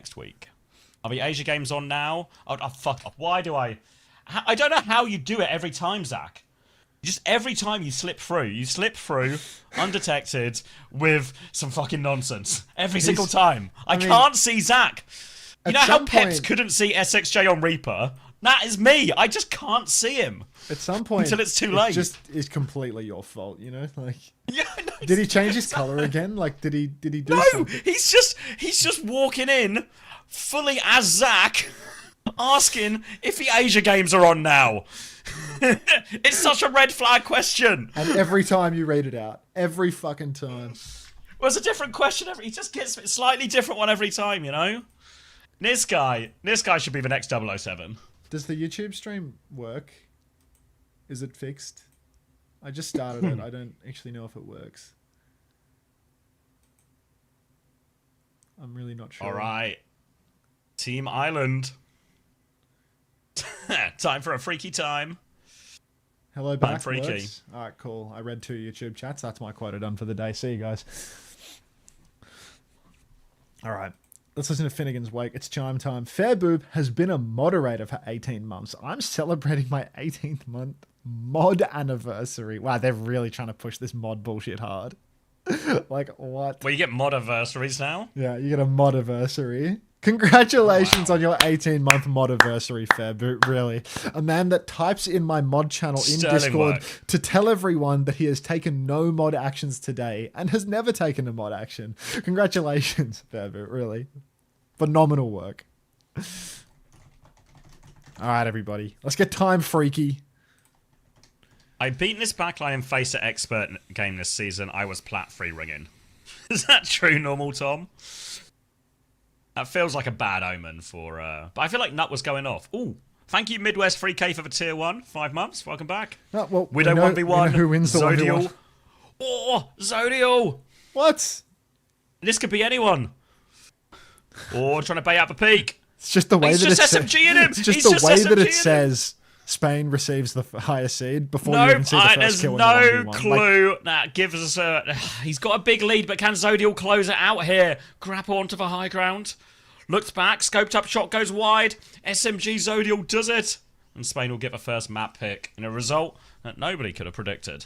next week. Are the Asia games on now? Oh, fuck off. Why do I don't know how you do it every time, Zach. Just every time you slip through undetected with some fucking nonsense. Every single time. I mean, can't see Zach. You know how Peps couldn't see SXJ on Reaper? That is me. I just can't see him. At some point, until it's too late. It's completely your fault, you know? Like, yeah, no, did he change his color again? Like, did he do something? he's just walking in fully as Zach, asking if the Asia games are on now. It's such a red flag question. And every time you read it out, every fucking time. Well, it's a different question. He just gets a slightly different one every time, you know? This guy should be the next 007. Does the YouTube stream work? Is it fixed? I just started it. I don't actually know if it works. I'm really not sure. All right. Team Island. Time for a freaky time. Hello back. I'm freaky. All right, cool. I read 2 YouTube chats. That's my quota done for the day. See you guys. All right. Let's listen to Finnegan's Wake. It's chime time. Fairboob has been a moderator for 18 months. I'm celebrating my 18th month mod anniversary. Wow, they're really trying to push this mod bullshit hard. Like, what? Well, you get mod anniversaries now? Yeah, you get a mod anniversary. Congratulations on your 18-month mod-iversary, Fairboob, really. A man that types in my mod channel in Discord to tell everyone that he has taken no mod actions today and has never taken a mod action. Congratulations, Fairboob, really. Phenomenal work. Alright, everybody. Let's get time freaky. I've beaten this backline in Facer Expert game this season. I was plat free ringing. Is that true, Normal Tom? That feels like a bad omen for... But I feel like Nut was going off. Ooh, thank you, Midwest 3K for the tier 1. 5 months. Welcome back. Oh, well, Widow 1v1. Who wins the Zodial. 1v1? Oh, Zodial. What? This could be anyone. Or trying to bait out the peak. It's just the way that it's SMG in him. It's just the way that it says Spain receives the higher seed before you even see the first kill in the 1v1. There's no clue that gives us a... He's got a big lead, but can Zodial close it out here? Grapple onto the high ground. Looks back, scoped up shot goes wide. SMG Zodial does it. And Spain will get the first map pick in a result that nobody could have predicted.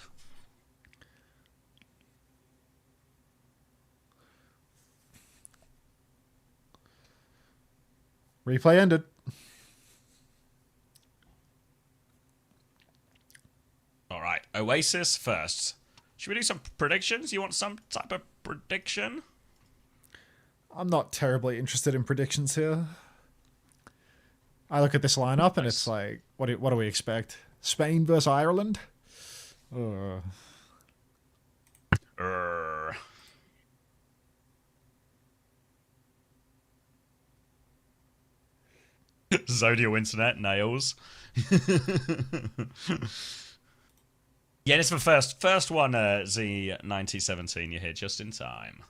Replay ended. Alright, Oasis first. Should we do some predictions? You want some type of prediction? I'm not terribly interested in predictions here. I look at this lineup and it's like, what do we expect? Spain versus Ireland? Zodial Internet nails. Yeah, this is the first one, Z9017. You're here just in time.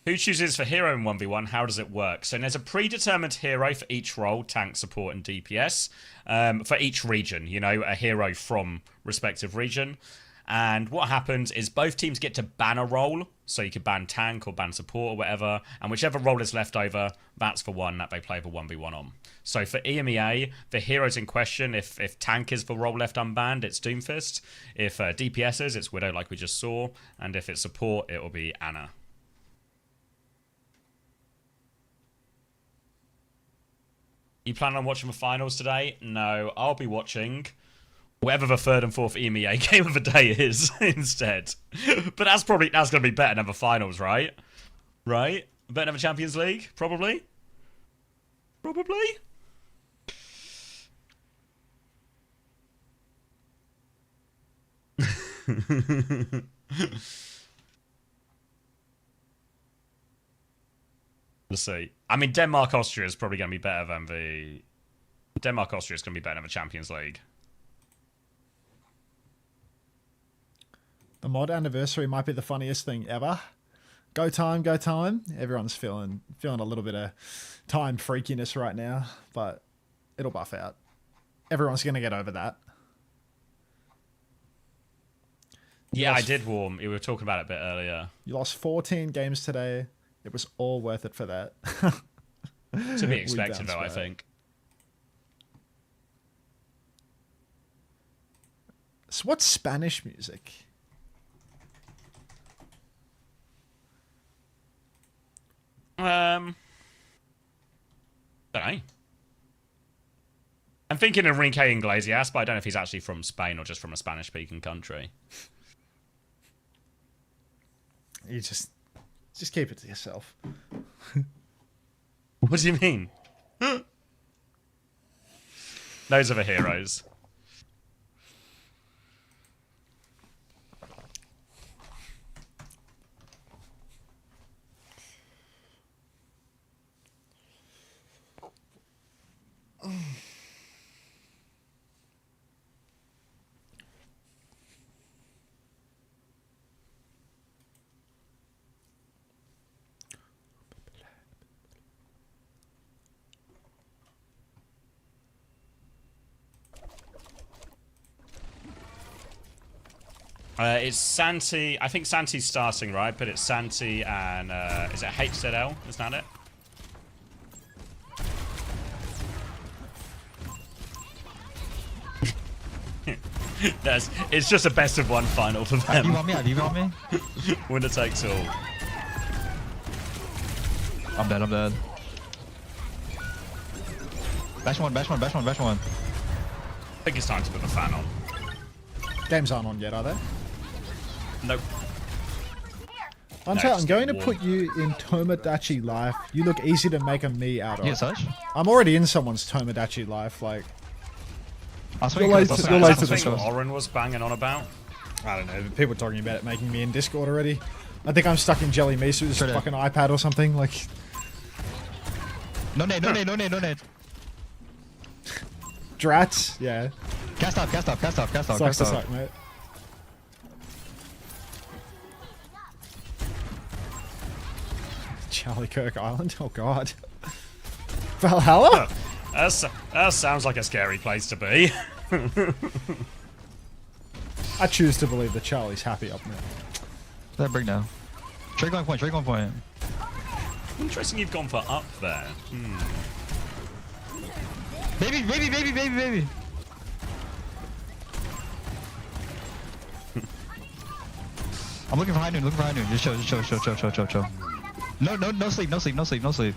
Who chooses for hero in 1v1? How does it work? So there's a predetermined hero for each role, tank, support, and DPS, for each region, you know, a hero from respective region. And what happens is both teams get to ban a role, so you could ban tank or ban support or whatever, and whichever role is left over, that's the one that they play the 1v1 on. So for EMEA, the heroes in question, if tank is the role left unbanned, it's Doomfist. If DPS is, it's Widow like we just saw. And if it's support, it will be Anna. You plan on watching the finals today? No, I'll be watching whatever the third and fourth EMEA game of the day is instead. But that's going to be better than the finals, right? Right? Better than the Champions League? Probably? Probably? We'll see. I mean, Denmark-Austria is probably going to be better than the... Denmark-Austria is going to be better than the Champions League. The mod anniversary might be the funniest thing ever. Go time, go time. Everyone's feeling a little bit of time freakiness right now, but it'll buff out. Everyone's going to get over that. Yeah, I did warm. We were talking about it a bit earlier. You lost 14 games today. It was all worth it for that. To be expected, though, I think. So what's Spanish music? Don't know. I'm thinking of Enrique Iglesias, but I don't know if he's actually from Spain or just from a Spanish-speaking country. You just keep it to yourself. What do you mean? Those are the heroes. It's Santi. I think Santi's starting, right? But it's Santi and is it HZL? Is that it? It's just a best of one final for them. You want me? You want me? Winner takes all. I'm dead. I'm dead. Bash one. I think it's time to put the fan on. Games aren't on yet, are they? Nope. Unter, No, I'm going to warm. put you in Tomodachi Life. You look easy to make a me out of. You such? I'm already in someone's Tomodachi Life. Like, I'll swing You're late across, to- I'll you're swing late across, to I'll this swing one. across. Oren was banging on about. I don't know. People are talking about it making me in Discord already. I think I'm stuck in Jelly Misu's Sure. fucking iPad or something. Like, No nade. Drats. Yeah. Cast off. Sucks to suck, mate. Charlie Kirk Island. Oh god. Valhalla. That sounds like a scary place to be. I choose to believe that Charlie's happy up there. That bring down. Trade going point. Interesting you've gone for up there. Baby. I'm looking for high noon. Just chill. No sleep.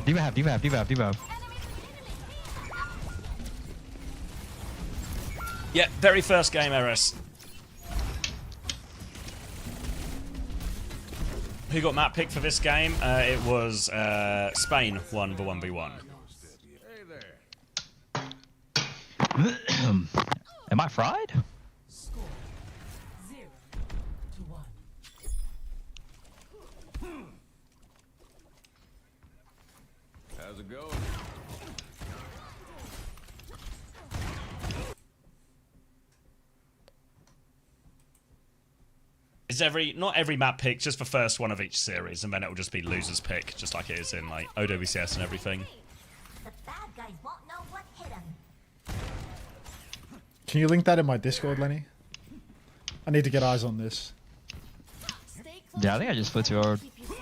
Debuff. Yeah, very first game, RS. Who got map pick for this game? It was Spain won the 1v1. Am I fried? Score 0-1. How's it going? Is not every map pick, just the first one of each series, and then it will just be loser's pick, just like it is in like OWCS and everything. The bad guys won't know what hit them. Can you link that in my Discord, Lenny? I need to get eyes on this. Stay close. Yeah, I think I just flipped too hard. Keep you safe.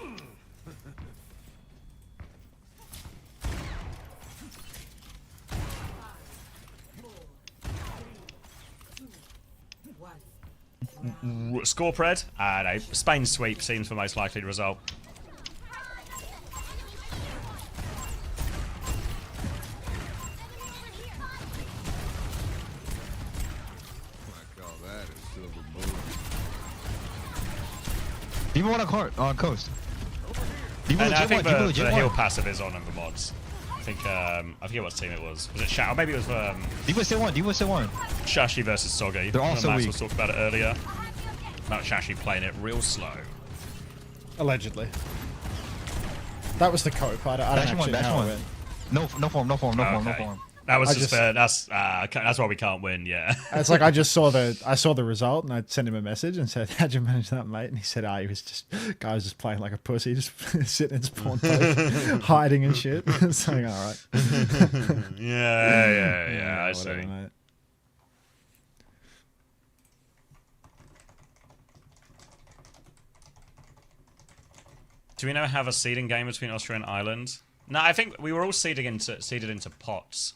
Score pred? No, Spain's sweep seems the most likely result. I call that a silver bullet. Even one on coast. Even And I think the legit heal one. passive is on the mods. I think, I forget what team it was. Was it Shash? Or maybe it was Diva still one. Shashi versus Sogi. They're all so Max weak. was talking about it earlier. About Shashi playing it real slow. Allegedly. That was the cope. I don't Bash actually one, know bash how it one. went. No form. Okay. That was just fair. That's why we can't win. Yeah. It's like I saw the result and I sent him a message and said, "How'd you manage that, mate?" And he said, "He was just playing like a pussy, just sitting in his pawn post, hiding and shit." It's like, all right. Yeah. I see. Mate. Do we now have a seeding game between Austria and Ireland? No, I think we were all seeded into pots.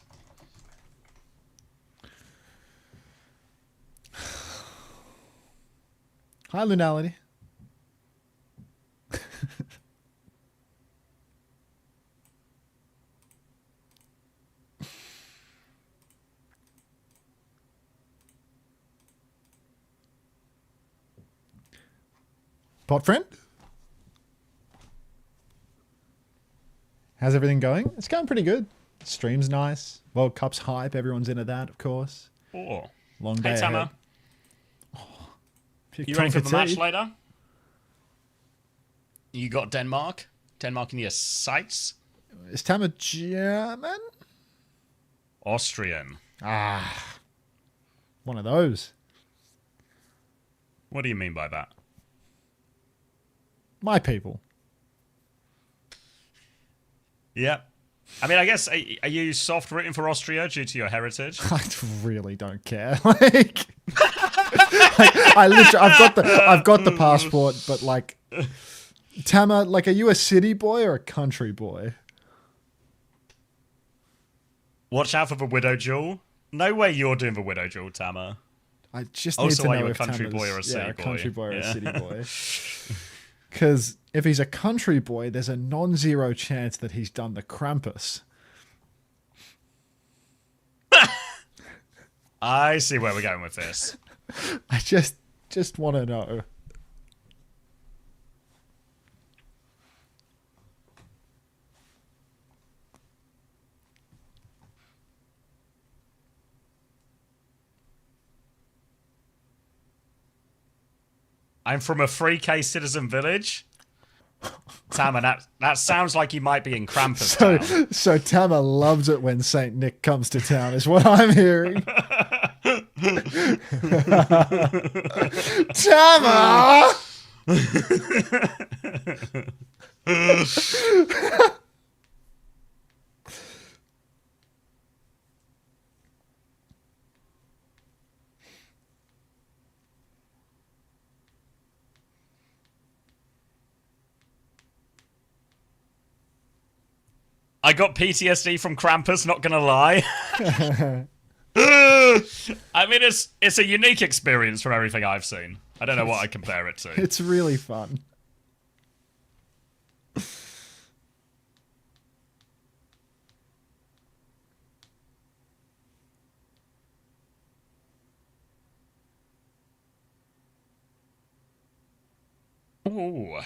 Hi, Lunality. Pot friend? How's everything going? It's going pretty good. Stream's nice. World Cup's hype. Everyone's into that, of course. Oh. Long day. Hey, Tama. Ahead. You ready for the match later? You got Denmark? Denmark in your sights? Is Tama German? Austrian. One of those. What do you mean by that? My people. Yep. I mean, I guess, are you soft rooting for Austria due to your heritage? I really don't care. Like, I've got the passport, but like, Tama, like, are you a city boy or a country boy? Watch out for the widow duel. No way you're doing the widow duel, Tama. I just also, need to know are you a if country Tama's, boy or a city boy? a country boy or a city boy. Because if he's a country boy, there's a non-zero chance that he's done the Krampus. I see where we're going with this. I just want to know. I'm from a 3K citizen village. Tama, that sounds like you might be in Krampus town. So Tama loves it when Saint Nick comes to town, is what I'm hearing. Tama! I got PTSD from Krampus, not gonna lie. I mean, it's a unique experience from everything I've seen. I don't know what I compare it to. It's really fun. Ooh.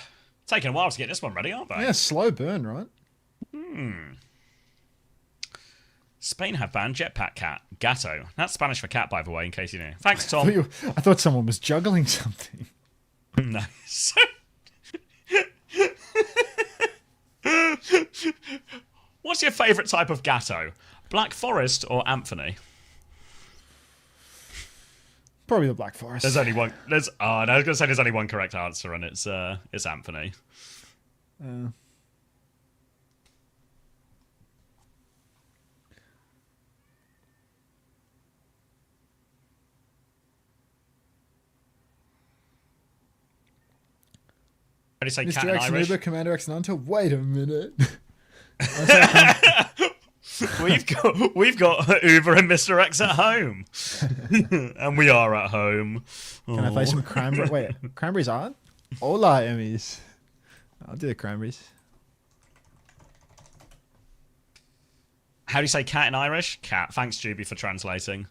Taking a while to get this one ready, aren't they? Yeah, slow burn, right? Spain have banned Jetpack Cat. Gato. That's Spanish for cat, by the way, in case you knew. Thanks, Tom. I thought someone was juggling something. Nice. What's your favourite type of Gato? Black Forest or Anthony? Probably the Black Forest. There's only one. I was going to say there's only one correct answer, and it's Anthony. How do you say cat Mr. in X Irish? Uber, Commander X and Unter. Wait a minute. We've got Uber and Mr. X at home, and we are at home. Can I play some cranberry? Wait, cranberries on? Hola, Emmys. I'll do the cranberries. How do you say cat in Irish? Cat. Thanks, Juby, for translating.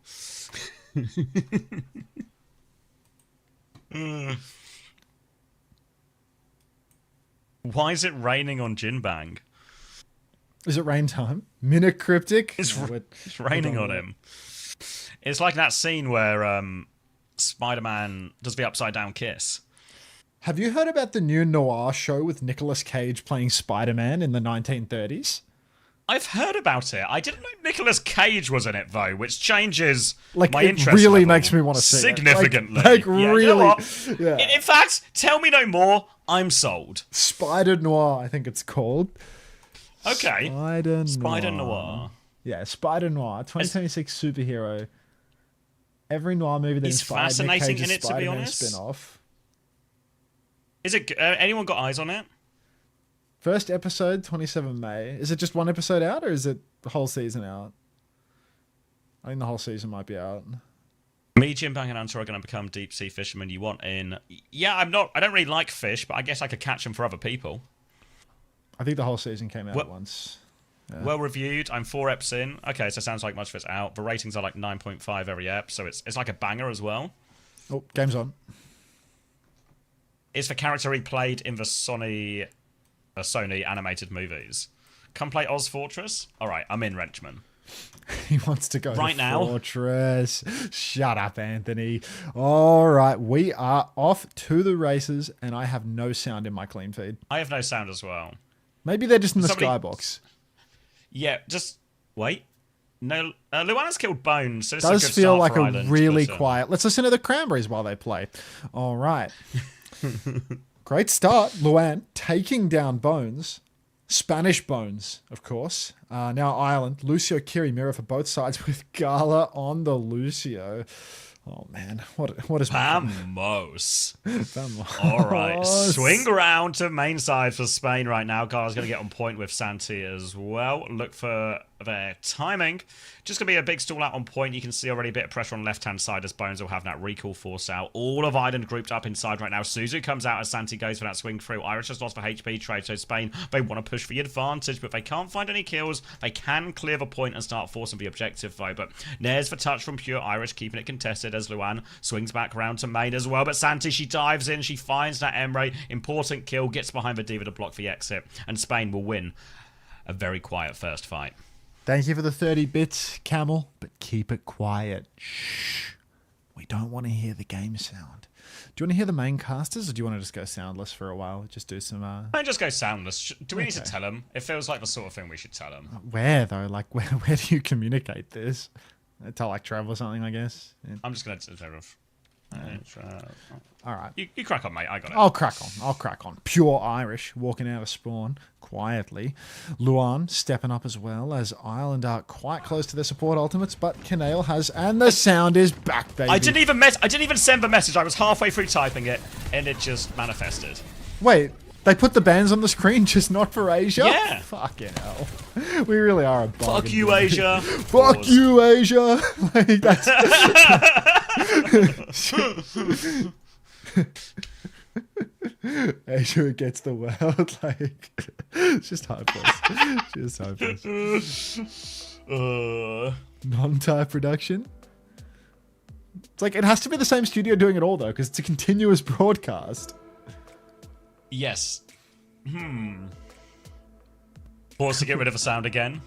Why is it raining on Jinbang? Is it rain time? Minute cryptic? It's raining on him. It's like that scene where Spider-Man does the upside down kiss. Have you heard about the new noir show with Nicolas Cage playing Spider-Man in the 1930s? I've heard about it. I didn't know Nicolas Cage was in it though, which changes Like, my it interest really level makes me want to see it. significantly. Like Yeah, you know really. what? Yeah. In fact, tell me no more. I'm sold. Spider Noir, I think it's called. Okay. Spider Noir. Yeah, Spider Noir, 2026 superhero. Every noir movie that He's inspired Nick fascinating Cage's in it, to be Spider-Man honest. spin-off. Is it? Anyone got eyes on it? First episode, 27 May. Is it just one episode out, or is it the whole season out? I think the whole season might be out. Me, Jim Bang, and Unter are going to become deep sea fishermen. You want in? Yeah, I'm not. I don't really like fish, but I guess I could catch them for other people. I think the whole season came out at once. Yeah. Well reviewed. I'm 4 eps in. Okay, so sounds like much of it's out. The ratings are like 9.5 every ep, so it's like a banger as well. Oh, game's on. It's the character he played in the Sony animated movies. Come play Oz Fortress. All right, I'm in, Wrenchman. He wants to go right to now. Fortress. Shut up, Anthony. All right, we are off to the races, and I have no sound in my clean feed. I have no sound as well. Maybe they're just in the Somebody- skybox. Yeah, just wait. No, Luana's killed Bones, so this Does is a good feel start like for a Ireland, really but, quiet. Let's listen to the Cranberries while they play. All right. Great start, Luan taking down Bones. Spanish Bones, of course. Now Ireland. Lucio Kiri mirror for both sides with Gala on the Lucio. Oh man, what is Vamos. Vamos. All right, swing around to main side for Spain right now. Gala's going to get on point with Santi as well. Look for their timing. Just going to be a big stall out on point. You can see already a bit of pressure on left-hand side as Bones will have that recall force out. All of Ireland grouped up inside right now. Suzu comes out as Santi goes for that swing through. Irish has lost for HP trade, so Spain, they want to push for the advantage, but they can't find any kills. They can clear the point and start forcing the objective, though. But there's the touch from Pure Irish, keeping it contested as Luan swings back around to main as well. But Santi, she dives in, she finds that Emre. Important kill, gets behind the Diva to block the exit, and Spain will win a very quiet first fight. Thank you for the 30 bits, Camel, but keep it quiet. Shh. We don't want to hear the game sound. Do you want to hear the main casters, or do you want to just go soundless for a while? Just do some... I just go soundless. Do we need to tell them? It feels like the sort of thing we should tell them. Where, though? Like, where do you communicate this? Tell, like, Trav or something, I guess? Yeah. I'm just going to tell them. All right. You crack on, mate. I got it. I'll crack on. Pure Irish, walking out of spawn quietly. Luan stepping up as well, as Ireland are quite close to their support ultimates, but Kanale has, and the sound is back, baby. I didn't even send the message. I was halfway through typing it, and it just manifested. Wait, they put the bans on the screen, just not for Asia? Yeah. Fucking hell. We really are a bargain. Fuck you, Asia. Fuck you, Asia. Like, that's... Asia gets the world. Like, it's just hopeless. Just hopeless. Non-type production. It's like, it has to be the same studio doing it all, though, because it's a continuous broadcast. Yes. Pause to get rid of the sound again.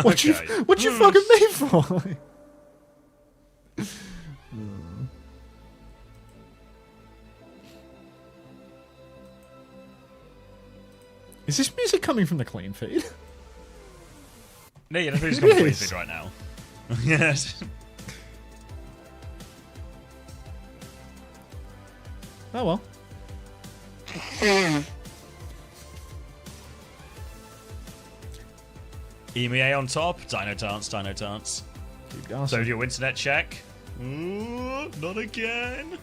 What you fucking me for? Is this music coming from the clean feed? No, yeah, who's got clean feed right now? Yes. Oh well. EMEA on top. Dino dance, dino dance. Keep going. So do your internet check. Ooh, not again.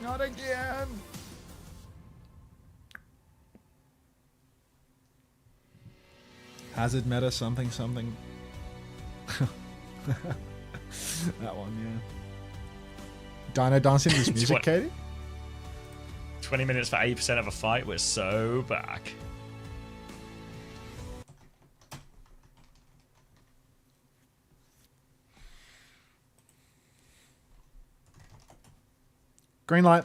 Not again. Hazard meta something something. That one, yeah. Dino dancing this music, What? Katie? 20 minutes for 80% of a fight. We're so back. Green light.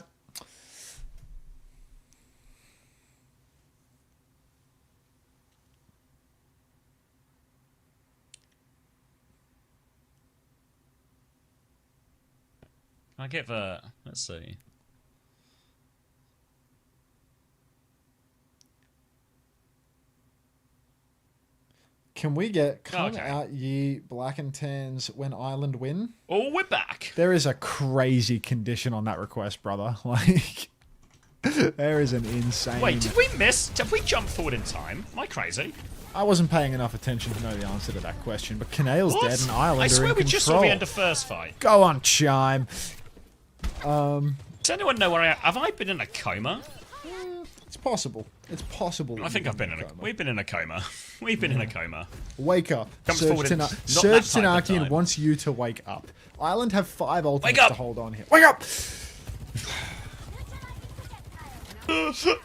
Can I get the... Let's see. Can we get come Okay. out ye black and tans when Ireland win? Oh, we're back. There is a crazy condition on that request, brother. Like, there is an insane... Wait, did we miss? Did we jump forward in time? Am I crazy? I wasn't paying enough attention to know the answer to that question, but Canale's What? dead and Ireland I are swear in we just saw control. the end of first fight. Go on, Chime. Does anyone know where I am? Have I been in a coma? It's possible. It's possible. that I think you've I've been in a. We've been in a coma. We've been in a coma. Wake up. Comes Serge, forward in not Serge that type of Tanakian time. wants you to wake up. Ireland have 5 ultimates up! to hold on here. Wake up!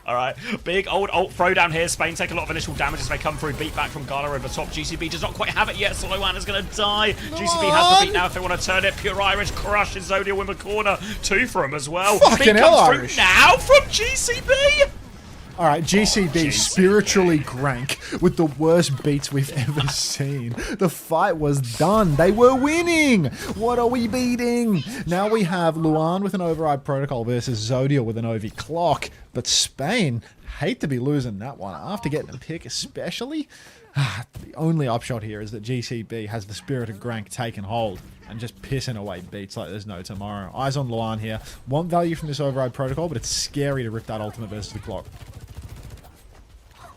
All right, big old ult throw down here. Spain take a lot of initial damage as they come through. Beat back from Gala over the top. GCB does not quite have it yet. Sloan is going to die. GCB has the beat now if they want to turn it. Pure Irish crushes Zodiel in the corner. 2 for him as well. Fucking Beat hell, comes through Irish. now from GCB. All right, GCB GCB. spiritually crank with the worst beats we've ever seen. The fight was done. They were winning. What are we beating? Now we have Luan with an override protocol versus Zodiel with an OV clock. But Spain, hate to be losing that one after getting a pick especially. The only upshot here is that GCB has the spirit of Grank taken hold and just pissing away beats like there's no tomorrow. Eyes on Luan here. Want value from this override protocol, but it's scary to rip that ultimate versus the clock.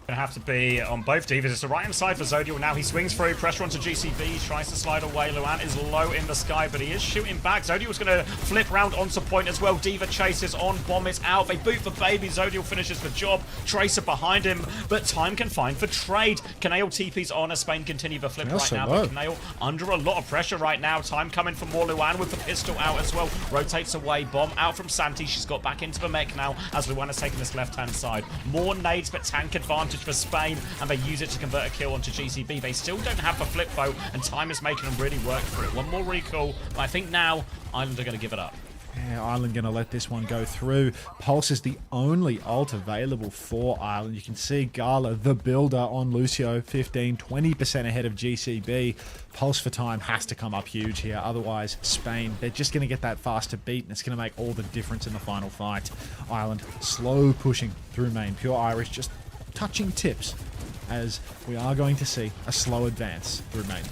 Gonna have to be on both divas. It's the right hand side for Zodiel. Now he swings through, pressure onto GCB, tries to slide away. Luan is low in the sky, but he is shooting back. Zodiel's gonna flip round onto point as well. Diva chases on, bomb is out. They boot for baby. Zodiel finishes the job. Tracer behind him, but time can find for trade. Canale TP's on as Spain continue the flip right now, but Canale under a lot of pressure right now. Time coming for more. Luan with the pistol out as well. Rotates away, bomb out from Santi. She's got back into the mech now as Luan has taken this left hand side. More nades, but tank advantage for Spain, and they use it to convert a kill onto GCB. They still don't have the flip though, and time is making them really work for it. One more recall, but I think now Ireland are going to give it up. Yeah, Ireland going to let this one go through. Pulse is the only ult available for Ireland. You can see Gala, the builder, on Lucio, 20% ahead of GCB. Pulse for time has to come up huge here. Otherwise, Spain, they're just going to get that faster beat, and it's going to make all the difference in the final fight. Ireland slow pushing through main. Pure Irish just touching tips, as we are going to see a slow advance through main.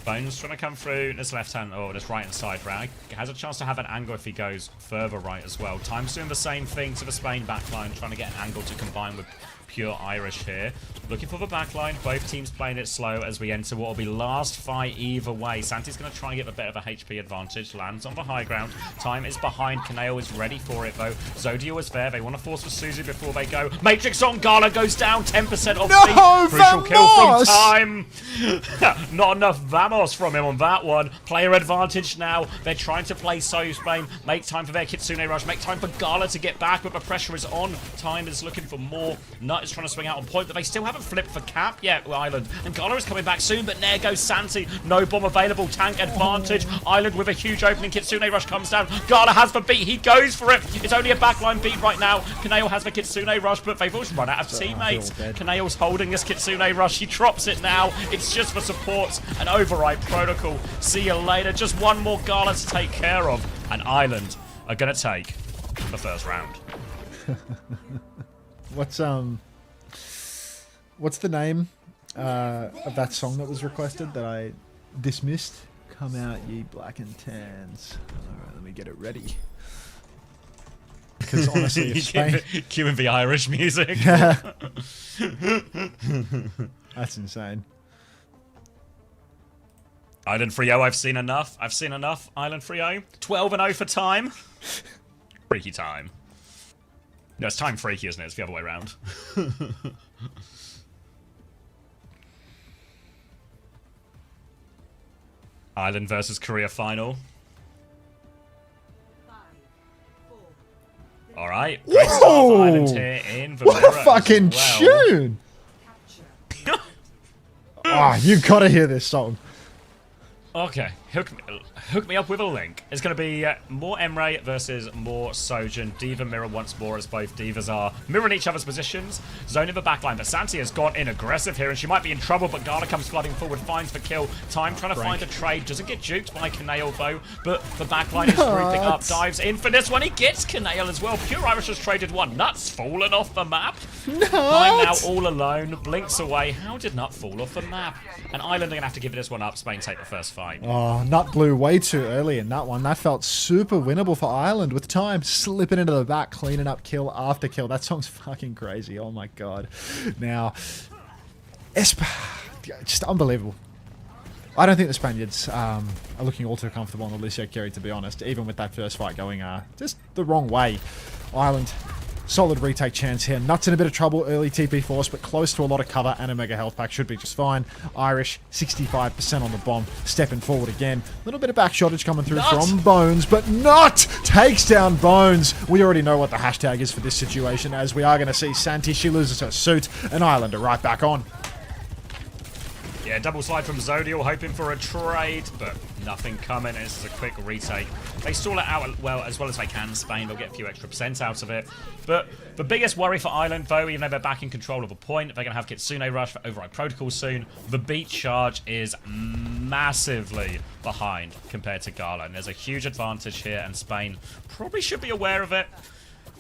Bones trying to come through this left hand or this right hand side round. Has a chance to have an angle if he goes further right as well. Time's doing the same thing to the Spain backline, trying to get an angle to combine with Pure Irish here. Looking for the backline. Both teams playing it slow as we enter what will be last fight either way. Santi's going to try and get a bit of a HP advantage. Lands on the high ground. Time is behind. Canale is ready for it though. Zodiel is there. They want to force for Suzu before they go. Matrix on Gala goes down. 10% off No, speed. Crucial kill from Vamos! Time. Not enough Vamos from him on that one. Player advantage now. They're trying to play so Spain. Make time for their Kitsune rush. Make time for Gala to get back, but the pressure is on. Time is looking for more. Nut is trying to swing out on point, but they still haven't flipped for cap yet, Ireland. And Gala is coming back soon, but there goes Santi. No bomb available. Tank advantage. Ireland with a huge opening. Kitsune rush comes down. Gala has the beat. He goes for it. It's only a backline beat right now. Kanale has the Kitsune rush, but they've also run out of teammates. Kanale's holding this Kitsune rush. He drops it now. It's just for support and override protocol. See you later. Just one more Gala to take care of. And Ireland are going to take the first round. What's the name of that song that was requested that I dismissed? Come out, ye black and tans. All right, let me get it ready. Because honestly, if Spain... Cueing the Irish music. That's insane. Island 3-0, I've seen enough. I've seen enough. Island 3-0. 12-0 for time. Freaky time. No, it's time freaky, isn't it? It's the other way around. Ireland versus Korea final. All right. Great start for Ireland here in the What a mirror as fucking well. tune! Ah, you gotta hear this song. Okay. Hook me up with a link. It's going to be more Emre versus more Sojin. D.Va mirror once more as both Divas are mirroring each other's positions. Zone in the backline, but Santi has gone in aggressive here and she might be in trouble, but Gala comes flooding forward, finds the kill. Time trying to find a trade, doesn't get juked by Kanail though, but the backline is grouping up, dives in for this one. He gets Kanail as well. Pure Irish has traded one. Nuts fallen off the map. Time now all alone, blinks away. How did Nut fall off the map? And Ireland are going to have to give this one up. Spain take the first fight. Oh, Nut blew way too early in that one. That felt super winnable for Ireland with time slipping into the back, cleaning up kill after kill. That song's fucking crazy. Oh my god. Now, just unbelievable. I don't think the Spaniards are looking all too comfortable on the Lucio carry, to be honest, even with that first fight going just the wrong way. Ireland, solid retake chance here. Nuts in a bit of trouble, early TP force, but close to a lot of cover and a mega health pack should be just fine. Irish, 65% on the bomb, stepping forward again. A little bit of back shottage coming through from Bones, but Nut takes down Bones. We already know what the hashtag is for this situation, as we are going to see Santi, she loses her suit, and Ireland are right back on. Yeah, double slide from Zodial, hoping for a trade, but nothing coming. This is a quick retake. They stall it out as well as they can. Spain, they'll get a few extra percent out of it. But the biggest worry for Ireland, though, even though they're back in control of a point, they're going to have Kitsune Rush for Override Protocol soon. The beat charge is massively behind compared to Gala, and there's a huge advantage here, and Spain probably should be aware of it.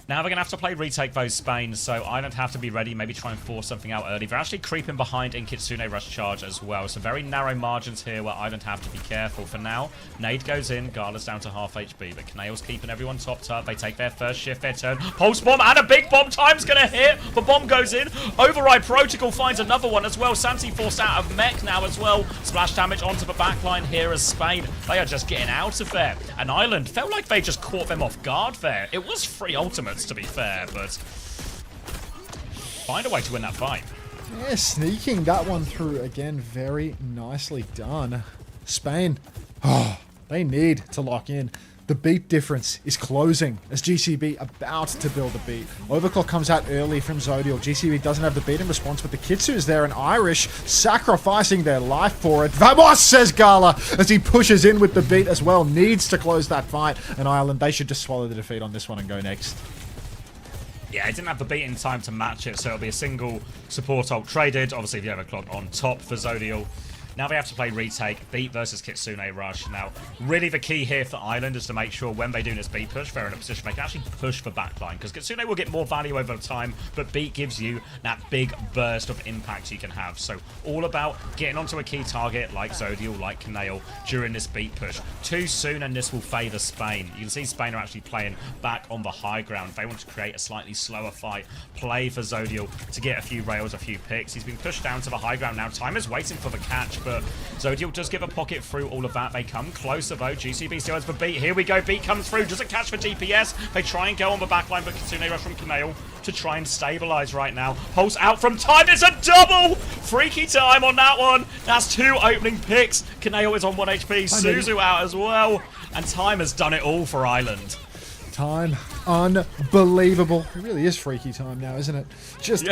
Now they're going to have to play retake those Spain, so Ireland have to be ready, maybe try and force something out early. They're actually creeping behind in Kitsune Rush charge as well, so very narrow margins here where Ireland have to be careful. For now, Nade goes in, Gala's down to half HP, but Knail's keeping everyone topped up. They take their first shift, their turn. Pulse bomb and a big bomb, time's going to hit. The bomb goes in, Override Protocol finds another one as well. Santi forced out of mech now as well. Splash damage onto the backline here as Spain. They are just getting out of there. And Ireland felt like they just caught them off guard there. It was free ultimates, to be fair, but find a way to win that fight. Yeah, sneaking that one through again, very nicely done. Spain, they need to lock in. The beat difference is closing as GCB about to build a beat. Overclock comes out early from Zodial. GCB doesn't have the beat in response, but the Kitsu is there, and Irish sacrificing their life for it. Vamos, says Gala, as he pushes in with the beat as well. Needs to close that fight, and Ireland, they should just swallow the defeat on this one and go next. Yeah, it didn't have the beat in time to match it, so it'll be a single support ult traded. Obviously, the Overclock on top for Zodial. Now they have to play retake, beat versus Kitsune Rush. Now, really the key here for Ireland is to make sure when they do this beat push, they're in a position they can actually push for backline, because Kitsune will get more value over time, but beat gives you that big burst of impact you can have. So all about getting onto a key target like Zodial, like Kanail, during this beat push. Too soon and this will favour Spain. You can see Spain are actually playing back on the high ground. They want to create a slightly slower fight, play for Zodial to get a few rails, a few picks. He's been pushed down to the high ground now. Time is waiting for the catch, but Zodial does give a pocket through all of that. They come closer though. GCB still has the beat. Here we go. Beat comes through. Doesn't catch for DPS. They try and go on the backline, but Kitsune Rush from Kanail to try and stabilize right now. Pulse out from Time. It's a double! Freaky Time on that one. That's 2 opening picks. Kanail is on 1 HP. Suzu out as well. And Time has done it all for Ireland. Time, unbelievable. It really is freaky time now, isn't it? Just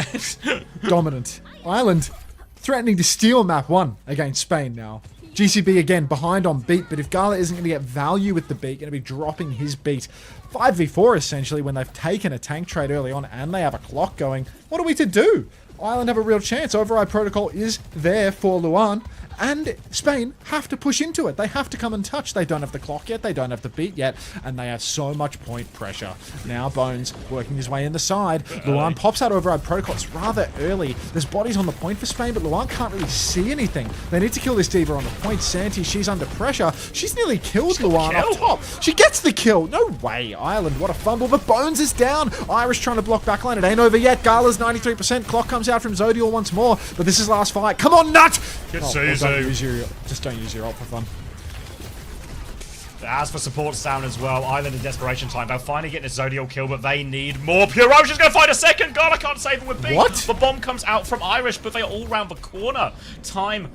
dominant. Ireland threatening to steal map 1 against Spain now. GCB again behind on beat, but if Gala isn't going to get value with the beat, going to be dropping his beat 5v4 essentially when they've taken a tank trade early on and they have a clock going. What are we to do? Ireland have a real chance. Override Protocol is there for Luan, and Spain have to push into it. They have to come and touch. They don't have the clock yet. They don't have the beat yet, and they have so much point pressure. Now Bones working his way in the side. Luan pops out Override Protocol. It's rather early. There's bodies on the point for Spain, but Luan can't really see anything. They need to kill this D.Va on the point. Santi, she's under pressure. She's nearly killed Luan up top. She gets the kill. No way. Ireland, what a fumble. But Bones is down. Irish trying to block backline. It ain't over yet. Gala's 93%. Clock comes out from Zodial once more, but this is last fight. Come on, Nut! Good Just don't use your ult for fun. As for supports down as well, Ireland in desperation time. They'll finally get this Zodial kill, but they need more. Pure Ocean's going to find a second. God, I can't save him with beat. What? The bomb comes out from Irish, but they're all round the corner. Time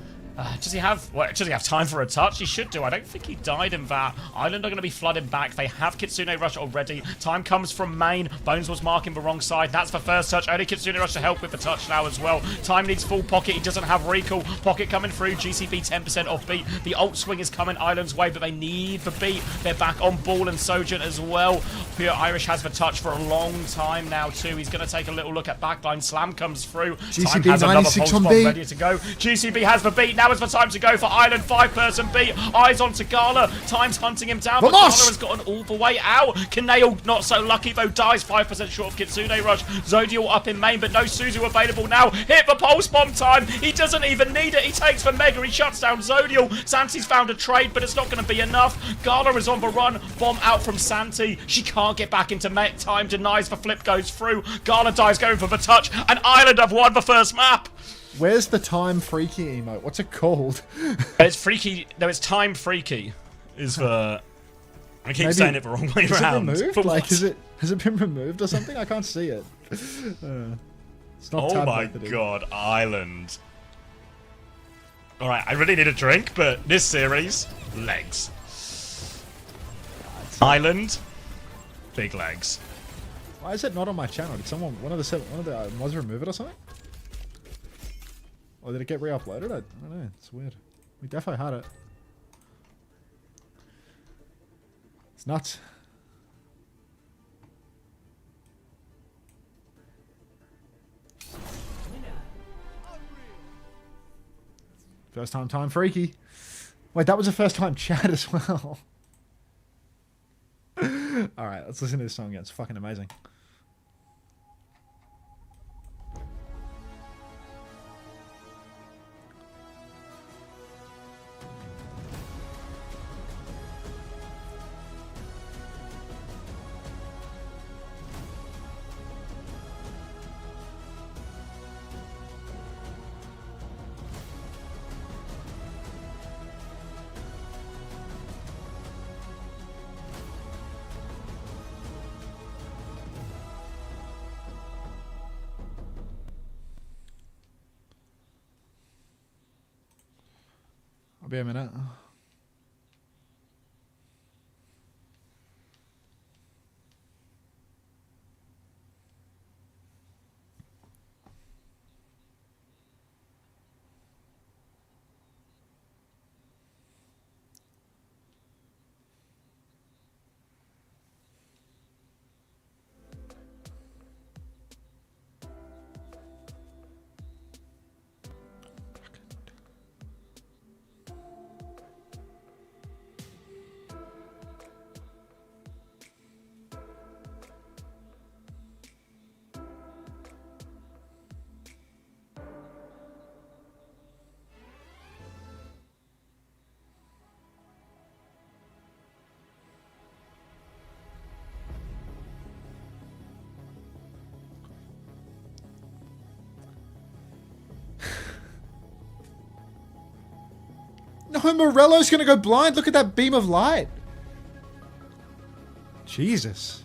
Does he have time for a touch? He should do. I don't think he died in that. Ireland are going to be flooding back. They have Kitsune Rush already. Time comes from main. Bones was marking the wrong side. That's the first touch. Only Kitsune Rush to help with the touch now as well. Time needs full pocket. He doesn't have recall. Pocket coming through. GCB 10% off beat. The ult swing is coming Ireland's way, but they need the beat. They're back on ball and Sojourn as well. Pure Irish has the touch for a long time now too. He's going to take a little look at backline. Slam comes through. GCB Time has another 96 pulse on bomb B. ready to go. GCB has the beat. Now is the time to go for Ireland. 5-person beat. Eyes on Gala. Time's hunting him down, but Gala has gotten all the way out. Kaneo not so lucky though. Dies 5% short of Kitsune Rush. Zodial up in main, but no Suzu available now. Hit the pulse bomb time. He doesn't even need it. He takes the Mega. He shuts down Zodial. Santi's found a trade, but it's not going to be enough. Gala is on the run. Bomb out from Santi. She can't get back into mech. Time denies the flip goes through. Gala dies going for the touch, and Ireland have won the first map. Where's the time freaky emote? What's it called? It's freaky. No, it's time freaky. Is the I keep saying it the wrong way around. Is it removed? Like, has it been removed or something? I can't see it. It's not Oh my god, Ireland. Alright, I really need a drink, but this series, legs. Ireland, big legs. Why is it not on my channel? Did someone, one of the mods remove it or something? Or did it get re-uploaded? I don't know. It's weird. We definitely had it. It's nuts. First time freaky. Wait, that was a first time chat as well. Alright, let's listen to this song again. It's fucking amazing. I'll be a minute. No, Morello's gonna go blind. Look at that beam of light. Jesus.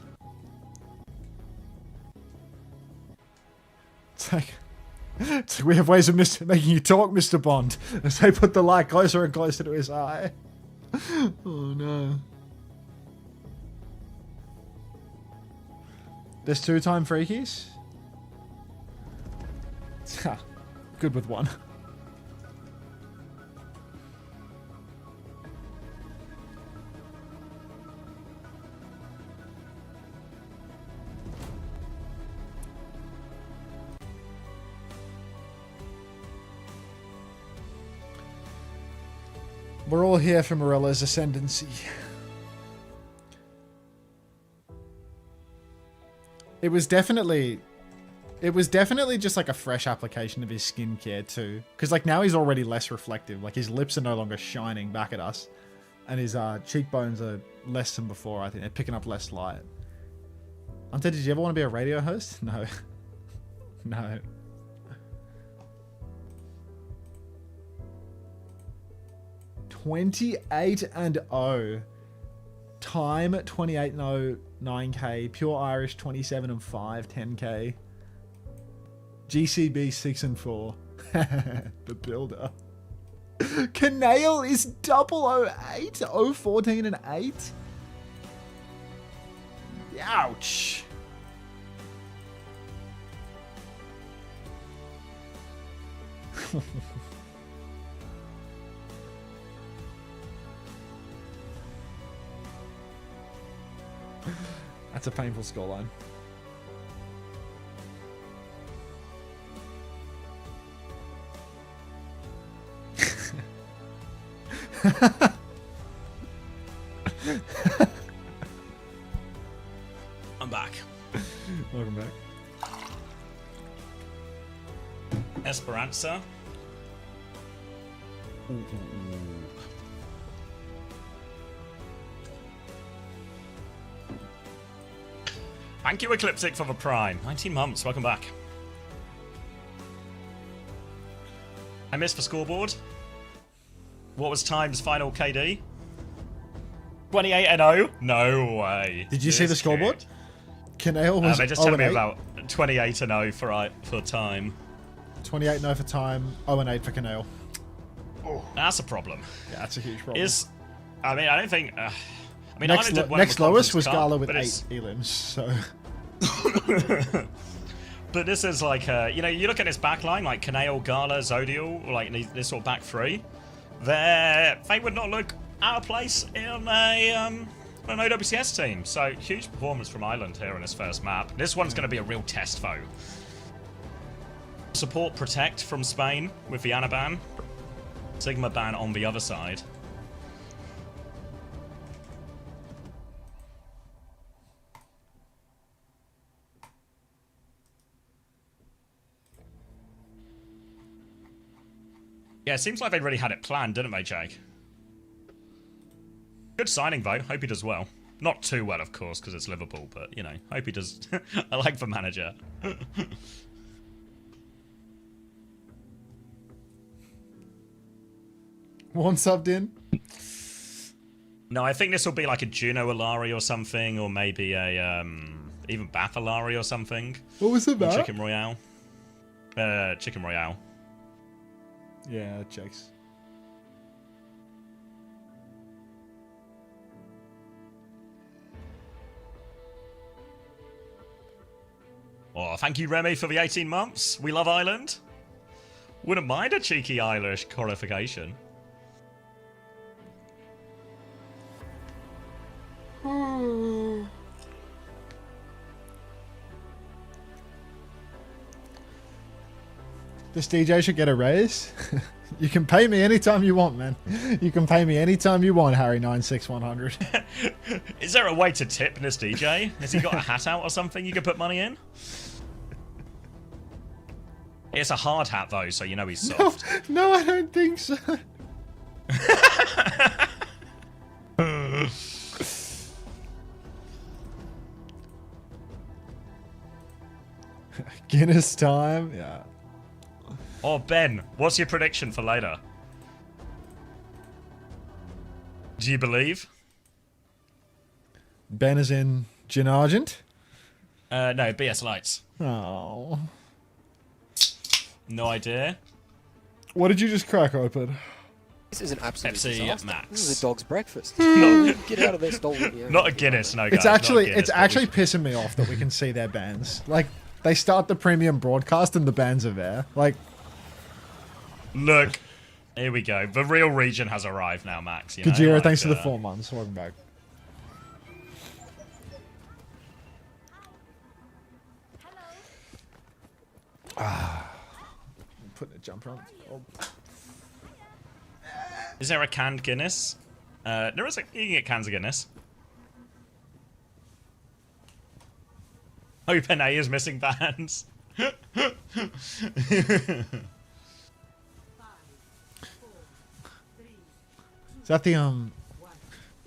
It's like we have ways of making you talk, Mr. Bond, as they put the light closer and closer to his eye. Oh no. There's 2-time freakies? Good with one. We're all here for Morella's ascendancy. It was definitely just like a fresh application of his skincare too. Because like now he's already less reflective. Like his lips are no longer shining back at us. And his cheekbones are less than before, I think. They're picking up less light. Unter, did you ever want to be a radio host? No. No. $28-0. Time 28-0, 9k. Pure Irish 27-5, 10k. GCB 6-4. The builder. Canale is 008, 014 and 8. Ouch. That's a painful scoreline. I'm back. Welcome back. Esperanza. Thank you, Ecliptic, for the Prime. 19 months. Welcome back. I missed the scoreboard. What was Time's final KD? 28 and 0? No way. Did you see the scoreboard? Canale was They just told me 0 and 8. about 28 and 0 for Time. 28 no for Time, 0 and 8 for Canale. That's a problem. Yeah, that's a huge problem. I mean, I don't think. I mean, next Ireland did well in next the lowest Conference was Cup, Gala with but 8 elims, so... But this is like, you know, you look at this back line, like Canale, Gala, Zodial, like this sort of back three. They would not look out of place in an OWCS team. So, huge performance from Ireland here in this first map. This one's going to be a real test, though. Support Protect from Spain with the Ana ban. Sigma ban on the other side. Yeah, it seems like they really had it planned, didn't they, Jake? Good signing, though. Hope he does well. Not too well, of course, because it's Liverpool, but, you know, hope he does. I like the manager. One subbed in. No, I think this will be like a Juno Alari or something, or maybe a, even Bath Alari or something. What was it about? Chicken Royale. Chicken Royale. Yeah, Jake's. Oh, thank you, Remy, for the 18 months. We love Ireland. Wouldn't mind a cheeky Irish qualification. This DJ should get a raise. You can pay me anytime you want, man. You can pay me anytime you want, Harry96100. Is there a way to tip this DJ? Has he got a hat out or something you can put money in? It's a hard hat, though, so you know he's soft. No, I don't think so. Guinness time, yeah. Oh, Ben, what's your prediction for later? Do you believe? Ben is in Gin Argent? No, BS Lights. Oh. No idea. What did you just crack open? This is an absolute Pepsi disaster. Max. This is a dog's breakfast. No. Get out of there, stolen. Not a Guinness, no, guys. It's actually not a Guinness, it's actually pissing me off that we can see their bands. Like, they start the premium broadcast and the bands are there. Like, look, here we go. The real region has arrived now, Max. You know, Kajira, like, thanks for the 4 months. Welcome back. Putting a jumper on. Oh. Is there a canned Guinness? There is a... You can get cans of Guinness. Open A is missing bands. Is that the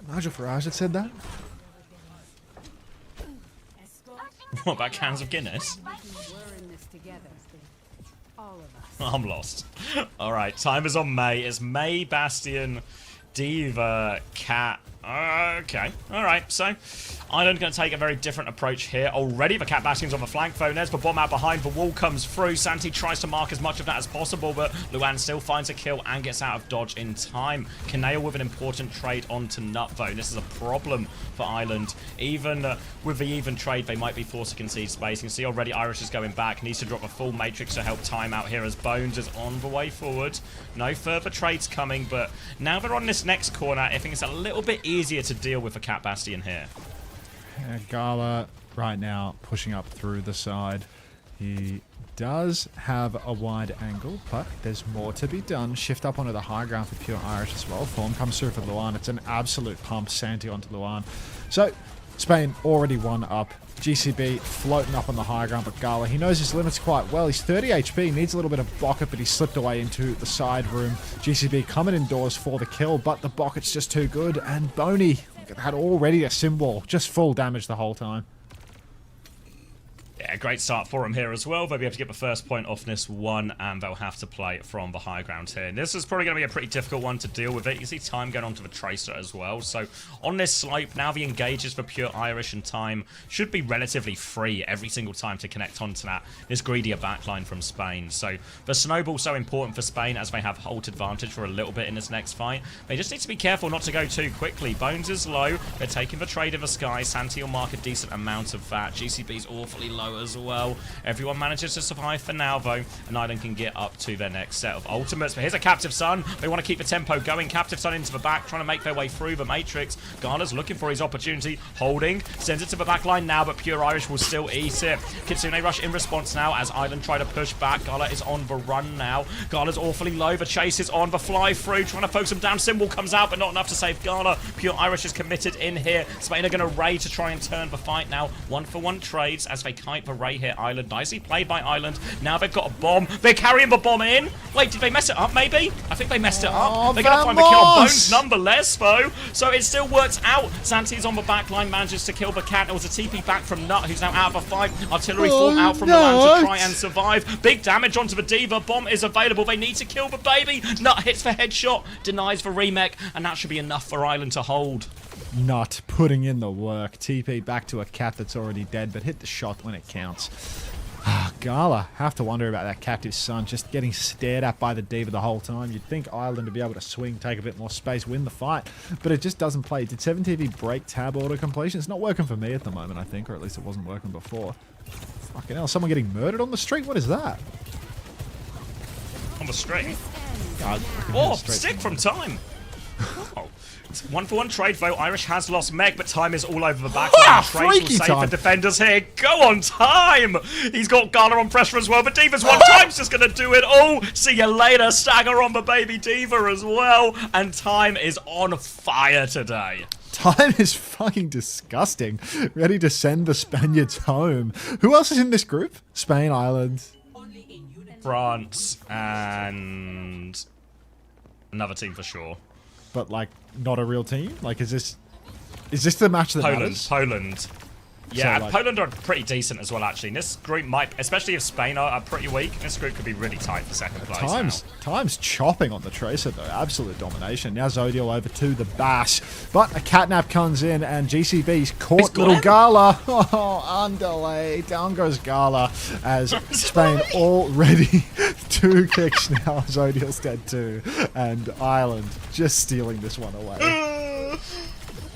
Nigel Farage that said that? What about cans of Guinness? I'm lost. Alright, time is on May. It's May, Bastion, Diva, Cat. Okay. All right. So, Ireland going to take a very different approach here. Already, the Cat Bastion's on the flank. There's the bomb out behind. The wall comes through. Santi tries to mark as much of that as possible, but Luan still finds a kill and gets out of dodge in time. Kaneo with an important trade onto Nut, though. This is a problem for Ireland. Even with the even trade, they might be forced to concede space. You can see already Irish is going back. Needs to drop a full Matrix to help time out here as Bones is on the way forward. No further trades coming, but now they're on this next corner. I think it's a little bit easier to deal with a Cat Bastion here. Gala right now pushing up through the side. He does have a wide angle, but there's more to be done. Shift up onto the high ground for Pure Irish as well. Form comes through for Luan. It's an absolute pump. Santi onto Luan. So Spain already one up. GCB floating up on the high ground, but Gala, he knows his limits quite well. He's 30 HP, needs a little bit of Bocket, but he slipped away into the side room. GCB coming indoors for the kill, but the Bocket's just too good. And Boney had already a symbol, just full damage the whole time. Yeah, great start for him here as well. They'll be able to get the first point off this one, and they'll have to play from the high ground here. And this is probably going to be a pretty difficult one to deal with it. You see time going on to the Tracer as well. So on this slope, now the engages for Pure Irish and time should be relatively free every single time to connect onto that. This greedier backline from Spain. So the snowball's so important for Spain as they have ult advantage for a little bit in this next fight. They just need to be careful not to go too quickly. Bones is low. They're taking the trade in the sky. Santi will mark a decent amount of that. GCB's awfully low as well. Everyone manages to survive for now, though, and Ireland can get up to their next set of ultimates. But here's a Captive Sun. They want to keep the tempo going. Captive Sun into the back, trying to make their way through the Matrix. Gala's looking for his opportunity. Holding. Sends it to the back line now, but Pure Irish will still eat it. Kitsune rush in response now as Ireland try to push back. Gala is on the run now. Gala's awfully low. The chase is on. The fly through, trying to focus him down. Symbol comes out, but not enough to save Gala. Pure Irish is committed in here. Spain are going to raid to try and turn the fight now. 1-for-1 trades as they kite the Ray here. Ireland nicely played by Ireland. Now they've got a bomb. They're carrying the bomb in. Wait, did they mess it up maybe? I think they messed it up. They're going to find the kill on Bones nonetheless, though. So it still works out. Santi's on the back line, manages to kill the cat. There was a TP back from Nut, who's now out of a fight. Artillery fall out from the land to try and survive. Big damage onto the Diva. Bomb is available. They need to kill the baby. Nut hits the headshot, denies the remake, and that should be enough for Ireland to hold. Not putting in the work. TP back to a cat that's already dead, but hit the shot when it counts. Gala, have to wonder about that Captive Sun just getting stared at by the Diva the whole time. You'd think Ireland would be able to swing, take a bit more space, win the fight, but it just doesn't play. Did 7TV break tab auto completion? It's not working for me at the moment, I think, or at least it wasn't working before. Fucking hell, someone getting murdered on the street? What is that? On the street? God, Oh, stick from time. Oh. 1-for-1 trade, though. Irish has lost Meg, but time is all over the back line. Trades will save the defenders here. Go on, time! He's got Gala on pressure as well, but Diva's one time's just going to do it all. See you later. Stagger on the baby Diva as well. And time is on fire today. Time is fucking disgusting. Ready to send the Spaniards home. Who else is in this group? Spain, Ireland, France, and another team for sure. but like not a real team. Like, is this the match that matters? Poland. Yeah, So, like, Poland are pretty decent as well, actually. And this group might, especially if Spain are pretty weak, this group could be really tight for second place. Time's chopping on the Tracer though. Absolute domination. Now Zodiel over to the Bash, but a catnap comes in and GCB's caught little him. Gala. Oh, underlay. Down goes Gala as Spain already 2 kicks now. Zodiel's dead too, and Ireland just stealing this one away.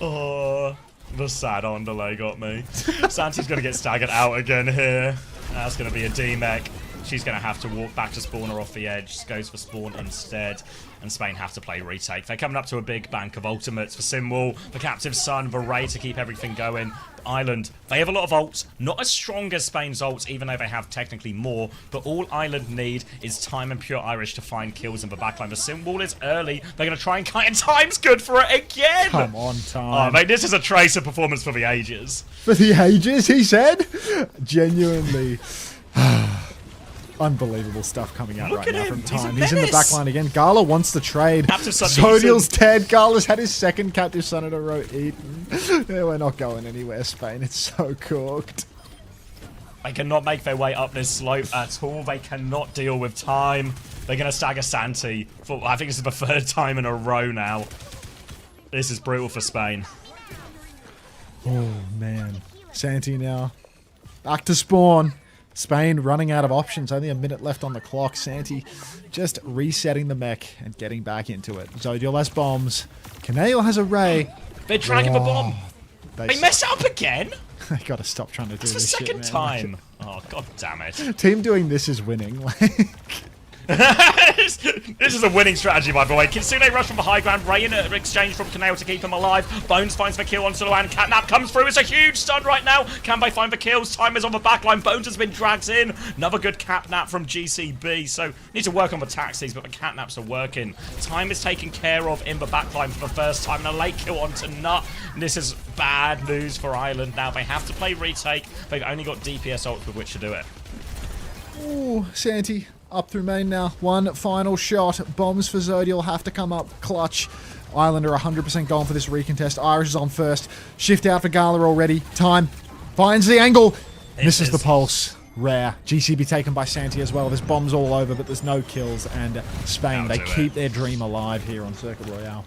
Oh, the sad on delay got me. Santi's going to get staggered out again here. That's going to be a D-mech. She's going to have to walk back to spawner off the edge. Goes for spawn instead. And Spain have to play retake. They're coming up to a big bank of ultimates for Simwall, the Captive Sun, the Ray to keep everything going. Ireland, they have a lot of ults. Not as strong as Spain's ults, even though they have technically more. But all Ireland need is time and Pure Irish to find kills in the backline. The Simwall is early. They're going to try and kite, and time's good for it again. Come on, Time. Oh, mate, this is a Tracer performance for the ages. For the ages, he said. Genuinely. Unbelievable stuff coming out right at now him. from He's a Time. He's in the menace. back line again. Gala wants the trade. Captive Sun Zodiel's eaten. dead. Gala's had his second Captive Sun in a row eaten. Yeah, we're not going anywhere, Spain. It's so cooked. They cannot make their way up this slope at all. They cannot deal with time. They're going to stagger Santi for, I think this is the 3rd time in a row now. This is brutal for Spain. Oh, man. Santi now. Back to spawn. Spain running out of options. Only a minute left on the clock. Santi just resetting the mech and getting back into it. Zodiel has bombs. Canale has a ray. They're dragging a bomb. They They mess up again? I gotta stop trying to do It's the this shit, second man. time. Oh, god damn it. Team doing this is winning. This is a winning strategy, by the way. Kitsune rush from the high ground. Ray in exchange from Kaneo to keep him alive. Bones finds the kill on Luan. Catnap comes through. It's a huge stun right now. Kanbei find the kills. Time is on the backline. Bones has been dragged in. Another good catnap from GCB. So, need to work on the taxis, but the catnaps are working. Time is taken care of in the backline for the first time. And a late kill onto Nut. This is bad news for Ireland now. They have to play retake. They've only got DPS ults with which to do it. Ooh, Santi up through main now. One final shot. Bombs for Zodiel have to come up clutch. Ireland are 100% gone for this recontest. Irish is on first. Shift out for Gala already. Time finds the angle. Misses the pulse. Rare. GCB taken by Santi as well. There's bombs all over, but there's no kills. And Spain, they keep their dream alive here on Circuit Royale.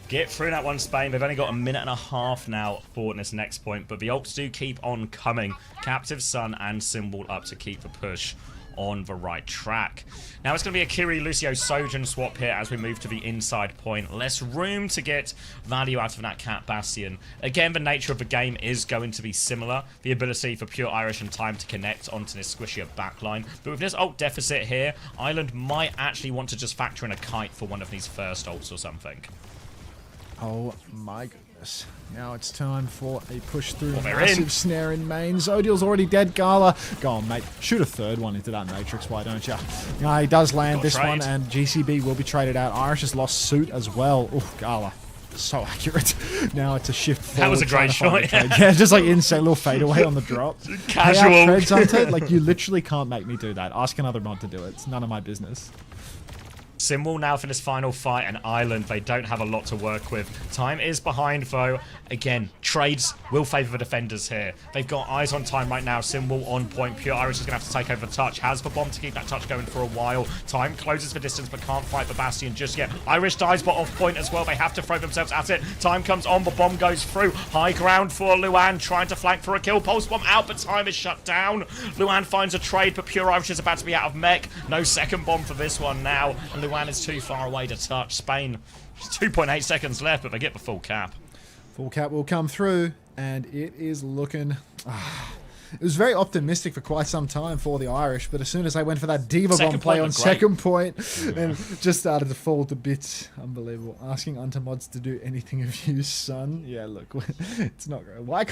Get through that one, Spain. They've only got a minute and a half now for this next point, but the ults do keep on coming. Captive Sun and Symbol up to keep the push on the right track. Now it's going to be a Kiri, Lucio, Sojourn swap here as we move to the inside point. Less room to get value out of that Cat Bastion. Again, the nature of the game is going to be similar. The ability for pure Irish and Time to connect onto this squishier backline. But with this ult deficit here, Ireland might actually want to just factor in a kite for one of these first ults or something. Oh my goodness. Now it's time for a push through. Well, they're Massive in. snare in main. Zodiel's already dead. Gala. Go on, mate. Shoot a third one into that Matrix, why don't you? He does land Got this trade. one, and GCB will be traded out. Irish has lost suit as well. Oh, Gala. So accurate. Now it's a shift forward. That was a great trying to find shot, the trade. Yeah, just like insane little fadeaway on the drop. Casual. Hey, trades, Unter, like, you literally can't make me do that. Ask another mod to do it. It's none of my business. Symbol now for this final fight, and Ireland, they don't have a lot to work with. Time is behind, though. Again, trades will favour the defenders here. They've got eyes on Time right now. Symbol on point. Pure Irish is going to have to take over touch. Has the bomb to keep that touch going for a while. Time closes the distance, but can't fight the Bastion just yet. Irish dies, but off point as well. They have to throw themselves at it. Time comes on, the bomb goes through. High ground for Luan, trying to flank for a kill. Pulse bomb out, but Time is shut down. Luan finds a trade, but Pure Irish is about to be out of mech. No second bomb for this one now, and Luan is too far away to touch. Spain, 2.8 seconds left, but they get the full cap. Full cap will come through, and it is looking... It was very optimistic for quite some time for the Irish, but as soon as they went for that Diva Second Bomb play point on looked great. second point, and just started to fall to bits. Unbelievable. Asking Unter mods to do anything of use, son. Yeah, look, it's not great. Why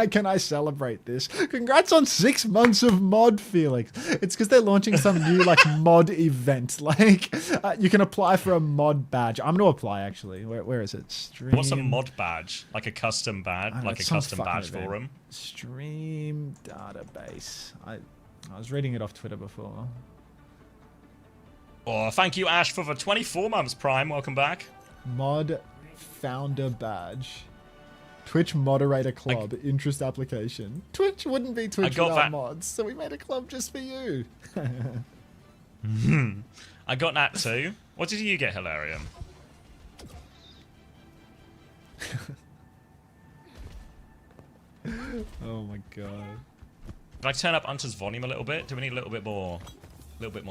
can I celebrate this? Congrats on 6 months of mod, Felix. It's because they're launching some new like mod event. Like you can apply for a mod badge. I'm gonna apply actually. Where is it? Stream. What's a mod badge? Like a custom badge? know, Like a it's some custom fucking badge event. for them? Stream database. I was reading it off Twitter before. Oh, thank you, Ash, for the 24 months Prime. Welcome back. Mod founder badge. Twitch moderator club. Interest application. Twitch wouldn't be Twitch got without that. mods, so we made a club just for you. I got that too. What did you get, Hilarium? Oh my god. Can I turn up Unter's volume a little bit? Do we need a little bit more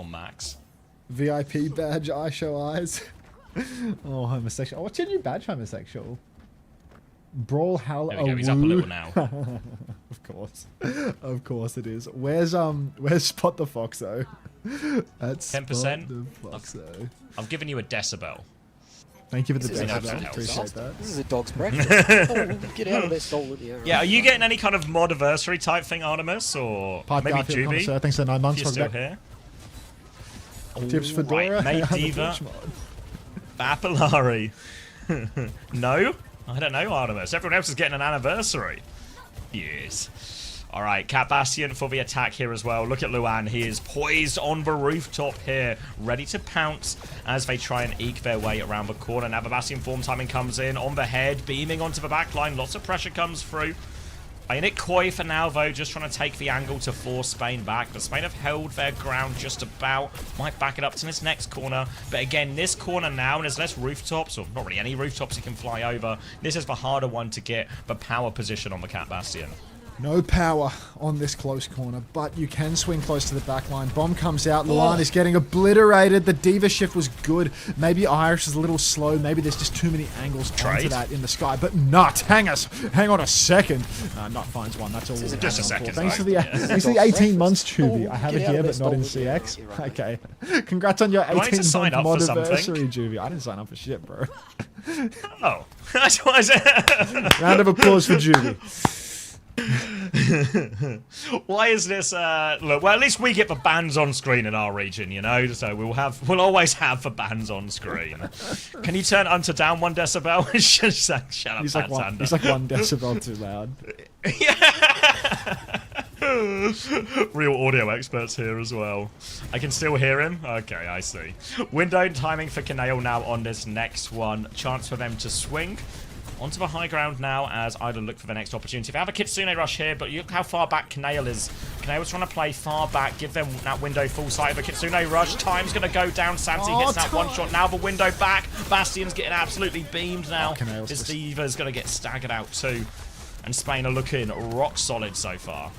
max? VIP badge. I show eyes. Oh, homosexual. Oh, what's your new badge, homosexual? Brawl Hal. There we go. He's up a little now. Of course. Of course it is. Where's Spot the Fox though? That's 10%? Spot the Fox though. I've given you a decibel. Thank you for the This is an decibel. absolute Appreciate disaster. that. This is a dog's breakfast. Oh, get out of there, stolen. Yeah, are you getting any kind of modiversary type thing, Artemis, or Pipe maybe Garfield Juby? Connoisseur, thanks for 9 months. If you're Welcome still back. here. Tips for Right, Dora. Mate I'm a Diva. Twitch mod. Papillari. No? I don't know, Artemis. Everyone else is getting an anniversary. Yes. Alright, Cat Bastion for the attack here as well. Look at Luan. He is poised on the rooftop here, ready to pounce as they try and eke their way around the corner. Now the Bastion form timing comes in on the head, beaming onto the back line. Lots of pressure comes through. Playing it coy for now, though, just trying to take the angle to force Spain back. But Spain have held their ground just about. Might back it up to this next corner. But again, this corner now, and there's less rooftops, or not really any rooftops you can fly over. This is the harder one to get the power position on the Cat Bastion. No power on this close corner, but you can swing close to the back line. Bomb comes out. Luan is getting obliterated. The Diva shift was good. Maybe Irish is a little slow. Maybe there's just too many angles onto that in the sky. But Nut, hang on a second. Nut finds one. That's all. Just a second. Thanks for the 18 months, Chubby. I have it here, but not in CX. Okay. Congrats on your 18-month modiversary, Juvie. I didn't sign up for shit, bro. Oh. That's what I said. Round of applause for Juvie. Why is this look, well, at least we get the bands on screen in our region, you know, so we'll always have the bands on screen. Can you turn Unter down 1 decibel? Shut up, he's like 1 decibel too loud. Real audio experts here as well. I can still hear him. Okay, I see. Window timing for Canale now on this next one. Chance for them to swing onto the high ground now as Idle look for the next opportunity. They have a Kitsune rush here, but look how far back Canale is. Canale's trying to play far back, give them that window full sight of a Kitsune rush. Time's going to go down. Santi hits that one shot. Now the window back. Bastion's getting absolutely beamed now. This Diva's going to get staggered out too. And Spain are looking rock solid so far.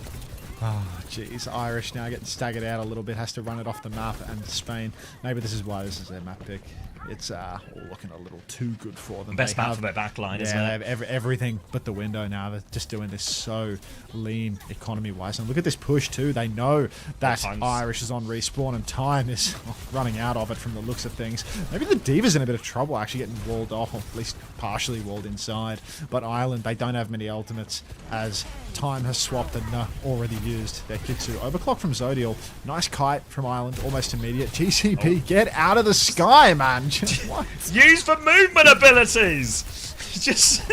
Oh, jeez. Irish now getting staggered out a little bit. Has to run it off the map. And Spain, maybe this is why this is their map pick. It's all looking a little too good for them. Best map for their backline, isn't it? They have everything but the window now. They're just doing this so lean economy-wise. And look at this push, too. They know that Irish is on respawn and time is running out of it from the looks of things. Maybe the Diva's in a bit of trouble, actually getting walled off, or at least partially walled inside. But Ireland, they don't have many ultimates as time has swapped and already used their Kitsu. Overclock from Zodial. Nice kite from Ireland, almost immediate. GCP, get out of the sky, man. What? Use the movement abilities! Just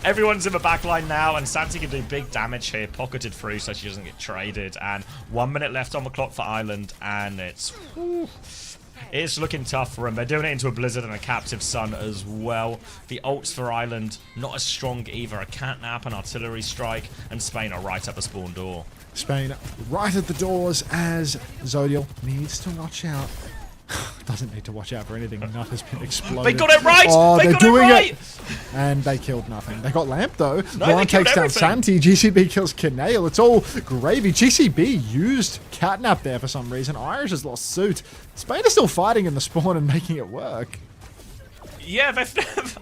everyone's in the back line now, and Santi can do big damage here, pocketed through so she doesn't get traded. And 1 minute left on the clock for Ireland, and it's looking tough for them. They're doing it into a Blizzard and a Captive Sun as well. The ults for Ireland, not as strong either. A Catnap, an Artillery Strike, and Spain are right at the spawn door. Spain right at the doors as Zodial needs to watch out. Doesn't need to watch out for anything. Nut has been exploded. They got it right! Oh, they're doing it! And they killed nothing. They got Lamp, though. Luan takes down Santi. GCB kills Canale. It's all gravy. GCB used Catnap there for some reason. Irish has lost suit. Spain is still fighting in the spawn and making it work. Yeah, I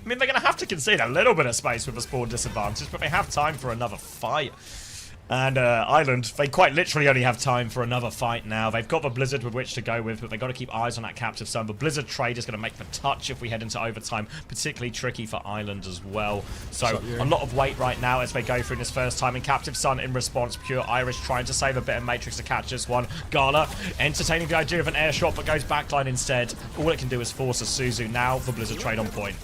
mean, they're going to have to concede a little bit of space with a spawn disadvantage, but they have time for another fight. And Ireland, they quite literally only have time for another fight now. They've got the Blizzard with which to go with, but they've got to keep eyes on that Captive Sun. The Blizzard trade is going to make the touch if we head into overtime. Particularly tricky for Ireland as well. So a lot of weight right now as they go through this first time. And Captive Sun in response, pure Irish trying to save a bit of Matrix to catch this one. Gala entertaining the idea of an air shot, but goes backline instead. All it can do is force a Suzu. Now the Blizzard trade on point.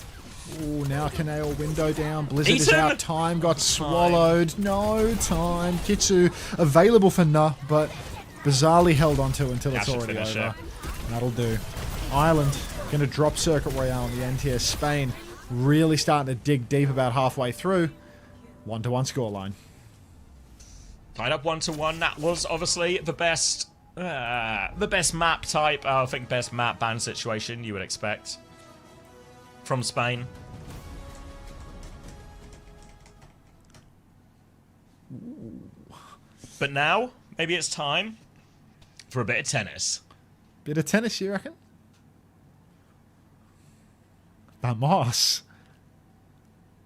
Ooh, now Canale window down. Blizzard is out. Time got swallowed. No time. Kitsu available for Nah, but bizarrely held onto until it's already over. That'll do. Ireland gonna drop Circuit Royale on the NTS. Spain really starting to dig deep about halfway through. 1-1 scoreline. Tied up 1-1. That was obviously the best map type. I think best map ban situation you would expect from Spain. But now, maybe it's time for a bit of tennis. Bit of tennis, you reckon? Vamos.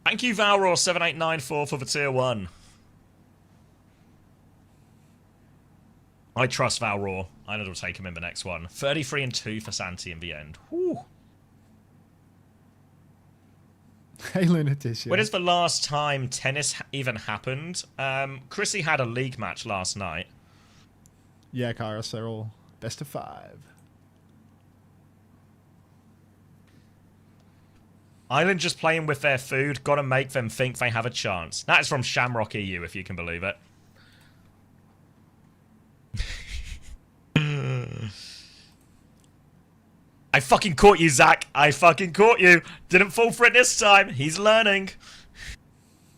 Thank you, Valraw7894 for the tier 1. I trust Valraw. I know it'll take him in the next one. 33-2 for Santi in the end. Whew. Hey, Lunaticia. When is the last time tennis even happened? Chrissy had a league match last night. Yeah, Kairos, they're all best of 5. Ireland just playing with their food. Gotta make them think they have a chance. That is from Shamrock EU, if you can believe it. I fucking caught you, Zach. I fucking caught you. Didn't fall for it this time. He's learning.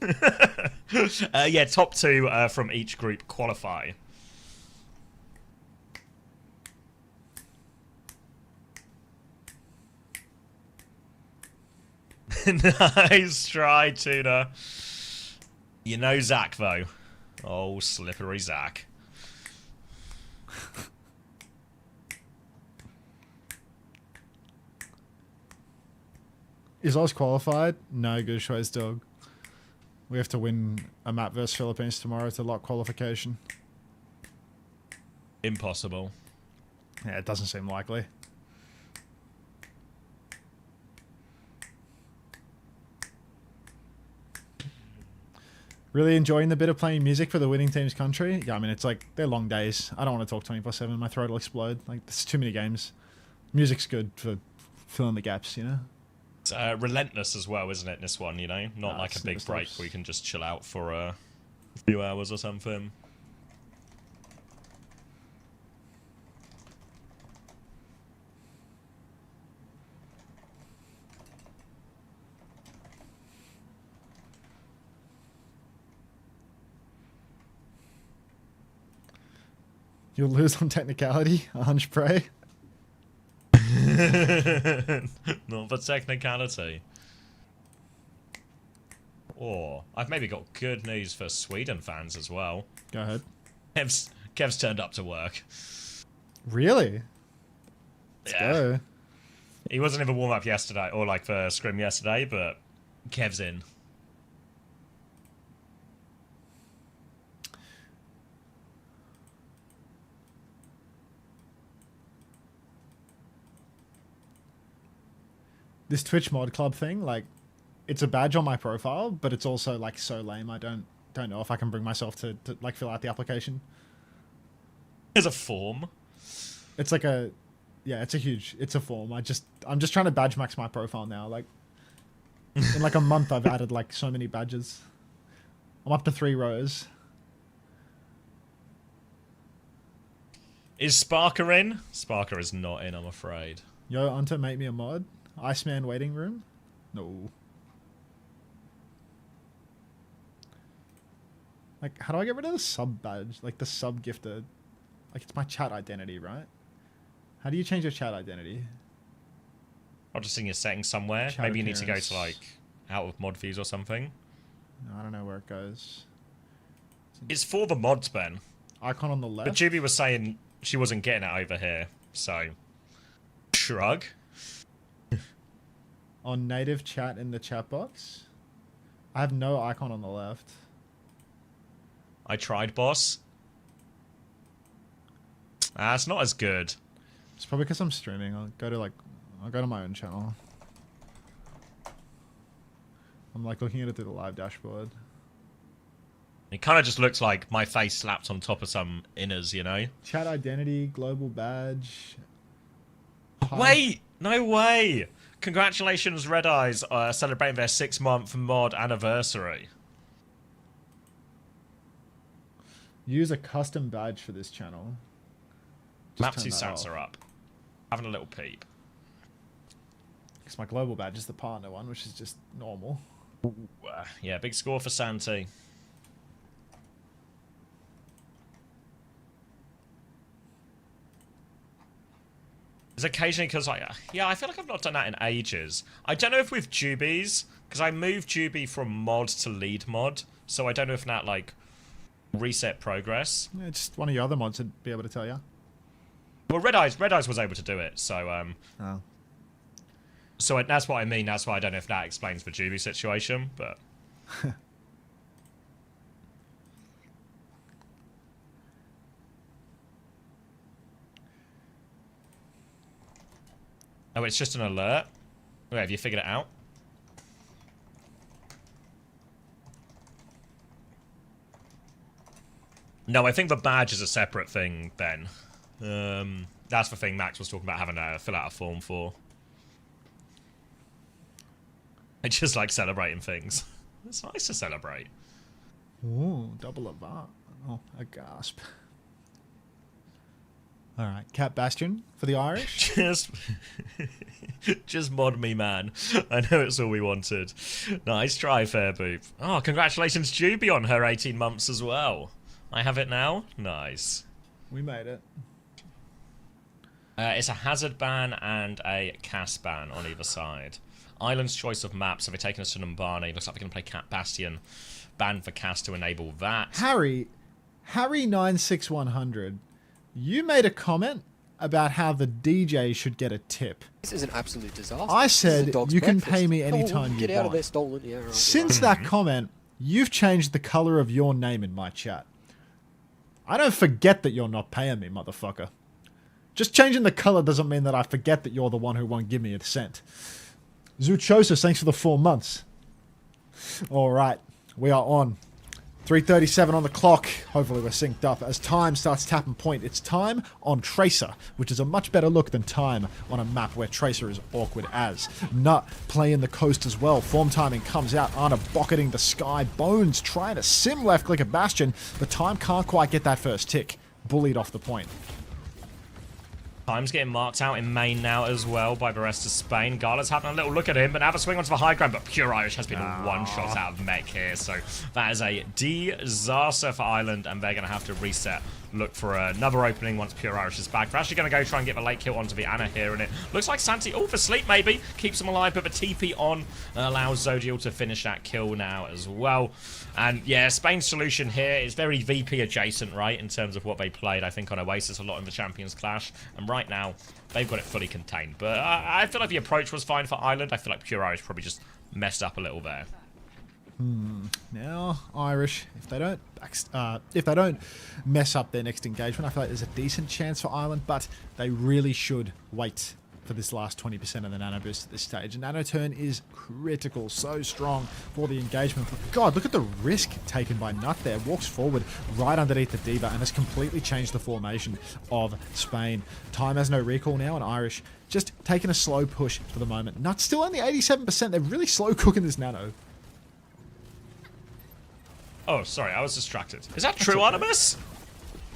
Yeah, top 2 from each group qualify. Nice try, Tuna. You know Zach, though. Oh, slippery Zach. Is Oz qualified? No, good choice, dog. We have to win a map versus Philippines tomorrow to lock qualification. Impossible. Yeah, it doesn't seem likely. Really enjoying the bit of playing music for the winning team's country? Yeah, I mean, it's like, they're long days. I don't want to talk 24/7. My throat will explode. Like, there's too many games. Music's good for filling the gaps, you know? It's relentless as well, isn't it, this one, you know? Not like a it never big break stops. where you can just chill out for a few hours or something. You'll lose on technicality, a hunch prey. Not for technicality. Or I've maybe got good news for Sweden fans as well. Go ahead. Kev's turned up to work. Really? Yeah. Go. He wasn't in the warm up yesterday, or like for scrim yesterday, but Kev's in. This Twitch mod club thing, like, it's a badge on my profile, but it's also like so lame. I don't know if I can bring myself to like fill out the application. There's a form. It's like a, yeah, it's a form. I'm just trying to badge max my profile now. Like, in like a month, I've added like so many badges. I'm up to 3 rows. Is Sparker in? Sparker is not in, I'm afraid. Yo, Unter, make me a mod. Iceman waiting room? No. Like, how do I get rid of the sub badge? Like, the sub gifted. Like, it's my chat identity, right? How do you change your chat identity? I'll just in your settings somewhere. Chat Maybe you need to go appearance. to, like, out of mod views or something. I don't know where it goes. It's for the mods, Ben. Icon on the left. But Juby was saying she wasn't getting it over here, so... Shrug. On native chat in the chat box. I have no icon on the left. I tried, boss. Ah, it's not as good. It's probably because I'm streaming. I'll go to my own channel. I'm like looking at it through the live dashboard. It kind of just looks like my face slapped on top of some inners, you know? Chat identity, global badge. Wait! No way! Congratulations, Red Eyes, celebrating their 6-month mod anniversary. Use a custom badge for this channel. Just turn Mapsy that stats off. are up. Having a little peep. Because my global badge is the partner one, which is just normal. Yeah, big score for Santi. It's occasionally because I feel like I've not done that in ages. I don't know if with Jubies, because I moved Juby from mod to lead mod, so I don't know if that, like, reset progress. Yeah, just one of your other mods would be able to tell you. Well, Red Eyes was able to do it, so, Oh. So that's what I mean, that's why I don't know if that explains the Juby situation, but... Oh, it's just an alert? Okay, have you figured it out? No, I think the badge is a separate thing, Ben. That's the thing Max was talking about having to fill out a form for. I just like celebrating things. It's nice to celebrate. Ooh, double of that. Oh, a gasp. All right, Cat Bastion for the Irish. Just mod me, man. I know it's all we wanted. Nice try, Fair Boop. Oh, congratulations, Juby, on her 18 months as well. I have it now. Nice. We made it. It's a hazard ban and a cast ban on either side. Ireland's choice of maps, so they're taking us to Numbani. Looks like they're going to play Cat Bastion. Ban for cast to enable that. Harry 96100, you made a comment about how the DJ should get a tip. This is an absolute disaster. I This is said a dog's you can breakfast. pay me Oh, anytime you get out of want. there, stolen. Yeah, right. Since that comment, you've changed the color of your name in my chat. I don't forget that you're not paying me, motherfucker. Just changing the color doesn't mean that I forget that you're the one who won't give me a cent. Zuchosis, thanks for the 4 months. All right, we are on. 3:37 on the clock. Hopefully we're synced up. As time starts tapping point, it's time on Tracer, which is a much better look than time on a map where Tracer is awkward as. Nut playing the coast as well. Form timing comes out. Anna bucketing the sky. Bones trying to sim left click a Bastion, but time can't quite get that first tick. Bullied off the point. Time's getting marked out in main now as well by the rest of Spain. Gala's having a little look at him, but now the swing onto the high ground, but Pure Irish has been one shot out of mech here, so that is a disaster for Ireland, and they're going to have to reset. Look for another opening once Pure Irish is back. They're actually going to go try and get the late kill onto the Anna here, and it looks like Santi, for sleep maybe, keeps him alive, but the TP on allows Zodiel to finish that kill now as well. And yeah, Spain's solution here is very VP adjacent, right, in terms of what they played, I think, on Oasis a lot in the Champions Clash, and right now, they've got it fully contained. But I feel like the approach was fine for Ireland. I feel like Pure Irish probably just messed up a little there. Now, Irish, if they don't mess up their next engagement, I feel like there's a decent chance for Ireland, but they really should wait for this last 20% of the nano boost at this stage. And nano turn is critical, so strong for the engagement. But God, look at the risk taken by Nut there. Walks forward right underneath the Diva and has completely changed the formation of Spain. Time has no recall now, and Irish just taking a slow push for the moment. Nut's still only 87%. They're really slow cooking this nano. Oh, sorry, I was distracted. Is that true, Artemis?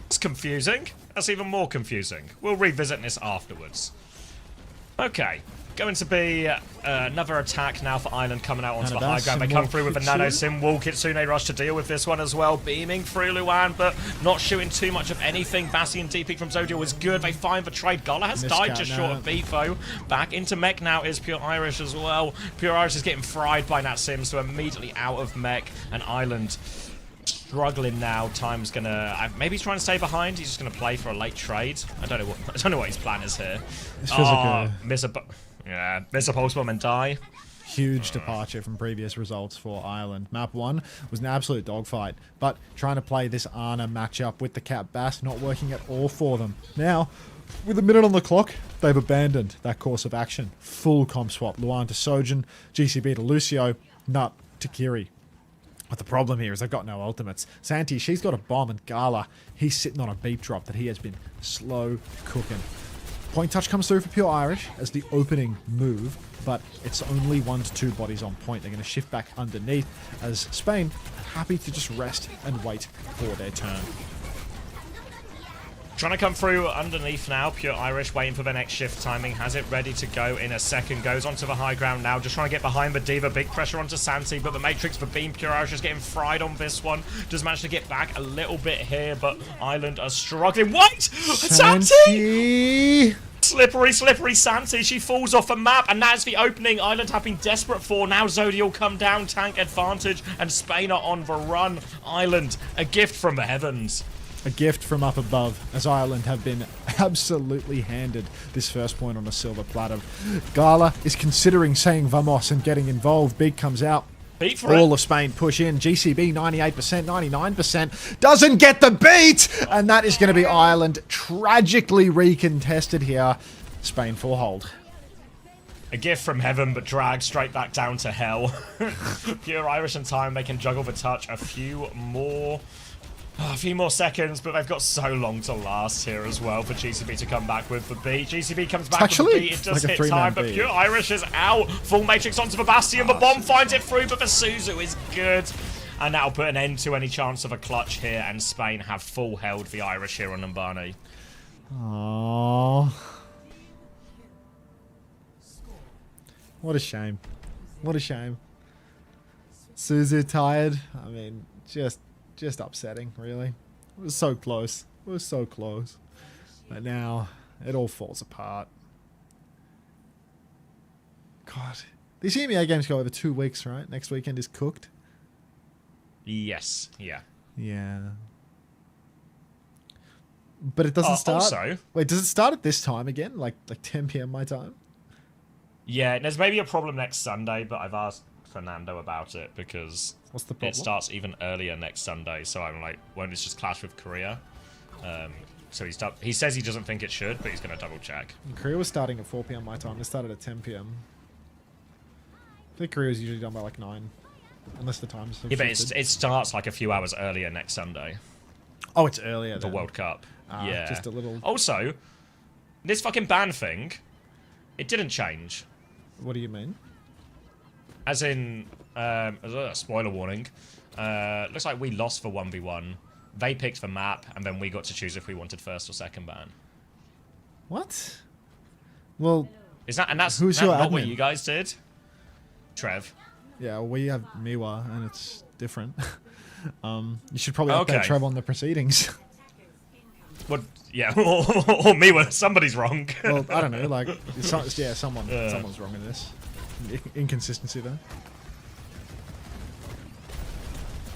That's confusing. That's even more confusing. We'll revisit this afterwards. Okay, going to be another attack now for Ireland coming out onto the high ground. They come through with a nano sim wall. Kitsune rush to deal with this one as well. Beaming through Luan, but not shooting too much of anything. Bastion DP from Zodiel was good. They find the trade. Gala has died just short of Beefo. Back into mech now is Pure Irish as well. Pure Irish is getting fried by Nat Sim, so immediately out of mech. And Ireland struggling now. Time's gonna maybe he's trying to stay behind. He's just gonna play for a late trade. I don't know what his plan is here. This feels like miss a pulse bomb and die. Huge departure from previous results for Ireland. Map 1 was an absolute dogfight, but trying to play this Ana matchup with the Cat Bass not working at all for them. Now, with a minute on the clock, they've abandoned that course of action. Full comp swap. Luan to Sojin, GCB to Lucio, Nut to Kiri. But the problem here is they've got no ultimates. Santi, she's got a bomb, and Gala, he's sitting on a beat drop that he has been slow cooking. Point touch comes through for Pure Irish as the opening move, but it's only 1 to 2 bodies on point. They're going to shift back underneath as Spain happy to just rest and wait for their turn. Trying to come through underneath now. Pure Irish waiting for the next shift timing. Has it ready to go in a second. Goes onto the high ground now. Just trying to get behind the Diva. Big pressure onto Santi, but the Matrix for Beam. Pure Irish is getting fried on this one. Does manage to get back a little bit here, but Ireland are struggling. What? Santi! Slippery Santi. She falls off a map, and that's the opening Ireland have been desperate for. Now Zodiel come down, tank advantage, and Spain are on the run. Ireland, a gift from the heavens. A gift from up above, as Ireland have been absolutely handed this first point on a silver platter. Gala is considering saying vamos and getting involved. Big comes out. All of Spain push in. GCB 98%, 99%. Doesn't get the beat! And that is going to be Ireland tragically recontested here. Spain full hold. A gift from heaven, but dragged straight back down to hell. Pure Irish and time, they can juggle the touch a few more seconds, but they've got so long to last here as well for GCB to come back with the beat. GCB comes back with the beat, it does hit time, but Pure Irish is out. Full Matrix onto the Bastion, the bomb finds it through, but the Suzu is good. And that'll put an end to any chance of a clutch here, and Spain have full held the Irish here on Numbani. Oh, what a shame. What a shame. Suzu tired. I mean, just upsetting, really. It was so close. It was so close. But now it all falls apart. God. These EMEA games go over 2 weeks, right? Next weekend is cooked. Yes. Yeah. Yeah. But it doesn't start. Also, Wait, does it start at this time again? Like 10 p.m. my time? yeah, there's maybe a problem next Sunday, but I've asked Fernando about it because What's the problem? it starts even earlier next Sunday. So I'm like, won't this just clash with Korea? So he says he doesn't think it should, but he's going to double check. Korea was starting at 4 p.m. my time. It started at 10 p.m. I think Korea is usually done by like 9. Unless the times have Yeah, but shifted. it starts like a few hours earlier next Sunday. Oh, it's earlier The then. World Cup. Yeah. Just a little... Also, this fucking ban thing, it didn't change. What do you mean? As in, spoiler warning, looks like we lost for 1v1. They picked the map, and then we got to choose if we wanted first or second ban. What? Well, That's who's that your not what admin? you guys did? Trev. yeah, we have Miwa, and it's different. You should probably update Okay. Trev on the proceedings. What? Yeah, or me. Somebody's wrong. Well, I don't know. Like, someone's wrong in this. Inconsistency there.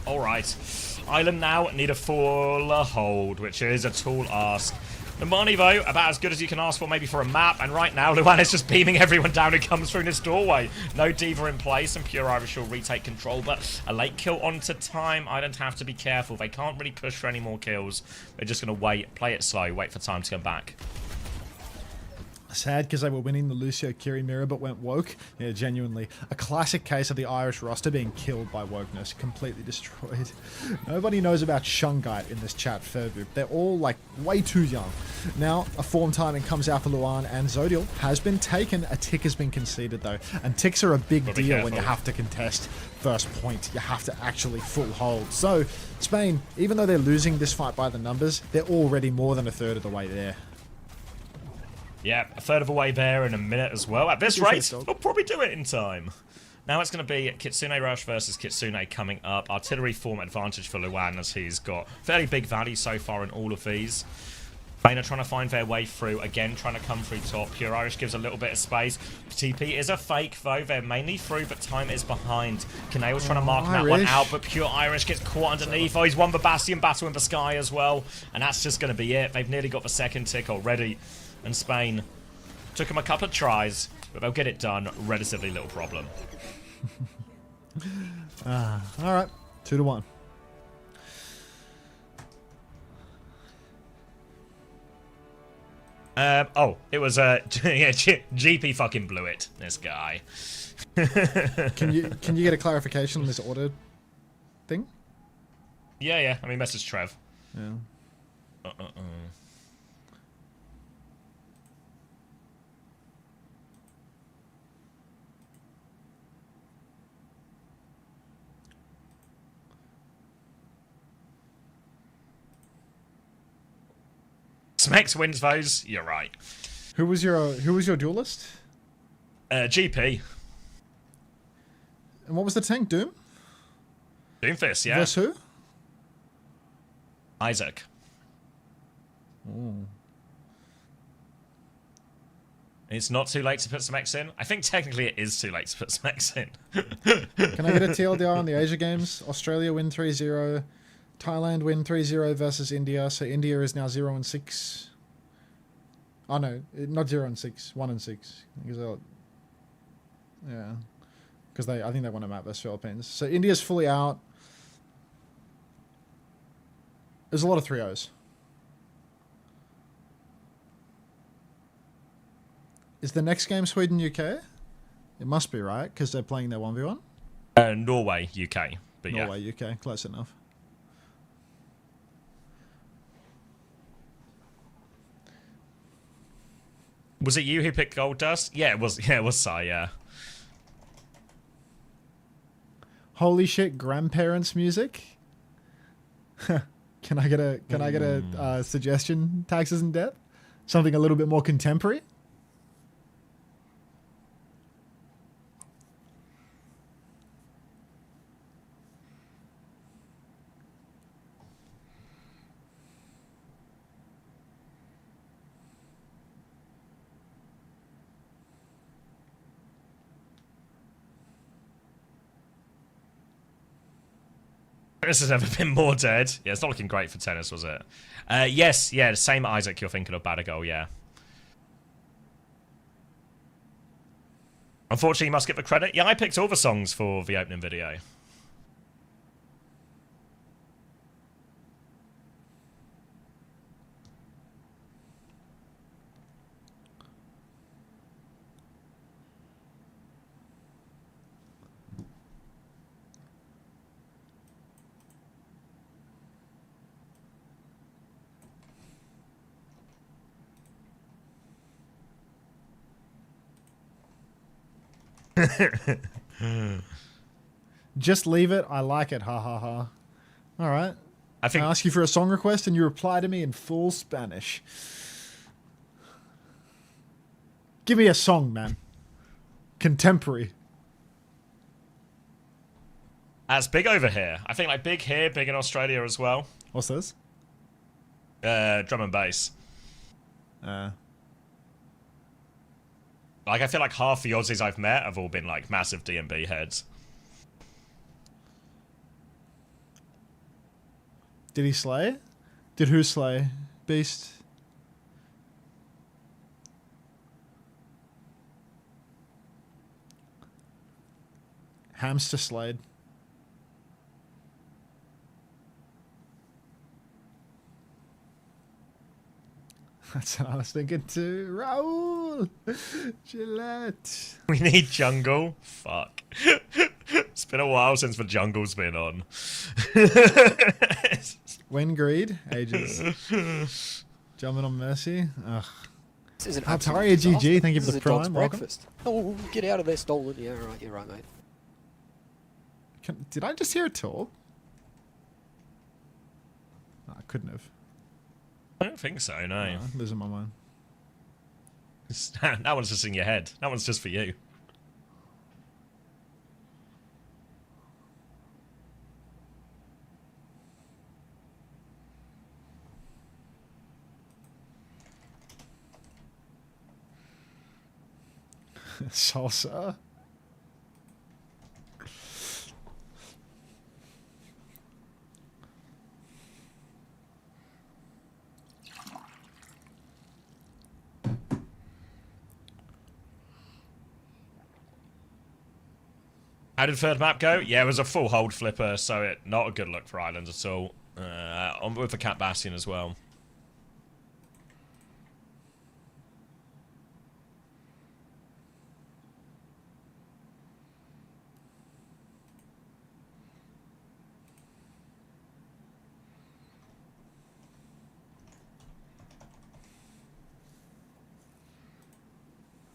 All right. Island now need a full hold, which is a tall ask. The money, though, about as good as you can ask for maybe for a map, and right now Luan is just beaming everyone down who comes through this doorway. No Diva in place, and Pure Irish will retake control, but a late kill onto time. Island have to be careful. They can't really push for any more kills. They're just going to wait, play it slow, wait for time to come back. Sad because they were winning the Lucio Kiri mirror but went woke. Yeah, genuinely. A classic case of the Irish roster being killed by wokeness. Completely destroyed. Nobody knows about Shungite in this chat, Furbu. They're all, like, way too young. Now, a form timing comes out for Luan, and Zodiel has been taken. A tick has been conceded, though. And ticks are a big Gotta be deal when you careful. have to contest first point. You have to actually full hold. So, Spain, even though they're losing this fight by the numbers, they're already more than a third of the way there. Yeah, a third of the way there in a minute as well. At this Good rate, face, dog. we'll probably do it in time. Now it's going to be Kitsune Rush versus Kitsune coming up. Artillery form advantage for Luan as he's got fairly big value so far in all of these. Spain are trying to find their way through. Again, trying to come through top. Pure Irish gives a little bit of space. TP is a fake, though. They're mainly through, but time is behind. Kanail's trying to mark that one Irish. out, but Pure Irish gets caught underneath. Oh, he's won the Bastion battle in the sky as well. And that's just going to be it. They've nearly got the second tick already. And Spain took him a couple of tries, but they'll get it done. Relatively little problem. All right, 2-1. It was yeah, GP fucking blew it. This guy. Can you get a clarification on this order thing? Yeah. I mean, message Trev. Yeah. Smex wins those. You're right. Who was your duelist? GP. And what was the tank? Doom? Doomfist, yeah. Versus who? Isaac. It's not too late to put some X in. I think technically it is too late to put some X in. Can I get a TLDR on the Asia Games? Australia win 3-0. Thailand win 3-0 versus India. So India is now 0-6. Oh no, not 0-6. 1-6. Yeah. Because I think they won a map versus Philippines. So India's fully out. There's a lot of 3-0s. Is the next game Sweden UK? It must be, right? Because they're playing their 1v1? Norway, UK. But yeah. Norway, UK. Close enough. Was it you who picked Gold Dust? Yeah, it was. Yeah, it was Sai. Yeah. Holy shit! Grandparents' music. Can I get a suggestion? Taxes and debt. Something a little bit more contemporary? This has never been more dead. Yeah, it's not looking great for tennis, was it? Yes, yeah, the same Isaac you're thinking of, Badagoal, yeah. Unfortunately, you must get the credit. Yeah, I picked all the songs for the opening video. Just leave it. I like it. Ha ha ha. All right. I think I ask you for a song request and you reply to me in full Spanish. Give me a song, man. Contemporary. that's big over here. I think like big here, big in Australia as well. What's this? Drum and bass. Like, I feel like half the Aussies I've met have all been, like, massive D&B heads. Did he slay? Did who slay? Beast? Hamster slayed. That's what I was thinking too. Raul! Gillette. We need jungle. Fuck. It's been a while since the jungle's been on. When greed? Ages. Jumping on Mercy. Ugh. This is an Altaria absolute GG, disaster. thank you for This the is a dog's prime, welcome. breakfast. Oh, get out of there, stolen. Yeah, right, you're right, mate. Did I just hear a Torb? No, I couldn't have. I don't think so, no. I'm losing my mind. That one's just in your head. That one's just for you. Salsa. How did third map go? Yeah, it was a full hold flipper, so it not a good look for Ireland at all. On with the Cat Bastion as well.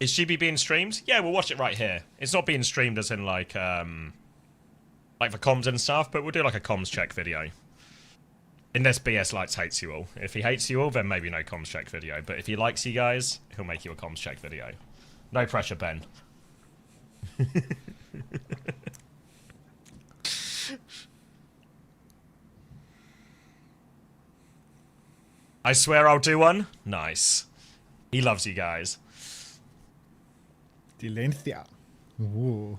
Is GB being streamed? Yeah, we'll watch it right here. It's not being streamed as in like the comms and stuff, but we'll do like a comms check video. Unless BS Lights hates you all. If he hates you all, then maybe no comms check video. But if he likes you guys, he'll make you a comms check video. No pressure, Ben. I swear I'll do one. Nice. He loves you guys. Dilencia. Ooh.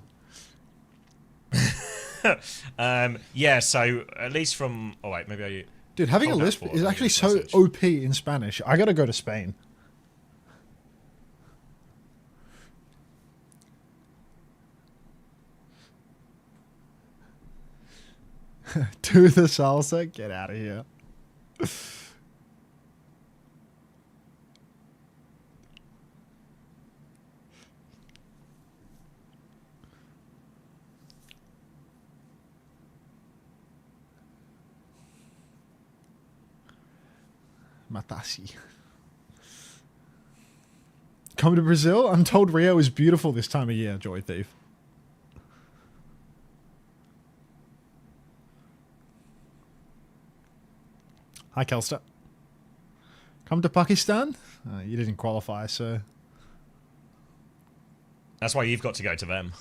Yeah, so at least from... Oh, wait, maybe I... Dude, having a Hold that lisp for is a actually so message. OP in Spanish. I gotta go to Spain. To the salsa? Get out of here. Matasi. Come to Brazil? I'm told Rio is beautiful this time of year, Joy Thief. Hi, Kelster. Come to Pakistan? You didn't qualify, so... That's why you've got to go to them.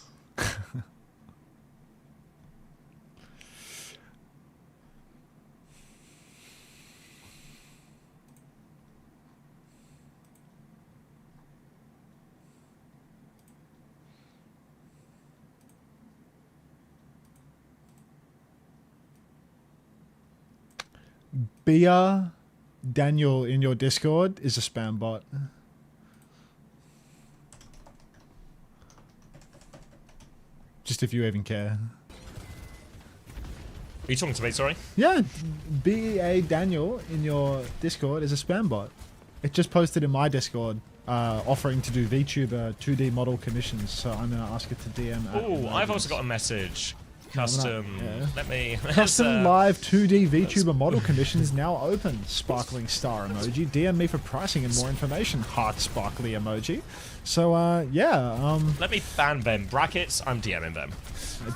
Bia Daniel in your Discord is a spam bot. Just if you even care. Are you talking to me, sorry? Yeah, BA Daniel in your Discord is a spam bot. It just posted in my Discord offering to do VTuber 2D model commissions, so I'm going to ask it to DM. Oh, I've also got a message. Custom. Yeah. Let me. Custom live 2D VTuber model commissions now open. Sparkling star emoji. DM me for pricing and more information. Heart sparkly emoji. So, yeah. Let me ban them. Brackets, I'm DMing them.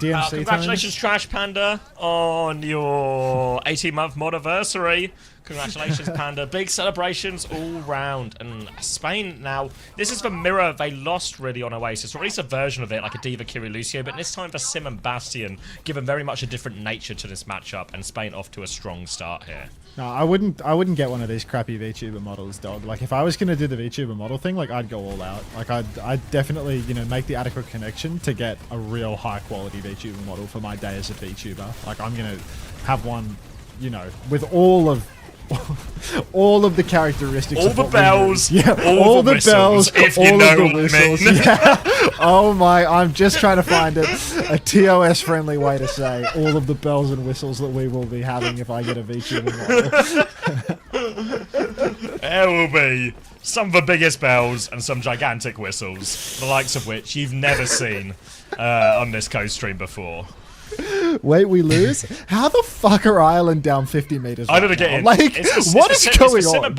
DMC congratulations, Trash Panda, on your 18-month modiversary. Congratulations, Panda. Big celebrations all round. And Spain now, this is for Mirror. They lost really on Oasis, or at least a version of it, like a Diva Kiri Lucio, but this time for Sim and Bastion, given very much a different nature to this matchup, and Spain off to a strong start here. No, I wouldn't get one of these crappy VTuber models, dog. Like, if I was going to do the VTuber model thing, like, I'd go all out. Like, I'd definitely, you know, make the adequate connection to get a real high-quality VTuber model for my day as a VTuber. Like, I'm going to have one, you know, with all of the characteristics, all of the what bells, yeah, all the bells, if all you know of the what I whistles. mean. Yeah. Oh my! I'm just trying to find a TOS friendly way to say all of the bells and whistles that we will be having if I get a VTuber model. There will be some of the biggest bells and some gigantic whistles, the likes of which you've never seen on this coast stream before. Wait, we lose? How the fuck are Ireland down 50 meters? I don't get it. Like, what is going on?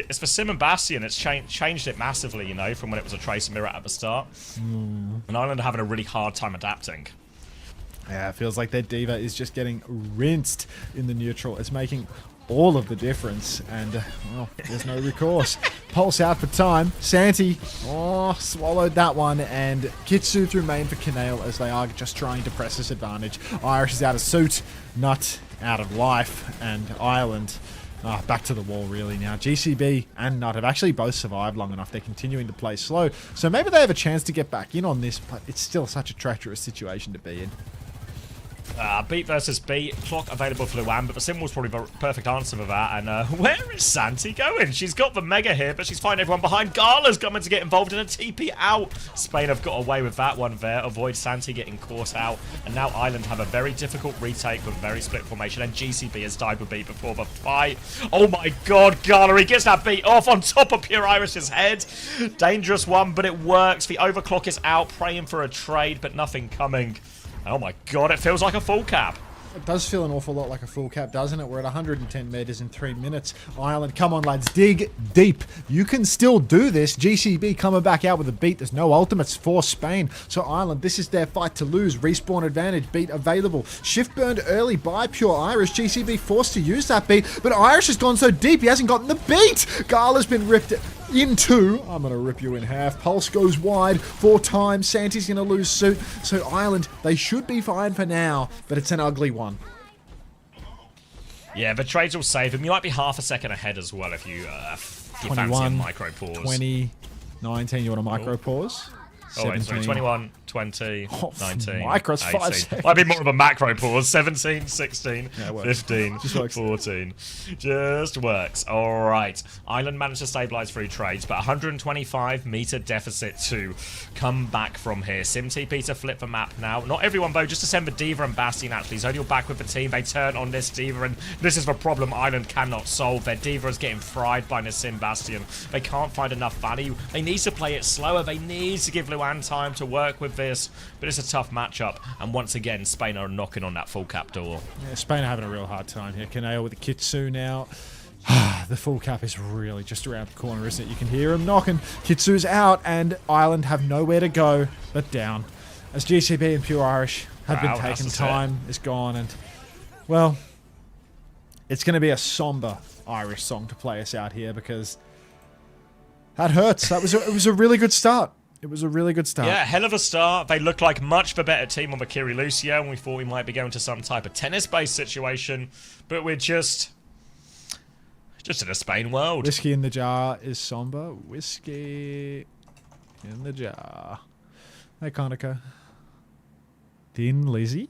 It's for Sim and Bastion. It's changed it massively, you know, from when it was a Tracer Mirror at the start. And Ireland are having a really hard time adapting. Yeah, it feels like their Diva is just getting rinsed in the neutral. It's making all of the difference, and well, there's no recourse. Pulse out for time. Santi, swallowed that one, and Kitsu through main for Kanale as they are just trying to press this advantage. Irish is out of suit, Nut out of life, and Ireland back to the wall really now. GCB and Nut have actually both survived long enough. They're continuing to play slow, so maybe they have a chance to get back in on this, but it's still such a treacherous situation to be in. Beat versus beat. Clock available for Luan, but the Sim was probably the perfect answer for that. And where is Santi going? She's got the Mega here, but she's finding everyone behind. Gala's coming to get involved in a TP out. Spain have got away with that one there. Avoid Santi getting caught out. And now Ireland have a very difficult retake with very split formation. And GCB has died with beat before the fight. Oh my god, Gala, he gets that beat off on top of Pure Irish's head. Dangerous one, but it works. The overclock is out, praying for a trade, but nothing coming. Oh my god, it feels like a full cap. It does feel an awful lot like a full cap, doesn't it? We're at 110 meters in 3 minutes. Ireland, come on, lads. Dig deep. You can still do this. GCB coming back out with a beat. There's no ultimates for Spain. So Ireland, this is their fight to lose. Respawn advantage. Beat available. Shift burned early by Pure Irish. GCB forced to use that beat. But Irish has gone so deep, he hasn't gotten the beat. Gala's been ripped into. I'm going to rip you in half. Pulse goes wide 4 times. Santi's going to lose suit. So Ireland, they should be fine for now, but it's an ugly one. Yeah, the trades will save him. You might be half a second ahead as well if you fancy a micro pause. 20, 19, you want a micro pause? Oh, wait, sorry, 21, 20, 19, micros, 5 18. seconds. Might be more of a macro pause. 17, 16, Yeah, it works. 15, Just works. 14. Just works. All right. Ireland managed to stabilize through trades, but 125 meter deficit to come back from here. Sim TP to flip the map now. Not everyone, though. Just to send the Diva and Bastion, actually. Zodial back with the team. They turn on this Diva, and this is the problem Ireland cannot solve. Their Diva is getting fried by Nassim Bastion. They can't find enough value. They need to play it slower. They need to give Luan time to work with this, but it's a tough matchup, and once again Spain are knocking on that full cap door. Yeah, Spain are having a real hard time here. Kaneo with the Kitsu now. The full cap is really just around the corner, isn't it? You can hear him knocking. Kitsu's out, and Ireland have nowhere to go but down. As GCB and Pure Irish have been taken, time is gone, and well, it's going to be a somber Irish song to play us out here because That hurts. It was a really good start. It was a really good start. Yeah, hell of a start. They look like much the better team on the Kiri Lucio, and we thought we might be going to some type of tennis-based situation, but we're just in a Spain world. Whiskey in the jar is somber. Whiskey in the jar. Hey, Konica. Thin Lizzie?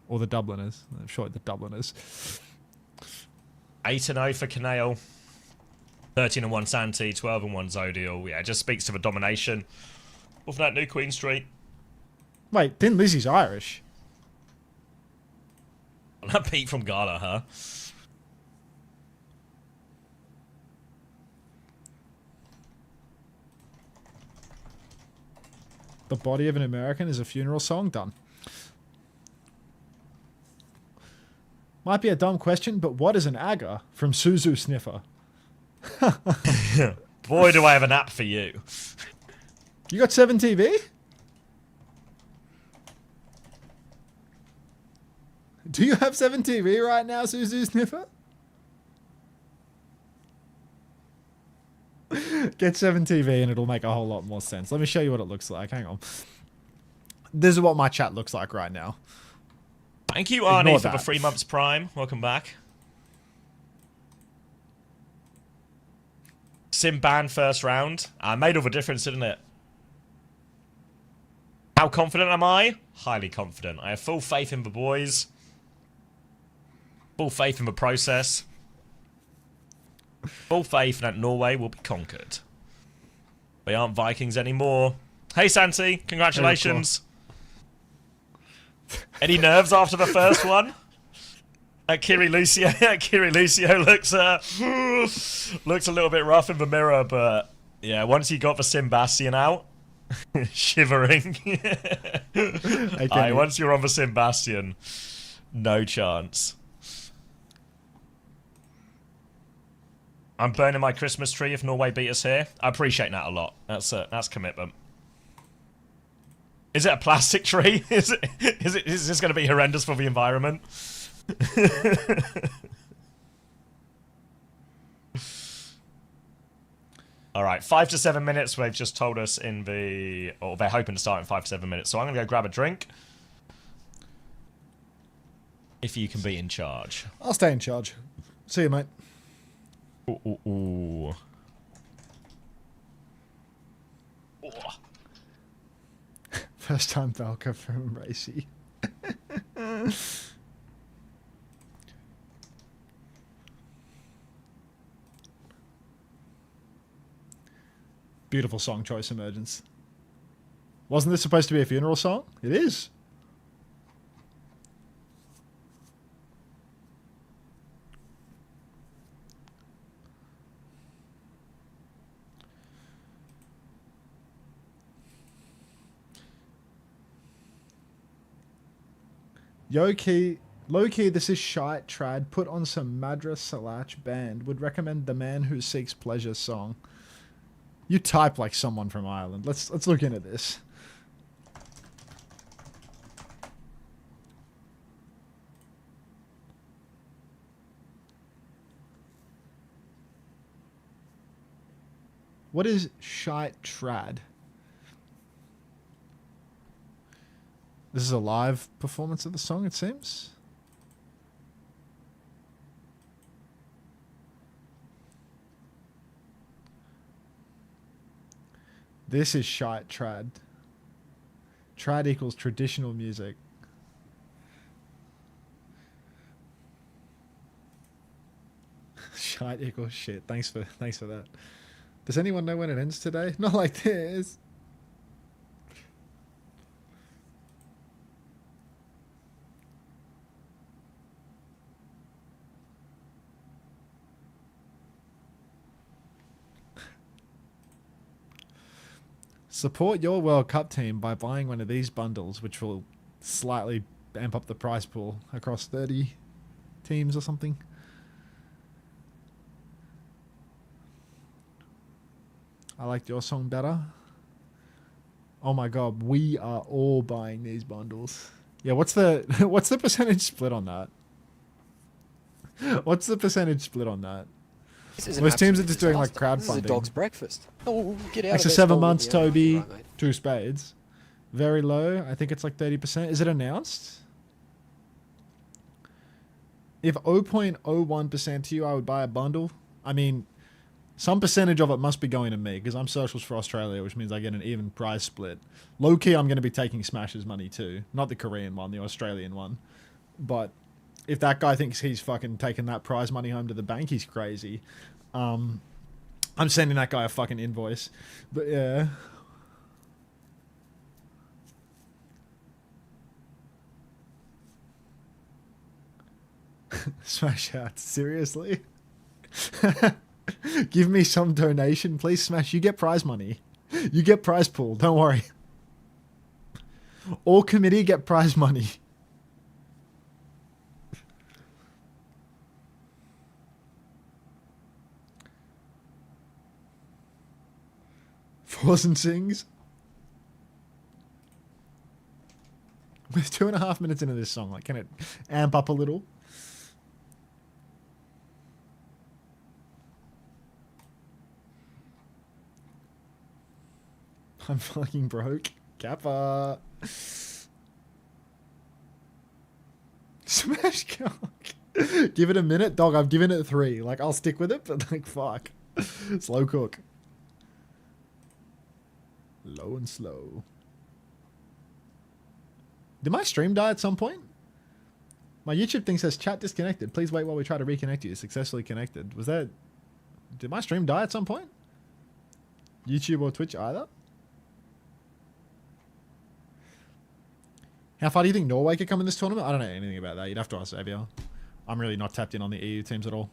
Or the Dubliners? I'm sure the Dubliners. 8-0 for Canale. 13-1 Santi, 12-1 Zodial. Yeah, it just speaks to the domination of that new Queen Street. Wait, Thin Lizzie's Irish. That Pete from Gala, huh? The body of an American is a funeral song. Done. Might be a dumb question, but what is an agger from Suzu Sniffer? Boy, do I have an app for you. You got 7TV? Do you have 7TV right now, Suzu Sniffer? Get 7TV and it'll make a whole lot more sense. Let me show you what it looks like. Hang on. This is what my chat looks like right now. Thank you, Arnie, for the 3 months Prime. Welcome back. Sim ban first round. Made all the difference, didn't it? How confident am I? Highly confident. I have full faith in the boys. Full faith in the process. Full faith that Norway will be conquered. They aren't Vikings anymore. Hey, Santi. Congratulations. Any nerves after the first one? Kiri Lucio looks looks a little bit rough in the mirror, but yeah, once you got the Simbastian out, shivering. Aye, once you're on the Simbastian, no chance. I'm burning my Christmas tree if Norway beat us here. I appreciate that a lot. That's commitment. Is it a plastic tree? Is this going to be horrendous for the environment? All right, 5 to 7 minutes. They've just told us in the, or they're hoping to start in 5 to 7 minutes. So I'm going to go grab a drink. If you can be in charge. I'll stay in charge. See you, mate. Ooh, ooh, ooh. First time Valka from Racy. Beautiful song choice, Emergence. Wasn't this supposed to be a funeral song? It is. Low-key, this is shite trad. Put on some Madras Salach band. Would recommend The Man Who Seeks Pleasure song. You type like someone from Ireland. Let's look into this. What is shite trad? This is a live performance of the song, it seems. This is shite trad. Trad equals traditional music. Shite equals shit. Thanks for that. Does anyone know when it ends today? Not like this. Support your World Cup team by buying one of these bundles, which will slightly amp up the prize pool across 30 teams or something. I liked your song better. Oh my god, we are all buying these bundles. Yeah, what's the percentage split on that? What's the percentage split on that? This is an Most teams are absolute just doing like disaster. This is a crowdfunding. dog's breakfast. Oh, get out Extra of there, 7 stolen. months, Yeah, Toby. you're right, mate. 2 spades. Very low. I think it's like 30%. Is it announced? If 0.01% to you, I would buy a bundle. I mean, some percentage of it must be going to me because I'm socials for Australia, which means I get an even prize split. Low key, I'm going to be taking Smash's money too. Not the Korean one, the Australian one. But if that guy thinks he's fucking taking that prize money home to the bank, he's crazy. I'm sending that guy a fucking invoice. But yeah. Smash out. Seriously? Give me some donation, please. Smash, you get prize money. You get prize pool. Don't worry. All committee get prize money. Fours and sings. We're 2.5 minutes into this song. Like, can it amp up a little? I'm fucking broke. Kappa. Smash cock. Give it a minute. Dog, I've given it 3. Like, I'll stick with it, but like, fuck. Slow cook. Low and slow. Did my stream die at some point? My YouTube thing says chat disconnected. Please wait while we try to reconnect you. Successfully connected. Was that... Did my stream die at some point? YouTube or Twitch either? How far do you think Norway could come in this tournament? I don't know anything about that. You'd have to ask Xavier. I'm really not tapped in on the EU teams at all.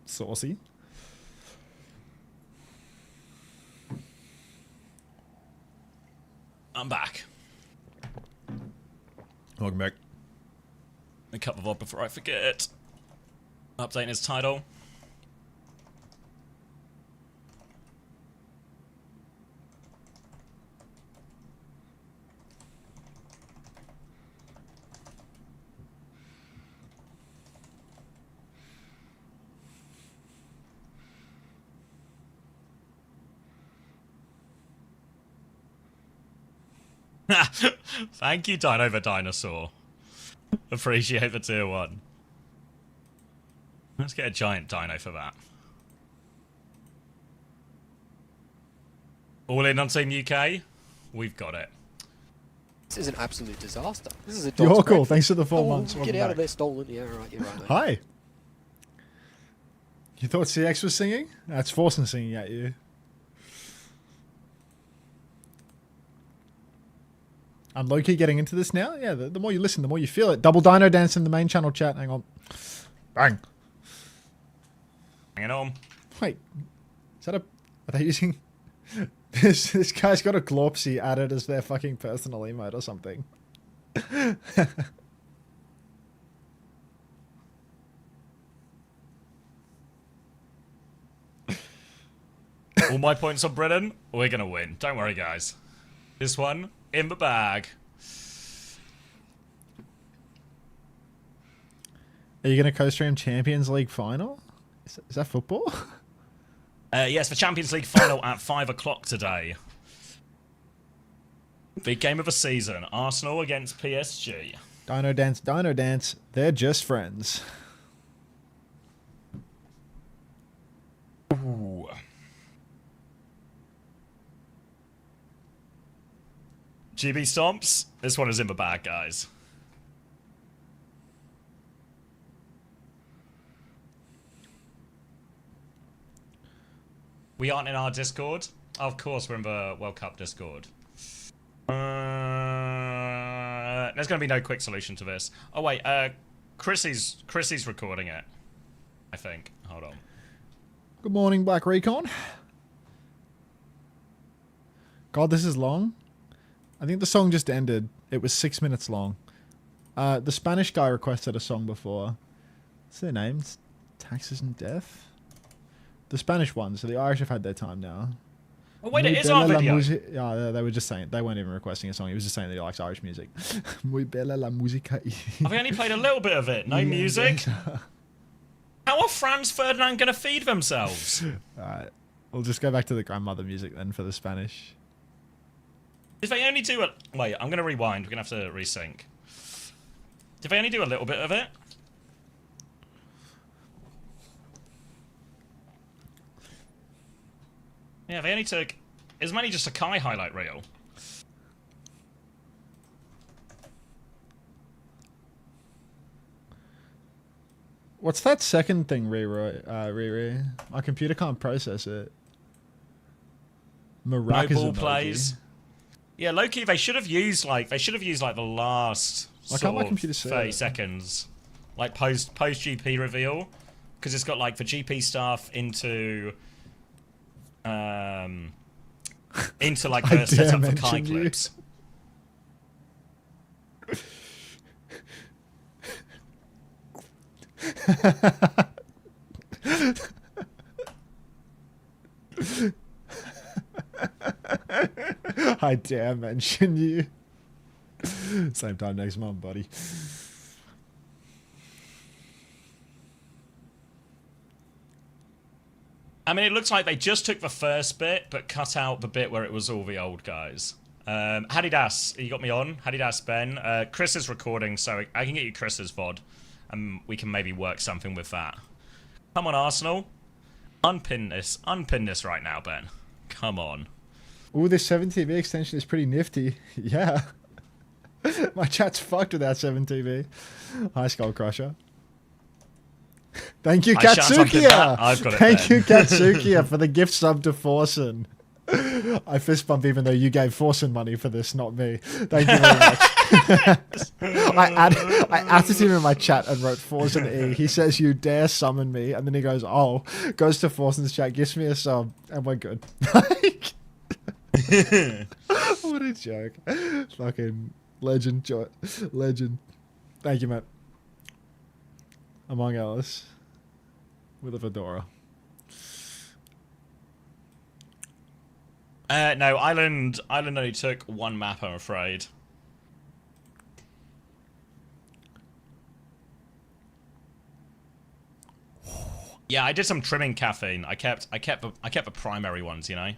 Saucy. I'm back. Welcome back. A cup of vodka before I forget. Updating his title. Thank you, Dino the Dinosaur. Appreciate the tier 1. Let's get a giant dino for that. All in on Team UK? We've got it. This is an absolute disaster. This is a dog's You're cool. breakfast. Thanks for the 4 Oh, months. get Welcome out back. of there, stolen. Yeah, right, you're right, mate. Hi. You thought CX was singing? That's Forsen singing at you. I'm low-key getting into this now. Yeah, the more you listen, the more you feel it. Double Dino Dance in the main channel chat. Hang on. Bang. Hang on. Wait. Is that a... Are they using... This guy's got a Glorpsy added as their fucking personal emote or something. All my points on Britain, we're gonna win. Don't worry, guys. This one, in the bag. Are you going to co-stream Champions League final? Is that football? Yes, the Champions League final at 5 o'clock today. Big game of the season. Arsenal against PSG. Dino Dance, Dino Dance. They're just friends. Ooh. GB Stomps. This one is in the bag, guys. We aren't in our Discord. Of course, we're in the World Cup Discord. There's going to be no quick solution to this. Oh wait, Chrissy's recording it. I think. Hold on. Good morning, Black Recon. God, this is long. I think the song just ended. It was 6 minutes long. The Spanish guy requested a song before. What's their names? Taxes and Death? The Spanish ones. So the Irish have had their time now. Oh, wait, it is our video. Yeah, they were just saying, they weren't even requesting a song. He was just saying that he likes Irish music. Muy bella la música. Have we only played a little bit of it? No music? How are Franz Ferdinand going to feed themselves? Alright. We'll just go back to the grandmother music then for the Spanish. Did they only do a... Wait, I'm going to rewind. We're going to have to resync. Did they only do a little bit of it? Yeah, they only took... It was mainly just a Kai highlight reel. What's that second thing, Riri? My computer can't process it. Maracas No ball emoji. plays. Yeah, low-key, they should have used, like, the last Why can't my sort computer of see 30 it? seconds. Like, post-GP reveal. Because it's got, like, the GP stuff into like, I the setup dare for Kai mention you. clips. I dare mention you. Same time next month, buddy. I mean, it looks like they just took the first bit, but cut out the bit where it was all the old guys. Hadidas, you got me on? Hadidas Ben. Chris is recording, so I can get you Chris's VOD. And we can maybe work something with that. Come on, Arsenal. Unpin this. Unpin this right now, Ben. Come on. Ooh, this 7TV extension is pretty nifty. Yeah. My chat's fucked without 7TV. Hi, Skull Crusher. Thank you, I shan't unpin Katsukiya. that. I've got it, Thank Ben. you, Katsukiya, for the gift sub to Forsen. I fist bump even though you gave Forsen money for this, not me. Thank you very much. I added him in my chat and wrote Forsen E. He says, "You dare summon me," and then he goes, "Oh," goes to Forsen's chat, gives me a sub, and we're good. What a joke. Fucking legend. Legend. Thank you, mate. Among Alice. With a fedora. No, Island only took one map, I'm afraid. Yeah, I did some trimming caffeine. I kept the primary ones, you know.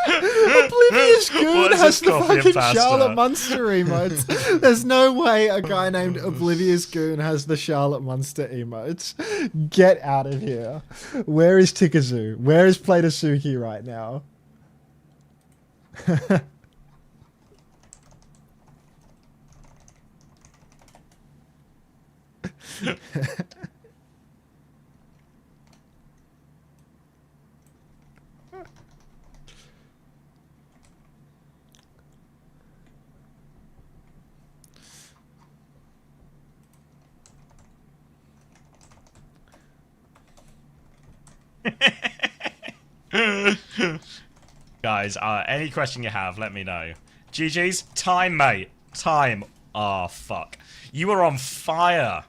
Oblivious Goon What is has this the coffee and fucking pasta? Charlotte Munster emotes. There's no way a guy named Oblivious Goon has the Charlotte Munster emotes. Get out of here. Where is Tikazu? Where is Platasuki right now? Guys, any question you have, let me know. GG's? Time, mate. Time. Oh, fuck. You were on fire.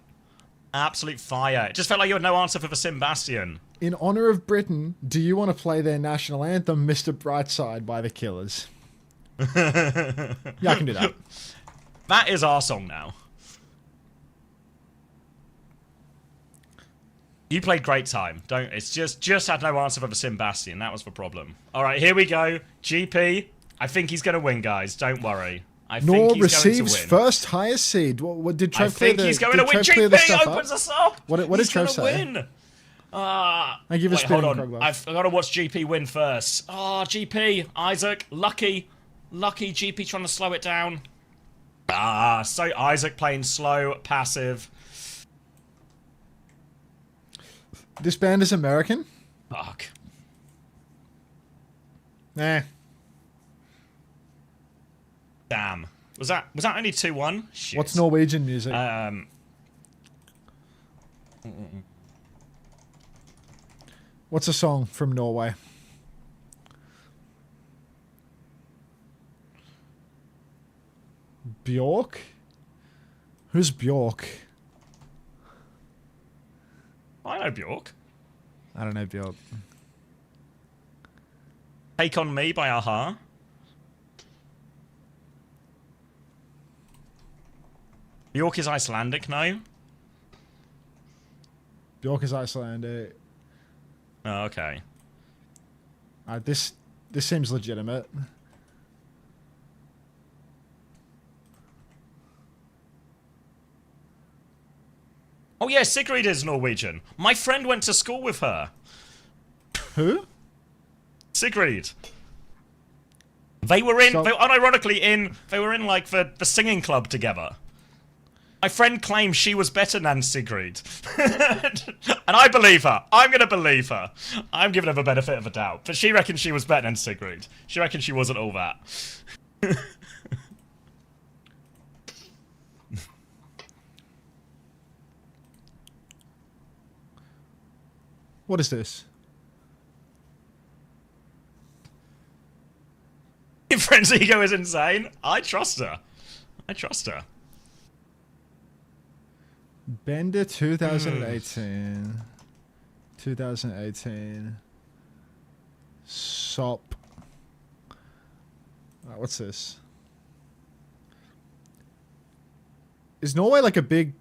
Absolute fire. It just felt like you had no answer for the Sebastian. In honor of Britain, do you want to play their national anthem, Mr. Brightside by the Killers? Yeah, I can do that. That is our song now. You played great time. Don't. It's just had no answer for the Sebastian. That was the problem. All right, here we go. GP. I think he's going to win, guys. Don't worry. I think Nor he's going to receives win. first highest seed. What did Trev I clear think the, he's going did to win. Trev clear the GP stuff opens up? us up. What did He's Trev gonna say? Win. I give a Wait, spin hold on on. Krogloff. I've got to watch GP win first. Oh, GP. Isaac. Lucky GP trying to slow it down. So Isaac playing slow, passive. This band is American? Fuck. Nah. Damn. Was that only 2-1? Shit. What's Norwegian music? What's a song from Norway? Bjork? Who's Bjork? I know Bjork. I don't know Bjork. Take on Me by Aha. Bjork is Icelandic, no? Bjork is Icelandic. Oh, okay. This seems legitimate. Oh yeah, Sigrid is Norwegian. My friend went to school with her. Who? Sigrid. They were unironically they were in like the singing club together. My friend claims she was better than Sigrid. And I believe her. I'm going to believe her. I'm giving her the benefit of the doubt. But she reckons she was better than Sigrid. She reckons she wasn't all that. What is this? Your friend's ego is insane. I trust her. I trust her. Bender 2018. 2018. SOP. What's this? Is Norway like a big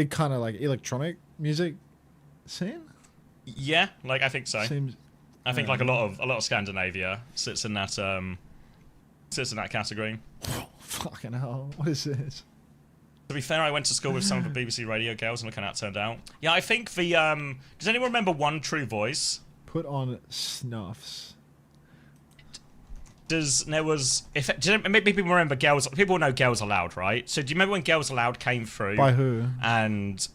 kind of like electronic music scene? Yeah, like I think so. Seems. I think like a lot of Scandinavia sits in that category. Fucking hell! What is this? To be fair, I went to school with some of the BBC radio girls, and look how that turned out. Yeah, I think the does anyone remember One True Voice? Put on snuffs. Maybe people remember Girls? People know Girls Aloud, right? So do you remember when Girls Aloud came through? By who? And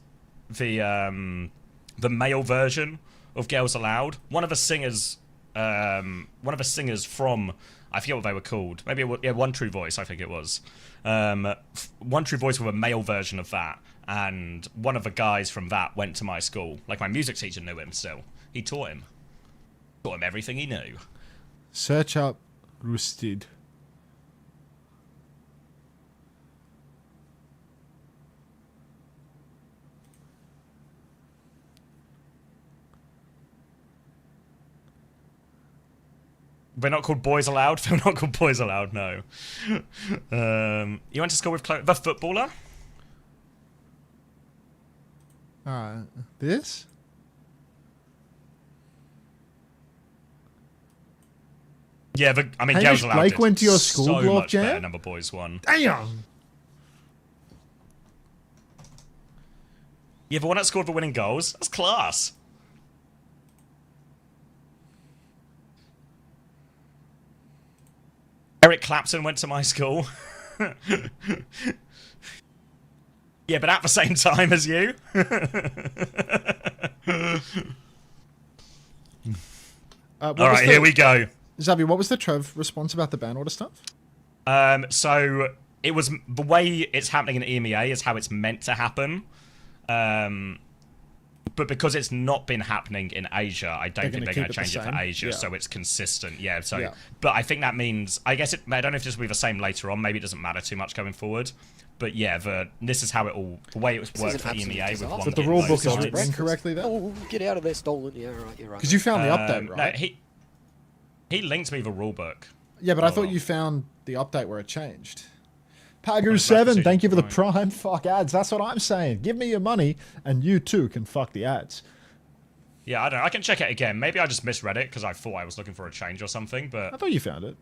the male version of Girls Aloud. One of the singers from, I forget what they were called. Maybe One True Voice, I think it was. One True Voice with a male version of that, and one of the guys from that went to my school. Like my music teacher knew him still. He taught him everything he knew. Search up Rusted. They're not called Boys Aloud. They're not called Boys Aloud. No. You went to school with the footballer. This? Yeah, Hamish Girls Aloud Blake did went to your school, so Block much better Jam? than the boys one. Damn! Yeah, the one that scored the winning goals. That's class. Eric Clapton went to my school. Yeah, but at the same time as you. Alright, here we go. Xavi, what was the Trev response about the ban order stuff? So it was the way it's happening in EMEA is how it's meant to happen. But because it's not been happening in Asia, I don't think they're going to change it for Asia, so it's consistent. Yeah, so... Yeah. But I think that means... I guess I don't know if this will be the same later on. Maybe it doesn't matter too much going forward. But yeah, this is how it all... The way it was worked for EMEA with one... But the rule book is written incorrectly there? Oh, get out of there, stolen. Yeah, right, you're right. Because you found the update, right? No, he linked me the rule book. Yeah, but I thought you found the update where it changed. Pagu7, thank you for the prime. Fuck ads. That's what I'm saying. Give me your money, and you too can fuck the ads. Yeah, I don't know. I can check it again. Maybe I just misread it because I thought I was looking for a change or something, but... I thought you found it.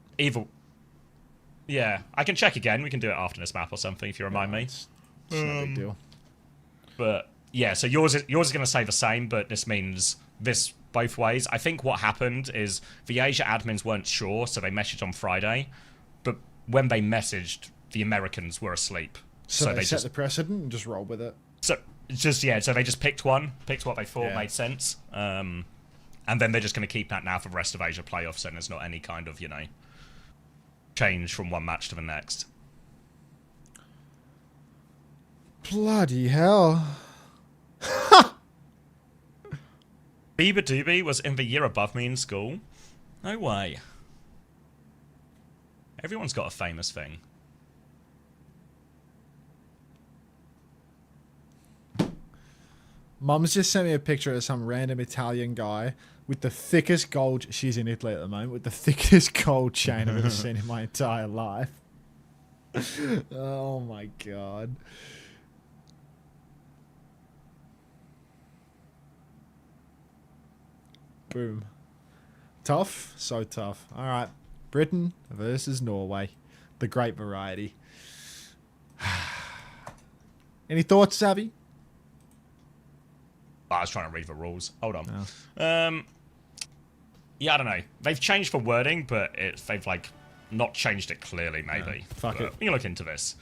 Yeah, I can check again. We can do it after this map or something if you remind me. It's no big deal. But, yeah, so yours is going to say the same, but this means this both ways. I think what happened is the Asia admins weren't sure, so they messaged on Friday, but when they messaged... The Americans were asleep. So they set the precedent and just rolled with it. So they just picked what they thought made sense. And then they're just going to keep that now for the rest of Asia playoffs, and there's not any kind of, change from one match to the next. Bloody hell. Bieber Doobie was in the year above me in school. No way. Everyone's got a famous thing. Mum's just sent me a picture of some random Italian guy with the thickest gold... She's in Italy at the moment. With the thickest gold chain I've ever seen in my entire life. Oh my god. Boom. Tough? So tough. Alright. Britain versus Norway. The great variety. Any thoughts, Savvy? I was trying to read the rules. Hold on. Oh. Yeah, I don't know. They've changed the wording, but they've like not changed it clearly, maybe. Fuck it. We can look into this.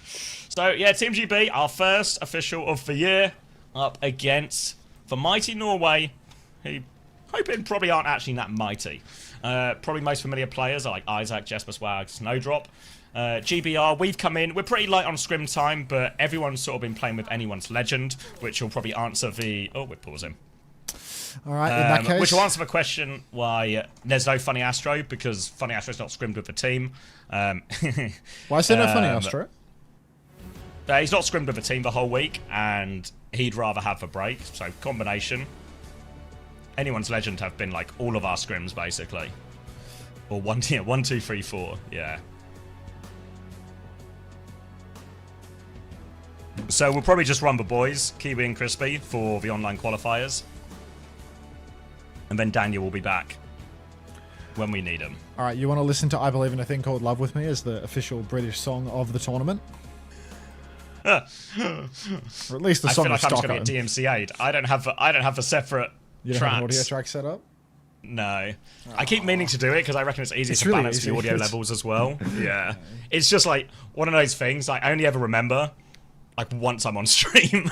So, yeah, Team GB, our first official of the year, up against the mighty Norway, who hoping probably aren't actually that mighty. Probably most familiar players are like Isaac, Jesper Swag, Snowdrop. GBR, we've come in. We're pretty light on scrim time, but everyone's sort of been playing with anyone's legend, which will probably answer the... Oh, we're pausing. All right, in that case... Which will answer the question why there's no Funny Astro, because Funny Astro's not scrimmed with the team. Why is there no Funny Astro? He's not scrimmed with the team the whole week, and he'd rather have a break, so combination. Anyone's legend have been like all of our scrims, basically. Or 1, 2, 3, 4, yeah. So we'll probably just run the boys, Kiwi and Crispy, for the online qualifiers. And then Daniel will be back when we need him. All right, you want to listen to I Believe in a Thing Called Love With Me as the official British song of the tournament? Or at least the song of Stockholm. I feel like I'm just going to get DMCA'd. I don't have a separate You don't tracks. have an audio track set up? No. I keep meaning to do it because I reckon it's easier to really balance easy. the audio levels as well. Yeah. It's just like one of those things I only ever remember like once I'm on stream.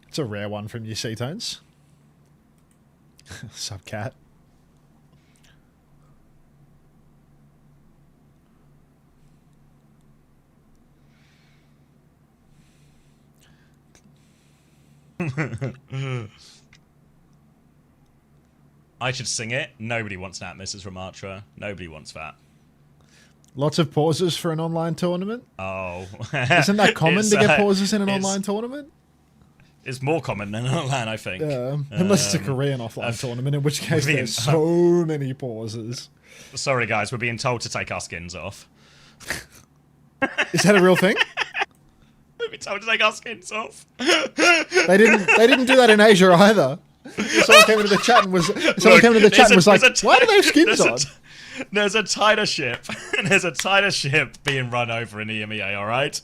It's a rare one from you, C-Tones. Sup, cat? I should sing it. Nobody wants that, Mrs. Ramatra. Nobody wants that. Lots of pauses for an online tournament? Oh. Isn't that common to get pauses in an online tournament? It's more common than online, I think. Yeah, unless it's a Korean offline tournament, in which case there's so many pauses. Sorry, guys, we're being told to take our skins off. Is that a real thing? We've been told to take our skins off. They didn't do that in Asia either. Someone came into the chat and was like, "Why do they have skins on?" There's a tighter ship. There's a tighter ship being run over in EMEA. All right.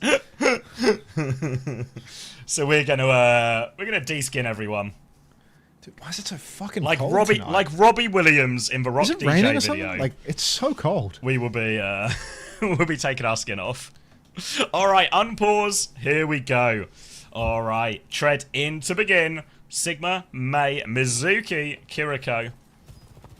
So we're gonna de-skin everyone. Dude, why is it so fucking like cold Robbie, tonight? like Robbie Williams in the Rock Is it DJ raining or video? something? Like, it's so cold. We will be we'll be taking our skin off. All right, unpause. Here we go. All right, tread in to begin. Sigma, May, Mizuki, Kiriko.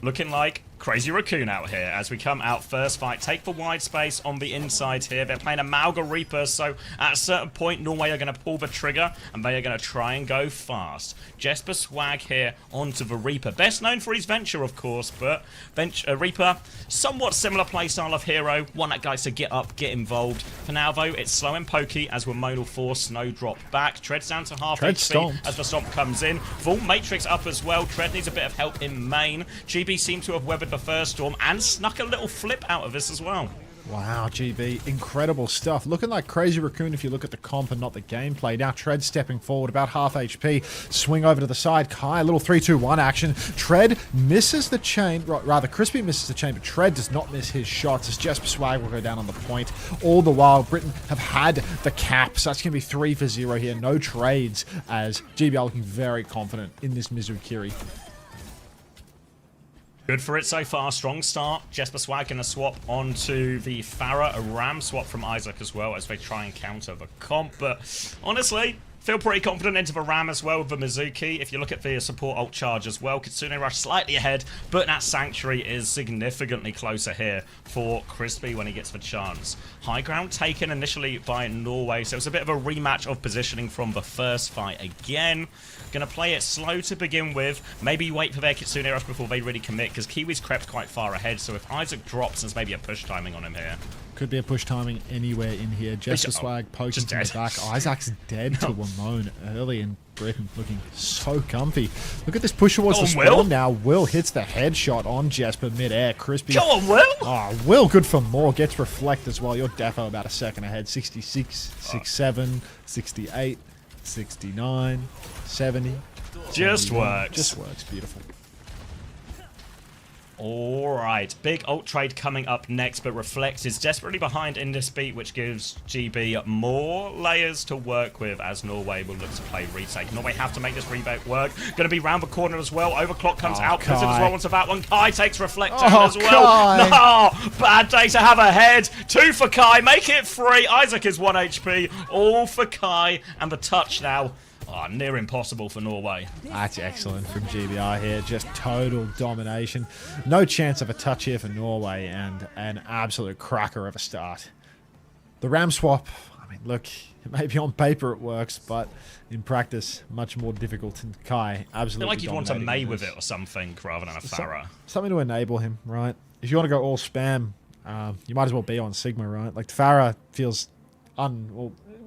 Looking like Crazy Raccoon out here as we come out first fight. Take the wide space on the inside here. They're playing a Malga Reaper, so at a certain point, Norway are going to pull the trigger and they are going to try and go fast. Jesper Swag here onto the Reaper. Best known for his Venture, of course, but Reaper, somewhat similar playstyle of hero. One that likes to get up, get involved. For now, though, it's slow and pokey as we're modal force Snowdrop back. Tread's down to half Tread HP stomped. as the stomp comes in. Full Matrix up as well. Tread needs a bit of help in main. GB seems to have weathered the first storm and snuck a little flip out of this as well. Wow, GB, incredible stuff. Looking like Crazy Raccoon if you look at the comp and not the gameplay. Now Tread stepping forward, about half HP. Swing over to the side. Kai, a little 3-2-1 action. Tread misses the chain, rather Crispy misses the chain, but Tread does not miss his shots as Jesper Swag will go down on the point. All the while, Britain have had the cap, so that's going to be 3-0 here. No trades as GB are looking very confident in this Mizukiri. Good for it so far. Strong start. Jesper Swag going to swap onto the Farah. A Ram swap from Isaac as well as they try and counter the comp. But honestly, Feel pretty confident into the Ram as well with the Mizuki. If you look at the support ult charge as well, Kitsune Rush slightly ahead, but that Sanctuary is significantly closer here for Crispy when he gets the chance. High ground taken initially by Norway, so it's a bit of a rematch of positioning from the first fight again. Gonna play it slow to begin with. Maybe wait for their Kitsune Rush before they really commit, because Kiwi's crept quite far ahead, so if Isaac drops, there's maybe a push timing on him here. Could be a push timing anywhere in here. Jesper Swag poking to the back. Isaac's dead to Wamone early, and Britain looking so comfy. Look at this push towards the spawn now. Will hits the headshot on Jesper mid-air. Crispy. Go on, Will! Oh, Will good for more. Gets reflect as well. You're defo about a second ahead. 66, 67, 68, 69, 70. Just works. Just works. Beautiful. Alright, big ult trade coming up next, but Reflect is desperately behind in this beat, which gives GB more layers to work with as Norway will look to play retake. Norway have to make this rebate work. Going to be round the corner as well. Overclock comes out, comes in as well onto that one. Kai takes Reflect down as well. Kai. No! Bad day to have a head. 2 for Kai, make it 3. Isaac is 1 HP. All for Kai, and the touch now. Oh, near impossible for Norway. That's excellent from GBI here. Just total domination. No chance of a touch here for Norway, and an absolute cracker of a start. The Ram swap, I mean, look, maybe on paper it works, but in practice, much more difficult. And Kai absolutely I feel like you'd want a May with it or something rather than a Farah. Something to enable him, right? If you want to go all spam, you might as well be on Sigma, right? Like, Farah feels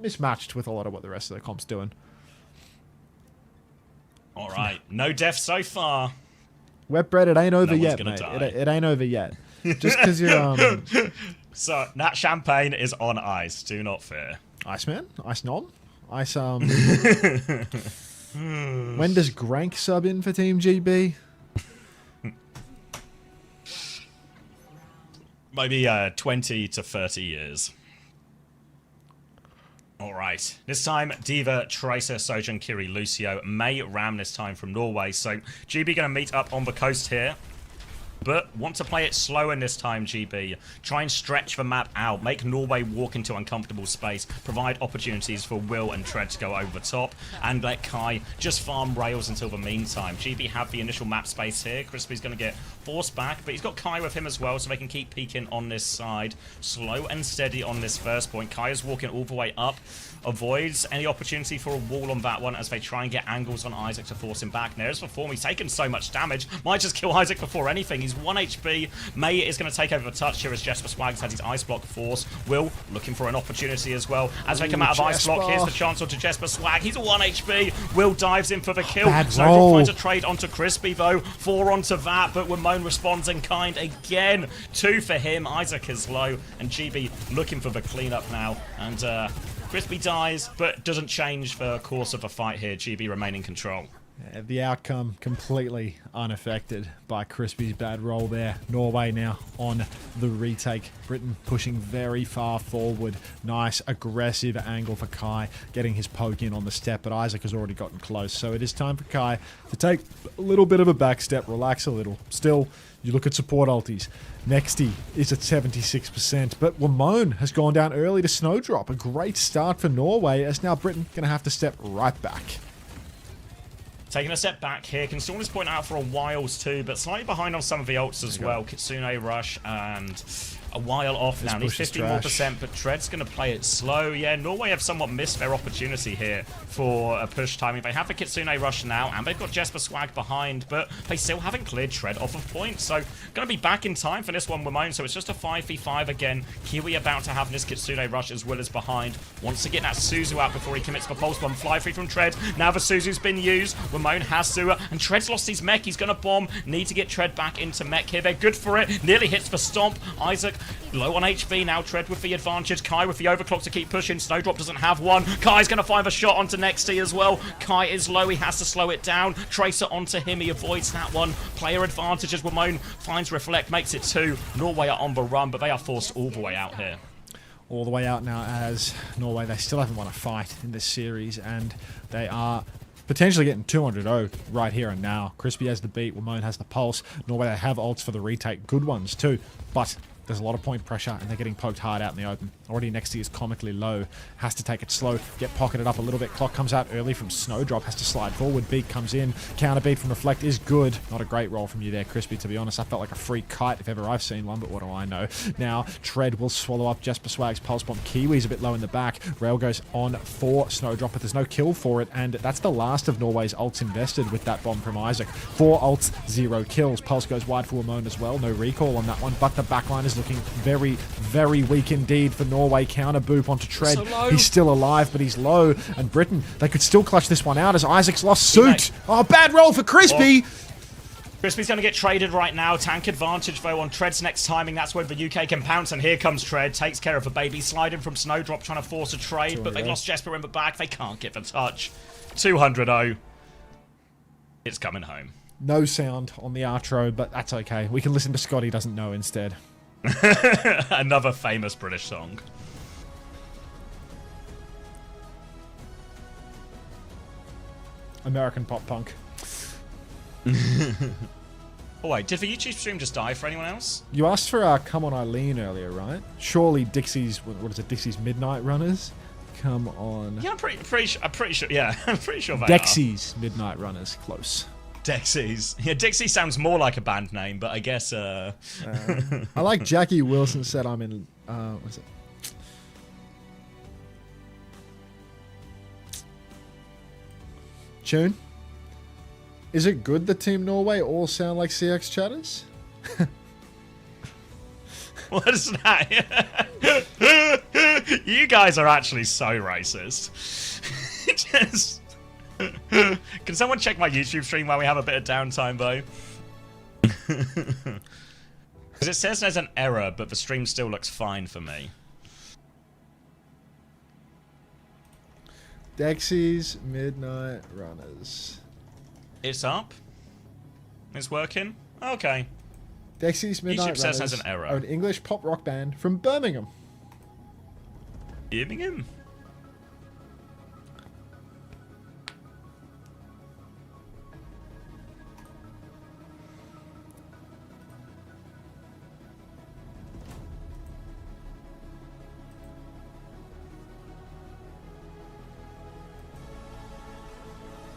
mismatched with a lot of what the rest of the comp's doing. Alright, no death so far. Wet bread, it ain't over yet, mate. Die. It ain't over yet. Just because you're... So, that champagne is on ice. Do not fear. Iceman? Ice Nom? Ice, When does Grank sub in for Team GB? Maybe 20 to 30 years. Alright, this time Diva, Tracer, Sojourn, Kiri, Lucio, May, Ram this time from Norway. So GB going to meet up on the coast here. But want to play it slow in this time, GB. Try and stretch the map out. Make Norway walk into uncomfortable space. Provide opportunities for Will and Tread to go over the top. And let Kai just farm rails until the meantime. GB have the initial map space here. Crispy's going to get forced back. But he's got Kai with him as well, so they can keep peeking on this side. Slow and steady on this first point. Kai is walking all the way up. Avoids any opportunity for a wall on that one as they try and get angles on Isaac to force him back. There's the form. He's taken so much damage. Might just kill Isaac before anything. He's 1 HP. May is going to take over the touch here as Jesper Swags has his ice block force. Will looking for an opportunity as well. As they come out of ice block, here's the chance onto Jesper Swag. He's 1 HP. Will dives in for the kill. Snowdrop finds a trade onto Crispy though. 4 onto that, but Wamone responds in kind again. 2 for him. Isaac is low, and GB looking for the cleanup now. And Crispy dies, but doesn't change the course of the fight here. GB remain in control. The outcome completely unaffected by Crispy's bad roll there. Norway now on the retake. Britain pushing very far forward. Nice aggressive angle for Kai, getting his poke in on the step, but Isaac has already gotten close. So it is time for Kai to take a little bit of a back step, relax a little. Still, you look at support ultis. Nexty is at 76%, but Wamone has gone down early to Snowdrop. A great start for Norway, as now Britain going to have to step right back. Taking a step back here, can Storm this point out for a while too, but slightly behind on some of the ults as well. Kitsune Rush and a while off now. Needs 50 more %, but Tread's going to play it slow. Yeah, Norway have somewhat missed their opportunity here for a push timing. They have the Kitsune Rush now, and they've got Jesper Swag behind, but they still haven't cleared Tread off of points. So, going to be back in time for this one, Wamone. So, it's just a 5v5 again. Kiwi about to have this Kitsune Rush as well as behind. Wants to get that Suzu out before he commits the pulse bomb. Fly free from Tread. Now the Suzu's been used. Wamone has to, and Tread's lost his mech. He's going to bomb. Need to get Tread back into mech here. They're good for it. Nearly hits the stomp. Isaac low on HP now. Tread with the advantage. Kai with the overclock to keep pushing. Snowdrop doesn't have one. Kai's going to find a shot onto Nexty as well. Kai is low. He has to slow it down. Tracer onto him. He avoids that one. Player advantage as Wamone finds Reflect. Makes it 2. Norway are on the run, but they are forced all the way out here. All the way out now as Norway, they still haven't won a fight in this series, and they are potentially getting 200-0 right here and now. Crispy has the beat. Wamone has the pulse. Norway, they have ults for the retake. Good ones too, but There's a lot of point pressure, and they're getting poked hard out in the open. Already Nexty is comically low. Has to take it slow, get pocketed up a little bit. Clock comes out early from Snowdrop, has to slide forward. Beat comes in. Counter beat from Reflect is good. Not a great roll from you there, Crispy, to be honest. I felt like a free kite if ever I've seen one, but what do I know? Now, Tread will swallow up Jesper Swag's Pulse Bomb. Kiwi's a bit low in the back. Rail goes on for Snowdrop, but there's no kill for it, and that's the last of Norway's ults invested with that bomb from Isaac. 4 ults, 0 kills. Pulse goes wide for Wamon as well. No recall on that one, but the backline is looking very, very weak indeed for Norway. Counter boop onto Tread. So He's still alive, but he's low, and Britain, they could still clutch this one out as Isaac's lost suit. Oh, bad roll for Crispy. Crispy's going to get traded right now. Tank advantage, though, on Tread's next timing. That's when the UK can pounce, and here comes Tread. Takes care of a baby. Sliding from Snowdrop, trying to force a trade, but they lost Jesper in the back. They can't get the touch. 200-0. It's coming home. No sound on the outro, but that's okay. We can listen to Scotty Doesn't Know instead. Another famous British song. American pop punk. Oh wait, did the YouTube stream just die for anyone else? You asked for Come On Eileen earlier, right? Surely Dixie's, what is it, Dixie's Midnight Runners? Come on. Yeah, I'm pretty sure. Yeah, I'm pretty sure they Dexy's Midnight Runners, close. Dexy's. Yeah, Dixie sounds more like a band name, but I guess. I like Jackie Wilson said I'm in. What is it? Tune. Is it good that Team Norway all sound like CX chatters? What is that? You guys are actually so racist. Just... Can someone check my YouTube stream while we have a bit of downtime, though? Because it says there's an error, but the stream still looks fine for me. Dexy's Midnight Runners. It's up. It's working. Okay. Dexy's Midnight YouTube says Runners has an error. are an English pop rock band from Birmingham. Birmingham?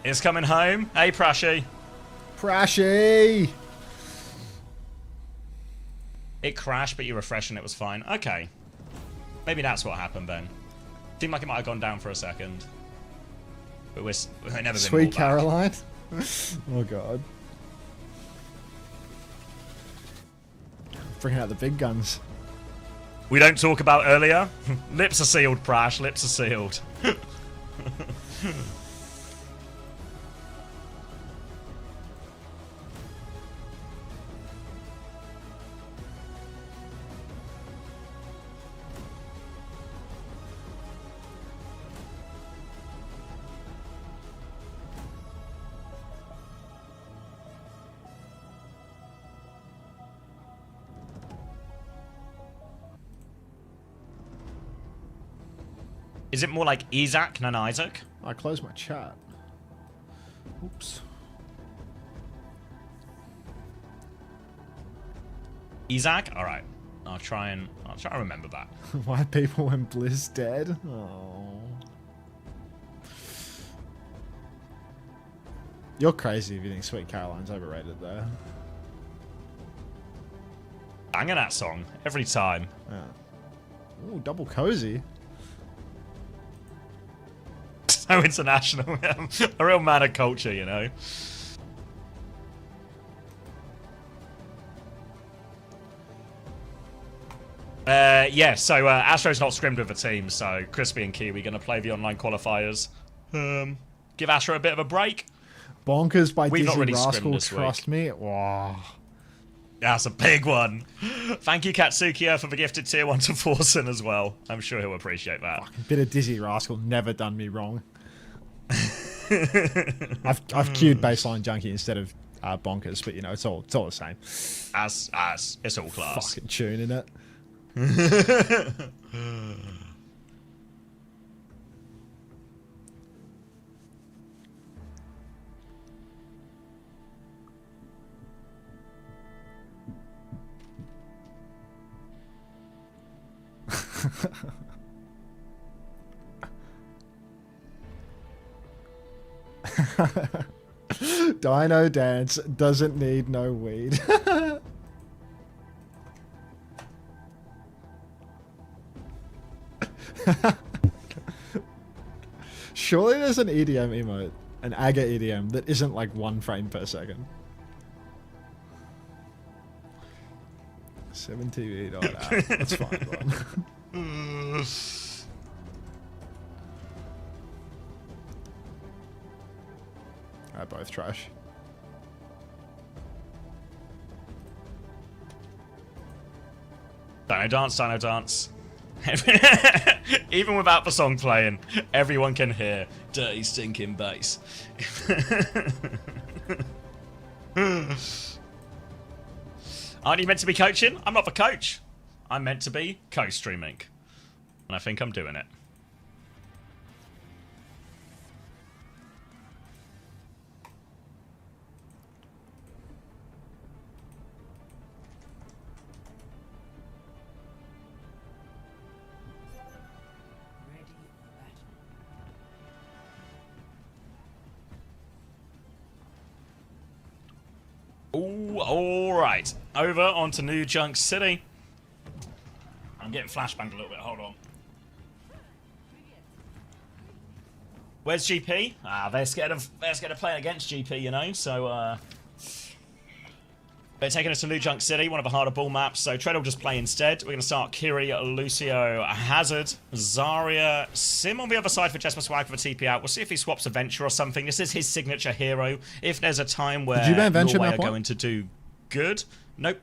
It's coming home. Hey, Prashy. Prashy! It crashed, but you refreshed and it was fine. Okay. Maybe that's what happened then. Seemed like it might have gone down for a second. But we've never been Sweet more Caroline. Oh, God. Bringing out the big guns. We don't talk about earlier. Lips are sealed, Prash. Lips are sealed. Is it more like Isaac than Isaac? I closed my chat. Oops. Isaac? Alright. I'll try and remember that. White people when Blizz dead? Oh. You're crazy if you think Sweet Caroline's overrated, though. Banging that song every time. Yeah. Ooh, double cozy. So international. A real man of culture, you know. Yeah, so Astro's not scrimmed with a team, so Crispy and Kiwi going to play the online qualifiers. Give Astro a bit of a break. Bonkers by We've Dizzy not really Rascal, scrimmed this trust me. Wow. That's a big one. Thank you, Katsukiya, for the gifted tier 1 to Forsen as well. I'm sure he'll appreciate that. Fucking bit of Dizzy Rascal never done me wrong. I've queued Baseline Junkie instead of Bonkers, but you know, it's all the same. As it's all class. Fucking tune in it. Dino Dance doesn't need no weed. Surely there's an EDM emote, an AGA EDM, that isn't like 1 frame per second. 7TV. That's fine, man. Alright, both trash. Dino Dance, Dino Dance. Even without the song playing, everyone can hear dirty stinking bass. Aren't you meant to be coaching? I'm not the coach. I'm meant to be co-streaming. And I think I'm doing it. Ooh, alright. Over onto New Junk City. I'm getting flashbanged a little bit, hold on. Where's GP? Ah, they're scared of playing against GP, you know, so they're taking us to New Junk City, one of the harder ball maps, so Tread will just play instead. We're going to start Kiri, Lucio, Hazard, Zarya, Sim on the other side for Jesper Swag for the TP out. We'll see if he swaps a Venture or something. This is his signature hero. If there's a time where Norway are going to do good. Nope.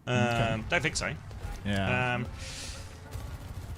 Okay. Don't think so. Yeah.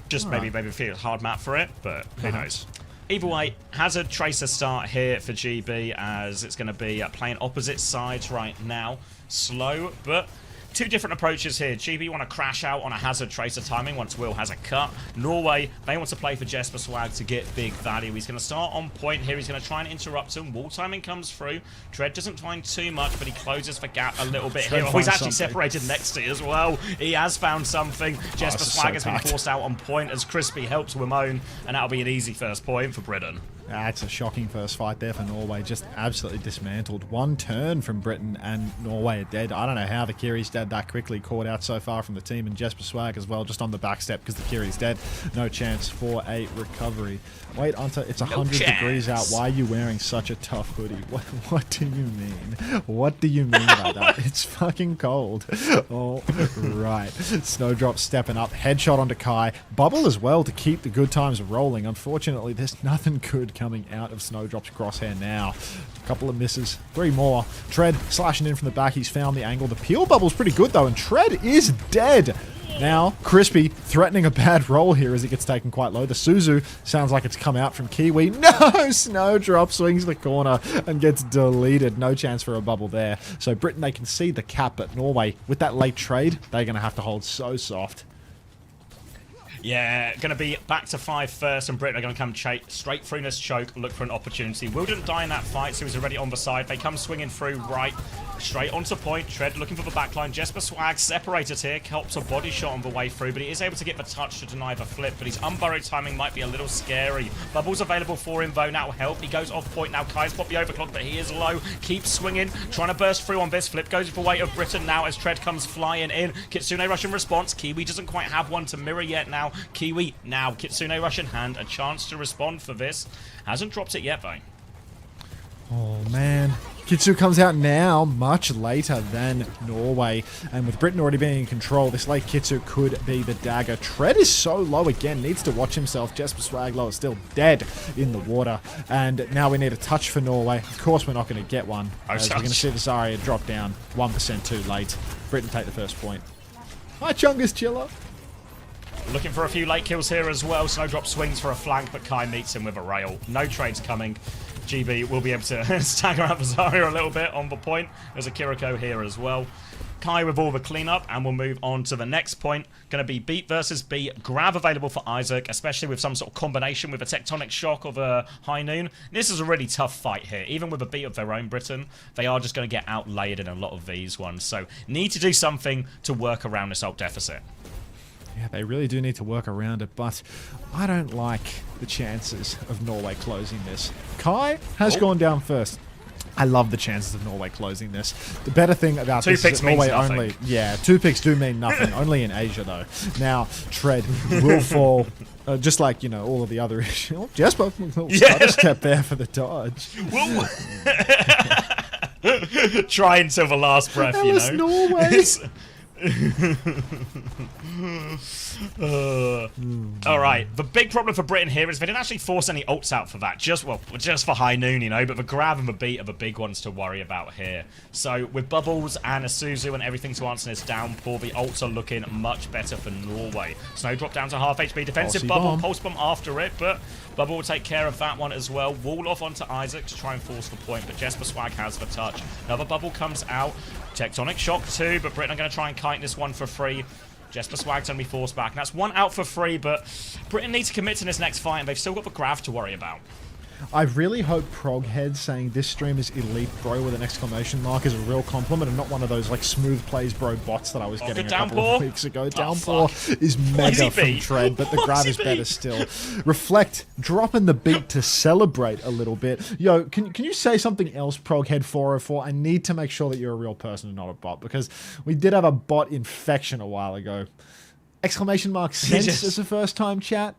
Just maybe feel a hard map for it, but who knows. Either way, Hazard Tracer start here for GB as it's going to be playing opposite sides right now. Slow, but two different approaches here. GB want to crash out on a Hazard Tracer timing once Will has a cut. Norway, they want to play for Jesper Swag to get big value. He's going to start on point here. He's going to try and interrupt him. Wall timing comes through. Tread doesn't find too much, but he closes the gap a little bit here. Oh, he's actually separated next to as well. He has found something. Jesper Swag has been forced out on point as Crispy helps Wimone, and that'll be an easy first point for Britain. That's a shocking first fight there for Norway. Just absolutely dismantled. 1 turn from Britain and Norway are dead. I don't know how the Kiri's dead that quickly. Caught out so far from the team, and Jesper Swag as well, just on the back step because the Kiri's dead. No chance for a recovery. Wait, Unter, it's 100 degrees out. Why are you wearing such a tough hoodie? What do you mean? What do you mean by that? It's fucking cold. All right. Snowdrop stepping up. Headshot onto Kai. Bubble as well to keep the good times rolling. Unfortunately, there's nothing good coming out of Snowdrop's crosshair now. A couple of misses. 3 more. Tread slashing in from the back. He's found the angle. The peel bubble's pretty good, though, and Tread is dead. Now, Crispy threatening a bad roll here as he gets taken quite low. The Suzu sounds like it's come out from Kiwi. No! Snowdrop swings the corner and gets deleted. No chance for a bubble there. So Britain, they can see the cap, but Norway, with that late trade, they're going to have to hold so soft. Yeah, going to be back to 5 first, and Britain are going to come straight through this choke, look for an opportunity. Will didn't die in that fight, so he's already on the side. They come swinging through right, straight onto point. Tread looking for the backline. Jesper Swag separated here, helps a body shot on the way through, but he is able to get the touch to deny the flip, but his unburrowed timing might be a little scary. Bubbles available for him, though. That will help. He goes off point now. Kai's popped the overclock, but he is low. Keeps swinging, trying to burst through on this. Flip goes for weight of Britain now as Tread comes flying in. Kitsune rush in response. Kiwi doesn't quite have one to mirror yet now. Kiwi now, Kitsune rush in hand, a chance to respond for this. Hasn't dropped it yet, though. Oh, man. Kitsu comes out now, much later than Norway. And with Britain already being in control, this late Kitsu could be the dagger. Tread is so low again, needs to watch himself. Jesper Swaglow is still dead in the water. And now we need a touch for Norway. Of course, we're not going to get one. As we're going to see the Zarya drop down 1% too late. Britain take the first point. Hi, Chungus Chiller. Looking for a few late kills here as well. Snowdrop swings for a flank, but Kai meets him with a rail. No trades coming. GB will be able to stagger out the Zarya a little bit on the point. There's a Kiriko here as well. Kai with all the cleanup, and we'll move on to the next point. Going to be beat versus beat. Grab available for Isaac, especially with some sort of combination with a tectonic shock of a high noon. This is a really tough fight here. Even with a beat of their own Britain, they are just going to get outlaid in a lot of these ones. So need to do something to work around this ult deficit. Yeah, they really do need to work around it, but I don't like the chances of Norway closing this. Kai has gone down first. I love the chances of Norway closing this. The better thing about Two this is picks that Norway means nothing. only... Yeah, 2 picks do mean nothing. Only in Asia, though. Now, Tread will fall, just like, you know, all of the other issues. Oh, Jesper just kept there for the dodge. Trying till the last breath, That you was know. Norway. All right, the big problem for Britain here is they didn't actually force any ults out for that. Just for high noon, you know. But the grab and the beat are the big ones to worry about here. So with Bubbles and Isuzu and everything to answer this downpour, the ults are looking much better for Norway. Snowdrop down to half HP. Defensive Pulsey bubble, bomb. pulse bomb after it, but Bubble will take care of that one as well. Wall off onto Isaac to try and force the point, but Jesper Swag has the touch. Another bubble comes out. Tectonic shock too, but Britain are going to try and kite this one for free. Jesper Swag's going to be forced back. And that's one out for free, but Britain needs to commit to this next fight, and they've still got the Grav to worry about. I really hope Proghead saying this stream is elite, bro, with an exclamation mark is a real compliment and not one of those like smooth plays, bro bots that I was getting a couple of weeks ago. Downpour is mega from Tread, but the grab is better still. Reflect, dropping the beat to celebrate a little bit. Yo, can you say something else, Proghead 404? I need to make sure that you're a real person and not a bot, because we did have a bot infection a while ago. Exclamation mark sense as a first time chat.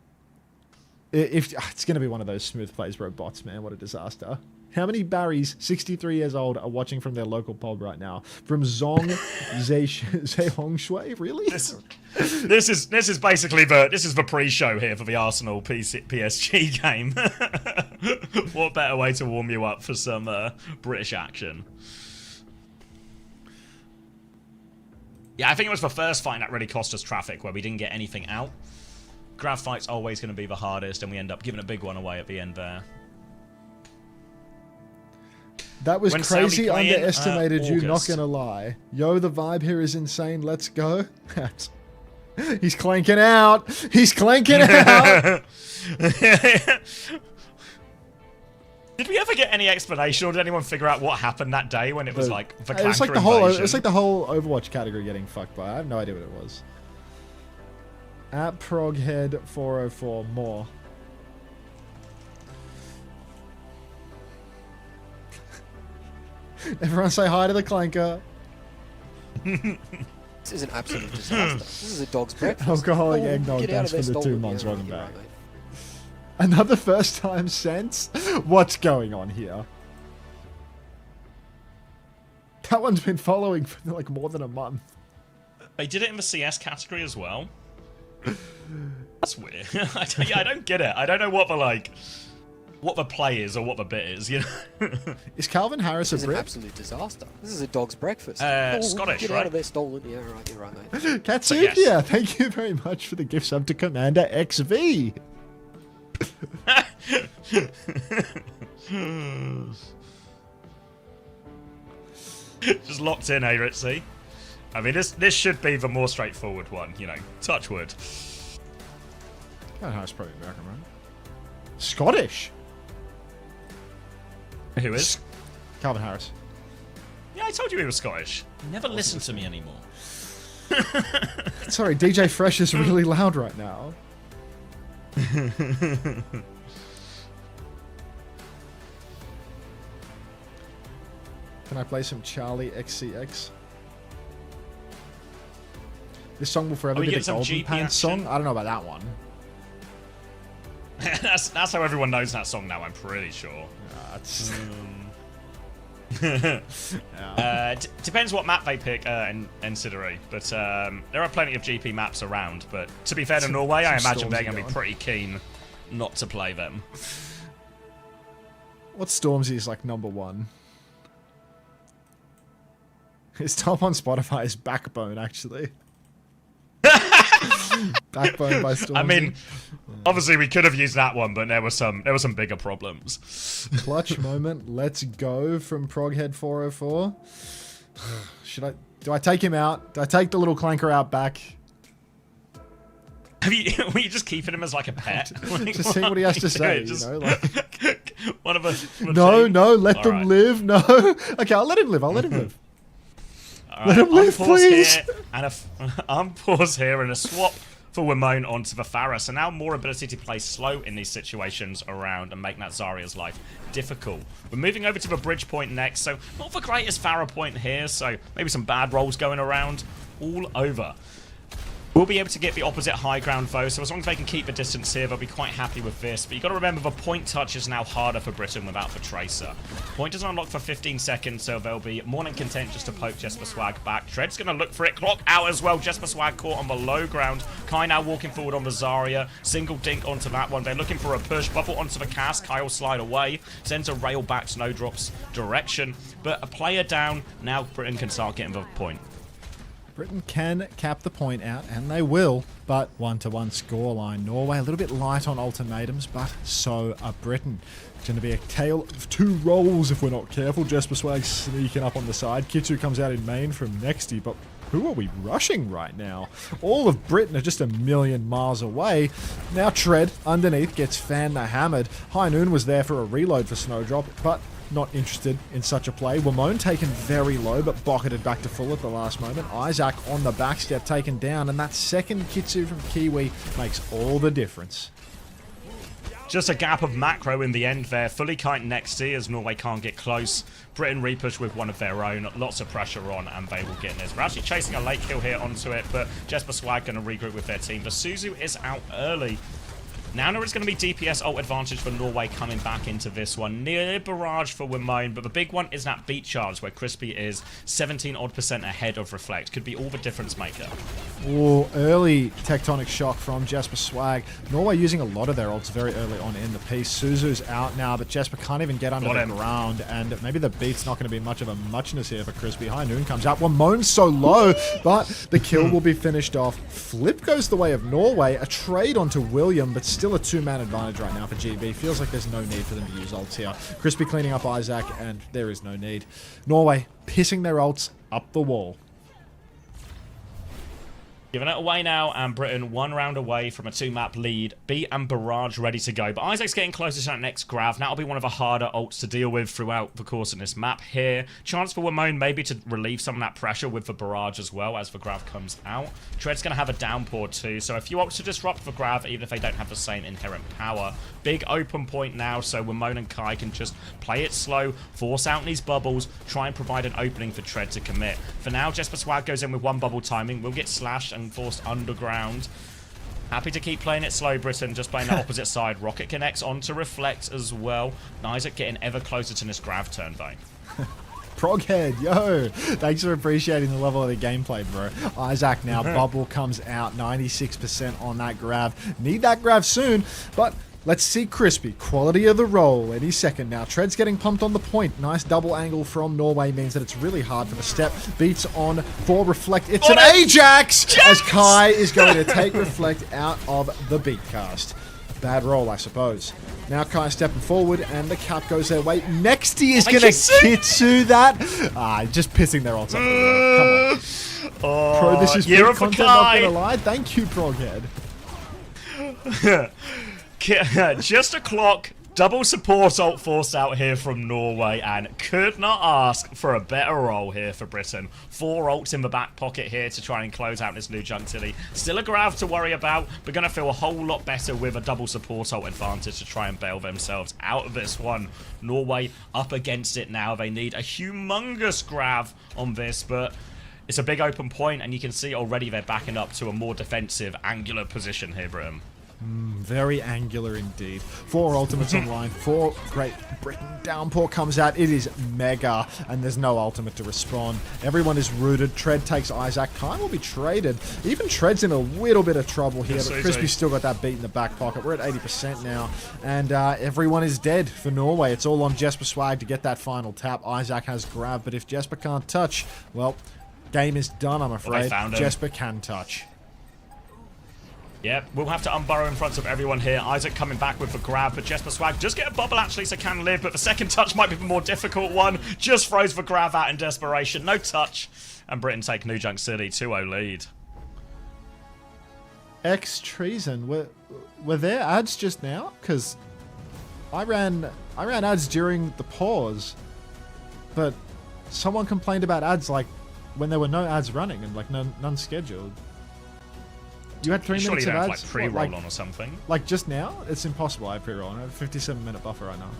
If it's going to be one of those smooth plays bro bots, man, what a disaster. How many Barrys, 63 years old, are watching from their local pub right now? From Zong Zehong Shui, really? This is basically the pre-show here for the Arsenal PSG game. What better way to warm you up for some British action? Yeah, I think it was the first fight that really cost us traffic, where we didn't get anything out. Grav fight's always going to be the hardest, and we end up giving a big one away at the end there. That was When's crazy Saudi playing? underestimated, you not August. gonna lie. Yo, the vibe here is insane, let's go. He's clanking out! He's clanking out! Did we ever get any explanation, or did anyone figure out what happened that day when it was like the It's like Clanker the whole invasion? it's like the whole Overwatch category getting fucked by. I have no idea what it was. At Proghead 404 more. Everyone say hi to the Clanker. This is an absolute disaster. This is a dog's breakfast. Alcoholic Oh, eggnog get out dance of for there, the 2 stolen. months. Yeah, Welcome you're back. right, mate. Another first time sense? What's going on here? That one's been following for like more than a month. They did it in the CS category as well. That's weird. I don't get it. I don't know what the play is or what the bit is. You know. Is Calvin Harris a This is an Brit? absolute disaster. This is a dog's breakfast. Scottish, get right? out of there, stolen. Yeah, right, you're right, mate. Katsukia, yes. thank you very much for the gift sub to Commander XV. Just locked in, eh, Ritzy? I mean, this should be the more straightforward one, you know. Touch wood. Calvin Harris is probably American, right? Scottish. Who is? Calvin Harris. Yeah, I told you he was Scottish. You never listen to me anymore. Sorry, DJ Fresh is really loud right now. Can I play some Charlie XCX? This song will forever Oh, you be get the some Golden GP Pants action? song. I don't know about that one. that's how everyone knows that song now, I'm pretty sure. Depends what map they pick in Siddery, but there are plenty of GP maps around. But to be fair to Norway, I imagine they're going to be pretty keen not to play them. What Stormzy's like #1? His top on Spotify is Backbone, actually. Backbone by Stormzy. I mean, obviously we could have used that one, but there were some bigger problems. Clutch moment. Let's go from Proghead 404. Do I take him out? Do I take the little clanker out back? Were you just keeping him as like a pet? Just see what he has to say, you know? Like, one of us. no, let them live. No. Okay, I'll let him live. Let him live, please. Here and a unpause here and a swap for Wimone onto the Pharah. So now more ability to play slow in these situations around and make that Zarya's life difficult. We're moving over to the bridge point next, so not the greatest Pharah point here, so maybe some bad rolls going around all over. We'll be able to get the opposite high ground though, so as long as they can keep the distance here, they'll be quite happy with this. But you've got to remember the point touch is now harder for Britain without the Tracer. Point doesn't unlock for 15 seconds, so they'll be more than content just to poke Jesper Swag back. Tread's going to look for it. Clock out as well. Jesper Swag caught on the low ground. Kai now walking forward on the Zarya. Single dink onto that one. They're looking for a push. Bubble onto the cast. Kai will slide away. Sends a rail back Snowdrop's direction. But a player down. Now Britain can start getting the point. Britain can cap the point out, and they will, but 1-1 scoreline. Norway a little bit light on ultimatums, but so are Britain. It's going to be a tale of two rolls if we're not careful. Jesper Swag sneaking up on the side. Kitsu comes out in main from Nexty, but who are we rushing right now? All of Britain are just a million miles away. Now Tread underneath gets fanned the hammered. High Noon was there for a reload for Snowdrop, but not interested in such a play. Wimone taken very low, but bocketed back to full at the last moment. Isaac on the backstep taken down, and that second Kitsu from Kiwi makes all the difference. Just a gap of macro in the end there. Fully kite Nexty as Norway can't get close. Britain repush with one of their own. Lots of pressure on, and they will get in this. We're actually chasing a late kill here onto it, but Jesper Swag going to regroup with their team. The Suzu is out early. Now there is going to be DPS ult advantage for Norway coming back into this one. Near barrage for Wimone, but the big one is that beat charge where Crispy is 17% ahead of Reflect. Could be all the difference maker. Oh, early tectonic shock from Jesper Swag. Norway using a lot of their ults very early on in the piece. Suzu's out now, but Jesper can't even get under the ground, and maybe the beat's not going to be much of a muchness here for Crispy. High Noon comes out. Wimone's so low, but the kill will be finished off. Flip goes the way of Norway. A trade onto William, but still a two-man advantage right now for GB. Feels like there's no need for them to use ults here. Crispy cleaning up Isaac, and there is no need. Norway pissing their ults up the wall. Giving it away now, and Britain 1 round away from a 2-map lead. Beat and Barrage ready to go. But Isaac's getting closer to that next grav. That'll be one of the harder ults to deal with throughout the course of this map here. Chance for Wimone maybe to relieve some of that pressure with the Barrage as well as the grav comes out. Tread's going to have a downpour too, so a few ults to disrupt the grav even if they don't have the same inherent power. Big open point now, so Wimone and Kai can just play it slow, force out these bubbles, try and provide an opening for Tread to commit. For now, Jesper Swag goes in with one bubble timing. We'll get slashed and forced underground. Happy to keep playing it slow, Britain, just playing the opposite side. Rocket connects onto Reflect as well. Isaac getting ever closer to this grav turn, though. Proghead, yo! Thanks for appreciating the level of the gameplay, bro. Isaac now, bubble comes out, 96% on that grav. Need that grav soon, but let's see Crispy. Quality of the roll any second now. Tread's getting pumped on the point. Nice double angle from Norway means that it's really hard for the step. Beats on for Reflect. It's an Ajax! As Kai is going to take Reflect out of the beat cast. Bad roll, I suppose. Now Kai stepping forward, and the cap goes their way. Nexty is going to Kitsu that. Just pissing their ults up. Come on. Oh, Pro, this is year good of content, Kai. not going to lie. Thank you, Proghead. Just a clock. Double support ult force out here from Norway, and could not ask for a better roll here for Britain. 4 ults in the back pocket here to try and close out this new Junctilly. Still a grav to worry about, but going to feel a whole lot better with a double support ult advantage to try and bail themselves out of this one. Norway up against it now. They need a humongous grav on this, but it's a big open point, and you can see already they're backing up to a more defensive, angular position here, Britain. Very angular indeed. 4 ultimates online. 4 Great Britain. Downpour comes out. It is mega, and there's no ultimate to respond. Everyone is rooted. Tread takes Isaac. Kai will be traded. Even Tread's in a little bit of trouble here, but Crispy's still got that beat in the back pocket. We're at 80% now, and everyone is dead for Norway. It's all on Jesper Swag to get that final tap. Isaac has grab, but if Jesper can't touch, well, game is done, I'm afraid. Jesper can touch. Yep, we'll have to unburrow in front of everyone here. Isaac coming back with the grab, but Jesper Swag does get a bubble actually, so can live, but the second touch might be the more difficult one. Just throws the grab out in desperation. No touch. And Britain take New Junk City 2-0 lead. Treason. Were there ads just now? Because I ran ads during the pause, but someone complained about ads like when there were no ads running and like none scheduled. You had 3 Surely minutes you of don't have ads? like pre-roll What, on or something. like just now? It's impossible. I have pre-roll. I have a 57-minute buffer right now.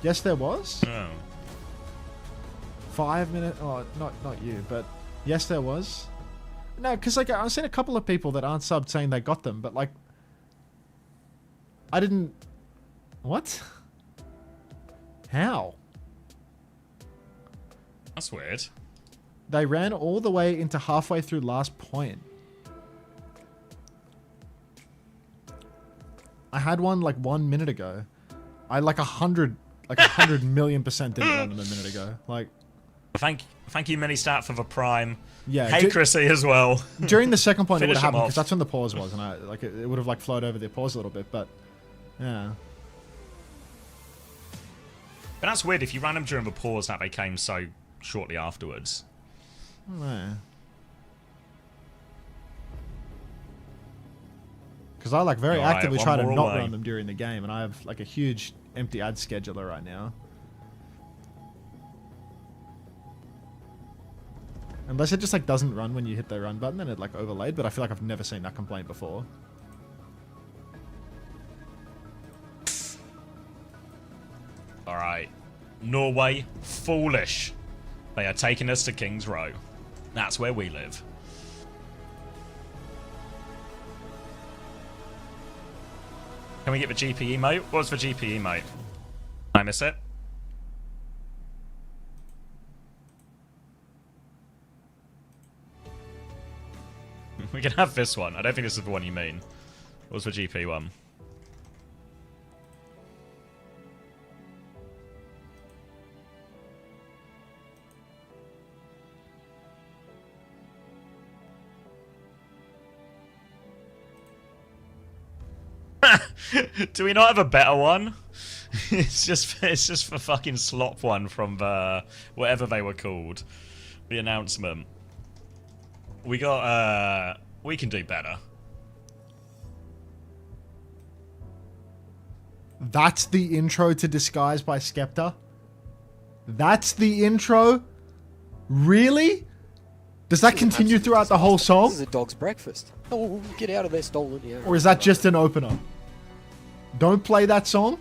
Yes, there was. Oh. 5 minute. Oh, not you, but yes, there was. No, because like I've seen a couple of people that aren't subbed saying they got them, but like I didn't. What? How? That's weird. They ran all the way into halfway through last point. I had one like 1 minute ago. I like 100 million% didn't run them a minute ago. Like, Thank you, Ministat, for the prime. yeah. Hey, Chrissy, as well. During the second point, it would Finish have them happened off. because that's when the pause was, and I like it would have like flowed over the pause a little bit, but yeah. But that's weird. If you ran them during the pause, that they came so shortly afterwards. I don't know. Because I like very Alright, actively one try to more not away. run them during the game, and I have like a huge empty ad scheduler right now. Unless it just like doesn't run when you hit the run button and it like overlaid, but I feel like I've never seen that complaint before. Alright. Norway, foolish. They are taking us to King's Row. That's where we live. Can we get the GP emote? What's the GP emote? I miss it. We can have this one. I don't think this is the one you mean. What's the GP one? Do we not have a better one? It's just the fucking slop one from the whatever they were called. The announcement. We got we can do better. That's the intro to Disguise by Skepta? That's the intro? Really? Does that continue throughout the whole song? This is a dog's breakfast. Oh, get out of there, stolen. Yeah. Or is that just an opener? Don't play that song?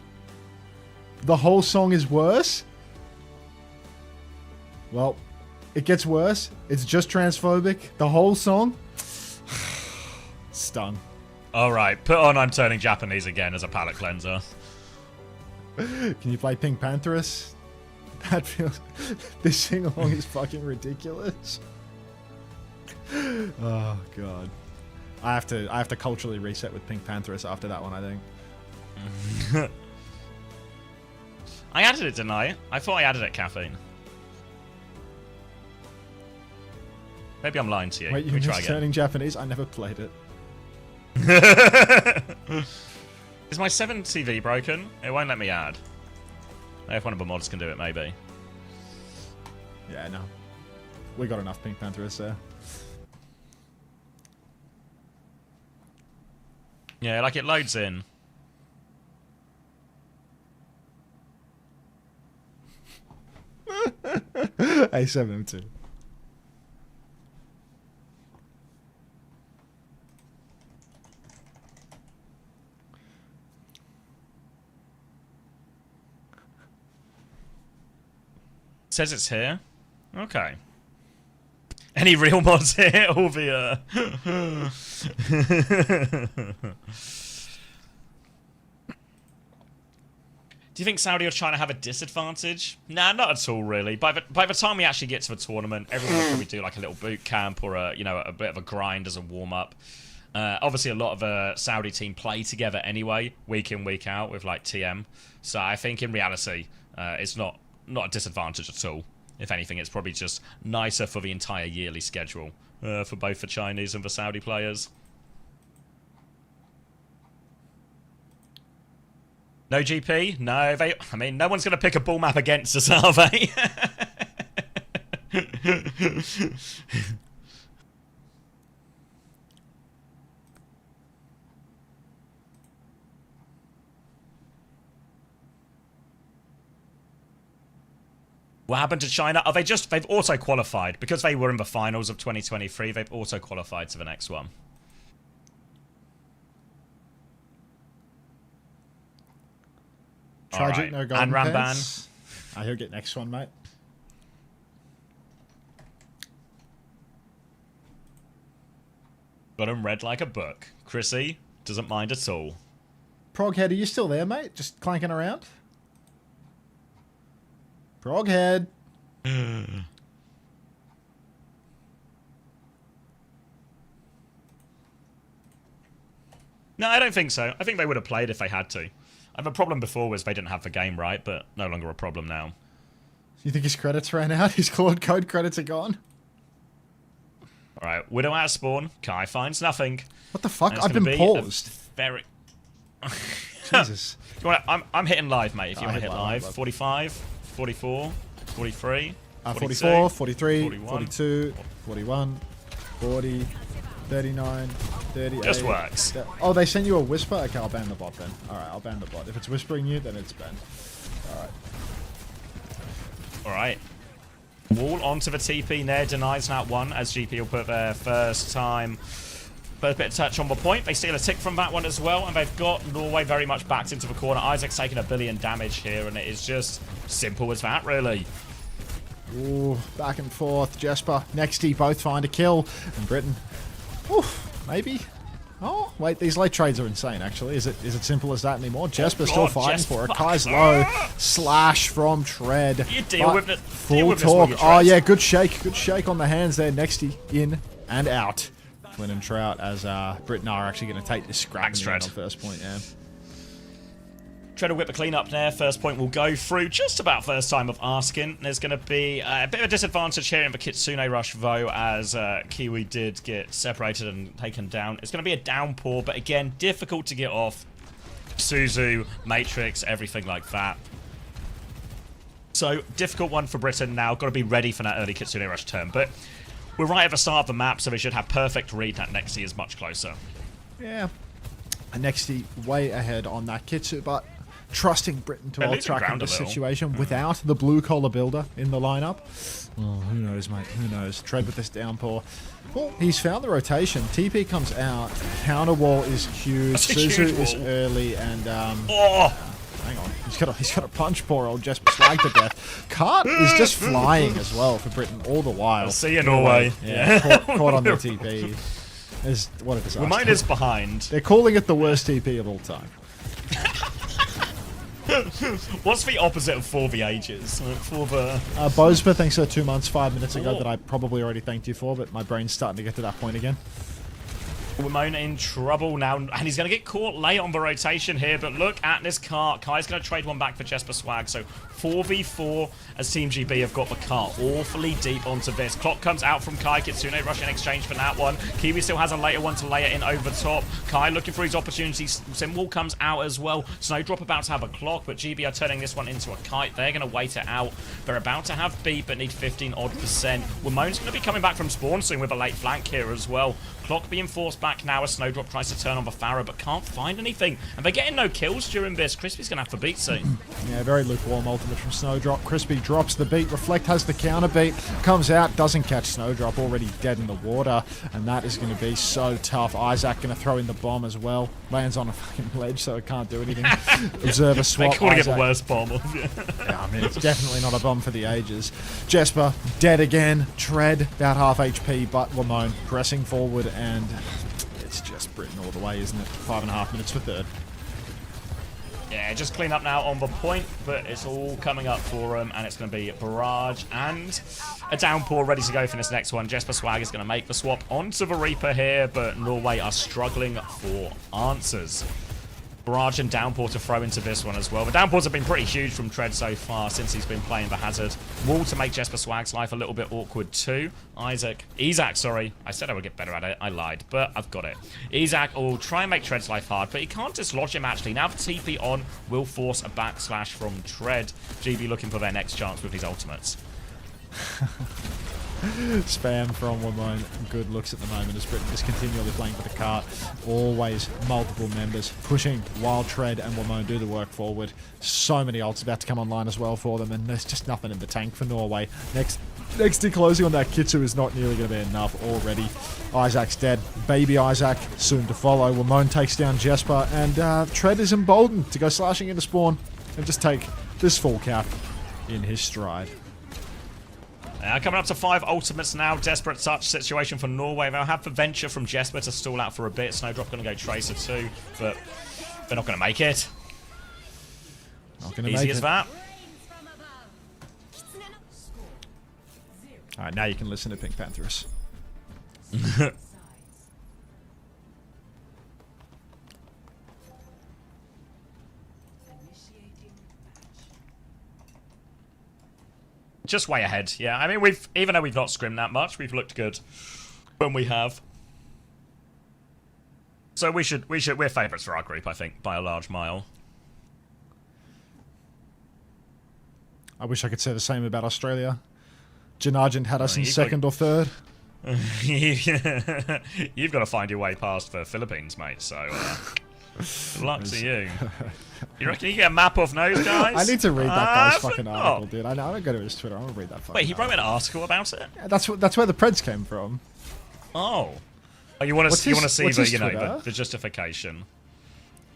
The whole song is worse? Well, it gets worse. It's just transphobic. The whole song? Stung. Alright, put on I'm Turning Japanese again as a palate cleanser. Can you play Pink Pantheress? That feels... This sing-along is fucking ridiculous. Oh, God. I have to culturally reset with Pink Pantheress after that one, I think. I added it, didn't I? I thought I added it, Caffeine. Maybe I'm lying to you. Wait, Let you me try missed again. Turning Japanese? I never played it. Is my 7 TV broken? It won't let me add. If one of the mods can do it, maybe. Yeah, no. We got enough Pink Pantheress there. Yeah, like it loads in. A7M2. Says it's here. Okay. Any real mods here? All the Do you think Saudi are trying to have a disadvantage? Nah, not at all, really. By the time we actually get to the tournament, everyone will probably do like a little boot camp or a bit of a grind as a warm up. Obviously, a lot of the Saudi team play together anyway, week in, week out with like TM. So I think in reality, it's not a disadvantage at all. If anything, it's probably just nicer for the entire yearly schedule for both the Chinese and the Saudi players. No GP? No, I mean, no one's going to pick a ball map against us, are they? What happened to China? Oh, they've auto-qualified. Because they were in the finals of 2023, they've auto-qualified to the next one. Tragic, Alright. no golden And Ramban. pants. He'll get next one, mate. Got him read like a book. Chrissy doesn't mind at all. Proghead, are you still there, mate? Just clanking around? Proghead. No, I don't think so. I think they would have played if they had to. I have a problem before was they didn't have the game right, but no longer a problem now. You think his credits ran out? His Claude Code credits are gone? Alright, Widow out of spawn. Kai finds nothing. What the fuck? And it's I've gonna been be a paused. Very... Jesus. You wanna, I'm hitting live, mate, if you Oh, want to hit hit live, live. 45, 44, 43, 44, 43, 41. 42, 41, 40, 39, 38. Just works. Oh, they sent you a whisper? Okay, I'll ban the bot then. Alright, I'll ban the bot. If it's whispering you, then it's banned. Alright. Alright. Wall onto the TP. Nair denies that one as GP will put their first bit of touch on the point. They steal a tick from that one as well, and they've got Norway very much backed into the corner. Isaac's taking 1 billion damage here, and it is just simple as that, really. Ooh, back and forth. Jesper, Nexty both find a kill. And Britain. Oof, maybe. Oh, wait, these late trades are insane, actually. Is it simple as that anymore? Jesper's still God, fighting Jesper. for it. Kai's low. Slash from Tread. You deal with it. Full Deal with this while talk. you Oh, tread. yeah, good shake. Good shake on the hands there. Nexty in and out. Flynn and Trout as Britain are actually going to take this scrap Max in the end Tread. on first point, yeah. Try to whip a clean up there. First point will go through just about first time of asking. There's going to be a bit of a disadvantage here in the Kitsune rush, though, as Kiwi did get separated and taken down. It's going to be a downpour, but again, difficult to get off. Suzu, Matrix, everything like that. So, difficult one for Britain now. Got to be ready for that early Kitsune rush turn. But we're right at the start of the map, so we should have perfect read. That Nexty is much closer. Yeah. And Nexty way ahead on that Kitsu, but trusting Britain to They're ult losing track in ground a this little. situation without the blue collar builder in the lineup. Oh, who knows, mate? Who knows? Tread with this downpour. Well, he's found the rotation. TP comes out. Counter wall is huge. That's a Suzu huge is wall. early, and Oh! hang on, he's got a punch poor old Jesper Slag to death. Cart is just flying as well for Britain all the while. I'll see you, Norway. Yeah, caught on the TP. What a disaster. Well, mine is behind. They're calling it the worst TP of all time. What's the opposite of For the Ages? For the... Bospa, thanks for 2 months, 5 minutes ago that I probably already thanked you for, but my brain's starting to get to that point again. Ramon in trouble now, and he's going to get caught late on the rotation here, but look at this cart. Kai's going to trade one back for Jesper Swag, so 4v4 as Team GB have got the cart awfully deep onto this. Clock comes out from Kai. Kitsune rush in exchange for that one. Kiwi still has a later one to lay it in over top. Kai looking for his opportunities. Symbol comes out as well. Snowdrop about to have a clock, but GB are turning this one into a kite. They're going to wait it out. They're about to have beat, but need 15-odd%. Ramon's going to be coming back from spawn soon with a late flank here as well. Clock being forced back now as Snowdrop tries to turn on the Farah, but can't find anything. And they're getting no kills during this. Crispy's going to have to beat soon. Yeah, very lukewarm ultimate from Snowdrop. Crispy drops the beat. Reflect has the counter beat. Comes out, doesn't catch Snowdrop. Already dead in the water. And that is going to be so tough. Isaac going to throw in the bomb as well. Lands on a fucking ledge, so it can't do anything. Observer swap. They're calling it the Isaac. worst bomb. Yeah, I mean, it's definitely not a bomb for the ages. Jesper, dead again. Tread, about half HP, but Lamone pressing forward, and it's just Britain all the way, isn't it? 5.5 minutes for third. Yeah, just clean up now on the point, but it's all coming up for him, and it's going to be Barrage and a downpour ready to go for this next one. Jesper Swag is going to make the swap onto the Reaper here, but Norway are struggling for answers. Barrage and downpour to throw into this one as well. The downpours have been pretty huge from Tread so far since he's been playing the Hazard. Wall to make Jesper Swag's life a little bit awkward too. Isaac, sorry. I said I would get better at it. I lied, but I've got it. Isaac will try and make Tread's life hard, but he can't dislodge him actually. Now the TP on will force a backslash from Tread. GB looking for their next chance with his ultimates. Spam from Lamone. Good looks at the moment as Britain is continually playing for the cart. Always multiple members pushing while Tread and Lamone do the work forward. So many ults about to come online as well for them, and there's just nothing in the tank for Norway. Next declosing on that Kitsu is not nearly going to be enough already. Isaac's dead. Baby Isaac soon to follow. Lamone takes down Jesper, and Tread is emboldened to go slashing into spawn. and just take this full cap in his stride. Coming up to 5 ultimates now. Desperate touch situation for Norway. They'll have the venture from Jesper to stall out for a bit. Snowdrop going to go Tracer too, but they're not going to make it. Not gonna Easy make as it. that. Alright, now you can listen to Pink Panthers. Just way ahead, yeah. I mean, even though we've not scrimmed that much, we've looked good when we have. So we're favourites for our group, I think, by a large mile. I wish I could say the same about Australia. Janarjan had us in you've second or third. You've got to find your way past the Philippines, mate. So, good luck to you. You reckon you get a map off those guys? I need to read that guy's fucking not. article, dude. I know. I'm gonna go to his Twitter. I'm gonna read that fucking Wait, he wrote article. an article about it? Yeah, that's where the Preds came from. Oh, you want to see what's the his you know Twitter? the justification?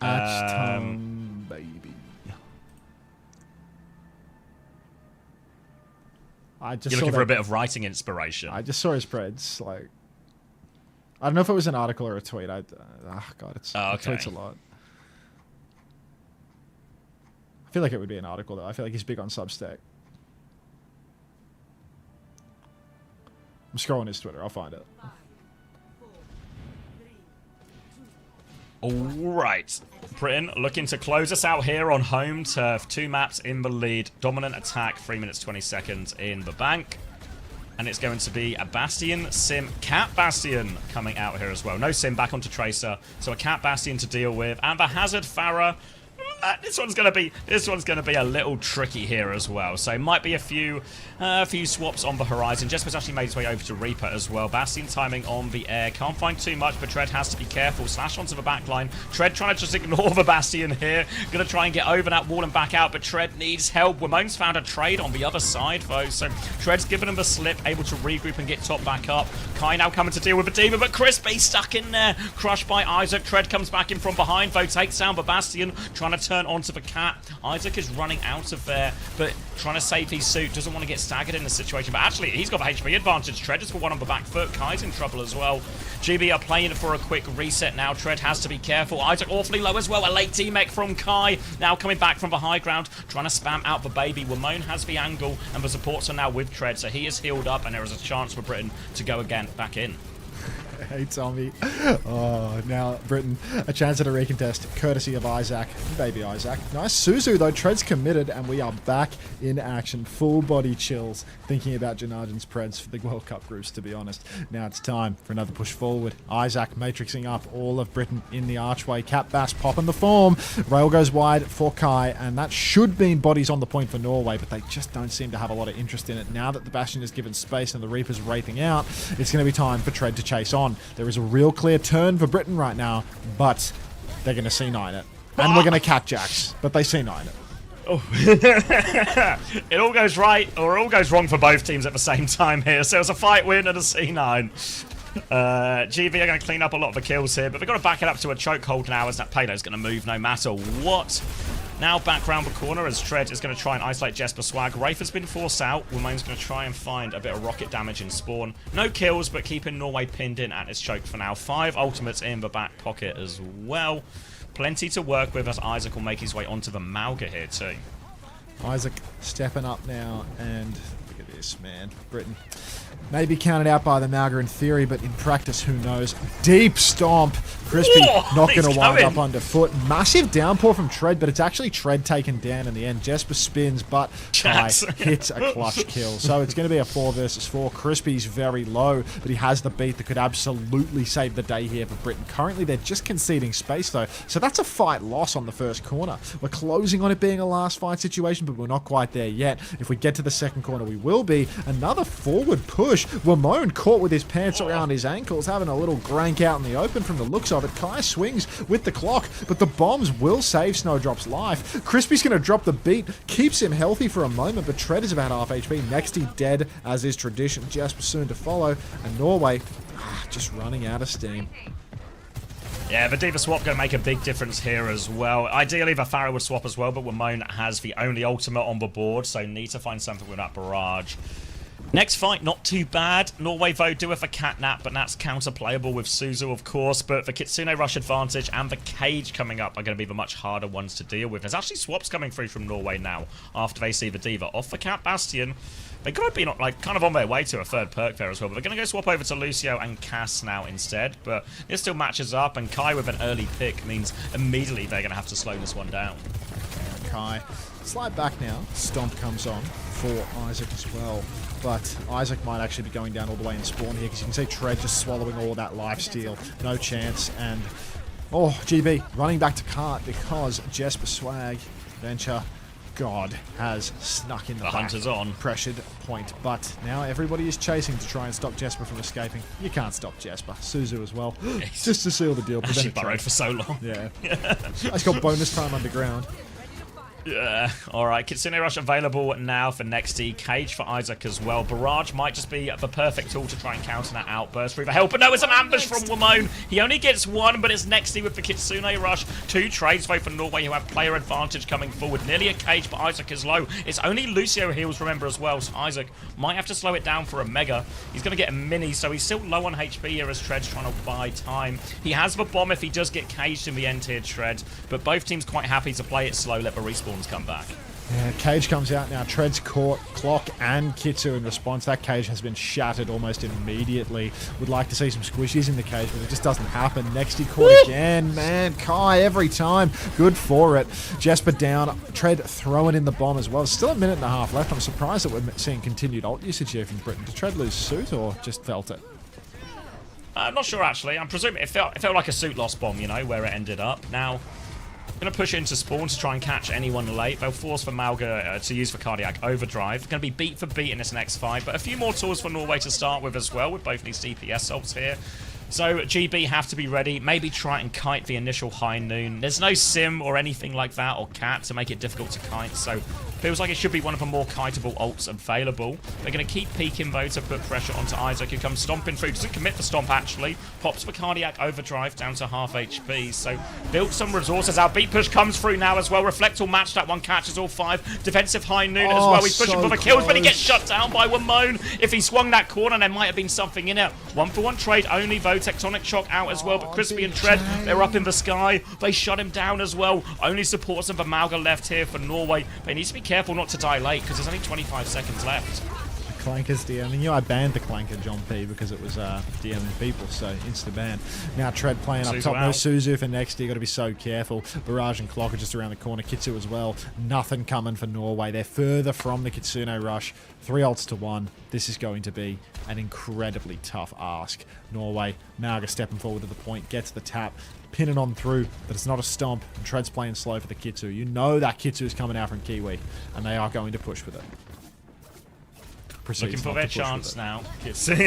Baby. I just You're saw looking for a that- bit of writing inspiration. I just saw his Preds. Like, I don't know if it was an article or a tweet. God, it's Oh, he okay. tweets a lot. I feel like it would be an article though. I feel like he's big on Substack. I'm scrolling his Twitter. I'll find it. All right, Britain looking to close us out here on home turf. 2 maps in the lead. Dominant attack, 3 minutes 20 seconds in the bank. And it's going to be a Bastion, Sim, Cat Bastion coming out here as well. No Sim back onto Tracer, so a Cat Bastion to deal with. And the Hazard Farah. This one's gonna be a little tricky here as well. So might be a few swaps on the horizon. Jesper's actually made his way over to Reaper as well. Bastion timing on the air. Can't find too much, but Tread has to be careful. Slash onto the back line. Tread trying to just ignore the Bastion here. Gonna try and get over that wall and back out, but Tread needs help. Ramon's found a trade on the other side, though. So Tread's given him the slip, able to regroup and get top back up. Kai now coming to deal with the demon, but Crispy stuck in there. Crushed by Isaac. Tread comes back in from behind, though. Takes down the Bastion. Trying to turn onto the Cat. Isaac is running out of there, but trying to save his suit. Doesn't want to get staggered in the situation, but actually he's got the HP advantage. Tread has got one on the back foot. Kai's in trouble as well. GB are playing for a quick reset now. Tread has to be careful. Isaac awfully low as well. A late D-mech from Kai. Now coming back from the high ground, trying to spam out the baby. Ramon has the angle, and the supports are now with Tread, so he is healed up, and there is a chance for Britain to go again back in. Hey, Tommy. Oh, now Britain, a chance at a recontest, courtesy of Isaac. Baby Isaac. Nice Suzu, though. Tread's committed, and we are back in action. Full body chills, thinking about Janarjan's Preds for the World Cup groups, to be honest. Now it's time for another push forward. Isaac matrixing up all of Britain in the archway. Cap Bass popping the form. Rail goes wide for Kai, and that should mean bodies on the point for Norway, but they just don't seem to have a lot of interest in it. Now that the Bastion is given space and the Reaper's raping out, it's going to be time for Tread to chase on. There is a real clear turn for Britain right now, but they're going to C9 it. And we're going to cat jacks, but they C9 it. Oh. It all goes right, or it all goes wrong for both teams at the same time here. So it's a fight win and a C9. GV are going to clean up a lot of the kills here, but they've got to back it up to a chokehold now as that payload's going to move no matter what. Now back round the corner as Tread is going to try and isolate Jesper Swag. Rafe has been forced out. Ramon's going to try and find a bit of rocket damage in spawn. No kills, but keeping Norway pinned in and it's choked for now. 5 ultimates in the back pocket as well. Plenty to work with as Isaac will make his way onto the Mauga here too. Isaac stepping up now, and look at this, man. Britain maybe counted out by the Mauga in theory, but in practice, who knows? Deep stomp. Crispy not going to wind up underfoot. Massive downpour from Tread, but it's actually Tread taken down in the end. Jesper spins, but Kai hits a clutch kill. So it's going to be a 4 versus 4. Crispy's very low, but he has the beat that could absolutely save the day here for Britain. Currently, they're just conceding space, though. So that's a fight loss on the first corner. We're closing on it being a last fight situation, but we're not quite there yet. If we get to the second corner, we will be. Another forward push. Ramon caught with his pants around his ankles, having a little grank out in the open from the looks of it. Kai swings with the clock, but the bombs will save Snowdrop's life. Crispy's going to drop the beat, keeps him healthy for a moment, but Tread is about half HP. Nexty dead, as is tradition. Jasper soon to follow, and Norway just running out of steam. Yeah, the D.Va swap going to make a big difference here as well. Ideally, the Pharaoh would swap as well, but Wamone has the only ultimate on the board, so need to find something with that barrage. Next fight, not too bad. Norway, though, do have a catnap, but that's counter-playable with Suzu, of course. But the Kitsune rush advantage and the cage coming up are going to be the much harder ones to deal with. There's actually swaps coming through from Norway now after they see the D.Va. Off the Cat Bastion, they could have been like kind of on their way to a third perk there as well. But they're going to go swap over to Lucio and Cass now instead. But this still matches up, and Kai with an early pick means immediately they're going to have to slow this one down. Kai, slide back now. Stomp comes on for Isaac as well. But Isaac might actually be going down all the way in spawn here, because you can see Tread just swallowing all that lifesteal. No chance. And, oh, GB running back to cart because Jesper Swag, Venture, God, has snuck in the back. Hunter's on. Pressured point. But now everybody is chasing to try and stop Jesper from escaping. You can't stop Jesper. Suzu as well. Just to seal the deal. She burrowed for so long. Yeah. He's got bonus time underground. Yeah, alright, Kitsune Rush available now for Nexty, Cage for Isaac as well. Barrage might just be the perfect tool to try and counter that outburst for the help, but no, it's an ambush from Wamone. He only gets one, but it's Nexty with the Kitsune Rush. Two trades though for Norway who have player advantage coming forward. Nearly a cage, but Isaac is low. It's only Lucio heals, remember, as well, so Isaac might have to slow it down for a Mega. He's going to get a Mini, so he's still low on HP here as Tread's trying to buy time. He has the bomb if he does get caged in the end here, Tread, but both teams quite happy to play it slow, let the respawns come back. Yeah, cage comes out now. Tread's caught Clock and Kitsu in response. That cage has been shattered almost immediately. Would like to see some squishies in the cage, but it just doesn't happen. Next he caught again. Man, Kai every time. Good for it. Jesper down. Tread throwing in the bomb as well. Still a minute and a half left. I'm surprised that we're seeing continued ult usage here from Britain. Did Tread lose suit or just felt it? I'm not sure actually. I'm presuming it felt like a suit loss bomb, you know, where it ended up. Now, going to push into spawn to try and catch anyone late. They'll force for Malga to use for Cardiac Overdrive. Going to be beat for beat in this next fight, but a few more tools for Norway to start with as well, with both these DPS ults here. So GB have to be ready. Maybe try and kite the initial high noon. There's no sim or anything like that, or cat, to make it difficult to kite, so feels like it should be one of the more kiteable ults available. They're going to keep peeking though to put pressure onto Isaac, who comes stomping through. Doesn't commit the stomp actually. Pops for Cardiac Overdrive down to half HP. So built some resources out. Beat push comes through now as well. Reflect will match that one. Catches all five. Defensive high noon as well. He's pushing for the kills, but he gets shut down by Wamone. If he swung that corner, there might have been something in it. 1-for-1 trade only though. Tectonic Shock out as well, but Crispy and Tread, they're up in the sky. They shut him down as well. Only supports of the Malga left here for Norway. They need to be careful not to die late, because there's only 25 seconds left. Clanker's DMing you. I banned the Clanker John P because it was DMing people, so insta ban. Now Tread playing up top. No Suzu for next. You got to be so careful. Barrage and Clock are just around the corner. Kitsu as well. Nothing coming for Norway. They're further from the Kitsune rush. 3 ults to 1. This is going to be an incredibly tough ask. Norway, Malga stepping forward to the point, gets the tap, pinning on through, but it's not a stomp. And Tread's playing slow for the Kitsu. You know that Kitsu is coming out from Kiwi, and they are going to push with it. Looking for their chance now. Kitsune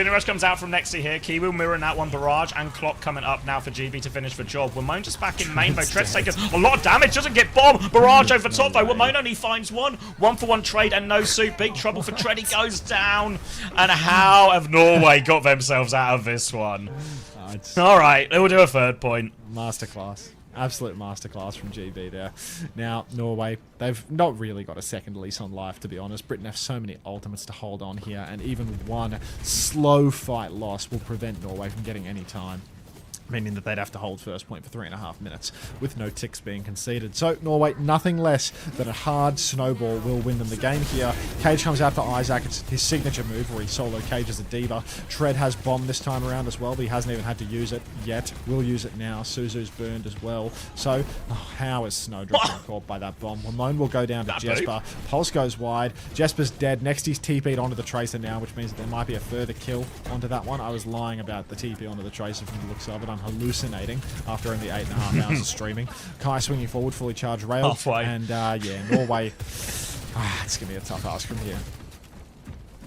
Rush comes out from next to here. Kiwi mirroring that one. Barrage and Clock coming up now for GB to finish the job. Wamone just back in main though. Tread's taking a lot of damage. Doesn't get bomb. Barrage over top though. Wamone only finds one. 1-for-1 trade and no suit. Big trouble for Tread. He goes down. And how have Norway got themselves out of this one? Alright, they will do a third point. Masterclass. Absolute masterclass from GB there. Now, Norway, they've not really got a second lease on life, to be honest. Britain have so many ultimates to hold on here, and even one slow fight loss will prevent Norway from getting any time, meaning that they'd have to hold first point for 3.5 minutes with no ticks being conceded. So Norway, nothing less than a hard snowball will win them the game here. Cage comes out to Isaac. It's his signature move where he solo cages a D.Va. Tread has bomb this time around as well, but he hasn't even had to use it yet. Will use it now. Suzu's burned as well. So how is Snowdrop caught by that bomb? Wamone will go down to Jesper. Pulse goes wide. Jesper's dead. Next he's TP'd onto the Tracer now, which means that there might be a further kill onto that one. I was lying about the TP onto the Tracer from the looks of it. I'm hallucinating after only 8.5 hours of streaming. Kai swinging forward, fully charged rail. Halfway. And yeah, Norway. It's going to be a tough ask from here.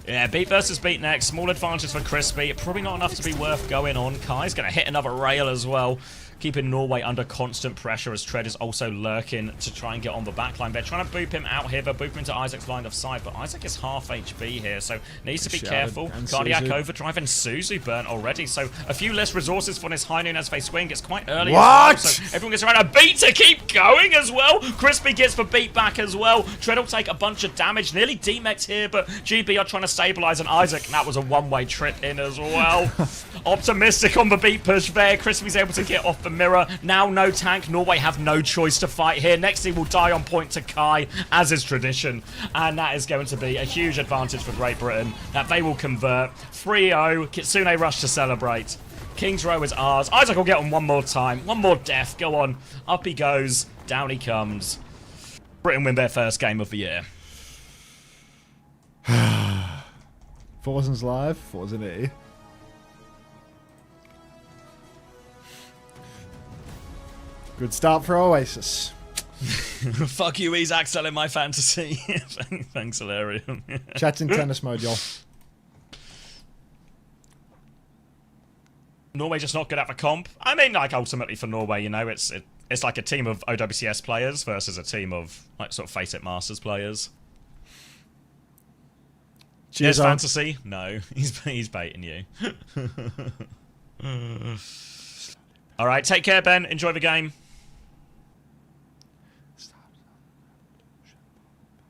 Yeah, beat versus beat next. Small advantage for Crispy. Probably not enough to be worth going on. Kai's going to hit another rail as well. Keeping Norway under constant pressure as Tread is also lurking to try and get on the backline. They're trying to boop him out here. They're booping into Isaac's line of sight, but Isaac is half HP here, so needs to be careful. Cardiac Suzu. overdrive and Suzu burnt already, so a few less resources for this High Noon as they swing. It's quite early What? as well, so everyone gets around a beat to keep going as well. Crispy gets the beat back as well. Tread will take a bunch of damage, nearly demexed here, but GB are trying to stabilize and Isaac, and that was a one-way trip in as well. Optimistic on the beat push there. Crispy's able to get off the mirror. Now no tank. Norway have no choice to fight here. Next he will die on point to Kai, as is tradition. And that is going to be a huge advantage for Great Britain, that they will convert. 3-0. Kitsune rush to celebrate. King's Row is ours. Isaac will get on one more time. One more death. Go on. Up he goes. Down he comes. Britain win their first game of the year. Forsen's live. Forsen E. Good start for Oasis. Fuck you, Isaac, selling my fantasy. Thanks, Hilarion. Chat's in tennis mode, y'all. Norway just not good at the comp. I mean, like, ultimately for Norway, you know, it's like a team of OWCS players versus a team of, like, sort of Face It Masters players. Cheers, fantasy? No, he's baiting you. All right, take care, Ben. Enjoy the game.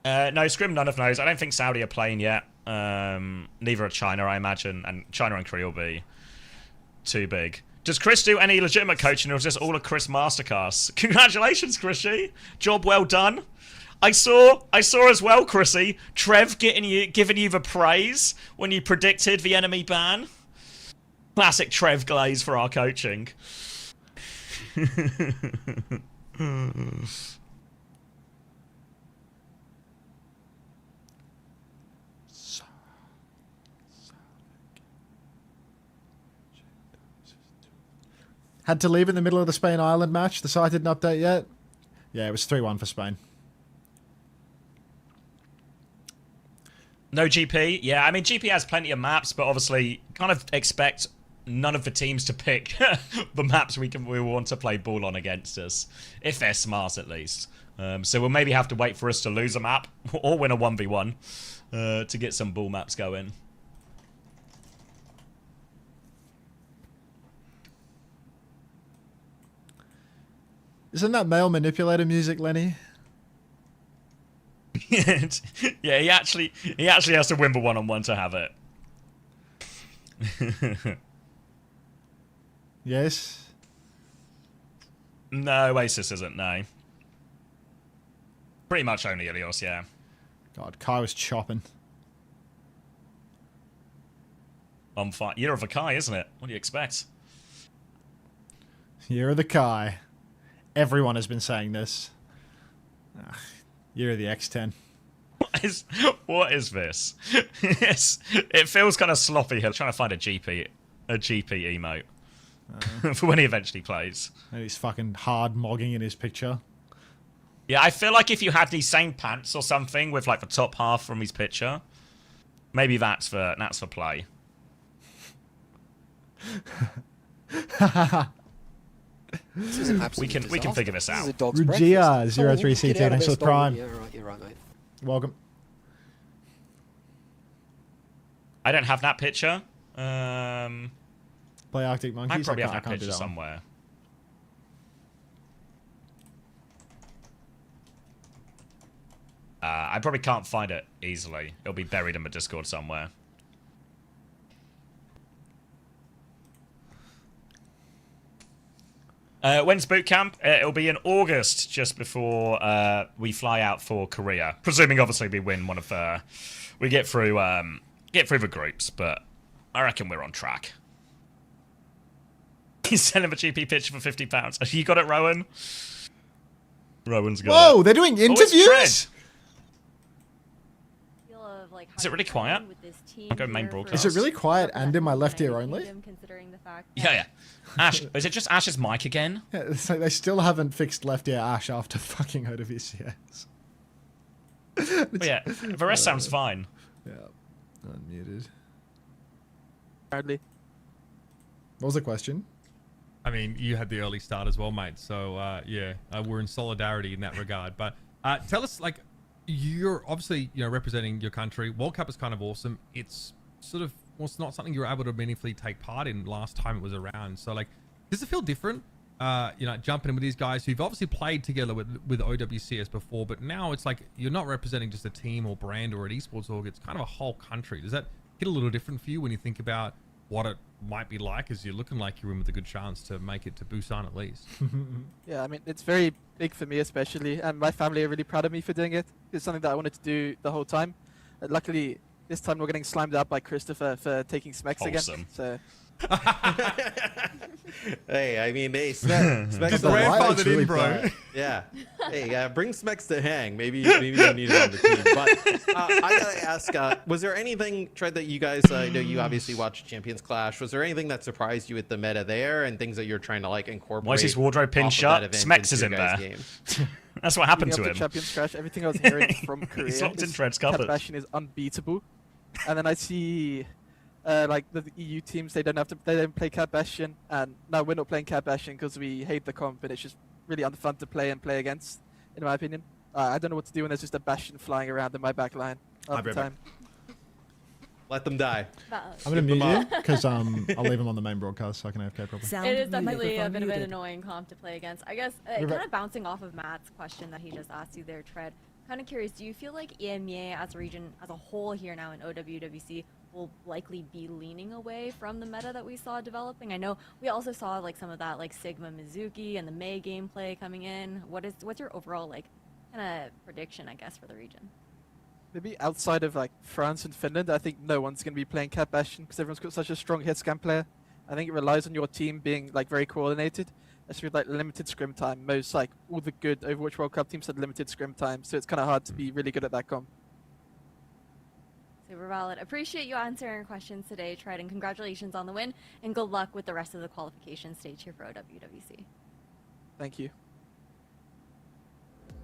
No, Scrim, none of those. I don't think Saudi are playing yet. Neither are China, I imagine. And China and Korea will be too big. Does Chris do any legitimate coaching, or is this all a Chris masterclass? Congratulations, Chrissy. Job well done. I saw as well, Chrissy, Trev giving you the praise when you predicted the enemy ban. Classic Trev glaze for our coaching. Had to leave in the middle of the Spain-Ireland match. The site didn't update yet. Yeah, it was 3-1 for Spain. No GP? Yeah, I mean, GP has plenty of maps, but obviously kind of expect none of the teams to pick the maps we want to play ball on against us. If they're smart, at least. So we'll maybe have to wait for us to lose a map or win a 1v1 to get some ball maps going. Isn't that male manipulator music, Lenny? Yeah, he actually has to win the one-on-one to have it. Yes. No, Oasis isn't, no. Pretty much only Ilios, yeah. God, Kai was chopping. On fire. Year of a Kai, isn't it? What do you expect? Year of the Kai. Everyone has been saying this. Ugh, year of the X10. What is this? It feels kind of sloppy here. Trying to find a GP emote for when he eventually plays. And he's fucking hard mogging in his picture. Yeah, I feel like if you had these same pants or something with like the top half from his picture, maybe that's for play. We can figure this out. Rugia 03CT, thanks for the prime. Yeah, right, you're right, mate. Welcome. I don't have that picture. Play Arctic Monkeys. I probably have can't that do picture that one. somewhere. I probably can't find it easily. It'll be buried in my Discord somewhere. When's boot camp? It'll be in August, just before we fly out for Korea. Presuming, obviously, we win one of we get through the groups, but I reckon we're on track. He's selling a GP picture for £50. You got it, Rowan? Rowan's got it. Whoa, they're doing interviews? Is it really quiet? I'll go main broadcast. Is it really quiet and in my left ear only? Yeah. Ash, is it just Ash's mic again? Yeah, it's like they still haven't fixed left ear Ash after fucking OWCS. But yeah, the rest sounds fine. Yeah. Unmuted. Hardly. What was the question? I mean, you had the early start as well, mate. So we're in solidarity in that regard. But tell us, like, you're obviously representing your country. World Cup is kind of awesome. It's sort of not something you were able to meaningfully take part in last time it was around. So like, does it feel different? Jumping in with these guys who've obviously played together with OWWC as before, but now it's like you're not representing just a team or brand or an esports org. It's kind of a whole country. Does that hit a little different for you when you think about what it might be like, as you're looking like you're in with a good chance to make it to Busan at least? Yeah, I mean, it's very big for me especially, and my family are really proud of me for doing it. It's something that I wanted to do the whole time. Luckily, this time we're getting slimed out by Christopher for taking Smex again. So. Hey, I mean, hey, Smex. Just grandfathered in, bro. Yeah. Hey, bring Smex to hang. Maybe you need it on the team. But I gotta ask, was there anything, Tread, that you guys, I know you obviously watched Champions Clash. Was there anything that surprised you with the meta there, and things that you're trying to like incorporate? Why is his wardrobe pinned shut? Smex is in there. That's what happened to him. Champions Clash, everything I was hearing from Korea He's locked in is Tread's Cat cupboard. Bastion is unbeatable. And then I see like the EU teams, they don't play Cat Bastion, and no, we're not playing Cat Bastion because we hate the comp, and it's just really unfun to play against, in my opinion. I don't know what to do when there's just a Bastion flying around in my back line all the time. Let them die. I'm gonna mute you because I'll leave him on the main broadcast so I can AFK properly. It is definitely a bit of an annoying comp to play against. I guess kind of bouncing off of Matt's question that he just asked you there, Tread. Kind of curious, do you feel like EMEA as a region as a whole here now in OWWC will likely be leaning away from the meta that we saw developing? I know we also saw like some of that like Sigma Mizuki and the Mei gameplay coming in. What's your overall like kind of prediction, I guess, for the region? Maybe outside of like France and Finland, I think no one's going to be playing Cat Bastion because everyone's got such a strong hit scan player. I think it relies on your team being like very coordinated, especially with like limited scrim time. Most like all the good Overwatch World Cup teams had limited scrim time, so it's kind of hard to be really good at that comp. Super valid. Appreciate you answering our questions today, Tread, and congratulations on the win, and good luck with the rest of the qualification stage here for OWWC. Thank you.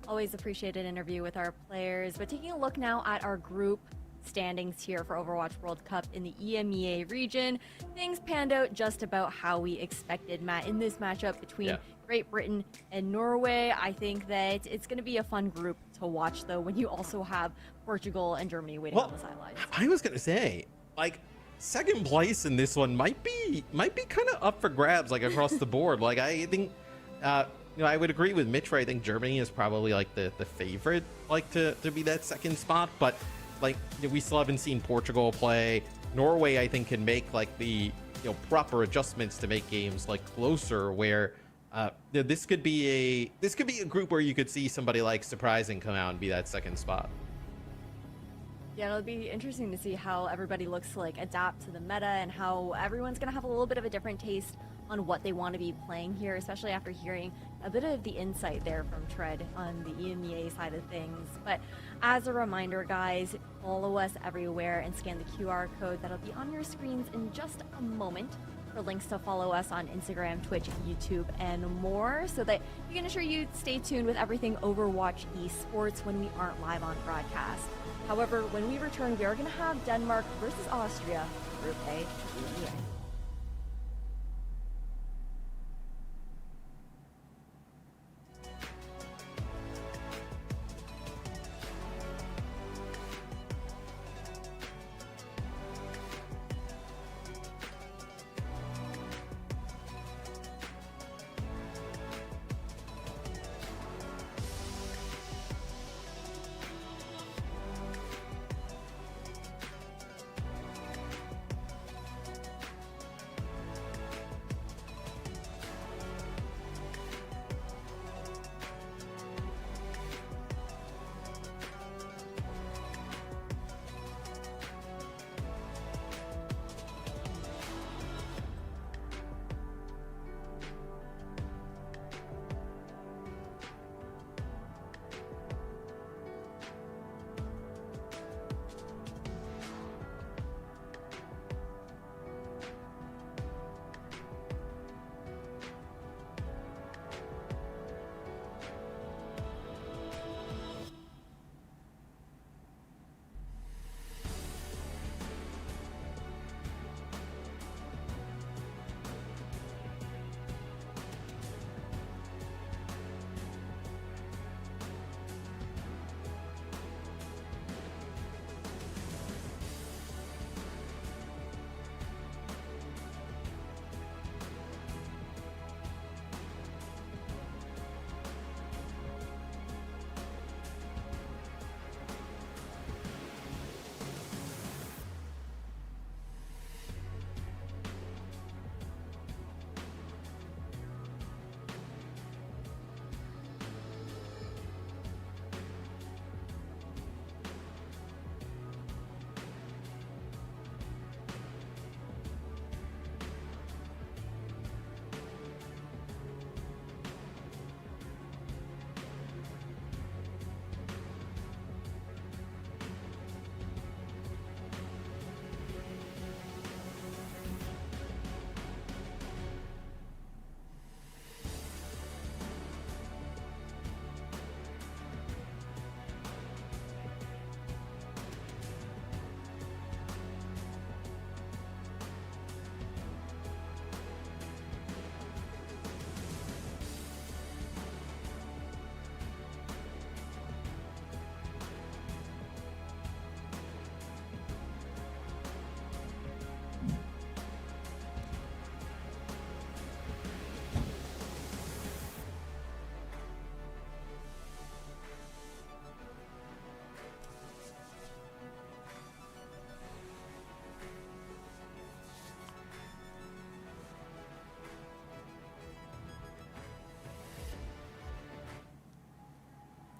Always appreciate an interview with our players, but taking a look now at our group standings here for Overwatch World Cup in the EMEA region, things panned out just about how we expected, Matt, in this matchup between Great Britain and Norway. I think that it's going to be a fun group to watch, though, when you also have Portugal and Germany waiting on the sidelines. I was gonna say, like, second place in this one might be kind of up for grabs, like across the board. Like, I think, I would agree with Mitch. I think Germany is probably like the favorite, like to be that second spot. But like, we still haven't seen Portugal play. Norway, I think, can make like the proper adjustments to make games like closer. Where this could be a group where you could see somebody like surprising come out and be that second spot. Yeah, it'll be interesting to see how everybody looks to like adapt to the meta and how everyone's going to have a little bit of a different taste on what they want to be playing here, especially after hearing a bit of the insight there from Tread on the EMEA side of things. But as a reminder, guys, follow us everywhere and scan the QR code that'll be on your screens in just a moment for links to follow us on Instagram, Twitch, YouTube, and more, so that you can ensure you stay tuned with everything Overwatch esports when we aren't live on broadcast. However, when we return, we are going to have Denmark versus Austria, Group A, EMEA.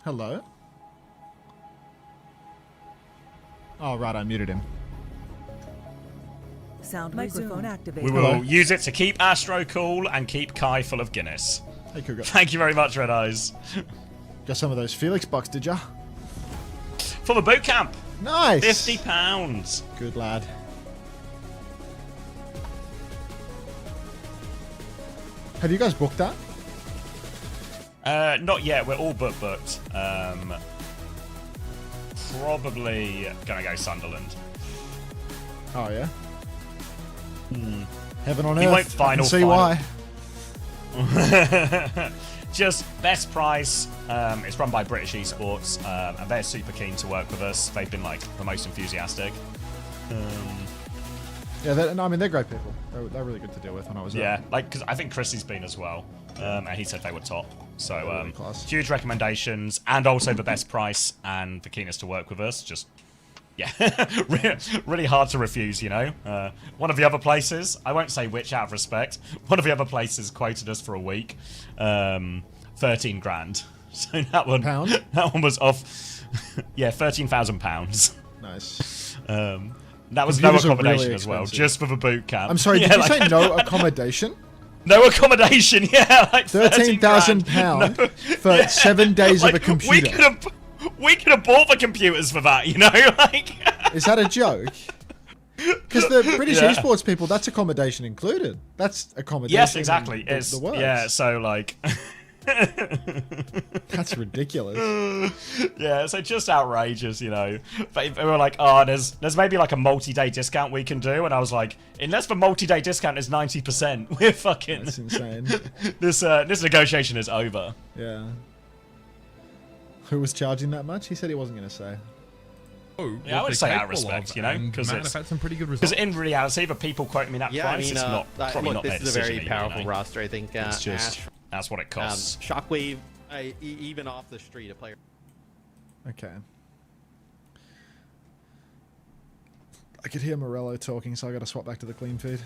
Hello? Oh, right, I muted him. Sound microphone activated. We will use it to keep Astro cool and keep Kai full of Guinness. Hey, Cougar. Thank you very much, Red Eyes. Got some of those Felix bucks, did ya? For the boot camp. Nice. £50. Good lad. Have you guys booked that? Not yet. We're all booked. Probably gonna go Sunderland. Oh yeah. Heaven on He earth. won't I can see final. why. Just best price. It's run by British Esports, and they're super keen to work with us. They've been like the most enthusiastic. Yeah, I mean they're great people. They're really good to deal with when I was Yeah, there. like because I think Chrissy's been as well, and he said they were top. So really class. huge recommendations, and also the best price and the keenness to work with us. Just yeah, really hard to refuse. You know, one of the other places, I won't say which out of respect. One of the other places quoted us for a week, 13 grand. So that one was off. Yeah, £13,000. Nice. That was Computers no are accommodation really as well, expensive. just for the boot camp. I'm sorry, Yeah, did you say no accommodation? No accommodation, yeah, like £13,000 for 7 days of a computer. We could have bought the computers for that, you know, like. Is that a joke? Because the British Yeah. esports people, that's accommodation included. That's accommodation. Yes, exactly. The, It's the works. yeah, so like. That's ridiculous. Yeah, so just outrageous, you know. But they were like, oh, there's maybe like a multi-day discount we can do, and I was like, unless the multi-day discount is 90%, we're fucking. That's insane. This negotiation is over. Yeah. Who was charging that much? He said he wasn't going to say. Oh, Yeah, I would what say they're out of capable respect, of, you know, and because man, it's I've had some pretty good because results. in reality, the people quoting me that Yeah, I price, mean, it's not probably look, not their this is a very decision, powerful you know? roster. I think It's just Ash, that's what it costs. Shockwave, even off the street, a player. Okay. I could hear Morello talking, so I got to swap back to the clean feed.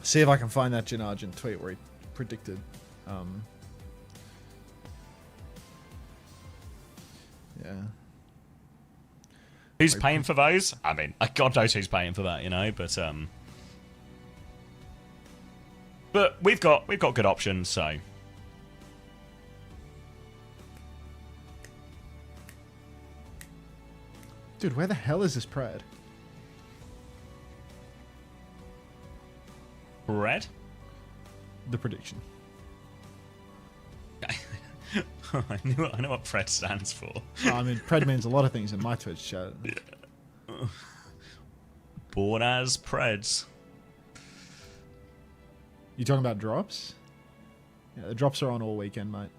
See if I can find that Jin Argent tweet where he predicted. Yeah. Who's paying for those? I mean, God knows who's paying for that, you know. But we've got good options, so. Dude, where the hell is this Pred? Red? The prediction. I know what Fred stands for. Oh, I mean, Pred means a lot of things in my Twitch chat. Born as Preds. You talking about drops? Yeah, the drops are on all weekend, mate.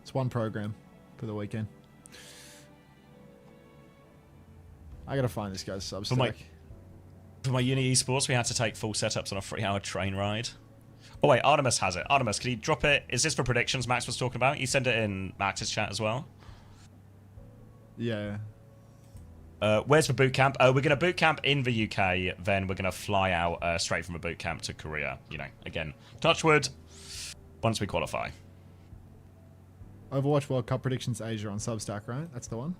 It's one program for the weekend. I gotta find this guy's Substack. For my uni esports, we had to take full setups on a 3-hour train ride. Oh wait, Artemis has it. Artemis, can you drop it? Is this for predictions Max was talking about? You send it in Max's chat as well. Yeah. Where's the boot camp? We're going to boot camp in the UK, then we're going to fly out straight from the boot camp to Korea. You know, again, touch wood, once we qualify. Overwatch World Cup predictions Asia on Substack, right? That's the one.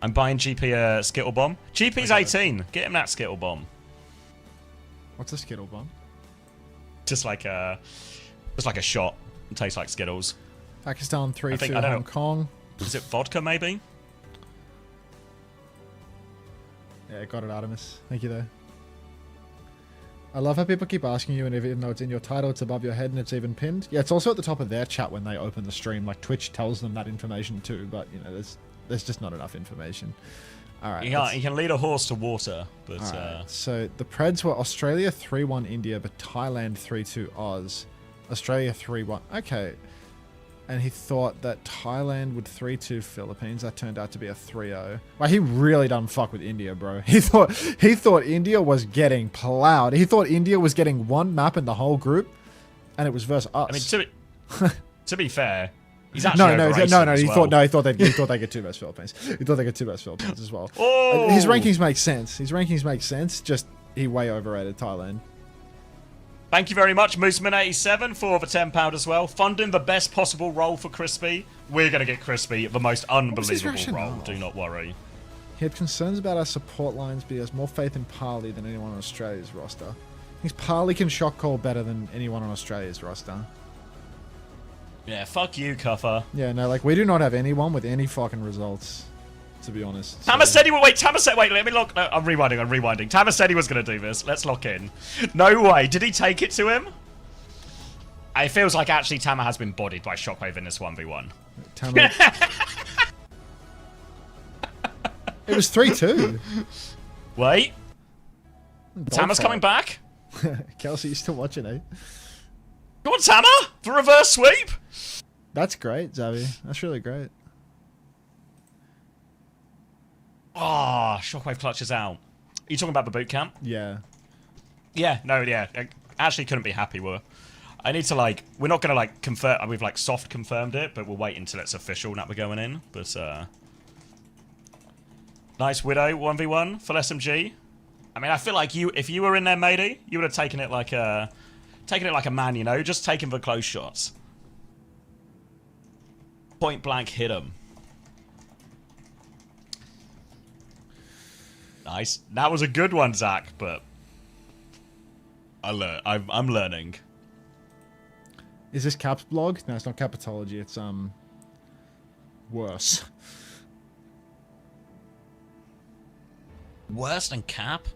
I'm buying GP a Skittle Bomb. GP's 18. Get him that Skittle Bomb. What's a Skittle Bomb? Just like a shot. It tastes like Skittles. Pakistan 3-2 I don't Hong know. Kong. Is it vodka, maybe? Yeah, got it, Artemis. Thank you, though. I love how people keep asking you, and even though it's in your title, it's above your head and it's even pinned. Yeah, it's also at the top of their chat when they open the stream. Like, Twitch tells them that information too, but, you know, there's just not enough information. All right. You can lead a horse to water, but... Right, so the Preds were Australia 3-1 India, but Thailand 3-2 Oz. Australia 3-1. Okay. And he thought that Thailand would 3-2 Philippines. That turned out to be a 3-0. Well, he really done fuck with India, bro. He thought India was getting plowed. He thought India was getting one map in the whole group, and it was versus us. I mean, to be fair, he's actually no. as He well. thought they get two best Philippines. He thought they get two best Philippines as well. Oh! His rankings make sense. Just he way overrated Thailand. Thank you very much, Mooseman87, for the £10 as well. Funding the best possible role for Crispy. We're going to get Crispy the most unbelievable role. Do not worry. He had concerns about our support lines, but he has more faith in Parley than anyone on Australia's roster. He thinks Parley can shock call better than anyone on Australia's roster. Yeah, fuck you, Cuffer. Yeah, no, like, we do not have anyone with any fucking results, to be honest. Tama said he would wait. Tama said, wait, let me lock. No, I'm rewinding. Tama said he was going to do this. Let's lock in. No way. Did he take it to him? It feels like actually Tama has been bodied by Shockwave in this 1v1. Tama. It was 3-2. Wait. Tama's coming back? Kelsey, you still watching, eh? Go on, Tama! The reverse sweep! That's great, Zavi. That's really great. Oh, Shockwave clutches out. Are you talking about the boot camp? Yeah. Yeah, no, yeah. I actually couldn't be happy with. I need to, like, we're not going to, like, confirm. We've, like, soft confirmed it, but we'll wait until it's official that we're going in. But, nice Widow 1v1 full SMG. I mean, I feel like if you were in there, matey, you would have taken it like a man, you know, just taking the close shots. Point blank hit him. Nice. That was a good one, Zach, but I'm learning. Is this Cap's blog? No, it's not Capitology. It's worse. Worse than Cap?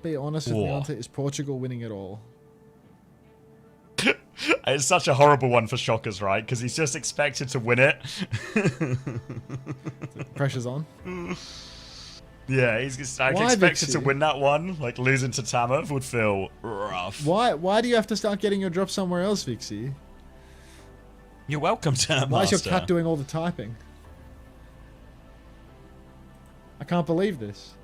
Be honest with me, Unter, is Portugal winning it all? It's such a horrible one for Shockers, right? Because he's just expected to win it. Pressure's on. Yeah, he's expected to win that one. Like, losing to Tama would feel rough. Why do you have to start getting your drop somewhere else, Vixie? You're welcome, Tama. Why is your cat doing all the typing? I can't believe this.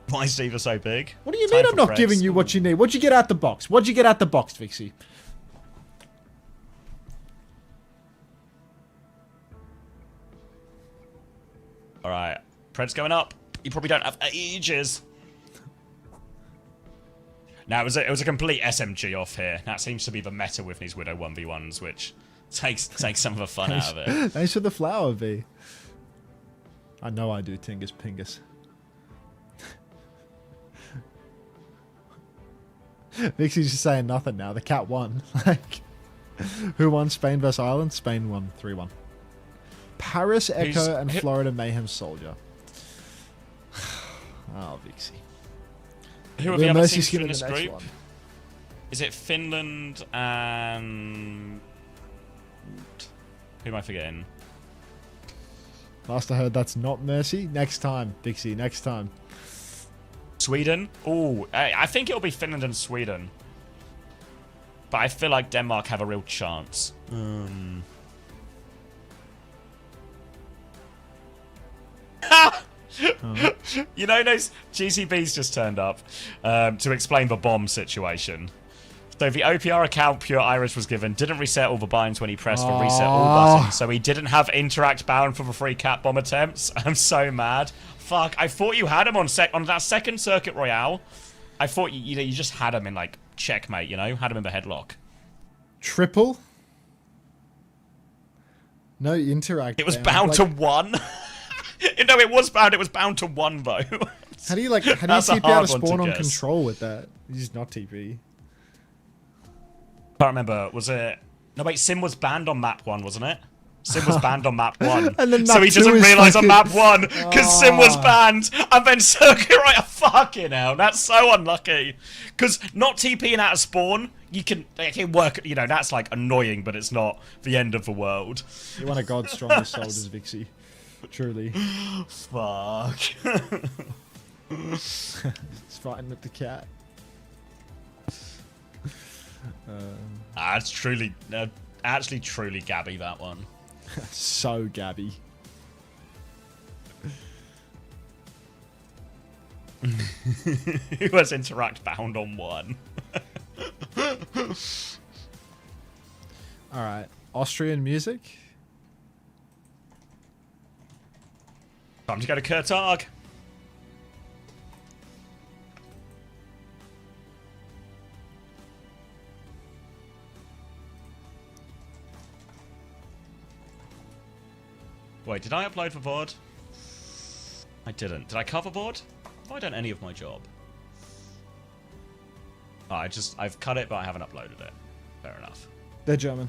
Why is Steve so big? What do you mean I'm not giving you what you need? What'd you get out the box? What'd you get out the box, Vixie? Alright. Pred's going up. You probably don't have ages. Now, it was a complete SMG off here. That seems to be the meta with these Widow 1v1s, which takes some of the fun out of it. Thanks for the flower, V. I know I do, Tingus Pingus. Vixie's just saying nothing now. The cat won. Like, who won Spain vs Ireland? Spain won 3-1. Paris Echo and Florida Mayhem Soldier. Oh, Vixie. Who are the other teams in this group? One. Is it Finland and... Who am I forgetting? Last I heard, that's not Mercy. Next time, Vixie. Next time. Sweden? Oh, I think it'll be Finland and Sweden. But I feel like Denmark have a real chance. You know, those GCBs just turned up to explain the bomb situation. So the OPR account Pure Irish was given didn't reset all the binds when he pressed the reset all button. So he didn't have interact bound for the free cat bomb attempts. I'm so mad. Fuck, I thought you had him on that second Circuit Royale. I thought you just had him in, like, checkmate, you know? Had him in the headlock. Triple? No interact. It was bound to 1. No, it was bound. It was bound to 1, though. How do you TP out a spawn on control with that? You just not TP. Can't remember. Was it... No, wait, Sim was banned on map 1, wasn't it? Sim was banned on map 1. And then so he doesn't realise on map 1 because Sim was banned. And then Circuit right, fucking hell. That's so unlucky. Because not TPing out of spawn, it can work, you know, that's like annoying, but it's not the end of the world. You're one of God's strongest soldiers, Vixie. Truly. Fuck. It's fighting with the cat. It's truly, actually truly Gabby, that one. So Gabby. Who has interact bound on 1? Alright. Austrian music? Time to go to Kurtag. Wait, did I upload for board? I didn't. Did I cover board? Have I done any of my job? Oh, I've cut it, but I haven't uploaded it. Fair enough. They're German.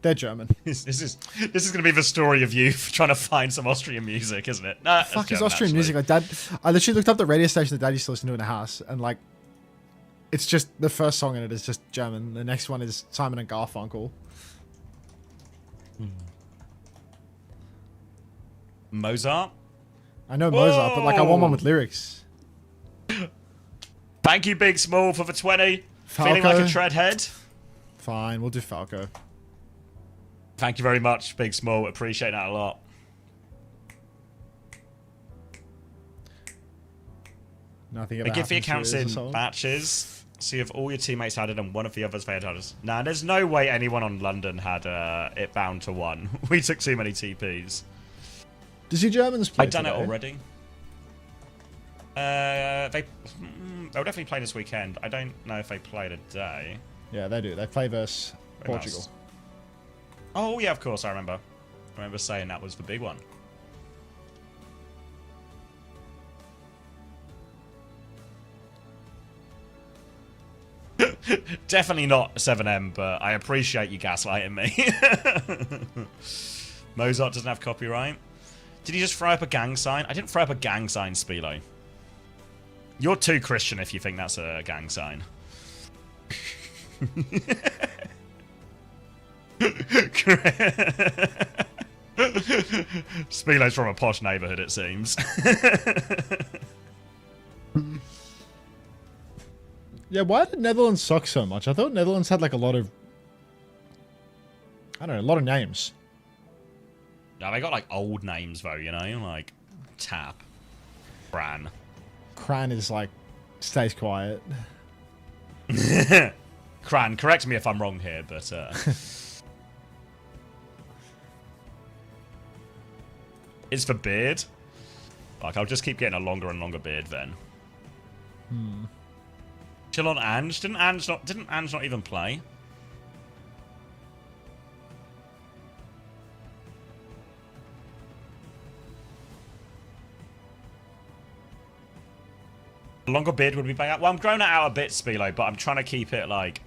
They're German. This is going to be the story of you trying to find some Austrian music, isn't it? Nah, Fuck German, is Austrian actually. music? Like Dad, I literally looked up the radio station that Dad used to listen to in the house, and like, it's just the first song in it is just German. The next one is Simon and Garfunkel. Mozart. I know Mozart, but like I want one with lyrics. Thank you, Big Small, for the 20. Feeling Falco. like a tread head. Fine, we'll do Falco. Thank you very much, Big Small. Appreciate that a lot. Nothing ever They give the happens accounts to you as a in soul. batches. See if all your teammates had it and one of the others failed others. Nah, there's no way anyone on London had it bound to 1. We took too many TPs. Does your Germans play I've done it today? already. They'll definitely play this weekend. I don't know if they play today. Yeah, they do. They play versus Very Portugal. nice. Oh, yeah, of course, I remember. I remember saying that was the big one. Definitely not 7M, but I appreciate you gaslighting me. Mozart doesn't have copyright. Did he just throw up a gang sign? I didn't throw up a gang sign, Spilo. You're too Christian if you think that's a gang sign. Spilo's from a posh neighborhood, it seems. Yeah, why did Netherlands suck so much? I thought Netherlands had like a lot of, I don't know, a lot of names. No, they got like old names though, you know, like Tap, Bran. Kran is like, stays quiet. Cran, correct me if I'm wrong here, but is for beard. Like, I'll just keep getting a longer and longer beard then. Chill on Ange. Didn't Ange not even play? A longer beard would be bang. Well, I'm growing it out a bit, Spilo, but I'm trying to keep it like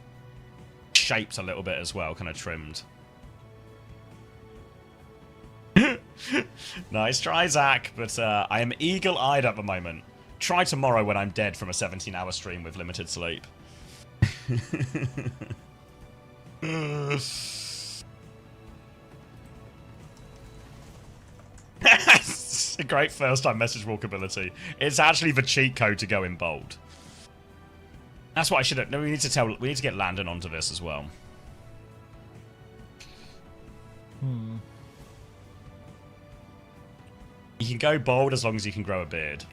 shaped a little bit as well, kind of trimmed. Nice try, Zach, but I am eagle-eyed at the moment. Try tomorrow when I'm dead from a 17-hour stream with limited sleep. It's a great first-time message walkability. It's actually the cheat code to go in bold. That's what I should have. No, we need to get Landon onto this as well. You can go bold as long as you can grow a beard.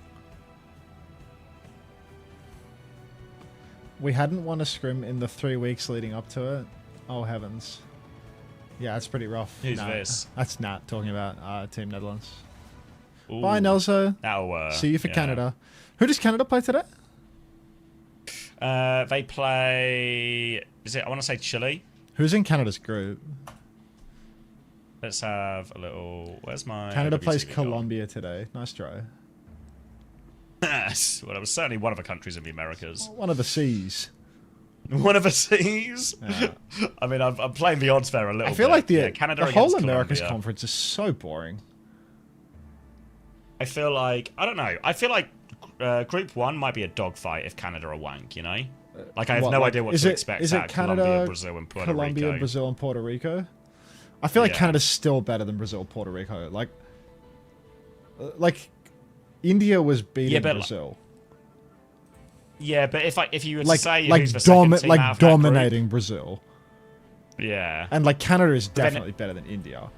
We hadn't won a scrim in the 3 weeks leading up to it. Oh, heavens. Yeah, it's pretty rough. Who's this? That's Nat talking about Team Netherlands. Ooh, Bye, Nelso. that'll, See you for yeah. Canada. Who does Canada play today? They play... Is it? I want to say Chile. Who's in Canada's group? Let's have a little... Where's my... Canada plays WTV Colombia today. Nice try. Yes. Well, it was certainly one of the countries in the Americas. One of the C's. One of the C's? Yeah. I mean, I'm playing the odds there a little bit. I feel like Canada the whole against Americas Colombia. conference is so boring. I feel like... I don't know. I feel like Group 1 might be a dogfight if Canada are wank, you know? Like, I have no idea what to expect Is it out of Canada, Colombia, Brazil, and Puerto Colombia, Rico. Brazil, and Puerto Rico? I feel like Yeah. Canada's still better than Brazil, Puerto Rico. Like India was beating but Brazil. Yeah, but if you were to Like, say who's the second team out of that dominating Brazil. group, yeah. And like Canada is then- definitely better than India.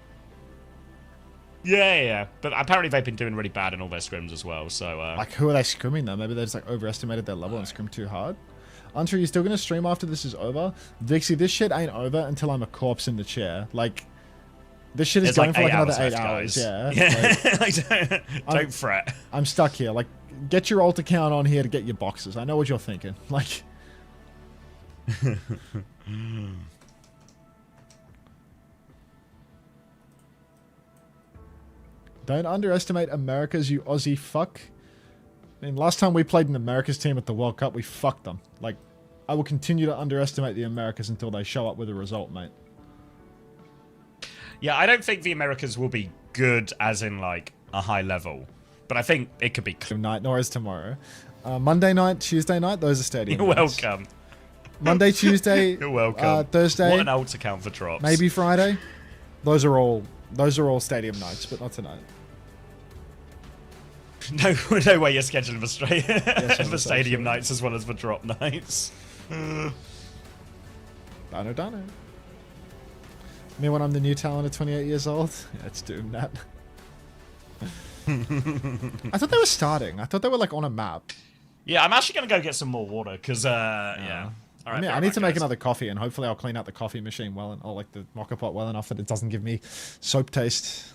Yeah. But apparently they've been doing really bad in all their scrims as well, so... Like, who are they scrimming though? Maybe they just like overestimated their level and scrimmed too hard. Unter, you still gonna stream after this is over? Vixie, this shit ain't over until I'm a corpse in the chair. Like, this shit is It's going like for like 8 another hours 8 left, hours. guys. Yeah. Like, don't fret. I'm stuck here. Like, get your alt account on here to get your boxes. I know what you're thinking. Like, Don't underestimate America's, you Aussie fuck. I mean, last time we played an America's team at the World Cup, we fucked them. Like, I will continue to underestimate the Americas until they show up with a result, mate. Yeah, I don't think the Americas will be good as in, like, a high level. But I think it could be... Night, nor is tomorrow. Monday night, Tuesday night, those are stadium You're nights. welcome. Monday, Tuesday, You're welcome. Thursday. What an alt account for drops. Maybe Friday. Those are all stadium nights, but not tonight. No way you're scheduling for stadium nights as well as for drop nights. Dano. Me when I'm the new talent at 28 years old? Yeah, it's doomed, that. I thought they were starting. I thought they were like on a map. Yeah, I'm actually going to go get some more water because, yeah. All right, I need to make another coffee, and hopefully I'll clean out the coffee machine well, or like the mocha pot well enough that it doesn't give me soap taste.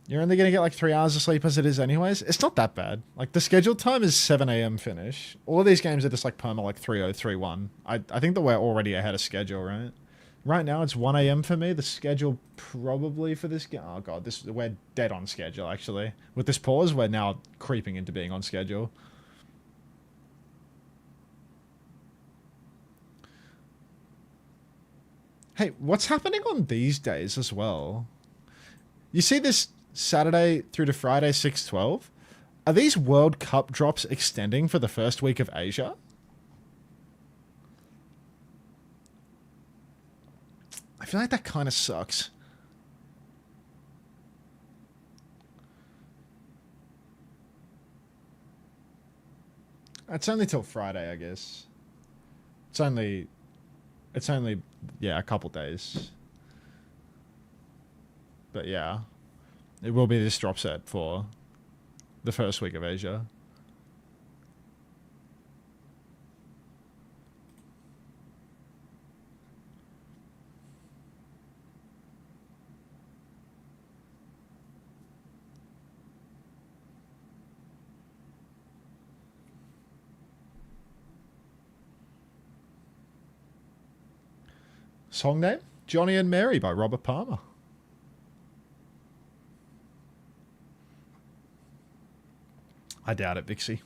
You're only going to get like 3 hours of sleep as it is anyways. It's not that bad. Like, the scheduled time is 7 a.m. finish. All of these games are just like perma like 3-0, 3-1. I think that we're already ahead of schedule, right? Right now it's 1 a.m. for me. The schedule probably for this game... Oh, God. We're dead on schedule, actually. With this pause, we're now creeping into being on schedule. Hey, what's happening on these days as well? You see this Saturday through to Friday, 6/12? Are these World Cup drops extending for the first week of Asia? I feel like that kind of sucks. It's only till Friday, I guess. It's only, yeah, a couple days. But yeah, it will be this drop set for the first week of Asia. Song name? Johnny and Mary by Robert Palmer. I doubt it, Vixie.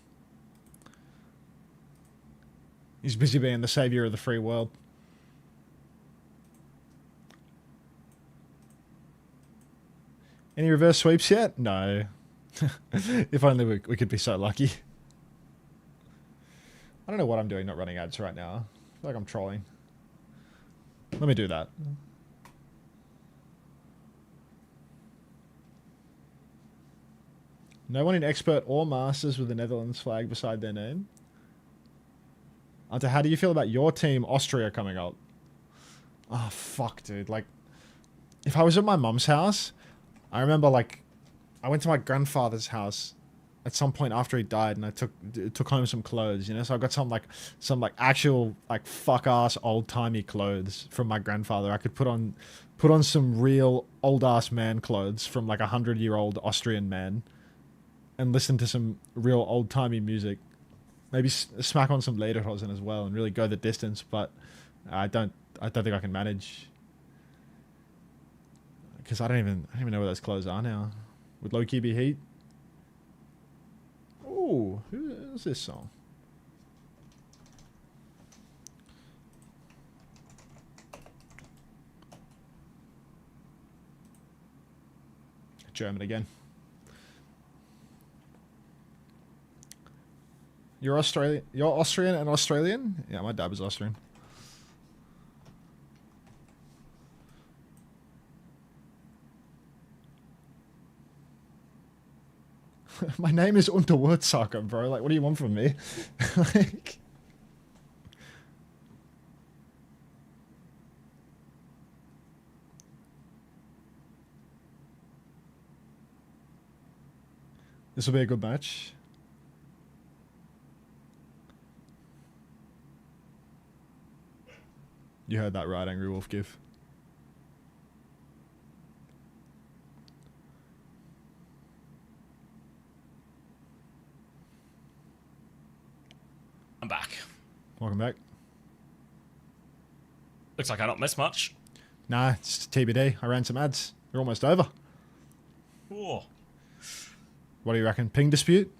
He's busy being the savior of the free world. Any reverse sweeps yet? No. If only we could be so lucky. I don't know what I'm doing not running ads right now. I feel like I'm trolling. Let me do that. No one in expert or masters with the Netherlands flag beside their name. Unter, how do you feel about your team, Austria, coming up? Oh, fuck, dude. Like, if I was at my mum's house, I remember, like, I went to my grandfather's house at some point after he died, and I took home some clothes, you know? So I got some actual, like, fuck-ass, old-timey clothes from my grandfather. I could put on some real old-ass man clothes from, like, 100-year-old Austrian man and listen to some real old-timey music. Maybe smack on some lederhosen as well and really go the distance, but I don't think I can manage. Because I don't even know where those clothes are now. Would low-key be heat? Ooh, who's this song? German again. You're Australian. You're Austrian and Australian? Yeah, my dad was Austrian. My name is Unter bro. Like, what do you want from me? Like, this will be a good match. You heard that right, Angry Wolf Give. I'm back. Welcome back. Looks like I don't miss much. Nah, it's TBD. I ran some ads. You're almost over. Whoa. What do you reckon? Ping dispute?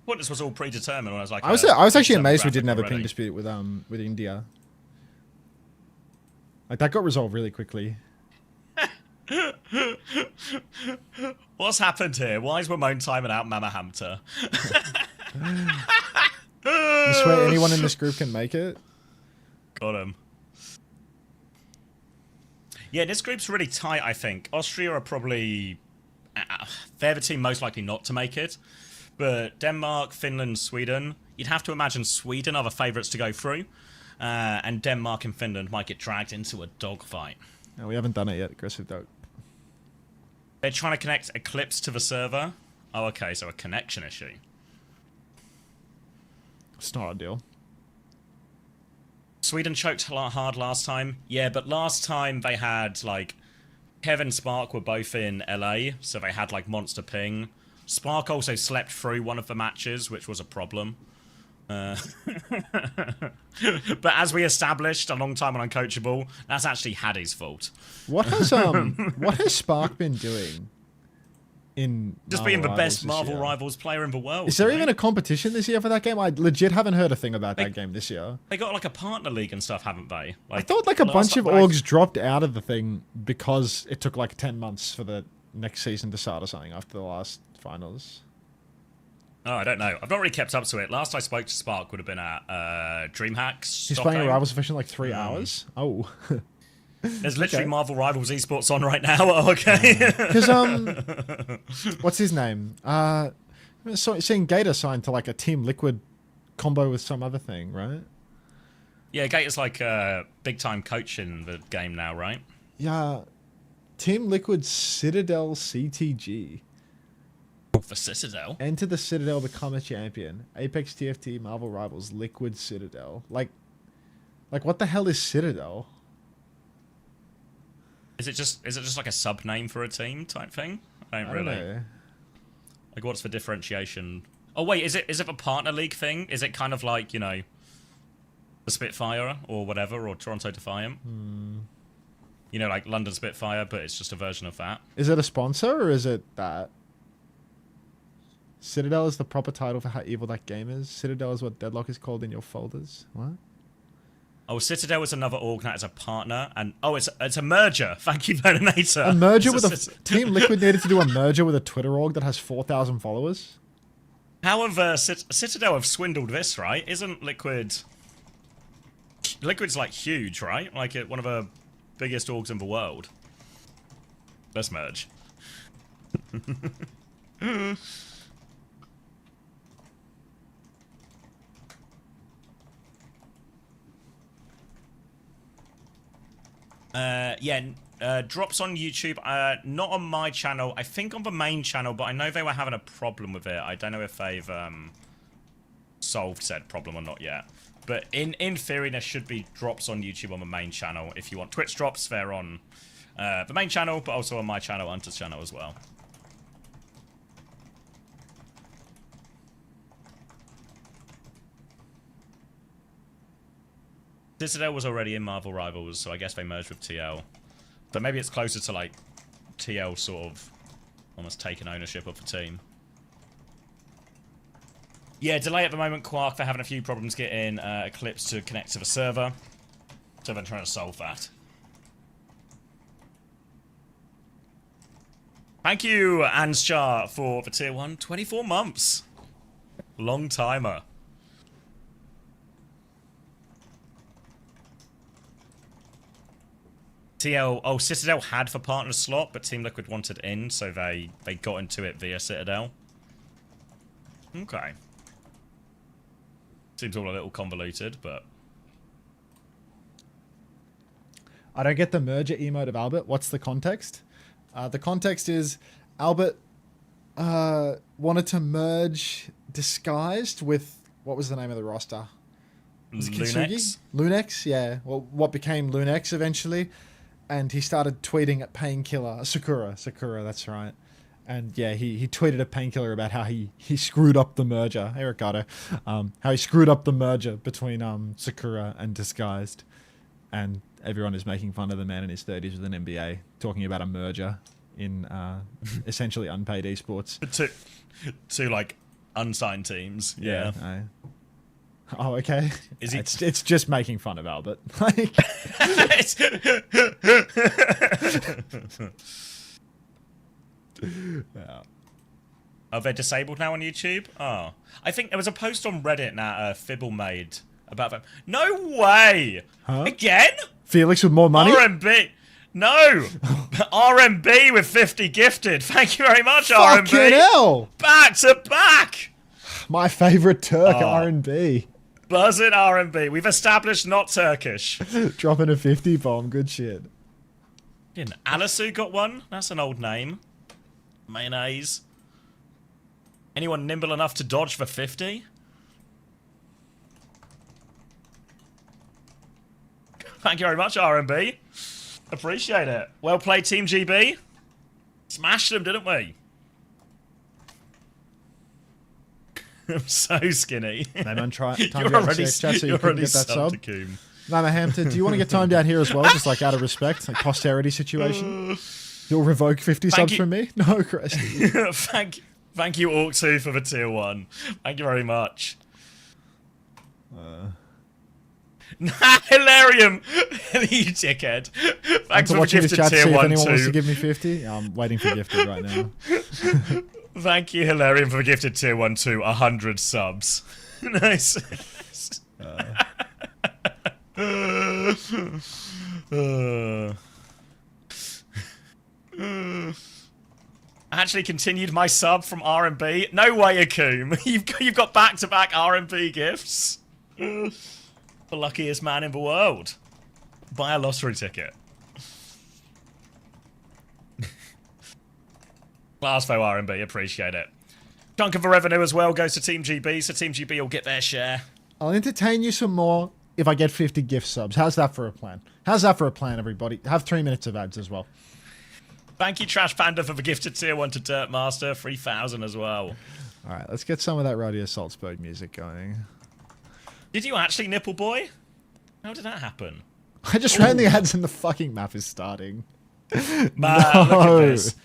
What, this was all predetermined when I was like... I was actually amazed we graphic didn't have a already. ping dispute with India. Like, that got resolved really quickly. What's happened here? Why is Ramon timing out Mama Hamter? You swear anyone in this group can make it? Got him. Yeah, this group's really tight, I think. Austria are probably... they're the team most likely not to make it. But Denmark, Finland, Sweden... You'd have to imagine Sweden are the favourites to go through. And Denmark and Finland might get dragged into a dogfight. No, we haven't done it yet. Aggressive dog. They're trying to connect Eclipse to the server. Oh, okay, so a connection issue. It's not ideal. Sweden choked hard last time. Yeah, but last time they had, like... Kevin and Spark were both in LA, so they had, like, monster ping. Spark also slept through one of the matches, which was a problem. But as we established a long time on Uncoachable, that's actually Hattie's fault. What has Spark been doing in Just Marvel being the Rivals best this Marvel year? Rivals player in the world. Is there you know? even a competition this year for that game? I legit haven't heard a thing about They- that game this year. They got like a partner league and stuff, haven't they? I thought like a last bunch of time I- orgs dropped out of the thing because it took like 10 months for the next season to start or something after the last finals. Oh, I don't know. I've not really kept up to it. Last I spoke to Spark would have been at DreamHack. He's playing a Rivals session like 3 hours? Oh. There's literally Okay. Marvel Rivals esports on right now. Oh, okay. Because, what's his name? Seeing Gator signed to like a Team Liquid combo with some other thing, right? Yeah, Gator's like a big time coach in the game now, right? Yeah. Team Liquid Citadel CTG. For Citadel. Enter the Citadel, become a champion. Apex TFT, Marvel Rivals, Liquid Citadel. Like what the hell is Citadel? Is it just like a sub name for a team type thing? I don't really. know. Like, what's the differentiation? Oh wait, is it a partner league thing? Is it kind of like, you know, the Spitfire or whatever, or Toronto Defiant? You know, like London Spitfire, but it's just a version of that. Is it a sponsor or is it that? Citadel is the proper title for how evil that game is. Citadel is what Deadlock is called in your folders. What? Oh, Citadel is another org that is a partner, and it's a merger. Thank you, Venator. A merger with a Team Liquid needed to do a merger with a Twitter org that has 4,000 followers. How have Citadel have swindled this, right? Isn't Liquid's like huge, right? Like one of the biggest orgs in the world. Let's merge. Drops on YouTube. Not on my channel. I think on the main channel, but I know they were having a problem with it. I don't know if they've solved said problem or not yet. But in theory, there should be drops on YouTube on the main channel. If you want Twitch drops, they're on the main channel, but also on my channel, Unter's channel as well. Citadel was already in Marvel Rivals, so I guess they merged with TL. But maybe it's closer to, like, TL sort of almost taking ownership of the team. Yeah, delay at the moment, Quark. They're having a few problems getting Eclipse to connect to the server. So they're trying to solve that. Thank you, Ansjar, for the tier 1. 24 months. Long timer. Citadel had the partner slot, but Team Liquid wanted in, so they got into it via Citadel. Okay. Seems all a little convoluted, but... I don't get the merger emote of Albert. What's the context? The context is Albert wanted to merge disguised with... What was the name of the roster? Was it Kintsugi? Lunex? Lunex, yeah. Well, what became Lunex eventually. And he started tweeting at Painkiller. Sakura, that's right. And yeah, he tweeted at Painkiller about how he screwed up the merger. Hey, Ricardo. How he screwed up the merger between Sakura and Disguised. And everyone is making fun of the man in his 30s with an MBA, talking about a merger in essentially unpaid esports. Two like unsigned teams. Yeah. Oh, okay. Is he? It's just making fun of Albert. Like, yeah. Oh, they're disabled now on YouTube? Oh. I think there was a post on Reddit now Fibble made about them. No way! Huh? Again? Felix with more money? RMB. No! RMB with 50 gifted. Thank you very much, RMB. Fucking hell! Back to back! My favourite Turk, R&B. Buzz it, RMB. We've established not Turkish. Dropping a 50 bomb. Good shit. Alisu got one? That's an old name. Mayonnaise. Anyone nimble enough to dodge for 50? Thank you very much, RMB. Appreciate it. Well played, Team GB. Smashed them, didn't we? I'm so skinny. Mayman, time You're down already, chat so you you're can already get that sub. subbed to Coombe. Mama Hampton, do you want to get time down here as well? Just like out of respect, like posterity situation. You'll revoke 50 subs from me? No, Christ. Thank you, Orc2, for the tier 1. Thank you very much. Hilarium! You dickhead. Thanks for watching this gifted chat to tier see if 1 anyone wants to too. give me 50. I'm waiting for gifted right now. Thank you, Hilarium, for the gifted tier 1 to 100 subs. Nice. I actually continued my sub from R&B. No way, Akoum. You've got back-to-back R&B gifts. The luckiest man in the world. Buy a lottery ticket. Class though, R&B. Appreciate it. Chunk of the revenue as well goes to Team GB, so Team GB will get their share. I'll entertain you some more if I get 50 gift subs. How's that for a plan? How's that for a plan, everybody? Have 3 minutes of ads as well. Thank you, Trash Panda, for the gifted tier 1 to Dirt Master. 3,000 as well. All right, let's get some of that Radio Salzburg music going. Did you actually, Nipple Boy? How did that happen? I just ran the ads and the fucking map is starting. Man, look at this.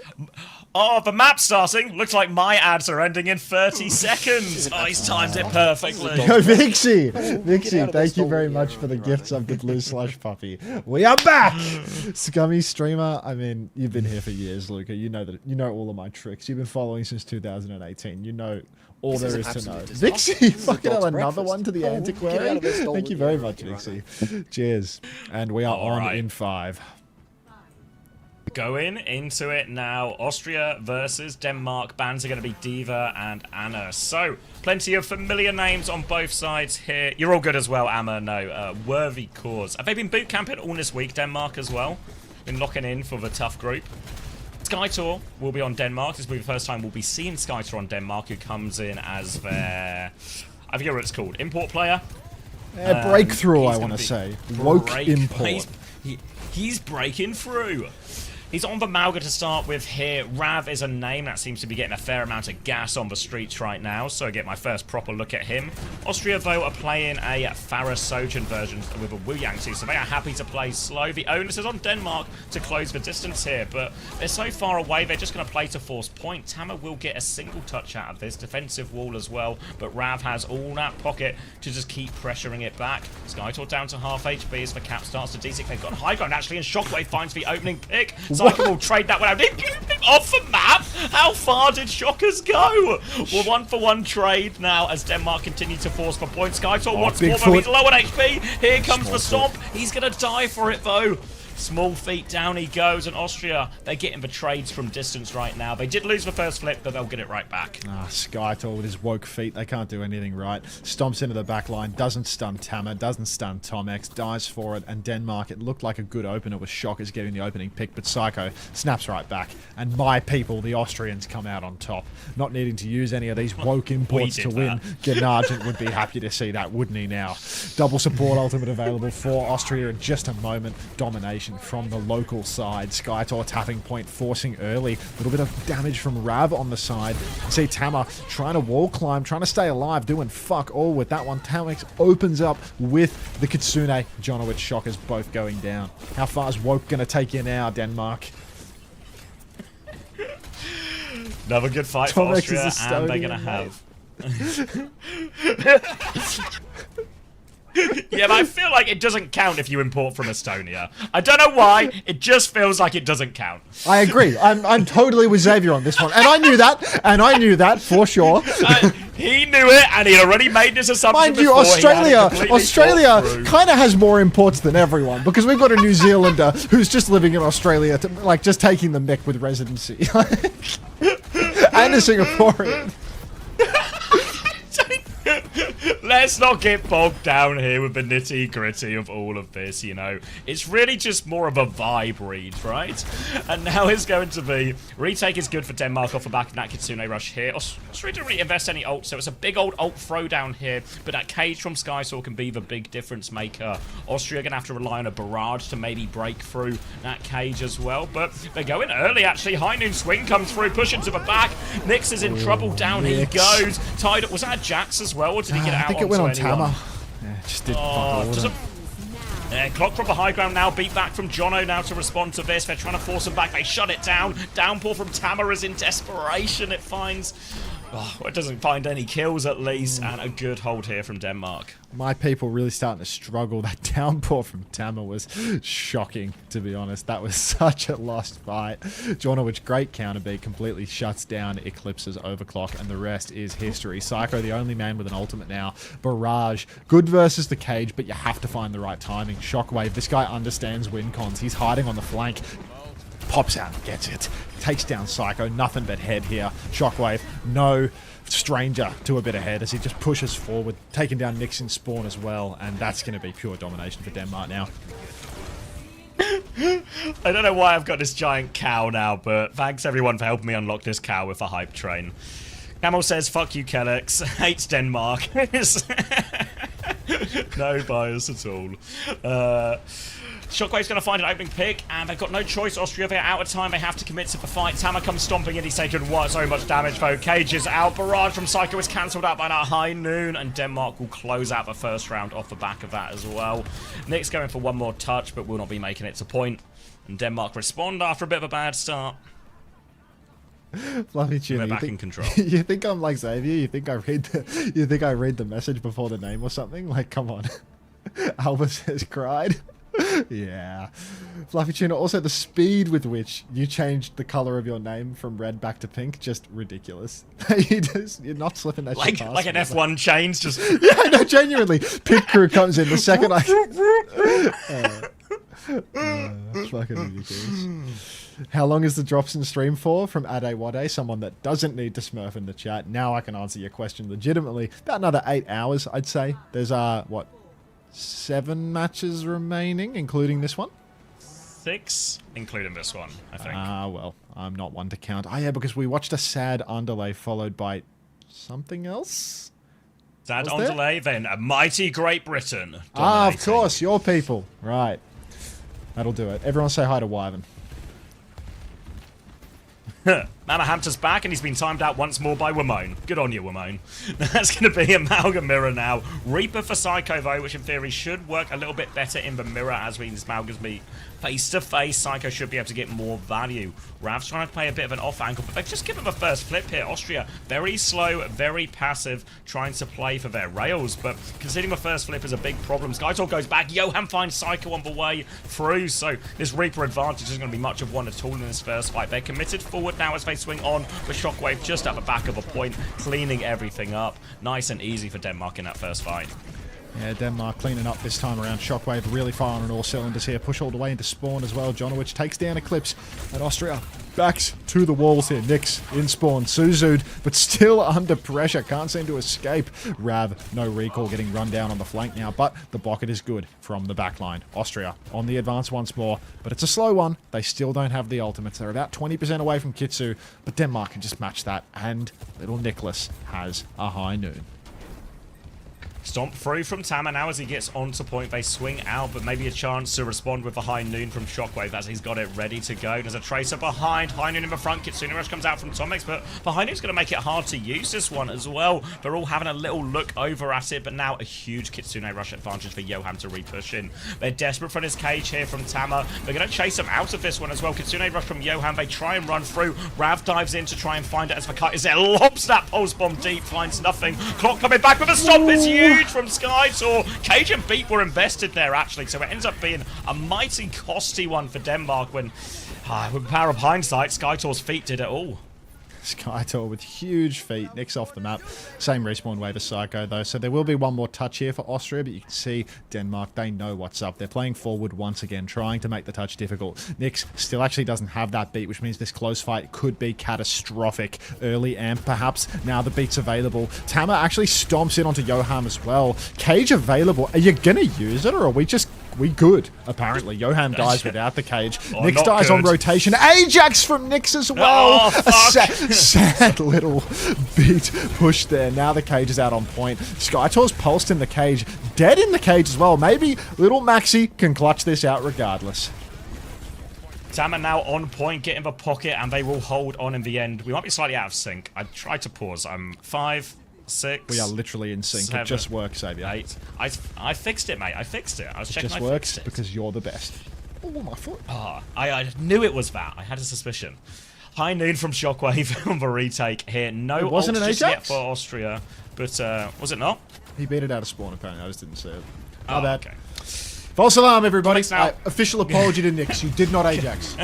Oh, the map's starting. Looks like my ads are ending in 30 seconds. Oh, he's timed it perfectly. Yo, Vixie! Vixie, thank you very much for the gift sub to Blue Slush Puppy. We are back! Scummy streamer. I mean, you've been here for years, Luca. You know all of my tricks. You've been following since 2018. You know all there is to know. Vixie, fucking hell, another one to the antiquary. Thank you very much, Vixie. Cheers. And we are on in 5. Going into it now, Austria versus Denmark. Bans are going to be Diva and Anna. So, plenty of familiar names on both sides here. You're all good as well, Amma. No, worthy cause. Have they been boot camping all this week, Denmark as well? Been locking in for the tough group. Skytor will be on Denmark. This will be the first time we'll be seeing Skytor on Denmark, who comes in as their, I forget what it's called, import player. Breakthrough, I want to say. Woke import. He's breaking through. He's on the Malga to start with here. Rav is a name that seems to be getting a fair amount of gas on the streets right now, so I get my first proper look at him. Austria, though, are playing a Farah Sojan version with a Wu Yang too, so they are happy to play slow. The onus is on Denmark to close the distance here, but they're so far away, they're just going to play to force points. Hammer will get a single touch out of this defensive wall as well, but Rav has all that pocket to just keep pressuring it back. Skytor down to half HP as the cap starts to D6. They've got high ground, actually, and Shockwave finds the opening pick. Psycho will trade that one out. Off the map? How far did Shockers go? Well, 1-for-1 trade now as Denmark continue to force for points. Skytor wants more, but he's low on HP. Here comes the stomp. He's going to die for it, though. Small feet down he goes, and Austria, they're getting the trades from distance right now. They did lose the first flip, but they'll get it right back. Skytor with his woke feet, they can't do anything right. Stomps into the back line, doesn't stun Tama, doesn't stun Tomex, dies for it, and Denmark, it looked like a good opener with Shockers getting the opening pick, but Psycho snaps right back, and my people, the Austrians, come out on top. Not needing to use any of these woke imports to win. Gennargent would be happy to see that, wouldn't he now? Double support ultimate available for Austria in just a moment. Domination domination from the local side. Skytor tapping point, forcing early. A little bit of damage from Rav on the side. See Tama trying to wall climb, trying to stay alive, doing fuck all with that one. Tamix opens up with the Kitsune. Jonowitz Shockers both going down. How far is Woke going to take you now, Denmark? Another good fight for Austria, and they're going to have... Yeah, but I feel like it doesn't count if you import from Estonia. I don't know why, it just feels like it doesn't count. I agree. I'm totally with Xavier on this one. And I knew that, for sure. He knew it, and he already made this assumption. Mind you, Australia kind of has more imports than everyone, because we've got a New Zealander who's just living in Australia, just taking the mick with residency. And a Singaporean. Let's not get bogged down here with the nitty-gritty of all of this, you know. It's really just more of a vibe read, right? And now it's going to be... Retake is good for Denmark off the back of that Kitsune rush here. Austria didn't really invest any ult, so it's a big old ult throwdown here. But that cage from Skysaw can be the big difference maker. Austria going to have to rely on a barrage to maybe break through that cage as well. But they're going early, actually. High Noon swing comes through, pushing to the back. Nyx is in trouble. Down he goes. Tied up. Was that Jax as well, or did he get out? I think it went on Tama. Yeah, just did Clock from the high ground now, beat back from Jono now to respond to this. They're trying to force him back, they shut it down. Downpour from Tama is in desperation, it finds... it doesn't find any kills at least, and a good hold here from Denmark. My people really starting to struggle. That downpour from Tama was shocking, to be honest. That was such a lost fight. Jonowitz, great counter beat, completely shuts down, eclipses Overclock, and the rest is history. Psycho, the only man with an ultimate now. Barrage, good versus the cage, but you have to find the right timing. Shockwave, this guy understands win cons. He's hiding on the flank. Pops out, gets it. Takes down Psycho, nothing but head here. Shockwave, no stranger to a bit of head as he just pushes forward, taking down Nyx in spawn as well, and that's going to be pure domination for Denmark now. I don't know why I've got this giant cow now, but thanks everyone for helping me unlock this cow with a hype train. Camel says, fuck you, Kellex. Hates Denmark. No bias at all. Shockwave's going to find an opening pick, and they've got no choice. Austria, they're out of time. They have to commit to the fight. Tama comes stomping in. He's taken so much damage, though. Cage is out. Barrage from Psycho is cancelled out by that High Noon, and Denmark will close out the first round off the back of that as well. Nick's going for one more touch, but will not be making it to point. And Denmark respond after a bit of a bad start. Fluffy Tuna, we're back in control. You think I'm like Xavier? You think I read the message before the name or something? Like, come on. Albus has cried. Yeah. Fluffy Tuna, also the speed with which you changed the color of your name from red back to pink, just ridiculous. You're not slipping that shit past like an me. F1 change, just... Yeah, no, genuinely. Pit crew comes in the second I... fucking ridiculous. How long is the drops in stream for? From Ade Wade, someone that doesn't need to smurf in the chat. Now I can answer your question legitimately. About another 8 hours, I'd say. There's, what, 7 matches remaining, including this one? 6, including this one, I think. Well, I'm not one to count. Oh, yeah, because we watched a sad underlay followed by something else? Sad underlay, then a mighty Great Britain. Ah, of course, your people. Right. That'll do it. Everyone say hi to Wyvern. Mama Hampton's back, and he's been timed out once more by Wimone. Good on you, Wimone. That's going to be Amalgam Mirror now. Reaper for Psycho, though, which in theory should work a little bit better in the mirror as these Amalgams meet face-to-face. Psycho should be able to get more value. Rav's trying to play a bit of an off angle, but they've just given the first flip here. Austria, very slow, very passive, trying to play for their rails, but conceding the first flip is a big problem. Skytalk goes back. Johan finds Psycho on the way through, so this Reaper advantage isn't going to be much of one at all in this first fight. They're committed forward now as they swing on with Shockwave just at the back of a point, cleaning everything up. Nice and easy for Denmark in that first fight. Yeah, Denmark cleaning up this time around. Shockwave really firing on all cylinders here. Push all the way into spawn as well. Jonowitz takes down Eclipse. And Austria backs to the walls here. Nyx in spawn. Suzud, but still under pressure. Can't seem to escape. Rav, no recall, getting run down on the flank now. But the bucket is good from the backline. Austria on the advance once more. But it's a slow one. They still don't have the ultimates. They're about 20% away from Kitsu. But Denmark can just match that. And little Nicholas has a High Noon. Stomp through from Tama now as he gets onto point. They swing out, but maybe a chance to respond with the High Noon from Shockwave as he's got it ready to go. There's a Tracer behind. High Noon in the front. Kitsune Rush comes out from Tomix, but the High Noon's going to make it hard to use this one as well. They're all having a little look over at it, but now a huge Kitsune Rush advantage for Johan to repush in. They're desperate for this cage here from Tama. They're going to chase him out of this one as well. Kitsune Rush from Johan. They try and run through. Rav dives in to try and find it as the kite is there. Lobs that pulse bomb deep, finds nothing. Clock coming back with a stomp. It's huge from Skytor. Cage and Beat were invested there actually, so it ends up being a mighty costly one for Denmark when, with the power of hindsight, Skytor's feet did it all. Skytor with huge feet. Nick's off the map. Same respawn wave as Psycho, though. So there will be one more touch here for Austria, but you can see Denmark, they know what's up. They're playing forward once again, trying to make the touch difficult. Nick's still actually doesn't have that beat, which means this close fight could be catastrophic. Early amp, perhaps. Now the beat's available. Tama actually stomps in onto Johan as well. Cage available. Are you going to use it, or are we just... We good, apparently. Johan dies without the cage. Nyx dies on rotation. Ajax from Nyx as well. Oh, a sad little beat push there. Now the cage is out on point. Skytor's pulsed in the cage. Dead in the cage as well. Maybe little Maxi can clutch this out regardless. Tama now on point, get in the pocket, and they will hold on in the end. We might be slightly out of sync. I tried to pause. I'm 5, 6. We are literally in sync. 7, it just works, Xavier. 8. I fixed it, mate. I fixed it. I was checking. It just works because you're the best. Oh, my foot. I knew it was that. I had a suspicion. High Noon from Shockwave on the retake here. No, it wasn't an Ajax Ajax yet for Austria, but was it not? He beat it out of spawn. Apparently, I just didn't see it. Oh, bad. Okay. False alarm, everybody. Now. Official apology to Nyx. You did not Ajax.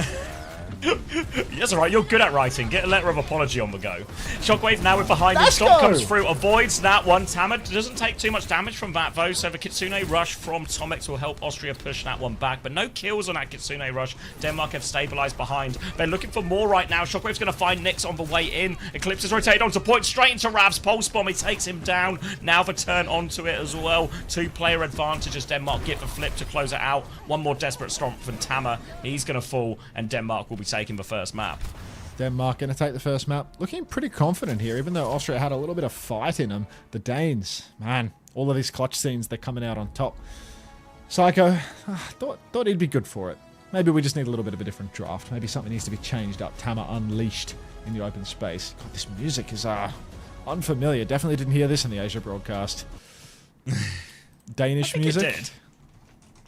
That's alright, you're good at writing. Get a letter of apology on the go. Shockwave now with behind him. Let's Stomp go. comes through, avoids that one. Tama doesn't take too much damage from that though, so the Kitsune Rush from Tomix will help Austria push that one back. But no kills on that Kitsune Rush. Denmark have stabilized behind. They're looking for more right now. Shockwave's going to find Nyx on the way in. Eclipse is rotated onto point, straight into Rav's pulse bomb. He takes him down. Now the turn onto it as well. 2-player advantage as Denmark get the flip to close it out. One more desperate stomp from Tama. He's going to fall, and Denmark will be taking the first map. Denmark going to take the first map. Looking pretty confident here, even though Austria had a little bit of fight in them. The Danes, man, all of these clutch scenes, they're coming out on top. Psycho, thought he'd be good for it. Maybe we just need a little bit of a different draft. Maybe something needs to be changed up. Tama unleashed in the open space. God, this music is unfamiliar. Definitely didn't hear this in the Asia broadcast. Danish music. It did.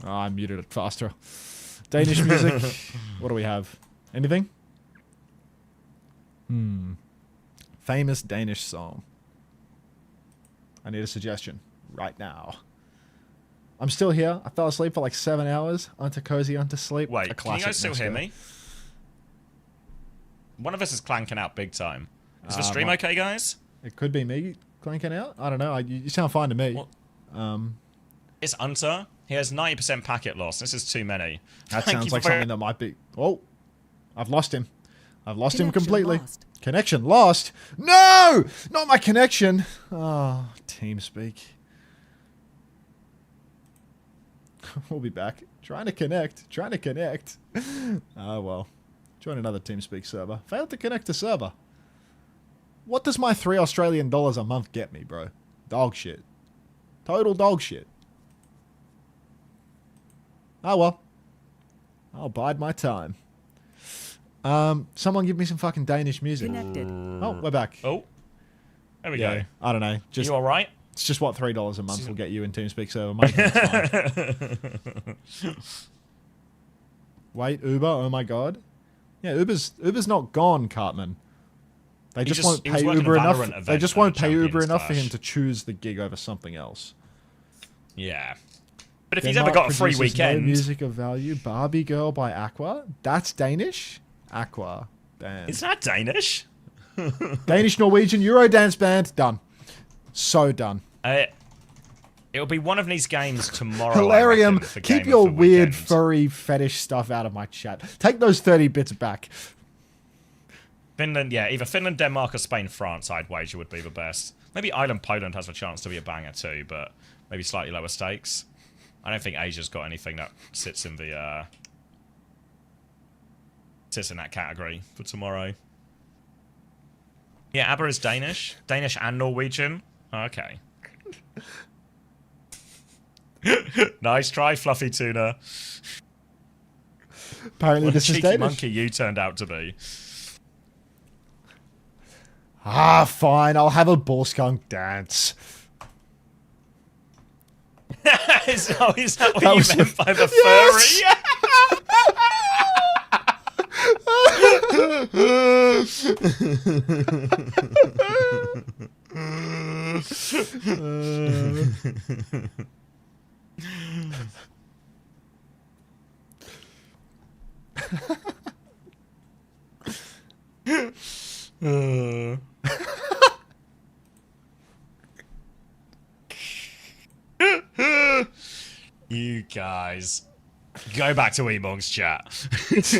Oh, I muted it faster. Danish music. What do we have? Anything? Famous Danish song. I need a suggestion right now. I'm still here. I fell asleep for like 7 hours. Unter cozy, unter sleep. Wait, can you guys still hear me? One of us is clanking out big time. Is the stream okay, guys? It could be me clanking out. I don't know. You sound fine to me. Well, it's Unter. He has 90% packet loss. This is too many. That sounds like something that might be... Oh, I've lost him. I've lost him completely. Lost. Connection lost. No! Not my connection. Oh, TeamSpeak. We'll be back. Trying to connect. Oh, well. Join another TeamSpeak server. Failed to connect to server. What does my $3 Australian a month get me, bro? Dog shit. Total dog shit. Oh, well. I'll bide my time. Someone give me some fucking Danish music. Connected. Oh, we're back. Oh, there we go. I don't know. Just, you all right? It's just what $3 a month will get you in TeamSpeak server. Wait, Uber? Oh my god. Yeah, Uber's not gone, Cartman. They just won't pay Uber enough. They just won't pay Uber enough for him to choose the gig over something else. Yeah. But if he's ever got a free weekend... No music of value. Barbie Girl by Aqua. That's Danish? Aqua. Damn. Is that Danish? Danish Norwegian Eurodance band. Done. So done. It'll be one of these games tomorrow. Hilarium. Keep your weird furry fetish stuff out of my chat. Take those 30 bits back. Finland, yeah, either Finland, Denmark, or Spain, France, I'd wager would be the best. Maybe Ireland, Poland has a chance to be a banger too, but maybe slightly lower stakes. I don't think Asia's got anything that sits in the sits in that category for tomorrow. Yeah, ABBA is Danish and Norwegian. Oh, okay. Nice try, Fluffy Tuna. Apparently What a this is cheeky Danish. monkey you turned out to be. Ah, fine. I'll have a bull skunk dance. is that what That you was meant by the Yes! furry? You guys. Go back to Emong's chat. Is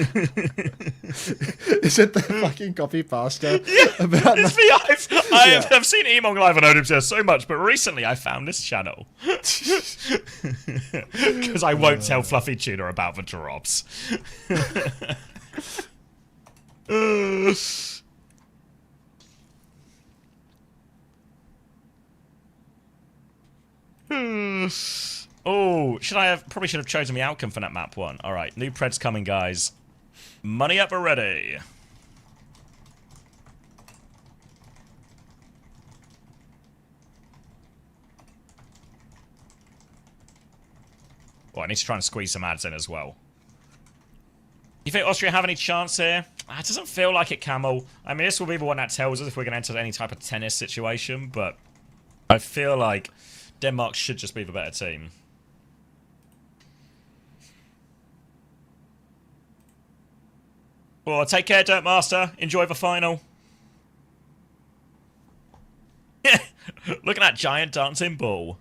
it the fucking copy pasta? About It's me. I've seen Emong live on OWWC so much, but recently I found this channel. Because I won't tell Fluffy Tuna about the drops. Oh, probably should have chosen the outcome for that map one. Alright, new Pred's coming, guys. Money up already. Oh, I need to try and squeeze some ads in as well. You think Austria have any chance here? It doesn't feel like it, Camel. I mean, this will be the one that tells us if we're going to enter any type of tennis situation, but I feel like Denmark should just be the better team. Well, take care, Dirt Master. Enjoy the final. Look at that giant dancing bull.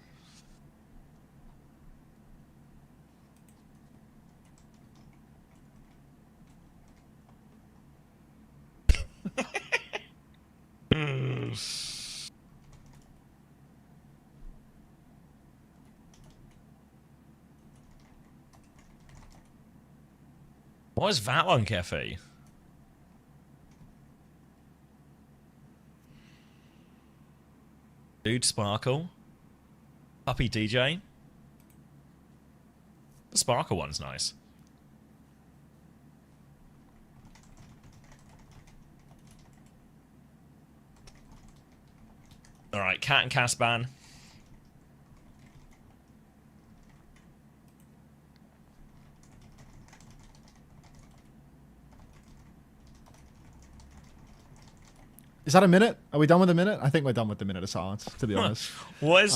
What is that one, Keffy? Dude Sparkle. Puppy DJ. The Sparkle one's nice. Alright, Cat and Casban. Is that a minute? Are we done with a minute? I think we're done with the minute of silence, to be honest. What is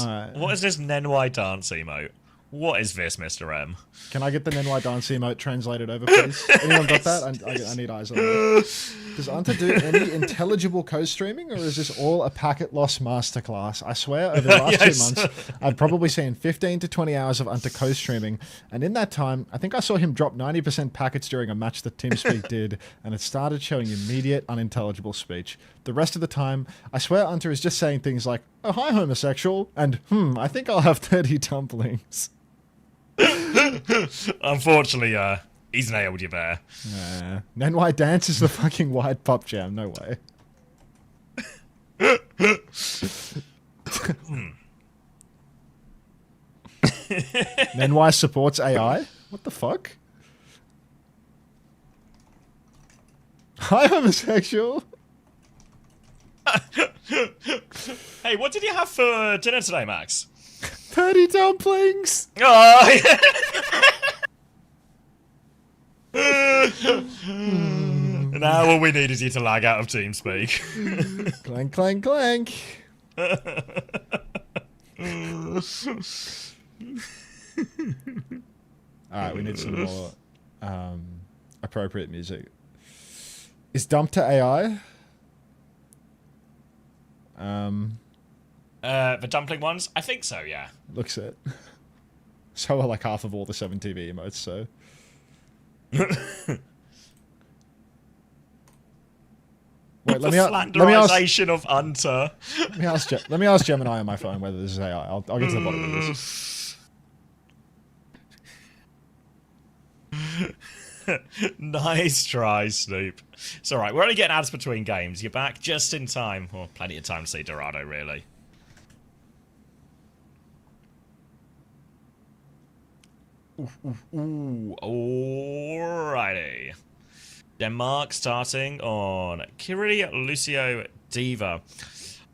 this Nenwai dance emote? What is this, Mr. M? Can I get the Nenwai dance emote translated over, please? Anyone got that? I need eyes on that. Does Unter do any intelligible co-streaming, or is this all a packet loss masterclass? I swear, over the last 2 months, I've probably seen 15 to 20 hours of Unter co-streaming, and in that time, I think I saw him drop 90% packets during a match that TeamSpeak did, and it started showing immediate, unintelligible speech. The rest of the time, I swear Unter is just saying things like, "Oh, hi, homosexual," and, I think I'll have 30 dumplings. Unfortunately, he's nailed you there. Nenwai Dance is the fucking white pop jam, no way. Nenwai supports AI? What the fuck? Hi, homosexual. Hey, what did you have for dinner today, Max? 30 dumplings. Oh, now all we need is you to lag out of TeamSpeak. Clank, clank, clank. Alright, we need some more appropriate music. Is dump to AI? The dumpling ones? I think so, yeah. Looks it. So are like half of all the 7TV emotes, so. Wait, let me Flanderization of Unter. Let me ask Gemini on my phone whether this is AI. I'll get to the bottom of this. Nice try, Snoop. It's alright, we're only getting ads between games. You're back just in time. Well, plenty of time to see Dorado, really. Ooh. Alrighty. Denmark starting on Kiri, Lucio, Diva. I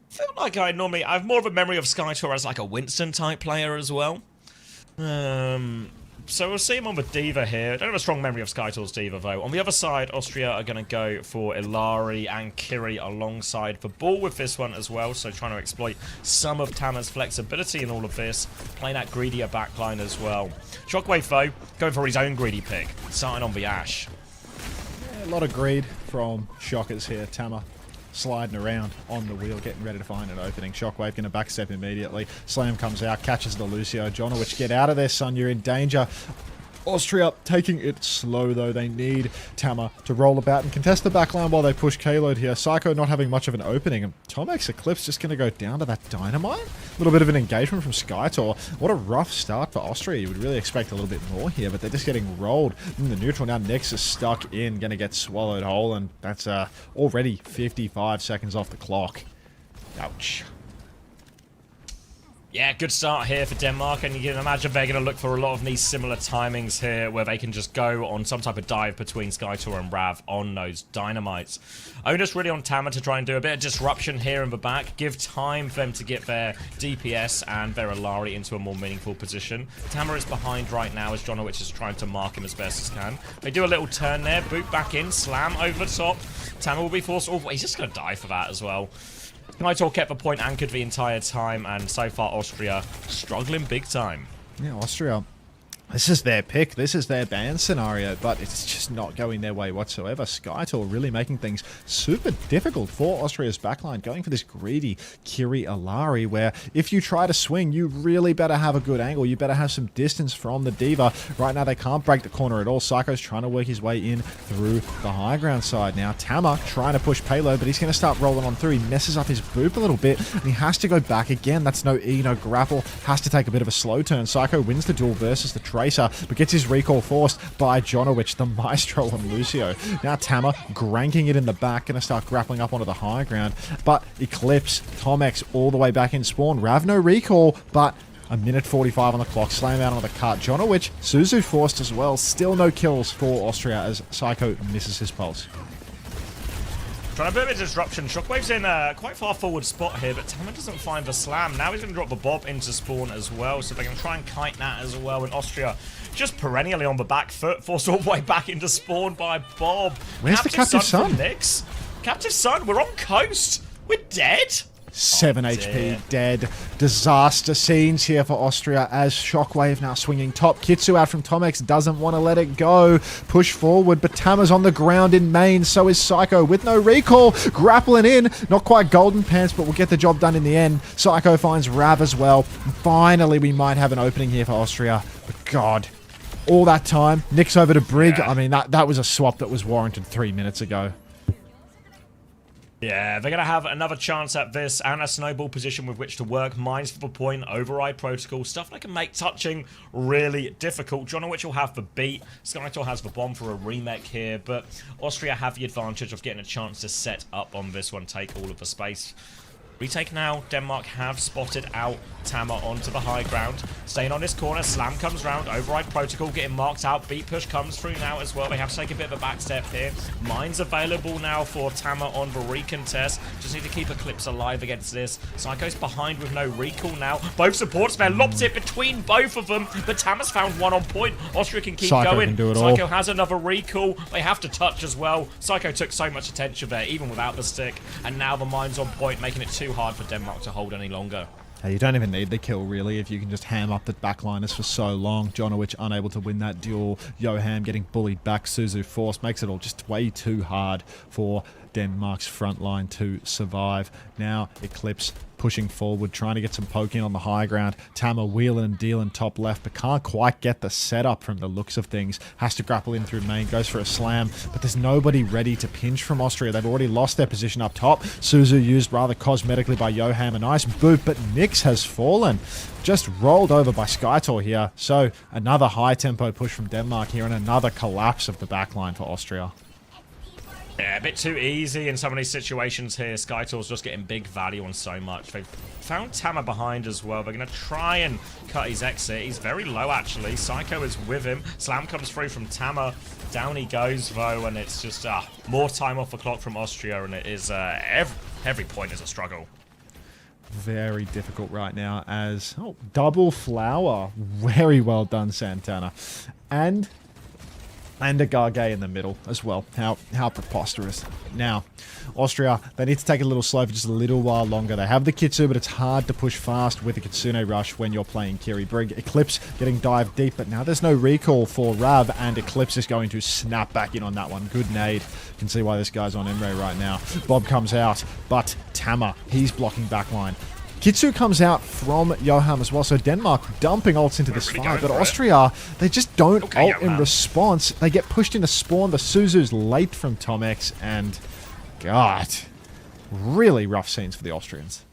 feel like I have more of a memory of Skytor as like a Winston type player as well. So we'll see him on with Diva here. I don't have a strong memory of Skytor's Diva, though. On the other side, Austria are going to go for Ilari and Kiri alongside for Ball with this one as well. So trying to exploit some of Tama's flexibility in all of this. Playing that greedier backline as well. Shockwave, though, going for his own greedy pick. Starting on the Ash. Yeah, a lot of greed from Shockers here. Tama sliding around on the wheel, getting ready to find an opening. Shockwave going to backstep immediately. Slam comes out, catches the Lucio. Jonowich, get out of there, son. You're in danger. Austria taking it slow, though. They need Tama to roll about and contest the backline while they push K-Load here. Psycho not having much of an opening. And Tomek's Eclipse just going to go down to that Dynamite. A little bit of an engagement from Skytor. What a rough start for Austria. You would really expect a little bit more here, but they're just getting rolled in the neutral. Now Nyx is stuck in, going to get swallowed whole, and that's already 55 seconds off the clock. Ouch. Yeah, good start here for Denmark, and you can imagine they're going to look for a lot of these similar timings here where they can just go on some type of dive between Skytor and Rav on those dynamites. Onus really on Tama to try and do a bit of disruption here in the back, give time for them to get their DPS and their Ilari into a more meaningful position. Tama is behind right now as Jonowich is trying to mark him as best as can. They do a little turn there, boot back in, slam over the top. Tama will be forced off. He's just going to die for that as well. Skytor kept the point anchored the entire time, and so far Austria struggling big time. Yeah, Austria. This is their pick. This is their ban scenario, but it's just not going their way whatsoever. Skytor really making things super difficult for Austria's backline, going for this greedy Kiri Ilari, where if you try to swing, you really better have a good angle. You better have some distance from the Diva. Right now, they can't break the corner at all. Psycho's trying to work his way in through the high ground side. Now, Tama trying to push payload, but he's going to start rolling on through. He messes up his boop a little bit, and he has to go back again. That's no E, no grapple. Has to take a bit of a slow turn. Psycho wins the duel versus the Tracer, but gets his recall forced by Jonowich, the Maestro on Lucio. Now Tama granking it in the back, going to start grappling up onto the high ground, but Eclipse, Tomex all the way back in spawn. Rav no recall, but a minute 45 on the clock. Slam out on the cut. Jonowich, Suzu forced as well. Still no kills for Austria as Psycho misses his pulse. Trying a bit of a disruption. Shockwave's in a quite far forward spot here, but Tama doesn't find the slam. Now he's going to drop the Bob into spawn as well, so they're going to try and kite that as well. And Austria just perennially on the back foot, forced all the way back into spawn by Bob. Where's the Captive Sun? Nyx. Captive Sun, we're on coast. We're dead. 7 HP dead. Disaster scenes here for Austria as Shockwave now swinging top. Kitsu out from Tomex, doesn't want to let it go. Push forward, but Tama's on the ground in main. So is Psycho with no recall. Grappling in. Not quite golden pants, but we'll get the job done in the end. Psycho finds Rav as well. And finally, we might have an opening here for Austria. But God, all that time. Nyx over to Brig. Yeah. I mean, that was a swap that was warranted 3 minutes ago. Yeah, they're going to have another chance at this and a snowball position with which to work. Mines for the point, override protocol, stuff that can make touching really difficult. Jonowich will have the beat. Skytor has the bomb for a remake here, but Austria have the advantage of getting a chance to set up on this one, take all of the space. Retake now. Denmark have spotted out Tama onto the high ground. Staying on this corner. Slam comes round. Override protocol getting marked out. Beat push comes through now as well. They have to take a bit of a back step here. Mines available now for Tama on the recontest. Just need to keep Eclipse alive against this. Psycho's behind with no recall now. Both supports there. Lopped it between both of them. But Tama's found one on point. Austria can keep Psycho going. Can do it Psycho all. has another recall. They have to touch as well. Psycho took so much attention there, even without the stick. And now the mine's on point, making it too hard for Denmark to hold any longer. Hey, you don't even need the kill, really, if you can just ham up the backliners for so long. Jonowich unable to win that duel. Yoham getting bullied back. Suzu force makes it all just way too hard for Denmark's front line to survive. Now, Eclipse pushing forward, trying to get some poke in on the high ground. Tama wheeling and dealing top left, but can't quite get the setup from the looks of things. Has to grapple in through main, goes for a slam, but there's nobody ready to pinch from Austria. They've already lost their position up top. Suzu used rather cosmetically by Yoham. A nice boot, but Nyx has fallen. Just rolled over by Skytor here. So another high tempo push from Denmark here and another collapse of the backline for Austria. Yeah, a bit too easy in some of these situations here. Skytor's just getting big value on so much. They've found Tama behind as well. They're going to try and cut his exit. He's very low, actually. Psycho is with him. Slam comes through from Tama. Down he goes, though, and it's just more time off the clock from Austria, and it is every point is a struggle. Very difficult right now as... Oh, double flower. Very well done, Santana. And a Gargay in the middle as well. How preposterous. Now, Austria, they need to take it a little slow for just a little while longer. They have the Kitsu, but it's hard to push fast with the Kitsune Rush when you're playing Kiri. Brig, Eclipse getting dived deep, but now there's no recall for Rav, and Eclipse is going to snap back in on that one. Good nade. You can see why this guy's on Emre right now. Bob comes out, but Tama, he's blocking backline. Kitsu comes out from Johan as well, so Denmark dumping ults into this fight, but Austria, they just don't ult in response. They get pushed into spawn, the Suzu's late from Tomex, and God, really rough scenes for the Austrians.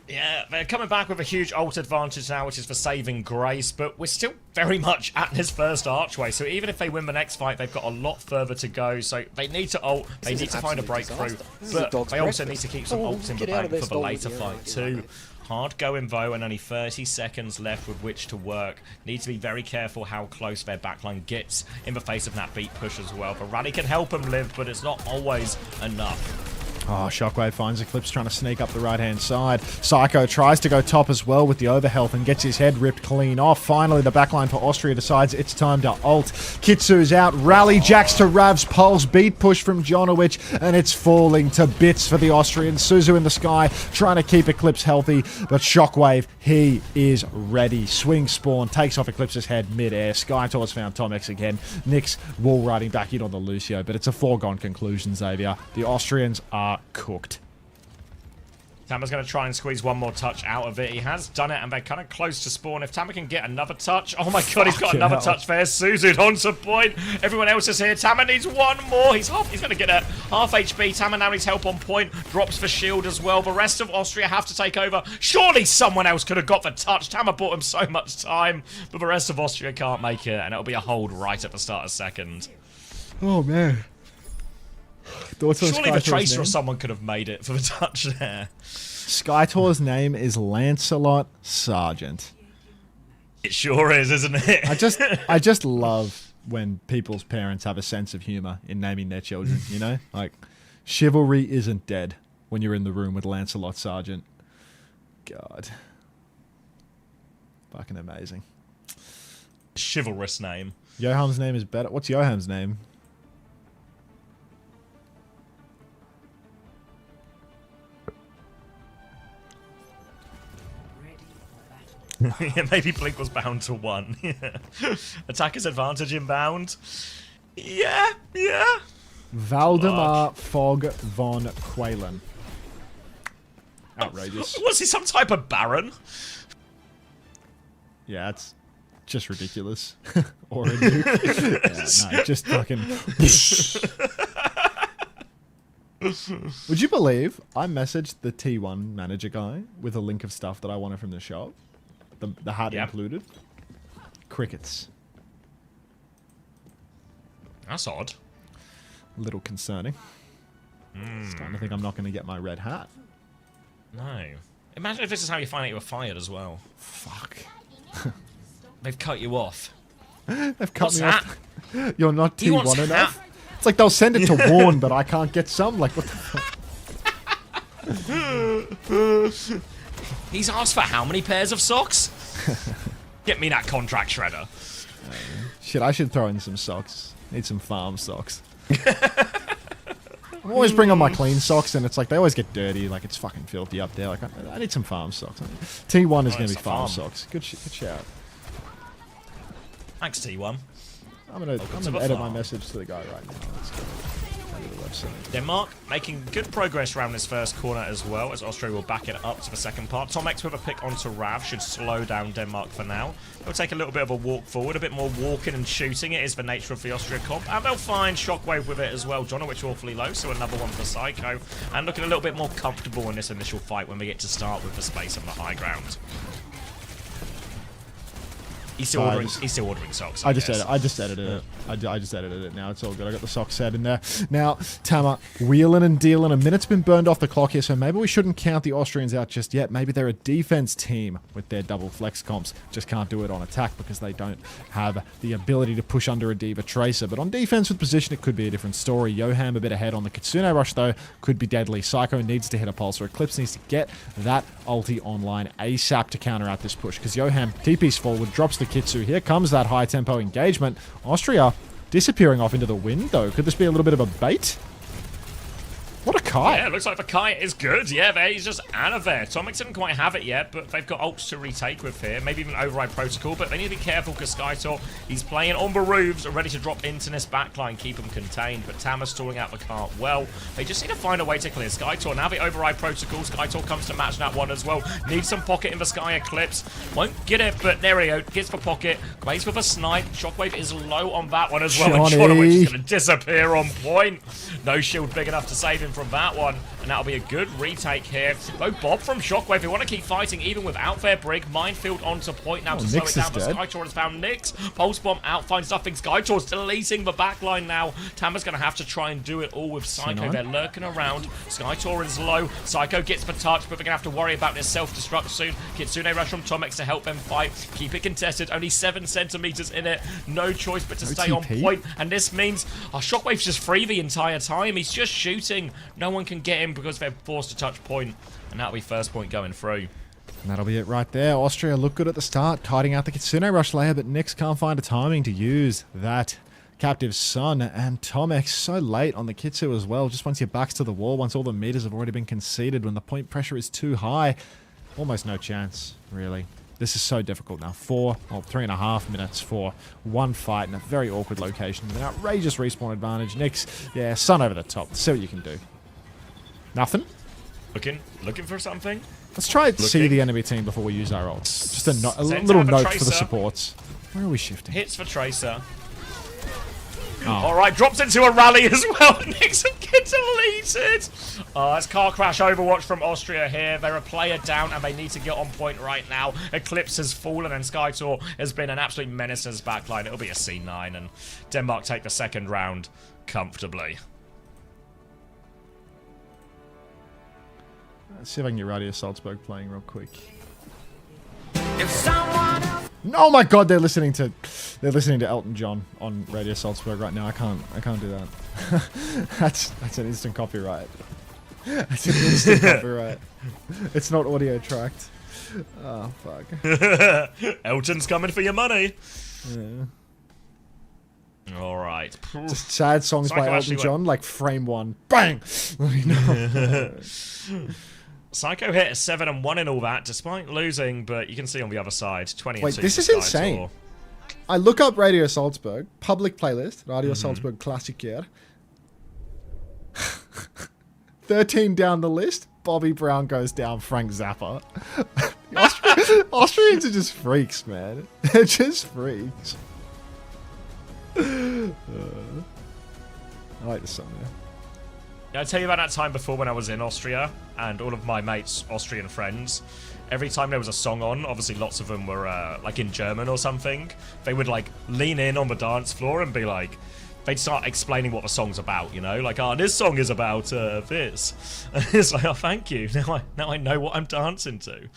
Yeah, they're coming back with a huge ult advantage now, which is for saving grace, but we're still very much at this first archway, so even if they win the next fight, they've got a lot further to go, so they need to ult, they need to find a breakthrough, but they also need to keep some ults in the bank for the later fight too. Hard going though, and only 30 seconds left with which to work. Need to be very careful how close their backline gets in the face of that beat push as well. The rally can help them live, but it's not always enough. Oh, Shockwave finds Eclipse trying to sneak up the right-hand side. Psycho tries to go top as well with the overhealth and gets his head ripped clean off. Finally, the backline for Austria decides it's time to ult. Kitsu's out. Rally jacks to Rav's pulse. Beat push from Jonowicz, and it's falling to bits for the Austrians. Suzu in the sky, trying to keep Eclipse healthy, but Shockwave, he is ready. Swing spawn, takes off Eclipse's head mid-air. Skytor's found Tomex again. Nick's wall riding back in on the Lucio, but it's a foregone conclusion, Xavier. The Austrians are cooked. Tama's going to try and squeeze one more touch out of it. He has done it, and they're kind of close to spawn. If Tama can get another touch... Oh my god, he's got another touch there. Suzu onto point. Everyone else is here. Tama needs one more. He's going to get a half HP. Tama now needs help on point. Drops for shield as well. The rest of Austria have to take over. Surely someone else could have got the touch. Tama bought him so much time, but the rest of Austria can't make it, and it'll be a hold right at the start of second. Oh, man. Surely the Tracer or someone could have made it for the touch there. Skytor's name is Lancelot Sargent. It sure is, isn't it? I just love when people's parents have a sense of humor in naming their children, you know? Like, chivalry isn't dead when you're in the room with Lancelot Sargent. God. Fucking amazing. Chivalrous name. Johan's name is better. What's Johan's name? Yeah, maybe Blink was bound to 1. Yeah. Attacker's advantage inbound. Yeah. Valdemar Fogg von Qualen. Outrageous. Was he some type of baron? Yeah, it's just ridiculous. Or a duke. Yeah, no, just fucking... Would you believe I messaged the T1 manager guy with a link of stuff that I wanted from the shop? The hat included. Crickets. That's odd. A little concerning. Starting to think I'm not going to get my red hat. No. Imagine if this is how you find out you were fired as well. Fuck. They've cut you off. They've cut What's me that? off. You're not T1 enough. It's like they'll send it to Warn, but I can't get some. Like, what the fuck? He's asked for how many pairs of socks? Get me that contract shredder. Shit, I should throw in some socks. Need some farm socks. I always bring on my clean socks, and it's like they always get dirty. Like, it's fucking filthy up there. Like, I need some farm socks. T1 is going to be farm socks. Good shout. Thanks, T1. I'm gonna edit my message to the guy right now. Let's go. Denmark making good progress around this first corner as well, as Austria will back it up to the second part. Tomex with a pick onto Rav should slow down Denmark for now. They'll take a little bit of a walk forward, a bit more walking and shooting. It is the nature of the Austria comp, and they'll find Shockwave with it as well. Jonowicz awfully low, so another one for Psycho, and looking a little bit more comfortable in this initial fight when we get to start with the space on the high ground. He's still ordering socks. I just edited it. I just edited it now. It's all good. I got the socks set in there. Now, Tama, wheeling and dealing. A minute's been burned off the clock here, so maybe we shouldn't count the Austrians out just yet. Maybe they're a defense team with their double flex comps. Just can't do it on attack because they don't have the ability to push under a Diva Tracer. But on defense with position, it could be a different story. Yoham a bit ahead on the Kitsune Rush, though. Could be deadly. Psycho needs to hit a pulse, or Eclipse needs to get that ulti online ASAP to counter out this push, because Yoham TP's forward, drops the Kitsu. Here comes that high tempo engagement. Austria disappearing off into the wind, though. Could this be a little bit of a bait? What a kite. Yeah, it looks like the kite is good. Yeah, there he's just out of there. Tomics didn't quite have it yet, but they've got ults to retake with here. Maybe even override protocol, but they need to be careful because Skytor, he's playing on the roofs, ready to drop into this backline, keep him contained. But Tama's stalling out the cart well. They just need to find a way to clear Skytor. Now the override protocol, Skytor comes to match that one as well. Needs some pocket in the Sky Eclipse. Won't get it, but there we go. Gets the pocket. Waits with a snipe. Shockwave is low on that one as well. Johnny. And Johnny is going to disappear on point. No shield big enough to save him from that one, and that'll be a good retake here. Though Bob from Shockwave, they want to keep fighting even without their brig. Minefield onto point now to slow it down, but Skytor has found Nyx. Pulse Bomb out, finds nothing. Skytor's deleting the backline now. Tama's going to have to try and do it all with Psycho. They're lurking around. Skytor is low. Psycho gets the touch, but they're going to have to worry about this self-destruct soon. Kitsune rush from Tomex to help them fight. Keep it contested. Only 7 centimeters in it. No choice but to stay on point, and this means Shockwave's just free the entire time. He's just shooting. No one can get him because they're forced to touch point, and that'll be first point going through. And that'll be it right there. Austria look good at the start, kiting out the Kitsune Rush layer, but Nyx can't find a timing to use that Captive Sun, and Tomex so late on the Kitsu as well. Just once your back's to the wall, once all the meters have already been conceded, when the point pressure is too high, almost no chance, really. This is so difficult now. 3.5 minutes for one fight in a very awkward location with an outrageous respawn advantage. Nyx, yeah, Sun over the top. See what you can do. Nothing? Looking for something? Let's try and see the enemy team before we use our ults. Just a little note for the supports. Where are we shifting? Hits for Tracer. Oh. Alright, drops into a rally as well. Nyx gets deleted. It's car crash Overwatch from Austria here. They're a player down and they need to get on point right now. Eclipse has fallen and Skytor has been an absolute menace in his backline. It'll be a C9 and Denmark take the second round comfortably. Let's see if I can get Radio Salzburg playing real quick. Oh my god, they're listening to Elton John on Radio Salzburg right now. I can't do that. that's an instant copyright. That's an instant copyright. It's not audio tracked. Oh fuck. Elton's coming for your money. Yeah. Alright. Just sad songs by Elton John, like frame 1. Bang! Psycho hit a 7 and 1 in all that, despite losing, but you can see on the other side, 20 and 2. Wait, this is insane. I look up Radio Salzburg, public playlist, Radio Salzburg Klassiker. 13 down the list, Bobby Brown goes down, Frank Zappa. Austrians are just freaks, man. They're just freaks. I like the song, yeah. Yeah, I tell you about that time before when I was in Austria, and all of my mates, Austrian friends, every time there was a song on, obviously lots of them were like in German or something, they would like lean in on the dance floor and be like, they'd start explaining what the song's about, you know, like, oh, this song is about this. And it's like, oh, thank you. Now I know what I'm dancing to.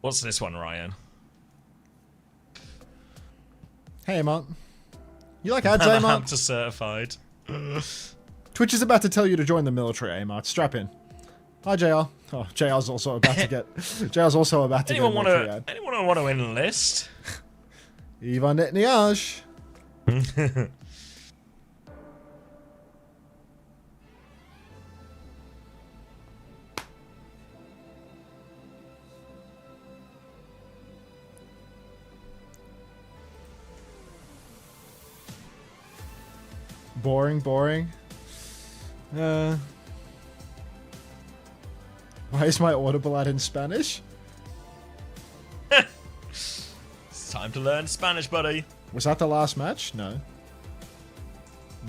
What's this one, Ryan? Hey, Amant. You like ads, I'm Amant? to certified. Twitch is about to tell you to join the military, Amant. Strap in. Hi, JR. Oh, JR's also about to get... JR's also about to anyone get a military ad. Anyone want to enlist? Ivan Netniage. Boring. Why is my Audible ad in Spanish? It's time to learn Spanish, buddy. Was that the last match? No.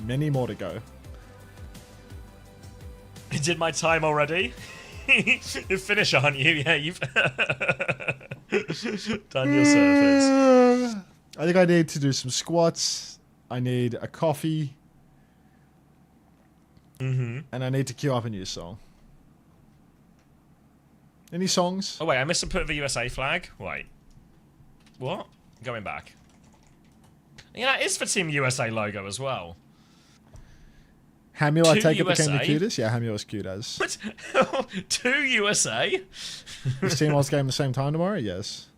Many more to go. I did my time already. You're finished, aren't you? Yeah, you've done your surface. I think I need to do some squats. I need a coffee. And I need to queue up a new song. Any songs? Oh, wait, I missed a put of the USA flag. Wait. What? Going back. Yeah, it is for Team USA logo as well. Hamul, I take it, USA? became the cutest? Yeah, Hamul's cute as. What? 2 USA? Is Team Oz game the same time tomorrow? Yes.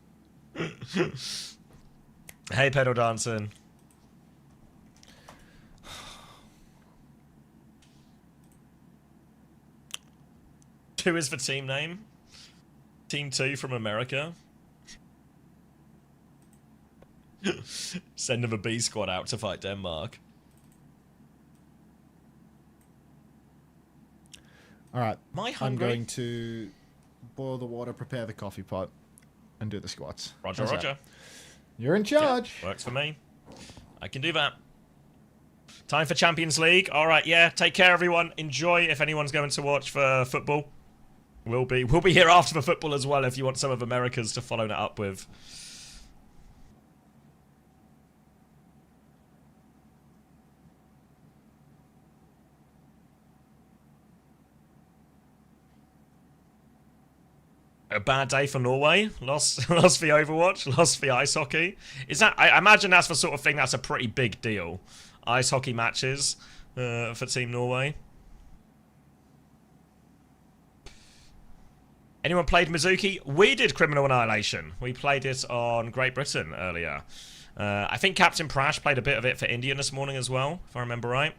Hey, pedal dancing. Two is for team name. Team 2 from America. Send them a B squad out to fight Denmark. All right. Am I I'm hungry? going to boil the water, prepare the coffee pot, and do the squats. Roger, How's that? roger. You're in charge. Yeah, works for me. I can do that. Time for Champions League. All right, yeah. Take care, everyone. Enjoy. If anyone's going to watch for football, we'll be here after the football as well. If you want some of America's to follow that up with. A bad day for Norway. Lost for Overwatch. Lost for ice hockey. Is that? I imagine that's the sort of thing that's a pretty big deal. Ice hockey matches for Team Norway. Anyone played Mizuki? We did Criminal Annihilation. We played it on Great Britain earlier. I think Captain Prash played a bit of it for India this morning as well, if I remember right.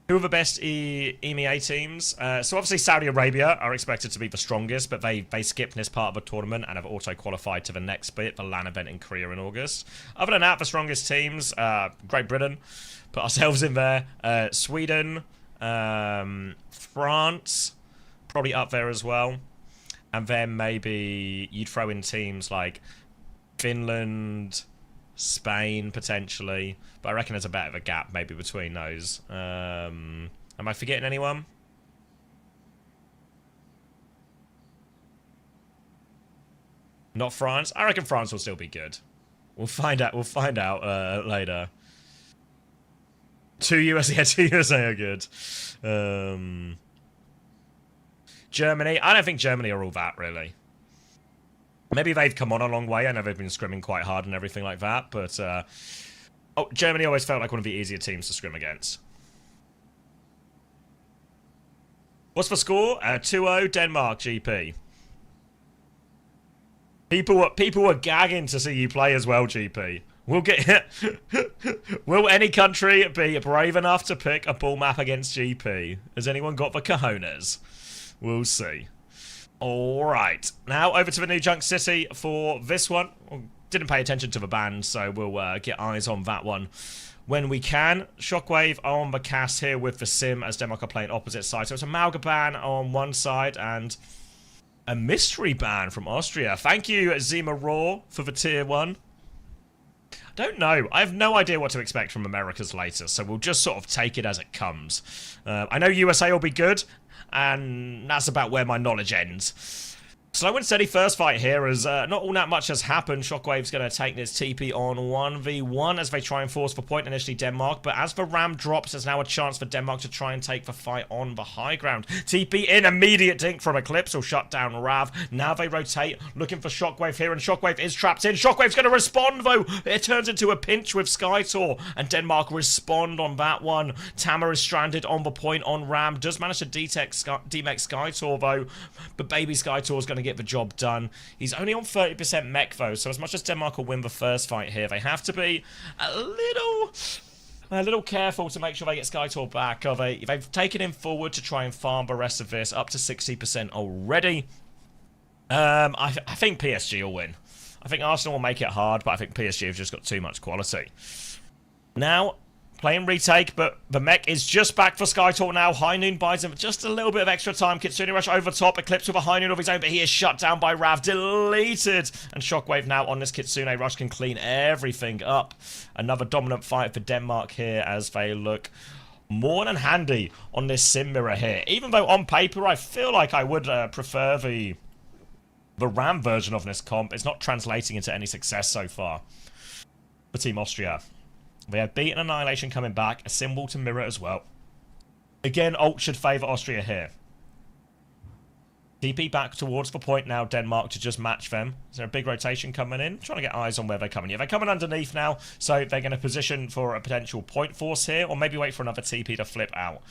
Who are the best EMEA teams? So obviously Saudi Arabia are expected to be the strongest, but they skipped this part of the tournament and have auto-qualified to the next bit, the LAN event in Korea in August. Other than that, the strongest teams, Great Britain, put ourselves in there. Sweden, France, probably up there as well. And then maybe you'd throw in teams like Finland, Spain, potentially. But I reckon there's a bit of a gap maybe between those. Am I forgetting anyone? Not France? I reckon France will still be good. We'll find out later. 2 USA, yeah, 2 USA are good. Germany? I don't think Germany are all that, really. Maybe they've come on a long way. I know they've been scrimming quite hard and everything like that, but Germany always felt like one of the easier teams to scrim against. What's the score? 2-0 Denmark GP. People were gagging to see you play as well, GP. We'll get. Will any country be brave enough to pick a ball map against GP? Has anyone got the cojones? We'll see. Alright, now over to the New Junk City for this one. Didn't pay attention to the band, so we'll get eyes on that one when we can. Shockwave on the cast here with the Sim as Denmark are playing opposite side. So it's a Malga ban on one side and a mystery ban from Austria. Thank you, Zima Raw, for the tier 1. Don't know. I have no idea what to expect from America's later, so we'll just sort of take it as it comes. I know USA will be good, and that's about where my knowledge ends. Slow and steady first fight here, as not all that much has happened. Shockwave's going to take this TP on 1v1 as they try and force for point initially Denmark, but as the ram drops, there's now a chance for Denmark to try and take the fight on the high ground. TP in, immediate dink from Eclipse will shut down Rav. Now they rotate, looking for Shockwave here, and Shockwave is trapped in. Shockwave's going to respond, though. It turns into a pinch with Skytor, and Denmark respond on that one. Tamar is stranded on the point on Ram. Does manage to demech Skytor, though, but baby Skytor's going to get the job done. He's only on 30% mech, though, so as much as Denmark will win the first fight here, they have to be a little careful to make sure they get Skytor back. They've taken him forward to try and farm the rest of this, up to 60% already. I think PSG will win. I think Arsenal will make it hard, but I think PSG have just got too much quality. Now, playing retake, but the mech is just back for Skytor now. High Noon buys him just a little bit of extra time. Kitsune Rush over top. Eclipse with a High Noon of his own, but he is shut down by Rav. Deleted. And Shockwave now on this Kitsune Rush can clean everything up. Another dominant fight for Denmark here as they look more than handy on this sim mirror here. Even though on paper I feel like I would prefer the RAM version of this comp, it's not translating into any success so far for Team Austria. They have beaten Annihilation coming back, a symbol to mirror as well. Again, ult should favour Austria here. TP back towards the point now, Denmark, to just match them. Is there a big rotation coming in? Trying to get eyes on where they're coming. Yeah, they're coming underneath now, so they're going to position for a potential point force here, or maybe wait for another TP to flip out.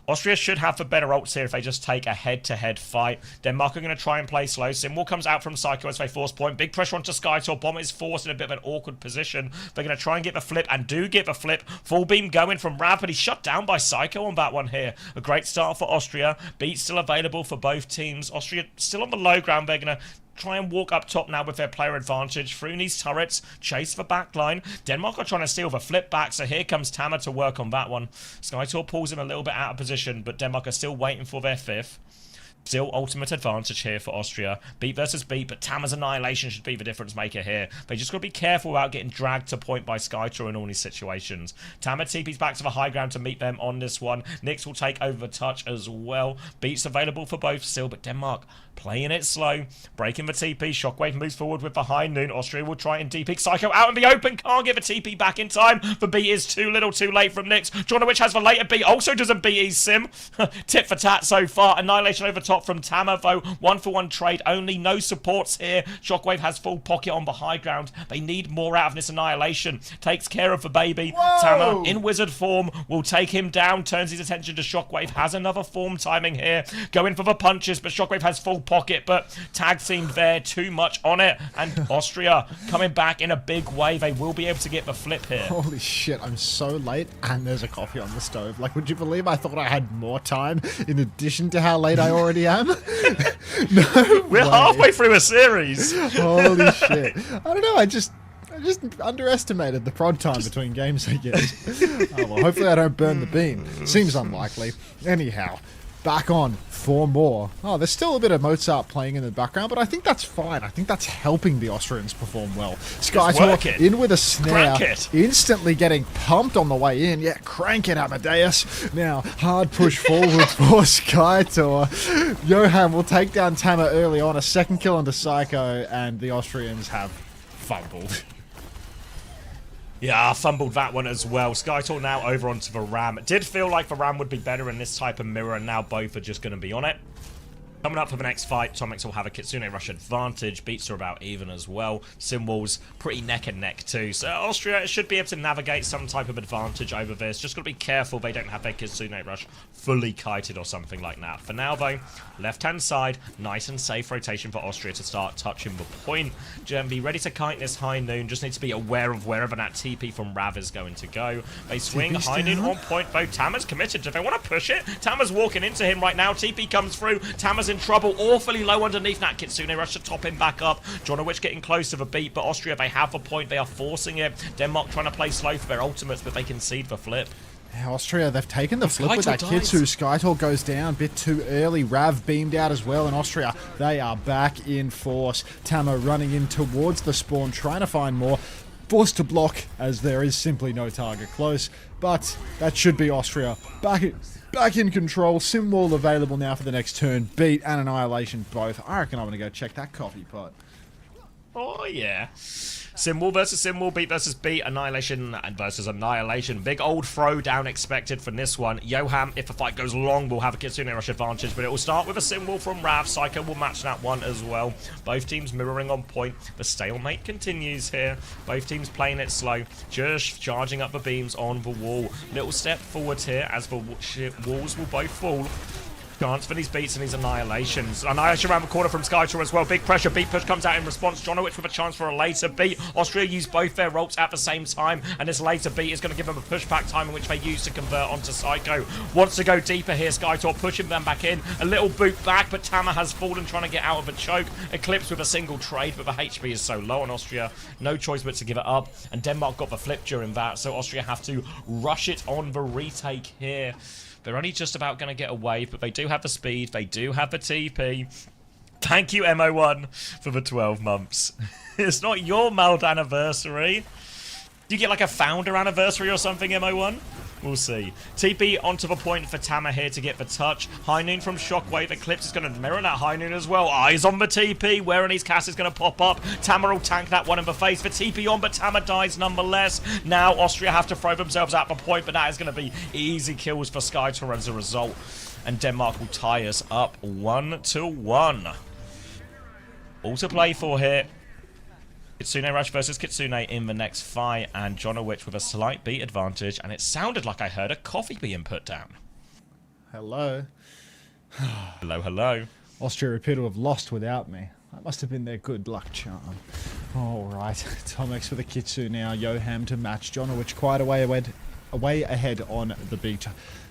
Austria should have the better ults here if they just take a head-to-head fight. Denmark are going to try and play slow. Symbol comes out from Psycho as they force point. Big pressure onto Skytor. Bomb is forced in a bit of an awkward position. They're going to try and get the flip, and do get the flip. Full beam going from Rav, but he's shut down by Psycho on that one here. A great start for Austria. Beat still available for both teams. Austria still on the low ground. They're going to try and walk up top now with their player advantage. Through these turrets, chase the back line. Denmark are trying to steal the flip back, so here comes Tama to work on that one. Skytor pulls him a little bit out of position, but Denmark are still waiting for their fifth. Still ultimate advantage here for Austria. Beat versus beat, but Tama's Annihilation should be the difference maker here. They just got to be careful about getting dragged to point by Skytor in all these situations. Tama TP's back to the high ground to meet them on this one. Nyx will take over the touch as well. Beats available for both still, but Denmark playing it slow, breaking the TP. Shockwave moves forward with the high noon. Austria will try and DP. Psycho out in the open, can't get the TP back in time. The beat is too little too late from Nyx. Jonowich has the later beat, also doesn't beat his sim. Tit for tat so far. Annihilation over top from Tama though. 1-for-1 trade only, no supports here. Shockwave has full pocket on the high ground. They need more out of this Annihilation. Takes care of the baby. Whoa! Tama in wizard form will take him down, turns his attention to Shockwave. Has another form timing here. Going for the punches, but Shockwave has full pocket, but tag themed there, too much on it, and Austria coming back in a big way. They will be able to get the flip here. Holy shit, I'm so late and there's a coffee on the stove. Like, would you believe I thought I had more time in addition to how late I already am? No We're way. halfway through a series. Holy shit. I don't know, I just underestimated the prod time between games, I guess. Oh, well, hopefully I don't burn the beam. Seems unlikely. Anyhow, back on for more. Oh, there's still a bit of Mozart playing in the background, but I think that's fine. I think that's helping the Austrians perform well. Skytor in with a snare, instantly getting pumped on the way in. Yeah, crank it, Amadeus. Now, hard push forward for Skytor. Johan will take down Tama early on, a second kill onto Psycho, and the Austrians have fumbled. Yeah, I fumbled that one as well. Skytor now over onto the Ram. It did feel like the Ram would be better in this type of mirror, and now both are just going to be on it. Coming up for the next fight, Tomix will have a Kitsune Rush advantage. Beats are about even as well. Symbols pretty neck and neck too. So Austria should be able to navigate some type of advantage over this. Just got to be careful they don't have their Kitsune Rush fully kited or something like that. For now though, left-hand side, nice and safe rotation for Austria to start touching the point. Be ready to kite this high noon. Just need to be aware of wherever that TP from Rav is going to go. They swing high noon on point though. Tama's committed. Do they want to push it? Tama's walking into him right now. TP comes through. Tama's in trouble, awfully low underneath that Kitsune Rush to top him back up. Jonowich getting close to the beat, but Austria, they have a point, they are forcing it. Denmark trying to play slow for their ultimates, but they concede the flip. Yeah, Austria, they've taken the flip with that Kitsu. Skytor goes down a bit too early. Rav beamed out as well, and Austria, they are back in force. Tama running in towards the spawn, trying to find more. Forced to block, as there is simply no target close, but that should be Austria back in control. Sim wall available now for the next turn. Beat and Annihilation both. I reckon I'm going to go check that coffee pot. Oh yeah. Symbol versus Symbol, beat versus beat, Annihilation versus Annihilation. Big old throwdown expected from this one. Johan, if the fight goes long, will have a Kitsune Rush advantage, but it will start with a Symbol from Rav. Psycho will match that one as well. Both teams mirroring on point. The stalemate continues here. Both teams playing it slow, just charging up the beams on the wall. Little step forward here as the walls will both fall. Chance for these beats and these Annihilations. Annihilation around the corner from Skytor as well. Big pressure. Beat push comes out in response. Jonowich with a chance for a later beat. Austria use both their ults at the same time, and this later beat is going to give them a pushback time in which they use to convert onto Psycho. Wants to go deeper here. Skytor pushing them back in. A little boot back, but Tama has fallen trying to get out of a choke. Eclipse with a single trade, but the HP is so low on Austria. No choice but to give it up. And Denmark got the flip during that, so Austria have to rush it on the retake here. They're only just about going to get a wave, but they do have the speed. They do have the TP. Thank you, MO1, for the 12 months. It's not your mild anniversary. Do you get like a founder anniversary or something, MO1? We'll see. TP onto the point for Tama here to get the touch. High Noon from Shockwave. Eclipse is going to mirror that High Noon as well. Eyes on the TP. Wearing cast is going to pop up. Tama will tank that one in the face. The TP on, but Tama dies nonetheless. Now Austria have to throw themselves at the point, but that is going to be easy kills for Skytor as a result. And Denmark will tie us up 1-1. All to play for here. Kitsune Rush versus Kitsune in the next fight, and Jonowich with a slight beat advantage, and it sounded like I heard a coffee being put down. Hello. Hello, hello. Austria appear to have lost without me. That must have been their good luck charm. Alright, Tomex for the Kitsune now. Yoham to match Jonowich quite a way ahead on the beat,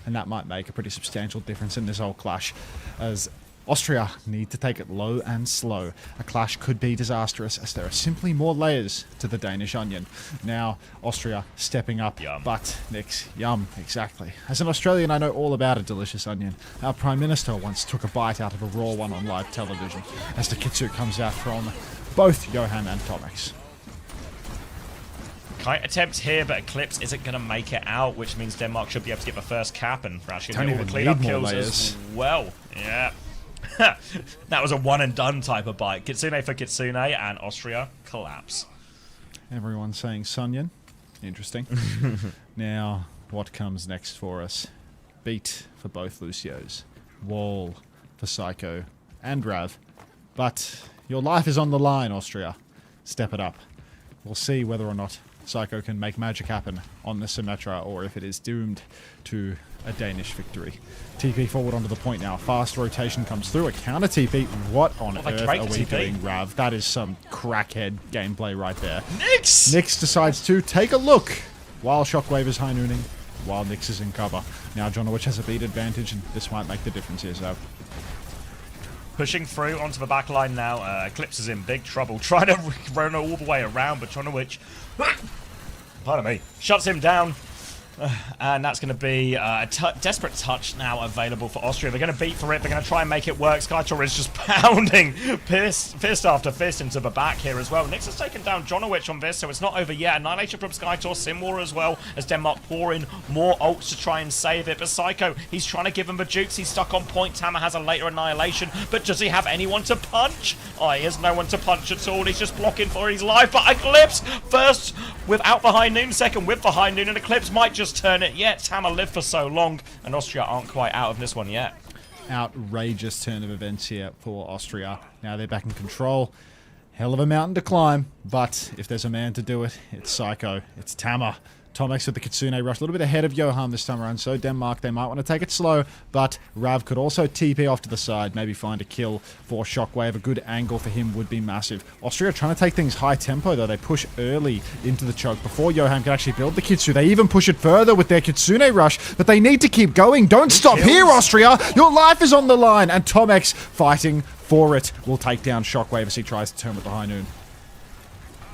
and that might make a pretty substantial difference in this whole clash, as Austria need to take it low and slow. A clash could be disastrous, as there are simply more layers to the Danish onion. Now, Austria stepping up, Yum. but Nix, yum, exactly. As an Australian, I know all about a delicious onion. Our Prime Minister once took a bite out of a raw one on live television, as the Kitsu comes out from both Johan and Tomex. Kite attempt here, but Eclipse isn't going to make it out, which means Denmark should be able to get the first cap, and actually Don't get all even the cleanup need more kills layers. as well. Yeah. That was a one and done type of bite. Kitsune for Kitsune, and Austria collapse. Everyone's saying Sunyan. Interesting. Now, what comes next for us? Beat for both Lucios. Wall for Psycho and Rav. But your life is on the line, Austria. Step it up. We'll see whether or not Psycho can make magic happen on the Symmetra, or if it is doomed to a Danish victory. TP forward onto the point now. Fast rotation comes through. A counter TP. What on earth are we doing, Rav? That is some crackhead gameplay right there. Nix! Nix decides to take a look while Shockwave is high nooning, while Nix is in cover. Now Jonowich has a beat advantage, and this might make the difference here, so. Pushing through onto the back line now. Eclipse is in big trouble. Trying to run all the way around, but Jonowich, pardon me, shuts him down. And that's going to be a desperate touch now available for Austria. They're going to beat for it. They're going to try and make it work. Skytor is just pounding fist after fist into the back here as well. Nix has taken down Jonowich on this, so it's not over yet. Annihilation from Skytor, Simwar as well, as Denmark pour in more ults to try and save it. But Psycho, he's trying to give him the jukes. He's stuck on point. Tama has a later Annihilation, but does he have anyone to punch? Oh, he has no one to punch at all. He's just blocking for his life. But Eclipse, first without the high noon, second with the high noon, and Eclipse might just turn it yet. Tama lived for so long, and Austria aren't quite out of this one yet. Outrageous turn of events here for Austria. Now they're back in control. Hell of a mountain to climb, but if there's a man to do it, it's Psycho. It's Tama. Tomex with the Kitsune Rush. A little bit ahead of Johan this time around, so Denmark, they might want to take it slow, but Rav could also TP off to the side, maybe find a kill for Shockwave. A good angle for him would be massive. Austria trying to take things high tempo, though. They push early into the choke before Johan can actually build the Kitsu. They even push it further with their Kitsune Rush, but they need to keep going. Don't stop here, Austria! Your life is on the line, and Tomex fighting for it will take down Shockwave as he tries to turn with the high noon.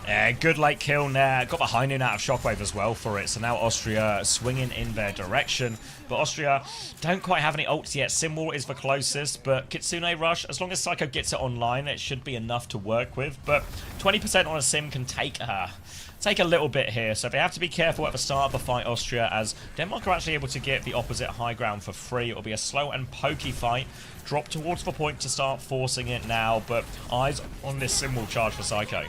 Yeah, good late kill now. Got the high noon out of Shockwave as well for it. So now Austria swinging in their direction. But Austria don't quite have any ults yet. Simwar is the closest, but Kitsune Rush, as long as Psycho gets it online, it should be enough to work with. But 20% on a Sim can take a little bit here. So they have to be careful at the start of the fight, Austria, as Denmark are actually able to get the opposite high ground for free. It'll be a slow and pokey fight. Drop towards the point to start forcing it now, but eyes on this Simwar charge for Psycho.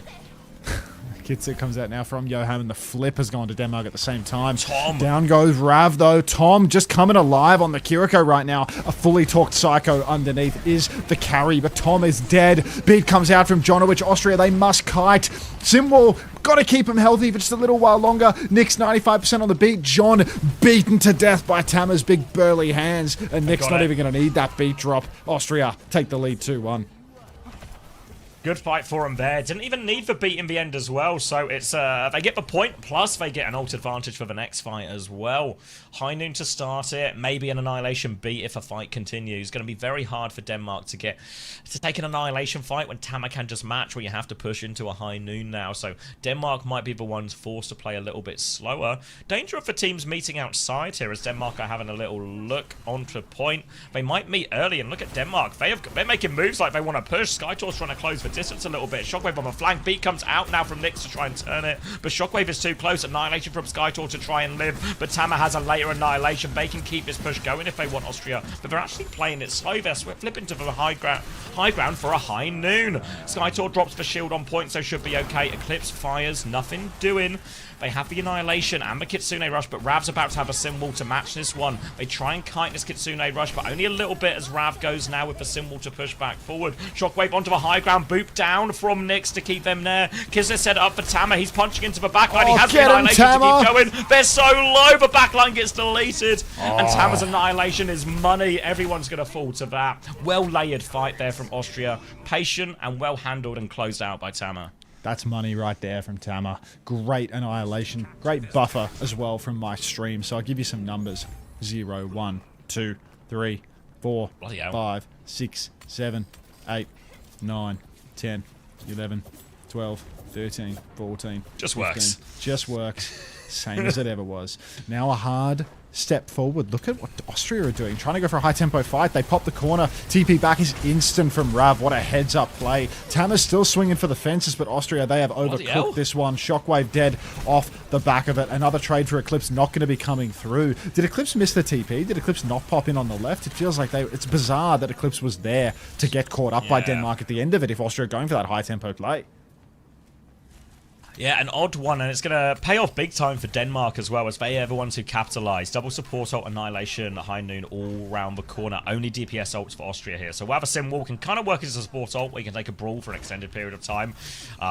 Kitsu comes out now from Johan, and the flip has gone to Denmark at the same time. Tom. Down goes Rav, though. Tom just coming alive on the Kiriko right now. A fully talked Psycho underneath is the carry, but Tom is dead. Beat comes out from Jonowich. Austria, they must kite. Simwal, got to keep him healthy for just a little while longer. Nick's 95% on the beat. John beaten to death by Tama's big burly hands, and Nick's not even going to need that beat drop. Austria take the lead 2-1. Good fight for them there. Didn't even need the beat in the end as well. So it's they get the point, plus they get an ult advantage for the next fight as well. High noon to start it. Maybe an annihilation beat if a fight continues. Going to be very hard for Denmark to take an annihilation fight when Tama can just match, where you have to push into a high noon now. So Denmark might be the ones forced to play a little bit slower. Danger of the teams meeting outside here, as Denmark are having a little look onto point. They might meet early, and look at Denmark. They're making moves like they want to push. Skytor's trying to close the distance a little bit. Shockwave on the flank. Beat comes out now from Nyx to try and turn it, but Shockwave is too close. Annihilation from Skytor to try and live, but Tama has a later Annihilation. They can keep this push going if they want Austria, but they're actually playing it slow. They're flipping to the high ground for a high noon. Skytor drops the shield on point, so should be okay. Eclipse fires, nothing doing. They have the Annihilation and the Kitsune Rush, but Rav's about to have a Sim Wall to match this one. They try and kite this Kitsune Rush, but only a little bit as Rav goes now with the Sim Wall to push back forward. Shockwave onto the high ground, boop down from Nyx to keep them there. Kisner set up for Tama. He's punching into the backline. He has the Annihilation to keep going. They're so low, the backline gets deleted. And Tama's Annihilation is money. Everyone's going to fall to that. Well-layered fight there from Austria. Patient and well-handled and closed out by Tama. That's money right there from Tama. Great Annihilation. Great buffer as well from my stream. So I'll give you some numbers. 0, 1, 2, 3, 4, 5, 6, 7, 8, 9, 10, 11, 12, 13, 14. Just 15. works. Just works. Same as it ever was. Now a hard step forward. Look at what Austria are doing. Trying to go for a high tempo fight. They pop the corner. TP back is instant from Rav. What a heads up play. Tama's still swinging for the fences, but Austria, they have overcooked this one. Shockwave dead off the back of it. Another trade for Eclipse not going to be coming through. Did Eclipse miss the TP? Did Eclipse not pop in on the left? It feels like it's bizarre that Eclipse was there to get caught up by Denmark at the end of it if Austria are going for that high tempo play. Yeah, an odd one, and it's going to pay off big time for Denmark as well, as they are the ones who capitalise. Double support ult, Annihilation, High Noon all round the corner. Only DPS ults for Austria here. So while the Sim Wall can kind of work as a support ult, where you can take a brawl for an extended period of time,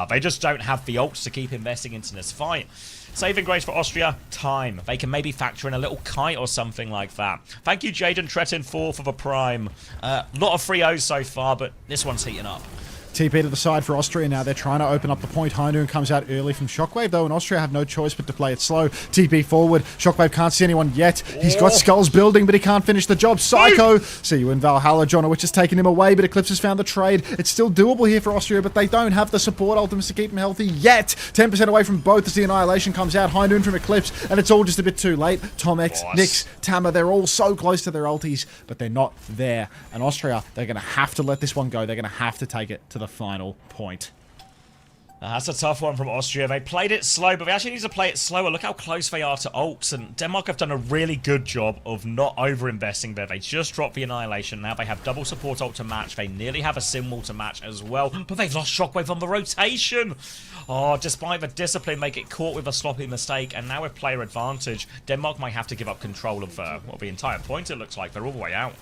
they just don't have the ults to keep investing into this fight. Saving grace for Austria, time. They can maybe factor in a little kite or something like that. Thank you, Jaden Tretin 4 for the Prime. Lot of free O's so far, but this one's heating up. TP to the side for Austria now. They're trying to open up the point. High Noon comes out early from Shockwave, though, and Austria have no choice but to play it slow. TP forward. Shockwave can't see anyone yet. He's got skulls building, but he can't finish the job. Psycho! See you in Valhalla. John, which has taken him away, but Eclipse has found the trade. It's still doable here for Austria, but they don't have the support ultimates to keep him healthy yet. 10% away from both as the Annihilation comes out. High Noon from Eclipse, and it's all just a bit too late. Tom X, Nyx, Tama, they're all so close to their ultis, but they're not there. And Austria, they're going to have to let this one go. They're going to have to take it to the final point. That's a tough one from Austria. They played it slow, but they actually need to play it slower. Look how close they are to ults, and Denmark have done a really good job of not over-investing there. They just dropped the Annihilation. Now they have double support ult to match. They nearly have a Sim Wall to match as well, but they've lost Shockwave on the rotation. Oh, despite the discipline, they get caught with a sloppy mistake, and now with player advantage, Denmark might have to give up control of the entire point, it looks like. They're all the way out.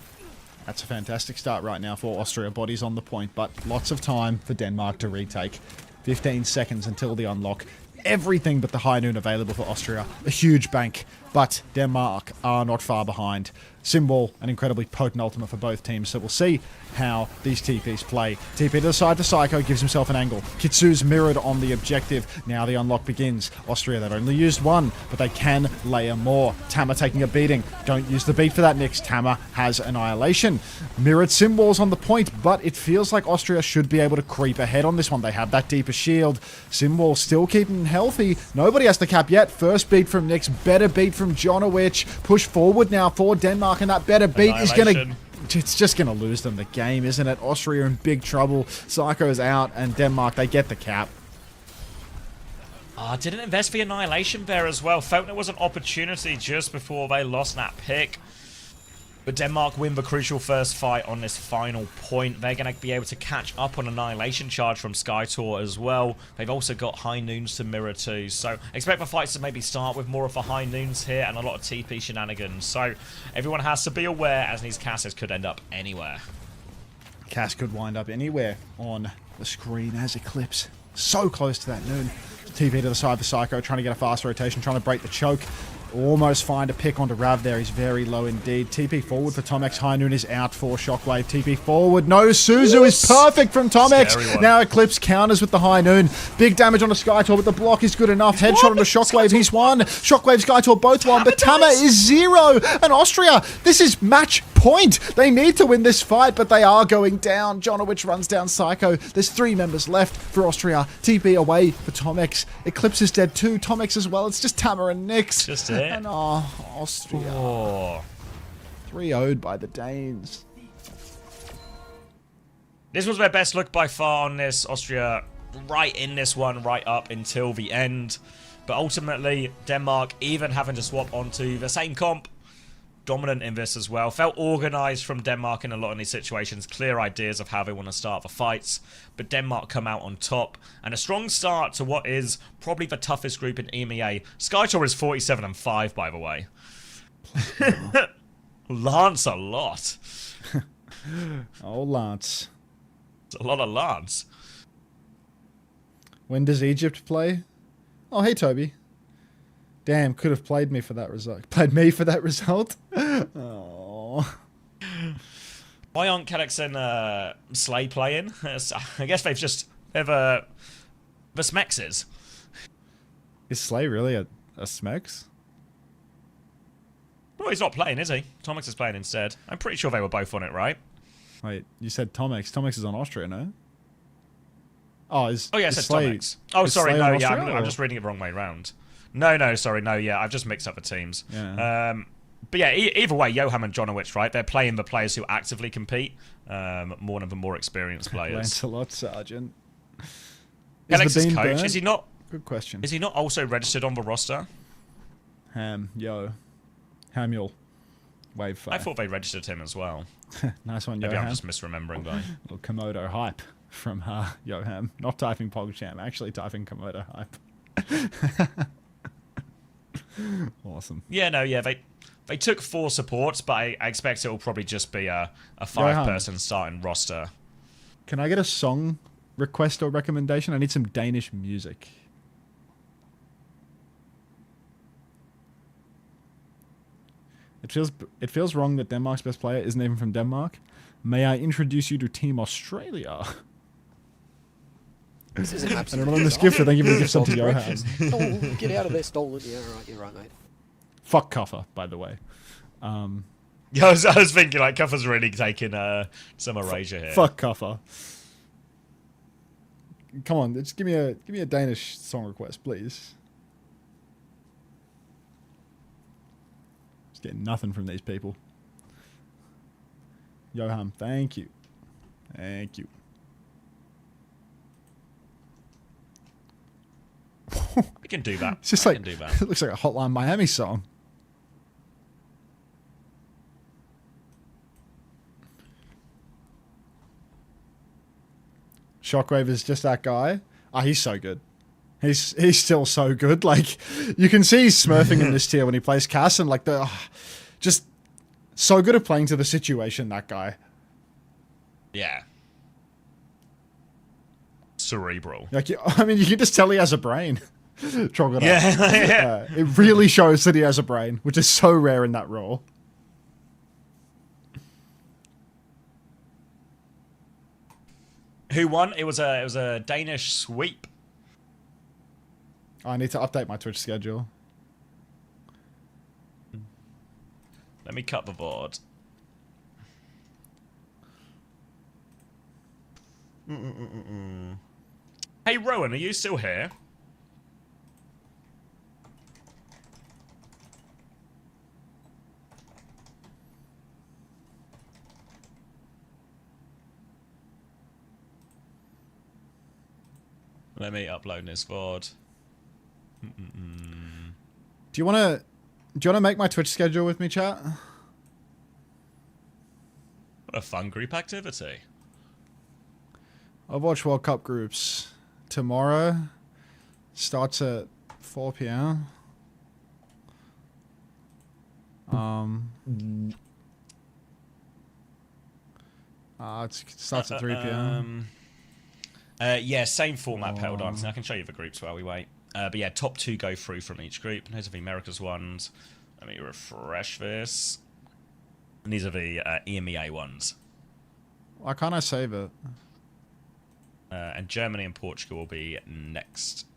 That's a fantastic start right now for Austria. Bodies on the point, but lots of time for Denmark to retake. 15 seconds until the unlock. Everything but the High Noon available for Austria. A huge bank, but Denmark are not far behind. Symbol, an incredibly potent ultimate for both teams, so we'll see how these TPs play. TP to the side to Psycho, gives himself an angle. Kitsu's mirrored on the objective. Now the unlock begins. Austria, they've only used one, but they can layer more. Tama taking a beating. Don't use the beat for that, Nyx. Tama has Annihilation. Mirrored Symbols on the point, but it feels like Austria should be able to creep ahead on this one. They have that deeper shield. Symbol still keeping healthy. Nobody has to cap yet. First beat from Nyx. Better beat from Jonowich. Push forward now for Denmark, and that better beat is going to... It's just going to lose them the game, isn't it? Austria in big trouble. Psycho's out, and Denmark, they get the cap. Didn't invest for Annihilation there as well. Felt there was an opportunity just before they lost that pick. But Denmark win the crucial first fight on this final point. They're going to be able to catch up on Annihilation charge from Skytor as well. They've also got High Noons to mirror too. So expect the fights to maybe start with more of the High Noons here and a lot of TP shenanigans. So everyone has to be aware, as these casters could end up anywhere. Cass could wind up anywhere on the screen as Eclipse. So close to that Noon. TP to the side for Psycho, trying to get a fast rotation, trying to break the choke. Almost find a pick onto Rav there. He's very low indeed. TP forward for Tomex. High Noon is out for Shockwave. TP forward. No, Suzu is perfect from Tomex. Now Eclipse counters with the High Noon. Big damage on the Skytor, but the block is good enough. Headshot on the Shockwave. He's won. Shockwave, Skytor both won, but Tama is 0. And Austria, this is match point. They need to win this fight, but they are going down. Jonowich runs down Psycho. There's 3 members left for Austria. TP away for Tomex. Eclipse is dead too. Tomex as well. It's just Tama and Nyx. Just it. And Austria 3-0'd by the Danes. This was their best look by far on this. Austria right in this one, right up until the end. But ultimately, Denmark even having to swap onto the same comp. Dominant in this as well. Felt organised from Denmark in a lot of these situations. Clear ideas of how they want to start the fights. But Denmark come out on top. And a strong start to what is probably the toughest group in EMEA. Skytor is 47-5, by the way. Lance a lot. Oh, Lance. It's a lot of Lance. When does Egypt play? Oh, hey, Toby. Damn, could have played me for that result. Played me for that result? Oh. Why aren't Kellex and Slay playing? I guess they're the Smexes. Is Slay really a Smex? Well, he's not playing, is he? Tomix is playing instead. I'm pretty sure they were both on it, right? Wait, you said Tomix. Tomix is on Austria, no? Oh, yeah, I said Slay, Tomix. Oh, sorry, Slay no, on yeah, Austria, I'm just reading it the wrong way around. No, sorry, no, yeah, I've just mixed up the teams. Yeah. But yeah, either way, Johan and Jonowicz, right? They're playing the players who actively compete, more than the more experienced players. Lancelot Sargent. Alex's coach, burnt? is he not? Good question. Is he not also registered on the roster? Hamule. Wave 5. I thought they registered him as well. Nice one, Maybe Johan. I'm just misremembering, though. Little Komodo hype from Johan. Not typing PogChamp, actually typing Komodo hype. Awesome. Yeah, no, yeah, they took 4 supports, but I expect it will probably just be a 5-person starting roster. Can I get a song request or recommendation? I need some Danish music. It feels wrong that Denmark's best player isn't even from Denmark. May I introduce you to Team Australia? This is an And absolute anonymous gifter, thank you for the gift sub to Johan. Oh, get out of there, stolen. Yeah, you're right, mate. Fuck Cuffer, by the way. Yeah, I was thinking, like, Cuffer's really taking some erasure here. Fuck Cuffer. Come on, just give me a Danish song request, please. Just getting nothing from these people. Johan, thank you. Thank you. We can do that. It's just I like, can do that. it looks like a Hotline Miami song. Shockwave is just that guy. He's so good. He's still so good. Like, you can see he's smurfing in this tier when he plays Cass, and like just so good at playing to the situation, that guy. Yeah. Cerebral. Like, I mean, you can just tell he has a brain. Trogger. Yeah. It really shows that he has a brain, which is so rare in that role. Who won? It was a Danish sweep. I need to update my Twitch schedule. Let me cut the board. Hey, Rowan, are you still here? Let me upload this VOD. Do you want to make my Twitch schedule with me, chat? What a fun group activity. Overwatch World Cup groups tomorrow starts at 4 p.m. It starts at 3 p.m. Yeah, same format, Pedal Dancing. I can show you the groups while we wait. But yeah, top 2 go through from each group. And those are the Americas ones. Let me refresh this. And these are the EMEA ones. Why can't I save it? And Germany and Portugal will be next.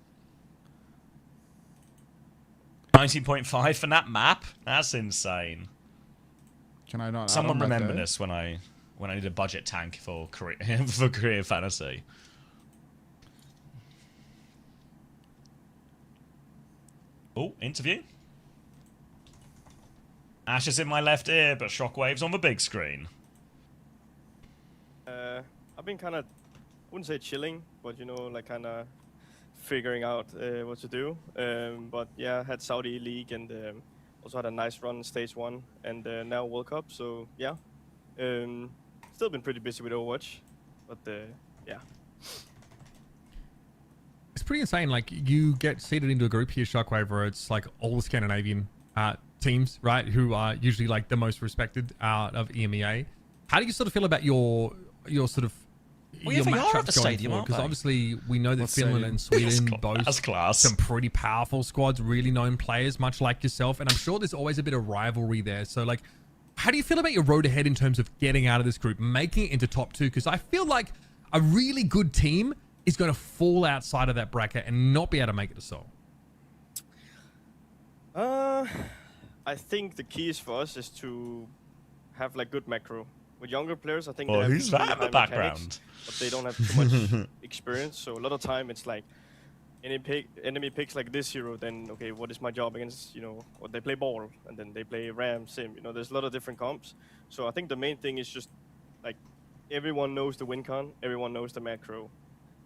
19.5 for that map? That's insane. Can I not? Someone remember this when I need a budget tank for career fantasy. Oh, interview. Ash is in my left ear, but Shockwave's on the big screen. I been kind of, wouldn't say chilling, but like kind of figuring out what to do. But yeah, had Saudi League and also had a nice run in stage 1 and now World Cup. So yeah, still been pretty busy with Overwatch, but yeah. It's pretty insane. Like, you get seated into a group here, Shockwave, where it's like all the Scandinavian teams, right, who are usually like the most respected out of EMEA. How do you sort of feel about your sort of your matchups going forward? Because obviously we know that Finland and Sweden boast some pretty powerful squads, really known players, much like yourself, and I'm sure there's always a bit of rivalry there. So like, how do you feel about your road ahead in terms of getting out of this group, making it into top 2? Because I feel like a really good team is going to fall outside of that bracket and not be able to make it to Seoul. I think the key is for us is to have like good macro. With younger players, I think Oh, they have who's really that in high the background? mechanics, but they don't have too much experience. So a lot of time it's like enemy picks like this hero, then okay, what is my job against, or they play ball and then they play ram sim. There's a lot of different comps. So I think the main thing is just like everyone knows the win con, everyone knows the macro,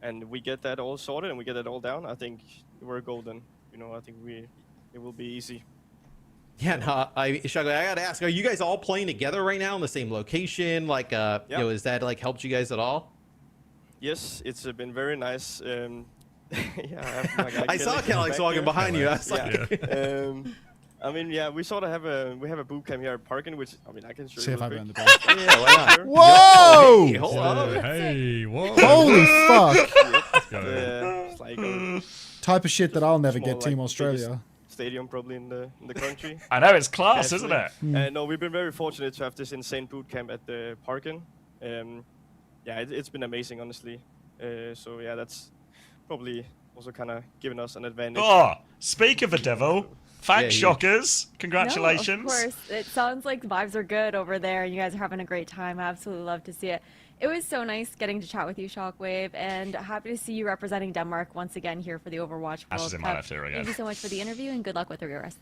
and we get that all sorted and we get that all down. I think we're golden. I think it will be easy. Yeah, no, Shugly, I gotta ask, are you guys all playing together right now in the same location? Like, is that like helped you guys at all? Yes, it's been very nice. Yeah, I saw Kellex walking behind you. I was like, I mean, yeah, we sort of have a boot camp here at Parkin, which I mean, I can show See you. if I real go in the quick. back. Yeah, why not? Whoa! Hey, hold on. Hey, whoa. Holy fuck! It's like Type of shit that I'll never small, get Team like, Australia. stadium probably in the country. I know, it's class, isn't it? No, we've been very fortunate to have this insane boot camp at the Parkin. Yeah, it's been amazing, honestly. So yeah, that's probably also kind of given us an advantage. Oh, speak of the devil. Thanks, Yeah, Shockers. Congratulations. No, of course. It sounds like the vibes are good over there. You guys are having a great time. I absolutely love to see it. It was so nice getting to chat with you, Shockwave, and happy to see you representing Denmark once again here for the Overwatch Ash World is in my Cup. left here again. Thank you so much for the interview, and good luck with the rest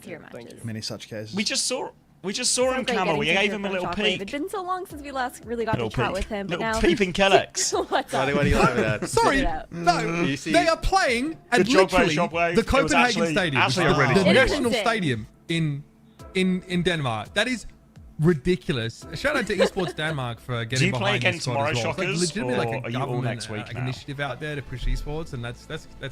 of your matches. Many such cases. We just saw So him, great Camo. We getting to gave hear him a from little Shockwave. peek. It's been so long since we last really got Little to chat peek. with him, but Little now peeping Kellex. what's up? What are you laughing at? Sorry, Spit it out. no, You see- they are playing at Good job, literally Shockwave. the It was Copenhagen Stadium, actually a really the good national one. stadium in Denmark. That is ridiculous. Shout out to Esports Denmark for getting Do you play behind again this squad tomorrow, as well. It's Shockers, legitimately or like are a you all government next week like, now? initiative out there to push esports, and that's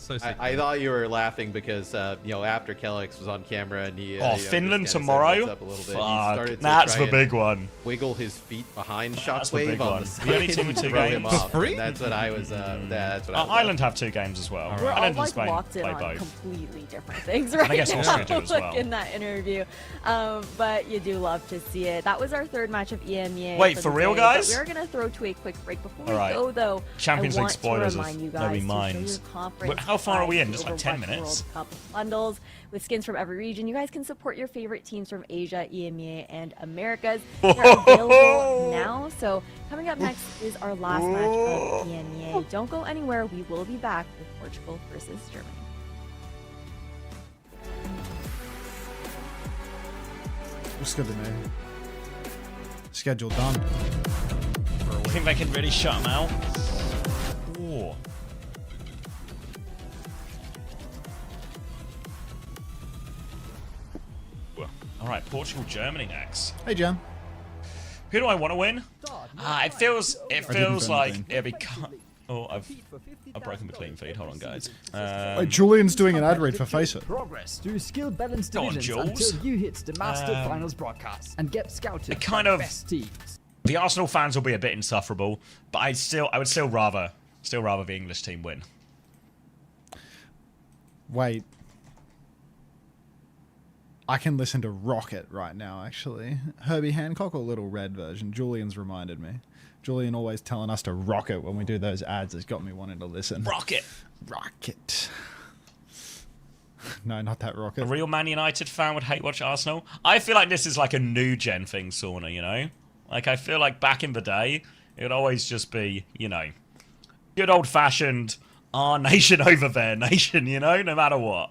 so sick. I thought you were laughing because after Kellex was on camera and he Finland just kinda tomorrow? said what's up a little bit. He Fuck, started to that's try the big one. Wiggle his feet behind That's the Shockwave big on one. the side. The only team with two to throw him games. off, For free? and that's what I was. That's what I was Ireland have 2 games as well. We're all Ireland and like Spain locked in play on both. completely different things right I guess now. Austria do as well. Like in that interview, but you do love to see it. That was our third match of EMEA. Wait, for for the real, day, guys? but we're gonna throw to a quick break before we All right. go, though. Champions I League want spoilers to of remind you Nobby guys Minds. to show your conference How far are we in? by Just the like 10 Overwatch minutes? World Cup bundles with skins from every region. You guys can support your favorite teams from Asia, EMEA, and Americas. They're available now. So coming up next is our last match of EMEA. Don't go anywhere. We will be back with Portugal versus Germany. Looks good to me. Schedule done. I think they can really shut him out. Ooh. All right, Portugal, Germany next. Hey, Jam. Who do I want to win? It feels didn't like anything. it'd be. Oh, I've broken the clean feed. Hold on, guys. Wait, Julian's doing an ad read for Face It. Progress through skill balanced Go on, divisions Jules. until you hit the Master Finals broadcast and get scouted It kind by of- the best teams. The Arsenal fans will be a bit insufferable, but I would still rather the English team win. Wait. I can listen to Rocket right now, actually. Herbie Hancock or Little Red version? Julian's reminded me. Julian always telling us to rock it when we do those ads has got me wanting to listen. Rocket. Rocket. No, not that Rocket. A real Man United fan would hate watch Arsenal. I feel like this is like a new gen thing, Sauna, you know? Like, I feel like back in the day, it would always just be, good old-fashioned, our nation over their nation, no matter what.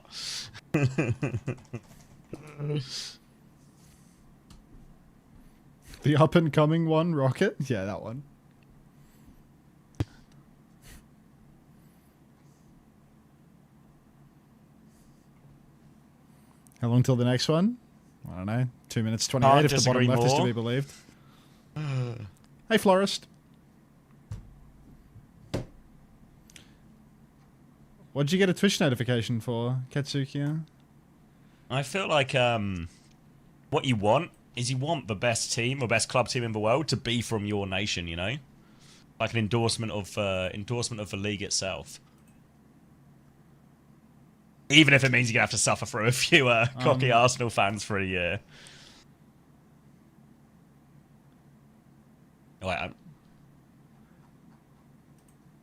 The up-and-coming one, Rocket? Yeah, that one. How long till the next one? I don't know. 2 minutes 28 Can't if the bottom disagree left is to more. be believed. Hey, Florist. What did you get a Twitch notification for, Katsukiya? I feel like what you want is you want the best team or best club team in the world to be from your nation, you know? Like an endorsement of the league itself. Even if it means you're going to have to suffer through a few cocky Arsenal fans for a year. Like,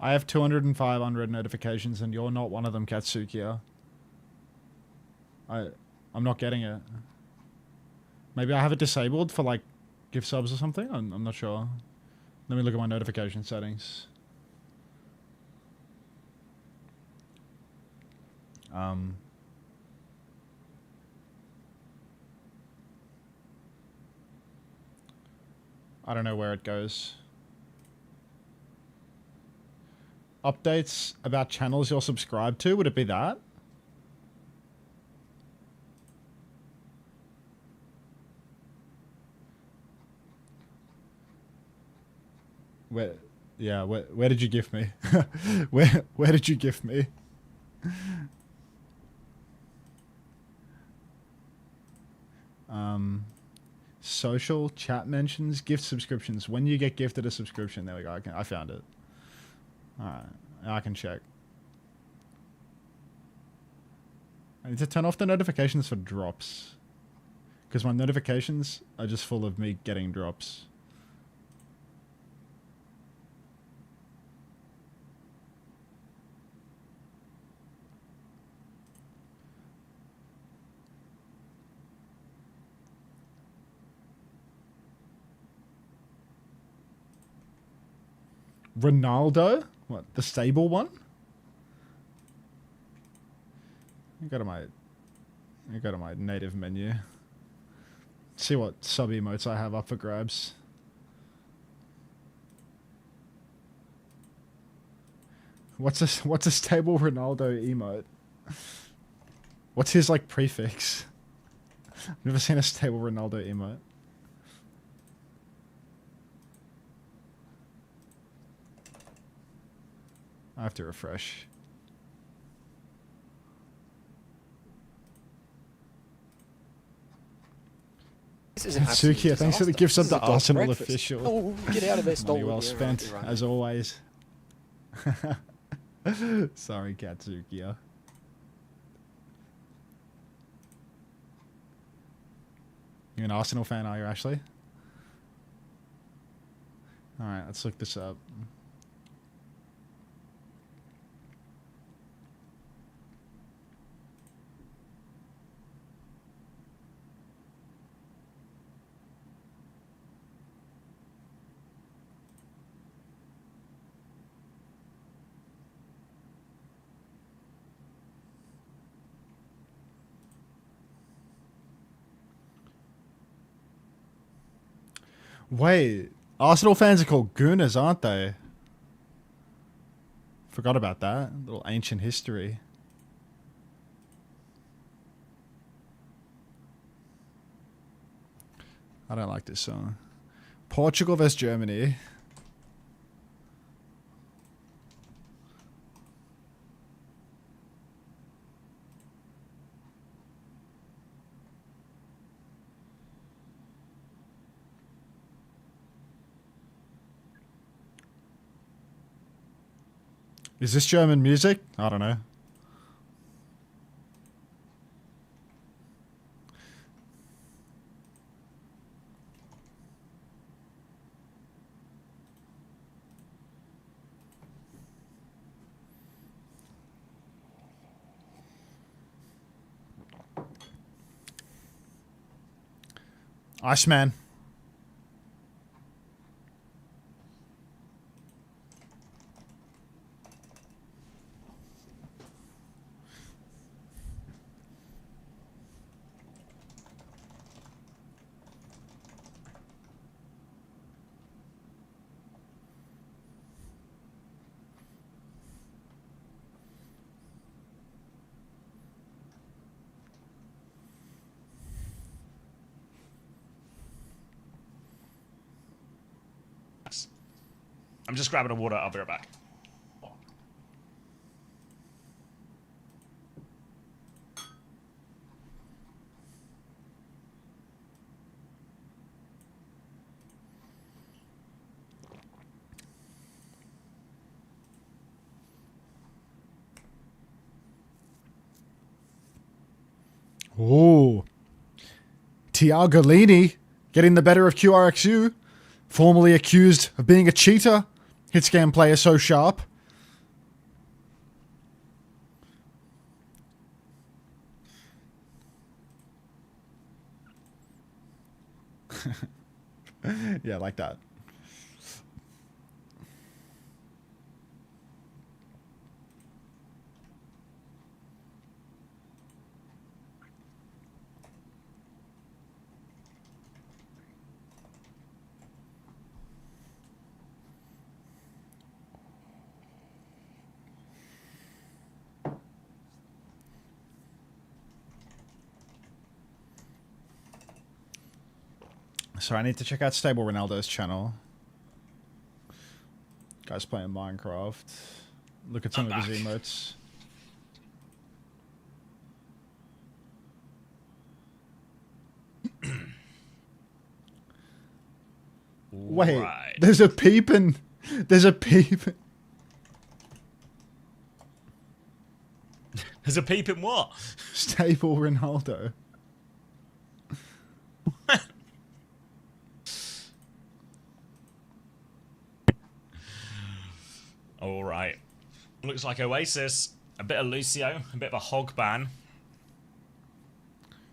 I have 205 unread notifications, and you're not one of them, Katsukiya. I'm not getting it. Maybe I have it disabled for, like, gift subs or something? I'm not sure. Let me look at my notification settings. I don't know where it goes. Updates about channels you're subscribed to, would it be that? Where did you gift me? where did you gift me? Social chat mentions, gift subscriptions. When you get gifted a subscription, there we go. I found it. All right, I can check. I need to turn off the notifications for drops, because my notifications are just full of me getting drops. Ronaldo? What, the stable one? I go to my native menu. See what sub emotes I have up for grabs. What's a stable Ronaldo emote? What's his like prefix? I've never seen a stable Ronaldo emote. I have to refresh. This is an absolute Sukia, thanks for the disaster. gifts of This the is a dog's Arsenal breakfast. official. Oh, get out of there, Money stolen. well Yeah, spent, right, you're right. as always. Sorry, Katsukiya. You're an Arsenal fan, are you, Ashley? Alright, let's look this up. Wait, Arsenal fans are called Gooners, aren't they? Forgot about that. Little ancient history. I don't like this song. Portugal vs Germany. Is this German music? I don't know. Iceman. I'm just grabbing a water. I'll be right back. Ooh. Tiago getting the better of QRXU, formerly accused of being a cheater. Hitscan player so sharp. Yeah, like that. So I need to check out Stable Ronaldo's channel. Guy's playing Minecraft. Look at some of his emotes. Wait, Right. there's a peeping. There's a peep. There's a peep in what? Stable Ronaldo. All right. Looks like Oasis. A bit of Lucio. A bit of a hog ban.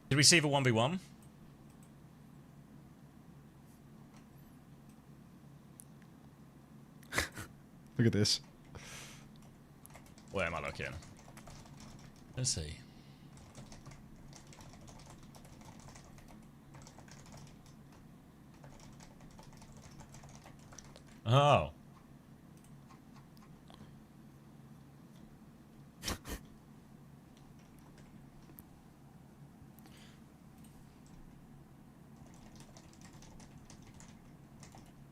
Did we see the 1v1? Look at this. Where am I looking? Let's see. Oh.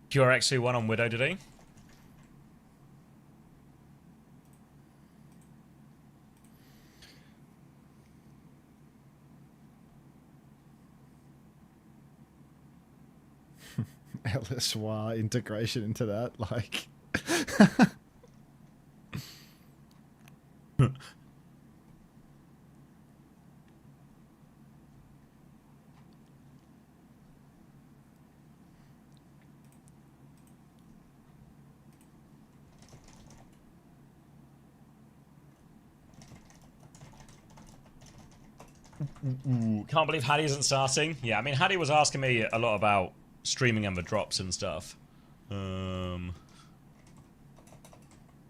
QRX who won on Widow, did he? LSY integration into that, like. Can't believe Hattie isn't starting. Yeah, I mean, Hattie was asking me a lot about streaming and the drops and stuff.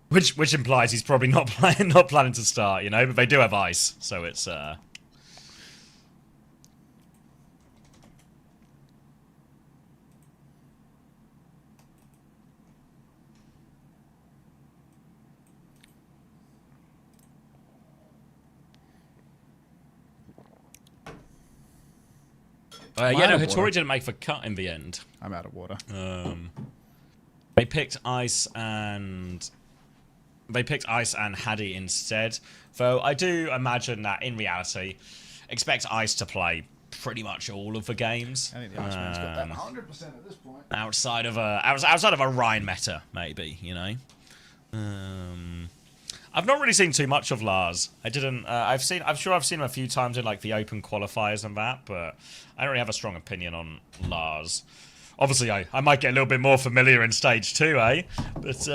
Which implies he's probably not planning to start, you know, but they do have ice, so it's yeah, no, Hattori didn't make the cut in the end. I'm out of water. They picked Ice and Hattie instead. Though I do imagine that in reality, expect Ice to play pretty much all of the games. I think the Iceman's got that 100% at this point. Outside of a Rhine meta, maybe, you know. I've not really seen too much of Lars. I'm sure I've seen him a few times in like the open qualifiers and that, but I don't really have a strong opinion on Lars. Obviously, I might get a little bit more familiar in stage 2, eh? But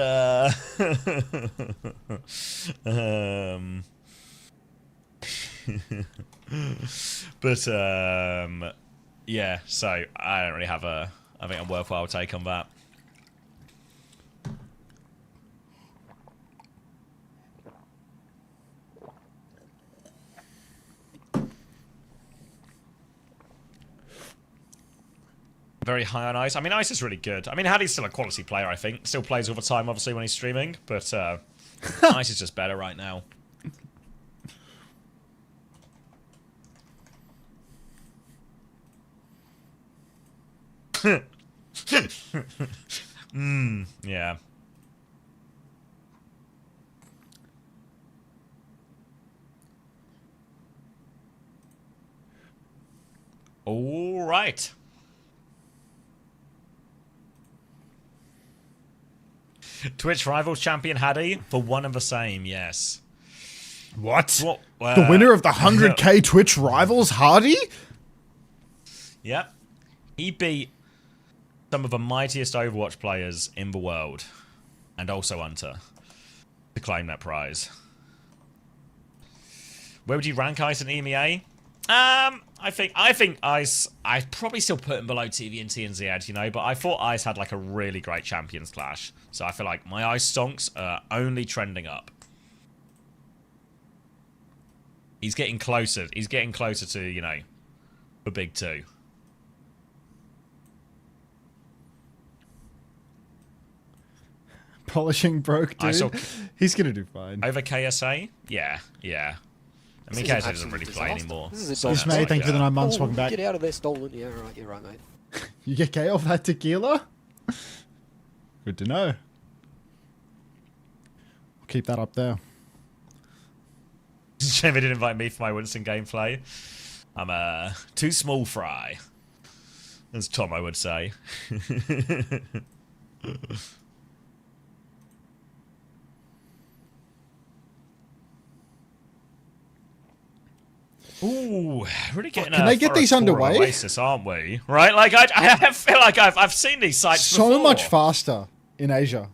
yeah. So I don't really have a worthwhile take on that. Very high on Ice. I mean, Ice is really good. I mean, Hattie's still a quality player, I think. Still plays all the time, obviously, when he's streaming. But Ice is just better right now. Yeah. All right. Twitch Rivals champion Haddy for one and the same, yes. What? The winner of the 100k Twitch Rivals, Hardy? Yep. He beat some of the mightiest Overwatch players in the world. And also Unter. To claim that prize. Where would you rank Ice in EMEA? I think Ice, I'd probably still put him below TVNT and Zed, you know, but I thought Ice had like a really great Champions Clash. So I feel like my Ice stonks are only trending up. He's getting closer. He's getting closer to, you know, the big two. Polishing broke, dude. He's gonna do fine. Over KSA? Yeah, yeah. I mean, KSA doesn't really play anymore. Excuse me, thank you for the 9 months. Welcome back. Get out of there, stolen. Yeah, right, you're right, mate. You get K off that tequila? Good to know. I'll keep that up there. Shame they didn't invite me for my Winston gameplay. I'm too small fry, as Tomo would say. Ooh, really getting can they get these underway? Oasis, aren't we? Right, like I feel like I've seen these sites before. So much faster in Asia.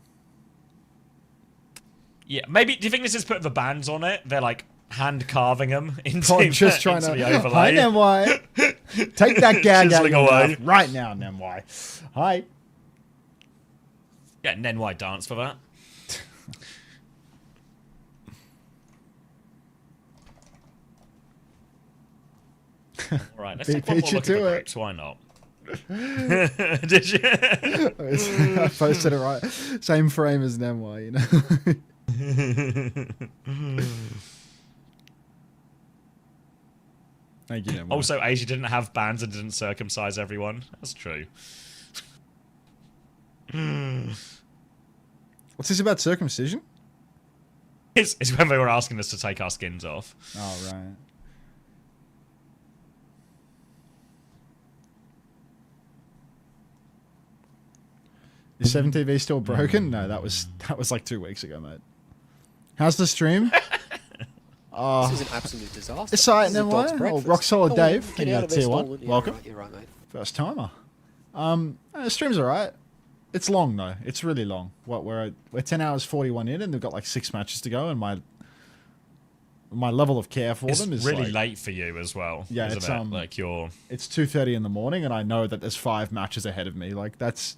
Yeah, maybe. Do you think this is putting the bands on it? They're like hand carving them into, just trying into to. the overlay. Hi, Nemwai. Take that gag out of your away. mouth right now, Nemwai. Hi. Yeah, Nenwai dance for that. All right, let's take one more look at the groups. Why not? Did you? I posted it right. Same frame as Nemwai, you know. Thank you, Nemwai. Also, Asia didn't have bans and didn't circumcise everyone. That's true. What's this about circumcision? It's when they were asking us to take our skins off. Oh, right. Is 7TV still broken? No, that was like 2 weeks ago, mate. How's the stream? This is an absolute disaster. It's alright, then why? Oh, Rock Solid Dave, get out of there, tier 1. stolen. Yeah, Welcome. right, you're right, mate. First timer. The stream's alright. It's long though. It's really long. What we're 10 hours 41 in, and they've got like 6 matches to go, and my level of care for them is really like, late for you as well. Yeah, isn't it's it? Like it's 2:30 in the morning, and I know that there's 5 matches ahead of me. Like that's.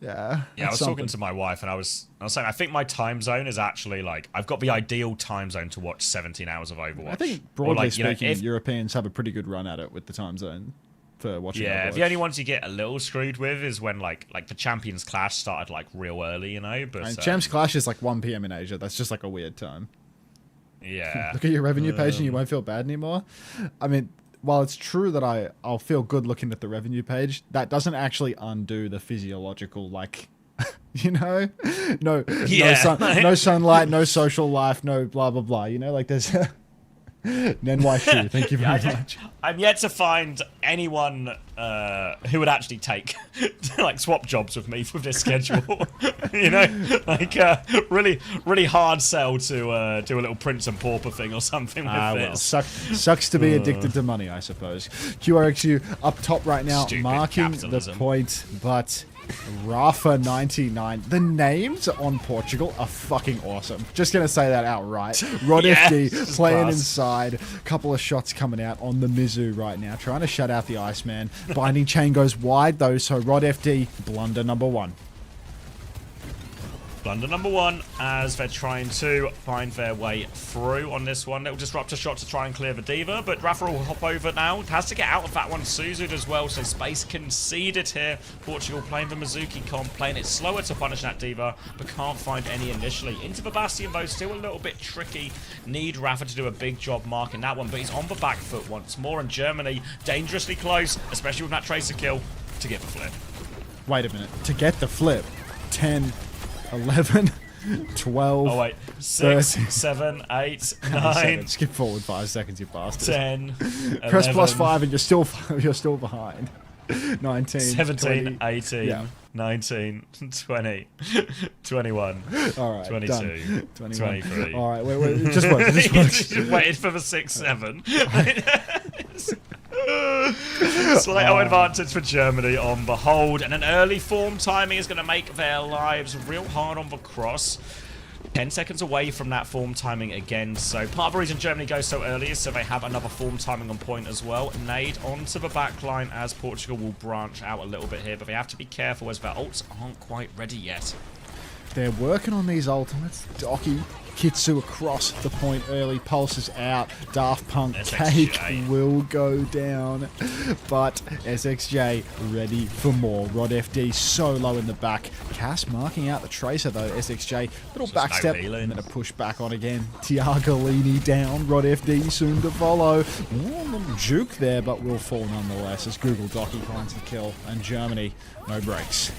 Yeah. Yeah, I was talking to my wife, and I was saying I think my time zone is actually like I've got the ideal time zone to watch 17 hours of Overwatch. I think broadly speaking, Europeans have a pretty good run at it with the time zone for watching. Yeah, Overwatch. the only ones you get a little screwed with is when like the Champions Clash started like real early, you know. But Champs Clash is like 1 PM in Asia. That's just like a weird time. Yeah. Look at your revenue page, and you won't feel bad anymore. I mean, while it's true that I'll feel good looking at the revenue page, that doesn't actually undo the physiological, like, you know, no sunlight, no social life, no blah blah blah. You know, like there's Nenwai Shu. Thank you very much. I'm yet to find anyone who would actually take like swap jobs with me with this schedule. You know, like really hard sell to do a little Prince and Pauper thing or something with this. Well, sucks to be addicted to money, I suppose. QRXU up top right now, Stupid marking capitalism. the point, but Rafa99. The names on Portugal are fucking awesome. Just gonna say that outright. Rod FD playing inside. Couple of shots coming out on the Mizu right now, trying to shut out the Iceman. Binding chain goes wide though, so Rod FD blunder number 1. Blunder number 1 as they're trying to find their way through on this one. Little disruptor shot to try and clear the Diva, but Rafa will hop over now. Has to get out of that one. Suzud as well, so space conceded here. Portugal playing the Mizuki comp, playing it slower to punish that Diva, but can't find any initially. Into the Bastion though, still a little bit tricky. Need Rafa to do a big job marking that one, but he's on the back foot once more, and Germany dangerously close, especially with that Tracer kill, to get the flip. Wait a minute. To get the flip, 10, 11. 12. Oh wait, 6, 13. 7, 8, 7. 9, Skip forward 5 seconds, you bastard. 10, Press 11, +5 and you're still behind. 19, 17, 20. 18, Yeah. 19, 20, 21, All right, 22, done. 21. 23. All right, wait, it just works. It just works. Just waited for the 6, 7. Slight advantage for Germany on the hold, and an early form timing is going to make their lives real hard on the cross. 10 seconds away from that form timing again, so part of the reason Germany goes so early is so they have another form timing on point as well. Nade onto the back line as Portugal will branch out a little bit here, but they have to be careful as their ults aren't quite ready yet. They're working on these ultimates. Doki, Kitsu across the point early, pulses out. Daft Punk Cake will go down, but SXJ ready for more. Rod FD so low in the back. Cass marking out the Tracer though. SXJ, little backstep, and then a push back on again. Tiagalini down. Rod FD soon to follow. Ooh, little juke there, but will fall nonetheless as Google Doki finds the kill. And Germany, no breaks.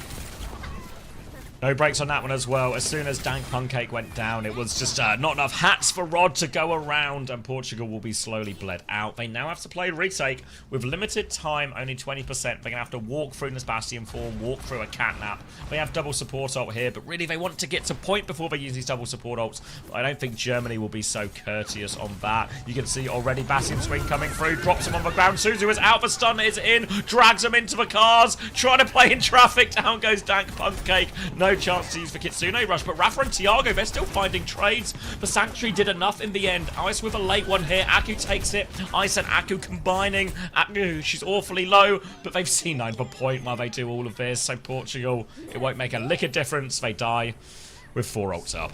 No breaks on that one as well. As soon as Dank Pancake went down, it was just not enough hats for Rod to go around, and Portugal will be slowly bled out. They now have to play retake with limited time, only 20%. They're going to have to walk through this Bastion form, walk through a catnap. They have double support ult here, but really they want to get to point before they use these double support ults. But I don't think Germany will be so courteous on that. You can see already Bastion swing coming through, drops him on the ground. Suzu is out, the stun is in, drags him into the cars, trying to play in traffic. Down goes Dank Pancake. No chance to use the Kitsune rush, but Rafa and Tiago, they're still finding trades. The Sanctuary did enough in the end. Ice with a late one here. Aku takes it. Ice and Aku combining. Aku, she's awfully low, but they've seen 9 per point while they do all of this. So Portugal, it won't make a lick of difference. They die with 4 ults up.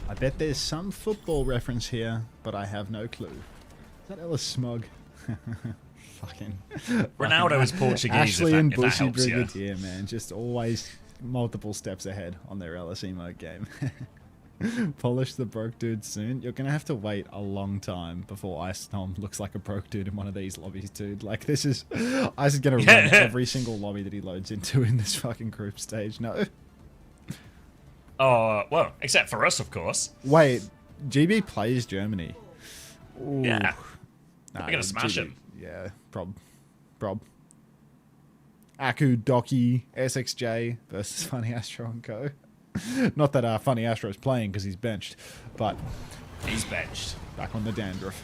I bet there's some football reference here, but I have no clue. Is that Ellis Smug? Fucking Ronaldo is Portuguese. Ashley if and that Bussy helps, yeah. Brigadier, man, just always multiple steps ahead on their LSE mode game. Polish the broke dude soon. You're gonna have to wait a long time before Ice Tom looks like a broke dude in one of these lobbies, dude. Like, this is Ice is gonna run every single lobby that he loads into in this fucking group stage. No. Oh, well, except for us, of course. Wait, GB plays Germany. Ooh. Yeah. Nah, We're gonna smash GB. him. Yeah, prob. Aku, Doki, SXJ versus Funny Astro and Co. Not that Funny Astro is playing because he's benched, but he's benched. Back on the dandruff.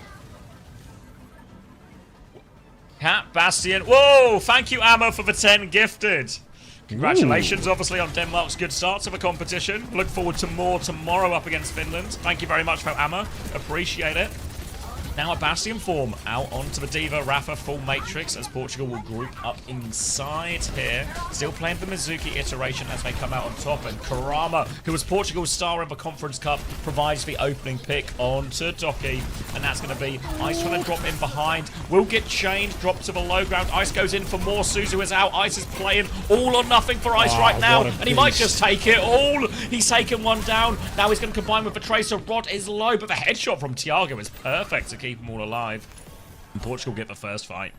Cat Bastion. Whoa! Thank you, Amma, for the 10 gifted. Congratulations, obviously, on Denmark's good start to the competition. Look forward to more tomorrow up against Finland. Thank you very much for Amma. Appreciate it. Now a Bastion form out onto the Diva. Rafa full matrix as Portugal will group up inside here. Still playing the Mizuki iteration as they come out on top. And Karama, who was Portugal's star in the Conference Cup, provides the opening pick onto Doki. And that's going to be Ice trying to drop in behind. Will get chained, drop to the low ground. Ice goes in for more. Suzu is out. Ice is playing all or nothing for Ice right now. And he might just take it all. He's taken one down. Now he's going to combine with the Tracer. Rod is low, but the headshot from Tiago is perfect to keep them all alive. And Portugal get the first fight.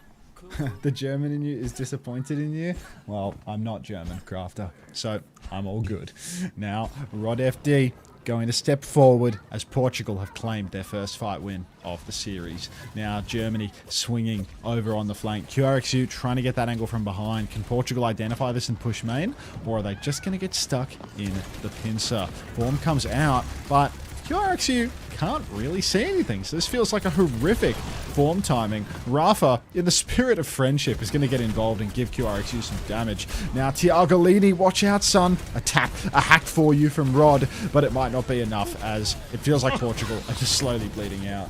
The German in you is disappointed in you? Well, I'm not German, Crafter, so I'm all good. Now, Rod FD going to step forward as Portugal have claimed their first fight win of the series. Now, Germany swinging over on the flank. QRXU trying to get that angle from behind. Can Portugal identify this and push main? Or are they just going to get stuck in the pincer? Form comes out, but QRXU can't really see anything, so this feels like a horrific form timing. Rafa, in the spirit of friendship, is going to get involved and give QRXU some damage. Now, Tiagalini, watch out, son. A hack for you from Rod, but it might not be enough as it feels like Portugal are just slowly bleeding out.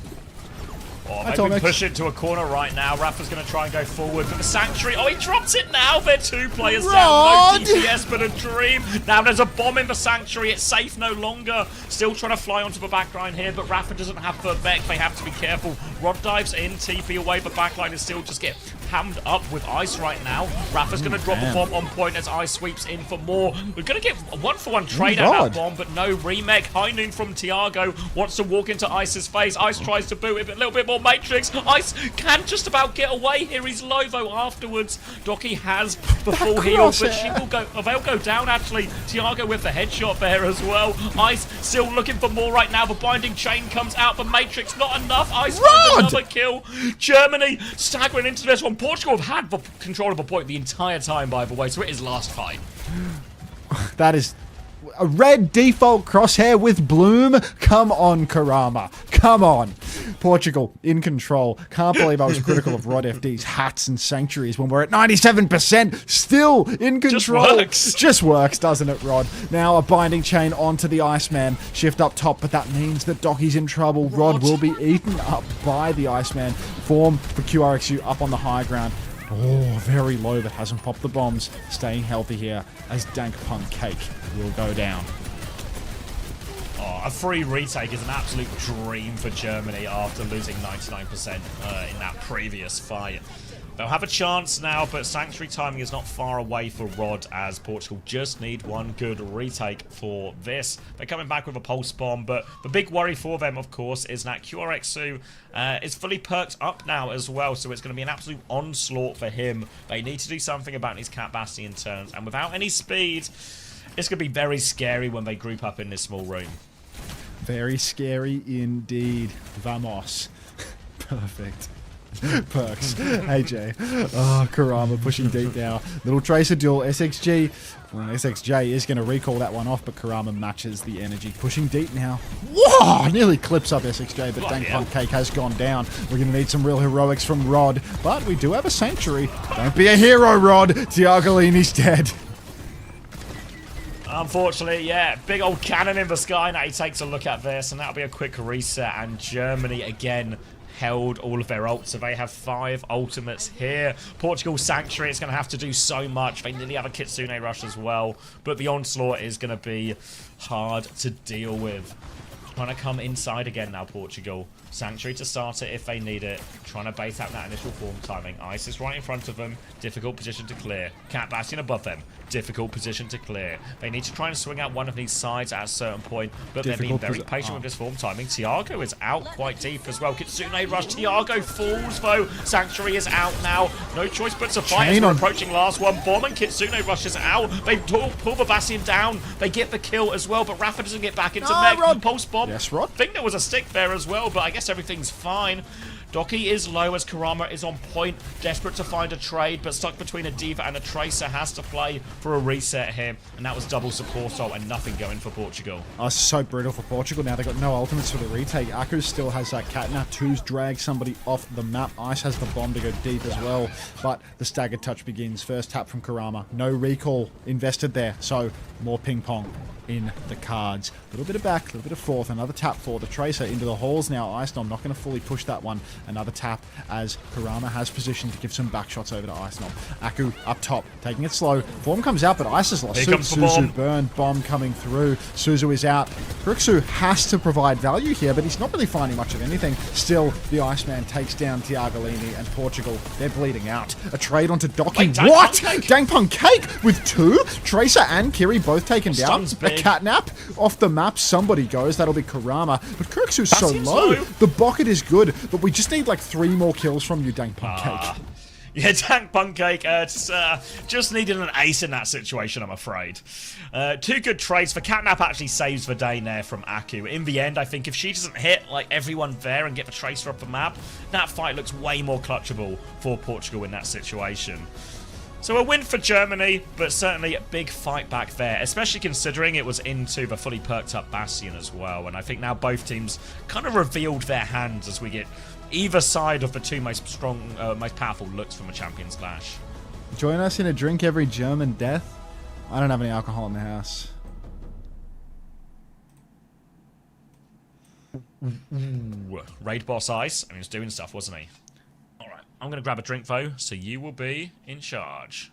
Oh, maybe push it to a corner right now. Rafa's going to try and go forward for the Sanctuary. Oh, he drops it now. They're 2 players down. No DPS, but a dream. Now there's a bomb in the Sanctuary. It's safe no longer. Still trying to fly onto the backline here, but Rafa doesn't have the mech. They have to be careful. Rod dives in, TP away, but backline is still just get hammed up with Ice right now. Rafa's going to drop a bomb on point as Ice sweeps in for more. We're going to get a 1-for-1 trade out that bomb, but no remake. High noon from Tiago wants to walk into Ice's face. Ice tries to boot it, but a little bit more more Matrix. Ice can just about get away here. He's low though afterwards. Doki has the full heal, but she will go. They'll go down actually. Tiago with the headshot there as well. Ice still looking for more right now. The binding chain comes out, but Matrix not enough. Ice finds another kill. Germany staggering into this one. Portugal have had the control of a point the entire time, by the way, so it is last fight. That is a red default crosshair with bloom. Come on, Karama. Come on. Portugal in control. Can't believe I was critical of Rod FD's hats and sanctuaries when we're at 97%. Still in control. Just works, doesn't it, Rod? Now a binding chain onto the Iceman. Shift up top, but that means that Doki's in trouble. Rod will be eaten up by the Iceman. Form for QRXU up on the high ground. Oh, very low, but hasn't popped the bombs. Staying healthy here as Dank Punk Cake will go down. Oh, a free retake is an absolute dream for Germany after losing 99% in that previous fight. They'll have a chance now, but Sanctuary timing is not far away for Rod, as Portugal just need one good retake for this. They're coming back with a pulse bomb, but the big worry for them, of course, is that QRXU is fully perked up now as well, so it's going to be an absolute onslaught for him. They need to do something about his Cat Bastion turns, and without any speed, it's going to be very scary when they group up in this small room. Very scary indeed. Vamos. Perfect. Perks. Hey, Jay. Oh, Karama pushing deep now. Little Tracer duel. SXG. Well, SXJ is going to recall that one off, but Karama matches the energy. Pushing deep now. Whoa! Nearly clips up SXJ, but Dank Punk Cake has gone down. We're going to need some real heroics from Rod, but we do have a Sanctuary. Don't be a hero, Rod. Tiagolini's dead. Unfortunately, yeah, big old cannon in the sky. Now he takes a look at this, and that'll be a quick reset, and Germany again held all of their ults, so they have 5 ultimates here. Portugal Sanctuary is going to have to do so much. They nearly have a Kitsune rush as well, but the onslaught is going to be hard to deal with. Trying to come inside again now, Portugal. Sanctuary to start it if they need it. Trying to bait out that initial form timing. Ice is right in front of them. Difficult position to clear. Cat Bastion above them. Difficult position to clear. They need to try and swing out one of these sides at a certain point, but they're being very patient with this form timing. Tiago is out quite deep as well. Kitsune rush. Tiago falls though. Sanctuary is out now. No choice but to fight as we're approaching last one. Bomb and Kitsune rushes out. They pull the Bastion down. They get the kill as well, but Rafa doesn't get back into mech. Pulse bomb. Yes, Rod. I think there was a stick there as well, but I guess everything's fine. Doki is low as Karama is on point, desperate to find a trade, but stuck between a Diva and a Tracer, has to play for a reset here, and that was double support ult and nothing going for Portugal. Oh, so brutal for Portugal now. They've got no ultimates for the retake. Aku still has that cat. Now Two's dragged somebody off the map. Ice has the bomb to go deep as well, but the staggered touch begins. First tap from Karama. No recall invested there, so more ping pong in the cards. A little bit of back, a little bit of forth. Another tap for the Tracer into the halls now. Icenom not going to fully push that one. Another tap as Karama has position to give some back shots over to Icenom. Aku up top, taking it slow. Form comes out, but Ice is lost. Here comes the bomb. Suzu burn, bomb coming through. Suzu is out. Kuriksu has to provide value here, but he's not really finding much of anything. Still, the Iceman takes down Tiagolini, and Portugal, they're bleeding out. A trade onto Doki. What? Dank Punk Cake with 2? Tracer and Kiri both taken down. A catnap off the map. Somebody goes. That'll be Karama. But Kuriksu's so low. The bucket is good, but we just need like 3 more kills from you, Dank Punk Cake. Yeah, Dank Punk Cake just needed an ace in that situation, I'm afraid. 2 good trades. The catnap actually saves the day there from Aku. In the end, I think if she doesn't hit like everyone there and get the Tracer off the map, that fight looks way more clutchable for Portugal in that situation. So a win for Germany, but certainly a big fight back there, especially considering it was into the fully perked up Bastion as well. And I think now both teams kind of revealed their hands as we get either side of the 2 most strong, most powerful looks from a Champions Clash. Join us in a drink every German death. I don't have any alcohol in the house. Ooh, Raid Boss Ice. I mean, he was doing stuff, wasn't he? Alright, I'm going to grab a drink though, so you will be in charge.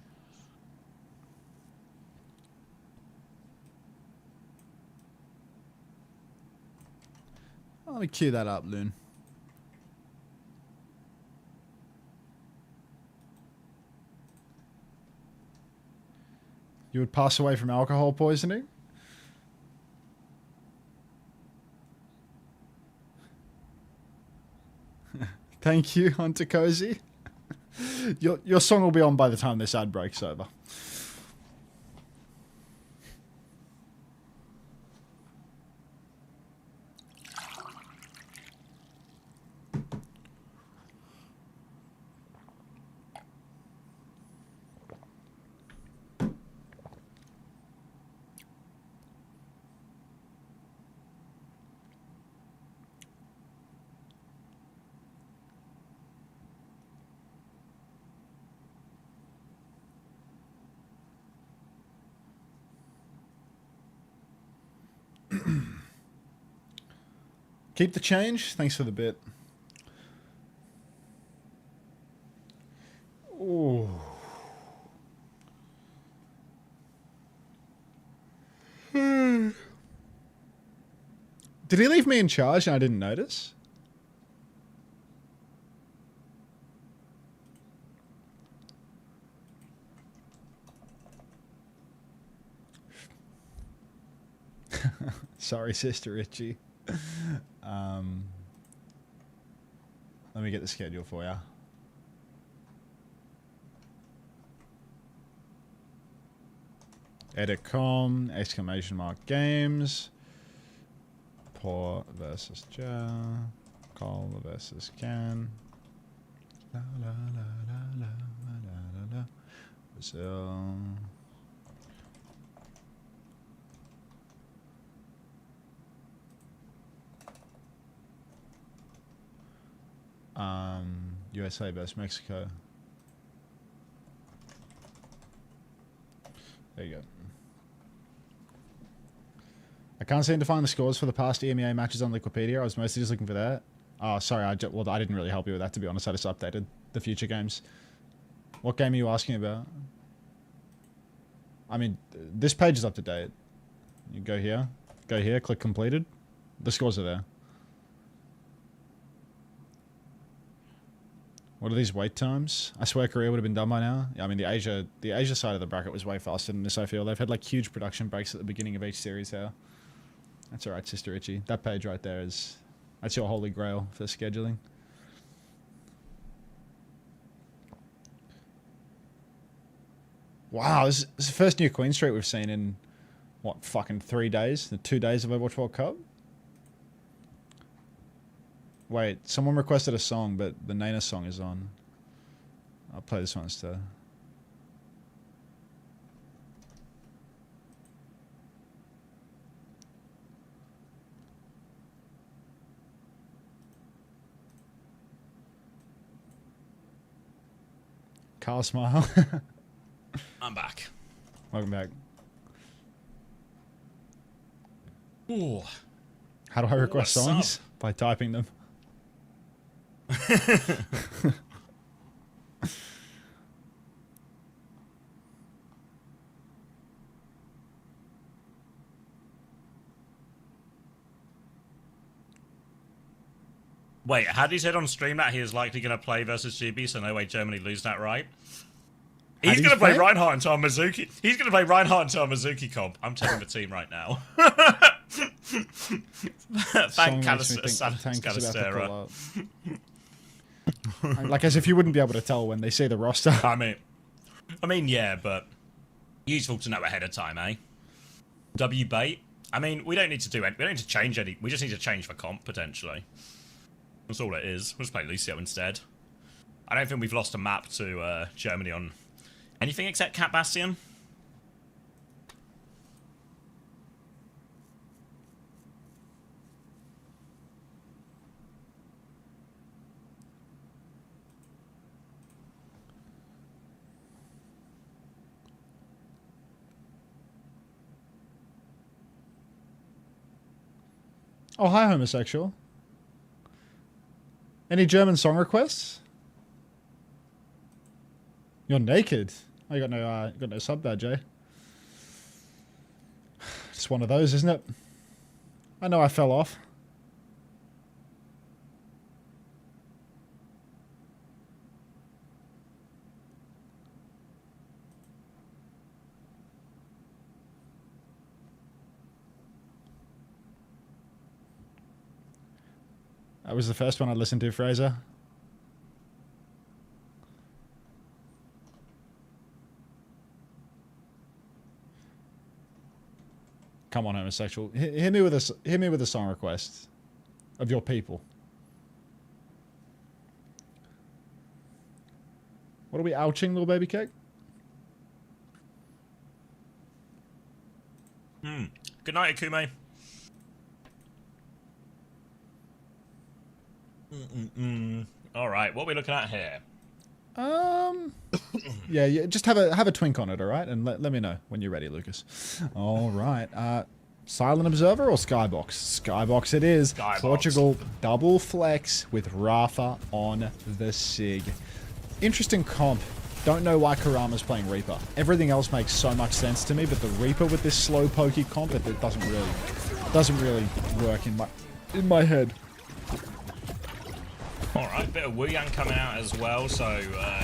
Let me cue that up, Loon. You would pass away from alcohol poisoning? Thank you, Hunter Cozy. Your song will be on by the time this ad breaks over. Keep the change. Thanks for the bit. Ooh. Did he leave me in charge and I didn't notice? Sorry, Sister Richie. Let me get the schedule for you. Edit com, exclamation mark games. Poor versus Ja. Call versus Can. La la la la la la la la. Brazil. USA versus Mexico. There you go. I can't seem to find the scores for the past EMEA matches on Wikipedia. I was mostly just looking for that. Oh, sorry. I didn't really help you with that, to be honest. I just updated the future games. What game are you asking about? I mean, this page is up to date. You go here, click completed. The scores are there. What are these wait times? I swear Korea would have been done by now. Yeah, I mean, the Asia side of the bracket was way faster than this, I feel. They've had like huge production breaks at the beginning of each series here. That's alright, Sister Richie. That page right there that's your holy grail for scheduling. Wow, this is the first new Queen Street we've seen in, what, fucking 3 days? The 2 days of Overwatch World Cup? Wait, someone requested a song, but the Nana song is on. I'll play this one instead. Carl Smile. I'm back. Welcome back. Ooh. How do I request What's songs? up? By typing them. Wait, had he said on stream that he is likely going to play versus GB, so no way Germany lose that, right? He's going to play Reinhardt into our Mizuki. He's going to play Reinhardt into our Mizuki comp. I'm telling the team right now. Thank Calistera. Like as if you wouldn't be able to tell when they say the roster. I mean, yeah, but useful to know ahead of time, eh? W bait. I mean, we don't need to do any. We don't need to change any. We just need to change for comp potentially. That's all it is. We'll just play Lucio instead. I don't think we've lost a map to Germany on anything except Cat Bastion. Oh, hi, homosexual. Any German song requests? You're naked. Oh, you got no sub badge, eh? Just one of those, isn't it? I know I fell off. That was the first one I listened to, Fraser. Come on, homosexual. Hit me with a song request of your people. What are we ouching, little baby cake? Good night, Akume. All right, what are we looking at here? Yeah, just have a twink on it, all right? And let me know when you're ready, Lucas. All right. Silent Observer or Skybox? Skybox it is. Skybox. Portugal double flex with Rafa on the Sig. Interesting comp. Don't know why Karama's playing Reaper. Everything else makes so much sense to me, but the Reaper with this slow pokey comp, it doesn't really work in my head. Alright, bit of Wu Yang coming out as well, so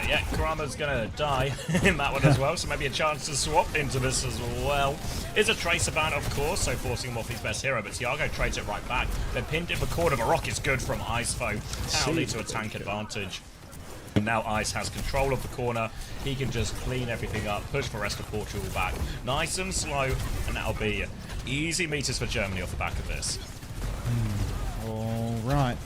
yeah, Karama's gonna die in that one as well, so maybe a chance to swap into this as well. Is a Tracer ban, of course, so forcing him off his best hero, but Tiago trades it right back. They're pinned in the corner, but Rock is good from Icefoe. That'll lead to a tank advantage. And now Ice has control of the corner. He can just clean everything up, push the rest of Portugal back. Nice and slow, and that'll be easy meters for Germany off the back of this. All right.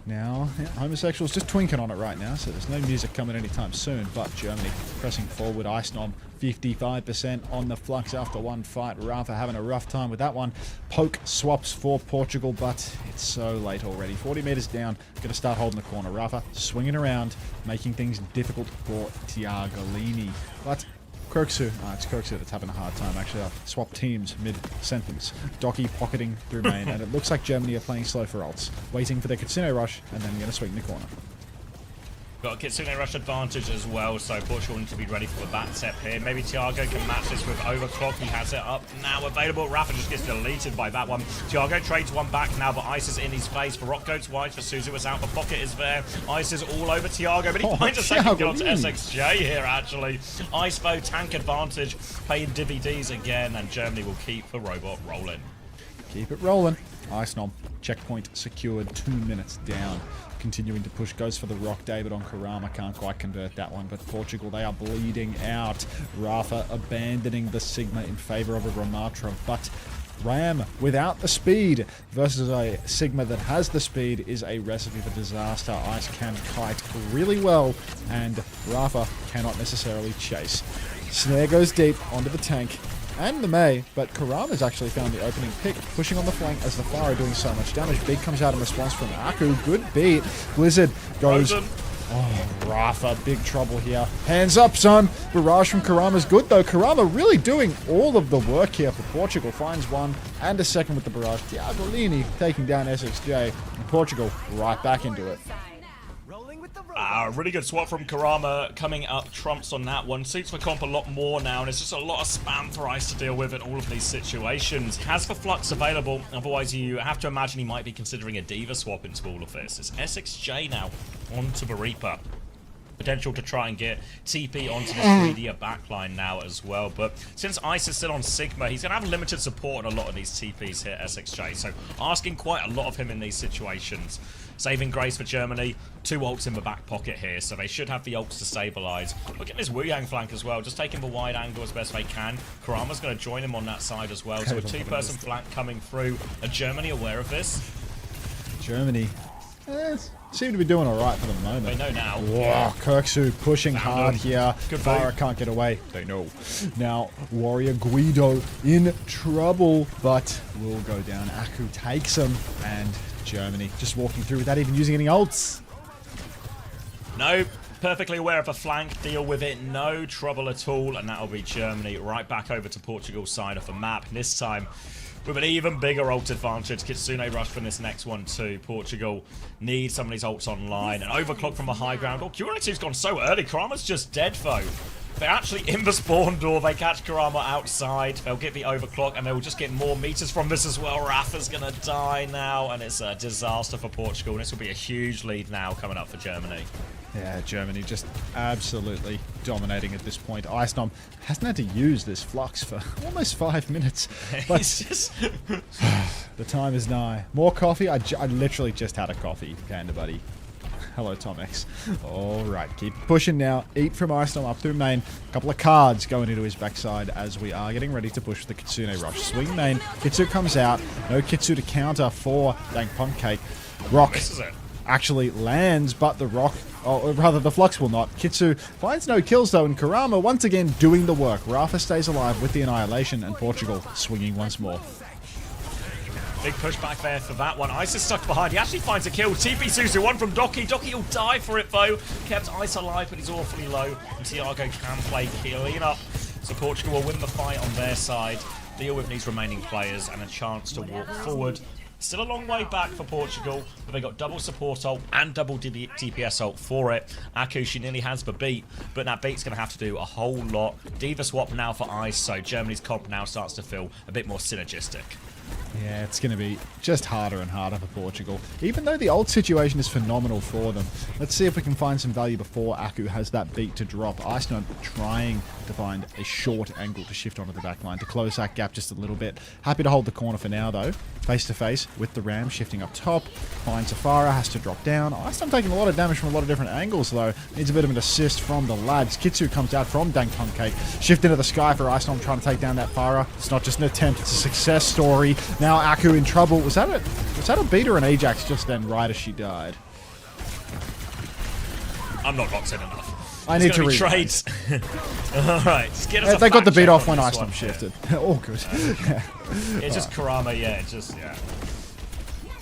Now, yeah, homosexual's just twinking on it right now, so there's no music coming anytime soon, but Germany pressing forward. Ice Nom 55% on the flux after one fight. Rafa having a rough time with that one. Poke swaps for Portugal, but it's so late already. 40 meters down, going to start holding the corner. Rafa swinging around, making things difficult for Tiagolini. But Kirksu, it's Kirksu that's having a hard time, actually. I've swapped teams mid-sentence. Docky pocketing through main, and it looks like Germany are playing slow for ults. Waiting for their Kitsune rush, and then going to swing the corner. Got a Kitsune rush advantage as well, so Portugal need to be ready for the back step here. Maybe Tiago can match this with Overclock. He has it up now available. Rafa just gets deleted by that one. Tiago trades one back now, but Ice is in his face. For Rock goes wide, for Suzu is out. The pocket is there. Ice is all over Tiago, but he finds a second kill to SXJ here, actually. Icefoe tank advantage, playing DVDs again, and Germany will keep the robot rolling. Keep it rolling. Ice Nom, checkpoint secured, 2 minutes down. Continuing to push, goes for the Rock. David on Karama, can't quite convert that one, but Portugal, they are bleeding out. Rafa abandoning the Sigma in favor of a Ramatra, but Ram without the speed versus a Sigma that has the speed is a recipe for disaster. Ice can kite really well, and Rafa cannot necessarily chase. Snare goes deep onto the tank and the Mei, but Karama's actually found the opening pick, pushing on the flank as the Fire doing so much damage. Big comes out in response from Aku. Good beat. Blizzard goes... Oh, Rafa, big trouble here. Hands up, son. Barrage from Karama's good, though. Karama really doing all of the work here for Portugal. Finds one and a second with the barrage. Tiagolini taking down SXJ. And Portugal right back into it. Really good swap from Karama coming up trumps on that one. Suits the comp a lot more now, and it's just a lot of spam for Ice to deal with in all of these situations. Has the Flux available, otherwise you have to imagine he might be considering a Diva swap into all of this. It's SXJ now onto the Reaper. Potential to try and get TP onto the 3D backline now as well, but since Ice is still on Sigma, he's going to have limited support on a lot of these TPs here, SXJ, so asking quite a lot of him in these situations. Saving grace for Germany, 2 ults in the back pocket here, so they should have the ults to stabilize. Look at this Wu Yang flank as well, just taking the wide angle as best they can. Karama's going to join him on that side as well, so a 2-person flank coming through. Are Germany aware of this? Germany seem to be doing alright for the moment. They know now. Whoa, Kirksu pushing hard here. Good Farah can't get away. They know. Now, Warrior Guido in trouble, but will go down. Aku takes him, and Germany just walking through without even using any ults. No, perfectly aware of a flank, deal with it, no trouble at all, and that'll be Germany right back over to Portugal's side of the map. And this time, with an even bigger ult advantage. Kitsune rush from this next one too. Portugal needs some of these ults online. And overclock from the high ground. Oh, Q2's gone so early. Karama's just dead, foe. They're actually in the spawn door. They catch Karama outside. They'll get the overclock, and they'll just get more meters from this as well. Rafa's gonna die now, and it's a disaster for Portugal. And this will be a huge lead now coming up for Germany. Yeah, Germany just absolutely dominating at this point. Ice Nom hasn't had to use this flux for almost 5 minutes. But the time is nigh. More coffee? I literally just had a coffee, Panda Buddy. Hello, Tom X. All right, keep pushing now. Eat from Iceland up through main. A couple of cards going into his backside as we are getting ready to push the Kitsune Rush. Swing main. Kitsu comes out. No Kitsu to counter for Dank Pancake. Rock actually lands, but the Rock, or rather the Flux will not. Kitsu finds no kills though, and Karama once again doing the work. Rafa stays alive with the Annihilation, and Portugal swinging once more. Big pushback there for that one. Ice is stuck behind. He actually finds a kill. TP Suzu, one from Doki. Doki will die for it, though. Kept Ice alive, but he's awfully low. And Tiago can play clean up. So Portugal will win the fight on their side. Deal with these remaining players and a chance to walk forward. Still a long way back for Portugal, but they got double support ult and double DPS ult for it. Aku, she nearly has the beat, but that beat's going to have to do a whole lot. Diva swap now for Ice, so Germany's comp now starts to feel a bit more synergistic. Yeah, it's going to be just harder and harder for Portugal, even though the ult situation is phenomenal for them. Let's see if we can find some value before Aku has that beat to drop. Iceland trying to find a short angle to shift onto the back line to close that gap just a little bit. Happy to hold the corner for now, though. Face to face with the Ram, shifting up top. Finds Safara, has to drop down. Iceland taking a lot of damage from a lot of different angles, though. Needs a bit of an assist from the lads. Kitsu comes out from Dank Pancake. Shift into the sky for Iceland, trying to take down that Farah. It's not just an attempt, it's a success story. Now Aku in trouble. Was that a beat or an Ajax just then, right as she died? I'm not locked in enough. I need to read trades. Alright, just get us They got the beat off when Iceland Iceland shifted. All good. It's just Karama, yeah, it's just, yeah.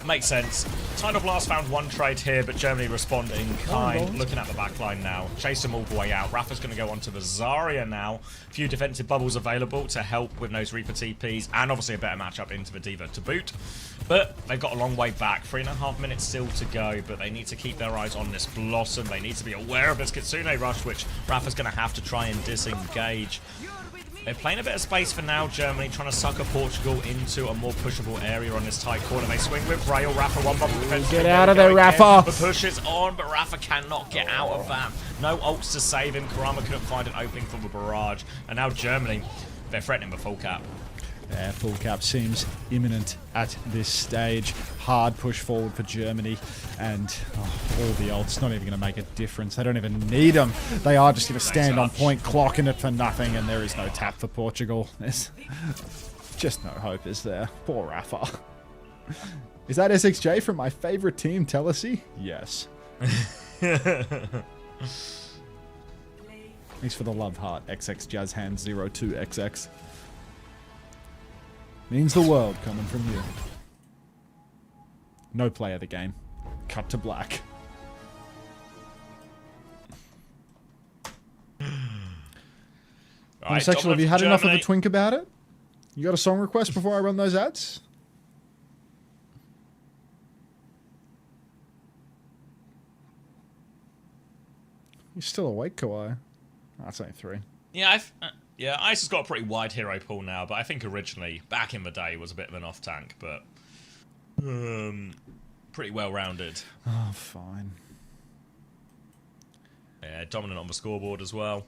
Makes sense. Tidal Blast found one trade here, but Germany responding kind. Looking at the backline now. Chase them all the way out. Rafa's going to go on to the Zarya now. A few defensive bubbles available to help with those Reaper TPs, and obviously a better matchup into the Diva to boot. But they've got a long way back. 3.5 minutes still to go, but they need to keep their eyes on this Blossom. They need to be aware of this Kitsune Rush, which Rafa's going to have to try and disengage. They're playing a bit of space for now, Germany, trying to sucker Portugal into a more pushable area on this tight corner. They swing with Rail, Rafa, one bubble defense. Get out of there, Rafa! The push is on, but Rafa cannot get out of that. No ults to save him. Karama couldn't find an opening for the barrage. And now Germany, they're threatening the full cap. Yeah, full cap seems imminent at this stage. Hard push forward for Germany, and all the ults not even going to make a difference. They don't even need them. They are just going to stand on point, clocking it for nothing, and there is no tap for Portugal. There's just no hope, is there? Poor Rafa. Is that SXJ from my favorite team, Telesi? Yes. Thanks for the love heart, XX Jazz Hands 02XX. Means the world coming from you. No play of the game. Cut to black. Homosexual, have you had enough of a twink about it? You got a song request before I run those ads? You're still awake, Kawhi. Oh, that's only 3. Yeah, yeah, Ice has got a pretty wide hero pool now, but I think originally, back in the day, was a bit of an off-tank, but pretty well-rounded. Oh, fine. Yeah, dominant on the scoreboard as well.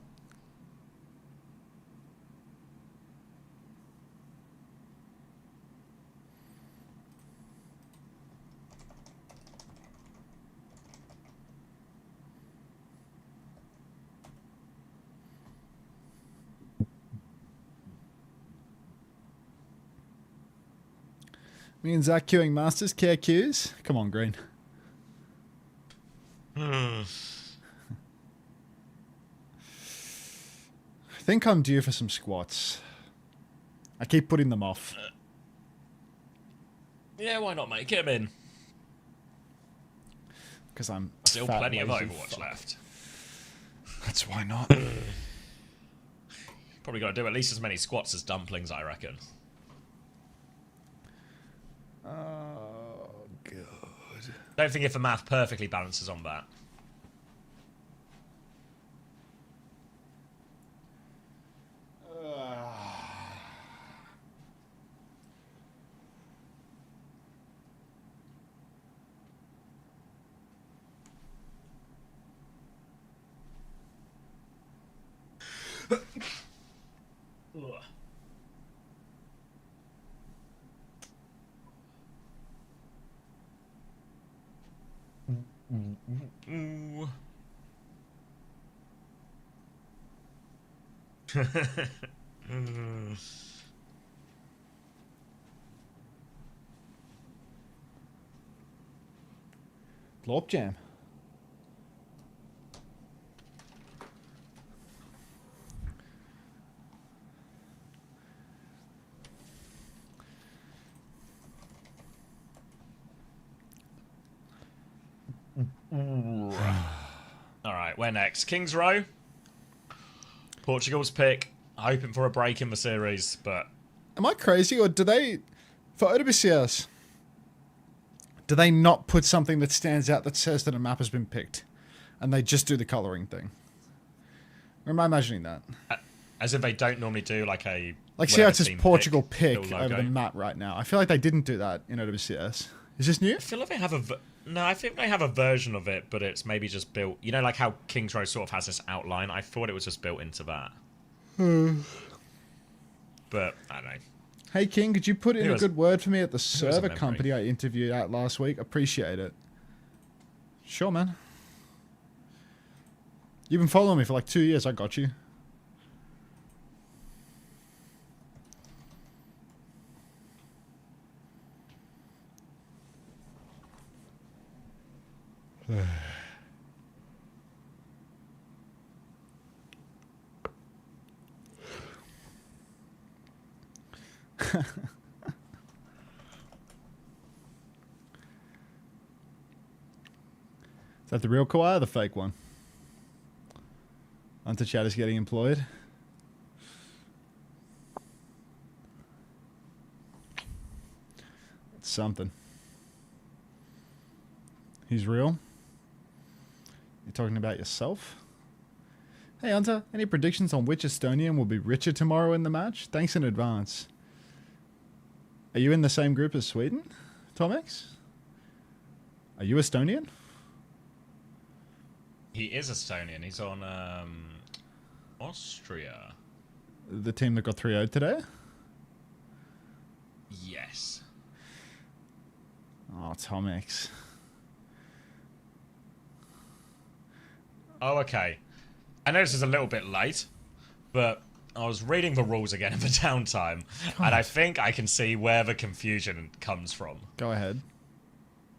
Me and Zach queuing Masters Care queues. Come on, Green. I think I'm due for some squats. I keep putting them off. Yeah, why not, mate? Get him in. Because I'm still fat, plenty of lazy Overwatch fuck. left. That's why not. Probably got to do at least as many squats as dumplings, I reckon. Oh, God. Don't think if the math perfectly balances on that. Glorp jam. All right, where next? Kings Row. Portugal's pick. Hoping for a break in the series, but Am I crazy, or do they, for OWWCS, do they not put something that stands out that says that a map has been picked, and they just do the coloring thing? Or am I imagining that? as if they don't normally do like a See how it says Portugal pick little over logo. the map right now. I feel like they didn't do that in OWWCS. Is this new? I feel like they have no. I think they have a version of it, but it's maybe just built. You know, like how Kings Row sort of has this outline. I thought it was just built into that. But I don't know. Hey King, could you put in a good word for me at the was a server memory. company I interviewed at last week? Appreciate it. Sure, man. You've been following me for like 2 years. I got you. Is that the real Kawhi or the fake one? Unter Chat is getting employed. It's something. He's real? You're talking about yourself? Hey Hunter, any predictions on which Estonian will be richer tomorrow in the match? Thanks in advance. Are you in the same group as Sweden, Tomex? Are you Estonian? He is Estonian. He's on Austria. The team that got 3-0 today? Yes. Oh, Tomex. Oh, okay. I know this is a little bit late, but I was reading the rules again in the downtime, and I think I can see where the confusion comes from. Go ahead.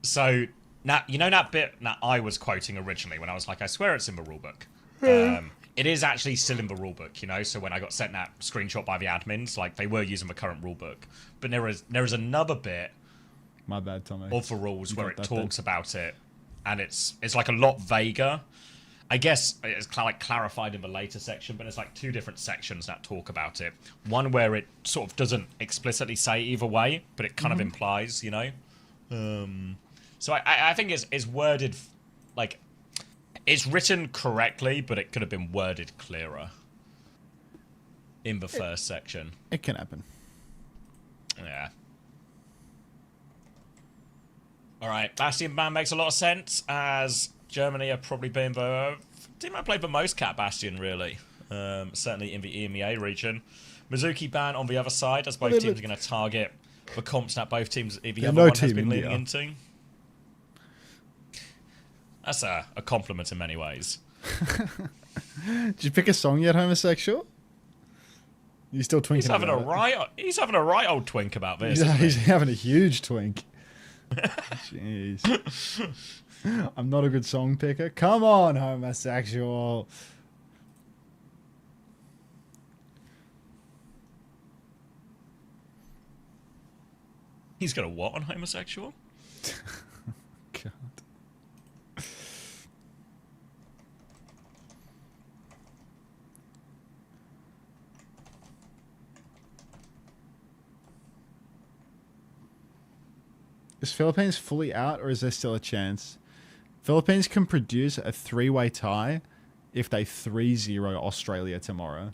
So, now, you know that bit that I was quoting originally when I was like, I swear it's in the rulebook. It is actually still in the rulebook, you know? So when I got sent that screenshot by the admins, like, they were using the current rulebook. But there is another bit My bad, Tommy. of the rules You where got it that talks about it, and it's like a lot vaguer. I guess it's like clarified in the later section, but it's like two different sections that talk about it. One where it sort of doesn't explicitly say either way, but it kind of implies, you know? So I think it's worded, like, it's written correctly, but it could have been worded clearer in the first section. It can happen. Yeah. Alright, Bastion ban makes a lot of sense, as Germany are probably being the team I played the most Cat Bastion, really. Certainly in the EMEA region. Mizuki ban on the other side, as both teams are going to target the comps that both teams, the other one has been leaning into. That's a compliment in many ways. Did you pick a song yet, homosexual? You still twinking? He's having a right old twink about this. Yeah, he's having a huge twink. Jeez. I'm not a good song picker. Come on, homosexual. He's got a what on homosexual? God. Is Philippines fully out, or is there still a chance? Philippines can produce a 3-way tie if they 3-0 Australia tomorrow.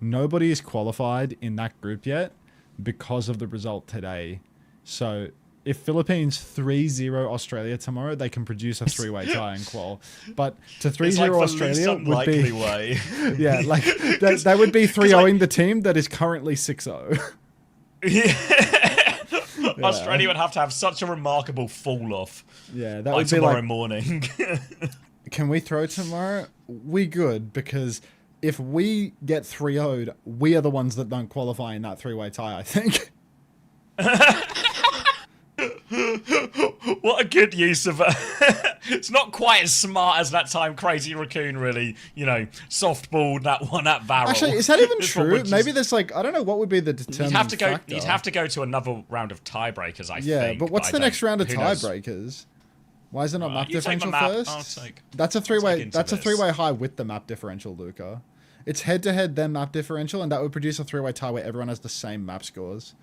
Nobody is qualified in that group yet because of the result today. So if Philippines 3-0 Australia tomorrow, they can produce a 3-way tie and qual. But to 3-0 like Australia would be way. yeah, like that would be 3-0ing the team that is currently 6-0. Yeah. Australia would have to have such a remarkable fall off. Yeah, that by would be tomorrow like morning. Can we throw tomorrow? We good, because if we get 3-0'd, we are the ones that don't qualify in that three-way tie, I think. What a good use of it's not quite as smart as that time Crazy Raccoon really, softballed that one at barrel. Actually, is that even true? Maybe there's like, I don't know, what would be the determining factor? You'd have to go to another round of tiebreakers, I think. Yeah, but what's the next round of who knows? tiebreakers? Why is it not map You take differential my map, first? I'll take- That's a I'll three-way. take into That's a this. three-way high with the map differential, Luca. It's head-to-head, then map differential, and that would produce a three-way tie where everyone has the same map scores.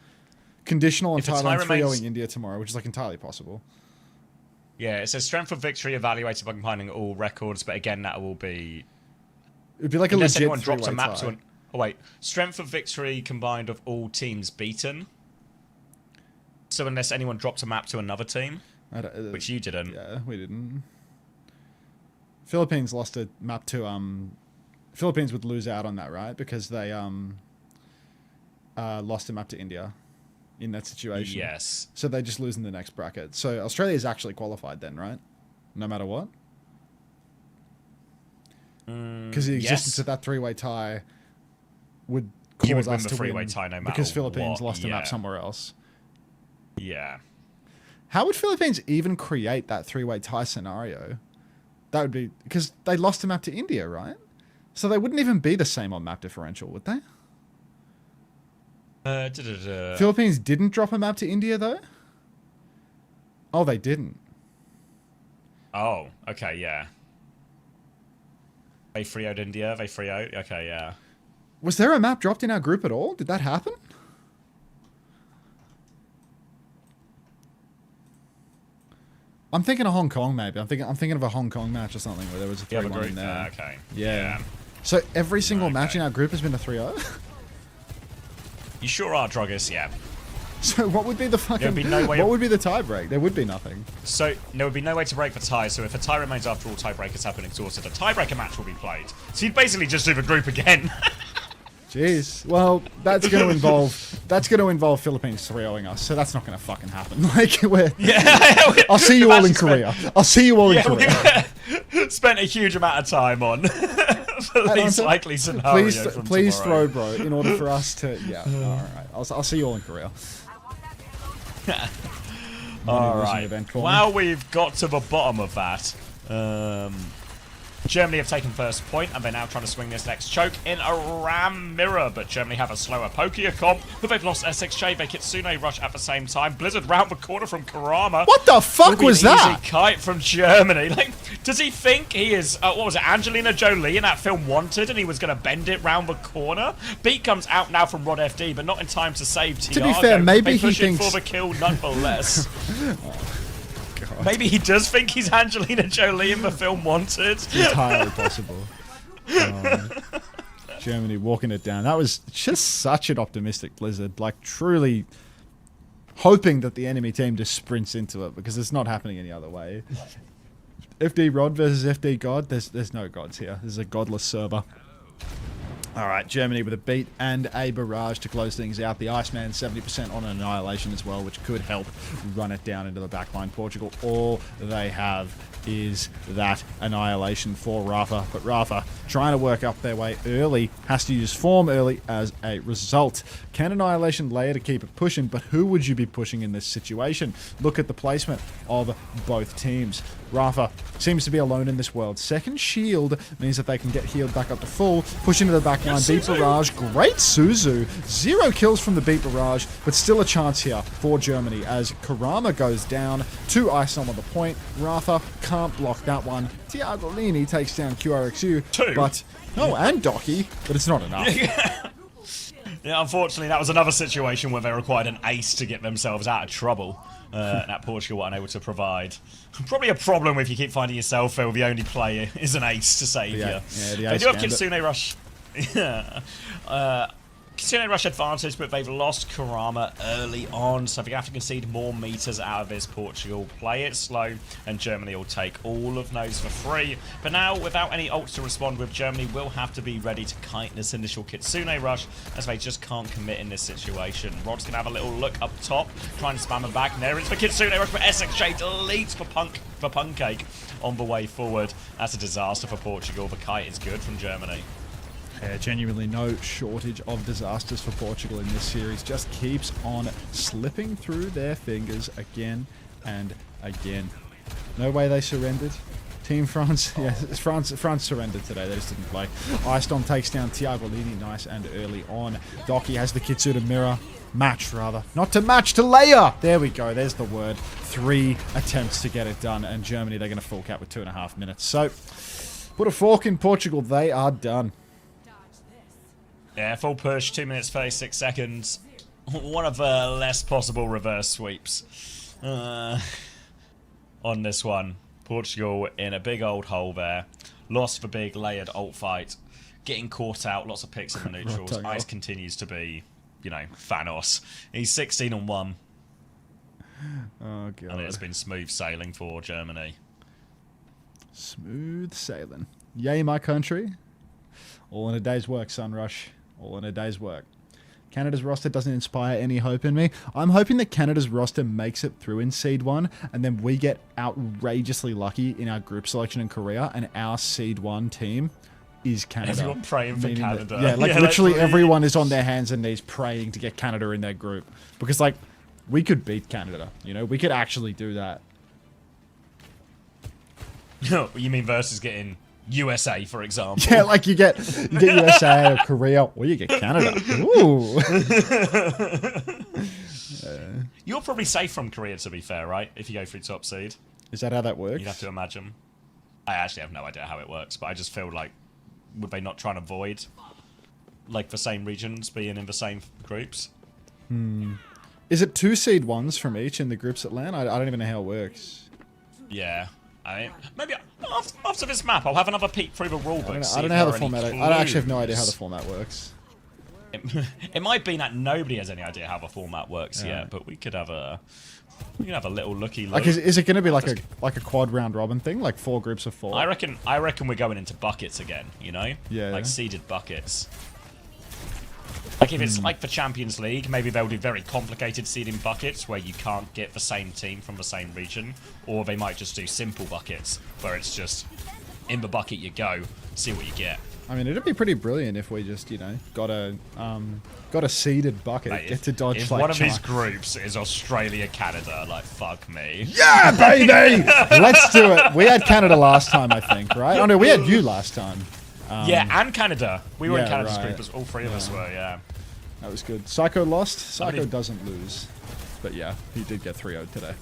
Conditional on If the tie Thailand 3-0ing remains- India tomorrow, which is like entirely possible. Yeah, it says strength of victory evaluated by combining all records, but again, that will be... It'd be like a Unless legit anyone drops a three-way map tie. to an... Oh, wait. Strength of victory combined of all teams beaten. So unless anyone drops a map to another team, which you didn't. Yeah, we didn't. Philippines lost a map to... Philippines would lose out on that, right? Because they lost a map to India in that situation. Yes. So they just lose in the next bracket. So Australia's actually qualified then, right? No matter what? Because the existence of that three-way tie would You would cause win us the to three-way win tie no matter because Philippines what, lost a map yeah. somewhere else. Yeah. How would Philippines even create that three-way tie scenario? That would be... Because they lost a map to India, right? So they wouldn't even be the same on map differential, would they? Philippines didn't drop a map to India, though? Oh, they didn't. Oh, okay, yeah. They 3-0'd India, they 3-0'd. Okay, yeah. Was there a map dropped in our group at all? Did that happen? I'm thinking of Hong Kong, maybe. I'm thinking of a Hong Kong match or something where there was a 3-1 in there. Okay. Yeah. So every single match in our group has been a 3-0? You sure are, Drogus, yeah. So what would be the fucking... There would be no way what would be the tie break? There would be nothing. So there would be no way to break the tie, so if a tie remains after all tiebreakers have been exhausted, a tiebreaker match will be played. So you'd basically just do the group again. Jeez. Well, that's going to involve Philippines 3-0ing us, so that's not going to fucking happen. Like, we're... Yeah. I'll see you all in Korea. I'll see you all in Korea. We spent a huge amount of time on the least likely scenario from please tomorrow. throw, bro, in order for us to... Yeah, alright. I'll see you all in Korea. Alright. Well, we've got to the bottom of that. Germany have taken first point, and they're now trying to swing this next choke in a ram mirror, but Germany have a slower, pokier comp, but they've lost SXJ, they Kitsune rush at the same time, Blizzard round the corner from Karama. What the fuck was that? Easy kite from Germany. Like, does he think he is, what was it, Angelina Jolie in that film Wanted, and he was going to bend it round the corner? Beat comes out now from Rod FD, but not in time to save Tiago. To be fair, maybe they he push thinks... it for the kill nonetheless. Maybe he does think he's Angelina Jolie in the film Wanted. Entirely possible. Germany walking it down. That was just such an optimistic Blizzard. Like, truly hoping that the enemy team just sprints into it, because it's not happening any other way. FD Rod versus FD God. There's no gods here. This is a godless server. Alright, Germany with a beat and a barrage to close things out. The Iceman 70% on an annihilation as well, which could help run it down into the backline. Portugal, all they have is that annihilation for Rafa. But Rafa, trying to work up their way early, has to use form early as a result. Can Annihilation layer to keep it pushing, but who would you be pushing in this situation? Look at the placement of both teams. Rafa seems to be alone in this world. Second shield means that they can get healed back up to full. Push into the backline. Beat Barrage. Great Suzu. 0 kills from the Beat Barrage, but still a chance here for Germany as Karama goes down. 2 ice on the point. Rafa can't block that one. Tiago Lini takes down QRXU. 2. But, and Docky, but it's not enough. Yeah, unfortunately, that was another situation where they required an ace to get themselves out of trouble. That Portugal were unable to provide. Probably a problem if you keep finding yourself where the only player is an ace to save you. Yeah, the They do have Gambit. Kitsune Rush. Yeah. Kitsune Rush advantage, but they've lost Karama early on, so they have to concede more meters out of this. Portugal play it slow, and Germany will take all of those for free. But now, without any ults to respond with, Germany will have to be ready to kite this initial Kitsune Rush, as they just can't commit in this situation. Rod's going to have a little look up top, trying to spam him back. And there is the Kitsune Rush, but SXJ deletes for Pancake on the way forward. That's a disaster for Portugal. The kite is good from Germany. Yeah, genuinely no shortage of disasters for Portugal in this series. Just keeps on slipping through their fingers again and again. No way they surrendered. Team France, yeah, France surrendered today. They just didn't play. Ice Storm takes down Thiago Lini, nice and early on. Doki has the Kitsu to mirror. Match, rather. Not to match, to layer! There we go, there's the word. 3 attempts to get it done, and Germany, they're going to full cap with 2.5 minutes. So, put a fork in Portugal, they are done. Yeah, full push, 2 minutes 36 seconds. One of the less possible reverse sweeps on this one. Portugal in a big old hole there. Lost the big layered ult fight. Getting caught out, lots of picks in the neutrals. Ice continues to be, you know, Thanos. He's 16-1. Oh, God. And it's been smooth sailing for Germany. Smooth sailing. Yay, my country. All in a day's work, Sunrush. All in a day's work. Canada's roster doesn't inspire any hope in me. I'm hoping that Canada's roster makes it through in Seed 1, and then we get outrageously lucky in our group selection in Korea, and our Seed 1 team is Canada. Everyone praying for Canada. Yeah, like literally everyone is on their hands and knees praying to get Canada in their group. Because, like, we could beat Canada, you know? We could actually do that. You mean versus getting USA, for example? Yeah, like you get USA or Korea, or you get Canada. Ooh. You're probably safe from Korea, to be fair, right? If you go through top seed. Is that how that works? You'd have to imagine. I actually have no idea how it works, but I just feel like, would they not try and avoid, like, the same regions being in the same groups? Is it 2 Seed 1s from each in the groups at LAN? I don't even know how it works. Yeah. Maybe after this map, I'll have another peek through the rulebook. I don't know how the format. I actually have no idea how the format works. It might be that nobody has any idea how the format works yet, but we could have a little looky look. Like, is it going to be like a quad round robin thing, like 4 groups of 4? I reckon we're going into buckets again. You know, yeah, like seeded buckets. Like if it's like the Champions League, maybe they'll do very complicated seeding buckets where you can't get the same team from the same region, or they might just do simple buckets where it's just in the bucket you go, see what you get. I mean, it'd be pretty brilliant if we just, you know, got a seeded bucket, Mate, get to dodge if like one of these groups is Australia, Canada, like fuck me. Yeah, baby! Let's do it. We had Canada last time, I think, right? Oh no, we had you last time. Yeah, and Canada. We were in yeah, Canada's right. group, as all 3 of us were, yeah. That was good. Psycho lost. Psycho doesn't lose. But yeah, he did get 3-0'd today.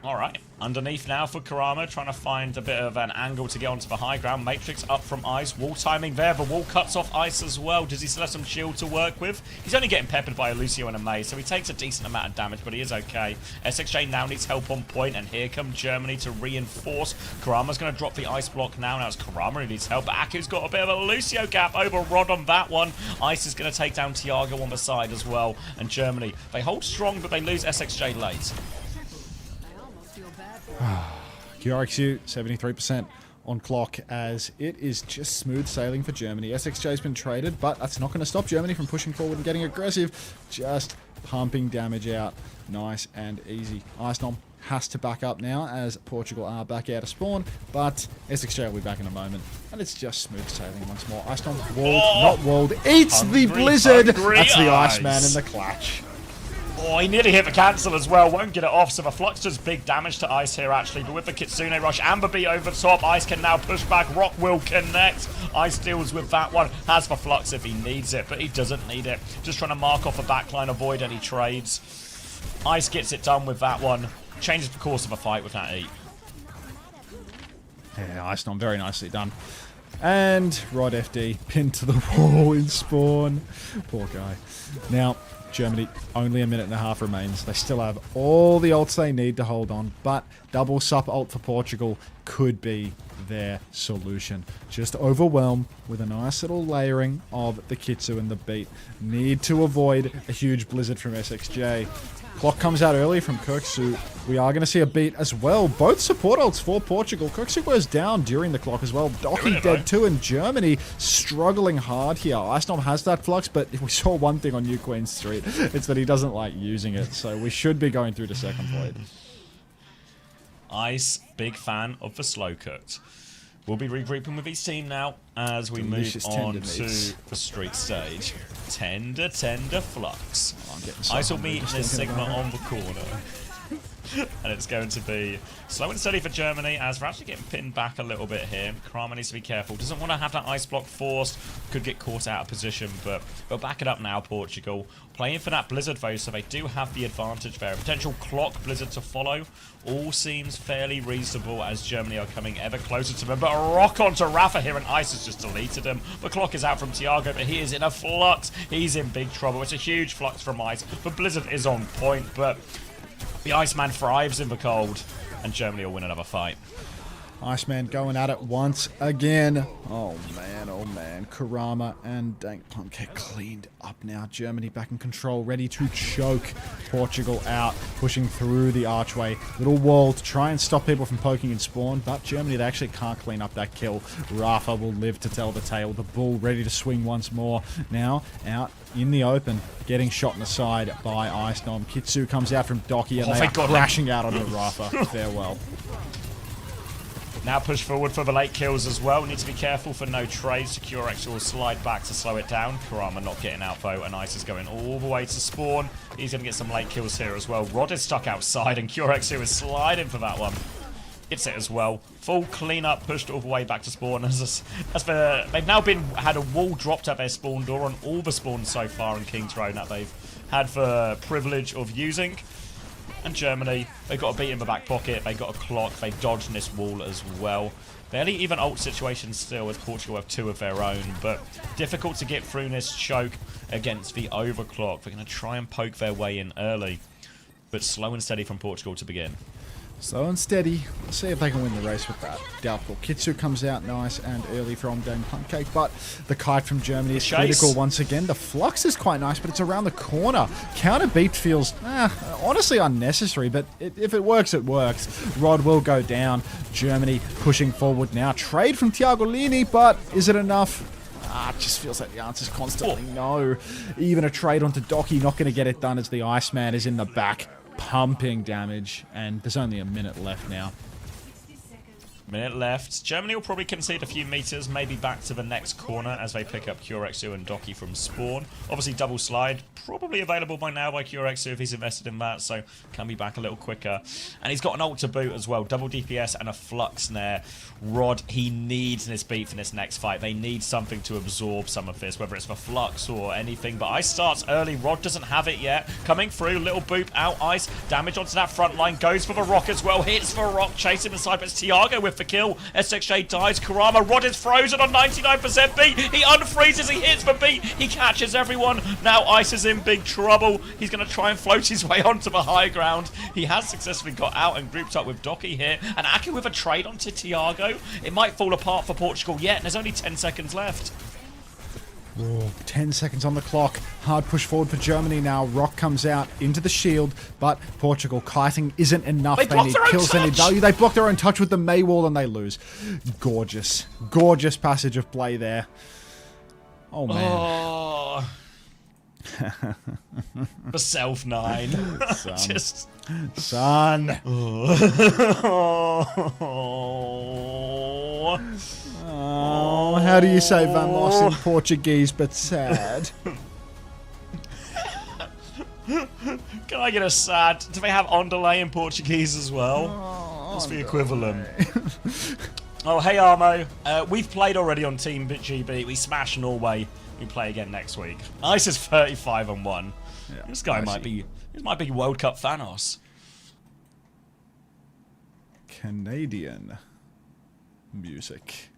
Alright, underneath now for Karama, trying to find a bit of an angle to get onto the high ground. Matrix up from Ice, wall timing there, the wall cuts off Ice as well. Does he still have some shield to work with? He's only getting peppered by a Lucio and a Mei, so he takes a decent amount of damage, but he is okay. SXJ now needs help on point, and here come Germany to reinforce. Karama's going to drop the Ice block now it's Karama who needs help, but Aku's got a bit of a Lucio gap over Rod on that one. Ice is going to take down Thiago on the side as well, and Germany, they hold strong, but they lose SXJ late. QRXU 73% on clock as it is just smooth sailing for Germany. SXJ's been traded, but that's not going to stop Germany from pushing forward and getting aggressive. Just pumping damage out. Nice and easy. Icenom has to back up now as Portugal are back out of spawn, but SXJ will be back in a moment. And it's just smooth sailing once more. Icenom walled, not walled. Eats the blizzard! That's the Iceman in the clutch. Oh, he nearly hit the cancel as well. Won't get it off, so the Flux does big damage to Ice here, actually. But with the Kitsune rush, Amber B over top. Ice can now push back. Rock will connect. Ice deals with that one. Has the Flux if he needs it, but he doesn't need it. Just trying to mark off a backline, avoid any trades. Ice gets it done with that one. Changes the course of a fight with that 8. Yeah, Icenom, very nicely done. And Rod FD pinned to the wall in spawn. Poor guy. Now, Germany, only a minute and a half remains. They still have all the ults they need to hold on, but double sup ult for Portugal could be their solution. Just overwhelm with a nice little layering of the Kitsu and the beat. Need to avoid a huge blizzard from SXJ. Clock comes out early from Kirksu. We are going to see a beat as well. Both support ults for Portugal. Kirksu goes down during the clock as well. Doki dead too, and Germany struggling hard here. Icenom has that flux, but we saw one thing on New Queen Street. It's that he doesn't like using it, so we should be going through to second point. Ice, big fan of the slow cooked. We'll be regrouping with each team now as we Delicious move on tender to meats. the street stage. Tender Flux. Oh, I'm getting so Ice will hungry meet just the thinking Sigma about it. on the corner. And it's going to be slow and steady for Germany as we're actually getting pinned back a little bit here. Kramer needs to be careful. Doesn't want to have that ice block forced. Could get caught out of position, but we'll back it up now, Portugal. Playing for that Blizzard though, so they do have the advantage there. A potential clock Blizzard to follow. All seems fairly reasonable as Germany are coming ever closer to them. But a rock onto Rafa here and Ice has just deleted him. The clock is out from Tiago, but he is in a flux. He's in big trouble. It's a huge flux from Ice, but Blizzard is on point, but the Iceman thrives in the cold, and Germany will win another fight. Iceman going at it once again. Oh man. Kurama and Dank Pump get cleaned up now. Germany back in control, ready to choke Portugal out, pushing through the archway. Little wall to try and stop people from poking in spawn, but Germany, they actually can't clean up that kill. Rafa will live to tell the tale. The bull ready to swing once more. Now out in the open, getting shot in the side by Ice Nom. Kitsu comes out from Doki and they are crashing out onto Rafa. Farewell. Now push forward for the late kills as well. Need to be careful for no trades. Curex will slide back to slow it down. Kurama not getting out though, and Ice is going all the way to spawn. He's going to get some late kills here as well. Rod is stuck outside, and Curex is sliding for that one. Gets it as well. Full cleanup, pushed all the way back to spawn. They've now had a wall dropped at their spawn door on all the spawns so far in King's Row that they've had the privilege of using. And Germany, they got a beat in the back pocket, they got a clock, they dodged in this wall as well. Barely even ult situations still, as Portugal have two of their own, but difficult to get through this choke against the overclock. They're going to try and poke their way in early, but slow and steady from Portugal to begin. Slow and steady. Let's see if they can win the race with that. Doubtful. Kitsu comes out nice and early from Dame Pancake, but the kite from Germany is critical once again. The flux is quite nice, but it's around the corner. Counter beat feels honestly unnecessary, but if it works, it works. Rod will go down. Germany pushing forward now. Trade from Tiagolini, but is it enough? It just feels like the answer's constantly no. Even a trade onto Doki, not going to get it done as the Iceman is in the back, pumping damage, and there's only a minute left now. Minute left. Germany will probably concede a few meters, maybe back to the next corner as they pick up Curexu and Doki from spawn. Obviously, double slide, probably available by now by Curexu if he's invested in that, so can be back a little quicker. And he's got an ult to boot as well, double DPS and a flux snare. Rod, he needs this beat for this next fight. They need something to absorb some of this, whether it's for flux or anything. But Ice starts early. Rod doesn't have it yet. Coming through, little boop out. Ice, damage onto that front line, goes for the rock as well. Hits for a rock, chase him inside, but it's Tiago with the kill. SXJ dies. Kurama, Rod is frozen on 99% beat. He unfreezes, he hits for beat. He catches everyone. Now Ice is in big trouble. He's going to try and float his way onto the high ground. He has successfully got out and grouped up with Doki here. And Aki with a trade onto Tiago. It might fall apart for Portugal yet, and there's only 10 seconds left. 10 seconds on the clock. Hard push forward for Germany now. Rock comes out into the shield, but Portugal kiting isn't enough. They need kills, they need value. They block their own touch with the May wall and they lose. Gorgeous. Gorgeous passage of play there. Oh, man. Oh. The self 9. Son. Just... Son. Oh, how do you say vamos in Portuguese but sad? Can I get a sad? Do they have on delay in Portuguese as well? What's the equivalent? Oh, hey Armo. We've played already on Team GB. We smashed Norway. We play again next week. Ice is 35-1. Yeah, this guy might be World Cup Thanos. Canadian music.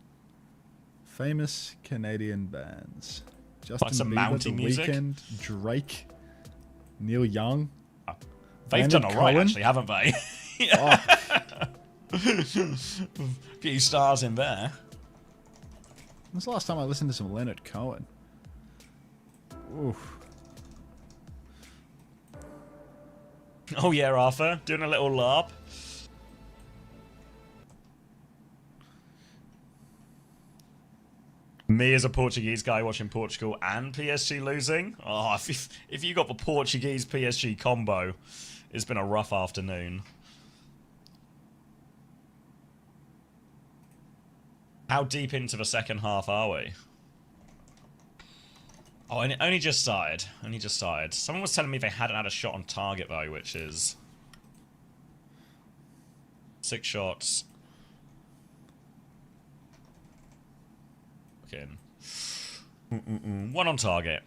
Famous Canadian bands. Justin Bieber, The music? Weeknd, Drake, Neil Young. They've done alright, actually, haven't they? Few stars in there. When was the last time I listened to some Leonard Cohen? Oof. Oh yeah, Arthur, doing a little LARP. Me as a Portuguese guy watching Portugal and PSG losing. Oh, if you got the Portuguese PSG combo, it's been a rough afternoon. How deep into the second half are we? Oh, and it only just started. Only just started. Someone was telling me they hadn't had a shot on target, though, which is... 6 shots. Fucking... One on target.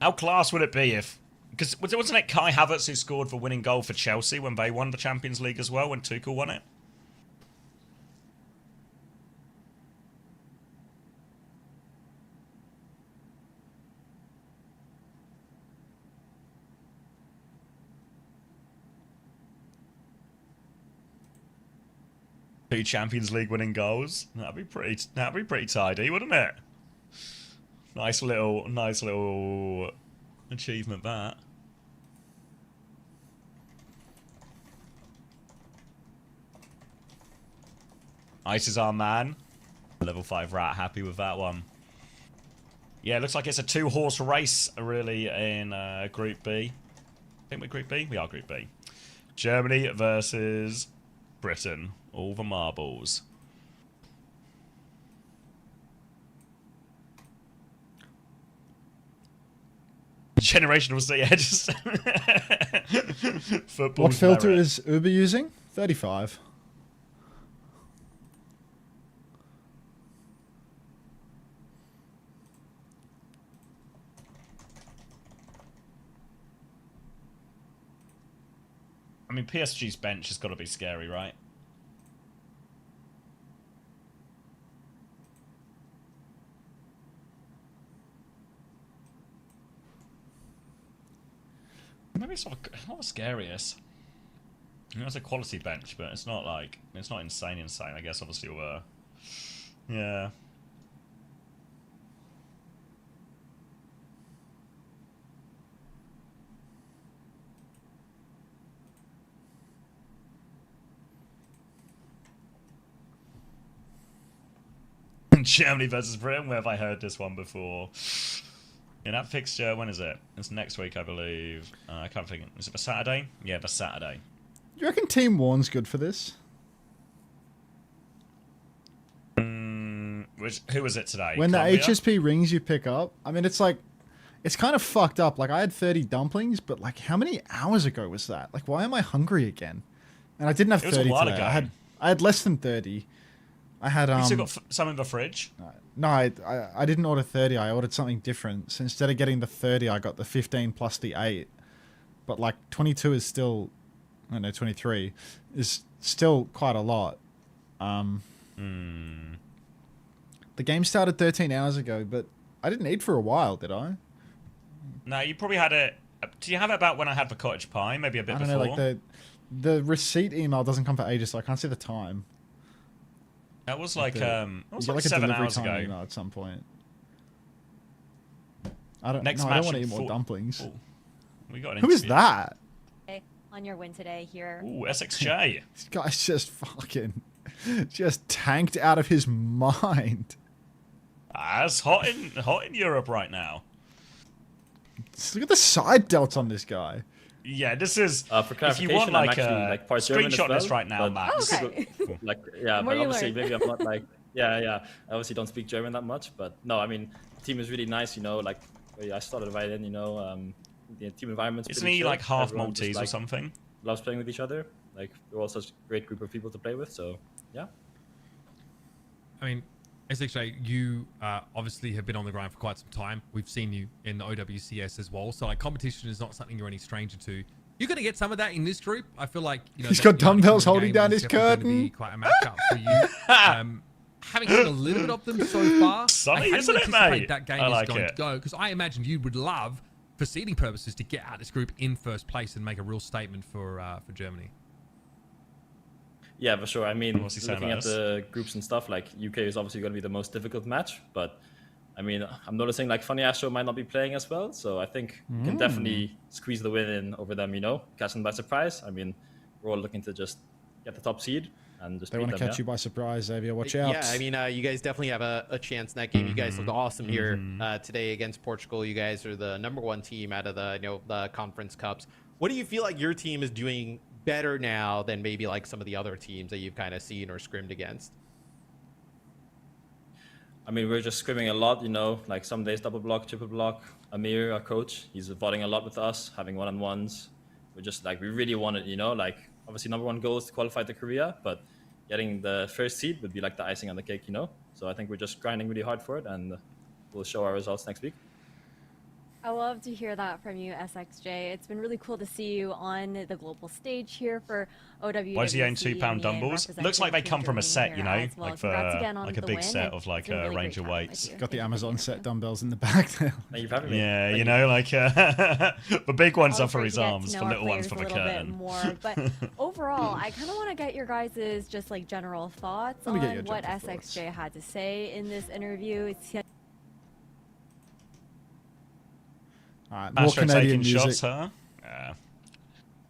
How class would it be if... Because wasn't it Kai Havertz who scored the winning goal for Chelsea when they won the Champions League as well, when Tuchel won it? Two Champions League winning goals. That'd be pretty tidy, wouldn't it? Nice little achievement, that. Ice is our man. Level 5 rat, happy with that one. Yeah, it looks like it's a 2-horse race, really, in Group B. I think we're Group B? We are Group B. Germany versus Britain. All the marbles. Generational state, yeah, just... What filter is Uber using? 35. I mean, PSG's bench has got to be scary, right? Maybe it's not the scariest. You know, it's a quality bench, but it's not like... It's not insane. I guess, obviously, we're... Yeah. Germany versus Britain, where have I heard this one before? Yeah, that fixture, when is it? It's next week, I believe. I can't think. Is it the Saturday? Yeah, the Saturday. You reckon Team Warn's good for this? Who was it today? When Colombia? the HSP rings you pick up, I mean, it's like... It's kind of fucked up. Like, I had 30 dumplings, but, like, how many hours ago was that? Like, why am I hungry again? And I didn't have 30 today. I had less than 30. I had You still got some in the fridge? No, I didn't order 30. I ordered something different. So instead of getting the 30, I got the 15 plus the 8. But like 22 is still, I don't know, 23 is still quite a lot. The game started 13 hours ago, but I didn't eat for a while, did I? No, you probably had it. Do you have it about when I had the cottage pie? Maybe a bit before. I don't know, like the receipt email doesn't come for ages, so I can't see the time. That was like, it was like like a 7 delivery hours time ago. email at some point. I don't Next no, I match don't want to in eat more dumplings. Ooh. We got an Who is interview. that? On your win today here. Ooh, SXJ. This guy's just fucking just tanked out of his mind. It's hot in Europe right now. Just look at the side delts on this guy. Yeah, this is. For if clarification, you want I'm like actually like part German as screenshot well, this right now, but Max. Okay. like yeah, The more but you obviously learn. maybe I'm not like I obviously don't speak German that much, but no, I mean the team is really nice, you know, like I started right in, you know, the team environment's Isn't pretty he chill. like half Everyone just, Maltese or like, something? loves playing with each other. Like we're all such a great group of people to play with, so yeah. I mean, SXJ, you obviously have been on the grind for quite some time. We've seen you in the OWCS as well, so like competition is not something you're any stranger to. You're going to get some of that in this group. I feel like, you know, He's that, got you know, dumbbells the holding game down is his definitely gonna curtain. be quite a matchup for you. Having seen a little bit of them so far, Sunny, how do isn't you it, anticipate mate? that game I is like going it. to go? Because I imagine you would love, for seeding purposes, to get out this group in first place and make a real statement for Germany. Yeah, for sure. I mean, What's he saying looking about at the groups and stuff, like UK is obviously going to be the most difficult match, but I mean, I'm noticing like Funny Astro might not be playing as well, so I think we can definitely squeeze the win in over them, you know, catch them by surprise. I mean, we're all looking to just get the top seed and just They beat want to them, catch yeah? you by surprise, Xavier. Watch out. Yeah, I mean, you guys definitely have a chance in that game. You guys look awesome here today against Portugal. You guys are the #1 team out of the the Conference Cups. What do you feel like your team is doing better now than maybe like some of the other teams that you've kind of seen or scrimmed against? I mean, we're just scrimming a lot, you know, like some days double block, triple block. Amir, our coach, he's voting a lot with us, having one-on-ones. We're just like, we really want it, you know, like obviously number one goal is to qualify to Korea, but getting the first seed would be like the icing on the cake, you know? So I think we're just grinding really hard for it, and we'll show our results next week. I love to hear that from you, SXJ. It's been really cool to see you on the global stage here for OWWC. Why does he own 2-pound dumbbells? Looks like they come from a set, you know, well. like for like a big set of like a range of weights. Got the Amazon set dumbbells in the back there. Thank you for having me. Yeah, you know, like the big ones are for his arms, the the little ones for the curtain. More. But overall, I kind of want to get your guys' just like general thoughts on what SXJ had to say in this interview. Alright, more Canadian music. Shots, huh? Yeah.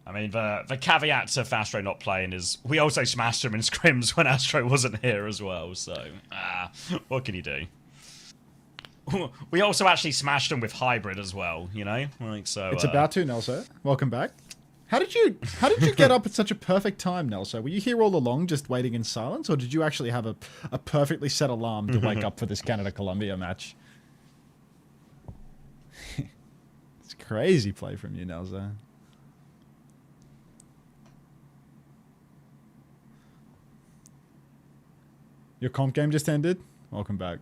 I mean, the caveat to Fastro not playing is we also smashed him in scrims when Astro wasn't here as well, so what can you do? We also actually smashed him with hybrid as well, you know? Like so. It's about to, Nelson. Welcome back. How did you get up at such a perfect time, Nelson? Were you here all along just waiting in silence, or did you actually have a perfectly set alarm to wake up for this Canada-Colombia match? Crazy play from you, Nelza. Your comp game just ended? Welcome back.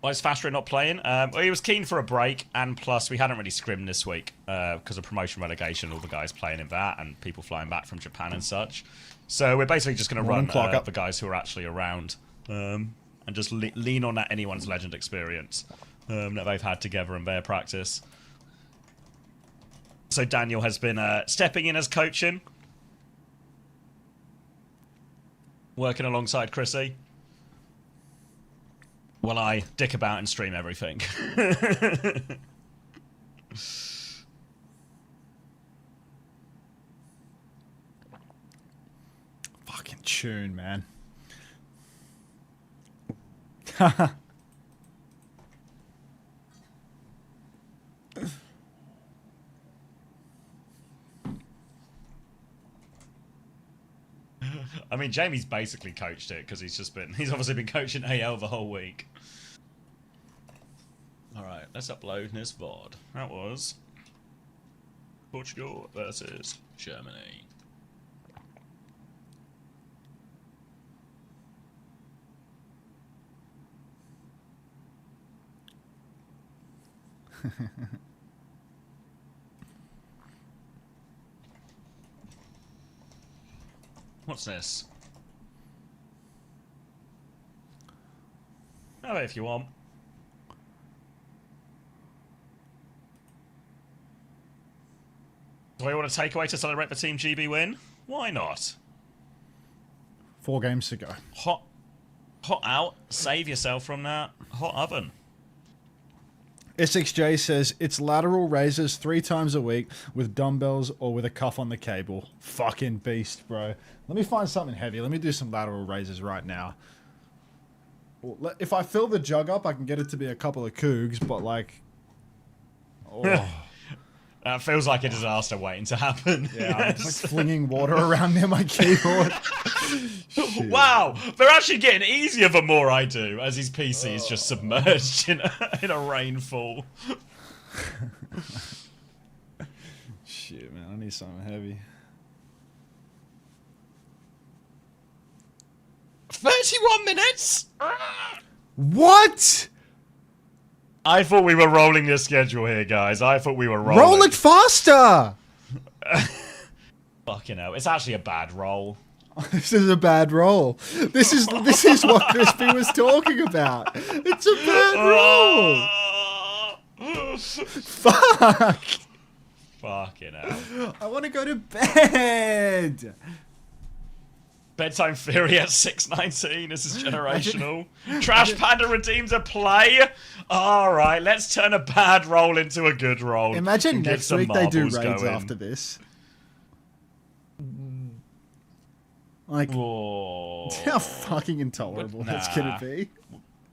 Why is Fastro not playing? Well, he was keen for a break, and plus we hadn't really scrimmed this week because of promotion relegation, all the guys playing in that, and people flying back from Japan and such. So we're basically just going to run the guys who are actually around and just lean on that anyone's legend experience that they've had together in their practice. So Daniel has been stepping in as coaching, working alongside Chrissy, while I dick about and stream everything. Fucking tune, man. I mean, Jamie's basically coached it because he's obviously been coaching AL the whole week. Alright, let's upload this VOD. That was Portugal versus Germany. What's this? Have it if you want. Do I want a takeaway to celebrate the Team GB win? Why not? 4 games to go. Hot out. Save yourself from that hot oven. SXJ says, it's lateral raises 3 times a week with dumbbells or with a cuff on the cable. Fucking beast, bro. Let me find something heavy. Let me do some lateral raises right now. Well, if I fill the jug up, I can get it to be a couple of cougs, but like... Oh. That feels like a disaster waiting to happen. Yeah, I'm like flinging water around near my keyboard. Wow, they're actually getting easier the more I do, as his PC is just submerged in a rainfall. Shit, man, I need something heavy. 31 minutes? What? I thought we were rolling the schedule here, guys. I thought we were rolling. Roll it faster! Fucking hell. It's actually a bad roll. This is a bad roll. This is what Crispy was talking about. It's a bad roll. Fuck. Fucking hell. I want to go to bed. Bedtime Fury at 6:19. This is generational. Trash Panda redeems a play. All right, let's turn a bad roll into a good roll. Imagine next week they do raids after this. Like, how fucking intolerable that's gonna be.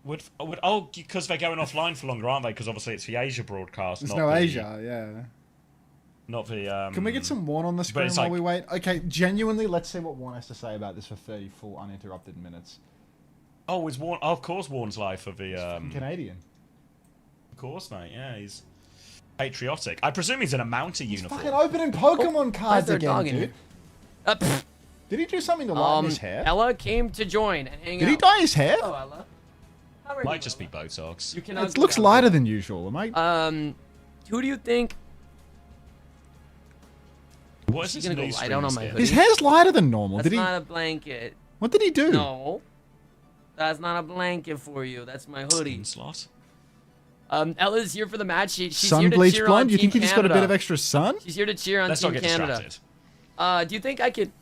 Because they're going offline for longer, aren't they? Because obviously it's the Asia broadcast. There's not no the... Asia, yeah. Not the. Can we get some Warn on the screen it's while like- we wait? Okay, genuinely, let's see what Warn has to say about this for 30 full uninterrupted minutes. Oh, is Warren? Oh, of course, Warren's live for the. Canadian. Of course, mate. Yeah, he's patriotic. I presume he's in a mountie uniform. Fucking opening Pokemon cards they're again, dogging dude. you. Did he do something to lighten his hair? Ella came to join and hang out. Did he dye his hair? Hello, Ella. How are Might you, just be Ella? Botox. You cannot It go looks down lighter there. than usual. Am I? Who do you think? What is She's this gonna go news lie down on stream my skit? His hair's lighter than normal. That's Did he? not a blanket. What did he do? No. That's not a blanket for you. That's my hoodie. Slot. Ella's here for the match. She's Sun here to bleached cheer blonde? on You think he Team just got a bit Canada. of extra sun? She's here to cheer on Let's Team not get Canada. distracted. Do you think I could?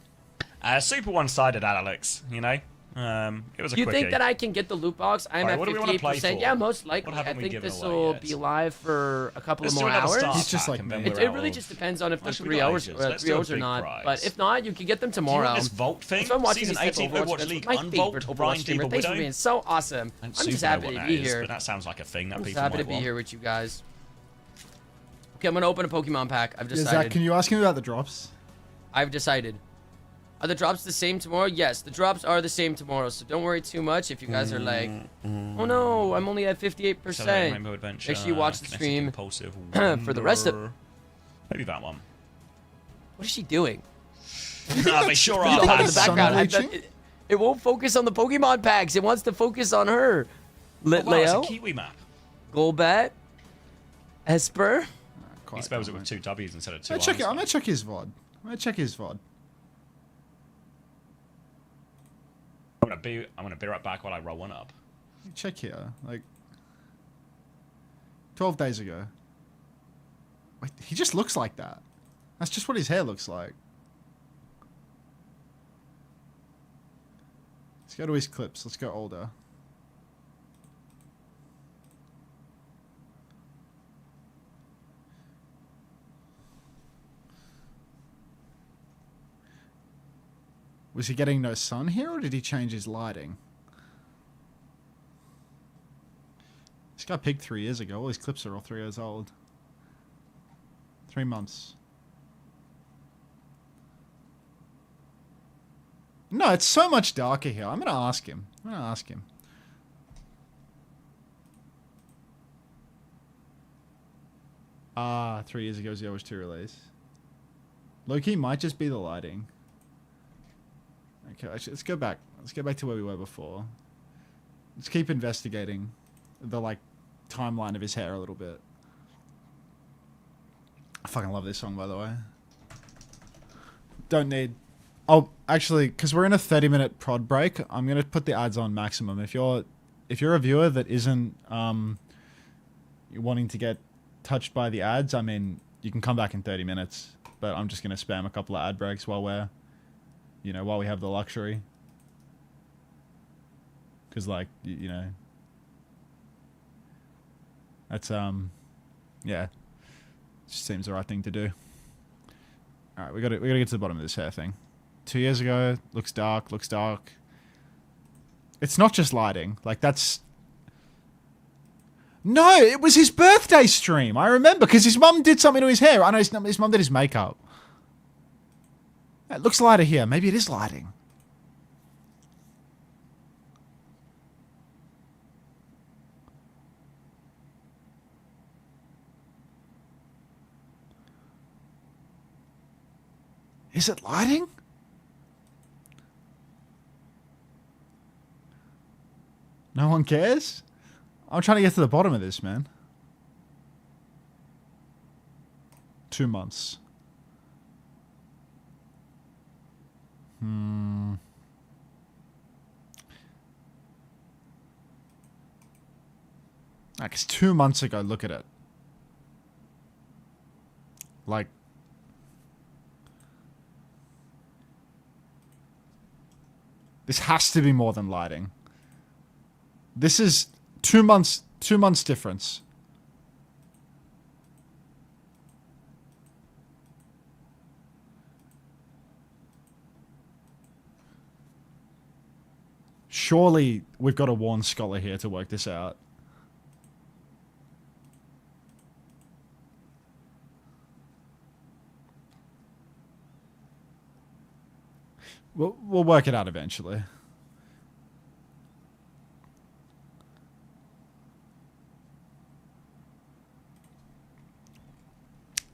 Super one-sided, Alex. You know. It was a Do you quickie. think that I can get the loot box? I'm Alright, at what do we wanna play 58%. for? Yeah, most likely. What haven't I we think given this away will yet? be live for a couple Let's of do more another hours. start He's just pack like and me. then It, we're it out really of- just depends on if the Actually, we 3 got hours ages. or Let's 3 do a hours or big not. prize. But if not, you can get them Do you tomorrow. want this Vault thing? So I'm watching Season these 18 type of Overwatch Overwatch League, my Unvault, favorite Overwatch Brian streamer. People Thanks for Widow. being so awesome. I I'm don't just super know happy what to that be is, here. but that sounds like a thing that I'm just people happy might to be want. here with you guys. Okay, I'm gonna open a Pokemon pack. I've Yeah, decided. Zach, can you ask him about the drops? I've decided. Are the drops the same tomorrow? Yes, the drops are the same tomorrow, so don't worry too much if you guys are like, oh no, I'm only at 58%. Rainbow Adventure, Make sure you watch the Kinetic stream Impulsive for the rest of... Wonder. Maybe that one. What is she doing? They sure Look are. at her in the lads. background. I bleaching? bet it won't focus on the Pokemon packs. It wants to focus on her. Oh, wow, it's a Leo, Kiwi map. Golbat, Esper. He spells it with 2 W's instead of 2 I'm I's. gonna check his VOD. I'm gonna check his VOD. I'm gonna be right back while I roll one up. Check here. Like 12 days ago. Wait, he just looks like that. That's just what his hair looks like. Let's go to his clips. Let's go older. Was he getting no sun here, or did he change his lighting? This guy picked 3 years ago. All his clips are all 3 years old. 3 months. No, it's so much darker here. I'm gonna ask him. Ah, 3 years ago was the OWWC release. Low-key might just be the lighting. Okay, actually, let's go back. Let's go back to where we were before. Let's keep investigating the, like, timeline of his hair a little bit. I fucking love this song, by the way. Don't need... Oh, actually, because we're in a 30-minute prod break, I'm going to put the ads on maximum. If you're a viewer that isn't wanting to get touched by the ads, I mean, you can come back in 30 minutes. But I'm just going to spam a couple of ad breaks while we're... You know, while we have the luxury. Because, like, you know... That's, yeah. Just seems the right thing to do. Alright, we gotta get to the bottom of this hair thing. 2 years ago, looks dark. It's not just lighting. Like, that's... No, it was his birthday stream. I remember, because his mum did something to his hair. I know his mum did his makeup. It looks lighter here. Maybe it is lighting. Is it lighting? No one cares? I'm trying to get to the bottom of this, man. 2 months. Like, it's 2 months ago. Look at it. Like... This has to be more than lighting. This is 2 months difference. Surely we've got a Warn scholar here to work this out. We'll work it out eventually.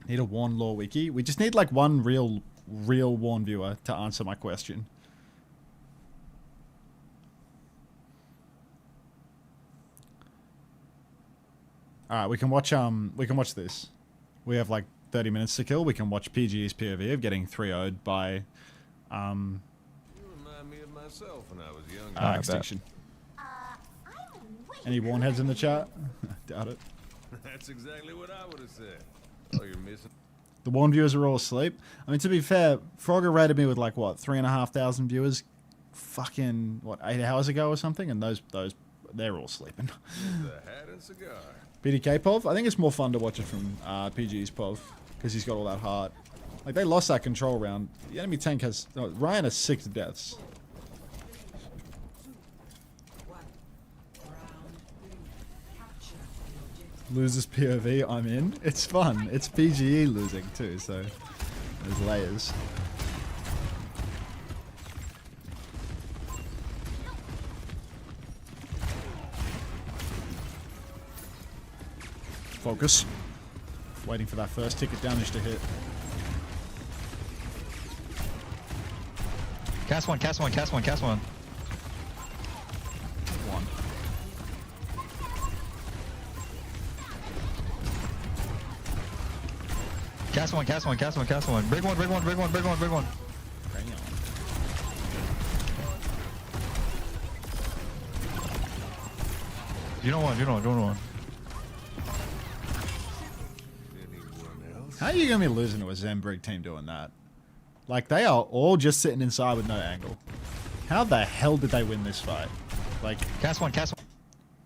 Need a Warn lore wiki. We just need like one real Warn viewer to answer my question. All right, we can watch this. We have like 30 minutes to kill. We can watch PGE's POV of getting 3-0'd by You remind me of myself when I was younger. Extinction. Any Warn heads in the chat? Doubt it. That's exactly what I would have said. Oh, you're missing. The Warn viewers are all asleep. I mean, to be fair, Frogger rated me with like what 3,500 viewers, fucking what 8 hours ago or something, and those they're all sleeping. The hat and cigar. PDK POV. I think it's more fun to watch it from PG's POV because he's got all that heart. Like they lost that control round. The enemy tank has Ryan has 6 deaths. Loses POV, I'm in. It's fun. It's PGE losing too, so there's layers. Focus. Waiting for that first ticket damage to hit. Cast one. One. Cast one. Big one. You don't want. How are you going to be losing to a Zenbrig team doing that? Like, they are all just sitting inside with no angle. How the hell did they win this fight? Like, Cast one.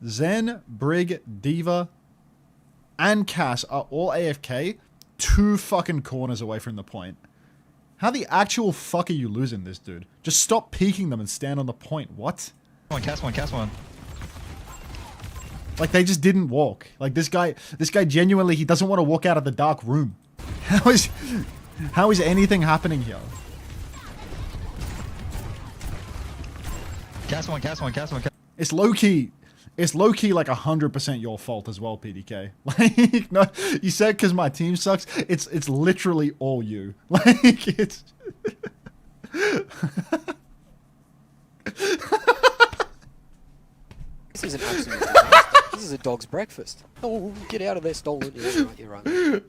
Zen, Brig, Diva, and Cass are all AFK 2 fucking corners away from the point. How the actual fuck are you losing this, dude? Just stop peeking them and stand on the point. What? Cast one. Like, they just didn't walk. Like, this guy genuinely, he doesn't want to walk out of the dark room. How is anything happening here? Cast one. It's low-key like 100% your fault as well, PDK. Like, no, you said because my team sucks. It's literally all you. Like, it's... This is an absolute disaster. This is a dog's breakfast. Oh, get out of there, stolen. Yeah, you're right.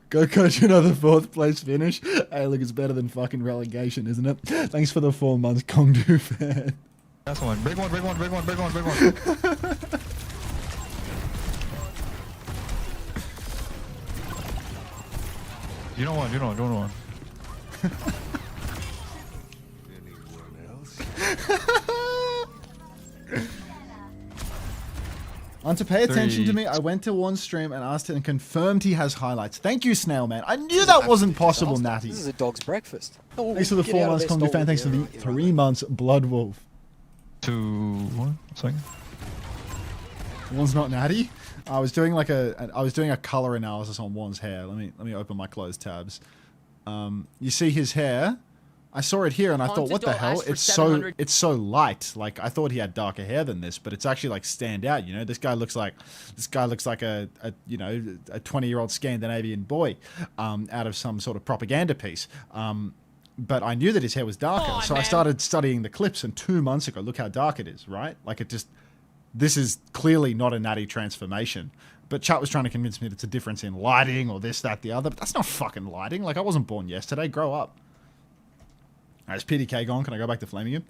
Go coach another 4th place finish. Hey, look, it's better than fucking relegation, isn't it? Thanks for the 4 months, Kongdu fan. Cast one. Big one. You don't want. Anyone else? To pay attention to me, I went to one stream and asked him and confirmed he has highlights. Thank you, Snail Man. I knew that wasn't possible, Natty. This is a dog's breakfast. Oh, thanks for the 4 months, Kongdu fan. Thanks for the 3 months, Blood Wolf. 2 1 second. One's not Natty. I was doing a color analysis on Juan's hair. Let me open my closed tabs. You see his hair. I saw it here and I thought, what the hell? It's so light. Like, I thought he had darker hair than this, but it's actually like stand out. You know, this guy looks like a 20-year-old Scandinavian boy out of some sort of propaganda piece. But I knew that his hair was darker, so I started studying the clips. And 2 months ago, look how dark it is, right? Like, this is clearly not a natty transformation. But chat was trying to convince me that it's a difference in lighting or this, that, the other. But that's not fucking lighting. Like, I wasn't born yesterday. Grow up. Alright, is PDK gone? Can I go back to flaming him?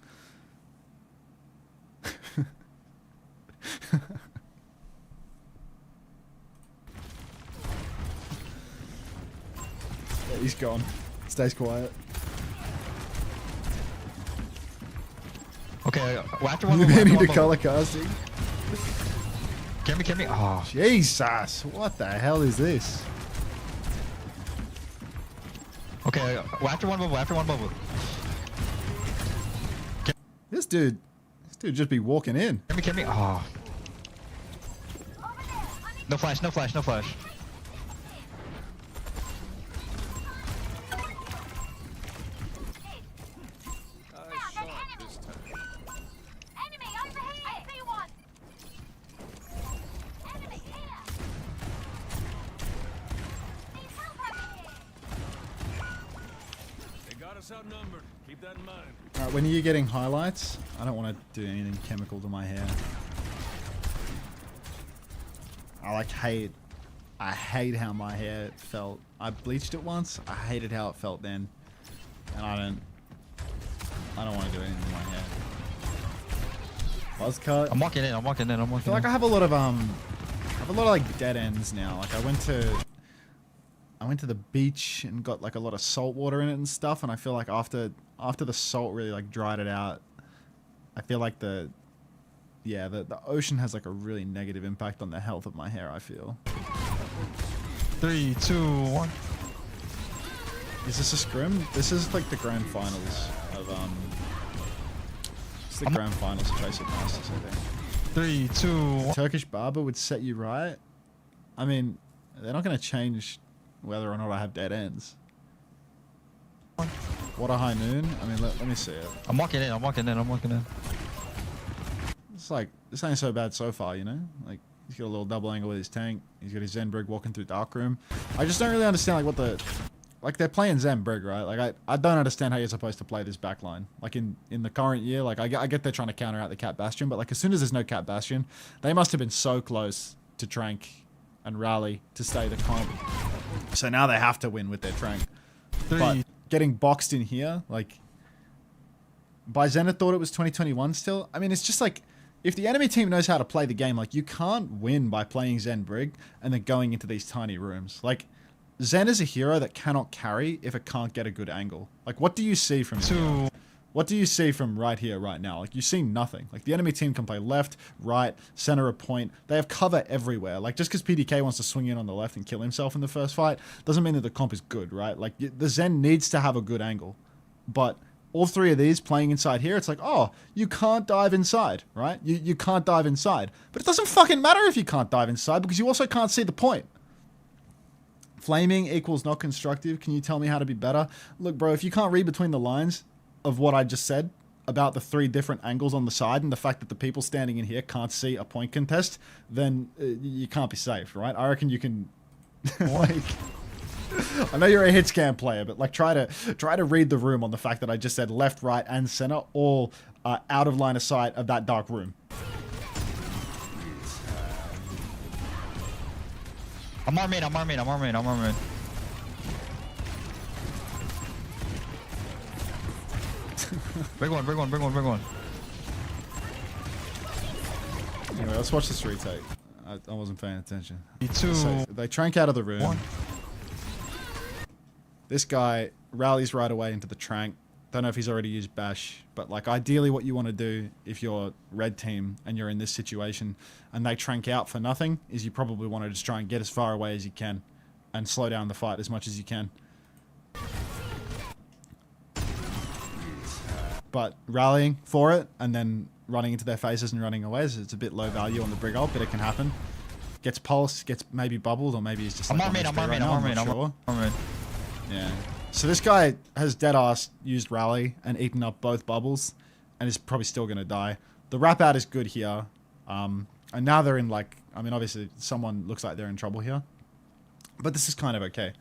Yeah, he's gone. Stays quiet. Okay, well, after one. Need to color casting. Get me. Oh. Jesus, what the hell is this? Okay, well, after one bubble. This dude just be walking in. Get me. Oh. No flash. us outnumbered. Keep that in mind. Alright, when are you getting highlights? I don't want to do anything chemical to my hair. I hate how my hair felt. I bleached it once. I hated how it felt then. And I don't want to do anything to my hair. Buzz cut. I'm walking in. I feel like I have a lot of like dead ends now. Like I went to the beach and got like a lot of salt water in it and stuff, and I feel like after the salt really like dried it out, I feel like the ocean has like a really negative impact on the health of my hair, I feel. 3, 2, 1. Is this a scrim? This is like the grand finals of it's the grand finals of Basic Masters, I think. 3, 2, 1. Turkish barber would set you right. I mean, they're not going to change whether or not I have dead ends. What a high noon. I mean, let me see it. I'm walking in. It's like, this ain't so bad so far, you know? Like, he's got a little double angle with his tank. He's got his Zen Brig walking through Darkroom. I just don't really understand, like, like, they're playing Zen Brig, right? Like, I don't understand how you're supposed to play this backline. Like, in the current year, like, I get they're trying to counter out the Cat Bastion, but, like, as soon as there's no Cat Bastion, they must have been so close to Trank and Rally to stay the comp. So now they have to win with their Trank. But getting boxed in here, like, by Zenith thought it was 2021 still. I mean, it's just like, if the enemy team knows how to play the game, like, you can't win by playing Zen Brig and then going into these tiny rooms. Like, Zen is a hero that cannot carry if it can't get a good angle. Like, what do you see from here? What do you see from right here, right now? Like, you see nothing. Like, the enemy team can play left, right, center a point. They have cover everywhere. Like, just because PDK wants to swing in on the left and kill himself in the first fight doesn't mean that the comp is good, right? Like, the Zen needs to have a good angle. But all three of these playing inside here, it's like, oh, you can't dive inside, right? You can't dive inside. But it doesn't fucking matter if you can't dive inside because you also can't see the point. Flaming equals not constructive. Can you tell me how to be better? Look, bro, if you can't read between the lines of what I just said about the 3 different angles on the side and the fact that the people standing in here can't see a point contest, then you can't be safe, right? I reckon you can, like, I know you're a hit scan player, but like try to read the room on the fact that I just said left, right, and center all out of line of sight of that dark room. I'm armored. Big one. Anyway, let's watch this retake. I wasn't paying attention. 2. So they trank out of the room. 1. This guy rallies right away into the trank. Don't know if he's already used bash, but like ideally what you want to do if you're red team and you're in this situation and they trank out for nothing is you probably want to just try and get as far away as you can and slow down the fight as much as you can. But rallying for it and then running into their faces and running away, so it's a bit low value on the Brig ult, but it can happen. Gets pulsed, gets maybe bubbled, or maybe he's just like... I'm armored. Yeah. So this guy has dead-ass used rally and eaten up both bubbles and is probably still going to die. The wrap out is good here. And now they're in like... I mean, obviously, someone looks like they're in trouble here. But this is kind of okay.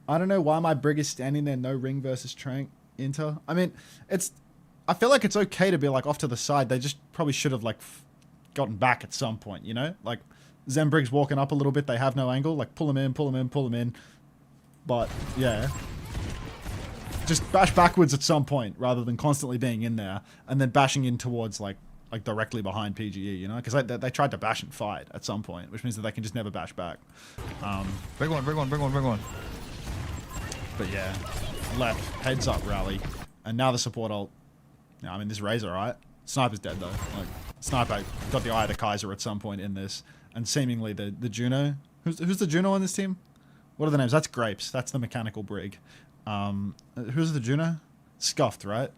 I don't know why my Brig is standing there, no ring versus Trank Inter. I mean, it's... I feel like it's okay to be like off to the side. They just probably should have like gotten back at some point, you know? Like Zen Brig's walking up a little bit. They have no angle. Like pull him in. But yeah. Just bash backwards at some point rather than constantly being in there and then bashing in towards like directly behind PGE, you know? Because they tried to bash and fight at some point, which means that they can just never bash back. Big one. But yeah, left, heads up rally. And now the support ult. Yeah, I mean, this Razor, right? Sniper's dead, though. Like, Sniper got the Eye of the Kaiser at some point in this. And seemingly the Juno... Who's the Juno on this team? What are the names? That's Grapes. That's the mechanical Brig. Who's the Juno? Scuffed, right?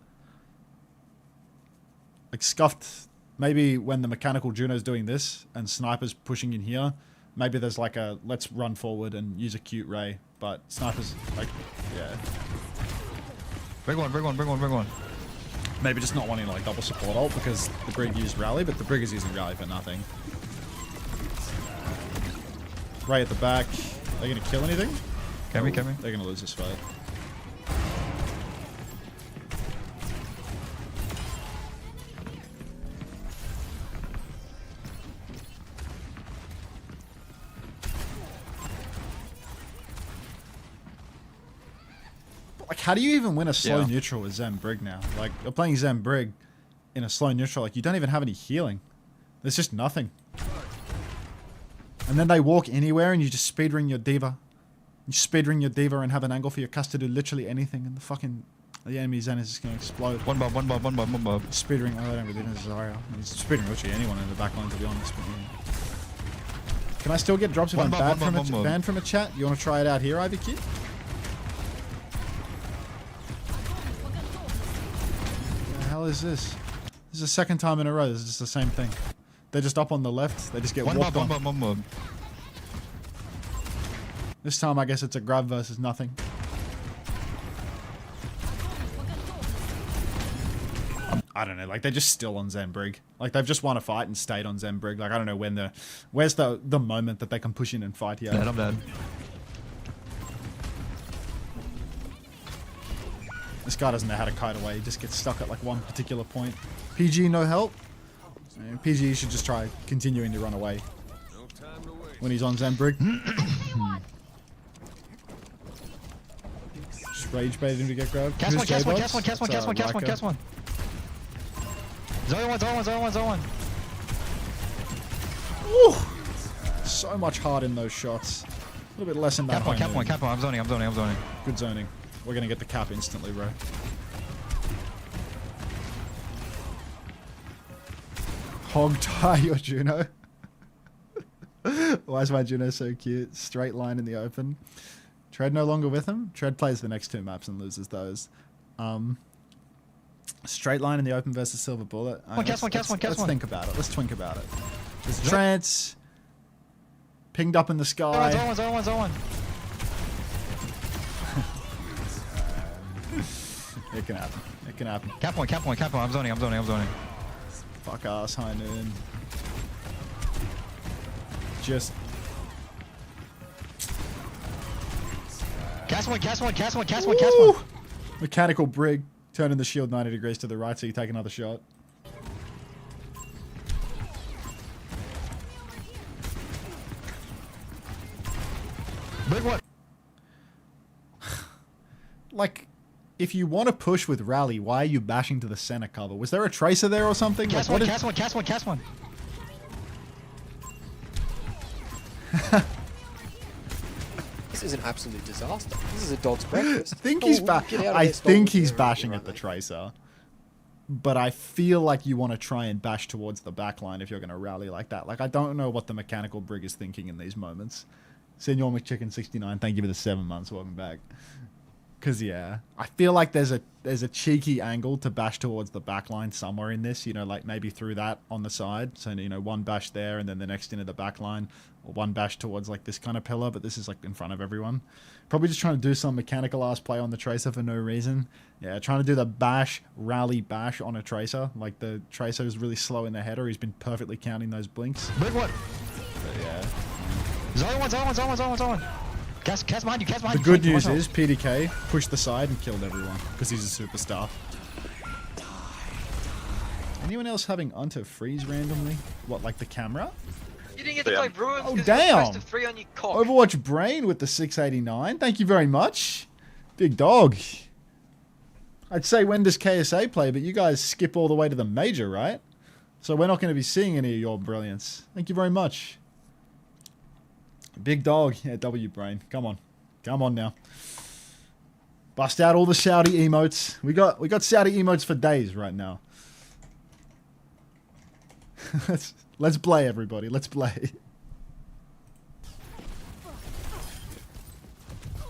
Like, Scuffed... Maybe when the mechanical Juno's doing this and Sniper's pushing in here, maybe there's like a let's run forward and use a cute Ray. But Sniper's, like, yeah. Big one. Maybe just not wanting to like double support ult because the Brig used rally, but the Brig is using rally for nothing. Ray at the back. Are they gonna kill anything? Can we? They're gonna lose this fight. Like, how do you even win a slow Yeah. neutral with Zen Brig now? Like, you're playing Zen Brig in a slow neutral. Like, you don't even have any healing. There's just nothing. And then they walk anywhere and you just speedrun your diva. You speedrun your diva and have an angle for your cast to do literally anything, and the enemy Zen is just going to explode. One bob. Speedrunning, I don't really know Zarya. He's speedrunning literally anyone in the backline, to be honest. But, yeah. Can I still get drops if I'm banned from a chat? You want to try it out here, IVQ? What the hell is this? This is the second time in a row. This is just the same thing. They're just up on the left. They just get walked on. One bob. This time, I guess it's a grab versus nothing. I don't know. Like, they're just still on Zen Brig. Like, they've just won a fight and stayed on Zen Brig. Like, I don't know when where's the moment that they can push in and fight here. Yeah, I'm dead. This guy doesn't know how to kite away. He just gets stuck at like one particular point. PG, no help. PG should just try continuing to run away when he's on Zen Brig. Just rage baited him to get grabbed. Cast one. Rico. Zone one. Woo! So much heart in those shots. A little bit less in that. Cap one. I'm zoning. Good zoning. We're gonna get the cap instantly, bro. Hog tie your Juno. Why is my Juno so cute? Straight line in the open. Tread no longer with him. Tread plays the next two maps and loses those. Straight line in the open versus Silver Bullet. Cast one. Let's think about it. Let's twink about it. There's Trance. Pinged up in the sky. Zone one. It can happen. Cap one. I'm zoning. Fuck ass, High Noon. Just... Cast one. Woo! Mechanical Brig. Turning the shield 90 degrees to the right so you take another shot. Brig what? Like, if you want to push with Rally, why are you bashing to the center cover? Was there a Tracer there or something? Cast like, one. This is an absolute disaster. This is a dog's breakfast. I think he's bashing at the Tracer. But I feel like you want to try and bash towards the backline if you're going to rally like that. Like, I don't know what the mechanical Brig is thinking in these moments. Senor McChicken69, thank you for the 7 months. Welcome back. Because, yeah, I feel like there's a cheeky angle to bash towards the backline somewhere in this. You know, like maybe through that on the side. So, you know, one bash there and then the next into the backline. Or one bash towards like this kind of pillar, but this is like in front of everyone. Probably just trying to do some mechanical ass play on the Tracer for no reason. Yeah, trying to do the bash, rally bash on a Tracer. Like the Tracer is really slow in the header. He's been perfectly counting those blinks. Brig what? But yeah. Zone one. Cast behind you. The good news is PDK pushed the side and killed everyone because he's a superstar. Anyone else having Unter freeze randomly? What, like the camera? You didn't get to play Brewers. Oh damn! Of 3 on your cock. Overwatch Brain with the 689. Thank you very much, big dog. I'd say when does KSA play, but you guys skip all the way to the major, right? So we're not going to be seeing any of your brilliance. Thank you very much. Big dog. Yeah, W Brain. Come on now. Bust out all the shouty emotes. We got shouty emotes for days right now. Let's play, everybody. Let's play.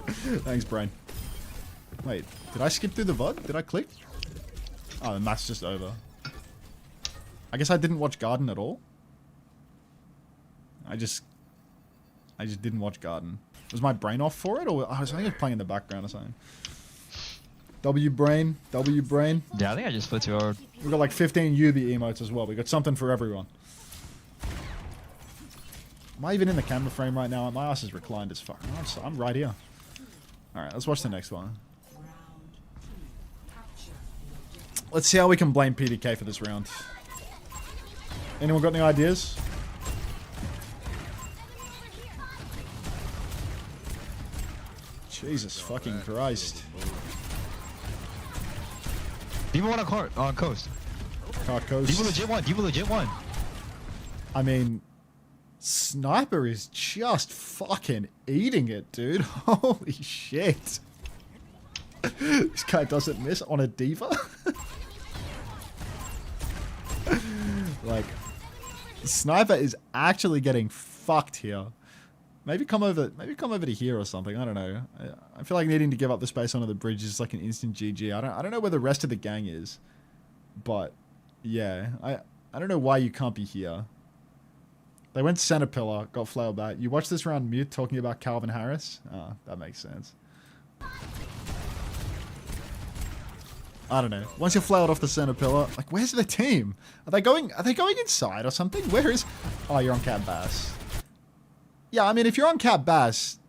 Thanks, Brain. Wait, did I skip through the VOD? Did I click? Oh, the match's just over. I guess I didn't watch Garden at all. I just didn't watch Garden. Was my brain off for it? Or I think it was playing in the background or something. W Brain. Yeah, I think I just flipped you over. We got like 15 UB emotes as well. We got something for everyone. Am I even in the camera frame right now? My ass is reclined as fuck. I'm right here. Alright, let's watch the next one. Let's see how we can blame PDK for this round. Anyone got any ideas? Jesus fucking Christ. D.Va one on coast. Coast. D.Va legit one. D.Va legit one. I mean, Sniper is just fucking eating it, dude. Holy shit. This guy doesn't miss on a D.Va. Like, Sniper is actually getting fucked here. Maybe come over to here or something. I don't know. I feel like needing to give up the space onto the bridge is like an instant GG. I don't know where the rest of the gang is, but yeah, I don't know why you can't be here. They went center pillar, got flailed back. You watch this round mute talking about Calvin Harris? Oh, that makes sense. I don't know. Once you're flailed off the center pillar, like, where's the team? Are they going inside or something? Where is... Oh, you're on Cat Bass. Yeah, I mean, if you're on Cat Bass,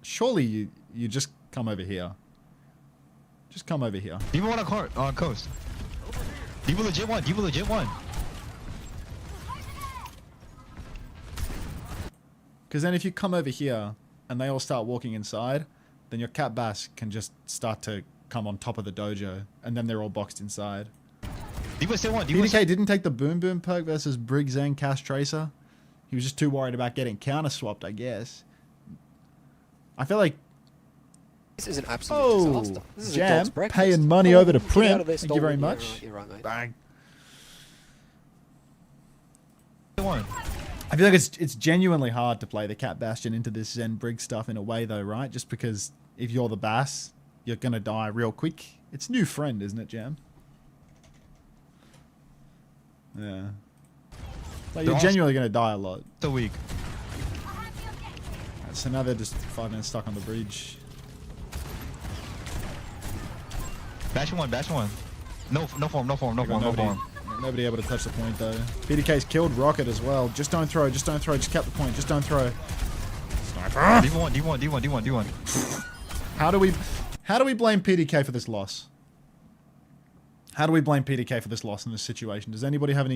surely you just come over here. Just come over here. D.Va one on coast. D.Va legit one. D.Va legit one. Because then if you come over here and they all start walking inside, then your Cat Bass can just start to come on top of the dojo, and then they're all boxed inside. D.Va still one. PDK didn't take the Boom Boom perk versus Brig Zang Cast Tracer. He was just too worried about getting counter swapped, I guess. I feel like... This is an absolute disaster. This is a Jam, dog's breakfast. paying money over to Get print. out of there, Thank you very stolen. much. You're right, mate. Bang. One. I feel like it's genuinely hard to play the Cat Bastion into this Zen Brig stuff in a way, though, right? Just because if you're the Bass, you're going to die real quick. It's new friend, isn't it, Jam? Yeah. Like, you're genuinely going to die a lot. So weak. Right, so now they're just 5 minutes stuck on the bridge. Bash one. No form. Nobody able to touch the point, though. PDK's killed Rocket as well. Just don't throw. Just cap the point. Just don't throw. Sniper! D1. How do we blame PDK for this loss? How do we blame PDK for this loss in this situation? Does anybody have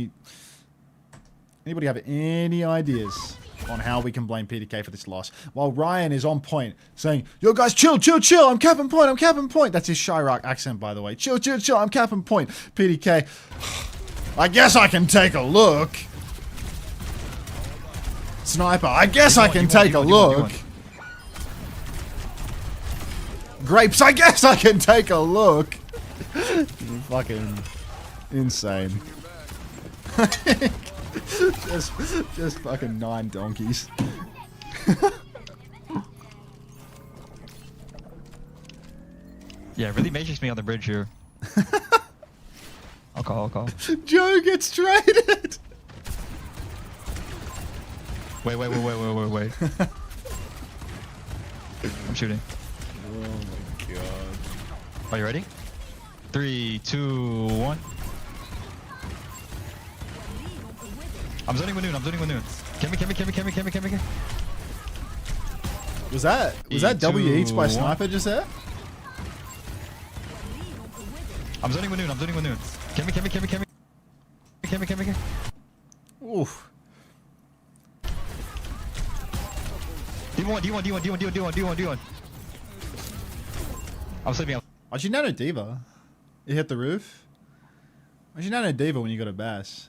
any ideas on how we can blame PDK for this loss? While Ryan is on point saying, "Yo guys, chill. I'm capping point. That's his Chirac accent, by the way. Chill. I'm capping point. PDK, I guess I can take a look. Sniper, I guess I can take a look. Grapes, I guess I can take a look." Fucking insane. just fucking 9 donkeys. Yeah, really matrix me on the bridge here. I'll call. Joe gets traded. Wait. I'm shooting. Oh my god. Are you ready? 3, 2, 1. I'm zoning with noon. Can me. Was that WH by Sniper just there? I'm zoning with noon. Can me. Oof. D1. I'm sleeping. Why'd you nano D.Va? It hit the roof? Why'd you nano D.Va when you got a Bass?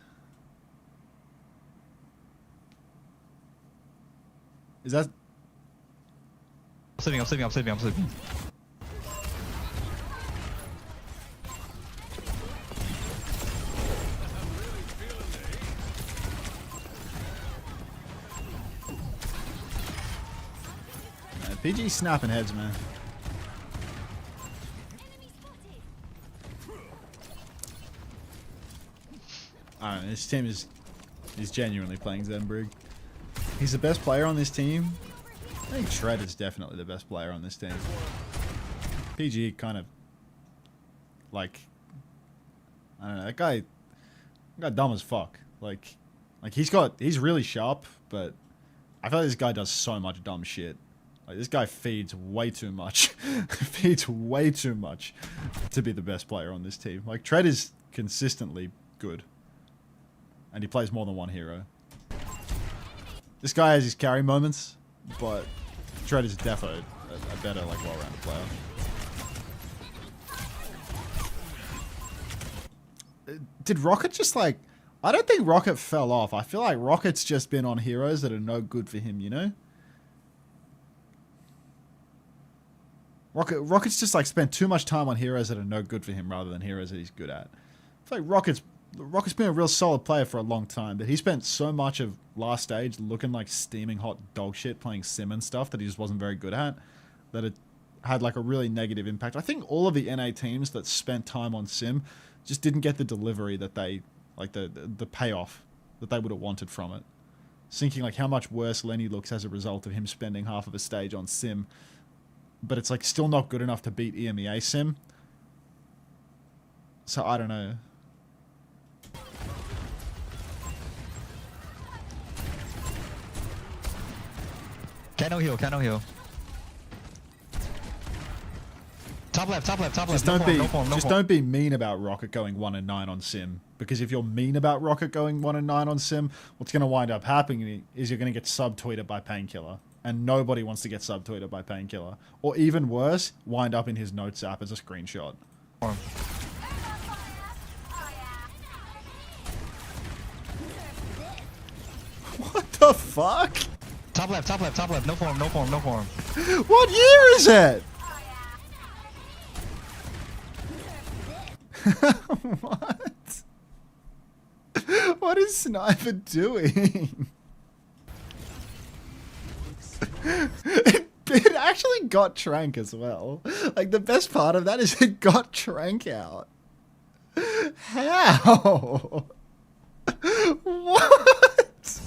Is that... I'm sleeping. PG snapping heads, man. I don't know, this team is genuinely playing Zenbrig. He's the best player on this team. I think Shred is definitely the best player on this team. PG kind of like, I don't know, that guy dumb as fuck. Like he's really sharp, but I feel like this guy does so much dumb shit. Like, this guy feeds way too much. Feeds way too much to be the best player on this team. Like, Tread is consistently good. And he plays more than one hero. This guy has his carry moments, but Tread is definitely a better, like, well-rounded player. did Rocket just like... I don't think Rocket fell off. I feel like Rocket's just been on heroes that are no good for him, you know? Rocket's just like spent too much time on heroes that are no good for him rather than heroes that he's good at. I feel like Rocket's been a real solid player for a long time, but he spent so much of last stage looking like steaming hot dog shit playing sim and stuff that he just wasn't very good at, that it had like a really negative impact. I think all of the NA teams that spent time on sim just didn't get the delivery that they, like the payoff that they would have wanted from it. Thinking like how much worse Lenny looks as a result of him spending half of a stage on sim, but it's like still not good enough to beat EMEA sim. So I don't know. Cano heal, Cano heal. Top left, top left, top left. Just don't be mean about Rocket going 1-9 on sim, because if you're mean about Rocket going 1-9 on sim, what's going to wind up happening is you're going to get subtweeted by Painkiller, and nobody wants to get subtweeted by Painkiller, or even worse, wind up in his notes app as a screenshot. What the fuck? Top left, top left, top left. No form, no form, no form. What year is it? What? What is Sniper doing? It actually got Trank as well. Like, the best part of that is it got Trank out. How? What?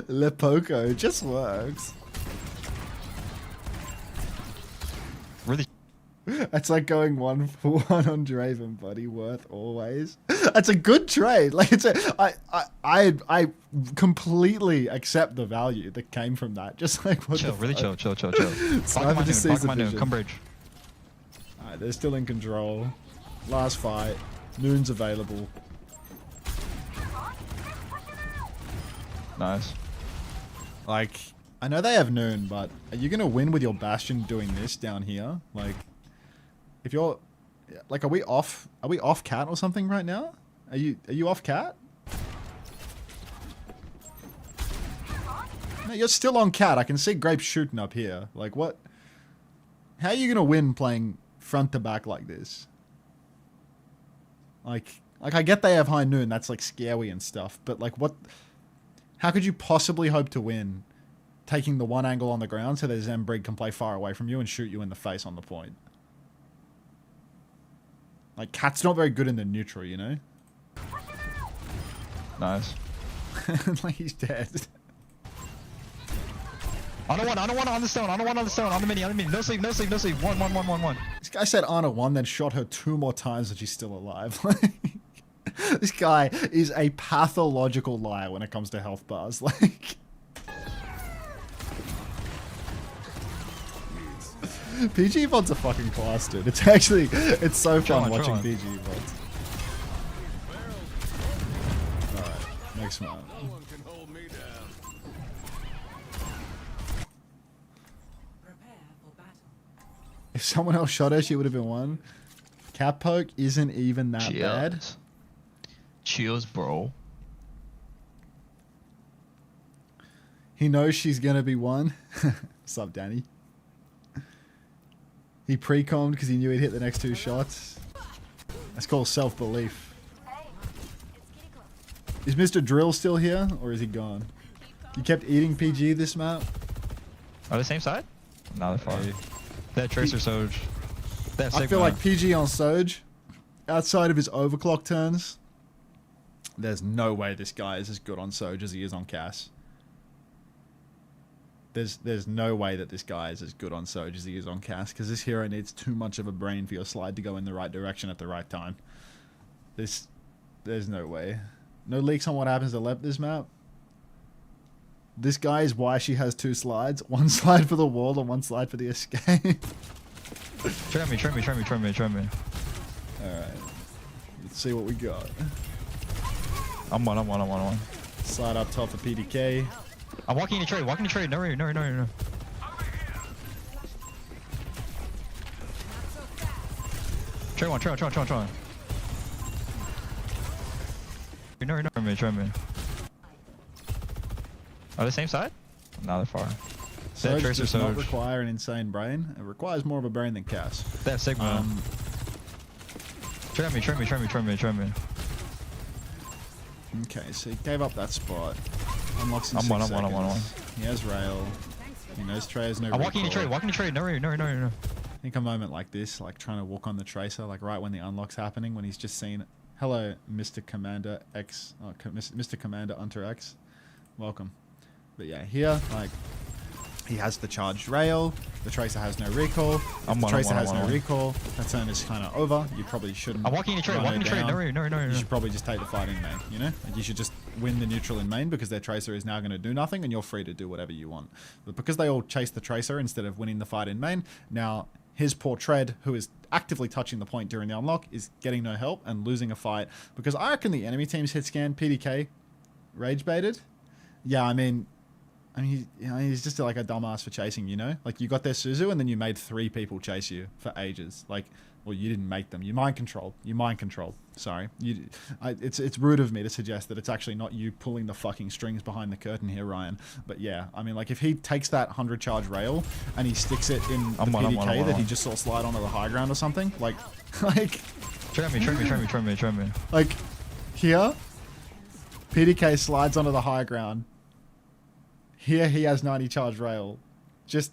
Le Poco just works. Really? It's like going 1-for-1 on Draven, buddy. Worth always. That's a good trade. Like I completely accept the value that came from that. Just like what chill, the really fuck? chill. Sniper just sees the vision. Come bridge. Alright, they're still in control. Last fight. Noon's available. Nice. Like, I know they have Noon, but are you gonna win with your Bastion doing this down here? Like, if you're, like, are we off cat or something right now? Are you off cat? No, you're still on cat. I can see Grape shooting up here. Like, what? How are you gonna win playing front to back like this? Like I get they have high Noon. That's like scary and stuff. But like, what? How could you possibly hope to win taking the one angle on the ground so that Zembrig can play far away from you and shoot you in the face on the point? Like, Cat's not very good in the neutral, you know? Nice. Like, he's dead. On the one on the stone, on the mini. No sleep. 1. This guy said Anna 1, then shot her 2 more times and she's still alive. This guy is a pathological liar when it comes to health bars. Like, PG VODs are fucking class, dude. It's actually, it's so fun watching PG VODs. Alright, next one. If someone else shot her, she would have been one. Cap poke isn't even that bad. Cheers, bro. He knows she's gonna be one. What's up, Danny? He pre-commed because he knew he'd hit the next 2 shots. That's called self-belief. Is Mr. Drill still here, or is he gone? You kept eating PG this map? Are they same side? No, they're far. They have Tracer Soj. They have I feel like PG on Soj, outside of his overclock turns, there's no way this guy is as good on Soj as he is on Cass. There's no way that this guy is as good on Soj as he is on Cass, because this hero needs too much of a brain for your slide to go in the right direction at the right time. There's no way. No leaks on what happens to Lep this map. This guy is why she has 2 slides. 1 slide for the wall and 1 slide for the escape. Try me. Alright. Let's see what we got. I'm one. Slide up top for PDK. I'm walking in the trade. No. Trade one. No, me. Are they same side? No, they're far. Surge Tracer does not Surge. require an insane brain. It requires more of a brain than Cass. They have Sigma. Try me. Okay, so he gave up that spot. Unlocks in I'm 6 one. seconds. He has rail. He knows Trey has no I'm walking in recoil. trade. No. I think a moment like this, like trying to walk on the Tracer, like right when the unlock's happening, when he's just seen, hello, Mr. Commander X, Mr. Commander Unter X, welcome. But yeah, here, like, he has the charged rail. The Tracer has no recall. The Tracer has no recall. That turn is kind of over. You probably shouldn't. I'm walking in trade. No. You should probably just take the fight in main. You know, like you should just win the neutral in main because their Tracer is now going to do nothing, and you're free to do whatever you want. But because they all chase the Tracer instead of winning the fight in main, now his poor Tread, who is actively touching the point during the unlock, is getting no help and losing a fight because I reckon the enemy team's hit scan PDK rage baited. Yeah, I mean, he's just like a dumbass for chasing, you know? Like, you got their Suzu, and then you made 3 people chase you for ages. Like, well, you didn't make them. You mind controlled. Sorry. It's rude of me to suggest that it's actually not you pulling the fucking strings behind the curtain here, Ryan. But yeah, I mean, like, if he takes that 100 charge rail and he sticks it in the PDK that he just saw slide onto the high ground or something, like... Try me. Like, here, PDK slides onto the high ground. Here he has 90 charge rail. Just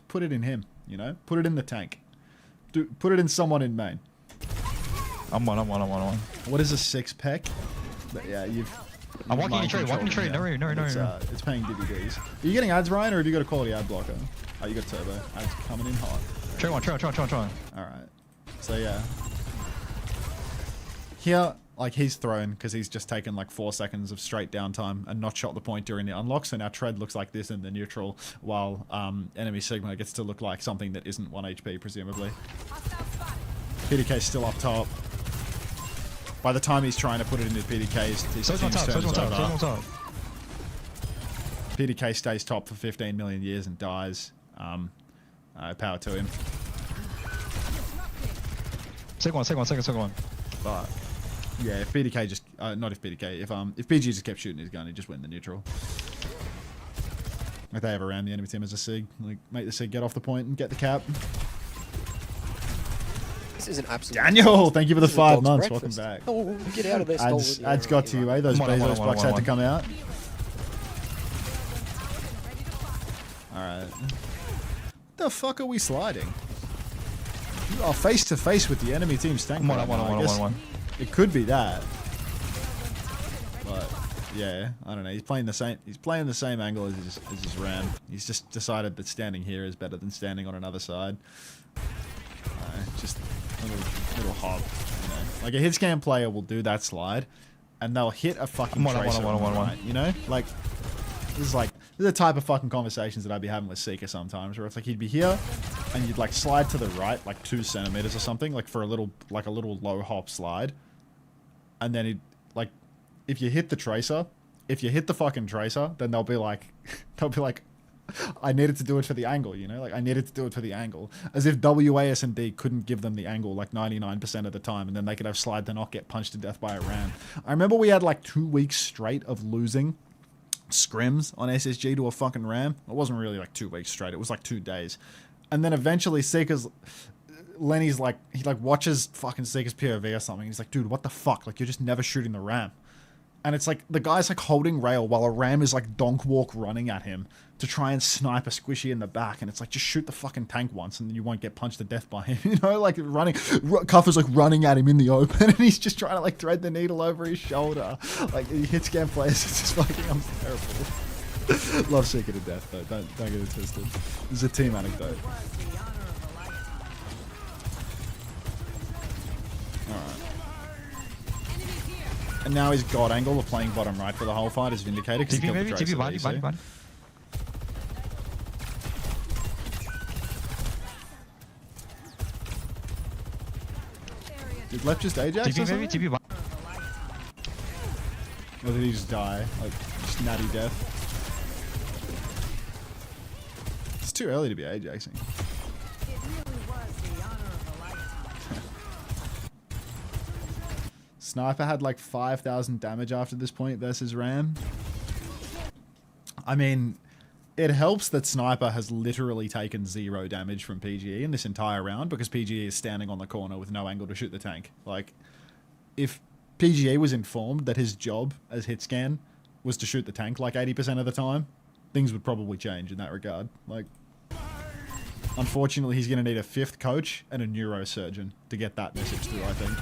put it in him, you know? Put it in the tank. Put it in someone in main. I'm one. What is a 6-pack? But yeah, I'm walking in trade. No. It's paying DVDs. Are you getting ads, Ryan, or have you got a quality ad blocker? Oh, you got turbo. Ads coming in hot. Try one. Alright. So yeah. Here, like, he's thrown because he's just taken like 4 seconds of straight downtime and not shot the point during the unlock. So now Tread looks like this in the neutral, while enemy Sigma gets to look like something that isn't 1 HP, presumably. PDK's still up top. By the time he's trying to put it into PDK, his team's turn is over. PDK stays top for 15 million years and dies. Power to him. Second one. But yeah, if PDK just not if PDK, if PG just kept shooting his gun, he'd just win the neutral. If they ever ran the enemy team as a SIG, like, make the SIG get off the point and get the cap. This is an absolute... Daniel, thank you for the 5 months. Welcome back. Oh, get out of there, Ads got to you, eh? Those Bezos bucks had to come out. Alright. The fuck are we sliding? You are face to face with the enemy team's tank. One. It could be that. But yeah, I don't know. He's playing the same angle as his ram. He's just decided that standing here is better than standing on another side. Just a little hob, you know. Like, a hit scan player will do that slide, and they'll hit a fucking tracer on the right, you know? Like, this is the type of fucking conversations that I'd be having with Seeker sometimes, where it's like he'd be here, and you'd like slide to the right, like 2 centimeters or something, like for a little low hop slide, and then he'd, like, if you hit the fucking tracer, then they'll be like, I needed to do it for the angle, you know? Like, I needed to do it for the angle. As if WASD couldn't give them the angle like 99% of the time, and then they could have slide to not get punched to death by a ram. I remember we had like 2 weeks straight of losing scrims on SSG to a fucking ram. It wasn't really like 2 weeks straight. It was like 2 days. And then eventually Lenny's like, he like watches fucking Seeker's POV or something. He's like, dude, what the fuck? Like, you're just never shooting the ram. And it's like, the guy's like holding rail while a ram is like donk walk running at him to try and snipe a squishy in the back. And it's like, just shoot the fucking tank once and then you won't get punched to death by him. You know, like Cuffer's like running at him in the open and he's just trying to like thread the needle over his shoulder. Like, he hit scan players. It's just fucking, I'm terrible. Love Seeker to death though. Don't get it twisted. This is a team anecdote. Alright. And now his god angle of playing bottom right for the whole fight is vindicated because he killed the Tracer. Body. Did left just Ajax or something? TP. Or did he just die? Like, just natty death? It's too early to be Ajaxing. Sniper had like 5,000 damage after this point versus Ram. I mean, it helps that Sniper has literally taken 0 damage from PGE in this entire round because PGE is standing on the corner with no angle to shoot the tank. Like, if PGE was informed that his job as hit scan was to shoot the tank like 80% of the time, things would probably change in that regard. Like, unfortunately, he's going to need a 5th coach and a neurosurgeon to get that message through, I think.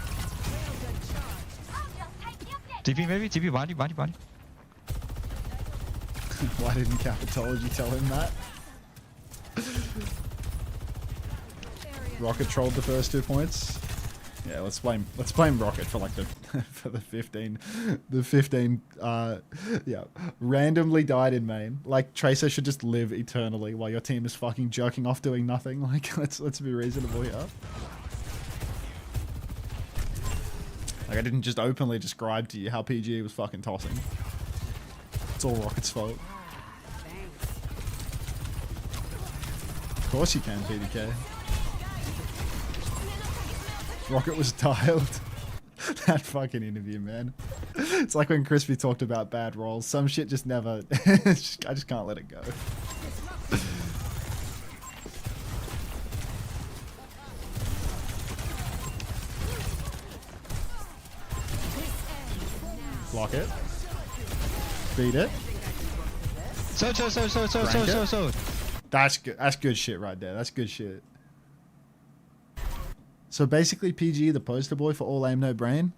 TP maybe? TP body. Why didn't Capitology tell him that? Rocket trolled the first 2 points. Yeah, let's blame Rocket for like the for the 15 yeah, randomly died in main. Like, Tracer should just live eternally while your team is fucking jerking off doing nothing. Like, let's be reasonable here. Like, I didn't just openly describe to you how PGE was fucking tossing. It's all Rocket's fault. Of course you can, PDK. Rocket was dialed. That fucking interview, man. It's like when Crispy talked about bad rolls. Some shit just never... I just can't let it go. Block it. Beat it. So. That's good. That's good shit right there. That's good shit. So basically, PG the poster boy for all aim no brain.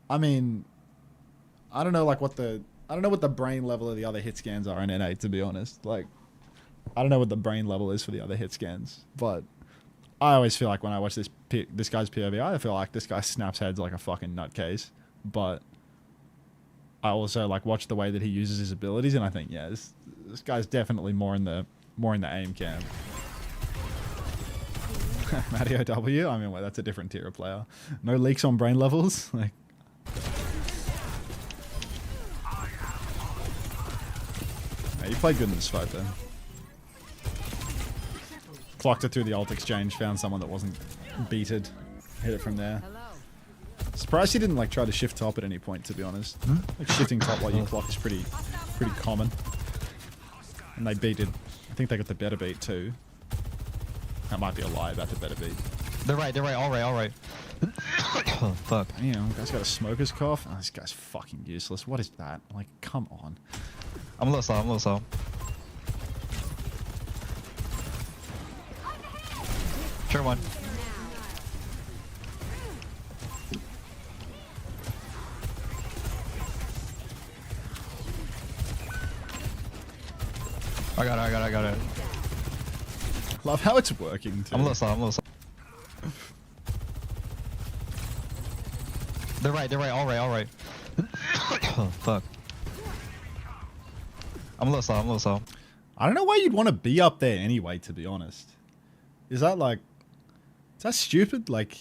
I mean, I don't know like what the brain level of the other hit scans are in NA, to be honest. Like, I don't know what the brain level is for the other hit scans, but I always feel like when I watch this guy's POV, I feel like this guy snaps heads like a fucking nutcase. But I also like watch the way that he uses his abilities, and I think, yeah, this guy's definitely more in the aim camp. Matty OW? I mean, wait, that's a different tier of player. No leaks on brain levels? Like, yeah, you played good in this fight, though. Clocked it through the ult exchange, found someone that wasn't beated, hit it from there. Surprised he didn't like try to shift top at any point, to be honest. Like, shifting top while you clock is pretty common. And they beated. I think they got the better beat too. That might be a lie about the better beat. They're right. All right. Oh, fuck. Damn, guy's got a smoker's cough. Oh, this guy's fucking useless. What is that? Like, come on. I'm a little slow. Sure one. I got it. Love how it's working too. I'm a little slow. They're right. All right. Oh, fuck. I'm a little slow. I don't know why you'd want to be up there anyway, to be honest. Is that stupid? Like,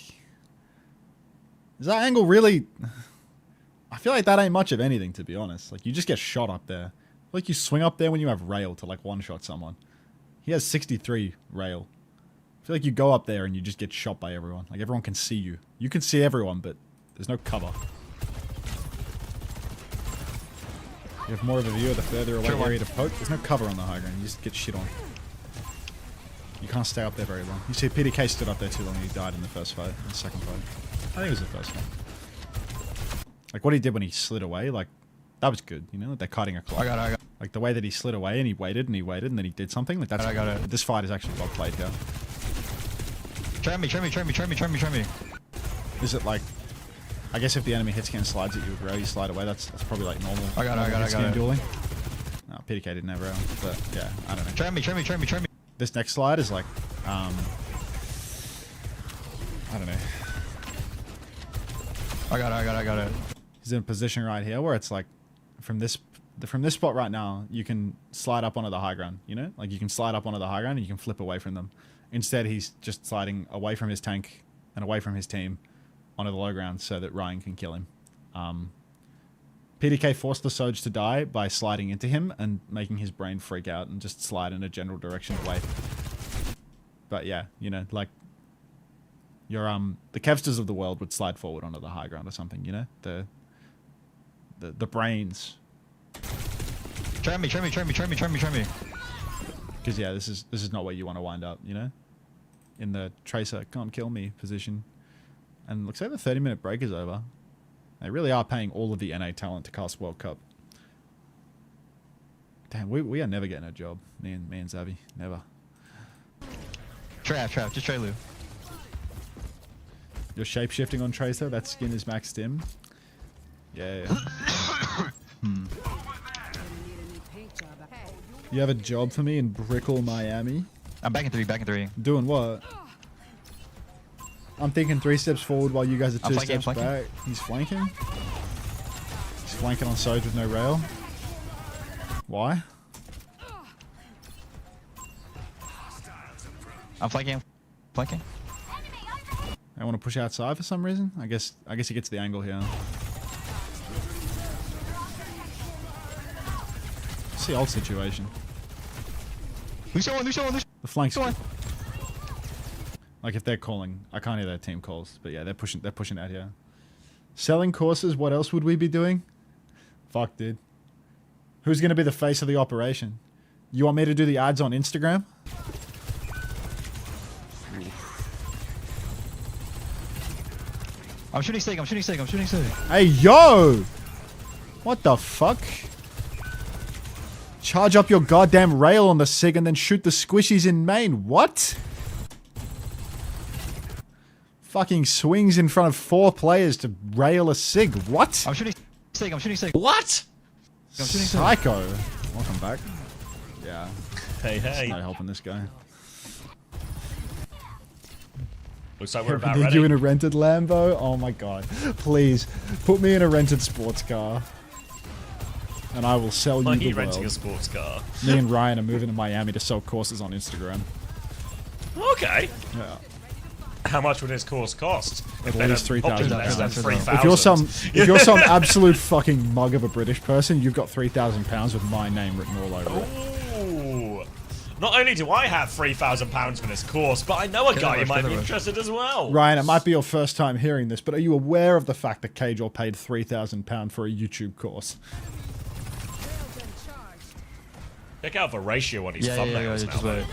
is that angle really... I feel like that ain't much of anything, to be honest. Like, you just get shot up there. Like, you swing up there when you have rail to, like, one-shot someone. He has 63 rail. I feel like you go up there and you just get shot by everyone. Like, everyone can see you. You can see everyone, but there's no cover. You have more of a view of the further away area to poke. There's no cover on the high ground. You just get shit on. You can't stay up there very long. You see, PDK stood up there too long and he died in the first fight. In the second fight. I think it was the first one. Like, what he did when he slid away, like, that was good, you know? Like, they're cutting a clock. I got it. Like, the way that he slid away and he waited, and then he did something. Like, that's... I got it. This fight is actually well played here. Try me. Is it like... I guess if the enemy hit scan slides at you with rail, you slide away. That's probably like normal. I got it. Dueling. No, PDK didn't have rail, but yeah, I don't know. Try me. This next slide is like... I don't know. I got it. He's in a position right here where it's like... From this spot right now, you can slide up onto the high ground, you know? Like, you can slide up onto the high ground and you can flip away from them. Instead, he's just sliding away from his tank and away from his team onto the low ground so that Ryan can kill him. PDK forced the Surge to die by sliding into him and making his brain freak out and just slide in a general direction away. But yeah, you know, like... your the Kevsters of the world would slide forward onto the high ground or something, you know? The brains. Try me. Because yeah, this is not where you want to wind up, you know? In the Tracer can't kill me position. And looks like the 30-minute break is over. They really are paying all of the NA talent to cast World Cup. Damn, we are never getting a job. Me and Zavi. Never. Trap. Just try Lou. You're shape-shifting on Tracer? That skin is max stim? Yeah. You have a job for me in Brickell, Miami? I'm back in three. Doing what? I'm thinking 3 steps forward while you guys are 2 steps back. He's flanking? He's flanking on Soj with no rail. Why? I'm flanking. I want to push outside for some reason. I guess he gets the angle here. It's the old situation. Lucio one. The flanks. Like if they're calling, I can't hear their team calls, but yeah, they're pushing out here. Selling courses. What else would we be doing? Fuck, dude. Who's gonna be the face of the operation? You want me to do the ads on Instagram? I'm shooting steak. Hey, yo! What the fuck? Charge up your goddamn rail on the SIG and then shoot the squishies in main. What? Fucking swings in front of 4 players to rail a SIG. What? I'm shooting steak. What? Psycho. Welcome back. Yeah. Hey. It's not helping this guy. Looks like we're We about need ready. you in a rented Lambo? Oh my god. Please, put me in a rented sports car. And I will sell you the renting a world. sports car. Me and Ryan are moving to Miami to sell courses on Instagram. Okay. Yeah. How much would this course cost? At least 3,000 less than pounds. 3,000. If you're some absolute fucking mug of a British person, you've got 3,000 pounds with my name written all over it. Ooh. Not only do I have £3,000 for this course, but I know a guy who might be interested as well. Ryan, it might be your first time hearing this, but are you aware of the fact that Kajor paid £3,000 for a YouTube course? Check out the ratio on his thumbnails now.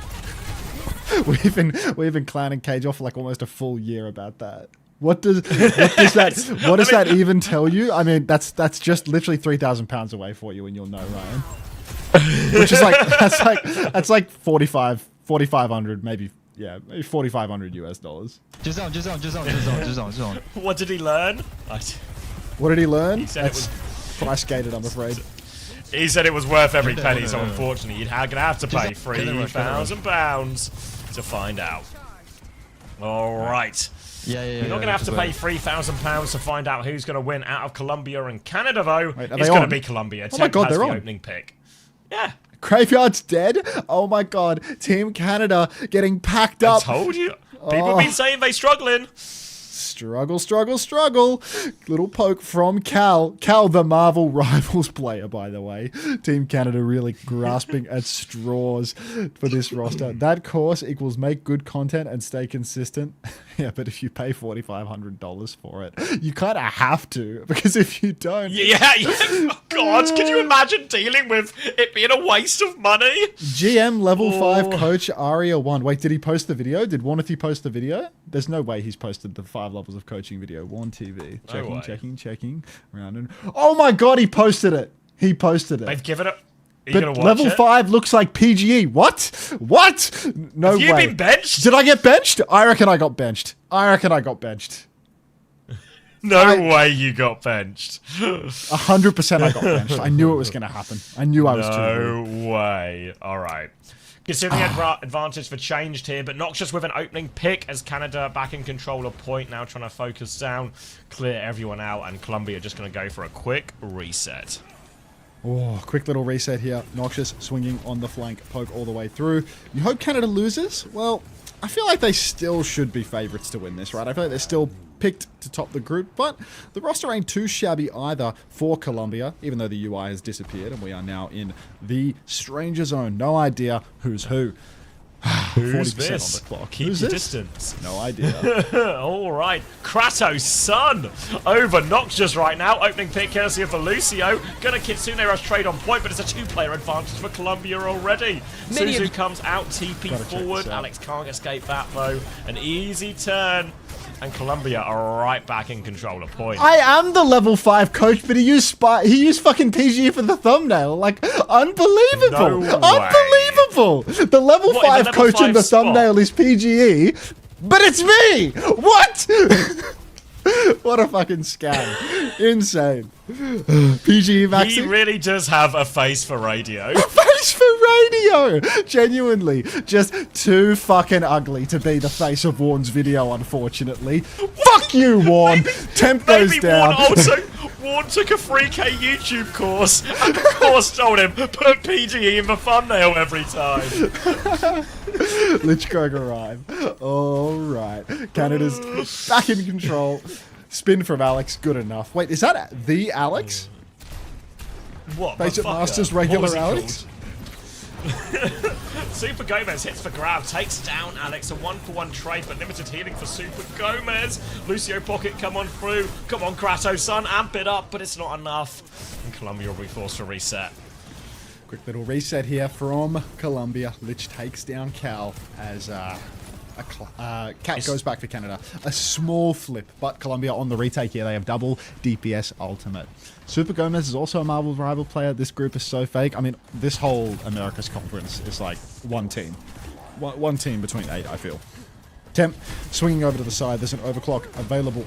We've been clowning Kajor for like almost a full year about that. What does that even tell you? I mean, that's just literally £3,000 away for you, and you'll know, Ryan. Which is like that's like 4,500, maybe $4,500 US. Just zone. What did he learn? What did he learn? He said That's price gated, I'm afraid. He said it was worth every penny, so unfortunately you're gonna have to pay £3,000 to find out. All right. You're not gonna have to pay £3,000 to find out who's gonna win out of Colombia and Canada, though. It's gonna be Colombia. Oh my god, they're the on. opening pick. Yeah. Graveyard's dead? Oh my god. Team Canada getting packed up. I told you. People have been saying they're struggling. Struggle. Little poke from Cal. Cal, the Marvel Rivals player, by the way. Team Canada really grasping at straws for this roster. That course equals make good content and stay consistent. Yeah, but if you pay $4,500 for it, you kind of have to, because if you don't... Yeah. Oh, God, can you imagine dealing with it being a waste of money? GM level 5 coach Aria 1. Wait, did he post the video? Did Warnethy post the video? There's no way he's posted the 5 levels of coaching video. Warn TV. Checking. Round and... Oh my god, he posted it. They've given it... But level 5 looks like PGE. What? No way. Have you been benched? Did I get benched? I reckon I got benched. No way you got benched. 100% I got benched. I knew it was going to happen. I knew I was too good. No way. All right. Considering advantage for changed here, but Noxious with an opening pick as Canada back in control of point, now trying to focus down, clear everyone out, and Colombia just going to go for a quick reset. Oh, quick little reset here. Noxious swinging on the flank, poke all the way through. You hope Canada loses? Well, I feel like they still should be favourites to win this, right? I feel like they're still picked to top the group, but the roster ain't too shabby either for Colombia, even though the UI has disappeared and we are now in the stranger zone. No idea who's who. Who's 40% this? on the clock. Keep Who's your this? distance. No idea. All right. Kratos' son over Noxious right now. Opening pick courtesy of the Lucio. Gonna Kitsune Rush trade on point, but it's a two-player advantage for Colombia already. Suzu comes out, TP forward. Alex can't escape that, though. An easy turn. And Colombia are right back in control of point. I am the level 5 coach, but he used fucking PG for the thumbnail. Like, unbelievable. No way. Unbelievable. The level 5 coach in the thumbnail is PGE, but it's me. What? What a fucking scam. Insane. PGE vaccine. He really does have a face for radio. A face for radio. Genuinely. Just too fucking ugly to be the face of Warren's video, unfortunately. Fuck you, Warren. Temp goes down. Warren took a 3K YouTube course, and the course told him, put PGE in the thumbnail every time. Lichkrog arrive. All right. Canada's back in control. Spin from Alex, good enough. Wait, is that the Alex? What? Basic Masters regular Alex? Super Gomez hits for grab, takes down Alex. A 1-for-1 trade, but limited healing for Super Gomez. Lucio Pocket come on through. Come on, Kratos, son, amp it up, but it's not enough. And Colombia will be forced to reset. Quick little reset here from Colombia. Lich takes down Cal as Cat goes back for Canada. A small flip, but Colombia on the retake here. They have double DPS ultimate. Super Gomez is also a Marvel rival player. This group is so fake. I mean, this whole America's conference is like one team. One team between 8, I feel. Temp swinging over to the side. There's an overclock available.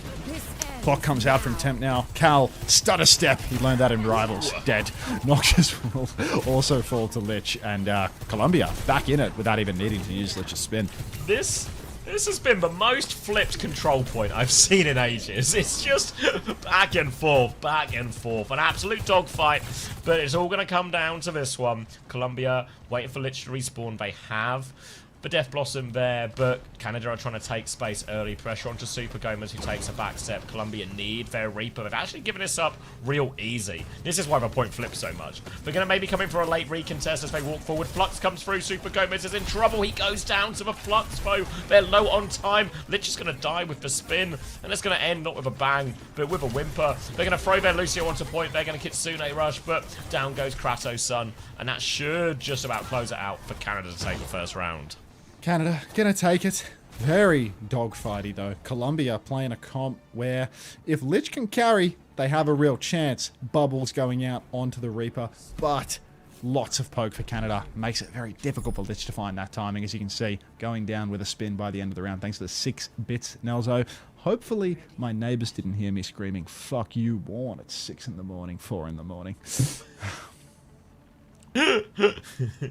Clock comes out from Temp now. Cal, stutter step. He learned that in Rivals. Dead. Noxious will also fall to Lich. And Colombia back in it without even needing to use Lich's spin. This has been the most flipped control point I've seen in ages. It's just back and forth, back and forth. An absolute dogfight, but it's all going to come down to this one. Colombia waiting for Lich to respawn. They have the Death Blossom there, but Canada are trying to take space early. Pressure onto Super Gomez, who takes a back step. Colombia need their Reaper. They've actually given this up real easy. This is why the point flips so much. They're going to maybe come in for a late recontest as they walk forward. Flux comes through. Super Gomez is in trouble. He goes down to the Flux foe. They're low on time. Lich is going to die with the spin, and it's going to end not with a bang, but with a whimper. They're going to throw their Lucio onto point. They're going to Kitsune Rush, but down goes Kratos' son, and that should just about close it out for Canada to take the first round. Canada gonna take it. Very dogfighty though. Colombia playing a comp where if Lich can carry, they have a real chance. Bubbles going out onto the Reaper, but lots of poke for Canada. Makes it very difficult for Lich to find that timing, as you can see. Going down with a spin by the end of the round, thanks to the 6 bits, Nelzo. Hopefully my neighbors didn't hear me screaming, "Fuck you, Warren," at 6 in the morning, 4 in the morning.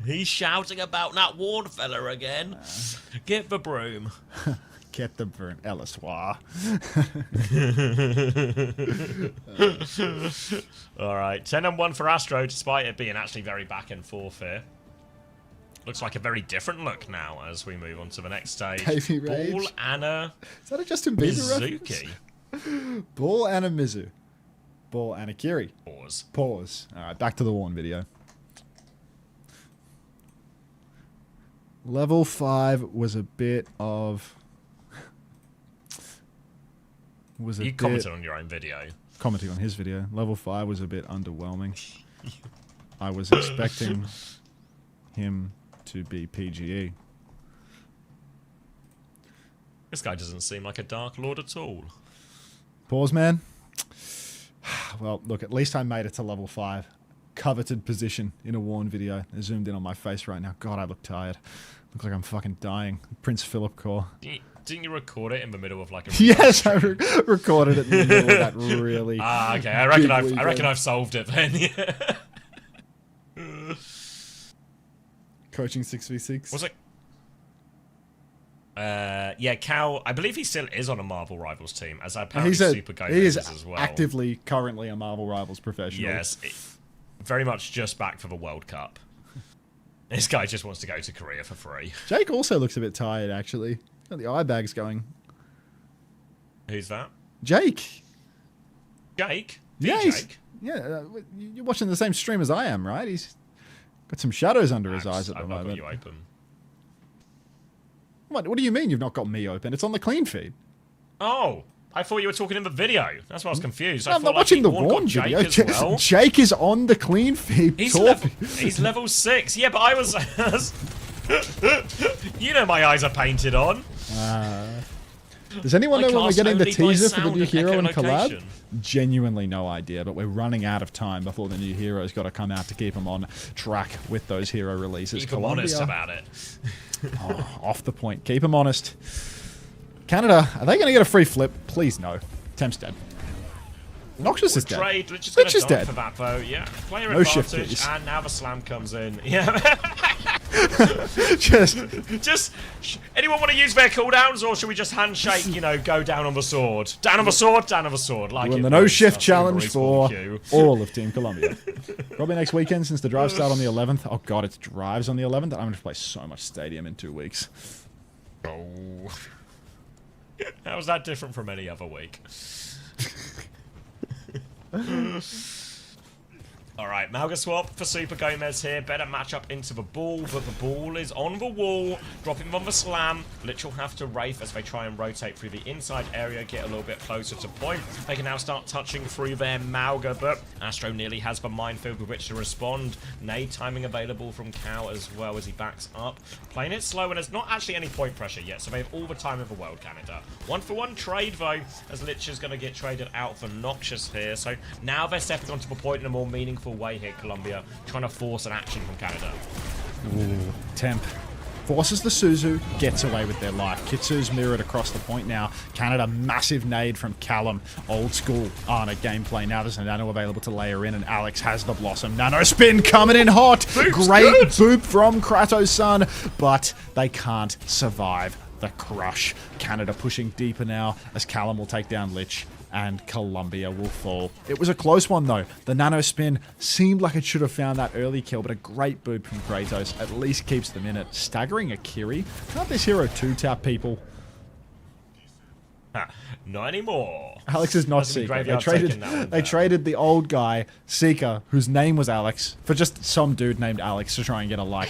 He's shouting about that Warren fella again. Get the broom. Get the broom. Elliswa. Alright, 10-1 for Astro, despite it being actually very back and forth here. Looks like a very different look now as we move on to the next stage. Baby Rage. Ball Anna Is that a Justin Bieber reference? Ball Anna Mizu. Ball Anna Kiri. Pause. Alright, back to the Warren video. Level 5 was a bit of... You commented on your own video. Commenting on his video. Level 5 was a bit underwhelming. I was expecting him to be PGE. This guy doesn't seem like a Dark Lord at all. Pause, man. Well, look, at least I made it to level 5. Coveted position in a Warren video. I zoomed in on my face right now. God, I look tired. Look like I'm fucking dying. Prince Philip core. Didn't you record it in the middle of like a... Yes, I recorded it in the middle of that really... okay. I reckon I've solved it then. Coaching 6v6. Was it? Yeah, Cal. I believe he still is on a Marvel Rivals team, as apparently Super Gomez is as well. Actively, currently a Marvel Rivals professional. Yes, very much just back for the World Cup. This guy just wants to go to Korea for free. Jake also looks a bit tired, actually. Got the eye bags going. Who's that? Jake. Jake? Yeah, Jake? You're watching the same stream as I am, right? He's got some shadows under his eyes at the moment. You open. What do you mean you've not got me open? It's on the clean feed. Oh, I thought you were talking in the video. That's why I was confused. I'm not watching the Warn video. Jake is on the clean feed. He's level 6. Yeah, but I was... You know my eyes are painted on. Does anyone know when we're getting the teaser for the new hero and collab? Echolocation. Genuinely no idea, but we're running out of time before the new hero's got to come out to keep them on track with those hero releases. Keep them honest about it. Off the point. Keep them honest. Canada, are they going to get a free flip? Please no. Temp's dead. Noxious is dead. Trade, Lich is dead. For that, though. Yeah, player No shift advantage, keys. and now the slam comes in. Yeah. just anyone want to use their cooldowns, or should we just handshake? You know, go down on the sword, down on the sword, down on the sword. Like Doing the no shift challenge for all of Team Colombia. Probably next weekend since the drives start on the 11th. Oh god, it's drives on the 11th. I'm going to play so much Stadium in 2 weeks. Oh. How is that different from any other week? Alright, Malga swap for Super Gomez here. Better match up into the ball, but the ball is on the wall. Dropping on the slam. Lich will have to Wraith as they try and rotate through the inside area, get a little bit closer to point. They can now start touching through their Malga, but Astro nearly has the minefield with which to respond. Nade timing available from Cow as well as he backs up. Playing it slow, and there's not actually any point pressure yet, so they have all the time in the world, Canada. 1-for-1 trade, though, as Lich is going to get traded out for Noxious here. So now they're stepping onto the point in a more meaningful way here, Colombia, trying to force an action from Canada. Ooh. Temp forces the Suzu, gets away with their life. Kitsu's mirrored across the point now. Canada, massive nade from Callum. Old school Arna gameplay. Now there's a Nano available to layer in, and Alex has the Blossom. Nano spin coming in hot. Great boop from Kratos' son, but they can't survive the crush. Canada pushing deeper now as Callum will take down Lich, and Colombia will fall. It was a close one though. The nano spin seemed like it should have found that early kill, but a great boop from Kratos at least keeps them in it. Staggering Akiri. Can't this hero 2-tap people? Not anymore. Alex is not Seeker. They traded the old guy, Seeker, whose name was Alex, for just some dude named Alex to try and get a like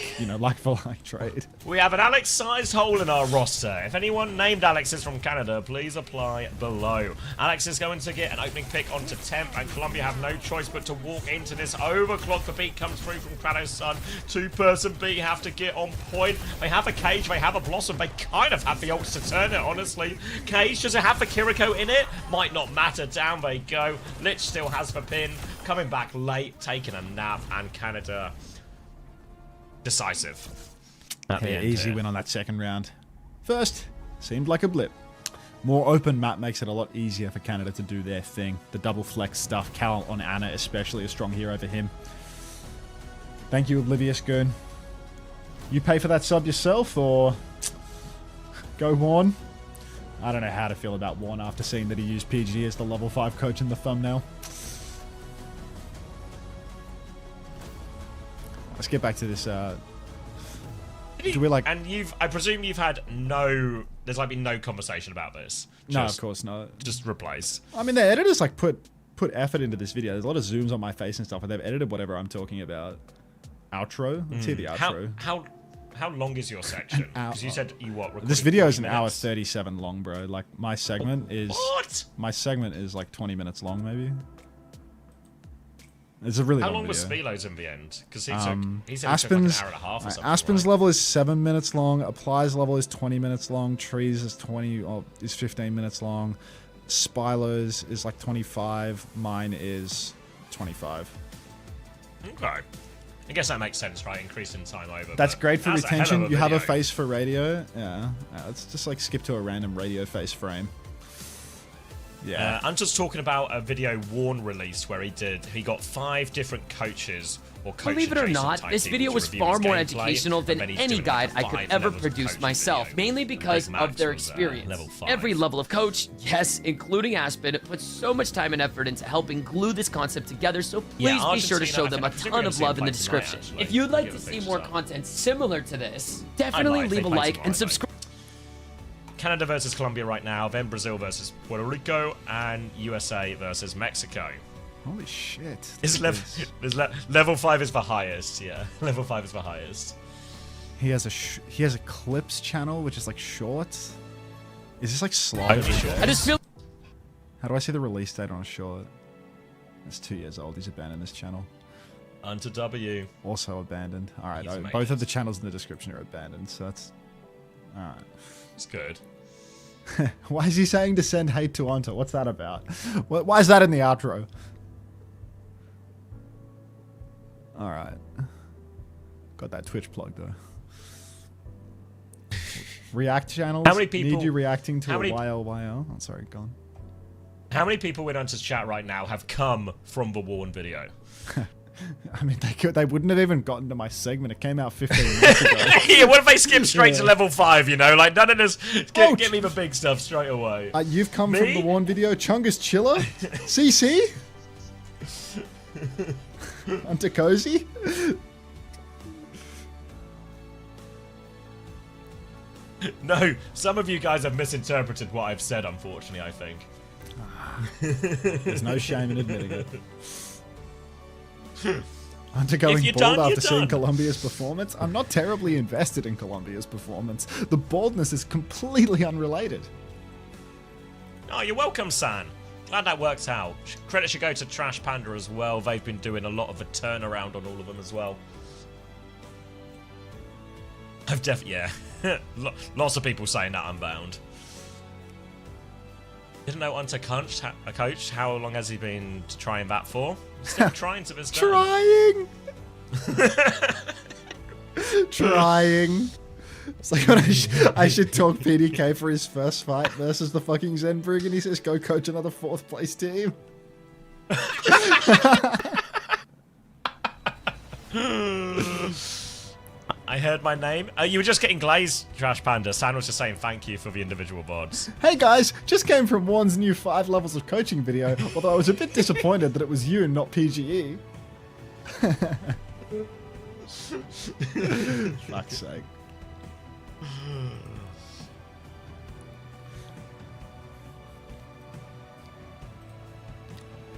for like trade. We have an Alex-sized hole in our roster. If anyone named Alex is from Canada, please apply below. Alex is going to get an opening pick onto Temp, and Colombia have no choice but to walk into this overclock. The beat comes through from Kratos' son. Two-person B have to get on point. They have a Cage, they have a Blossom. They kind of have the ults to turn it, honestly. Cage, does it have the Kiriko in it? Might not matter. Down they go. Lich still has the pin. Coming back late, taking a nap, and Canada decisive. Yeah, easy win on that second round. First, seemed like a blip. More open map makes it a lot easier for Canada to do their thing. The double flex stuff, Cal on Anna especially, a strong hero for him. Thank you, Oblivious Goon. You pay for that sub yourself, or go Warn? I don't know how to feel about Warn after seeing that he used PG as the level 5 coach in the thumbnail. Let's get back to this. Do we like? And I presume you've had no. There's like been no conversation about this. No, of course not. Just replies. I mean, the editors like put effort into this video. There's a lot of zooms on my face and stuff, and they've edited whatever I'm talking about. Outro. Let's hear the outro. How long is your section? Because you said you This video is an hour 37 long, bro. Like my segment is. What? My segment is like 20 minutes long, maybe. It's a really How long long was video. Spilo's in the end? Because he said he took Aspen's, like an hour and a half or something. Aspen's right? level is 7 minutes long. Apply's level is 20 minutes long. Trees is 15 minutes long. Spilo's is like 25. Mine is 25. Okay. I guess that makes sense, right? Increasing time over. That's great for that's a hell of retention. a You have a video. face for radio. Yeah. Let's just like skip to a random radio face frame. Yeah. I'm just talking about a video Warn released where he got 5 different coaches or coach Believe it or adjacent not, type this people video to was review far his more gameplay, educational and than then he's any doing guide like I a could 5 ever levels of produce coaching myself, video. mainly because Max of their was, experience. level 5. Every level of coach, yes, including Aspen, put so much time and effort into helping glue this concept together, so please be sure to show them a ton of love in the description. If you'd like to see more content similar to this, definitely leave a like and subscribe. Canada versus Colombia right now, then Brazil versus Puerto Rico, and USA versus Mexico. Holy shit. Level 5 is the highest, yeah. Level 5 is the highest. He has a clips channel, which is like shorts. Is this like slow? I just feel. How do I see the release date on a short? It's 2 years old. He's abandoned this channel. Unter W. Also abandoned. All right, He's both of the channels in the description are abandoned, so that's all right. It's good. Why is he saying to send hate to Unter? What's that about? Why is that in the outro? All right. Got that Twitch plug though. React channels. How many people need you reacting to how a many, YLYL? Oh, sorry, gone. How many people in Unter's chat right now have come from the Warn video? I mean, they wouldn't have even gotten to my segment. It came out 15 minutes ago. Yeah, what if they skip straight to level 5, you know? Like, none of this... Get me the big stuff straight away. You've come from the Warn video. Chungus Chiller? CC? Unter Cozy? No, some of you guys have misinterpreted what I've said, unfortunately, I think. There's no shame in admitting it. Unter going bald after seeing Colombia's performance? I'm not terribly invested in Colombia's performance. The baldness is completely unrelated. Oh, you're welcome, San. Glad that worked out. Credit should go to Trash Panda as well. They've been doing a lot of a turnaround on all of them as well. I've yeah. Lots of people saying that Unbound. Didn't know Unter coached. How long has he been trying that for? Still trying to this day. Trying! Trying. It's like when I should talk PDK for his first fight versus the fucking Zenbrig, and he says, go coach another 4th place team. I heard my name. You were just getting glazed, Trash Panda. San was just saying thank you for the individual bods. Hey guys, just came from Warn's new 5 levels of coaching video, although I was a bit disappointed that it was you and not PGE. Fuck's sake.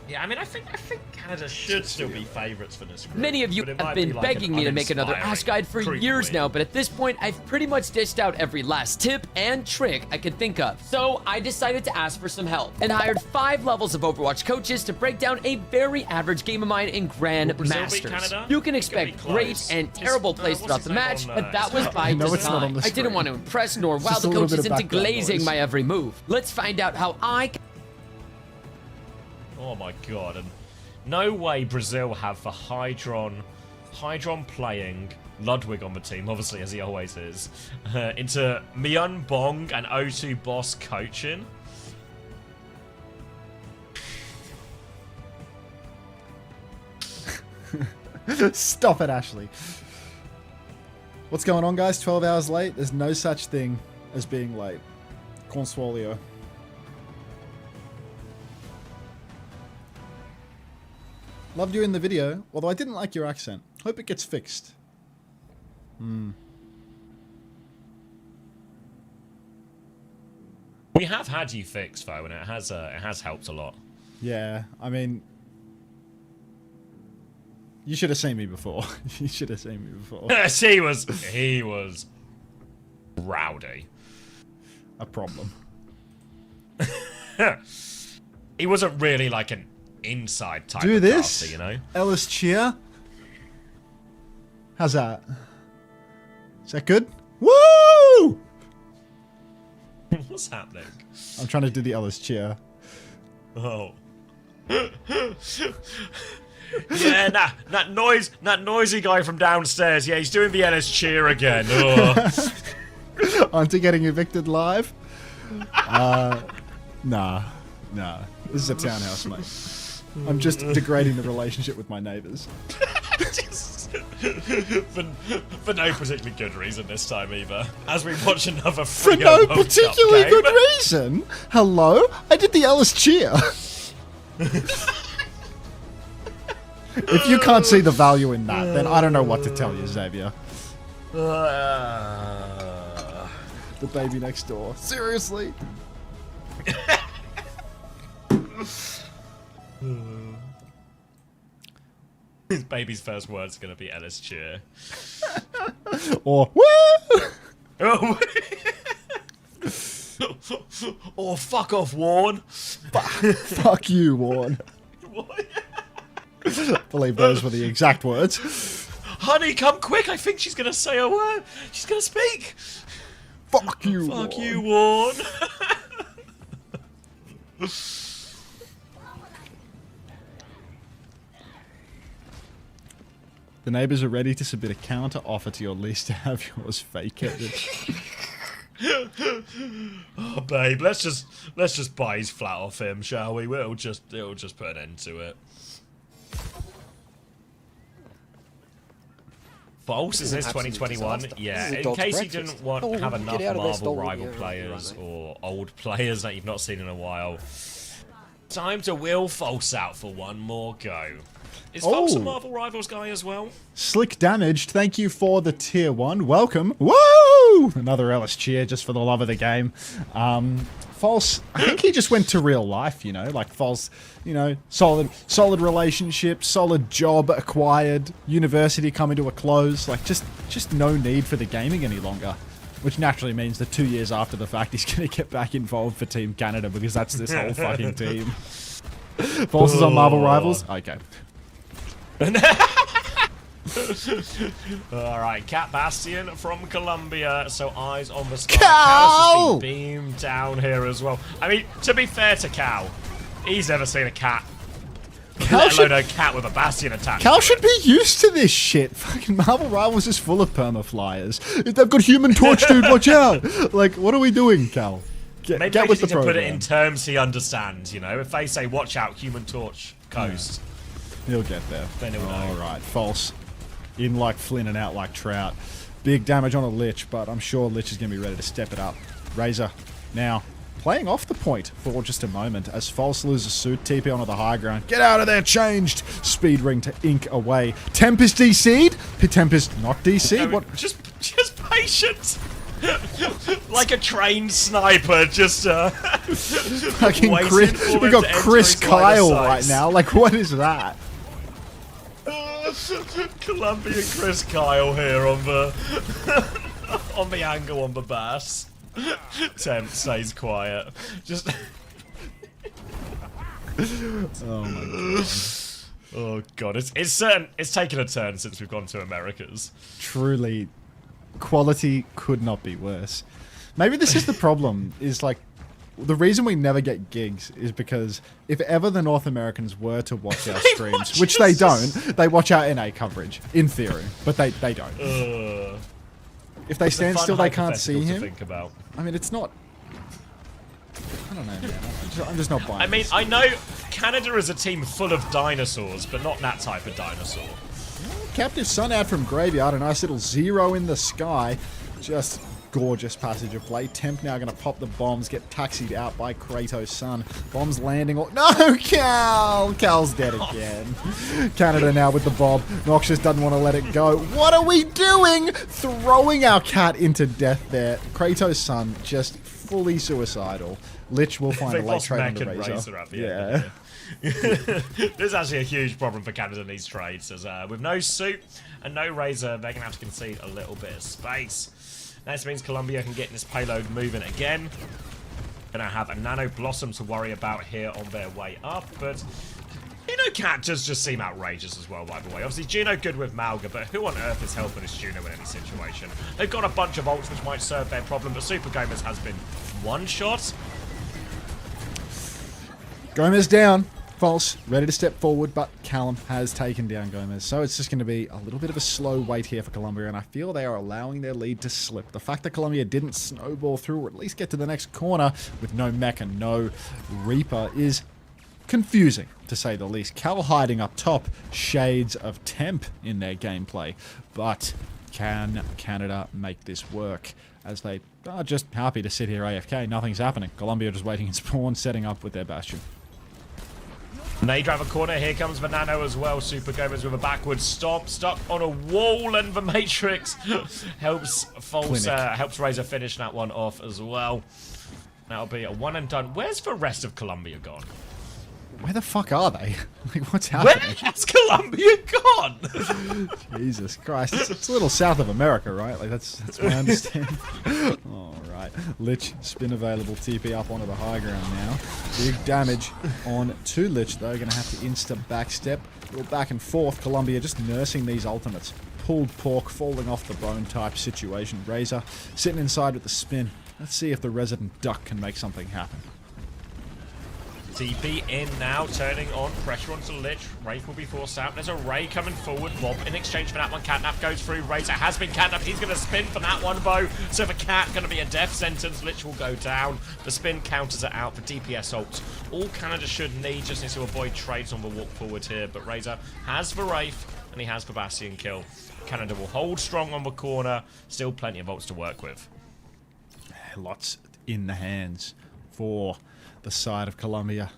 Yeah, I mean, I think Canada should still be favourites for this group. Many of you have been begging me to make another Ash Guide for years now, but at this point, I've pretty much dished out every last tip and trick I could think of. So I decided to ask for some help and hired 5 levels of Overwatch coaches to break down a very average game of mine in Grandmasters. You can expect great and terrible plays throughout the match, but that was by design. I didn't want to impress nor wow the coaches into glazing my every move. Let's find out how I can... Oh my god, and no way Brazil have the Hydron playing Ludwig on the team, obviously, as he always is, into Myun Bong and O2 Boss coaching. Stop it, Ashley. What's going on, guys? 12 hours late? There's no such thing as being late. Consuolio. Loved you in the video, although I didn't like your accent. Hope it gets fixed. We have had you fixed, though, and it has helped a lot. Yeah, I mean... You should have seen me before. You should have seen me before. Yes, he was rowdy. A problem. He wasn't really like an inside type Do of this, caster, you know? Ellis Cheer. How's that? Is that good? Woo! What's happening? I'm trying to do the Ellis Cheer. Oh. Yeah, that noisy guy from downstairs. Yeah, he's doing the Ellis cheer again. Aren't you getting evicted live? Nah. This is a townhouse, mate. I'm just degrading the relationship with my neighbours. For no particularly good reason this time either. As we watch another For no particularly good reason? Hello? I did the Ellis cheer. If you can't see the value in that, then I don't know what to tell you, Xavier. The baby next door. Seriously? His baby's first word's going to be Ellis cheer. Or, woo! Oh. Or fuck off, Warren. Fuck you, Warren. I believe those were the exact words. Honey, come quick. I think she's going to say a word. She's going to speak. Fuck you, Fuck Warren. you, Warren. The neighbours are ready to submit a counter offer to your lease to have yours vacated. Oh, babe, let's just buy his flat off him, shall we? It'll just put an end to it. False, is this 2021? Yeah, in case you didn't have enough Marvel rival players or old players that you've not seen in a while, time to wheel False out for one more go. Is False a Marvel Rivals guy as well? Slick Damaged, thank you for the tier 1. Welcome. Woo! Another Ellis cheer just for the love of the game. False, I think he just went to real life, you know, like False, you know, solid relationship, solid job acquired, university coming to a close, like just no need for the gaming any longer. Which naturally means that 2 years after the fact, he's going to get back involved for Team Canada because that's this whole fucking team. False is on Marvel Rivals? Okay. Alright, Cat Bastion from Colombia, so eyes on the sky. Cal! Cal's just been beamed down here as well. I mean, to be fair to Cal, he's never seen a cat. Let alone a cat with a Bastion attached. Cal should be used to this shit. Fucking Marvel Rivals is full of permaflyers. They've got Human Torch, dude, watch out! Like, what are we doing, Cal? Maybe get they with just the need to put it program. in terms he understands, you know? If they say, watch out, Human Torch, coast. He'll get there. Then he'll know. Alright, False. In like Flynn and out like Trout. Big damage on a Lich, but I'm sure Lich is going to be ready to step it up. Razor, now, playing off the point for just a moment as False loses suit, TP onto the high ground. Get out of there, changed! Speed ring to ink away. Tempest DC'd? Tempest not DC'd? What? Just patient! Like a trained sniper, just Fucking waiting Chris. for We him got to enter Chris his line of Kyle sight. right now. Like, what is that? Colombian Chris Kyle here on the on the angle on the bass. Temp stays quiet. Just Oh my god. oh god, it's taken a turn since we've gone to Americas. Truly, quality could not be worse. Maybe this is the problem, is like, the reason we never get gigs is because if ever the North Americans were to watch our streams, which they don't, they watch our NA coverage, in theory, but they don't. If they It's a stand fun still, they can't hypothetical see to him. think about. I mean, it's not... I don't know, man. I'm just not buying I mean, this. I know Canada is a team full of dinosaurs, but not that type of dinosaur. Captive Sun out from Graveyard, a nice little 0 in the sky. Just gorgeous passage of play. Temp now going to pop the bombs, get taxied out by Kratos' Sun. Bombs landing. No, Cal! Cal's dead again. Canada now with the bomb. Noxious doesn't want to let it go. What are we doing? Throwing our cat into death there. Kratos' Sun just fully suicidal. Lich will find a late trade on the Razor. At the end of it. This is actually a huge problem for Canada in these trades, as with no suit and no Razor, they're going to have to concede a little bit of space. This means Colombia can get this payload moving again. Gonna have a Nano Blossom to worry about here on their way up, but Cat does just seem outrageous as well, by the way. Obviously, Juno good with Malga, but who on earth is helping this Juno in any situation? They've got a bunch of ults which might serve their problem, but Super Gomez has been one shot. Gomez down. False, ready to step forward, but Callum has taken down Gomez. So it's just going to be a little bit of a slow wait here for Colombia, and I feel they are allowing their lead to slip. The fact that Colombia didn't snowball through, or at least get to the next corner with no mech and no Reaper, is confusing, to say the least. Cal hiding up top, shades of Temp in their gameplay. But can Canada make this work? As they are just happy to sit here AFK, nothing's happening. Colombia just waiting in spawn, setting up with their Bastion. They drive a corner. Here comes the Nano as well. Super Gomez with a backwards stomp, stuck on a wall, and the Matrix helps helps Razor finish that one off as well. That'll be a one and done. Where's the rest of Colombia gone? Where the fuck are they? Like, what's happening? Where has Colombia gone? Jesus Christ. It's a little south of America, right? Like, that's my understanding. Alright. Lich, spin available. TP up onto the high ground now. Big damage on to Lich, though. Gonna have to insta backstep. Go back and forth. Colombia just nursing these ultimates. Pulled pork, falling off the bone type situation. Razor sitting inside with the spin. Let's see if the resident duck can make something happen. TP in now, turning on pressure onto Lich. Wraith will be forced out. There's a Ray coming forward. Mob in exchange for that one. Catnap goes through. Razor has been catnapped. He's going to spin for that one, Bo. So for Cat, going to be a death sentence. Lich will go down. The spin counters it out for DPS ults. All Canada should need, just needs to avoid trades on the walk forward here. But Razor has the Wraith, and he has the Bastion kill. Canada will hold strong on the corner. Still plenty of ults to work with. Lots in the hands for the side of Colombia.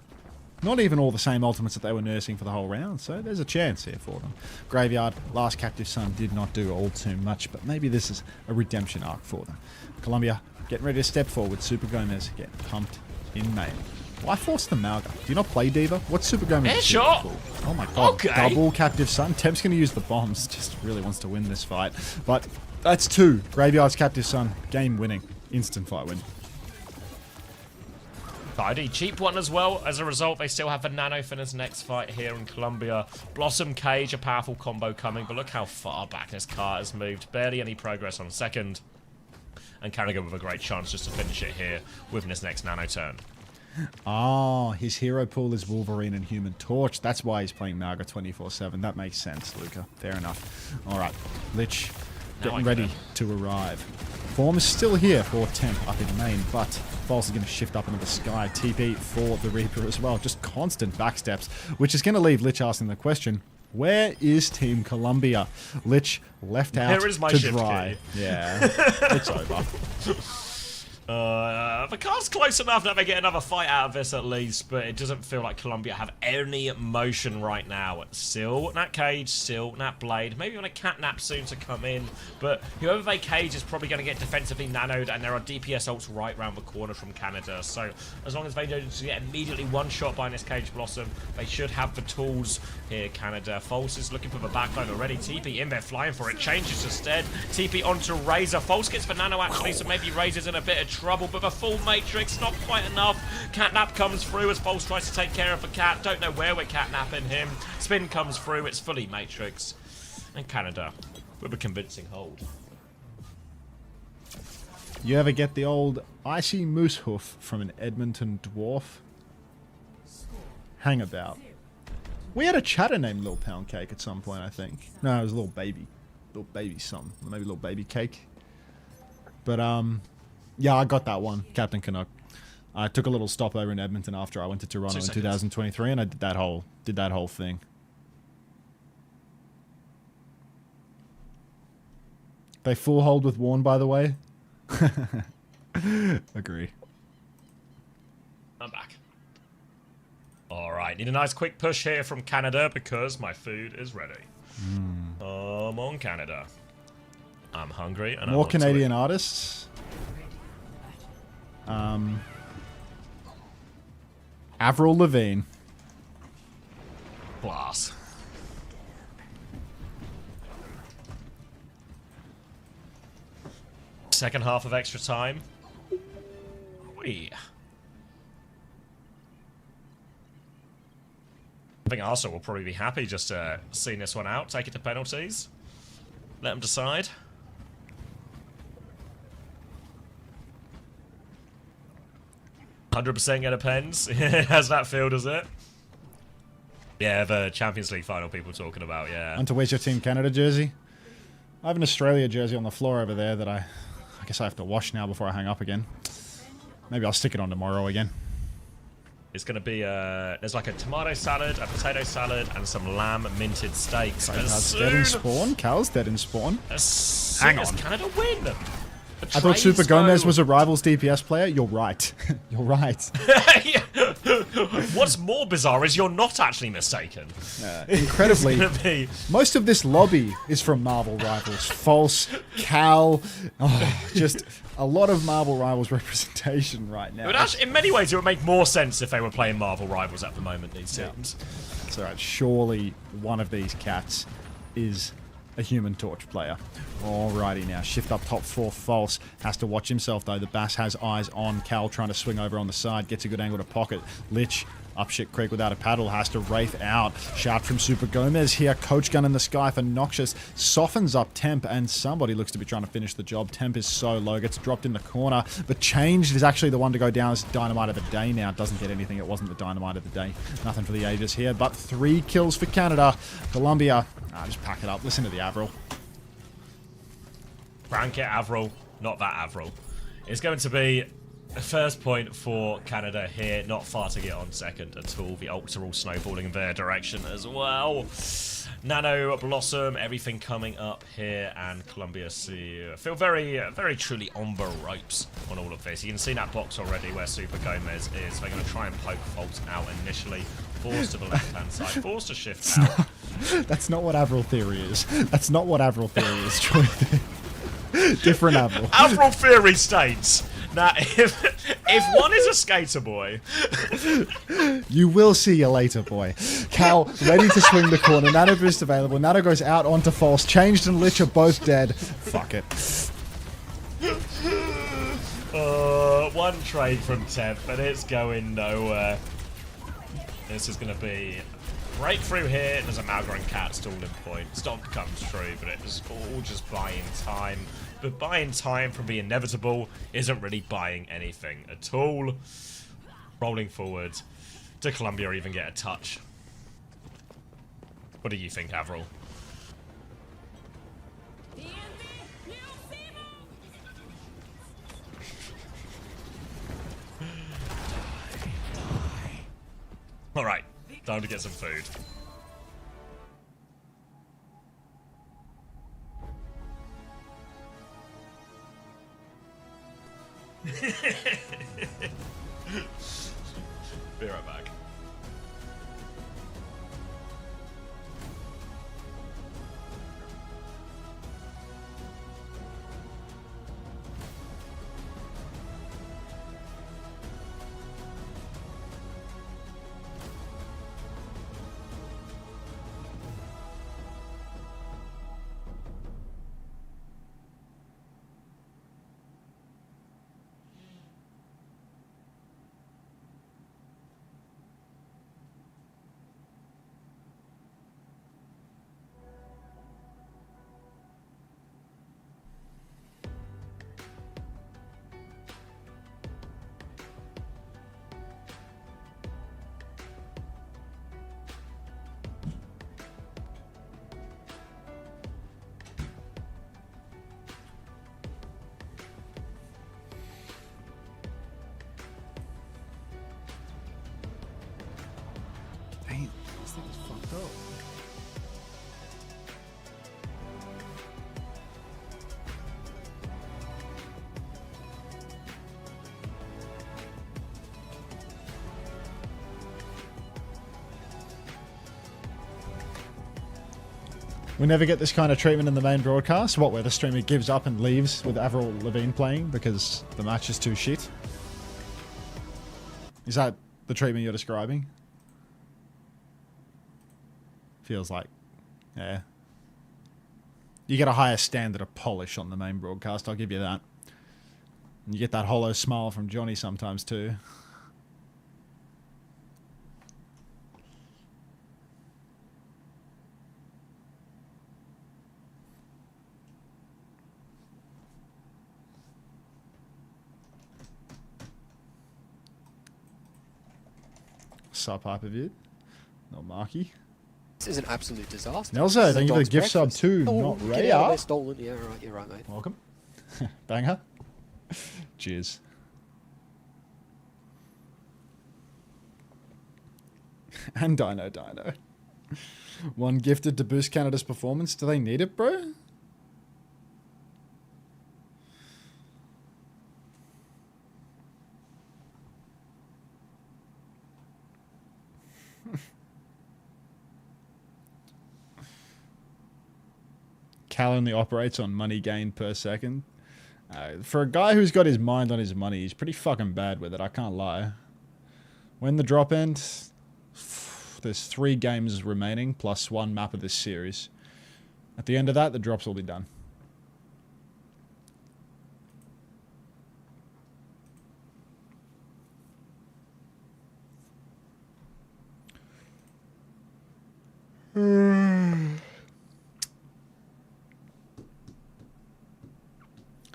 Not even all the same ultimates that they were nursing for the whole round, so there's a chance here for them. Graveyard, last Captive Son did not do all too much, but maybe this is a redemption arc for them. Colombia getting ready to step forward. Super Gomez getting pumped in main. Why force the Malga? Do you not play Diva? What's Super Gomez? Yeah, sure. Cool? Oh my god. Okay. Double Captive Son. Temp's going to use the bombs. Just really wants to win this fight. But that's 2. Graveyard's Captive Son. Game winning. Instant fight win. Tidy, cheap one as well. As a result, they still have a Nano for his next fight here in Colombia. Blossom Cage, a powerful combo coming, but look how far back this car has moved. Barely any progress on second. And Canada with a great chance just to finish it here with this next Nano turn. Oh, his hero pool is Wolverine and Human Torch. That's why he's playing Malga 24/7. That makes sense, Luca. Fair enough. Alright, Lich getting ready to arrive. Form is still here for Temp up in main, but False is going to shift up into the sky. TP for the Reaper as well. Just constant backsteps, which is going to leave Lich asking the question, where is Team Colombia? Lich left out Here is my to shift dry. key. Yeah, it's over. The car's close enough that they get another fight out of this at least, but it doesn't feel like Colombia have any motion right now. Still Nat Cage, still Nat Blade. Maybe on a Catnap soon to come in, but whoever they cage is probably going to get defensively nanoed, and there are DPS ults right around the corner from Canada. So as long as they don't get immediately one shot by this Cage Blossom, they should have the tools here, Canada. False is looking for the backline already. TP in there, flying for it. Changes instead. TP onto Razor. False gets the nano actually, so maybe Razor's in a bit of trouble, but the full Matrix, not quite enough. Catnap comes through as False tries to take care of the Cat. Don't know where we're catnapping him. Spin comes through. It's fully Matrix. And Canada with a convincing hold. You ever get the old icy moose hoof from an Edmonton dwarf? Hang about. We had a chatter named Little Pound Cake at some point, I think. No, it was a little baby. Little baby something. Maybe Little Baby Cake. But, yeah, I got that one, Captain Canuck. I took a little stopover in Edmonton after I went to Toronto in 2023, and I did that whole thing. They full hold with Warn, by the way. Agree. I'm back. Alright, need a nice quick push here from Canada because my food is ready. Come on, Canada. I'm hungry and More Canadian artists. Avril Lavigne. Class. Second half of extra time. I think Arsenal will probably be happy just seeing this one out. Take it to penalties. Let them decide. %, it depends. How's that feel, does it? Yeah, the Champions League final people talking about, yeah. Unter, where's your Team Canada jersey? I have an Australia jersey on the floor over there that I guess I have to wash now before I hang up again. Maybe I'll stick it on tomorrow again. It's going to be, there's like a tomato salad, a potato salad, and some lamb minted steaks. Cal's dead in spawn. Cal's dead in spawn. Hang on. Canada win? I thought Super Gomez was a Rivals DPS player. You're right. You're right. What's more bizarre is you're not actually mistaken. Incredibly, most of this lobby is from Marvel Rivals. False, Cal, just a lot of Marvel Rivals representation right now. But actually, in many ways, it would make more sense if they were playing Marvel Rivals at the moment, these teams. That's alright. Surely one of these cats is a Human Torch player. Alrighty now, shift up top for False. Has to watch himself though. The Bass has eyes on Cal, trying to swing over on the side. Gets a good angle to pocket. Lich up shit creek without a paddle. Has to Wraith out. Shout from Super Gomez here. Coach gun in the sky for Noxious. Softens up Temp, and somebody looks to be trying to finish the job. Temp is so low. Gets dropped in the corner. But Changed is actually the one to go down as Dynamite of the Day now. Doesn't get anything. It wasn't the Dynamite of the Day. Nothing for the Aegis here, but 3 kills for Canada. Colombia. Just pack it up. Listen to the Avril. Crank it, Avril. Not that Avril. It's going to be a first point for Canada here. Not far to get on second at all. The ults are all snowballing in their direction as well. Nano, Blossom, everything coming up here, and Colombia feel very truly on the ropes on all of this. You can see that box already where Super Gomez is. They're going to try and poke Fault out initially. Forced to the left-hand side. Forced to shift out. That's not what Avril Theory is. That's not what Avril Theory is, Troy. Different Avril. Avril Theory states that if one is a skater boy, you will see you later, boy. Cal ready to swing the corner. Nano boost available. Nano goes out onto False. Changed and Lich are both dead. Fuck it. one trade from Temp, but it's going nowhere. This is going to be breakthrough here. There's a Malgron Cat stalling point. Stomp comes through, but it's all just buying time. But buying time from the inevitable isn't really buying anything at all. Rolling forward. Did Colombia even get a touch? What do you think, Avril? Alright, time to get some food. Be right back. This thing is fucked up. We never get this kind of treatment in the main broadcast. What, where the streamer gives up and leaves with Avril Lavigne playing because the match is too shit? Is that the treatment you're describing? Feels like, yeah. You get a higher standard of polish on the main broadcast, I'll give you that. And you get that hollow smile from Johnny sometimes too. Sub hypervid. No Marky. This is an absolute disaster. Nelzo, thank you for the gift sub too. Oh, not get out of there, Raya. stolen. Yeah, right, you're right, mate. Welcome. Banger. Cheers. And Dino. One gifted to boost Canada's performance. Do they need it, bro? Cal only operates on money gained per second. For a guy who's got his mind on his money, he's pretty fucking bad with it, I can't lie. When the drop ends, there's 3 games remaining, plus 1 map of this series. At the end of that, the drops will be done.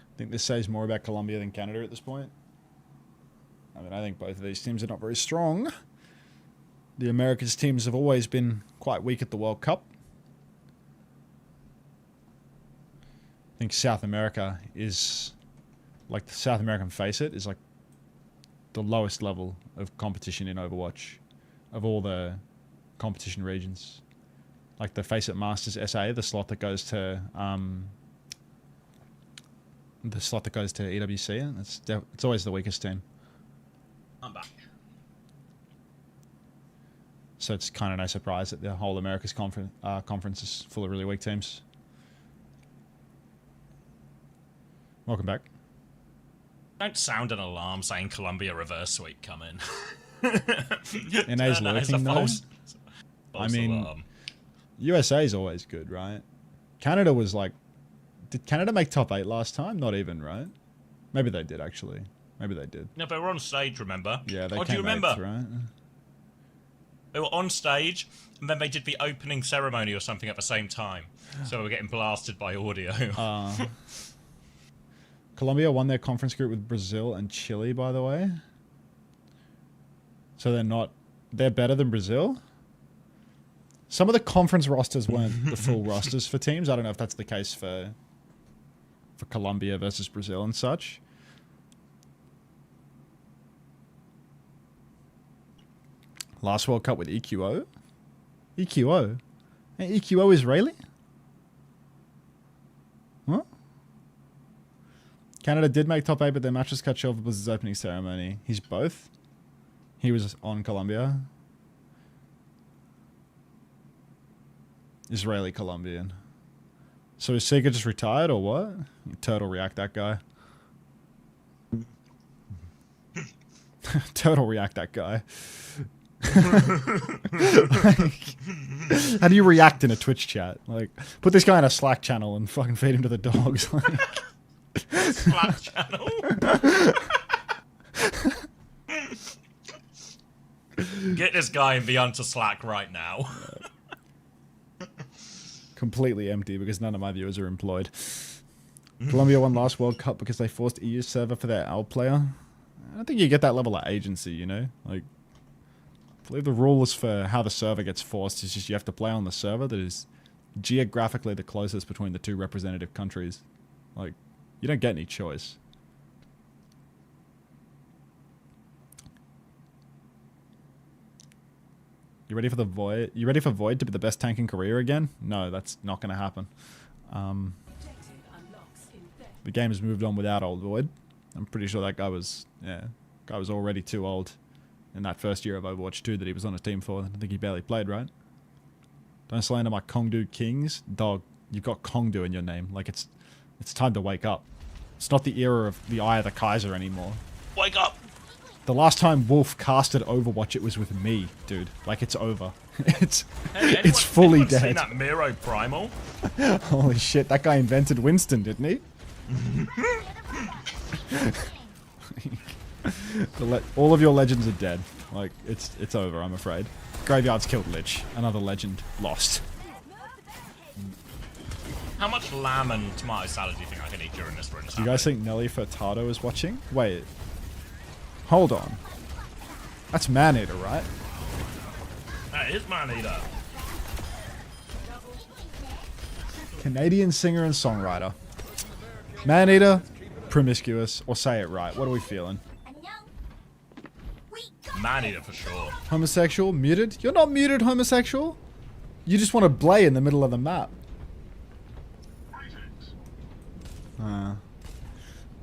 I think this says more about Colombia than Canada at this point. I mean, I think both of these teams are not very strong. The Americas teams have always been quite weak at the World Cup. I think South America is, like the South American Face-It, is like the lowest level of competition in Overwatch of all the competition regions. Like the Face-It Masters SA, the slot that goes to EWC, it's always the weakest team. I'm back. So it's kind of no surprise that the whole Americas conference is full of really weak teams. Welcome back. Don't sound an alarm saying Colombia reverse sweep coming. NA's lurking though. I mean, alarm. USA is always good, right? Canada was like... Did Canada make top 8 last time? Not even, right? Maybe they did, actually. Maybe they did. No, but we're on stage, remember? Yeah, they do you came remember? 8th, right? They were on stage, and then they did the opening ceremony or something at the same time. So we're getting blasted by audio. Colombia won their conference group with Brazil and Chile, by the way. So they're not... They're better than Brazil? Some of the conference rosters weren't the full rosters for teams. I don't know if that's the case for Colombia versus Brazil and such. Last World Cup with EQO? EQO? Hey, EQO Israeli? What? Canada did make top 8, but their match was cut short was his opening ceremony. He's both? He was on Colombia. Israeli Colombian. So is Sega just retired or what? Turtle React that guy. Turtle React that guy. Like, how do you react in a Twitch chat? Like, put this guy in a Slack channel and fucking feed him to the dogs. Slack channel? Get this guy in the Unter Slack right now. Completely empty because none of my viewers are employed. Colombia won last World Cup because they forced EU server for their L player. I don't think you get that level of agency, you know? Like, I believe the rules for how the server gets forced is just you have to play on the server that is geographically the closest between the 2 representative countries. Like, you don't get any choice. You ready for the Void? You ready for Void to be the best tank in Korea again? No, that's not going to happen. The game has moved on without old Void. I'm pretty sure that guy was, guy was already too old in that first year of Overwatch 2 that he was on a team for. I think he barely played, right? Don't slander my Kongdu Kings. Dog, you've got Kongdu in your name. Like, it's time to wake up. It's not the era of the Eye of the Kaiser anymore. Wake up! The last time Wolf casted Overwatch, it was with me, dude. Like, it's over. It's fully dead. Seen that Miro Primal? Holy shit, that guy invented Winston, didn't he? All of your legends are dead. Like, it's over, I'm afraid. Graveyard's killed Lich. Another legend lost. How much lamb and tomato salad do you think I can eat during this sprint? Do you guys think Nelly Furtado is watching? Wait. Hold on. That's Maneater, right? That is Maneater. Canadian singer and songwriter. Maneater, promiscuous, or say it right. What are we feeling? Maneater for sure. Homosexual? Muted? You're not muted, homosexual. You just want to blay in the middle of the map.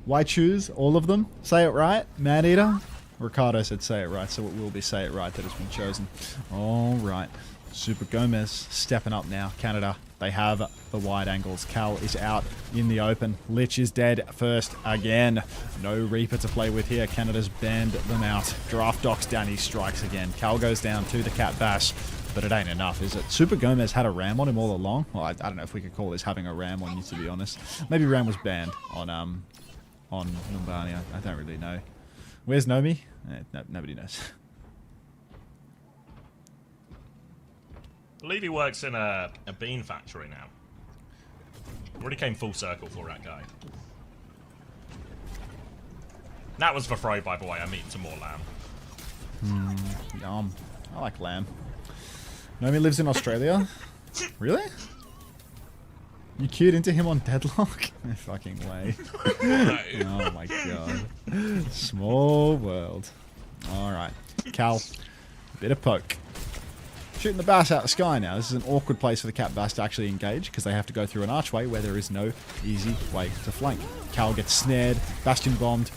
Why choose all of them? Say it right, Maneater. Ricardo said say it right, so it will be say it right that has been chosen. All right. Super Gomez stepping up now. Canada, they have the wide angles. Cal is out in the open. Lich is dead first again. No Reaper to play with here. Canada's banned them out. Draft docks down. He strikes again. Cal goes down to the Cat Bash, but it ain't enough, is it? Super Gomez had a ram on him all along. Well, I don't know if we could call this having a ram on you, to be honest. Maybe ram was banned on Numbani. I don't really know. Where's Nomi? No, nobody knows. I believe he works in a bean factory now. Already came full circle for that guy. That was for Fro, by the way. I'm eating some more lamb. Yum. I like lamb. Nomi lives in Australia? Really? You queued into him on Deadlock? No fucking way. Oh my god. Small world. Alright. Cal, bit of poke. Shooting the bass out of the sky now. This is an awkward place for the Cat Bass to actually engage because they have to go through an archway where there is no easy way to flank. Cal gets snared, Bastion bombed,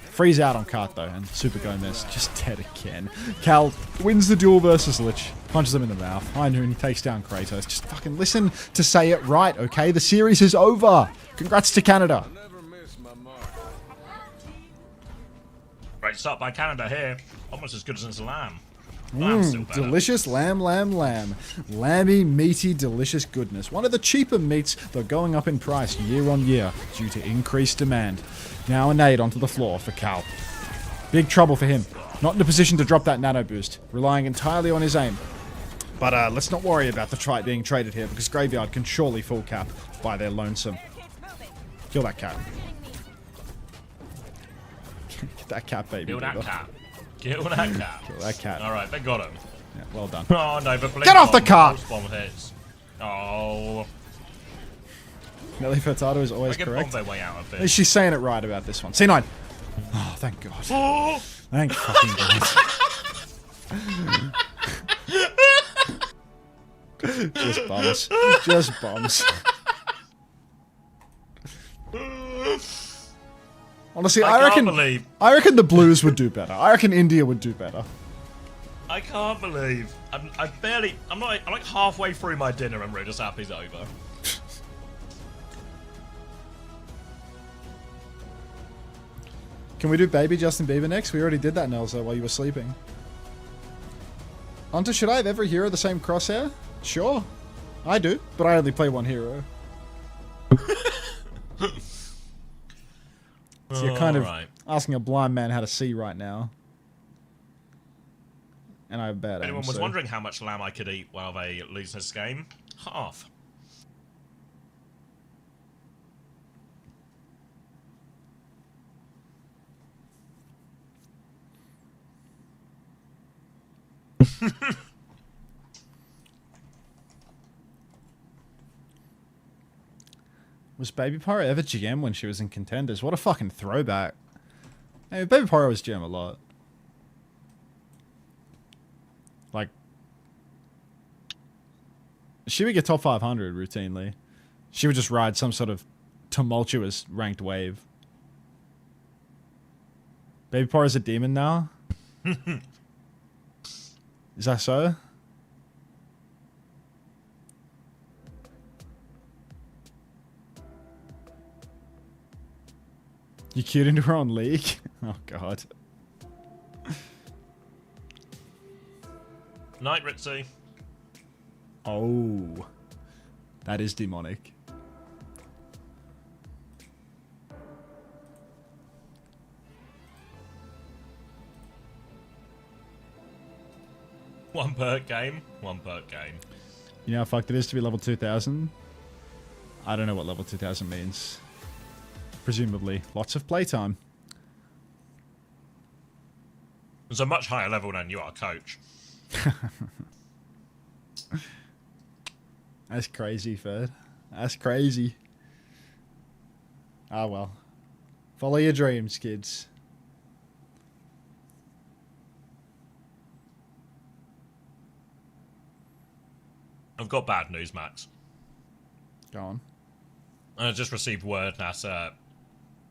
freeze out on cart though, and Super Gomez just dead again. Cal wins the duel versus Lich, punches him in the mouth. High Noon, he takes down Kratos. Just fucking listen to say it right, okay? The series is over. Congrats to Canada. Great start by Canada here. Almost as good as lamb. Lamb's still better. Delicious lamb. Lamby, meaty, delicious goodness. One of the cheaper meats, though going up in price year on year due to increased demand. Now a nade onto the floor for Cal. Big trouble for him. Not in a position to drop that nano boost, relying entirely on his aim. But let's not worry about the trite being traded here, because Graveyard can surely full cap by their lonesome. Kill that cat. Get that cat, baby. Kill that cat. Kill that cat. Kill that cat. Alright, they got him. Yeah, well done. Oh no, but Get off the cart! Bomb hits. Oh. Nelly Furtado is always They can correct. bomb their way out of this. She's saying it right about this one. C9. Oh, thank God. Thank fucking God. Just bums. Just bums. Honestly, I reckon the Blues would do better. I reckon India would do better. I can't believe I'm like halfway through my dinner and we're just happy it's over. Can we do Baby Justin Bieber next? We already did that, Nelzo, while you were sleeping. Unter, should I have every hero the same crosshair? Sure. I do, but I only play one hero. So you're kind of asking a blind man how to see right now. And I have bad aim, Anyone was wondering how much lamb I could eat while they lose this game? Half. Was Baby Pyro ever GM when she was in Contenders? What a fucking throwback. Hey, Baby Pyro was GM a lot. Like, she would get top 500 routinely. She would just ride some sort of tumultuous ranked wave. Baby Pyro's a demon now? Is that so? You queued into her on League? Oh, God. Night, Ritzy. Oh. That is demonic. One perk game. One perk game. You know how fucked it is to be level 2000? I don't know what level 2000 means. Presumably, lots of playtime. It's a much higher level than you are, coach. That's crazy, Ferd. That's crazy. Ah, well. Follow your dreams, kids. I've got bad news, Max. Go on. I just received word that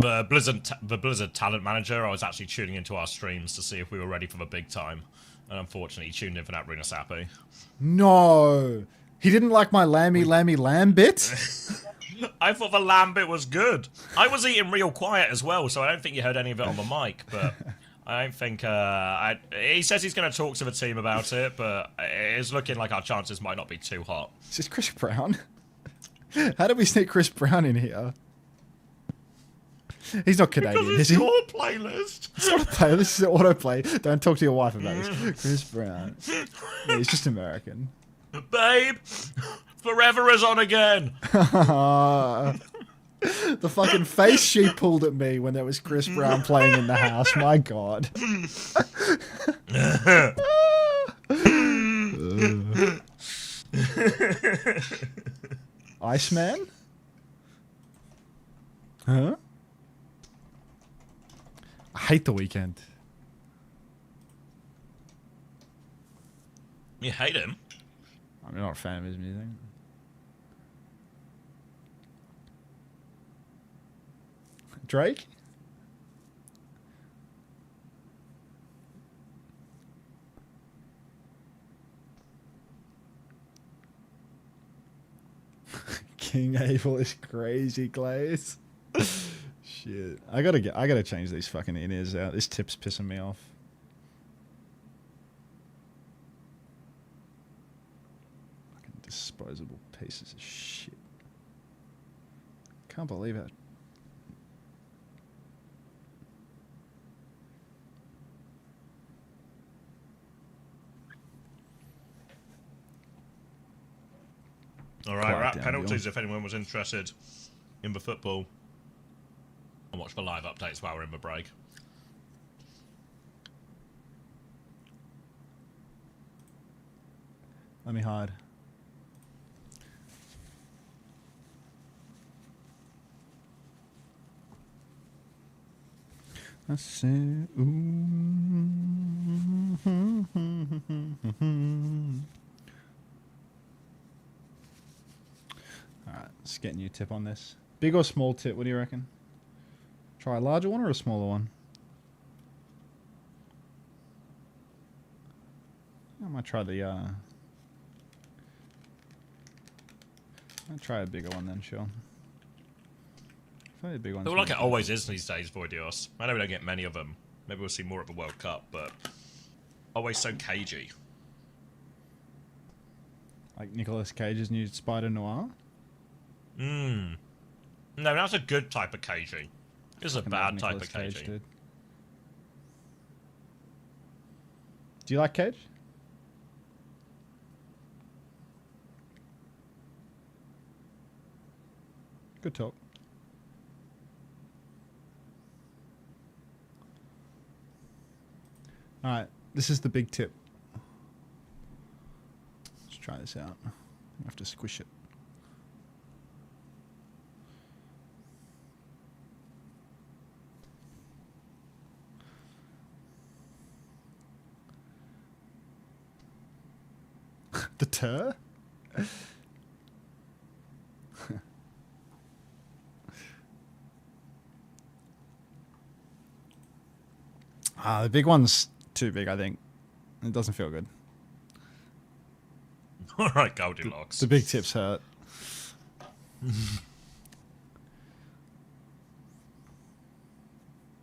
the Blizzard talent manager, I was actually tuning into our streams to see if we were ready for the big time. And unfortunately, he tuned in for that Runa Sappy. No. He didn't like my lamb bit? I thought the lamb bit was good. I was eating real quiet as well, so I don't think you heard any of it on the mic, but I don't think... he says he's going to talk to the team about it, but it's looking like our chances might not be too hot. Is this Chris Brown? How did we sneak Chris Brown in here? He's not Canadian, is he? It's your playlist. It's not a playlist, it's an autoplay. Don't talk to your wife about this. Chris Brown. Yeah, he's just American. Babe, Forever is on again. The fucking face she pulled at me when there was Chris Brown playing in the house. My God. Iceman? Huh? I hate The Weeknd. You hate him? I'm not a fan of his music. Drake? King Abel is crazy, Glaze. Shit. I gotta change these fucking in-ears out. This tip's pissing me off. Fucking disposable pieces of shit. Can't believe it. All right, we're at penalties if anyone was interested in the football. And watch the live updates while we're in the break. Let me hide. I say, Alright, let's get a new tip on this. Big or small tip, what do you reckon? Try a larger one or a smaller one? I might try the I'll try a bigger one then, sure. A big one. Well, like it always is these days, Voidios. I know we don't get many of them. Maybe we'll see more at the World Cup, but always so cagey. Like Nicolas Cage's new Spider Noir? No, that's a good type of cagey. This is a bad type of cagey. Dude. Do you like Cage? Good talk. Alright, this is the big tip. Let's try this out. I have to squish it. The tur? The big one's too big, I think. It doesn't feel good. Alright, Goldilocks. The big tips hurt.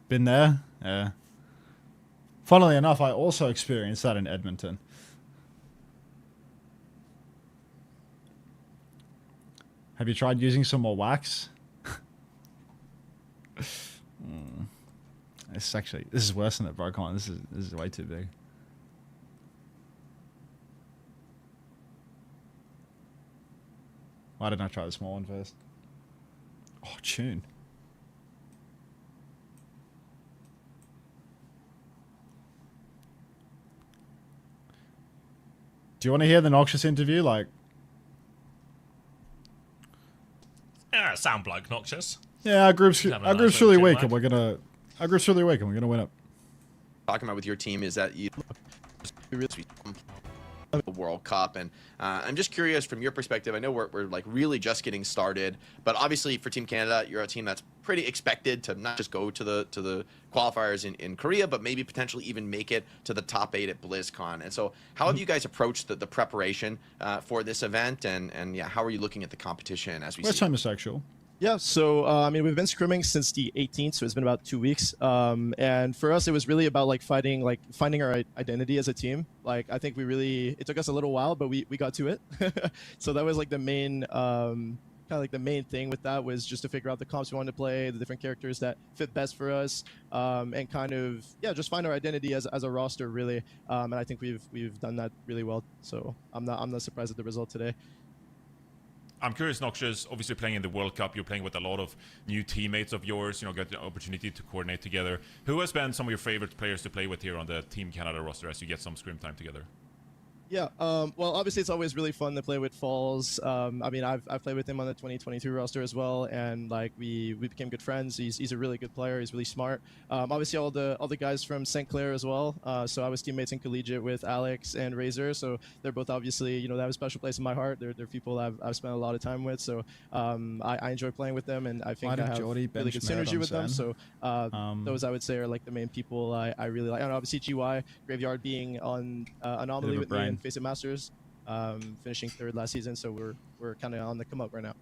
Been there? Yeah. Funnily enough, I also experienced that in Edmonton. Have you tried using some more wax? This is worse than the Brocon. This is way too big. Why didn't I try the small one first? Oh, tune. Do you want to hear the Noxious interview? Like, yeah, sound bloke Noxious. yeah, our group's really weak, and we're gonna win it. Talking about with your team is that you really the World Cup, and I'm just curious from your perspective. I know we're like really just getting started, but obviously for Team Canada, you're a team that's pretty expected to not just go to the qualifiers in Korea, but maybe potentially even make it to the top 8 at BlizzCon. And so, how have you guys approached the preparation for this event, and yeah, how are you looking at the competition as we Where's see? homosexual? Yeah, so I mean, we've been scrimming since the 18th, so it's been about 2 weeks. And for us, it was really about finding our identity as a team. Like, I think it took us a little while, but we got to it. So that was like the main the main thing with that was just to figure out the comps we wanted to play, the different characters that fit best for us, and just find our identity as a roster really. And I think we've done that really well. So I'm not surprised at the result today. I'm curious, Noxious, obviously playing in the World Cup, you're playing with a lot of new teammates of yours, get the opportunity to coordinate together. Who has been some of your favorite players to play with here on the Team Canada roster as you get some scrim time together? Yeah, well, obviously it's always really fun to play with Falls. I mean, I've played with him on the 2022 roster as well, and like we became good friends. He's a really good player. He's really smart. Obviously all the guys from St. Clair as well. So I was teammates in collegiate with Alex and Razor. So they're both obviously they have a special place in my heart. They're people I've spent a lot of time with. So I enjoy playing with them, and I think I have really good synergy with them. So those I would say are like the main people I really like. And obviously GY Graveyard being on Anomaly with me and Face It Masters, finishing 3rd last season, so we're kind of on the come up right now.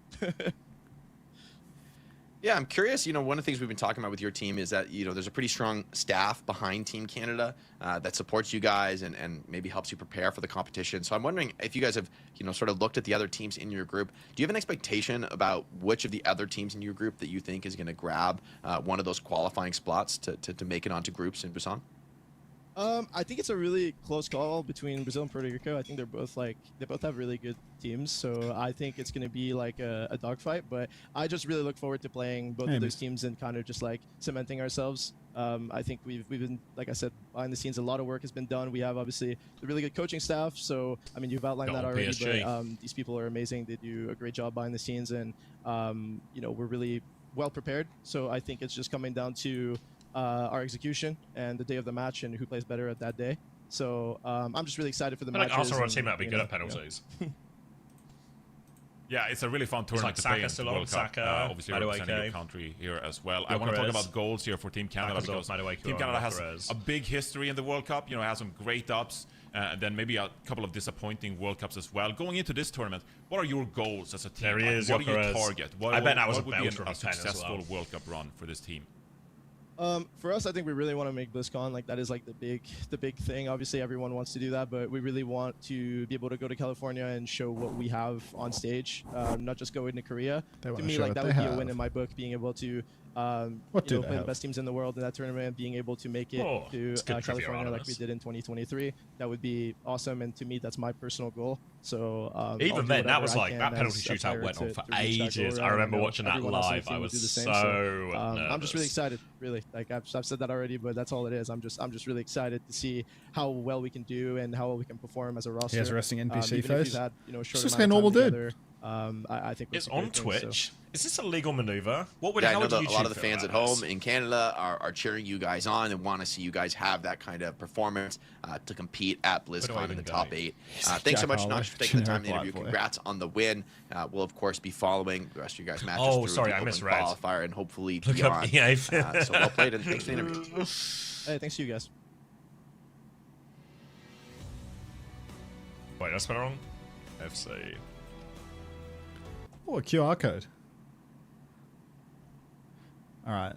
Yeah, I'm curious, one of the things we've been talking about with your team is that, there's a pretty strong staff behind Team Canada that supports you guys and maybe helps you prepare for the competition. So I'm wondering if you guys have, sort of looked at the other teams in your group. Do you have an expectation about which of the other teams in your group that you think is going to grab one of those qualifying spots to make it onto groups in Busan? I think it's a really close call between Brazil and Puerto Rico. I think they both have really good teams, so I think it's going to be like a dogfight. But I just really look forward to playing both of those teams and kind of just like cementing ourselves. I think we've been, like I said, behind the scenes, a lot of work has been done. We have obviously the really good coaching staff. So I mean, you've outlined that already, but these people are amazing. They do a great job behind the scenes, and we're really well prepared. So I think it's just coming down to our execution and the day of the match and who plays better at that day. So I'm just really excited for the matches. Arsenal are a team that'd be good at penalties. Yeah, it's a really fun tournament to play in the World Cup. Obviously representing your country here as well. I want to talk about goals here for Team Canada because Team Canada has a big history in the World Cup. Has some great ups, and then maybe a couple of disappointing World Cups as well. Going into this tournament, what are your goals as a team? There he is, what do you target? I bet that was what would be a a successful World Cup run for this team? For us, I think we really want to make BlizzCon. Like that is like the big thing. Obviously, everyone wants to do that, but we really want to be able to go to California and show what we have on stage, not just go into Korea. To me, like that would be a win in my book. Being able to play the best teams in the world in that tournament, being able to make it to California like we did in 2023, that would be awesome. And to me, that's my personal goal. So even then, that was like that penalty shootout went on for ages. I remember watching that live. I was so I'm just really excited. Really, like I've said that already, but that's all it is. I'm just really excited to see how well we can do and how well we can perform as a roster. He has a resting NPC face. It's just like a normal dude. I think it's on Twitch. Is this a legal maneuver? What would? Yeah, I know a lot of the fans at home in Canada are cheering you guys on and want to see you guys have that kind of performance to compete at BlizzCon in the top 8. Thanks so much, Nosh, for taking the time to interview. Congrats on the win. We'll of course be following the rest of you guys' matches through the Open Qualifier and hopefully beyond. So well played and thanks for the interview. Hey, thanks to you guys. Wait, I spelled it wrong. FC. Oh, a QR code. All right.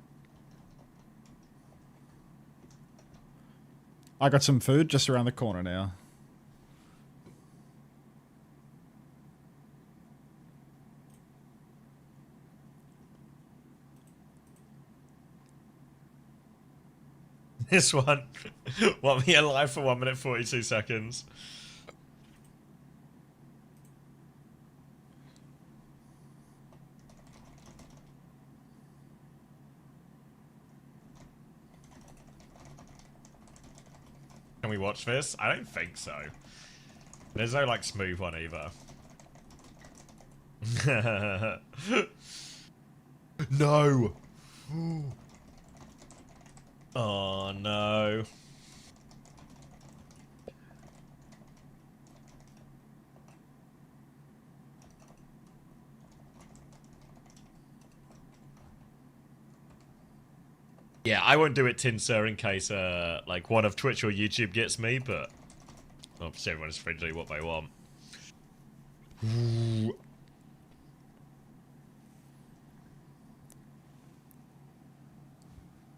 I got some food just around the corner now. This one. Want me alive for 1 minute 42 seconds. Can we watch this? I don't think so. There's no like smooth one either. No. Oh no. Yeah, I won't do it, Tinsir, in case like one of Twitch or YouTube gets me, but obviously everyone is free to do what they want.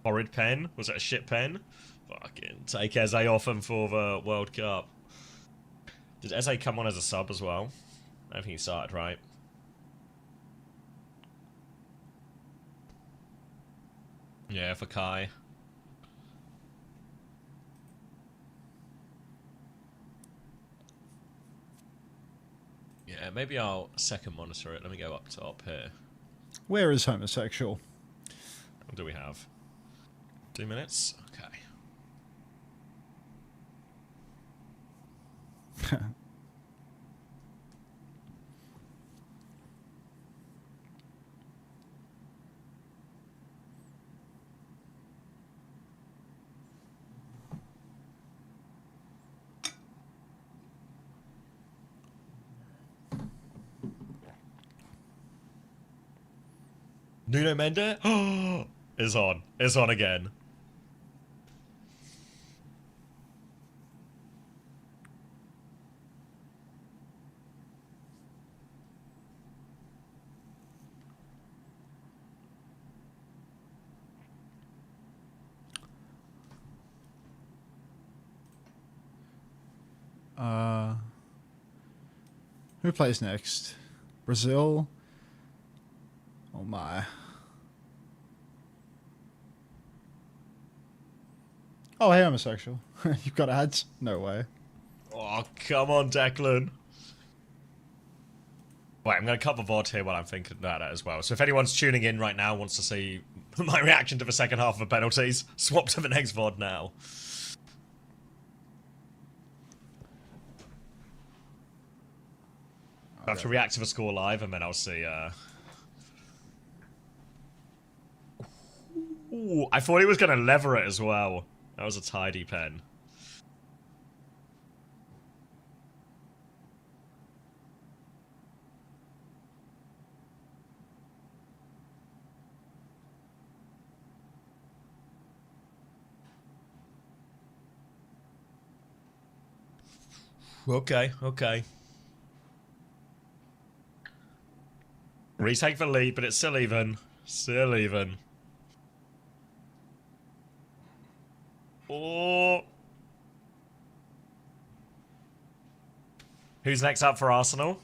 Horrid pen? Was it a shit pen? Fucking take Eze off him for the World Cup. Did Eze come on as a sub as well? I don't think he started, right? Yeah, for Kai. Yeah, maybe I'll second monitor it. Let me go up top here. Where is homosexual? What do we have? 2 minutes? Okay. Nuno Mendes is on. Is on again. Who plays next? Brazil? Oh my. Oh, hey, homosexual. You've got ads? No way. Oh, come on, Declan. Wait, I'm going to cut the VOD here while I'm thinking about it as well. So if anyone's tuning in right now wants to see my reaction to the second half of the penalties, swap to the next VOD now. I have to react to the score live, and then I'll see. Ooh, I thought he was going to lever it as well. That was a tidy pen. Okay, okay. Retake the lead, but it's still even. Still even. Oh. Who's next up for Arsenal?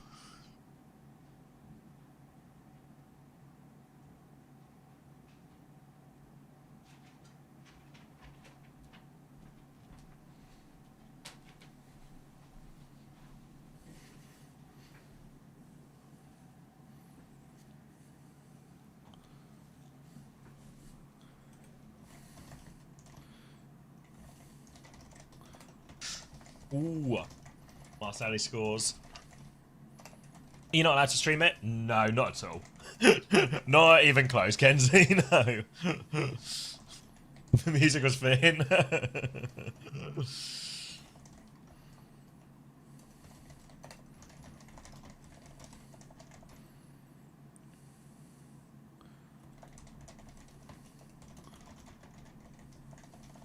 Ooh. Marcelli scores. You're not allowed to stream it? No, not at all. Not even close, Kenzie, no. The music was thin.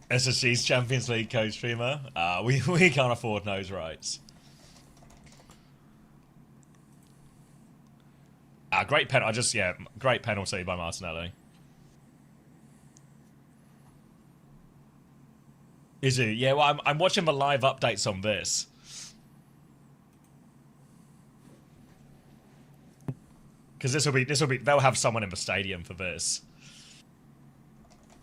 SSG's Champions League co-streamer. We can't afford nose rights. Great penalty. Great penalty by Martinelli. Is he? Yeah, well, I'm watching the live updates on this. Because this will be they'll have someone in the stadium for this.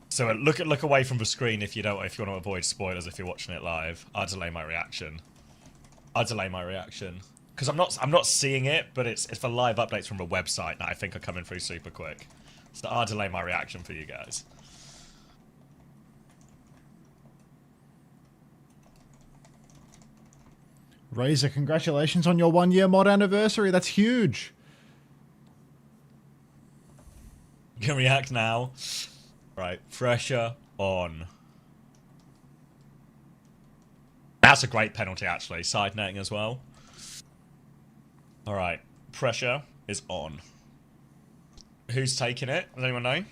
So look away from the screen if you want to avoid spoilers if you're watching it live. I'll delay my reaction. Because I'm not seeing it, but it's for live updates from the website that I think are coming through super quick. So I'll delay my reaction for you guys. Razor, congratulations on your 1 year mod anniversary. That's huge. You can react now. Right, pressure on. That's a great penalty, actually. Side netting as well. All right, pressure is on. Who's taking it? Does anyone know?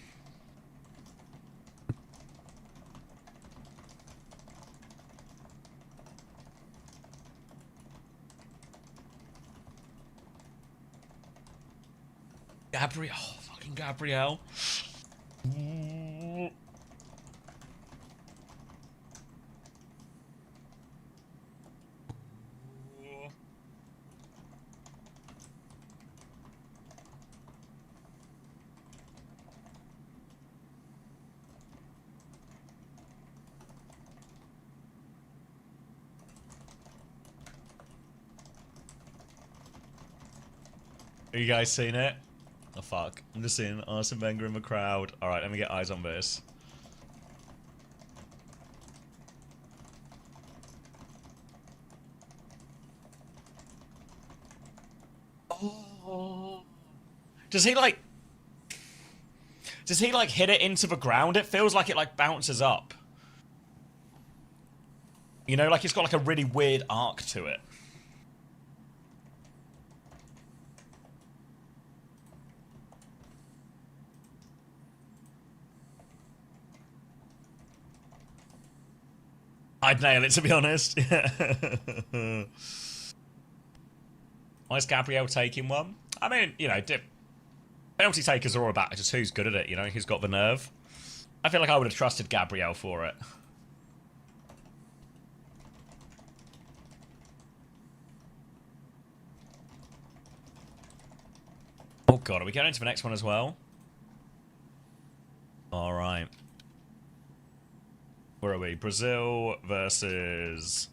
Gabriel. Oh, fucking Gabriel. Are you guys seeing it? Oh fuck. I'm just seeing Arsene Wenger in the crowd. Alright, let me get eyes on this. Oh. Does he like hit it into the ground? It feels like it like bounces up. You know, like it's got like a really weird arc to it. I'd nail it, to be honest. Why is Gabriel taking one? I mean, you know, penalty takers are all about just who's good at it, you know, who's got the nerve. I feel like I would have trusted Gabriel for it. Oh god, are we going into the next one as well? Alright. Where are we? Brazil versus...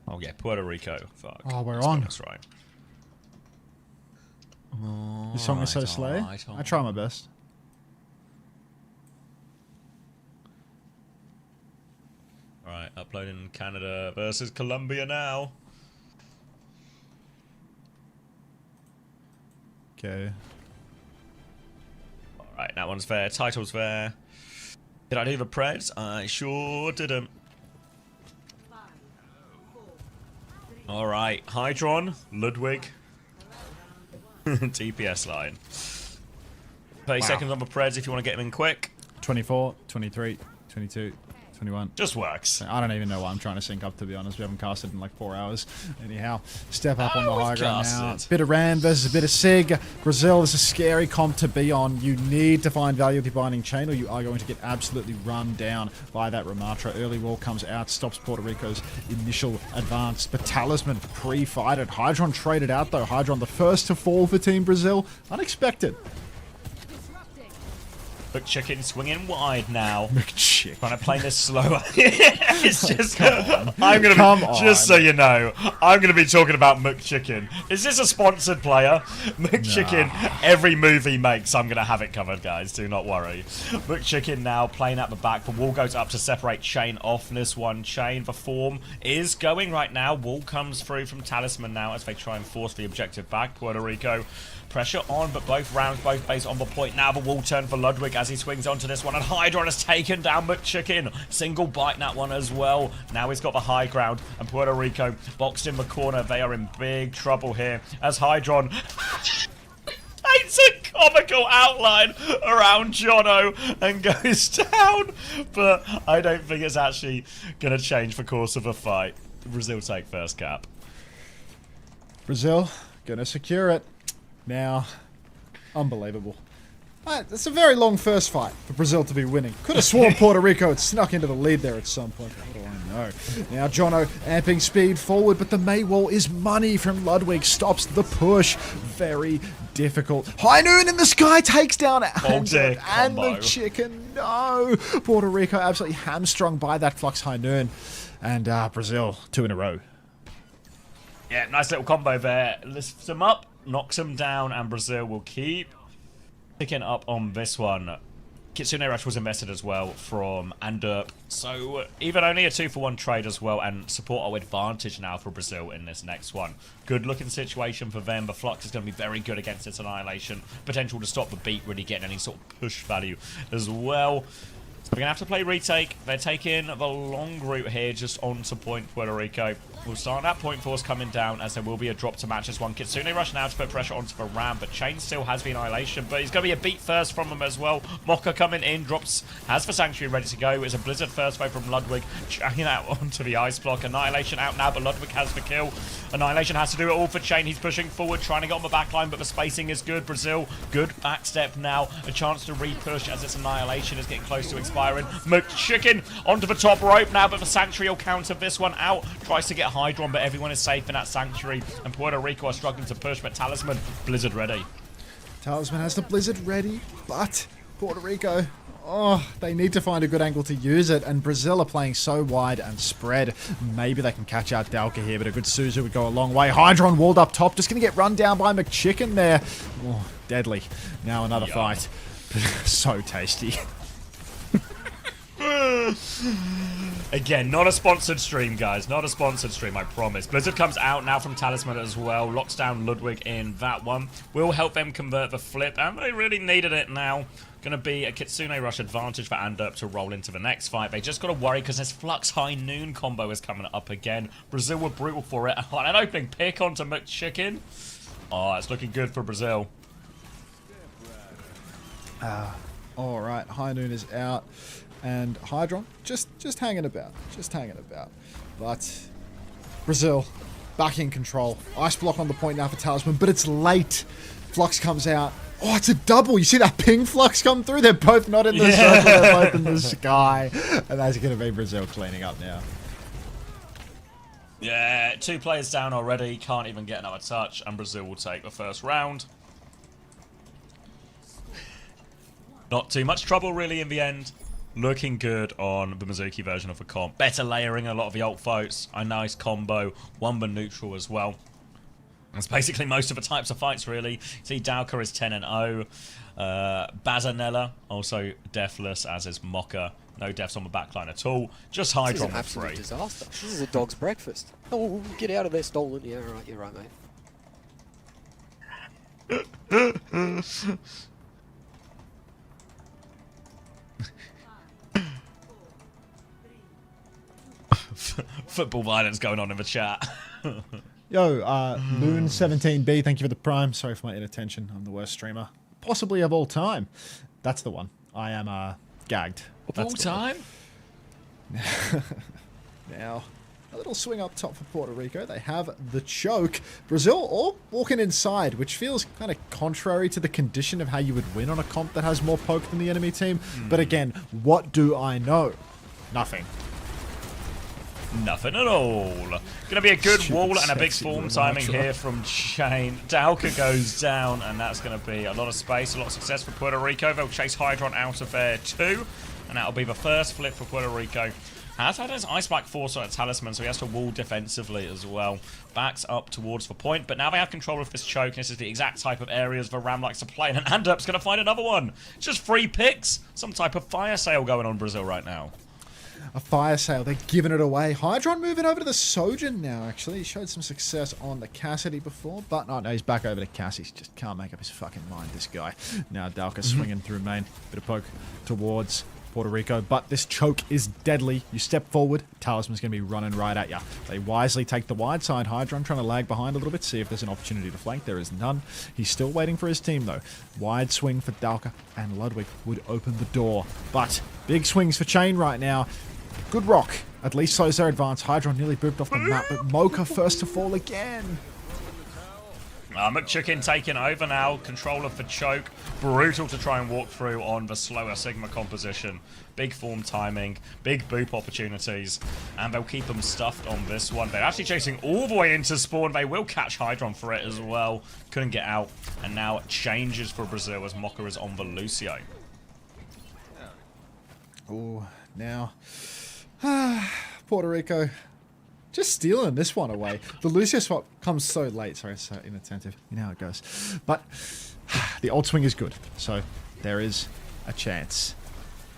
Oh yeah, Puerto Rico. Fuck. Oh, we're on. That's right. This song is so slay. I try my best. Alright, uploading Canada versus Colombia now. Okay. Alright, that one's fair. Title's fair. Did I do the preds? I sure didn't. Alright, Hydron, Ludwig. TPS line. 30 seconds on the preds if you want to get them in quick. 24, 23, 22, 21. Just works. I don't even know why I'm trying to sync up, to be honest. We haven't casted in like 4 hours. Anyhow, step up on the high ground now. Bit of Ram versus a bit of Sig. Brazil is a scary comp to be on. You need to find value with your binding chain or you are going to get absolutely run down by that Ramatra. Early wall comes out, stops Puerto Rico's initial advance. But Talisman pre-fighted. Hydron traded out though. Hydron the first to fall for Team Brazil. Unexpected. McChicken swinging wide now. McChicken. Trying to play this slower. It's just... I'm going to be... Just so you know, I'm going to be talking about McChicken. Is this a sponsored player? McChicken, every move he makes, I'm going to have it covered, guys. Do not worry. McChicken now playing at the back. The wall goes up to separate Chain off this one. Chain, the form is going right now. Wall comes through from Talisman now as they try and force the objective back. Puerto Rico... Pressure on, but both rounds, both bases on the point. Now the wall turn for Ludwig as he swings onto this one. And Hydron has taken down McChicken. Single bite that one as well. Now he's got the high ground. And Puerto Rico boxed in the corner. They are in big trouble here as Hydron takes a comical outline around Jono and goes down. But I don't think it's actually going to change the course of the fight. Brazil take first cap. Brazil going to secure it. Now, unbelievable. It's a very long first fight for Brazil to be winning. Could have sworn Puerto Rico had snuck into the lead there at some point. What do I know? Now, Jono amping speed forward, but the May wall is money from Ludwig. Stops the push. Very difficult. High Noon in the sky takes down Unter and the chicken. No! Puerto Rico absolutely hamstrung by that Flux High Noon. And Brazil, 2 in a row. Yeah, nice little combo there. Lifts them up. Knocks him down, and Brazil will keep picking up on this one. Kitsune Rush was invested as well from Unter. So even only a 2-for-1 trade as well, and support our advantage now for Brazil in this next one. Good looking situation for them. The Flux is going to be very good against this Annihilation. Potential to stop the beat really getting any sort of push value as well. So we're going to have to play retake. They're taking the long route here just onto point Puerto Rico. We'll start that point force coming down as there will be a drop to match as one. Kitsune rush now to put pressure onto the Ram, but Chain still has the Annihilation, but he's going to be a beat first from them as well. Mocha coming in, drops, has the Sanctuary ready to go. It's a Blizzard first throw from Ludwig, chucking out onto the Ice Block. Annihilation out now, but Ludwig has the kill. Annihilation has to do it all for Chain. He's pushing forward, trying to get on the back line, but the spacing is good. Brazil, good backstep now. A chance to re-push as its Annihilation is getting close to expiring. McChicken onto the top rope now, but the Sanctuary will counter this one out. Tries to get Hydron, but everyone is safe in that Sanctuary, and Puerto Rico are struggling to push, but Talisman, Blizzard ready. Talisman has the Blizzard ready, but Puerto Rico, oh, they need to find a good angle to use it, and Brazil are playing so wide and spread. Maybe they can catch out Dalka here, but a good Suzu would go a long way. Hydron walled up top, just going to get run down by McChicken there. Oh, deadly. Now another fight. So tasty. Again, not a sponsored stream, guys. Not a sponsored stream, I promise. Blizzard comes out now from Talisman as well. Locks down Ludwig in that one. Will help them convert the flip, and they really needed it now. Going to be a Kitsune Rush advantage for Anderp to roll into the next fight. They just got to worry because this Flux High Noon combo is coming up again. Brazil were brutal for it. An opening pick onto McChicken. Oh, it's looking good for Brazil. All right, High Noon is out. And Hydron, just hanging about. Just hanging about. But Brazil, back in control. Ice Block on the point now for Talisman, but it's late. Flux comes out. Oh, it's a double. You see that ping Flux come through? They're both not in the circle, they're both in the sky. And that's going to be Brazil cleaning up now. Yeah, 2 players down already. Can't even get another touch, and Brazil will take the first round. Not too much trouble, really, in the end. Looking good on the Mizuki version of the comp. Better layering a lot of the ult fights. A nice combo. Won the neutral as well. That's basically most of the types of fights, really. See, Dalka is 10-0. Bazanella, also deathless, as is Mocha. No deaths on the backline at all. Just Hydron with 3. This is an absolute disaster. This is a dog's breakfast. Oh, get out of there, stolen. Yeah, right, you're right, mate. Football violence going on in the chat. Yo, Loon17B, thank you for the prime. Sorry for my inattention. I'm the worst streamer, possibly of all time. That's the one. I am gagged. Of all time? Now, a little swing up top for Puerto Rico. They have the choke. Brazil all walking inside, which feels kind of contrary to the condition of how you would win on a comp that has more poke than the enemy team. But again, what do I know? Nothing. Nothing at all. Gonna be a good wall and a big form timing here from Chain. Dalka goes down, and that's gonna be a lot of space, a lot of success for Puerto Rico. They'll chase Hydron out of there too, and that'll be the first flip for Puerto Rico. Has had his Ice Black Force on a Talisman, so he has to wall defensively as well. Backs up towards the point, but now they have control of this choke, and this is the exact type of areas the Ram likes to play, and Anderp's gonna find another one. Just 3 picks. Some type of fire sale going on in Brazil right now. A fire sale. They're giving it away. Hydron moving over to the Sojin now, actually. He showed some success on the Cassidy before, but no, he's back over to Cass. He just can't make up his fucking mind, this guy. Now Dalka swinging through main. Bit of poke towards Puerto Rico, but this choke is deadly. You step forward, Talisman's going to be running right at you. They wisely take the wide side. Hydron trying to lag behind a little bit, see if there's an opportunity to flank. There is none. He's still waiting for his team, though. Wide swing for Dalka, and Ludwig would open the door. But big swings for Chain right now. Good rock. At least slows their advance. Hydron nearly booped off the map, but Mocha first to fall again. McChicken taking over now. Control of the choke. Brutal to try and walk through on the slower Sigma composition. Big form timing. Big boop opportunities. And they'll keep them stuffed on this one. They're actually chasing all the way into spawn. They will catch Hydron for it as well. Couldn't get out. And now it changes for Brazil as Mocha is on the Lucio. Oh, now... Puerto Rico just stealing this one away. The Lucio swap comes so late. Sorry, it's so inattentive. You know how it goes. But the old swing is good. So there is a chance.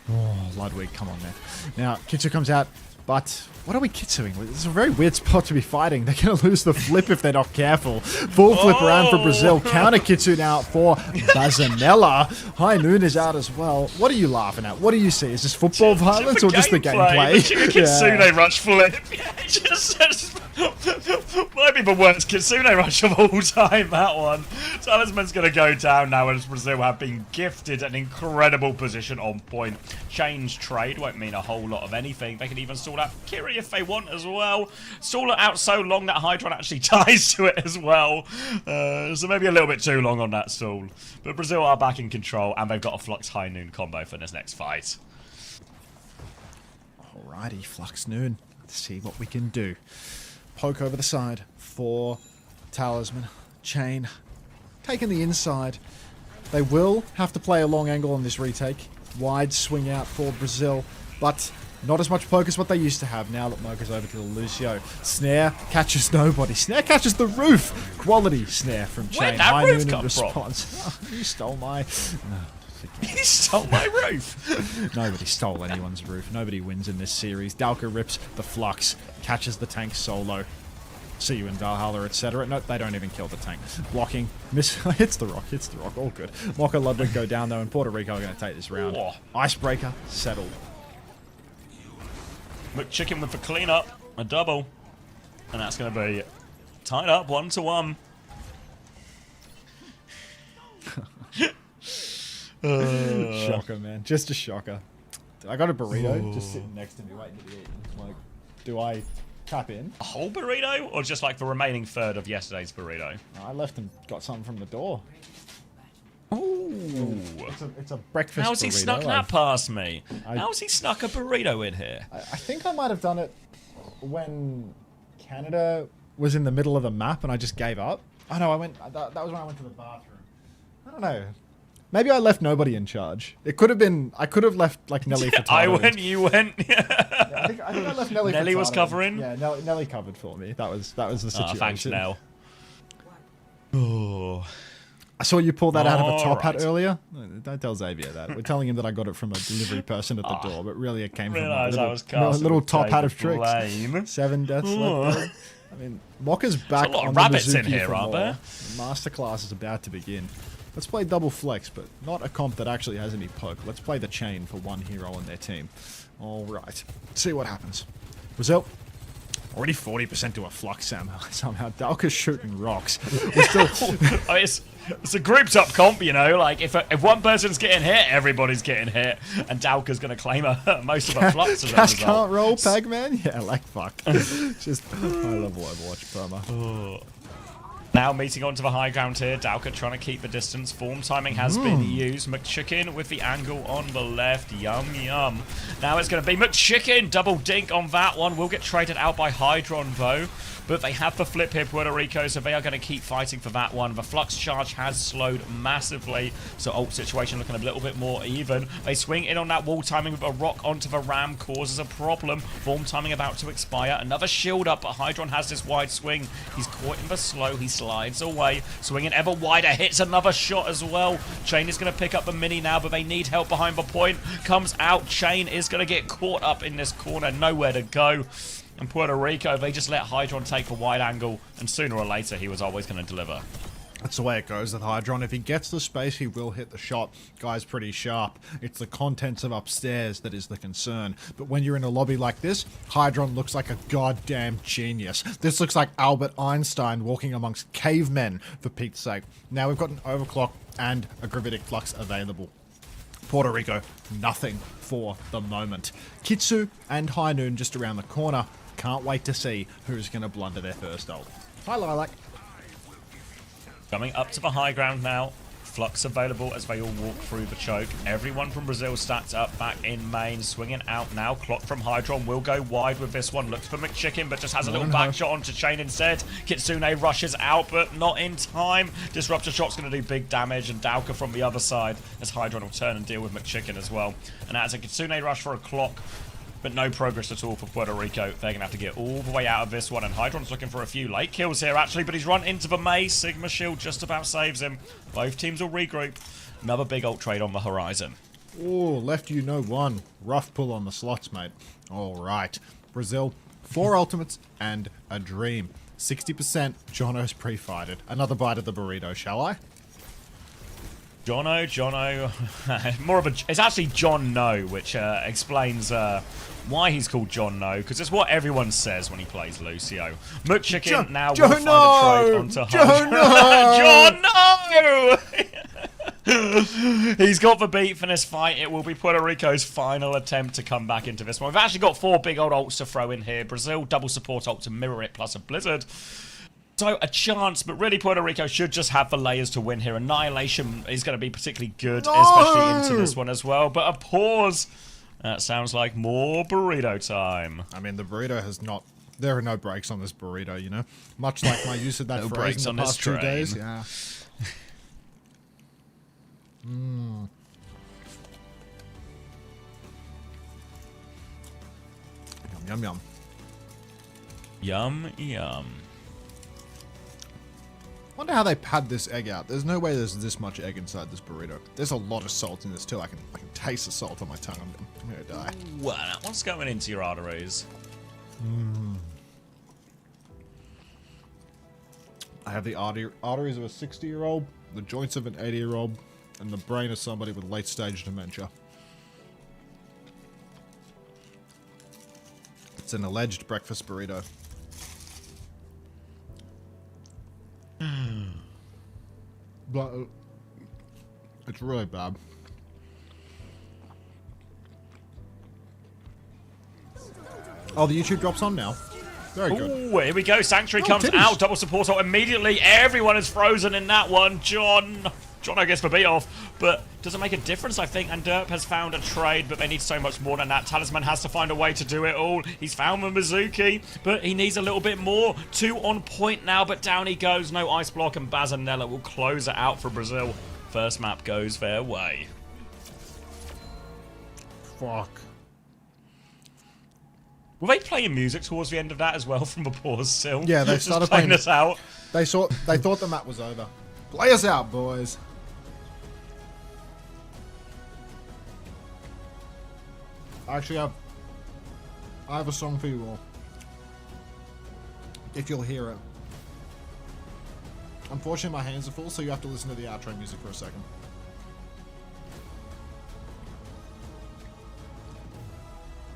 Oh, Ludwig, come on, man. Now, Kitsu comes out. But what are we kitsuing? It's a very weird spot to be fighting. They're going to lose the flip if they're not careful. Full flip around for Brazil. Counter kitsu now for Bazanella. High Noon is out as well. What are you laughing at? What do you see? Is this football violence or just the gameplay? Kitsune rush flip. Yeah, just might be the worst Kitsune rush of all time, that one. Talisman's going to go down now as Brazil have been gifted an incredible position on point. Change trade won't mean a whole lot of anything. They can even stall out Kiri if they want as well. Stall it out so long that Hydron actually ties to it as well. So maybe a little bit too long on that stall. But Brazil are back in control, and they've got a Flux High Noon combo for this next fight. Alrighty, Flux Noon. Let's see what we can do. Poke over the side for Talisman. Chain taking the inside. They will have to play a long angle on this retake. Wide swing out for Brazil, but not as much poke as what they used to have now that Mocha's over to Lucio. Snare catches nobody. Snare catches the roof. Quality snare from Chain. Where'd that roof come from? You stole my... He stole my roof. Nobody stole anyone's roof. Nobody wins in this series. Dalka rips the Flux, catches the tank solo. See you in Valhalla, etc. Nope, they don't even kill the tank. Blocking, hits the rock, all good. Mocha Ludwig go down though, and Puerto Rico are going to take this round. Oh. Icebreaker, settled. McChicken with the cleanup, a double. And that's going to be tied up 1-1. Shocker, man. Just a shocker. I got a burrito just sitting next to me waiting to be eaten. Like, do I tap in? A whole burrito? Or just like the remaining third of yesterday's burrito? I left and got something from the door. Ooh. It's a breakfast How's he burrito. snuck that past me? How's he snuck a burrito in here? I think I might have done it when Canada was in the middle of the map and I just gave up. Oh no, that was when I went to the bathroom. I don't know. Maybe I left nobody in charge. It could have been... I could have left, like, Nelly for I went, you went. I think I left Nelly for Nelly was covering? Yeah, Nelly covered for me. That was the situation. Thanks, Nell. Oh. I saw you pull that out of a top hat earlier. Don't tell Xavier that. We're telling him that I got it from a delivery person at the door, but really it came from a little top hat of tricks. 7 deaths left. I mean, Mokka's back on the Mizuki in here, aren't there? Masterclass is about to begin. Let's play double flex, but not a comp that actually has any poke. Let's play the chain for one hero on their team. All right. See what happens. Brazil, already 40% to a Flux somehow. Dalka's shooting rocks. We're still... It's a grouped up comp, you know. Like, if one person's getting hit, everybody's getting hit. And Dalka's going to claim most of her Flux as a result. Can't roll, Pegman? Yeah, like fuck. Just high-level Overwatch promo. Now meeting onto the high ground here. Dalka trying to keep the distance. Form timing has been used. McChicken with the angle on the left. Yum, yum. Now it's going to be McChicken. Double dink on that one. Will get traded out by Hydron, though. But they have the flip here, Puerto Rico, so they are going to keep fighting for that one. The Flux charge has slowed massively, so ult situation looking a little bit more even. They swing in on that wall timing with a rock onto the ram, causes a problem. Form timing about to expire. Another shield up, but Hydron has this wide swing. He's caught in the slow. He slides away. Swinging ever wider, hits another shot as well. Chain is going to pick up the mini now, but they need help behind the point. Comes out. Chain is going to get caught up in this corner. Nowhere to go. And Puerto Rico, they just let Hydron take the wide angle, and sooner or later he was always going to deliver. That's the way it goes with Hydron. If he gets the space, he will hit the shot. Guy's pretty sharp. It's the contents of upstairs that is the concern. But when you're in a lobby like this, Hydron looks like a goddamn genius. This looks like Albert Einstein walking amongst cavemen, for Pete's sake. Now we've got an overclock and a gravitic flux available. Puerto Rico, nothing for the moment. Kitsu and High Noon just around the corner. Can't wait to see who's going to blunder their first ult. Hi, Lilac. Coming up to the high ground now. Flux available as they all walk through the choke. Everyone from Brazil stacked up back in main. Swinging out now. Clock from Hydron will go wide with this one. Looks for McChicken, but just has a little back shot onto Chain instead. Kitsune rushes out, but not in time. Disruptor shot's going to do big damage, and Dalka from the other side as Hydron will turn and deal with McChicken as well. And that's a Kitsune rush for a clock. But no progress at all for Puerto Rico. They're going to have to get all the way out of this one. And Hydron's looking for a few late kills here, actually. But he's run into the maze. Sigma Shield just about saves him. Both teams will regroup. Another big ult trade on the horizon. Oh, left you no one. Rough pull on the slots, mate. All right. Brazil, 4 ultimates, and a dream. 60% Jono's pre-fighted. Another bite of the burrito, shall I? Jono. More of a... It's actually John No, which explains why he's called John No, because it's what everyone says when he plays Lucio. Mukchicken now will find a trade onto John No! He's got the beat for this fight. It will be Puerto Rico's final attempt to come back into this one. We've actually got 4 big old ults to throw in here. Brazil, double support ult to mirror it, plus a blizzard. So a chance, but really Puerto Rico should just have the layers to win here. Annihilation is going to be particularly good, especially into this one as well. But a pause. That sounds like more burrito time. I mean, the burrito has not... There are no brakes on this burrito, you know? Much like my use of that No phrase brakes in on the this past 2 train. days. Yeah. Yum, yum. Yum, yum. Wonder how they pad this egg out. There's no way there's this much egg inside this burrito. There's a lot of salt in this too. I can taste the salt on my tongue. I'm gonna die. Well, that one's going into your arteries. I have the arteries of a 60-year-old, the joints of an 80-year-old, and the brain of somebody with late-stage dementia. It's an alleged breakfast burrito. But it's really bad. Oh, the YouTube drops on now. Very good. Ooh, here we go. Sanctuary comes titties. out. Double support ult immediately. Everyone is frozen in that one. Jono gets the beat off, but doesn't make a difference, I think. And Derp has found a trade, but they need so much more than that. Talisman has to find a way to do it all. He's found the Mizuki, but he needs a little bit more. 2 on point now, but down he goes. No ice block, and Bazanella will close it out for Brazil. First map goes their way. Fuck. Were they playing music towards the end of that as well from the pause still? Yeah, they Just started playing playing this out. They thought the map was over. Play us out, boys. Actually, I have a song for you all. If you'll hear it. Unfortunately, my hands are full, so you have to listen to the outro music for a second.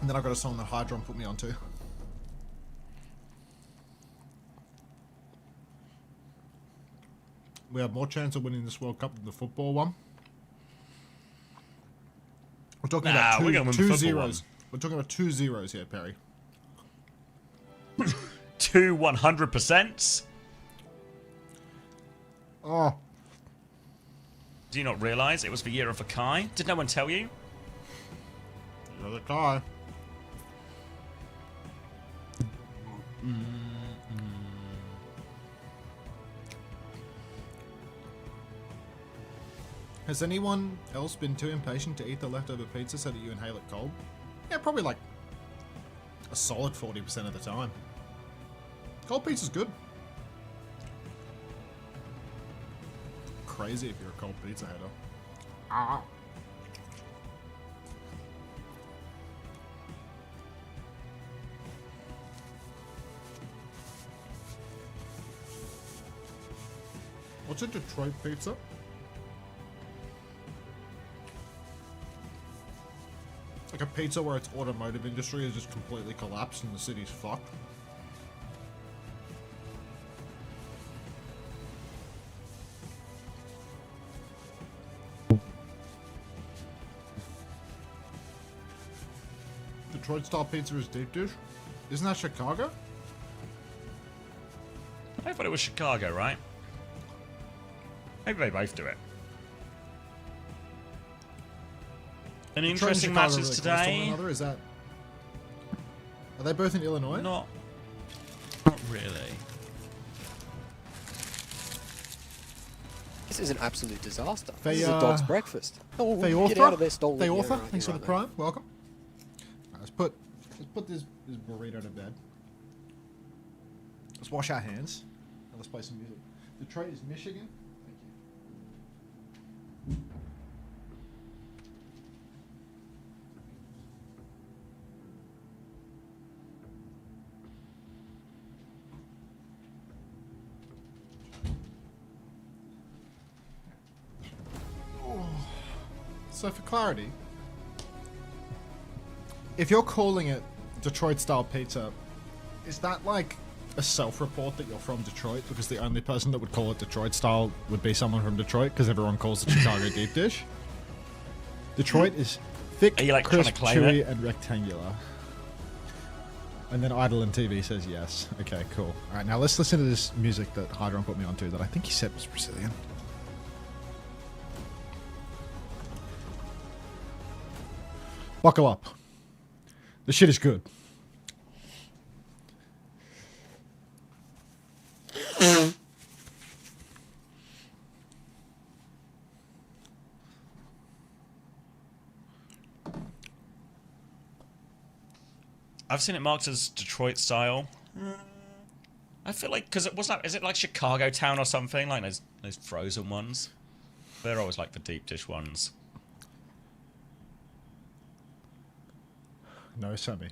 And then I've got a song that Hydron put me onto. We have more chance of winning this World Cup than the football one. We're talking about two zeros. We're talking about 2 zeros here, Perry. 2 100%. Oh. Do you not realise it was the year of the Kai? Did no one tell you? You're the Kai. Has anyone else been too impatient to eat the leftover pizza so that you inhale it cold? Yeah, probably like a solid 40% of the time. Cold pizza's good. Crazy if you're a cold pizza hater. Ah. What's a Detroit pizza? Like a pizza where its automotive industry has just completely collapsed and the city's fucked. Detroit style pizza is deep dish? Isn't that Chicago? I thought it was Chicago, right? Maybe they both do it. Any interesting matches today? Another? Is that? Are they both in Illinois? Not really. This is an absolute disaster. They, this is a dog's breakfast. Oh, they get out of there, stolen. They Yeah, author. right, Thanks for you're the right, prime. Welcome. Right, let's put this burrito to bed. Let's wash our hands. And let's play some music. Detroit is Michigan. Thank you. So for clarity, if you're calling it Detroit-style pizza, is that like a self-report that you're from Detroit? Because the only person that would call it Detroit-style would be someone from Detroit, because everyone calls it Chicago deep dish. Detroit is thick, Are you, like, crisp, trying to claim chewy, it? and rectangular. And then Idle and TV says yes. Okay, cool. All right, now let's listen to this music that Hydron put me onto that I think he said was Brazilian. Buckle up. The shit is good. I've seen it marked as Detroit style. I feel like, because it was that, is it like Chicago Town or something? Like those frozen ones? They're always like the deep dish ones. No, Sammy.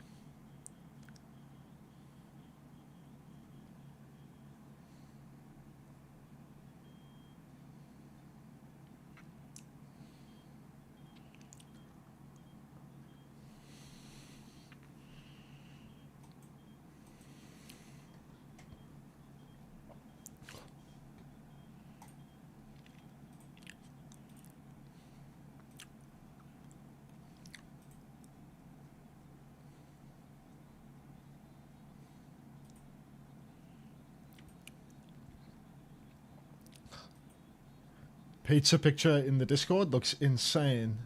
Pizza picture in the Discord looks insane.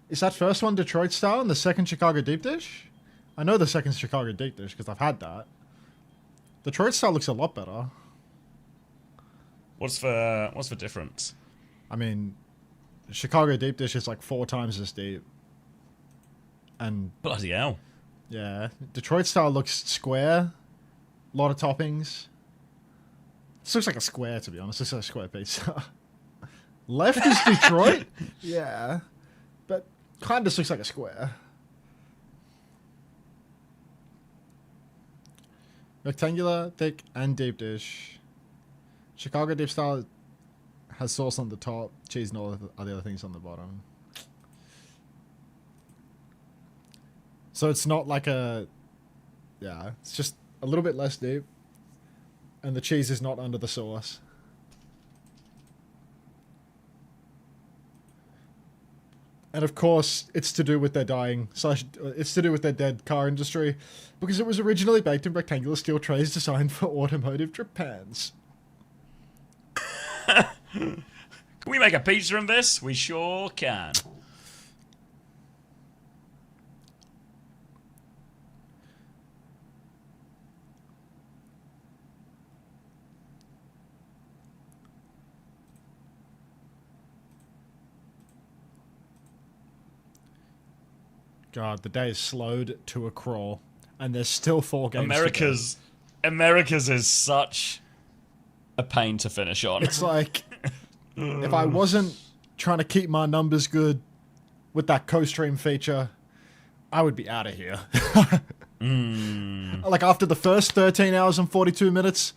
Is that first one Detroit style and the second Chicago deep dish? I know the second's Chicago deep dish because I've had that. Detroit style looks a lot better. What's the difference? I mean, Chicago deep dish is like 4 times as deep. And bloody hell. Yeah, Detroit style looks square. A lot of toppings. This looks like a square, to be honest. This is a square pizza. Left is Detroit? Yeah. But kind of looks like a square. Rectangular, thick, and deep dish. Chicago deep style has sauce on the top, cheese and all the other things on the bottom. So it's not like a... Yeah, it's just a little bit less deep. And the cheese is not under the sauce. And of course, it's to do with their it's to do with their dead car industry, because it was originally baked in rectangular steel trays designed for automotive drip pans. Can we make a pizza in this? We sure can. God, the day is slowed to a crawl, and there's still 4 games. America's is such a pain to finish on. It's like, if I wasn't trying to keep my numbers good with that co-stream feature, I would be out of here. Like after the first 13 hours and 42 minutes,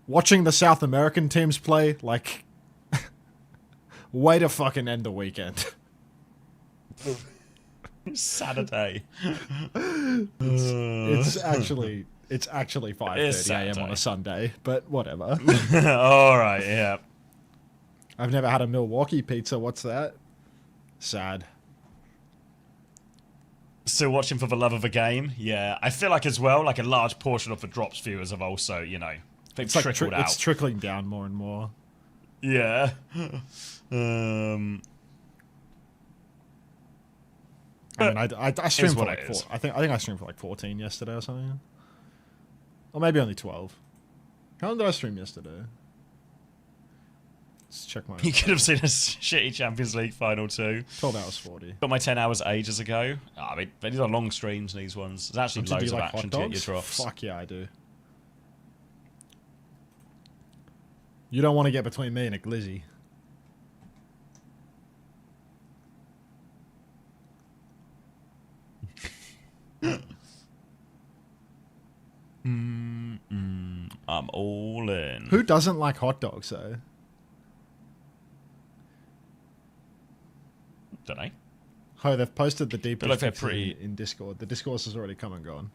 watching the South American teams play, like, way to fucking end the weekend. Saturday. It's actually 5:30 a.m. on a Sunday, but whatever. All right, yeah. I've never had a Milwaukee pizza. What's that? Sad. Still watching for the love of a game. Yeah, I feel like as well, like a large portion of the Drops viewers have also, you know, they've trickled out. It's trickling down more and more. Yeah. I mean, I streamed for like 4. I think I streamed for like 14 yesterday or something, or maybe only 12. How long did I stream yesterday? Let's check my. You could have seen a shitty Champions League final too. 12 hours 40. Got my 10 hours ages ago. Oh, I mean, these are long streams. These ones. There's actually loads of action to get your drops. Fuck yeah, I do. You don't want to get between me and a glizzy. I'm all in. Who doesn't like hot dogs though? Don't know. Oh, they've posted the deep Like they're pretty in Discord. The discourse has already come and gone.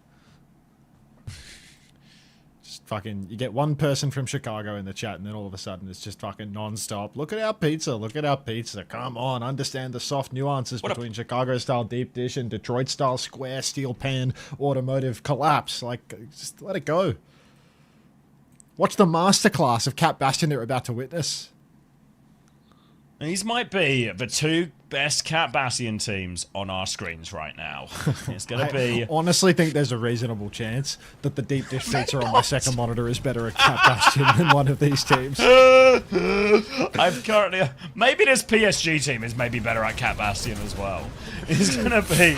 Just fucking, you get one person from Chicago in the chat, and then all of a sudden it's just fucking non-stop. Look at our pizza. Look at our pizza. Come on, understand the soft nuances between Chicago-style deep dish and Detroit-style square steel pan automotive collapse. Like, just let it go. Watch the masterclass of Cat Bastion that we're about to witness. These might be the two best Cat Bastion teams on our screens right now. It's going to be... I honestly think there's a reasonable chance that the deep dish feature on my second monitor is better at Cat Bastion than one of these teams. I've currently... Maybe this PSG team is maybe better at Cat Bastion as well. It's going to be...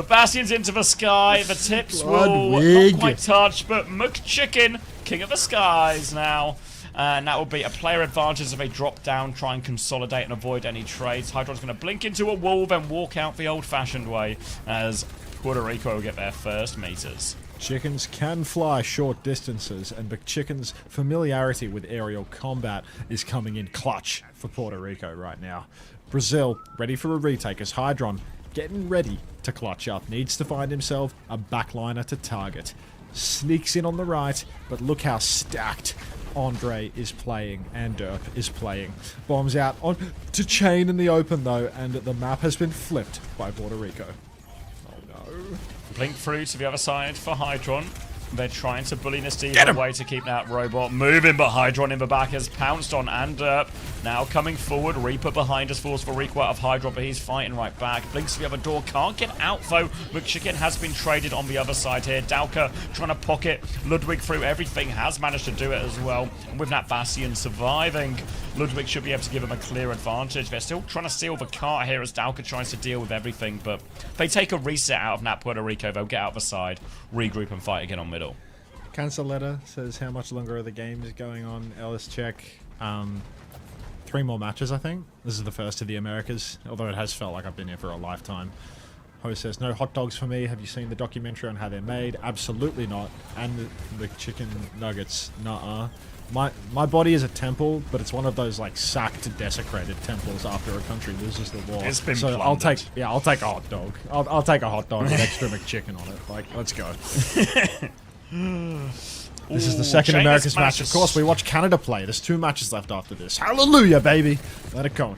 Bastion's into the sky. The tips will not quite touch, but McChicken, king of the skies now. And that will be a player advantage if they drop down, try and consolidate and avoid any trades. Hydron's going to blink into a wall, then walk out the old-fashioned way as Puerto Rico will get their first meters. Chickens can fly short distances, and McChicken's familiarity with aerial combat is coming in clutch for Puerto Rico right now. Brazil, ready for a retake as Hydron, getting ready to clutch up, needs to find himself a backliner to target. Sneaks in on the right, but look how stacked Andre is playing and Derp is playing. Bombs out on to Chain in the open though, and the map has been flipped by Puerto Rico. Oh no. Blink through to the other side for Hydron. They're trying to bully Nasteve away to keep that robot moving, but Hydron in the back has pounced on Anderp. Now coming forward, Reaper behind us, falls for Rico out of Hydron, but he's fighting right back. Blinks to the other door, can't get out though. McChicken has been traded on the other side here. Dowker trying to pocket Ludwig through everything, has managed to do it as well. And with that Bastion surviving, Ludwig should be able to give him a clear advantage. They're still trying to steal the cart here as Dowker tries to deal with everything, but they take a reset out of Nat Puerto Rico. They'll get out the side, regroup and fight again on middle. Canceletta says, how much longer are the games going on? Ellis check. 3 more matches, I think. This is the first of the Americas, although it has felt like I've been here for a lifetime. Host says, no hot dogs for me. Have you seen the documentary on how they're made? Absolutely not. And the chicken nuggets, nuh-uh. My body is a temple, but it's one of those like sacked, desecrated temples after a country loses the war. It's been so plundered. I'll take a hot dog. I'll take a hot dog with extra McChicken on it. Like, let's go. This is the second Americas match. Of course, we watch Canada play. There's 2 matches left after this. Hallelujah, baby. Let it go.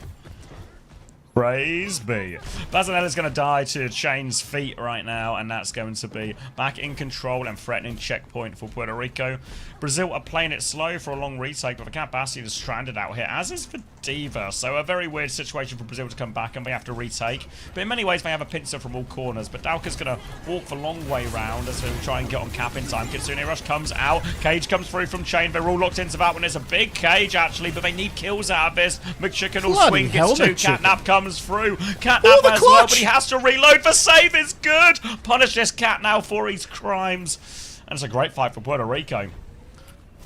Praise be. Bazinella's going to die to Chain's feet right now, and that's going to be back in control and threatening checkpoint for Puerto Rico. Brazil are playing it slow for a long retake, but the Cat Bastion is stranded out here, as is the Diva. So a very weird situation for Brazil to come back, and they have to retake. But in many ways, they have a pincer from all corners. But Dowker's going to walk the long way round as they try and get on Cap in time. Kitsune Rush comes out. Cage comes through from Chain. They're all locked into that one. There's a big cage, actually, but they need kills out of this. McChicken will swing, gets 2. Catnap comes through. Catnap as well, but he has to reload. The save is good. Punish this cat now for his crimes. And it's a great fight for Puerto Rico.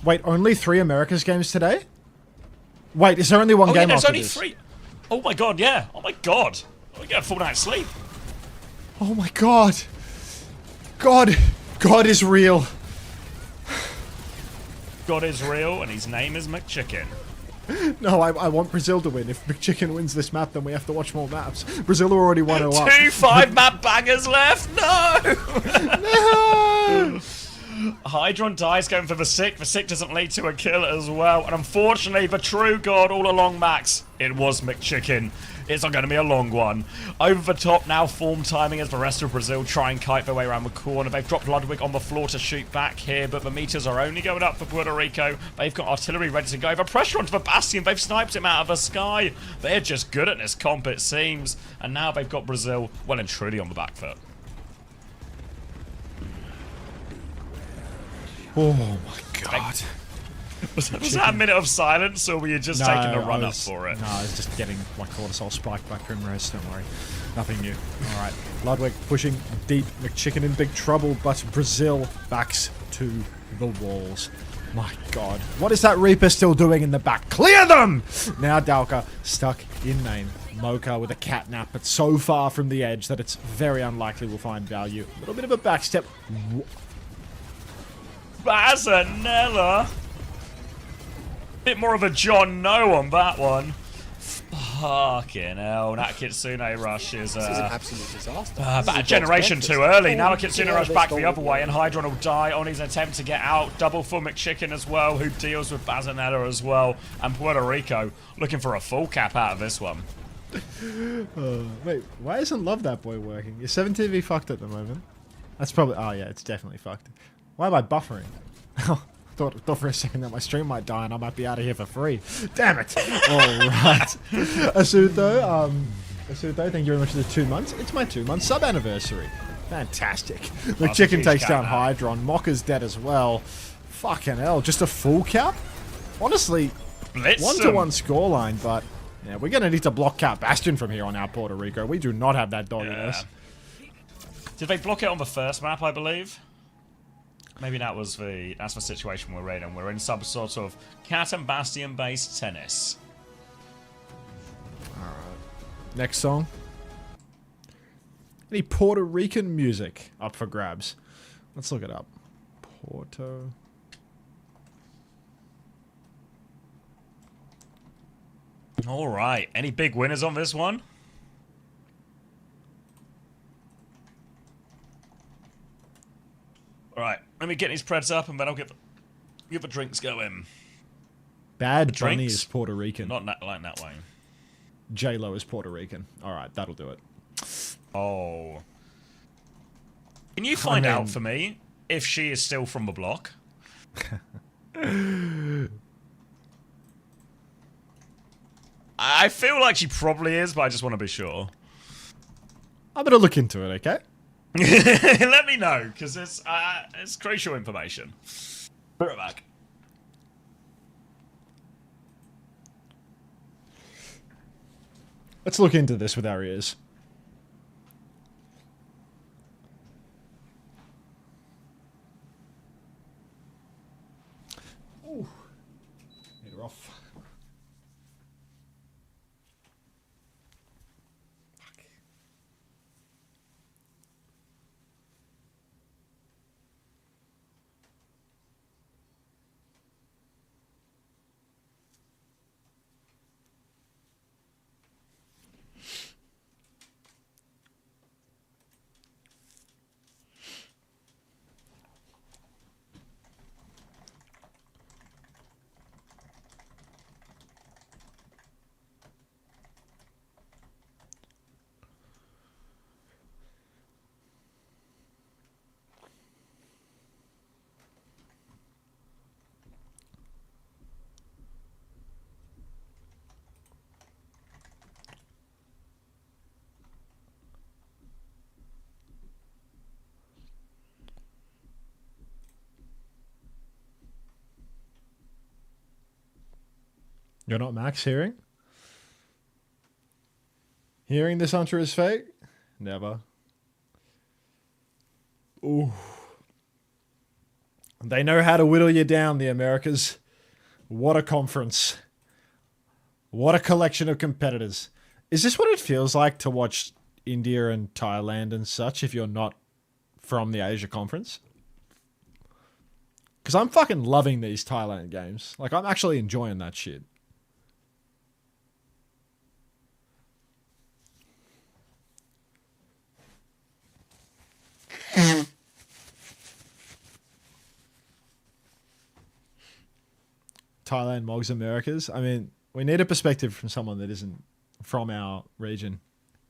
Wait, only 3 Americas games today? Wait, is there only one game there's after only this? 3. Oh my god, yeah. Oh my god. We get a full night's sleep. Oh my god. God is real. God is real, and his name is McChicken. No, I want Brazil to win. If McChicken wins this map, then we have to watch more maps. Brazil are already 1-0 up. 2 5-map bangers left. No. No. Hydron dies going for the sick. The sick doesn't lead to a kill as well. And unfortunately, the true god all along, Max, it was McChicken. It's not going to be a long one. Over the top now, form timing as the rest of Brazil try and kite their way around the corner. They've dropped Ludwig on the floor to shoot back here, but the meters are only going up for Puerto Rico. They've got artillery ready to go. The pressure onto the Bastion. They've sniped him out of the sky. They're just good at this comp, it seems. And now they've got Brazil well and truly on the back foot. Oh my god. Was that a minute of silence, or were you just taking a run up for it? No, I was just getting my cortisol spiked by Primrose, don't worry. Nothing new. Alright, Ludwig pushing deep, McChicken in big trouble, but Brazil backs to the walls. My god. What is that Reaper still doing in the back? Clear them! Now Dowker stuck in main. Mocha with a catnap, but so far from the edge that it's very unlikely we'll find value. A little bit of a backstep. Bazanella. Bit more of a John No on that one. Fucking hell, that Kitsune rush is This is an absolute disaster. about a generation too early. Now a Kitsune rush back the other way, and Hydron will die on his attempt to get out. Double for McChicken as well, who deals with Bazanella as well. And Puerto Rico looking for a full cap out of this one. Wait, why isn't Love That Boy working? Is 7TV fucked at the moment? That's probably... Oh, yeah, it's definitely fucked. Why am I buffering? Thought for a second that my stream might die and I might be out of here for free. Damn it! Alright. Asuto, thank you very much for the 2 months. It's my 2-month sub anniversary. Fantastic. McChicken takes down Hydron. Mokka's dead as well. Fucking hell, just a full cap? Honestly, 1-1 scoreline, but yeah, we're gonna need to block cap Bastion from here on out, Puerto Rico. We do not have that dog in us. Did they block it on the first map, I believe? Maybe that's the situation we're in, and we're in some sort of cat and bastion based tennis. Alright. Next song. Any Puerto Rican music up for grabs? Let's look it up. Porto. Alright. Any big winners on this one? Alright, let me get these preds up and then I'll get the drinks going. Bad Bunny is Puerto Rican. Not like that way. J-Lo is Puerto Rican. Alright, that'll do it. Oh. Can you find out for me if she is still from the block? I feel like she probably is, but I just want to be sure. I'm gonna look into it, okay? Let me know, because it's crucial information. Put it back. Let's look into this with our ears. Ooh. Need her off. You're not Max hearing? Hearing this Unter is fake? Never. Ooh. They know how to whittle you down, the Americas. What a conference. What a collection of competitors. Is this what it feels like to watch India and Thailand and such if you're not from the Asia conference? Because I'm fucking loving these Thailand games. Like, I'm actually enjoying that shit. Thailand, Mogs, Americas. I mean, we need a perspective from someone that isn't from our region.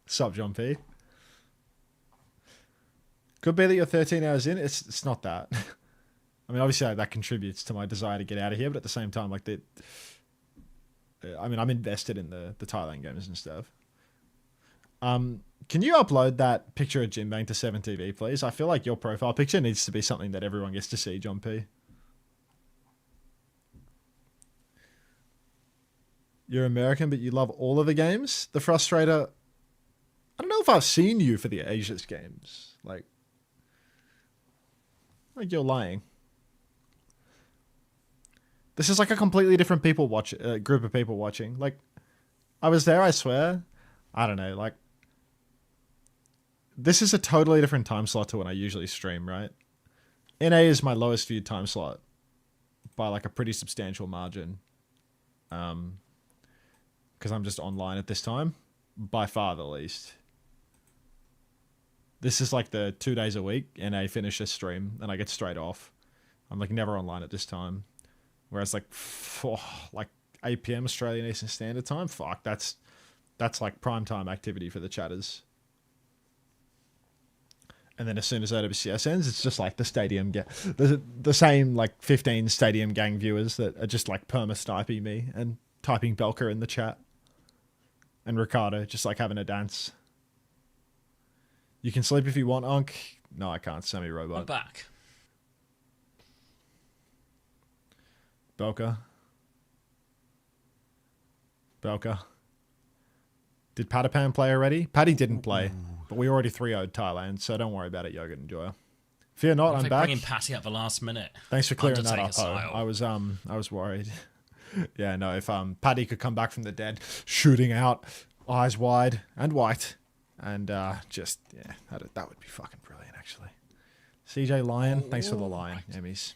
Sup, John P. Could be that you're 13 hours in. It's not that. I mean, obviously that contributes to my desire to get out of here, but at the same time, like I mean, I'm invested in the Thailand games and stuff. Can you upload that picture of Jimbang to 7TV, please? I feel like your profile picture needs to be something that everyone gets to see, John P. You're American, but you love all of the games? The Frustrator... I don't know if I've seen you for the Asia's games. Like you're lying. This is like a completely different group of people watching. Like, I was there, I swear. I don't know, like... This is a totally different time slot to when I usually stream, right? NA is my lowest viewed time slot by like a pretty substantial margin. Because because I'm just online at this time. By far the least. This is like the 2 days a week, and I finish a stream, and I get straight off. I'm like never online at this time. Whereas like 8 p.m. Australian Eastern Standard Time, fuck, that's like prime time activity for the chatters. And then as soon as OWCS ends, it's just like the stadium the same like 15 stadium gang viewers that are just like perma-sniping me and typing Belka in the chat. And Ricardo just like having a dance. You can sleep if you want, Unc. No, I can't. Semi-robot. I'm back. Belka. Did Patapan play already? Paddy didn't play, but we already 3-0'd Thailand, so don't worry about it, Yogurt Enjoyer. Fear not, I'm back. Bringing Patty at the last minute. Thanks for clearing that Undertaker up. style. I was worried. Yeah, no, if Paddy could come back from the dead, shooting out, eyes wide and white, and that would be fucking brilliant, actually. CJ Lion, thanks for the lion, Emmys.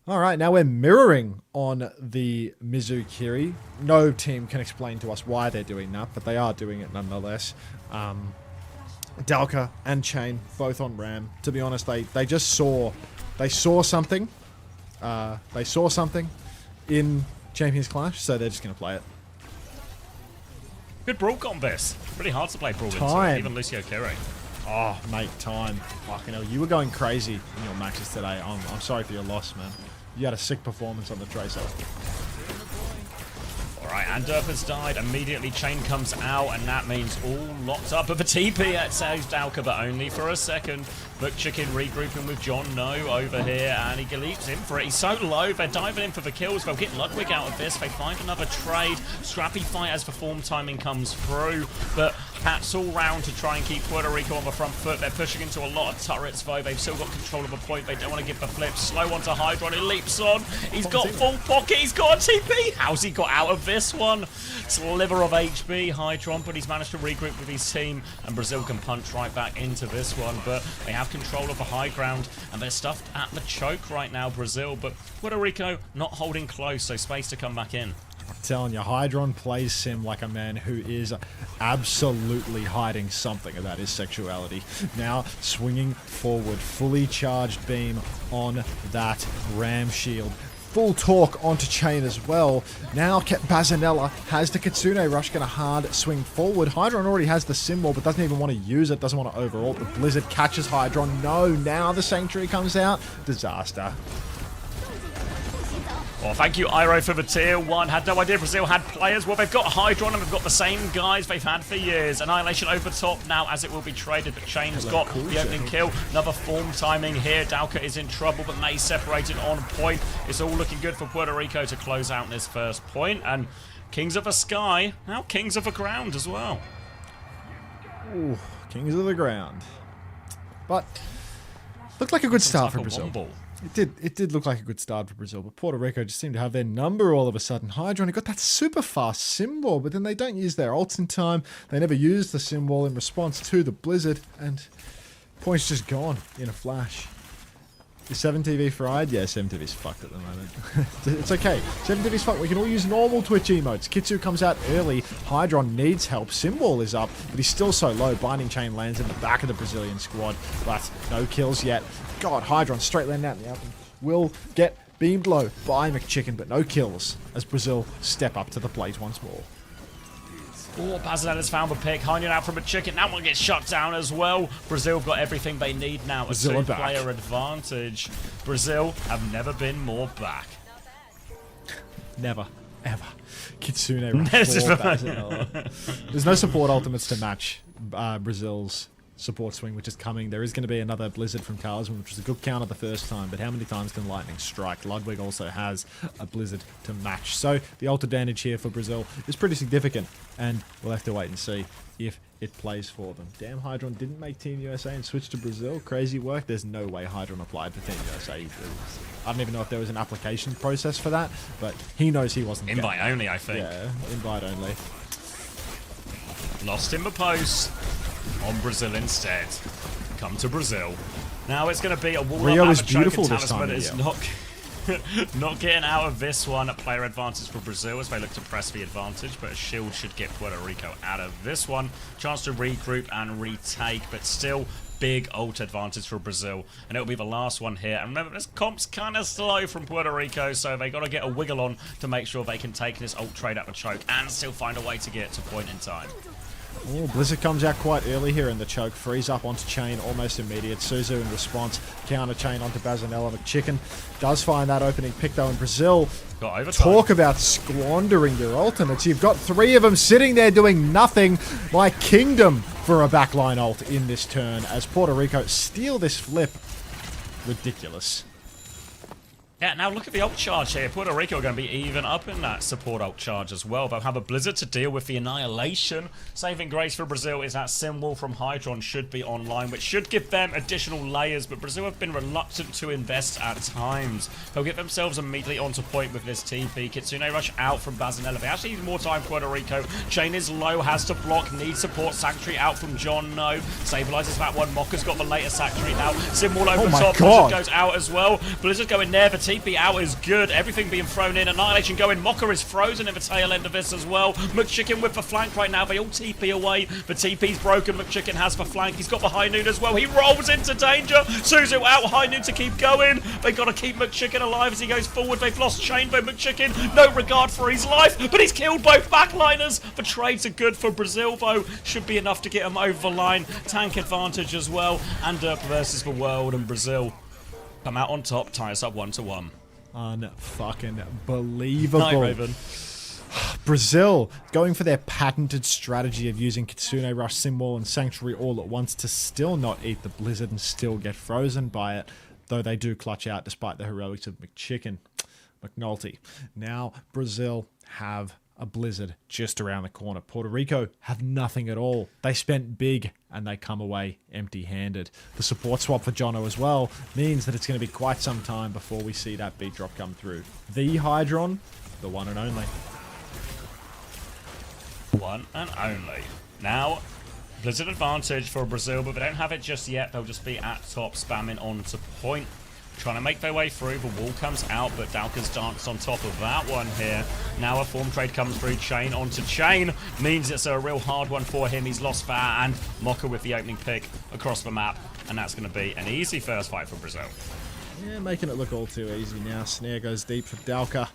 All right, now we're mirroring on the Mizukiri. No team can explain to us why they're doing that, but they are doing it nonetheless. Dalka and Chain both on Ram. To be honest, they saw something. They saw something in Champions Clash, so they're just going to play it. Good brawl combos. Pretty hard to play brawl Time. into, even Lucio Kere. Oh, mate, time. Fucking hell, you were going crazy in your matches today. I'm sorry for your loss, man. You had a sick performance on the Tracer. Alright, Anderp has died. Immediately Chain comes out, and that means all locked up of a TP at Saves Dalka, but only for a second. Book Chicken regrouping with John No over here, and he leaps in for it. He's so low, they're diving in for the kills. They'll get Ludwig out of this. They find another trade. Scrappy fight as the form timing comes through, but Pat's all round to try and keep Puerto Rico on the front foot. They're pushing into a lot of turrets, though. They've still got control of a point. They don't want to give the flip. Slow onto Hydron. He leaps on. He's got full pocket. He's got a TP. How's he got out of this one? Sliver of HB, Hydron, but he's managed to regroup with his team, and Brazil can punch right back into this one, but they have control of the high ground, and they're stuffed at the choke right now, Brazil, but Puerto Rico not holding close, so space to come back in. I'm telling you, Hydron plays Sim like a man who is absolutely hiding something about his sexuality. Now swinging forward, fully charged beam on that Ram shield. Full torque onto Chain as well. Now Bazanella has the Kitsune Rush, going to hard swing forward. Hydron already has the Symbol, but doesn't even want to use it, doesn't want to overall. The Blizzard catches Hydron. No, now the Sanctuary comes out. Disaster. Well, thank you, Iro, for the tier 1. Had no idea Brazil had players. Well, they've got Hydron and they've got the same guys they've had for years. Annihilation over top now as it will be traded, but Chain's got the opening kill. Another form timing here. Dalka is in trouble, but May separated on point. It's all looking good for Puerto Rico to close out this first point. And Kings of the Sky, now Kings of the Ground as well. Ooh, Kings of the Ground. But looked like a good start for Brazil. It did look like a good start for Brazil, but Puerto Rico just seemed to have their number all of a sudden. Hydron got that super fast Symbol, but then they don't use their ults in time. They never use the Symbol in response to the Blizzard, and points just gone in a flash. Is 7TV fried? Yeah, 7TV's fucked at the moment. It's okay. 7TV's fucked. We can all use normal Twitch emotes. Kitsu comes out early. Hydron needs help. Symbol is up, but he's still so low. Binding Chain lands in the back of the Brazilian squad, but no kills yet. God, Hydron straight land out in the open. Will get beamed low by McChicken, but no kills as Brazil step up to the plate once more. Oh, Bazanella's found the pick. Hydron out from a chicken. That one gets shut down as well. Brazil have got everything they need now. A two-player advantage. Brazil have never been more back. Never. Ever. Kitsune. There's no support ultimates to match Brazil's support swing, which is coming. There is going to be another Blizzard from Talisman, which was a good counter the first time, but how many times can Lightning strike? Ludwig also has a Blizzard to match. So the ult advantage here for Brazil is pretty significant, and we'll have to wait and see if it plays for them. Damn, Hydron didn't make Team USA and switch to Brazil. Crazy work. There's no way Hydron applied for Team USA. I don't even know if there was an application process for that, but he knows he wasn't. Invite only, I think. Yeah, invite only. Lost in the post. On Brazil instead. Come to Brazil. Now it's going to be a wall Rio up is beautiful this time. It's not. Not getting out of this one. Player advantage for Brazil as they look to press the advantage, but a shield should get Puerto Rico out of this one. Chance to regroup and retake, but still big ult advantage for Brazil. And it'll be the last one here. And remember, this comp's kind of slow from Puerto Rico, so they got to get a wiggle on to make sure they can take this ult trade up the choke and still find a way to get to point in time. Oh, Blizzard comes out quite early here in the choke. Freeze up onto Chain, almost immediate. Suzu in response. Counter Chain onto Bazanella. McChicken does find that opening pick, though, in Brazil. Talk about squandering your ultimates. You've got 3 of them sitting there doing nothing. My kingdom for a backline ult in this turn as Puerto Rico steal this flip. Ridiculous. Yeah, now look at the ult charge here. Puerto Rico are going to be even up in that support ult charge as well. They'll have a Blizzard to deal with the Annihilation. Saving grace for Brazil is that Symbol from Hydron should be online, which should give them additional layers, but Brazil have been reluctant to invest at times. They'll get themselves immediately onto point with this TP. Kitsune rush out from Bazanella. They actually need more time, Puerto Rico. Chain is low, has to block, needs support. Sanctuary out from John, no. Stabilizes that one. Mokka's got the later Sanctuary now. Symbol over top. Blizzard goes out as well. Blizzard going there. The TP out is good. Everything being thrown in. Annihilation going. Mokka is frozen in the tail end of this as well. McChicken with the flank right now. They all TP away. The TP's broken. McChicken has the flank. He's got the high noon as well. He rolls into danger. Suzu out. High noon to keep going. They got to keep McChicken alive as he goes forward. They've lost Chain, but McChicken, no regard for his life, but he's killed both backliners. The trades are good for Brazil, though. Should be enough to get him over the line. Tank advantage as well. Unter versus the world, and Brazil come out on top, tie us up 1-1. Unfucking believable. Night Raven. Brazil going for their patented strategy of using Kitsune Rush, Symbol, and Sanctuary all at once to still not eat the Blizzard and still get frozen by it, though they do clutch out despite the heroics of McChicken. McNulty. Now Brazil have a Blizzard just around the corner. Puerto Rico have nothing at all. They spent big and they come away empty-handed. The support swap for Jono as well means that it's going to be quite some time before we see that beat drop come through. The Hydron, the one and only. One and only. Now, Blizzard advantage for Brazil, but they don't have it just yet. They'll just be at top, spamming on to point. Trying to make their way through. The wall comes out, but Dalka's danced on top of that one here. Now a form trade comes through. Chain onto Chain. Means it's a real hard one for him. He's lost that, and Mokka with the opening pick across the map. And that's going to be an easy first fight for Brazil. Yeah, making it look all too easy now. Snare goes deep for Dalka,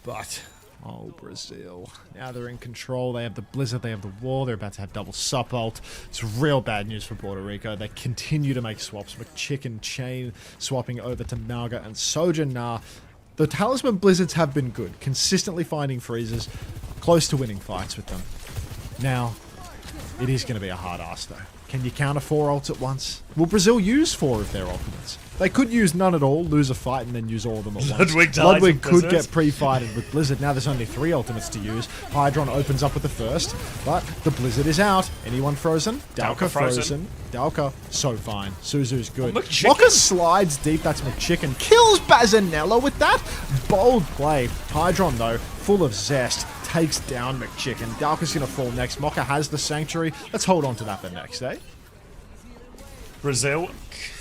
but... oh, Brazil. Now they're in control. They have the Blizzard. They have the wall. They're about to have double sup ult. It's real bad news for Puerto Rico. They continue to make swaps. McChicken, Chain swapping over to Malga and Soja. Nah, the Talisman Blizzards have been good. Consistently finding freezes. Close to winning fights with them. Now, it is going to be a hard ask though. Can you counter 4 ults at once? Will Brazil use 4 of their ultimates? They could use none at all, lose a fight, and then use all of them at once. Ludwig could get pre-fighted with Blizzard. Now there's only 3 ultimates to use. Hydron opens up with the first, but the Blizzard is out. Anyone frozen? Dalka frozen. Dalka, so fine. Suzu's good. Mokka slides deep. That's McChicken. Kills Bazanella with that. Bold play. Hydron, though, full of zest, takes down McChicken. Dalka's going to fall next. Mokka has the Sanctuary. Let's hold on to that for next, eh? Brazil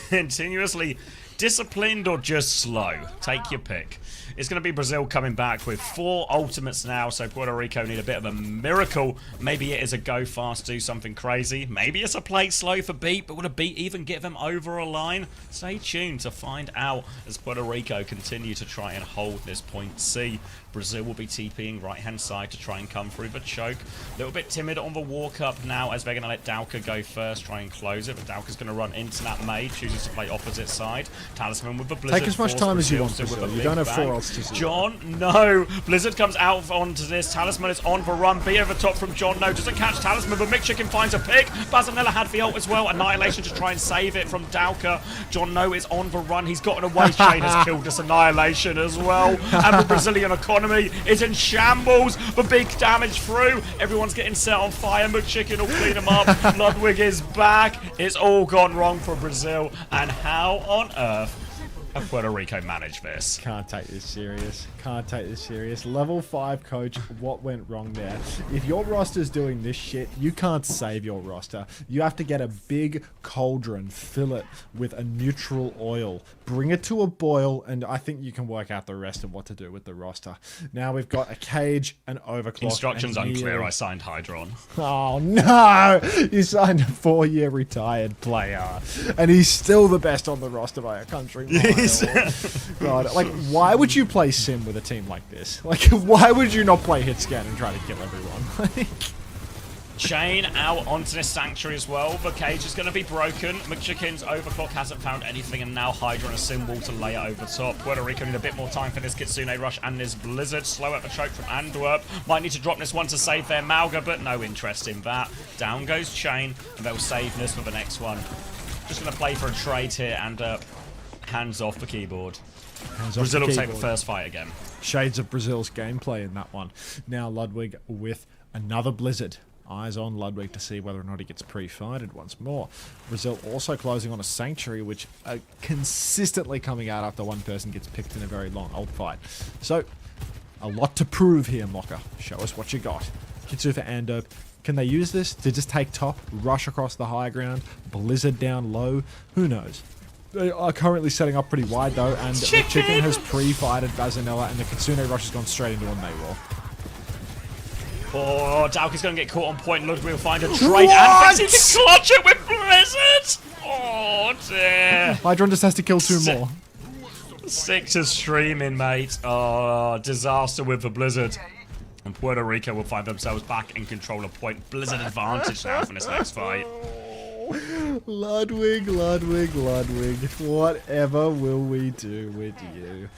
continuously disciplined or just slow. Take your pick. It's going to be Brazil coming back with 4 ultimates now, so Puerto Rico need a bit of a miracle. Maybe it is a go fast, do something crazy. Maybe it's a play slow for beat, but would a beat even get them over a line? Stay tuned to find out as Puerto Rico continue to try and hold this point C. Brazil will be TPing right-hand side to try and come through the choke. A little bit timid on the walk-up now as they're going to let Dalka go first, try and close it. But Dalka's going to run into that maid, chooses to play opposite side. Talisman with the Blizzard. Take as much time as you want, Brazil. You don't have 4 ults to see. John, no. Blizzard comes out onto this. Talisman is on the run. B over top from John, no. Doesn't catch Talisman, but McChicken finds a pick. Bazanella had the ult as well. Annihilation to try and save it from Dalka. John, no, is on the run. He's gotten away. Chain has killed this Annihilation as well. And the Brazilian economy is in shambles. The big damage through. Everyone's getting set on fire. McChicken will clean him up. Ludwig is back. It's all gone wrong for Brazil. And how on earth Have Puerto Rico manage this? Can't take this serious. Can't take this serious. Level 5 coach, what went wrong there? If your roster's doing this shit, you can't save your roster. You have to get a big cauldron, fill it with a neutral oil, bring it to a boil, and I think you can work out the rest of what to do with the roster. Now we've got a cage, an overclock. Instructions unclear. I signed Hydron. Oh no! You signed a 4-year retired player, and he's still the best on the roster by a country mile. God, like, why would you play Sim with a team like this? Like, why would you not play hit scan and try to kill everyone? Like, Chain out onto this Sanctuary as well. The cage is going to be broken. McChicken's overclock hasn't found anything, and now Hydra on a symbol to lay it over top. Puerto Rico need a bit more time for this Kitsune rush and this Blizzard. Slow up the choke from Antwerp. Might need to drop this one to save their Malga, but no interest in that. Down goes Chain, and they'll save this for the next one. Just going to play for a trade here, and hands off the keyboard. Brazil will take the first fight again. Shades of Brazil's gameplay in that one. Now Ludwig with another Blizzard. Eyes on Ludwig to see whether or not he gets pre-fighted once more. Brazil also closing on a Sanctuary, which are consistently coming out after one person gets picked in a very long ult fight. So, a lot to prove here, Mocha. Show us what you got. Kitsu for Andop. Can they use this to just take top, rush across the high ground, Blizzard down low? Who knows? They are currently setting up pretty wide though, and the Chicken has pre-fighted Bazanella, and the Kitsune rush has gone straight into a Maywall. Oh, Dalk is going to get caught on point. Ludwig will find a trade and thinks he can clutch it with Blizzard. Oh dear. Hydron just has to kill 2 more. 6 is streaming, mate. Oh, disaster with the Blizzard. And Puerto Rico will find themselves back in control of point. Blizzard advantage now for this next fight. Ludwig, Ludwig, Ludwig. Whatever will we do with you?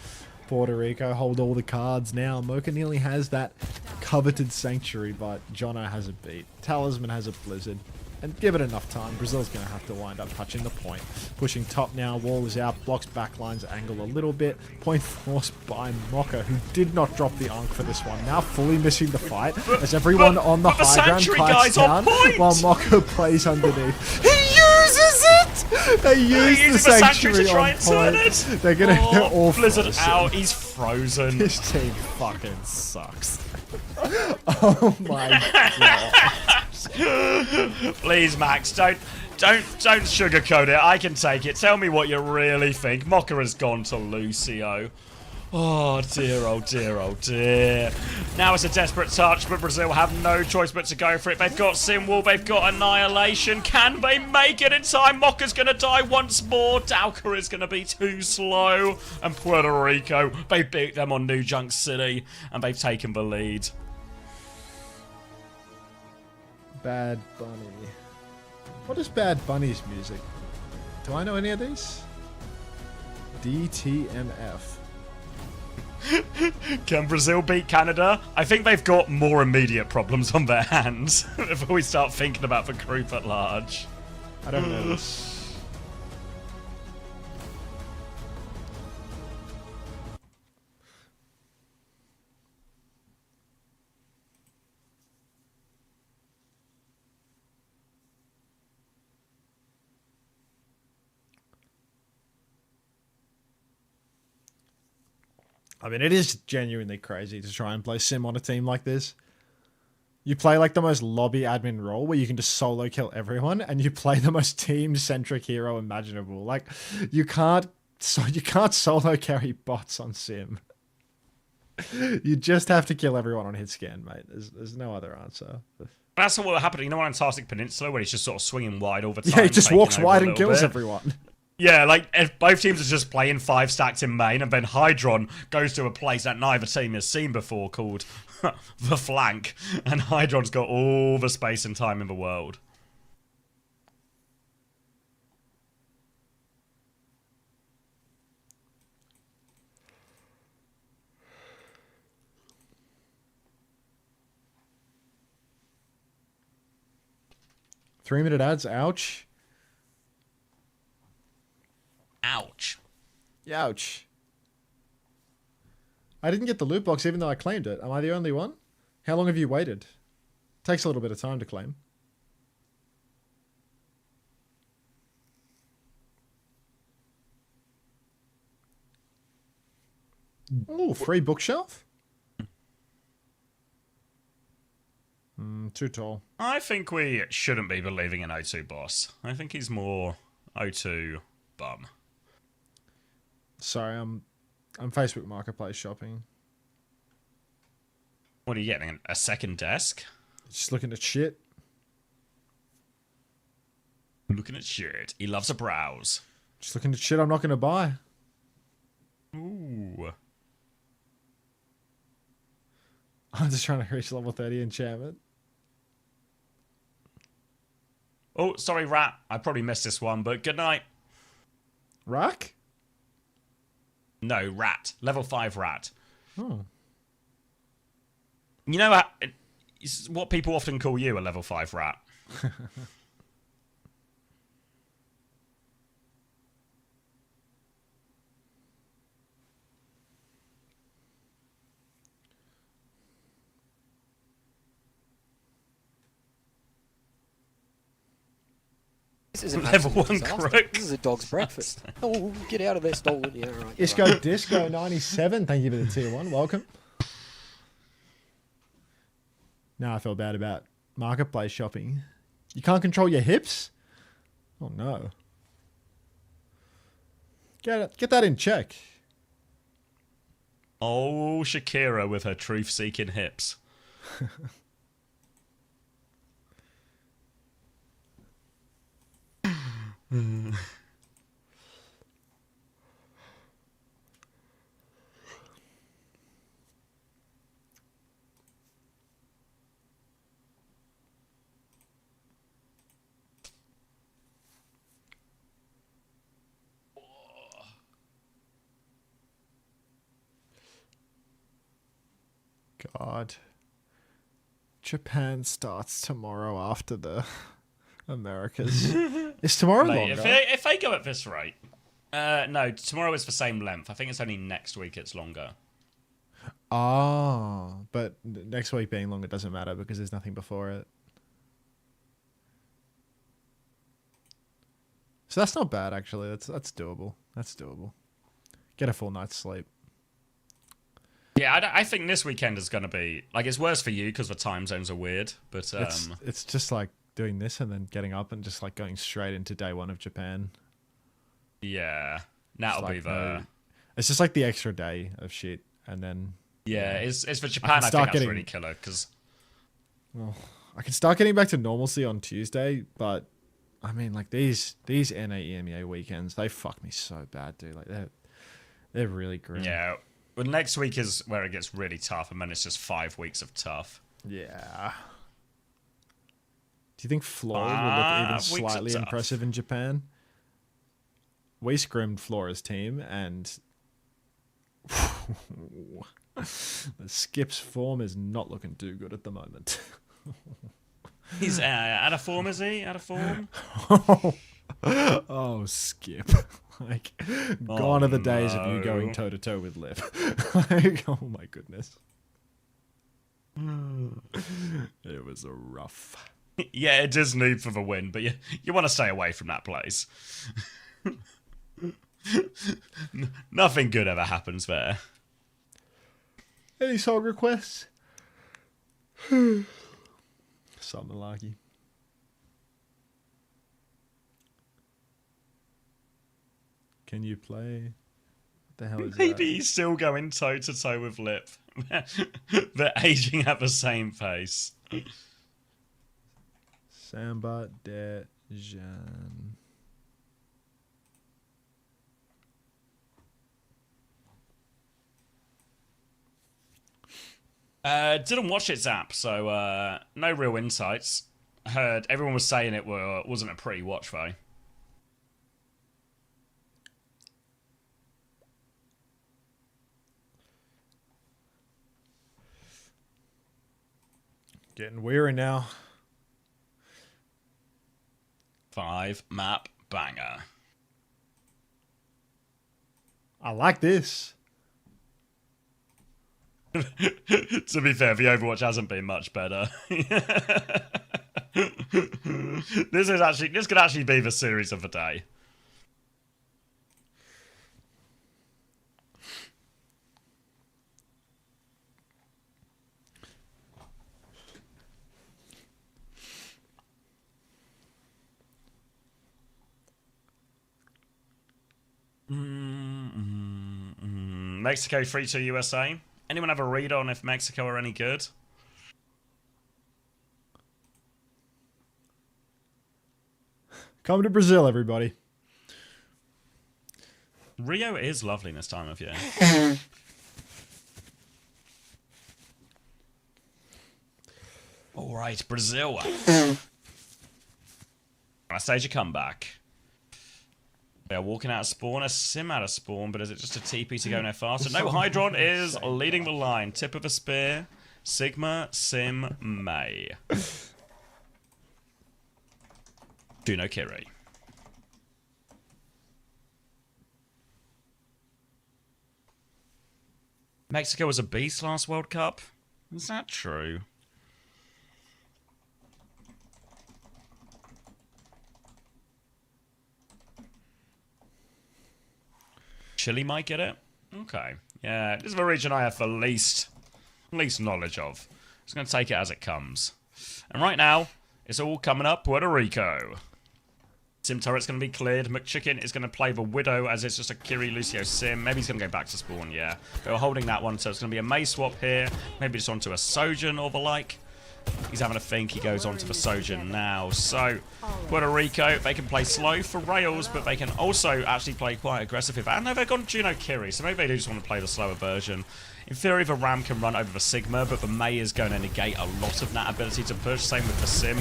Puerto Rico hold all the cards now. Mocha nearly has that coveted Sanctuary, but Jono has a beat. Talisman has a Blizzard. And give it enough time, Brazil's going to have to wind up touching the point. Pushing top now, wall is out, blocks backline's angle a little bit. Point forced by Mocha, who did not drop the Ankh for this one. Now fully missing the fight, as everyone on the high ground kites down, while Mocha plays underneath. He uses it! They use the Sanctuary on point. They're going to get all Blizzard frozen. out, he's frozen. This team fucking sucks. Oh my god. Please, Max, don't sugarcoat it. I can take it. Tell me what you really think. Mocha has gone to Lucio. Oh dear, oh dear, oh dear. Now it's a desperate touch, but Brazil have no choice but to go for it. They've got Simwall, they've got Annihilation. Can they make it in time? Mocha's going to die once more. Dauka is going to be too slow. And Puerto Rico, they beat them on New Junk City, and they've taken the lead. Bad Bunny. What is Bad Bunny's music? Do I know any of these? DTMF. Can Brazil beat Canada? I think they've got more immediate problems on their hands before we start thinking about the group at large. I don't know this. I mean, it is genuinely crazy to try and play Sim on a team like this. You play like the most lobby admin role where you can just solo kill everyone, and you play the most team-centric hero imaginable. Like, you can't solo carry bots on Sim. You just have to kill everyone on hit scan, mate. There's no other answer. That's what will happen. You know, on Antarctic Peninsula, where he's just sort of swinging wide all the time. Yeah, he just walks wide and kills bit. everyone. Yeah, like, if both teams are just playing 5 stacked in main, and then Hydron goes to a place that neither team has seen before called the flank, and Hydron's got all the space and time in the world. Three-minute ads, ouch. Ouch. Ouch. I didn't get the loot box even though I claimed it. Am I the only one? How long have you waited? Takes a little bit of time to claim. Oh, free bookshelf? Too tall. I think we shouldn't be believing in O2 boss. I think he's more O2 bum. Sorry, I'm Facebook Marketplace shopping. What are you getting? A second desk? Just looking at shit. Looking at shit. He loves a browse. Just looking at shit I'm not going to buy. Ooh. I'm just trying to reach level 30 enchantment. Oh, sorry, Rat. I probably missed this one, but good night. Rack? No, Rat. Level 5 Rat. Oh. You know what people often call you, a level 5 Rat. This is an Level 1 disaster. crook. This is a dog's breakfast. Oh, get out of there, stolen. Yeah, right. Isco Disco 97. Thank you for the tier 1. Welcome. Now I feel bad about marketplace shopping. You can't control your hips? Oh no. Get that in check. Oh, Shakira with her truth-seeking hips. God. Japan starts tomorrow after the Americas. Is tomorrow Mate, longer? if they go at this rate... no, tomorrow is the same length. I think it's only next week it's longer. Ah, but next week being longer doesn't matter because there's nothing before it. So that's not bad, actually. That's doable. That's doable. Get a full night's sleep. Yeah, I think this weekend is going to be... Like, it's worse for you because the time zones are weird, but... It's just like doing this and then getting up and just like going straight into day 1 of Japan. Yeah. That'll be the... It's just like the extra day of shit and then... Yeah, it's for Japan, I think that's really killer because... Well, I can start getting back to normalcy on Tuesday, but... I mean, like, these NA EMEA weekends, they fuck me so bad, dude. Like, they're really grim. Yeah. Well, next week is where it gets really tough, and then it's just 5 weeks of tough. Yeah. Do you think Flora would look even slightly impressive in Japan? We scrimmed Flora's team, and the Skip's form is not looking too good at the moment. He's out of form, is he? Out of form? Oh, Skip. Like, gone are the days of you going toe-to-toe with Liv. Like, oh my goodness. It was a rough. Yeah, it is need for the win, but you want to stay away from that place. Nothing good ever happens there. Any song requests? Something lucky. Can you play? What the hell is that? Maybe he's still going toe-to-toe with Lip. They're aging at the same pace. Samba de Jean. Didn't watch its app, so no real insights. Heard everyone was saying it wasn't a pretty watch though. Getting weary now. 5 map banger. I like this. To be fair, the Overwatch hasn't been much better. This could actually be the series of the day. Mexico 3-2 USA. Anyone have a read on if Mexico are any good? Come to Brazil, everybody. Rio is lovely this time of year. All right, Brazil. I stage a comeback. They are walking out of spawn, a sim out of spawn, but is it just a TP to go no faster? No, Hydron is leading the line. Tip of a spear. Sigma, Sim, May. Juno Kiri. Mexico was a beast last World Cup. Is that true? Chile might get it. Okay. Yeah, this is the region I have the least knowledge of. Just going to take it as it comes. And right now, it's all coming up Puerto Rico. Sim turret's going to be cleared. McChicken is going to play the Widow as it's just a Kiri Lucio Sim. Maybe he's going to go back to spawn, yeah. They were holding that one, so it's going to be a May swap here. Maybe just onto a Sojourn or the like. He's having a think. He goes on to the Sojourn now. So, Puerto Rico, they can play slow for rails, but they can also actually play quite aggressive. I know they've gone Juno Kiri, so maybe they do just want to play the slower version. In theory, the Ram can run over the Sigma, but the May is going to negate a lot of that ability to push. Same with the Sim.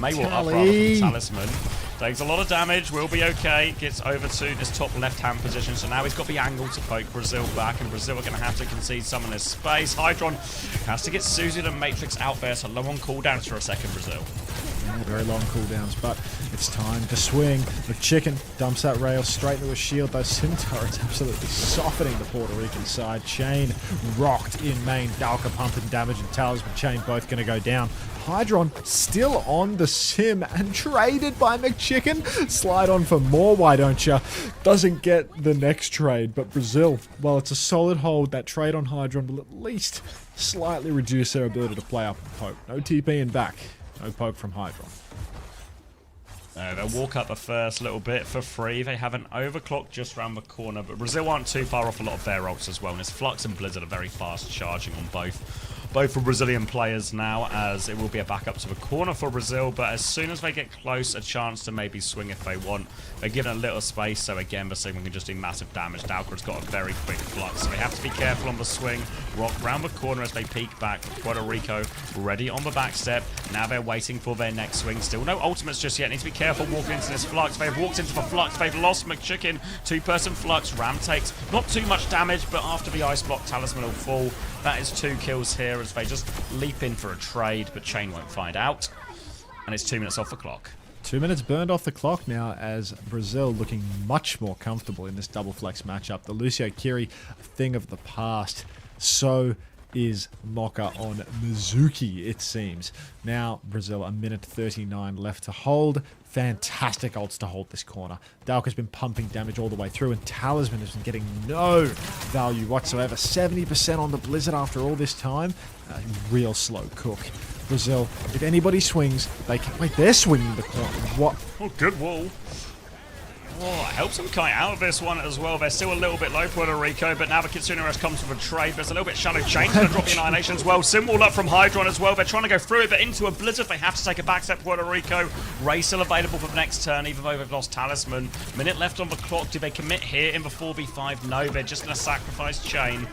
May will up rather from the Talisman. Takes a lot of damage, will be okay. Gets over to this top left-hand position, so now he's got the angle to poke Brazil back, and Brazil are going to have to concede some of this space. Hydron has to get Suzy and Matrix out there, so low on cooldowns for a second, Brazil. Very long cooldowns, but it's time to swing. The chicken dumps that rail straight into a shield. Those sim turrets absolutely softening the Puerto Rican side. Chain rocked in main. Dalka pumping damage and Talisman Chain both going to go down. Hydron still on the sim and traded by McChicken. Slide on for more, why don't ya? Doesn't get the next trade, but Brazil, well, it's a solid hold. That trade on Hydron will at least slightly reduce their ability to play up and poke. No TP in back. No poke from Hydron. They'll walk up the first little bit for free. They have an overclock just round the corner, but Brazil aren't too far off a lot of their ults as well. And it's Flux and Blizzard are very fast charging on both for Brazilian players now, as it will be a backup to the corner for Brazil, but as soon as they get close, a chance to maybe swing if they want. They're given a little space, so again, the Sigma can just do massive damage. Dalker's got a very quick Flux, so they have to be careful on the swing. Rock round the corner as they peek back. Puerto Rico ready on the back step. Now they're waiting for their next swing. Still no ultimates just yet. Need to be careful walking into this Flux. They've walked into the Flux. They've lost McChicken. Two-person Flux. Ram takes not too much damage, but after the ice block, Talisman will fall. That is 2 kills here as they just leap in for a trade, but Chain won't find out. And it's 2 minutes off the clock. 2 minutes burned off the clock now as Brazil looking much more comfortable in this double flex matchup. The Lucio Kiri, a thing of the past. So is Mocha on Mizuki, it seems. Now, Brazil, a minute 39 left to hold. Fantastic ults to hold this corner. Dalka's been pumping damage all the way through, and Talisman has been getting no value whatsoever. 70% on the Blizzard after all this time. Real slow cook. Brazil, if anybody swings, they can... Wait, they're swinging the corner. What? Oh, good wall. Oh, it helps them kite out of this one as well. They're still a little bit low, Puerto Rico, but now the Kitsune Rush comes with a trade. There's a little bit Shadow Chain going to drop the Annihilation as well. Symbol up from Hydron as well. They're trying to go through it, but into a Blizzard. They have to take a back step, Puerto Rico. Ray still available for the next turn, even though they've lost Talisman. Minute left on the clock. Do they commit here in the 4v5? No, they're just going to sacrifice Chain.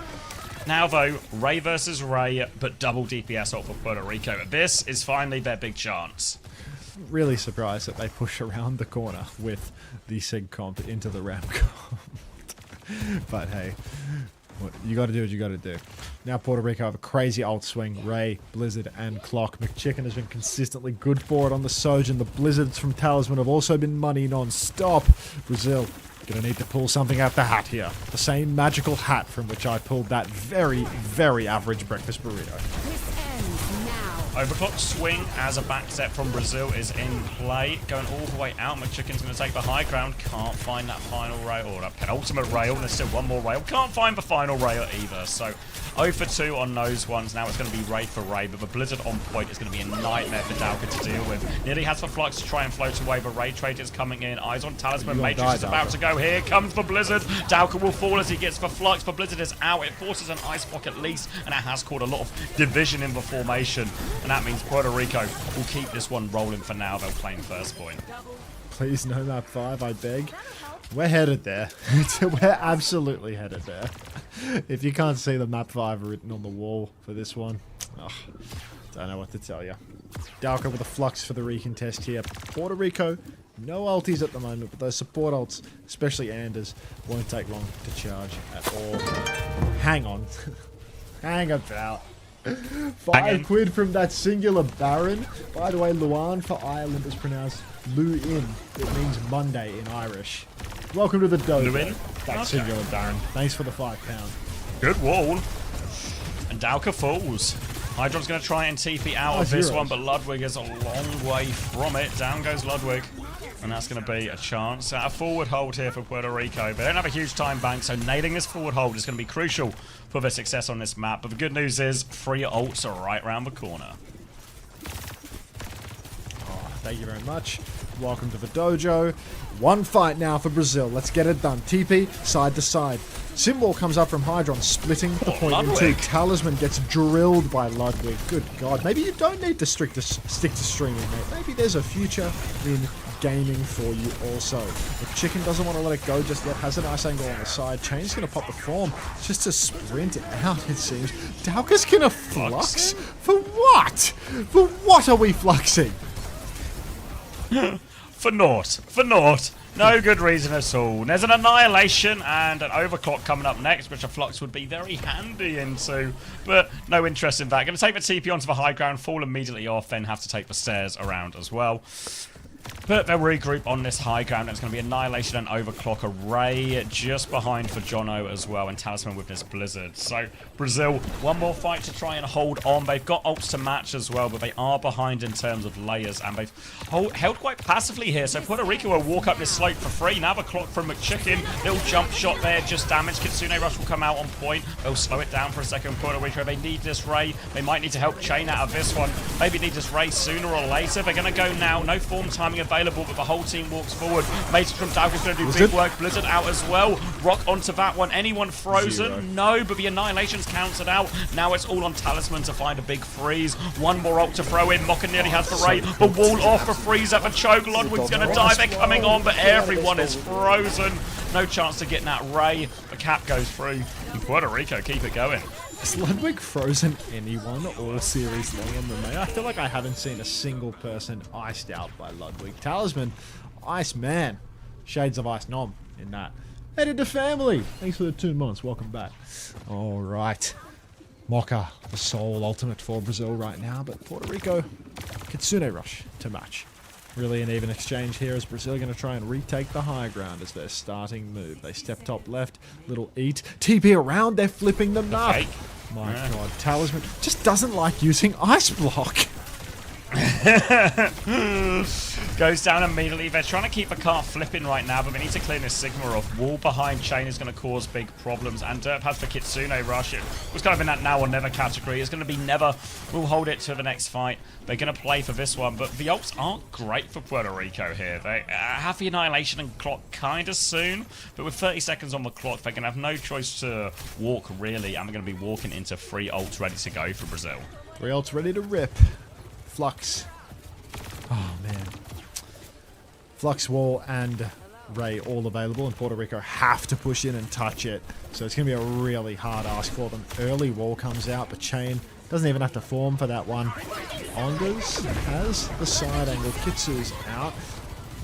Now, though, Ray versus Ray, but double DPS off for Puerto Rico. This is finally their big chance. Really surprised that they push around the corner with the Sig comp into the Ram comp. But hey, you got to do what you got to do. Now Puerto Rico have a crazy ult swing. Ray, Blizzard, and Clock. McChicken has been consistently good for it on the Sojourn. The Blizzards from Talisman have also been money non-stop. Brazil gonna need to pull something out the hat here. The same magical hat from which I pulled that very, very average breakfast burrito. Overclock swing as a back step from Brazil is in play. Going all the way out. McChicken's going to take the high ground. Can't find that final rail, or that penultimate rail. There's still one more rail. Can't find the final rail either. So 0 for 2 on those ones. Now it's going to be Ray for Ray, but the Blizzard on point is going to be a nightmare for Dalka to deal with. Nearly has for Flux to try and float away, but Ray Trade is coming in. Eyes on Talisman. Matrix is about to go. Rico. Here comes the Blizzard. Dowker will fall as he gets for Flux, but Blizzard is out. It forces an Ice Block at least, and it has caused a lot of division in the formation. And that means Puerto Rico will keep this one rolling for now. They'll claim first point. Please no map 5, I beg. We're headed there. We're absolutely headed there. If you can't see the map 5 written on the wall for this one, don't know what to tell you. Dalka with a Flux for the recontest here. Puerto Rico, no ultis at the moment, but those support ults, especially Anders, won't take long to charge at all. Hang on. Hang about. 5 quid from that singular Baron. By the way, Luan for Ireland is pronounced Lu-in. It means Monday in Irish. Welcome to the dojo. Lu-in? That singular Baron. Thanks for the £5. Good wall. And Dowker falls. Hydron's going to try and TP out of this one, but Ludwig is a long way from it. Down goes Ludwig. And that's going to be a chance at a forward hold here for Puerto Rico. They don't have a huge time bank, so nailing this forward hold is going to be crucial for their success on this map. But the good news is, 3 ults are right around the corner. Thank you very much. Welcome to the dojo. 1 fight now for Brazil. Let's get it done. TP, side to side. Symbol comes up from Hydron, splitting the point in 2. Talisman gets drilled by Ludwig. Good God. Maybe you don't need to stick to streaming, mate. Maybe there's a future in gaming for you also. If Chicken doesn't want to let it go just yet, has a nice angle on the side. Chain's going to pop the form just to sprint out, it seems. Dowker's going to flux? For what? For what are we fluxing? For naught. For naught. No good reason at all. There's an Annihilation and an Overclock coming up next, which a Flux would be very handy into. But no interest in that. Going to take the TP onto the high ground, fall immediately off, then have to take the stairs around as well. But they'll regroup on this high ground. It's going to be Annihilation and Overclock array just behind for Jono as well, and Talisman with this Blizzard. So Brazil, one more fight to try and hold on. They've got ults to match as well, but they are behind in terms of layers, and they've held quite passively here. So Puerto Rico will walk up this slope for free. Now the clock from McChicken. Little jump shot there, just damage. Kitsune Rush will come out on point. They'll slow it down for a second. Puerto Rico, they need this Ray. They might need to help Chain out of this one. Maybe need this Ray sooner or later. They're going to go now. No form timing available, but the whole team walks forward. Mason from Dowker's going to do big work. Blizzard out as well. Rock onto that one. Anyone frozen? 0. No, but the Annihilation's counted out. Now it's all on Talisman to find a big freeze. One more ult to throw in. Mocha nearly has the Ray. The wall off for freeze at the choke. Ludwig's going to die. They're coming on, but everyone is frozen. No chance to get that Ray. The cap goes through. And Puerto Rico keep it going. Has Ludwig frozen anyone all series long in the I feel like I haven't seen a single person iced out by Ludwig. Talisman, Ice Man, Shades of Ice Nom in that. Headed to family. Thanks for the 2 months. Welcome back. All right. Mocha, the sole ultimate for Brazil right now, but Puerto Rico, Kitsune Rush to match. Really an even exchange here as Brazil going to try and retake the high ground as their starting move. They step top left, little eat, TP around, they're flipping them up. My God, Talisman just doesn't like using Ice Block. Goes down immediately. They're trying to keep the car flipping right now, but they need to clear this Sigma off. Wall behind Chain is going to cause big problems, and Derp has the Kitsune Rush. It was kind of in that now or never category. It's going to be never. We'll hold it to the next fight. They're going to play for this one, but the ults aren't great for Puerto Rico here. They have the Annihilation and clock kind of soon, but with 30 seconds on the clock, they're going to have no choice to walk, really, and they're going to be walking into 3 ults ready to go for Brazil. 3 ults ready to rip. Flux. Oh, man. Flux Wall and Ray all available, and Puerto Rico have to push in and touch it. So it's going to be a really hard ask for them. Early Wall comes out, but Chain doesn't even have to form for that one. Ondas has the side angle. Kitsu's out.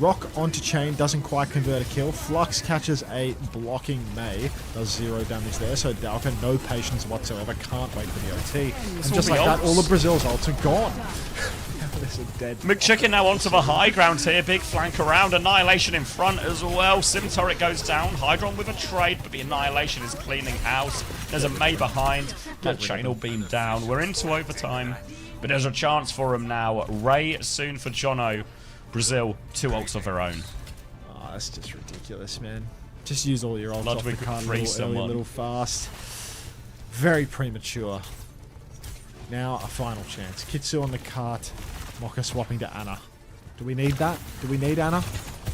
Rock onto Chain, doesn't quite convert a kill. Flux catches a blocking May, does 0 damage there. So Dalka, no patience whatsoever, can't wait for the OT. And just like that, all of Brazil's ults are gone. Dead. McChicken now onto the high ground here. Big flank around. Annihilation in front as well. Sim turret goes down. Hydron with a trade, but the Annihilation is cleaning house. There's a May behind. That Chain will beam down. We're into overtime, but there's a chance for him now. Ray soon for Jono. Brazil, 2 ults of their own. Oh, that's just ridiculous, man. Just use all your ults Ludwig off the card a free little early, a little fast. Very premature. Now a final chance. Kitsu on the cart. Mocha swapping to Anna. Do we need that? Do we need Anna?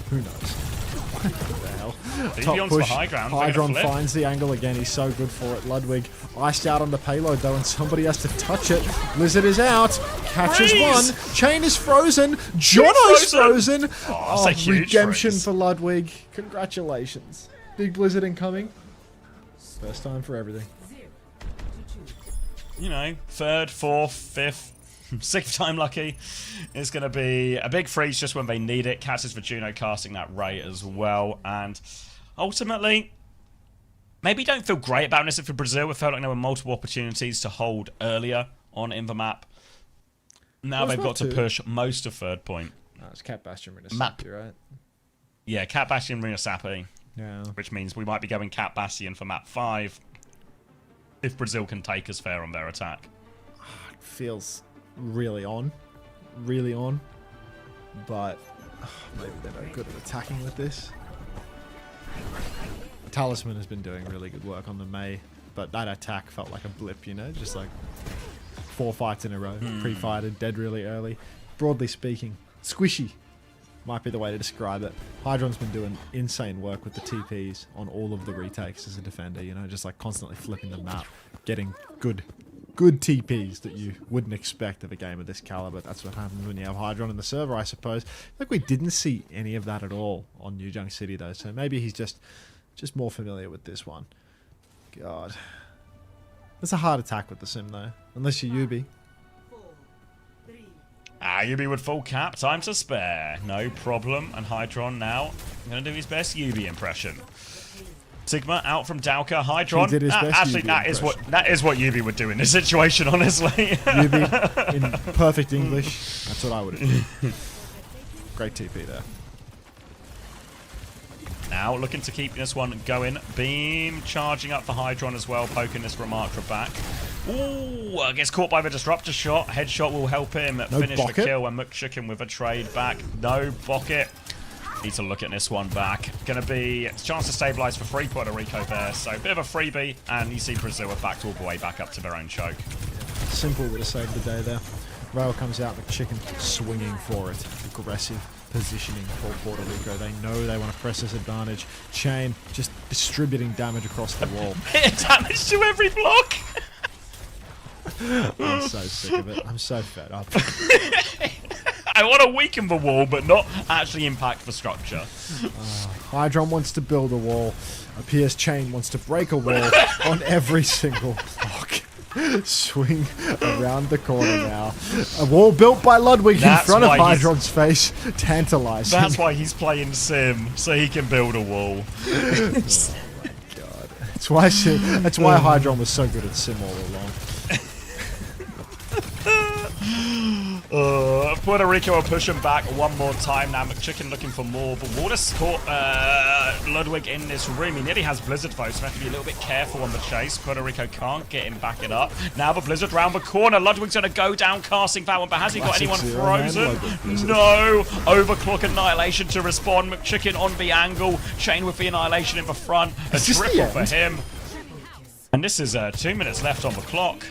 Who knows? What the hell? DP Top onto the push. high ground, they're Hydron gonna flip. finds the angle again. He's so good for it. Ludwig iced out on the payload though, and somebody has to touch it. Blizzard is out. Catches Freeze! one. Chain is frozen. Jono's frozen. Oh, that's a huge redemption freeze. for Ludwig. Congratulations. Big Blizzard incoming. First time for everything. You know, third, fourth, fifth, sixth time lucky is going to be a big freeze just when they need it. Catches for Juno casting that Ray as well. And ultimately, maybe don't feel great about this for Brazil. It felt like there were multiple opportunities to hold earlier on in the map. Now they've got to push most of third point. No, it's Cat Bastion Rina Map. Sapi, right? Yeah, Cat Bastion, Rina Sapi. Yeah. Which means we might be going Cat Bastion for map 5 if Brazil can take us fair on their attack. It feels really on. Really on. But maybe they're no good at attacking with this. Talisman has been doing really good work on the May, but that attack felt like a blip, you know? Just like 4 fights in a row. Pre-fighted, dead really early. Broadly speaking, squishy might be the way to describe it. Hydron's been doing insane work with the TPs on all of the retakes as a defender, you know, just like constantly flipping the map, getting good TPs that you wouldn't expect of a game of this caliber. That's what happens when you have Hydron in the server, I suppose. Like we didn't see any of that at all on New Junk City though, so maybe he's just more familiar with this one. God. It's a hard attack with the sim though, unless you're Yubi. Yubi with full cap, time to spare. No problem. And Hydron now going to do his best Yubi impression. Sigma out from Dowka. Hydron. He did his best actually, Yubi that is what Yubi would do in this situation, honestly. Yubi in perfect English. That's what I would do. Great TP there. Now looking to keep this one going. Beam charging up for Hydron as well, poking this Ramattra back. Ooh, gets caught by the disruptor shot. Headshot will help him finish the kill, and McChicken with a trade back. No bucket. Need to look at this one back. Gonna be a chance to stabilize for free Puerto Rico there. So a bit of a freebie, and you see Brazil are backed all the way back up to their own choke. Simple would have saved the day there. Rail comes out, McChicken swinging for it. Aggressive positioning for Puerto Rico. They know they want to press this advantage. Chain just distributing damage across the wall. Damage to every block! I'm so sick of it. I'm so fed up. I want to weaken the wall, but not actually impact the structure. Hydron wants to build a wall. Appears Chain wants to break a wall on every single block. Swing around the corner now. A wall built by Ludwig in front of Hydron's face. Tantalizing. That's why he's playing Sim, so he can build a wall. Oh my god. That's why Hydron was so good at Sim all along. Puerto Rico are pushing back one more time now. McChicken looking for more, but Waters caught Ludwig in this room. He nearly has Blizzard though, so we have to be a little bit careful on the chase. Puerto Rico can't get him back it up. Now the Blizzard round the corner. Ludwig's going to go down casting that one, but has he got anyone frozen? No! Overclock Annihilation to respond. McChicken on the angle. Chain with the Annihilation in the front. A triple for him. And this is 2 minutes left on the clock.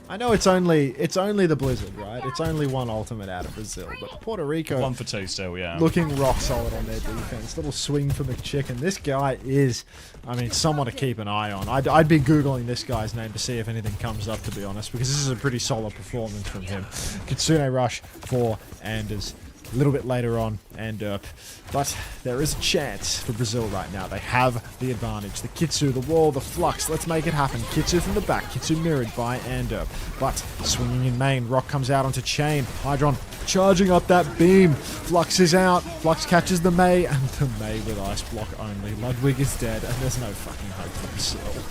I know it's only the Blizzard, right? It's only one ultimate out of Brazil, but Puerto Rico 1 for 2 still, yeah. Looking rock solid on their defense. Little swing for McChicken. This guy is, I mean, someone to keep an eye on. I'd be googling this guy's name to see if anything comes up, to be honest, because this is a pretty solid performance from him. Kitsune rush for Anders. A little bit later on, and but there is a chance for Brazil right now. They have the advantage. The Kitsu, the wall, the flux. Let's make it happen. Kitsu from the back. Kitsu mirrored by Anderp. But swinging in main. Rock comes out onto Chain. Hydron charging up that beam. Flux is out. Flux catches the May, and the May with ice block only. Ludwig is dead, and there's no fucking hope for Brazil.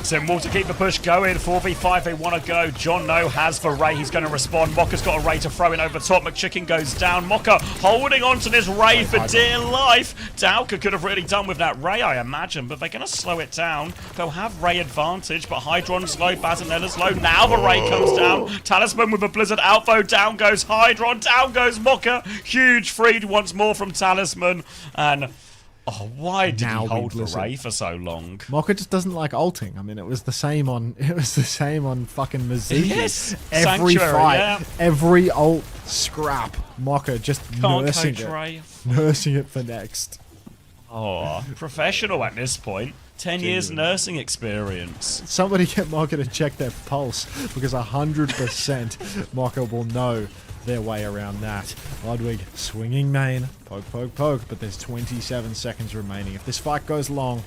Simwall to keep the push going. 4v5 they want to go. John No has the Ray. He's going to respond. Mokka's got a Ray to throw in over the top. McChicken goes down. Mokka holding on to this Ray for dear life. Dowka could have really done with that Ray, I imagine, but they're going to slow it down. They'll have Ray advantage, but Hydron's low, Bazinella's low. Now the Ray comes down. Talisman with a Blizzard outflow. Down goes Hydron. Down goes Mokka. Huge freed once more from Talisman. And oh, why did he hold the Ray for so long? Mokka just doesn't like ulting. I mean, it was the same on fucking Mizuki. Yes, every Sanctuary, fight, yeah. Every ult scrap. Mokka just nursing it for next. Oh, professional at this point. 10 years nursing experience. Somebody get Mocha to check their pulse, because 100% Mocha will know their way around that. Ludwig swinging main, poke, poke, poke, but there's 27 seconds remaining. If this fight goes long,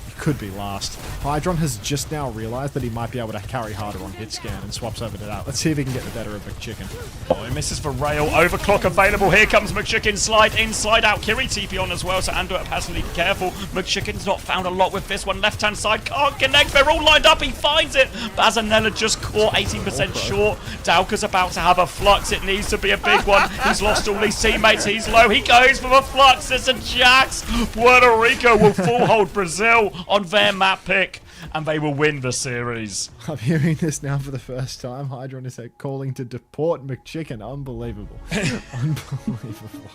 it could be last. Hydron has just now realized that he might be able to carry harder on hit scan and swaps over to that. Let's see if he can get the better of McChicken. Oh, he misses for rail. Overclock available. Here comes McChicken. Slide in, slide out. Kiri TP on as well, so Antwerp has to be careful. McChicken's not found a lot with this one. Left-hand side can't connect. They're all lined up. He finds it. Bazanella just caught 18% short. Dauka's about to have a flux. It needs to be a big one. He's lost all his teammates. He's low. He goes for the flux. It's a Jax. Puerto Rico will full hold Brazil on their map pick, and they will win the series. I'm hearing this now for the first time. Hydron is calling to deport McChicken. Unbelievable. Unbelievable.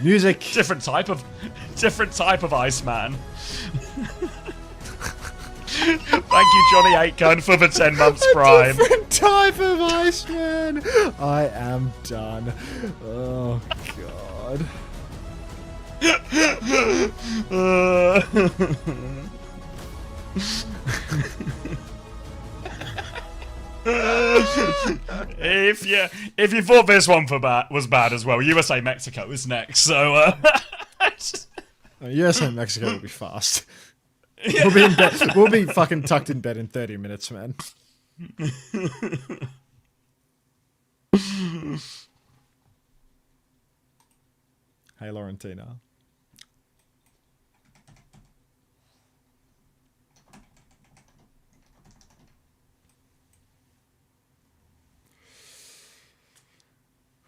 Music. Different type of Iceman. Thank you, Johnny Aitken, for the 10 months prime. Different type of Iceman. I am done. Oh, God. If you thought this one was bad as well, USA Mexico is next. So USA Mexico will be fast. We'll be in bed. We'll be fucking tucked in bed in 30 minutes, man. Hey, Laurentina.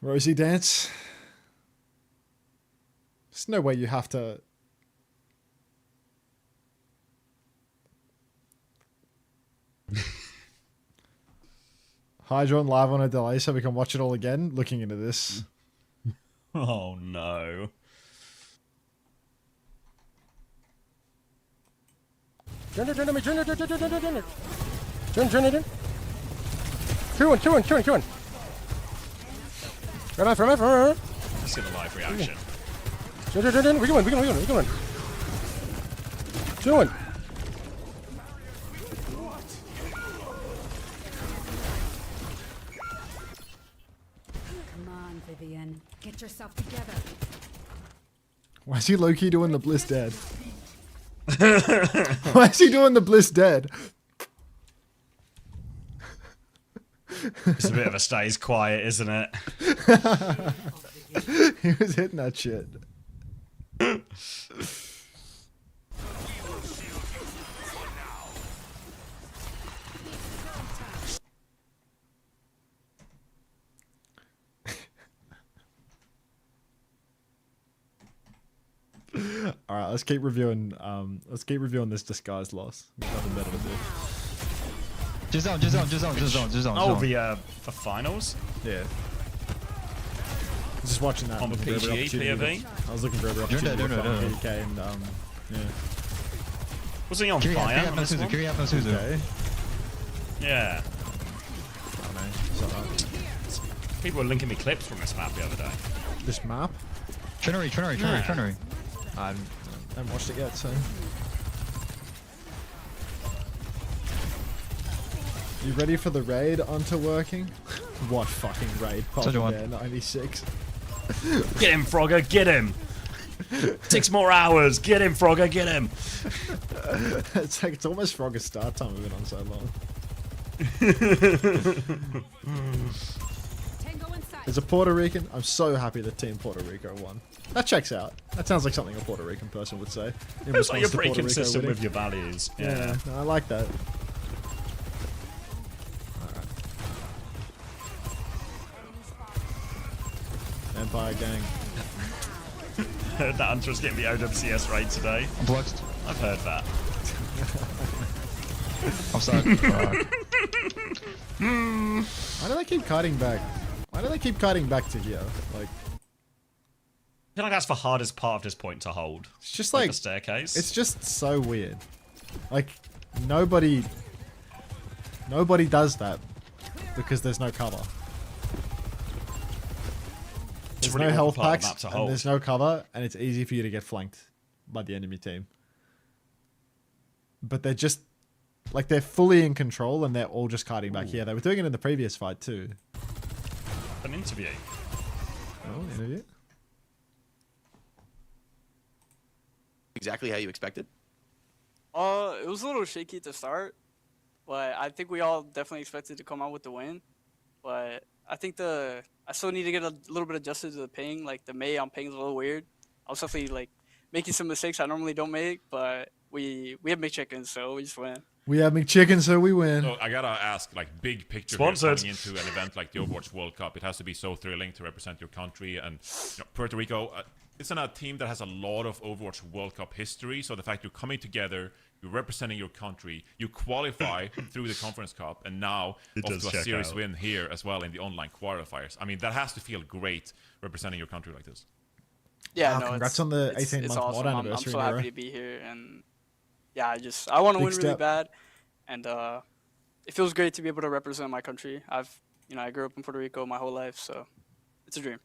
Rosie dance. There's no way you have to. Hydron live on a delay so we can watch it all again. Looking into this. Oh no. Turn. 2-1. Right on. Let's get the live reaction. We can win. 2-1. Come on, Vivian. Get yourself together. Why is he low-key doing the Bliss dead? Why is he doing the Bliss dead? It's a bit of a stays quiet, isn't it? He was hitting that shit. All right, let's keep reviewing. This disguised loss. We've nothing better to do. Just zone. Oh, the finals? Yeah. Just watching that on the PGE POV. I was looking for every opportunity to find PK and yeah. Wasn't he on fire? Okay. Yeah. People were linking me clips from this map the other day. This map? Trinnery. I haven't watched it yet, so. You ready for the raid onto working? What fucking raid? Pop there, 96. Get him, Frogger, get him! 6 more hours, get him, Frogger, get him! It's almost Frogger's start time we've been on so long. As a Puerto Rican, I'm so happy that Team Puerto Rico won. That checks out. That sounds like something a Puerto Rican person would say. It's like you're pretty consistent with your values. Yeah, I like that. Empire gang. Heard that Unter's getting the OWCS raid today. I'm flexed. I've heard that. I'm stuck. Why do they keep kiting back? Why do they keep kiting back to here? Like, I feel like that's the hardest part of this point to hold. It's just like the staircase. It's just so weird. Like nobody does that because there's no cover. There's really no health awkward part of the packs, map to and hold. there's no cover, and it's easy for you to get flanked by the enemy team. But they're just like they're fully in control, and they're all just kiting back here. They were doing it in the previous fight too. An interview. Oh, interview. Exactly how you expected? It was a little shaky to start, but I think we all definitely expected to come out with the win. But I think I still need to get a little bit adjusted to the ping. Like the May on ping is a little weird. I was definitely like making some mistakes I normally don't make, but we have McChicken, so we just win. We have McChicken, so we win. So I gotta ask, like, big picture Sponsored. here, coming into an event like the Overwatch World Cup. It has to be so thrilling to represent your country. And Puerto Rico, it's a team that has a lot of Overwatch World Cup history. So the fact you're coming together, you're representing your country, you qualify through the Conference Cup, and now off to a series win here as well in the online qualifiers. I mean, that has to feel great representing your country like this. Yeah, congrats on the 18-month awesome. mod anniversary. I'm so happy to be here, and yeah, I want to win really bad, and it feels great to be able to represent my country. I grew up in Puerto Rico my whole life, so it's a dream.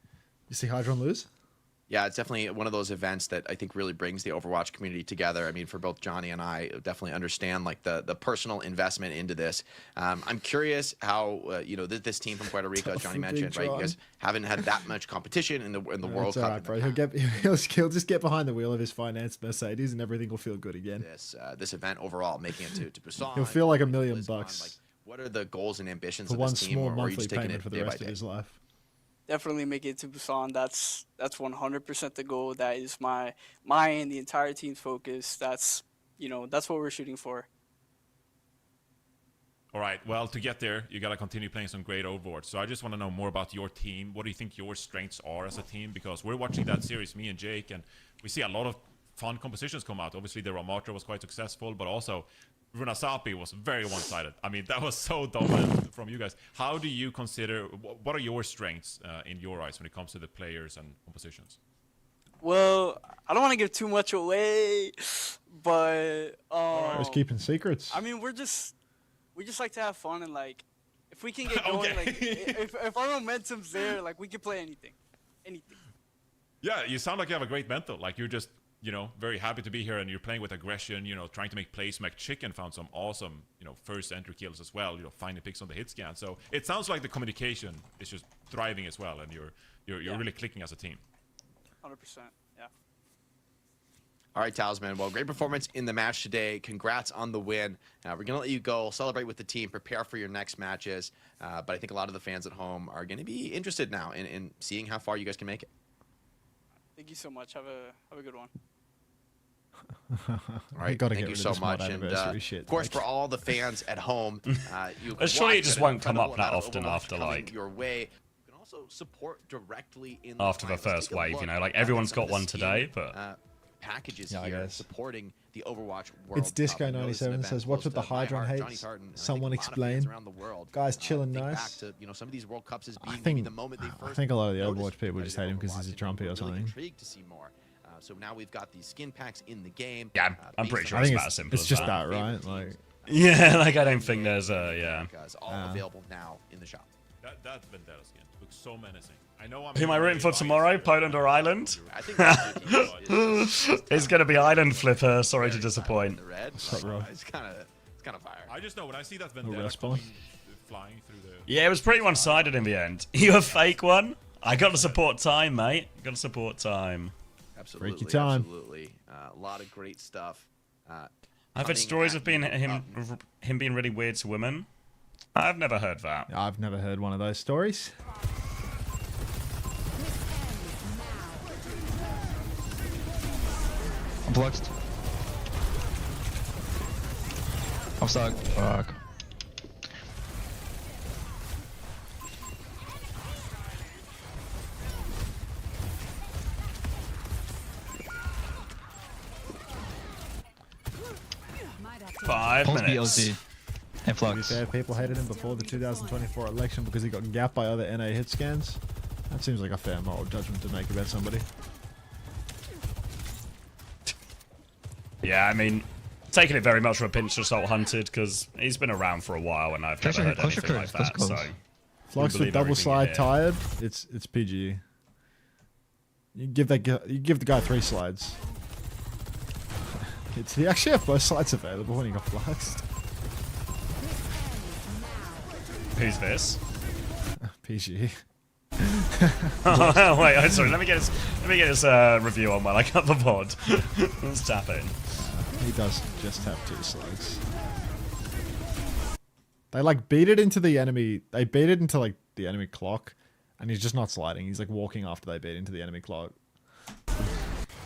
You see Hydron lose? Yeah, it's definitely one of those events that I think really brings the Overwatch community together. I mean, for both Johnny and I, definitely understand like the personal investment into this. I'm curious how this team from Puerto Rico, Johnny mentioned, right? You guys haven't had that much competition in the World Cup. Right, bro. He'll just get behind the wheel of his finance Mercedes, and everything will feel good again. This event overall, making it to Busan. He'll feel like $1 million bucks. Like, what are the goals and ambitions for of one this team, small or are you monthly just taking payment it for the day by rest of day? his life? Definitely make it to Busan. That's 100% the goal. That is my and the entire team's focus. That's what we're shooting for. All right, well, to get there, you got to continue playing some great Overwatch. So I just want to know more about your team. What do you think your strengths are as a team? Because we're watching that series, me and Jake, and we see a lot of fun compositions come out. Obviously, the Ramatra was quite successful, but also Runasapi was very one-sided. I mean, that was so dominant from you guys. How do you consider, what are your strengths in your eyes when it comes to the players and compositions? Well, I don't want to give too much away, but Just keeping secrets. I mean, we just like to have fun, and like if we can get going, like if our momentum's there, like we can play anything. Yeah, you sound like you have a great mental. Like you're just, very happy to be here, and you're playing with aggression, trying to make plays. McChicken found some awesome, first entry kills as well, finding picks on the hit scan. So it sounds like the communication is just thriving as well, and you're really clicking as a team. 100%, yeah. All right, Talisman. Well, great performance in the match today. Congrats on the win. We're going to let you go, celebrate with the team, prepare for your next matches. But I think a lot of the fans at home are going to be interested now in seeing how far you guys can make it. Thank you so much. Have a good one. All right, thank you so much. And of course, for all the fans at home, surely it just won't come up that often after your way. You can also support directly in after the first wave. Like everyone's got one today, but packages here supporting the Overwatch World It's Disco97 says, "What's with the Hydron hates? Someone explain." Guys, chilling nice. Some of these World Cups as I being the moment they I first think a lot of the Overwatch people just hate him because he's a trumpy or something. intrigued to see more. So now we've got these skin packs in the game. Yeah, I'm pretty sure I think it's about as simple it's as just that. that, right? Like, yeah, like I don't think there's a all available now in the shop. That Vendetta skin looks so menacing. I know I'm. Who am I rooting for tomorrow? Poland or Ireland? I think It's gonna be Ireland Flipper. Sorry to disappoint. It's kind of fire. I just know when I see that Vendetta flying through the. Yeah, it was pretty one-sided in the end. You a fake one? I got to support time, mate. Got to support time. Absolutely, Freaky time. Absolutely. A lot of great stuff. I've heard stories of him being really weird to women. I've never heard that. I've never heard one of those stories. I'm flexed. I'm stuck. Fuck. Five Pulse minutes. BLT. And flux. To be fair, people hated him before the 2024 election because he got gapped by other NA hit scans. That seems like a fair moral judgment to make about somebody. Yeah, I mean, taking it very much with a pinch of salt, Hunted, because he's been around for a while and I've never heard anything like that. So Flux with double slide tired. It's PG. You give the guy 3 slides. Did he actually have both slides available when he got flaxed? Who's this? PG. Oh, wait, sorry. Let me get his review on while I cut the pod. Let's tap in. He does just have 2 slides. They like beat it into the enemy. They beat it into like the enemy clock, and he's just not sliding. He's like walking after they beat into the enemy clock.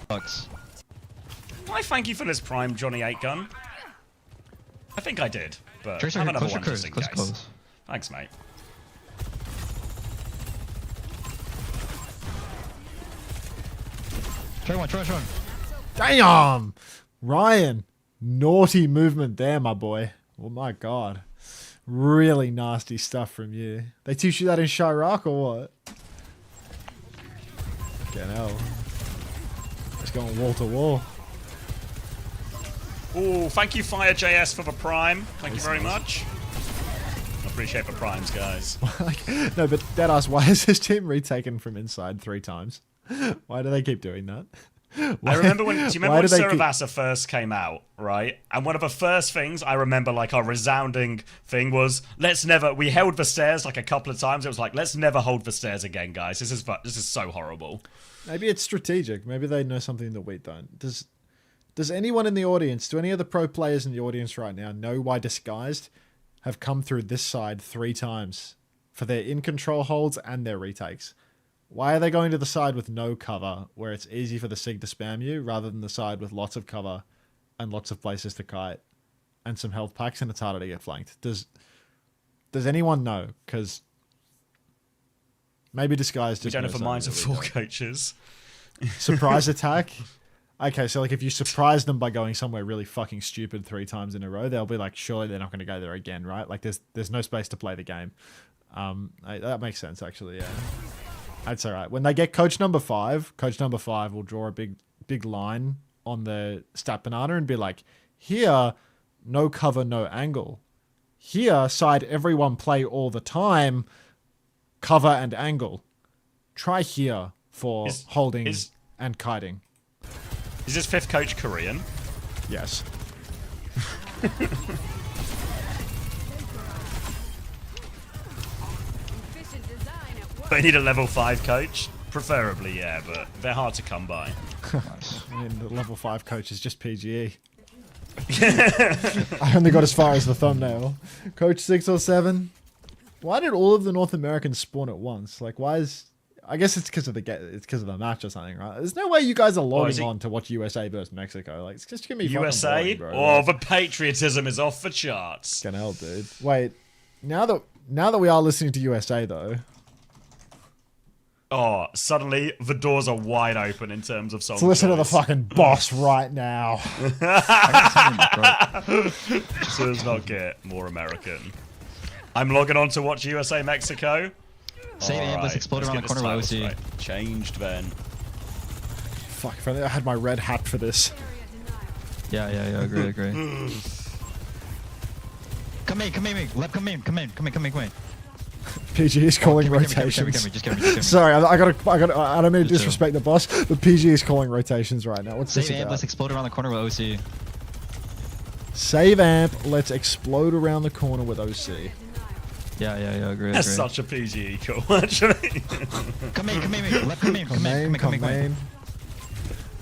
Bucks. Did I thank you for this prime Johnny 8 gun? I think I did, but Tracer, have another close one your just in close, case. close. Thanks, mate. Try one. Damn! Ryan, naughty movement there, my boy. Oh my god. Really nasty stuff from you. They teach you that in Chirac or what? Fucking hell. It's going wall to wall. Oh, thank you, FireJS, for the prime. Thank you very much. I appreciate the primes, guys. No, but Deadass, why is this team retaken from inside 3 times? Why do they keep doing that? I remember when. Do you remember when Saravasa first came out, right? And one of the first things I remember, like our resounding thing, was we held the stairs like a couple of times. It was like, let's never hold the stairs again, guys. This is so horrible. Maybe it's strategic. Maybe they know something that we don't. Does anyone in the audience, do any of the pro players in the audience right now know why Disguised have come through this side 3 times for their in control holds and their retakes? Why are they going to the side with no cover, where it's easy for the SIG to spam you, rather than the side with lots of cover and lots of places to kite and some health packs, and it's harder to get flanked? Does anyone know? Because maybe Disguised just Jennifer Mines of 4 coaches. Surprise attack? Okay, so like if you surprise them by going somewhere really fucking stupid 3 times in a row, they'll be like, surely they're not going to go there again, right? Like there's no space to play the game. That makes sense, actually, yeah. That's all right. When they get coach number 5 will draw a big line on the stat banana and be like, here, no cover, no angle. Here, side everyone play all the time, cover and angle. Try here for holding and kiting. Is this 5th coach Korean? Yes. They need a level 5 coach? Preferably, yeah, but they're hard to come by. I mean, the level 5 coach is just PGE. I only got as far as the thumbnail. Coach 6 or 7? Why did all of the North Americans spawn at once? Like, why is... I guess it's because of the match or something, right? There's no way you guys are logging on to watch USA versus Mexico. Like, it's just gonna be USA. Boring, bro. Oh, the patriotism is off the charts. Fucking hell, dude. Wait, now that we are listening to USA though. Oh, suddenly the doors are wide open in terms of song. Let's listen to the fucking boss right now. So does not get more American. I'm logging on to watch USA Mexico. Save aim, let's explode around the corner with OC. Right. Changed then. Fuck, if only I had my red hat for this. Yeah, agree. Come in. Left, come in. PG is calling rotations. Sorry, I don't mean to disrespect the boss, but PG is calling rotations right now. What's this Save amp, about? let's explode around the corner with OC. Save amp, let's explode around the corner with OC. Yeah, agree. That's such a PG call, actually. Come in. Left, come in.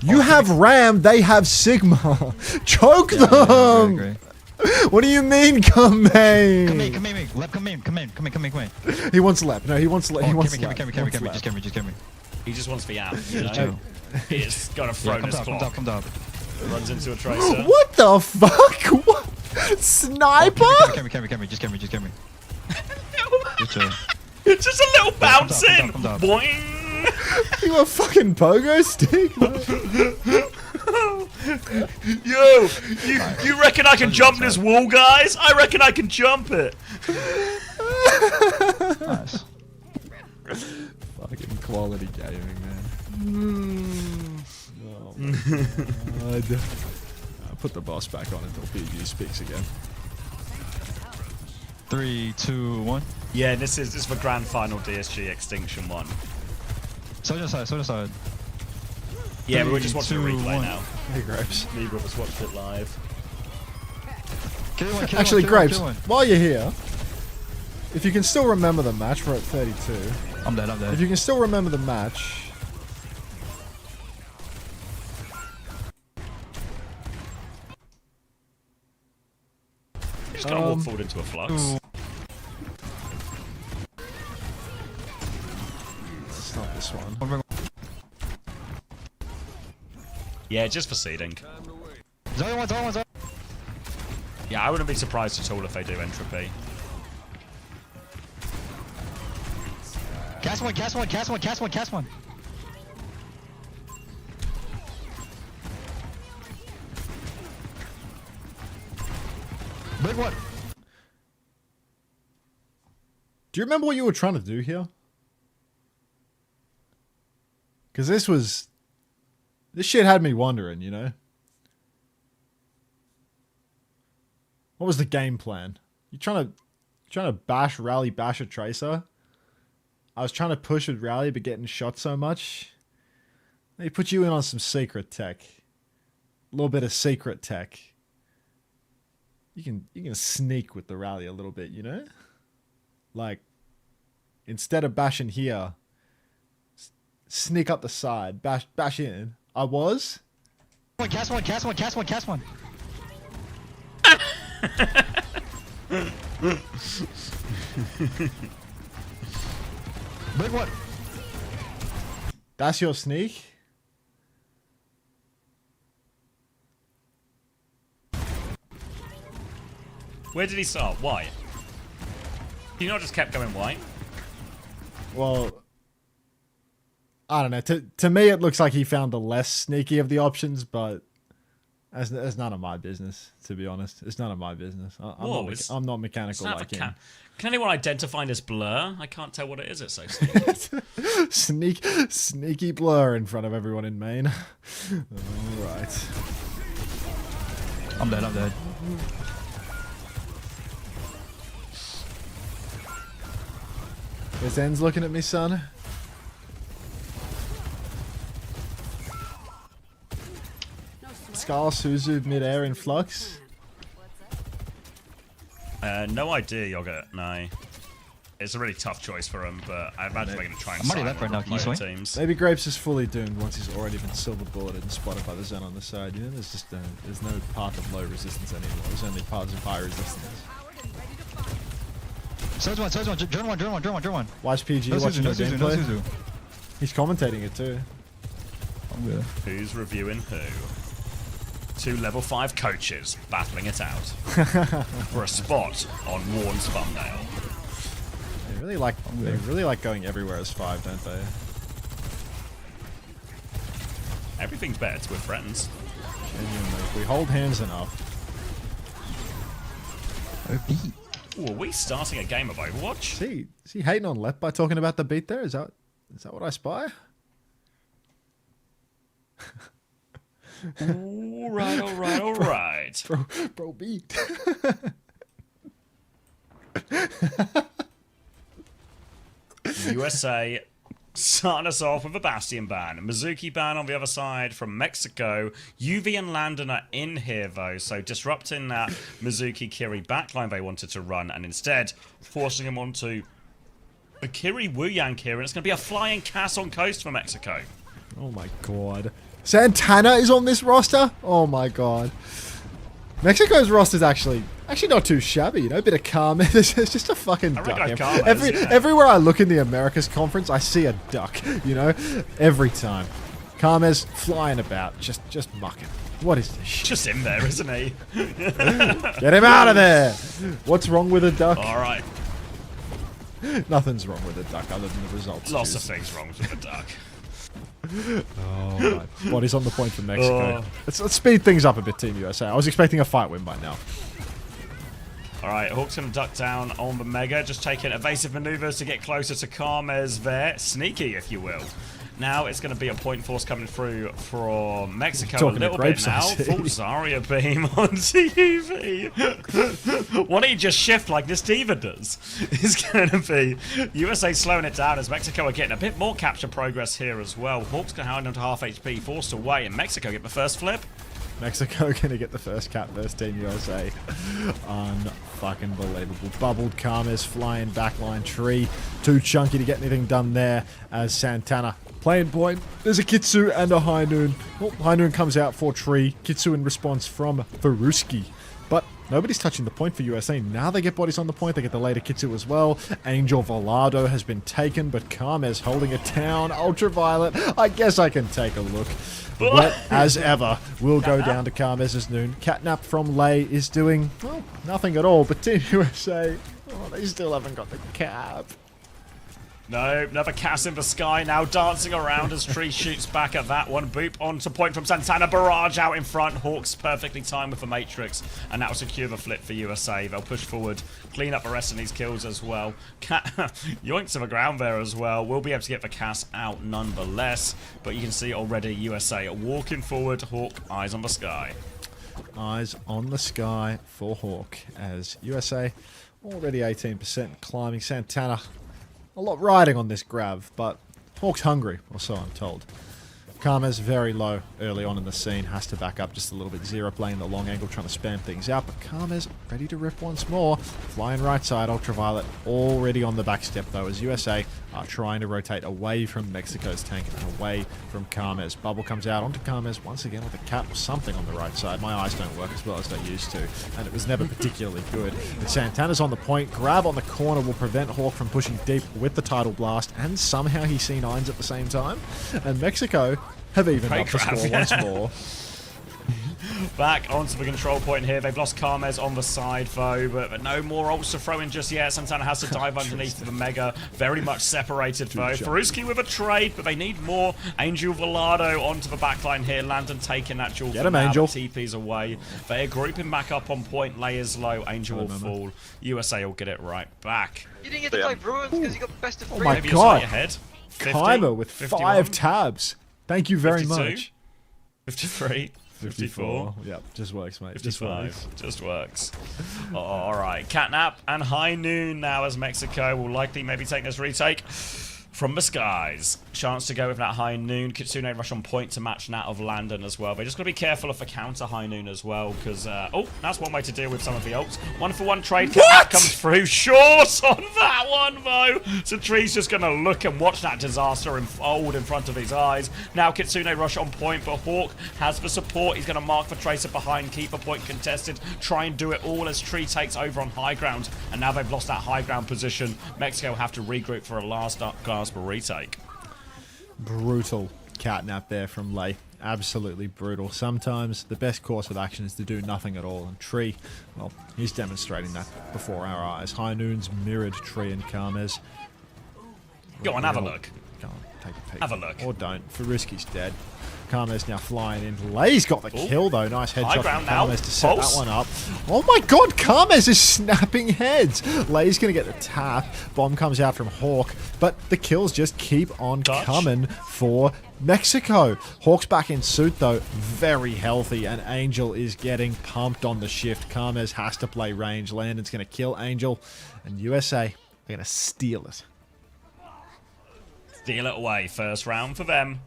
You have Ram, they have Sigma. Choke them! Agree. What do you mean, come in? Come in. Left, come in. He wants left. No, he wants left. Just carry me. He just wants the amp, you know? He's got a throne his clock. Come down. Runs into a tracer. What the fuck? What? Sniper? Carry me. Just carry me. It's just a little bounce in. Come down. Boing. You a fucking pogo stick? Yo, you reckon I can jump this wall, guys? I reckon I can jump it. Nice. Fucking quality gaming, man. Oh my god. I'll put the boss back on until PG speaks again. 3, 2, 1. Yeah, this is the grand final DSG Extinction 1. Soldier side. Yeah, we were just watching a replay now. Hey, Grapes. Neither of us watched it live. Actually, Grapes, while you're here, if you can still remember the match, we're at 32. I'm dead. If you can still remember the match... Just gonna walk forward into a flux. It's not this one. Yeah, just for seeding. Zone. Yeah, I wouldn't be surprised at all if they do entropy. Cast one. Big one. Do you remember what you were trying to do here? Because this shit had me wondering, you know? What was the game plan? You trying to bash a tracer? I was trying to push with rally but getting shot so much. They put you in on some secret tech. A little bit of secret tech. You can sneak with the rally a little bit, you know? Like, instead of bashing here, sneak up the side, bash in. I was. Cast one. Big one. That's your sneak? Where did he start? Why? He not just kept going white? Well, I don't know. To me, it looks like he found the less sneaky of the options, but that's none of my business, to be honest. It's none of my business. I'm not mechanical like him. Can anyone identify this blur? I can't tell what it is. It's so sneaky. Sneaky blur in front of everyone in Maine. All right. I'm dead. This end's looking at me, son. Scar Suzu midair in flux. No idea, Yogurt. No. It's a really tough choice for him, but I imagine they're going to try and sign one of the teams. Maybe Grapes is fully doomed once he's already been silver bulleted and spotted by the Zen on the side. You know, there's no path of low resistance anymore. There's only paths of high resistance. Surge one. Drone one. Watch PG watching the gameplay. He's commentating it too. I'm good. Who's reviewing who? 2 level 5 coaches battling it out for a spot on Warren's thumbnail. They really like going everywhere as 5, don't they? Everything's better with friends. Genuinely, if we hold hands enough. Ooh, are we starting a game of Overwatch? Is he hating on Lep by talking about the beat there? Is that what I spy? All right. Bro beat. USA starting us off with a Bastion ban. Mizuki ban on the other side from Mexico. UV and Landon are in here, though, so disrupting that Mizuki Kiri backline they wanted to run, and instead forcing him onto a Kiri Wuyang Kiri, and it's going to be a flying Cass on coast for Mexico. Oh my god. Santana is on this roster? Oh my god. Mexico's roster's actually not too shabby, you know, a bit of calm. There's just a fucking duck. Everywhere I look in the Americas conference, I see a duck, you know, every time. Karma's flying about, just mucking. What is this shit? Just in there, isn't he? Get him out of there! What's wrong with a duck? Alright. Nothing's wrong with a duck other than the results. Lots of things wrong with a duck. Oh, right. Body's on the point for Mexico. Let's speed things up a bit, Team USA. I was expecting a fight win by now. Alright, Hawk's going to duck down on the Mega, just taking evasive maneuvers to get closer to Karmez there. Sneaky, if you will. Now it's going to be a point force coming through from Mexico a Talking little to bit grapes, now. I see. Full Zarya beam onto UV. Why don't you just shift like this diva does? It's going to be USA slowing it down as Mexico are getting a bit more capture progress here as well. Hawk's going to hound onto half HP, forced away, and Mexico get the first flip. Mexico gonna get the first cap versus Team USA. Unfucking believable. Bubbled Karma's flying backline tree. Too chunky to get anything done there as Santana playing point. There's a Kitsu and a High Noon. Well, High Noon comes out for tree. Kitsu in response from Faruski. But nobody's touching the point for USA. Now they get bodies on the point. They get the later Kitsu as well. Angel Volado has been taken, but Karma's holding it down. Ultraviolet. I guess I can take a look. But as ever, we'll go down to Karmez's Noon. Catnap from Lei is doing, well, nothing at all. But Team USA, oh, they still haven't got the cap. No, another Cass in the sky now dancing around as Tree shoots back at that one. Boop onto point from Santana. Barrage out in front. Hawks perfectly timed with the Matrix. And that'll secure the flip for USA. They'll push forward, clean up the rest of these kills as well. Yoinks to the ground there as well. We'll be able to get the Cass out nonetheless. But you can see already USA walking forward. Hawk, eyes on the sky. Eyes on the sky for Hawk as USA already 18% climbing. Santana a lot riding on this grab, but Hawk's hungry, or so I'm told. Karma's very low early on in the scene, has to back up just a little bit. Zero playing the long angle, trying to spam things out, but Karma's ready to rip once more. Flying right side, Ultraviolet already on the back step though, as USA are trying to rotate away from Mexico's tank and away from Karma's. Bubble comes out onto Karma's once again with a cap or something on the right side. My eyes don't work as well as they used to, and it was never particularly good. But Santana's on the point, grab on the corner will prevent Hawk from pushing deep with the Tidal Blast, and somehow he C9s at the same time. And Mexico have evened up the score once more. Back onto the control point here. They've lost Karmez on the side though, but no more ults to throw in just yet. Santana has to dive underneath the Mega. Very much separated though. Faruski with a trade, but they need more. Angel Volado onto the backline here. Landon taking that duel. Get him, Angel. TP's away. They're grouping back up on point. Layers low. Angel will fall. USA will get it right back. You didn't get to play Bruins because you got best of 3. Oh my god. Kaiba with 51. 5 tabs. Thank you very 52, much. 53. 54. Yep, just works, mate. 55. Just works. All right. Catnap and High Noon now as Mexico will likely maybe take this retake from the skies. Chance to go with that High Noon. Kitsune rush on point to match that of Landon as well. They just got to be careful of the counter High Noon as well, because, oh, that's one way to deal with some of the ults. 1-for-1 trade comes through. Short on that one, though. So Tree's just going to look and watch that disaster unfold in front of his eyes. Now Kitsune rush on point, but Hawk has the support. He's going to mark the Tracer behind, keep a point contested, try and do it all as Tree takes over on high ground. And now they've lost that high ground position. Mexico have to regroup for a last gasp retake. Brutal catnap there from Lei. Absolutely brutal. Sometimes the best course of action is to do nothing at all. And Tree, well, he's demonstrating that before our eyes. High Noon's mirrored Tree and Karmez. Go on, have a look. Go on, take a peek. Have a look. Or don't. Faruski's dead. Karmez now flying in. Lei's got the kill though. Nice headshot from Karmez to set that one up. Oh my god, Karmez is snapping heads. Lei's going to get the tap. Bomb comes out from Hawk, but the kills just keep on coming for Mexico. Hawk's back in suit though, very healthy, and Angel is getting pumped on the shift. Karmez has to play range. Landon's going to kill Angel, and USA are going to steal it. Steal it away. First round for them.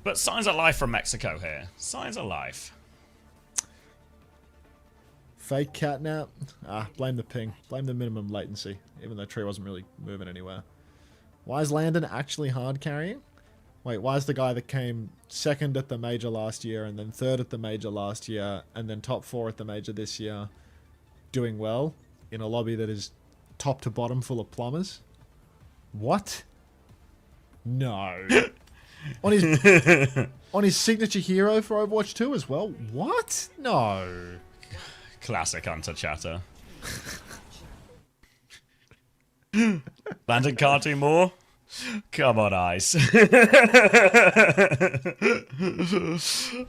But signs of life from Mexico here. Signs of life. Fake catnap. Blame the ping. Blame the minimum latency, even though Tree wasn't really moving anywhere. Why is Landon actually hard carrying? Wait, why is the guy that came second at the major last year and then third at the major last year and then top 4 at the major this year doing well in a lobby that is top to bottom full of plumbers? What? No. On his signature hero for Overwatch 2 as well? What? No. Classic Unter chatter. Landon can't do more. Come on, Ice.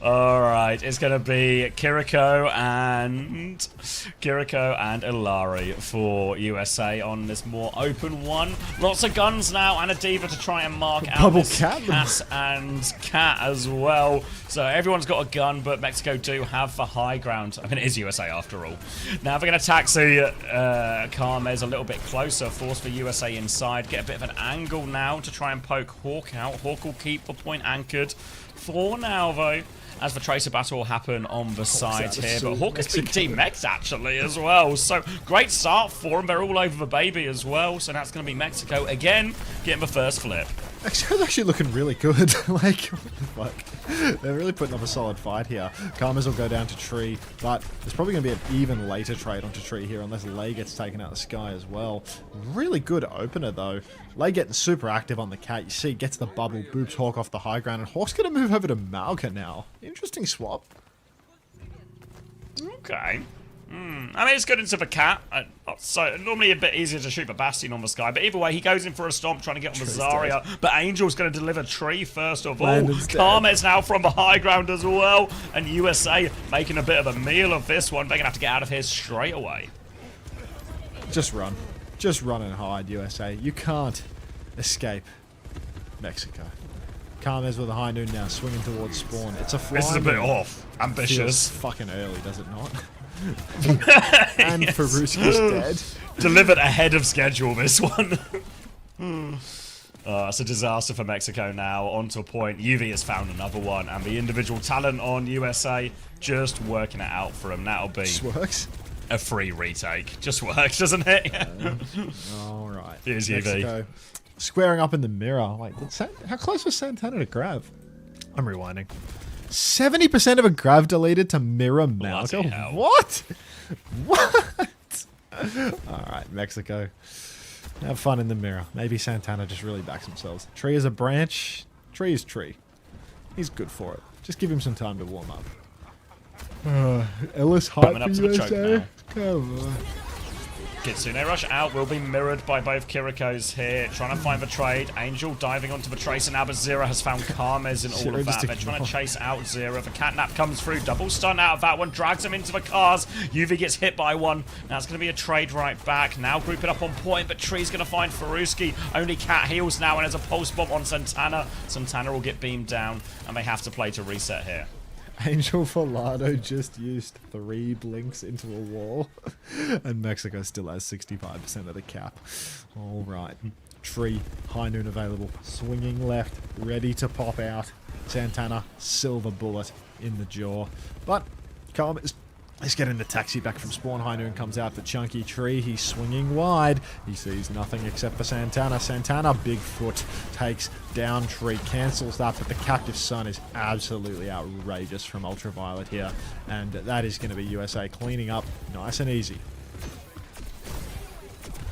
Alright, it's going to be Kiriko and Ilari for USA on this more open one. Lots of guns now and a Diva to try and mark out this Cass and Cat as well. So everyone's got a gun, but Mexico do have the high ground. I mean, it is USA after all. Now they're going to taxi Carmes a little bit closer, force the USA inside, get a bit of an angle now to try and poke Hawk out. Hawk will keep the point anchored for now, though, as the Tracer battle will happen on the side here. But Hawk has been Team-Mex actually as well. So great start for them. They're all over the baby as well. So now it's going to be Mexico again getting the first flip. Mexico's actually looking really good. Like, what the fuck? They're really putting up a solid fight here. Carmes will go down to tree, but there's probably going to be an even later trade onto tree here unless Lei gets taken out of the sky as well. Really good opener, though. Lei getting super active on the Cat. You see, gets the bubble, boops Hawk off the high ground, and Hawk's going to move over to Malga now. Interesting swap. Okay. I mean, it's good into the Cat. So normally a bit easier to shoot the Bastion on the sky, but either way, he goes in for a stomp trying to get on the Zarya. But Angel's going to deliver tree first of all. Carmes now from the high ground as well, and USA making a bit of a meal of this one. They're going to have to get out of here straight away. Just run. Just run and hide, USA. You can't escape Mexico. Carmes with a high noon now, swinging towards spawn. It's a fly. This is a bit off. Ambitious. Feels fucking early, does it not? And yes. Faruski's dead. Delivered ahead of schedule, this one. It's a disaster for Mexico now. Onto a point. UV has found another one, and the individual talent on USA just working it out for him. That'll be just works. A free retake. Just works, doesn't it? All right. Here's Mexico UV. Squaring up in the mirror. Wait, how close was Santana to grab? I'm rewinding. 70% of a grav deleted to mirror Malga. What? What? Alright, Mexico. Have fun in the mirror. Maybe Santana just really backs themselves. Tree is a branch. Tree is tree. He's good for it. Just give him some time to warm up. Ellis hype for USA. Come on. Kitsune Rush out will be mirrored by both Kirikos here, trying to find the trade. Angel diving onto the Tracer now, but Zero has found Carmes in all of that. They're trying to chase out Zero. The catnap comes through, double stun out of that one, drags him into the cars. UV gets hit by one. Now it's going to be a trade right back. Now group it up on point, but Tree's going to find Faruski. Only Cat heals now, and there's a pulse bomb on Santana. Santana will get beamed down, and they have to play to reset here. Angel Volado just used 3 blinks into a wall, and Mexico still has 65% of the cap. All right, Tree, high noon available, swinging left, ready to pop out. Santana, silver bullet in the jaw, but Carmes is getting the taxi back from spawn. High noon comes out for Chunky Tree. He's swinging wide. He sees nothing except for Santana. Santana, Bigfoot, takes down Tree, cancels that, but the Captive Sun is absolutely outrageous from Ultraviolet here, and that is going to be USA cleaning up nice and easy.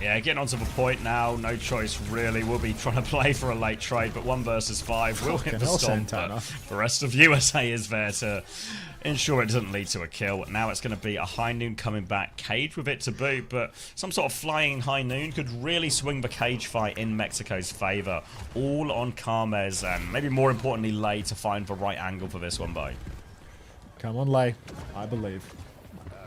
Yeah, getting onto the point now, no choice really. We'll be trying to play for a late trade, but 1 versus 5 will hit the stomp. The rest of USA is there to ensure it doesn't lead to a kill. Now it's going to be a High Noon coming back, Cage with it to boot, but some sort of flying High Noon could really swing the Cage fight in Mexico's favor. All on Carmes, and maybe more importantly, Lei to find the right angle for this one, Bo. Come on, Lei. I believe.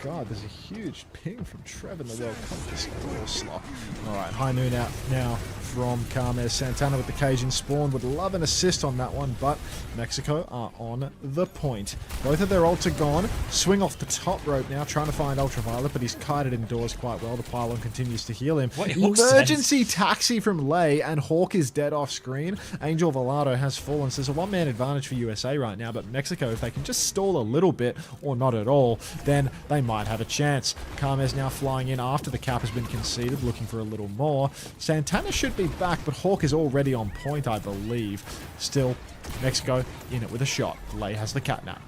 God, there's a huge ping from Trev in the World Cup. This door slot. Alright, High Noon out now from Carmes. Santana with the cage in spawn. Would love an assist on that one, but Mexico are on the point. Both of their ults are gone. Swing off the top rope now, trying to find Ultraviolet, but he's kited indoors quite well. The pylon continues to heal him. Emergency taxi from Lei, and Hawk is dead off screen. Angel Volado has fallen, so there's a one-man advantage for USA right now, but Mexico, if they can just stall a little bit, or not at all, then they might have a chance. Carmes now flying in after the cap has been conceded, looking for a little more. Santana should be back, but Hawk is already on point, I believe. Still, Mexico in it with a shot. Lei has the catnap.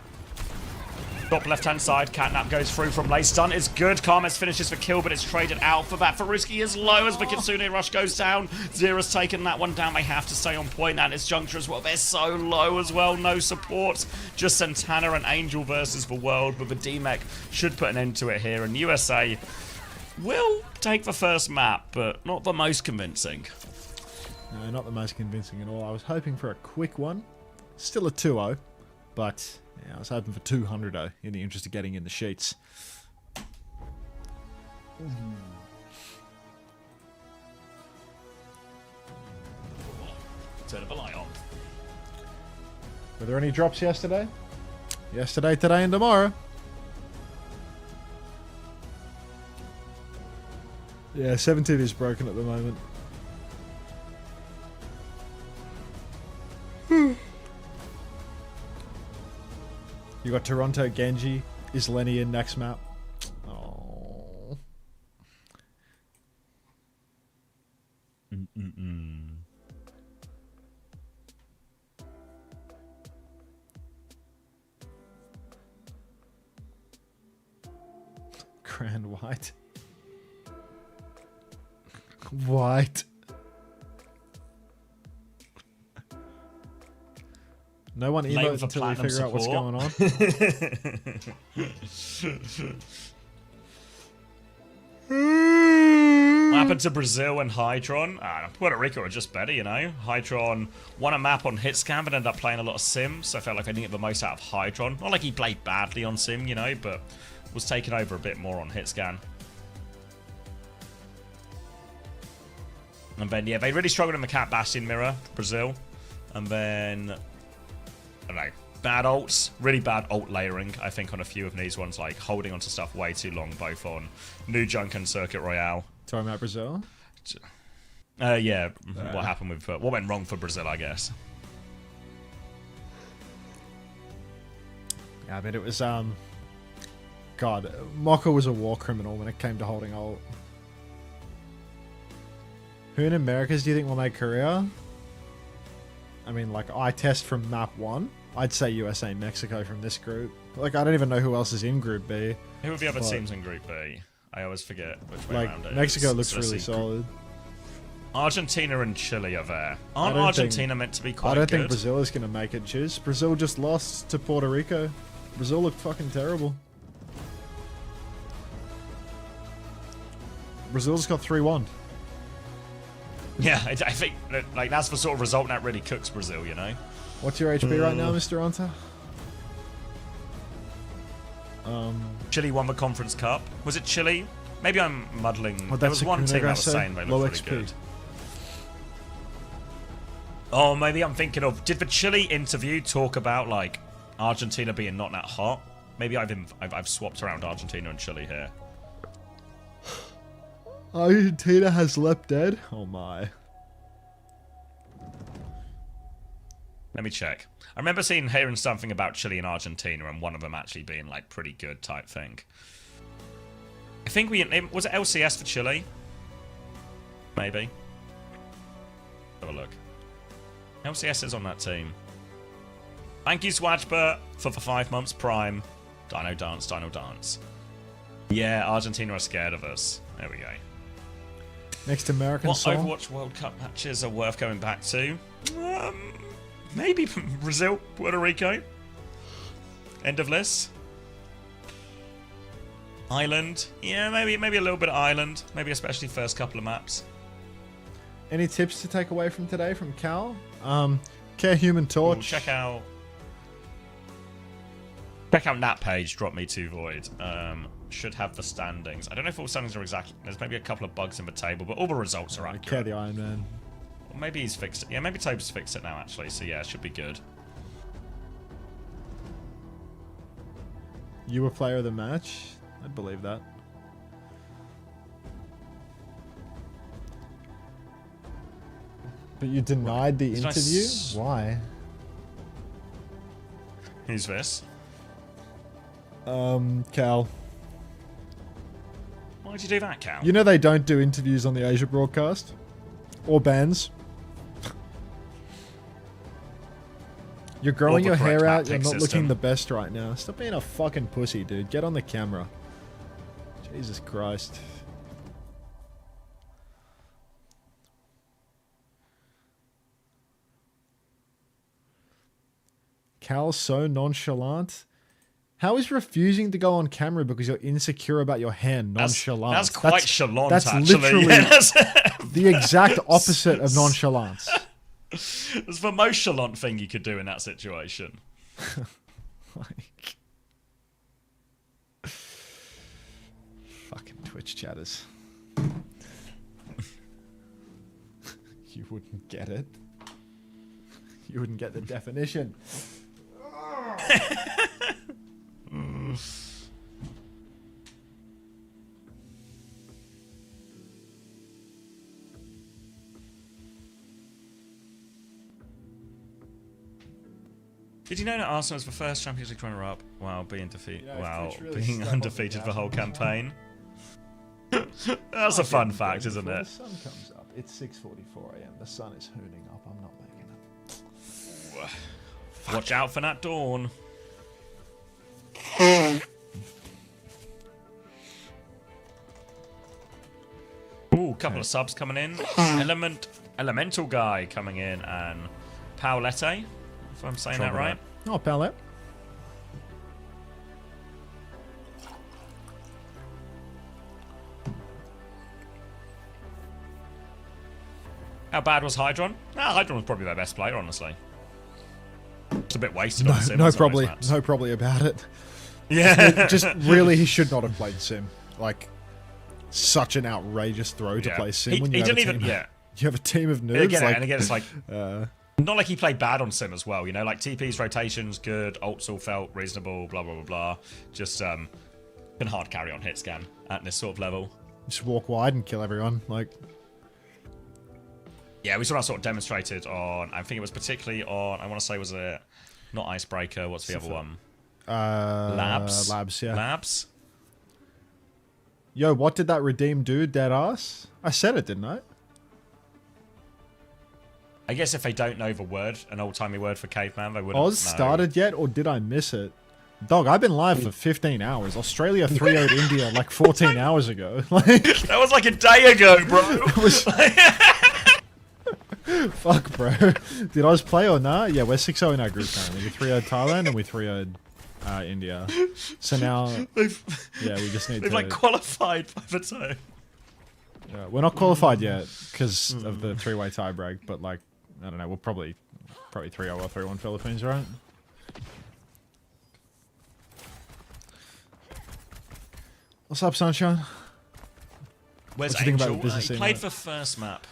Top left-hand side, catnap goes through from Lei. Stun is good. Carmes finishes the kill, but it's traded out for that. Faruski is low as the Kitsune Rush goes down. Zero's taken that one down. They have to stay on point, and it's Juncture as well. They're so low as well. No support. Just Santana and Angel versus the world, but the D-Mech should put an end to it here, and USA will take the first map, but not the most convincing. No, not the most convincing at all. I was hoping for a quick one. Still a 2-0, but yeah, I was hoping for 200-0 in the interest of getting in the sheets. Turn of a light on. Were there any drops yesterday? Yesterday, today, and tomorrow. Yeah, 17 is broken at the moment. You got Toronto, Genji. Is Lenny in next map? Oh. Grand White. White. No one emotes until we figure out what's going on. What happened to Brazil and Hydron? Puerto Rico are just better, you know. Hydron won a map on Hitscan, but ended up playing a lot of Sim, so I felt like I didn't get the most out of Hydron. Not like he played badly on Sim, you know, but was taken over a bit more on Hitscan. And then, yeah, they really struggled in the Cat Bastion mirror, Brazil. And then, I don't know, bad ults, really bad ult layering, I think, on a few of these ones, like holding onto stuff way too long, both on New Junk and Circuit Royale. Talking about Brazil? Yeah, what happened with, what went wrong for Brazil, I guess. Yeah, I mean, it was, God, Mokka was a war criminal when it came to holding ult. Who in Americas do you think will make career? I mean, like, I test from map 1. I'd say USA and Mexico from this group. Like, I don't even know who else is in Group B. Who are the other teams in Group B? I always forget which way around it is. Mexico looks really solid. Argentina and Chile are there. Aren't Argentina meant to be quite good? I don't think Brazil is going to make it, Chiz. Brazil just lost to Puerto Rico. Brazil looked fucking terrible. Brazil's got 3-1. Yeah, I think like that's the sort of result that really cooks Brazil, you know? What's your HP right now, Mr. Unter? Chile won the Conference Cup. Was it Chile? Maybe I'm muddling. There was one team that was saying they looked really good. Oh, maybe I'm thinking of... Did the Chile interview talk about, like, Argentina being not that hot? Maybe I've swapped around Argentina and Chile here. Argentina has leapt dead? Oh my. Let me check. I remember hearing something about Chile and Argentina and one of them actually being like pretty good type thing. I think was it LCS for Chile? Maybe. Have a look. LCS is on that team. Thank you, Swatchbert, for the 5 months Prime. Dino Dance, Dino Dance. Yeah, Argentina are scared of us. There we go. Next American song. What Overwatch World Cup matches are worth going back to? Maybe Brazil, Puerto Rico. End of list. Ireland. Yeah, maybe a little bit of Ireland. Maybe especially first couple of maps. Any tips to take away from today from Cal? Care Human Torch. Ooh, check out that page, Drop Me 2 Void. Should have the standings. I don't know if all standings are exactly... There's maybe a couple of bugs in the table, but all the results are accurate. Care the Iron Man. Well, maybe he's fixed it. Yeah, maybe Tobe's fixed it now, actually. So yeah, it should be good. You were player of the match? I'd believe that. But you denied the interview? Why? Who's this? Cal. Why'd you do that, Cal? You know they don't do interviews on the Asia broadcast? Or bands? You're growing your hair out, you're not looking the best right now. Stop being a fucking pussy, dude. Get on the camera. Jesus Christ. Cal's so nonchalant. How is refusing to go on camera because you're insecure about your hair nonchalant? That's quite chalant, That's actually. literally the exact opposite of nonchalance. It's the most chalant thing you could do in that situation. Fucking Twitch chatters. You wouldn't get it. You wouldn't get the definition. Did you know that Arsenal was the first Champions League runner-up while being really being stuck undefeated on the the whole campaign. campaign? That's a fun fact, isn't Before it? the sun comes up. It's 6:44 a.m. The sun is hooning up. I'm not making it. Watch out for that dawn. Ooh, couple of subs coming in. Elemental guy coming in, and Paulette, if I'm saying that right. Oh, Paulette. How bad was Hydron? Hydron was probably their best player, honestly. It's a bit wasted on Sim. No, probably about it. Yeah. Just really, he should not have played Sim. Like, such an outrageous throw to play Sim when you have a team. You have a team of nerds. And again, it's like not like he played bad on Sim as well. You know, like TP's rotations good, ults all felt reasonable. Blah blah blah blah. Just can hard carry on hit scan at this sort of level. Just walk wide and kill everyone. Like. Yeah, we saw that sort of demonstrated on, I think it was particularly on, I want to say, was it not Icebreaker, what's the other one? Labs. Labs, yeah. Labs? Yo, what did that redeem do, dead ass? I said it, didn't I? I guess if they don't know the word, an old-timey word for caveman, they wouldn't know. Oz started yet, or did I miss it? Dog, I've been live for 15 hours. Australia 3-0'd India like 14 hours ago. Like that was like a day ago, bro. Fuck, bro. Did Oz play or nah? Yeah, we're 6-0 in our group currently. We 3-0'd Thailand and we 3-0'd India. So now, we just need to... They've like qualified by the time. Yeah, we're not qualified yet because of the three-way tie break, but like, I don't know, we'll probably 3-0 or 3-1 Philippines, right? What's up, Sunshine? Where's Angel? He played the first map,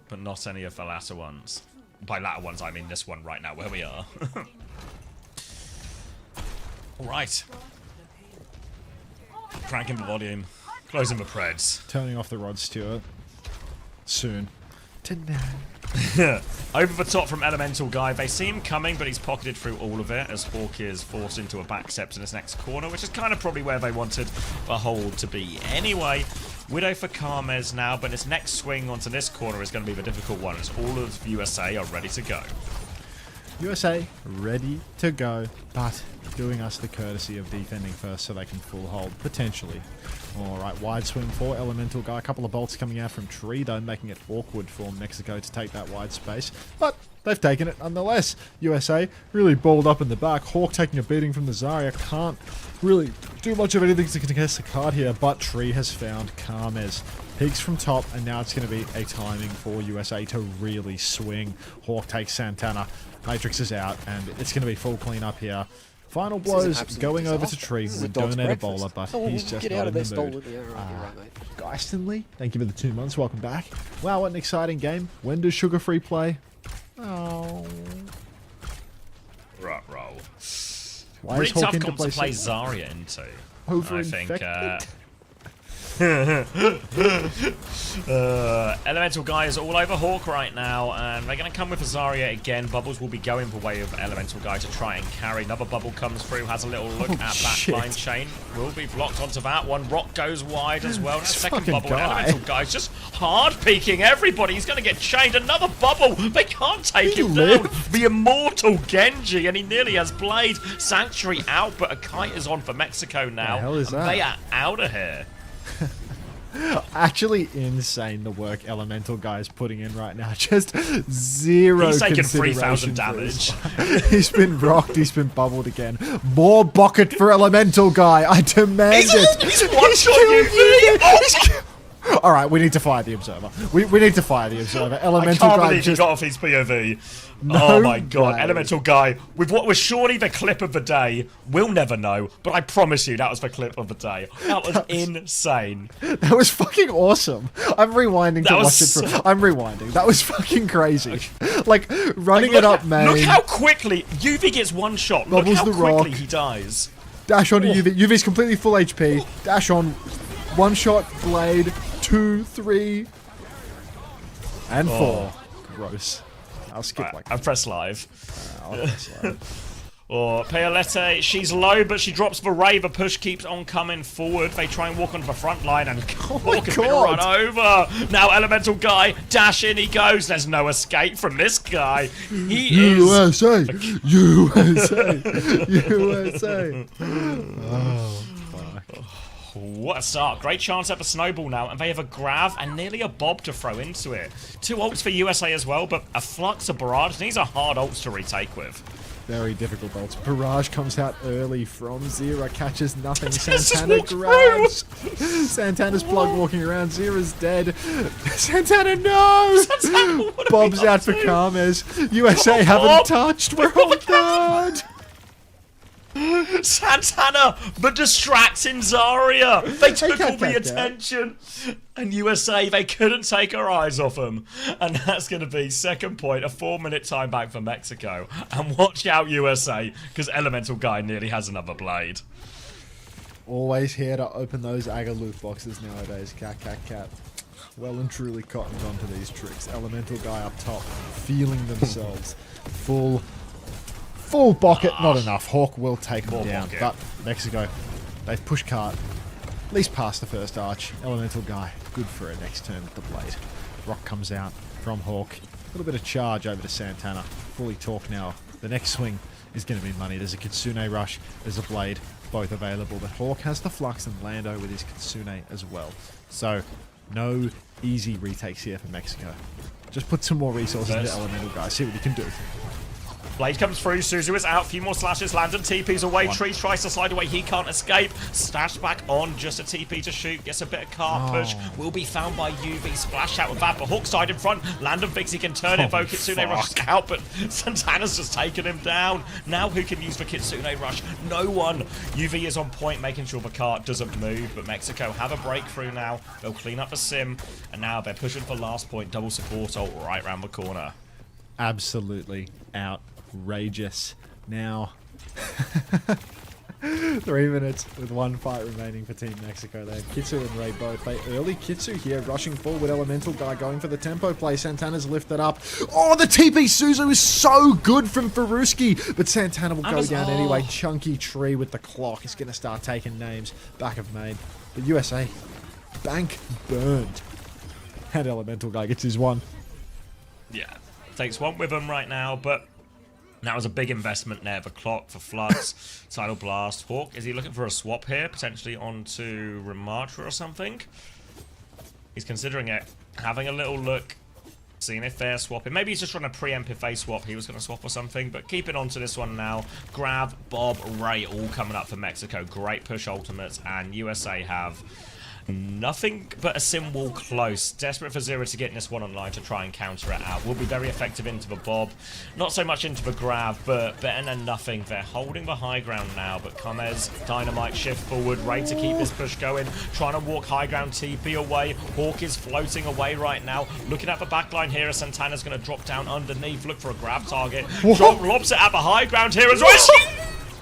but not any of the latter ones. By latter ones, I mean this one right now, where we are. Alright. Cranking the volume. Closing the preds. Turning off the Rod Stewart. Soon. Tonight. Over the top from Elemental Guy. They see him coming, but he's pocketed through all of it as Hawk is forced into a back step in his next corner, which is kind of probably where they wanted the hold to be anyway. Widow for Carmez now, but his next swing onto this corner is going to be the difficult one as all of USA are ready to go. USA ready to go, but doing us the courtesy of defending first so they can full hold, potentially. Alright, wide swing for Elemental Guy. A couple of bolts coming out from Tree, though, making it awkward for Mexico to take that wide space. But they've taken it nonetheless. USA really balled up in the back. Hawk taking a beating from the Zarya. Can't really do much of anything to contest the card here, but Tree has found Carmez. Peaks from top, and now it's going to be a timing for USA to really swing. Hawk takes Santana. Matrix is out, and it's going to be full cleanup here. Final blows going over to Tree. We don't need a bowler, but he's just not in the mood. Geistonly, thank you for the 2 months. Welcome back. Wow, what an exciting game. When does Sugar Free play? Oh. Right, roll. Why really is Hawk tough comp to play Sim? Zarya into. Over I think. Elemental Guy is all over Hawk right now, and they're going to come with Zarya again. Bubbles will be going the way of Elemental Guy to try and carry. Another bubble comes through, has a little look at backline chain. Will be blocked onto that one. Rock goes wide as well. Second bubble. Elemental Guy's just hard peeking everybody. He's going to get chained. Another bubble. They can't take him down. The immortal Genji, and he nearly has Blade. Sanctuary out, but a kite is on for Mexico now. The hell is that? They are out of here. Actually insane the work Elemental Guy is putting in right now. Just zero He's taking consideration 3,000 damage. He's been rocked. He's been bubbled again. More bucket for Elemental Guy. I demand it. He's one-shot UV. All right, we need to fire the Observer. We need to fire the Observer. Elemental I can't Guy believe just... he got off his POV. No oh my god, way. Elemental Guy, with what was surely the clip of the day. We'll never know, but I promise you that was the clip of the day. That was insane. That was fucking awesome. I'm rewinding to watch it. I'm rewinding. That was fucking crazy. Like, running it up, man. Look how quickly UV gets one shot. Look Bubbles how the quickly rock. he dies. Dash onto UV. UV's completely full HP. Dash on. One shot, blade. 2, 3, and 4. Gross. I'll skip like. I've pressed live. I'll press live. Or Paoletta, she's low, but she drops the Ray. The push keeps on coming forward. They try and walk onto the front line, and Hawk has been run over. Now Elemental Guy, dash in he goes. There's no escape from this guy. He USA! is... USA! USA! Oh, fuck. What a start. Great chance at the snowball now, and they have a Grav and nearly a Bob to throw into it. 2 ults for USA as well, but a Flux, a Barrage. These are hard ults to retake with. Very difficult ults. Barrage comes out early from Zera, catches nothing. Santana grabs. Santana's plug walking around. Zera's dead. Santana, no! Santana, Bob's out for Kames. USA haven't touched. We're on third. Santana, the distracting Zarya. They took all the catch attention. And USA, they couldn't take our eyes off them. And that's going to be second point, a 4-minute time back for Mexico. And watch out, USA, because Elemental Guy nearly has another blade. Always here to open those Aga loot boxes nowadays. Cat. Well and truly cottoned onto these tricks. Elemental Guy up top, feeling themselves. Full bucket, not enough. Hawk will take them down. Bucket. But Mexico, they've pushed cart. At least past the first arch. Elemental Guy, good for a next turn with the blade. Rock comes out from Hawk. A little bit of charge over to Santana. Fully talk now. The next swing is going to be money. There's a Kitsune rush. There's a blade. Both available. But Hawk has the Flux and Lando with his Kitsune as well. So, no easy retakes here for Mexico. Just put some more resources into Elemental Guy. See what you can do. Blade comes through, Suzu is out, few more slashes, Landon TP's away, Tree tries to slide away, he can't escape, Stash back on, just a TP to shoot, gets a bit of car push, will be found by UV, splash out with that, but Hawk side in front, Landon thinks he can turn it, though Kitsune rushes out, but Santana's just taken him down. Now who can use the Kitsune rush? No one. UV is on point, making sure the cart doesn't move, but Mexico have a breakthrough now, they'll clean up the sim, and now they're pushing for last point, double support ult right round the corner. Absolutely outrageous. Now 3 minutes with 1 fight remaining for Team Mexico. They have Kitsu and Ray both. They early Kitsu here, rushing forward. Elemental Guy going for the tempo play. Santana's lifted up. Oh, the TP Suzu is so good from Faruski, but Santana will go down anyway. Chunky Tree with the clock is going to start taking names. Back of main. The USA, bank burned. And Elemental Guy gets his one. Yeah, takes one with him right now, but that was a big investment there. The clock for Flux, Tidal Blast. Hawk, is he looking for a swap here? Potentially onto Ramatra or something? He's considering it. Having a little look. Seeing if they're swapping. Maybe he's just trying to preempt if they swap. He was going to swap or something. But keep it on to this one now. Grav, Bob, Ray all coming up for Mexico. Great push ultimates. And USA have nothing but a sim wall close. Desperate for Zero to get in this one online to try and counter it out. Will be very effective into the Bob. Not so much into the Grav, but better than nothing. They're holding the high ground now, but Kames, Dynamite shift forward. Ray to keep this push going. Trying to walk high ground TP away. Hawk is floating away right now. Looking at the back line here as Santana's going to drop down underneath. Look for a grab target. Drop lobs it at the high ground here as well.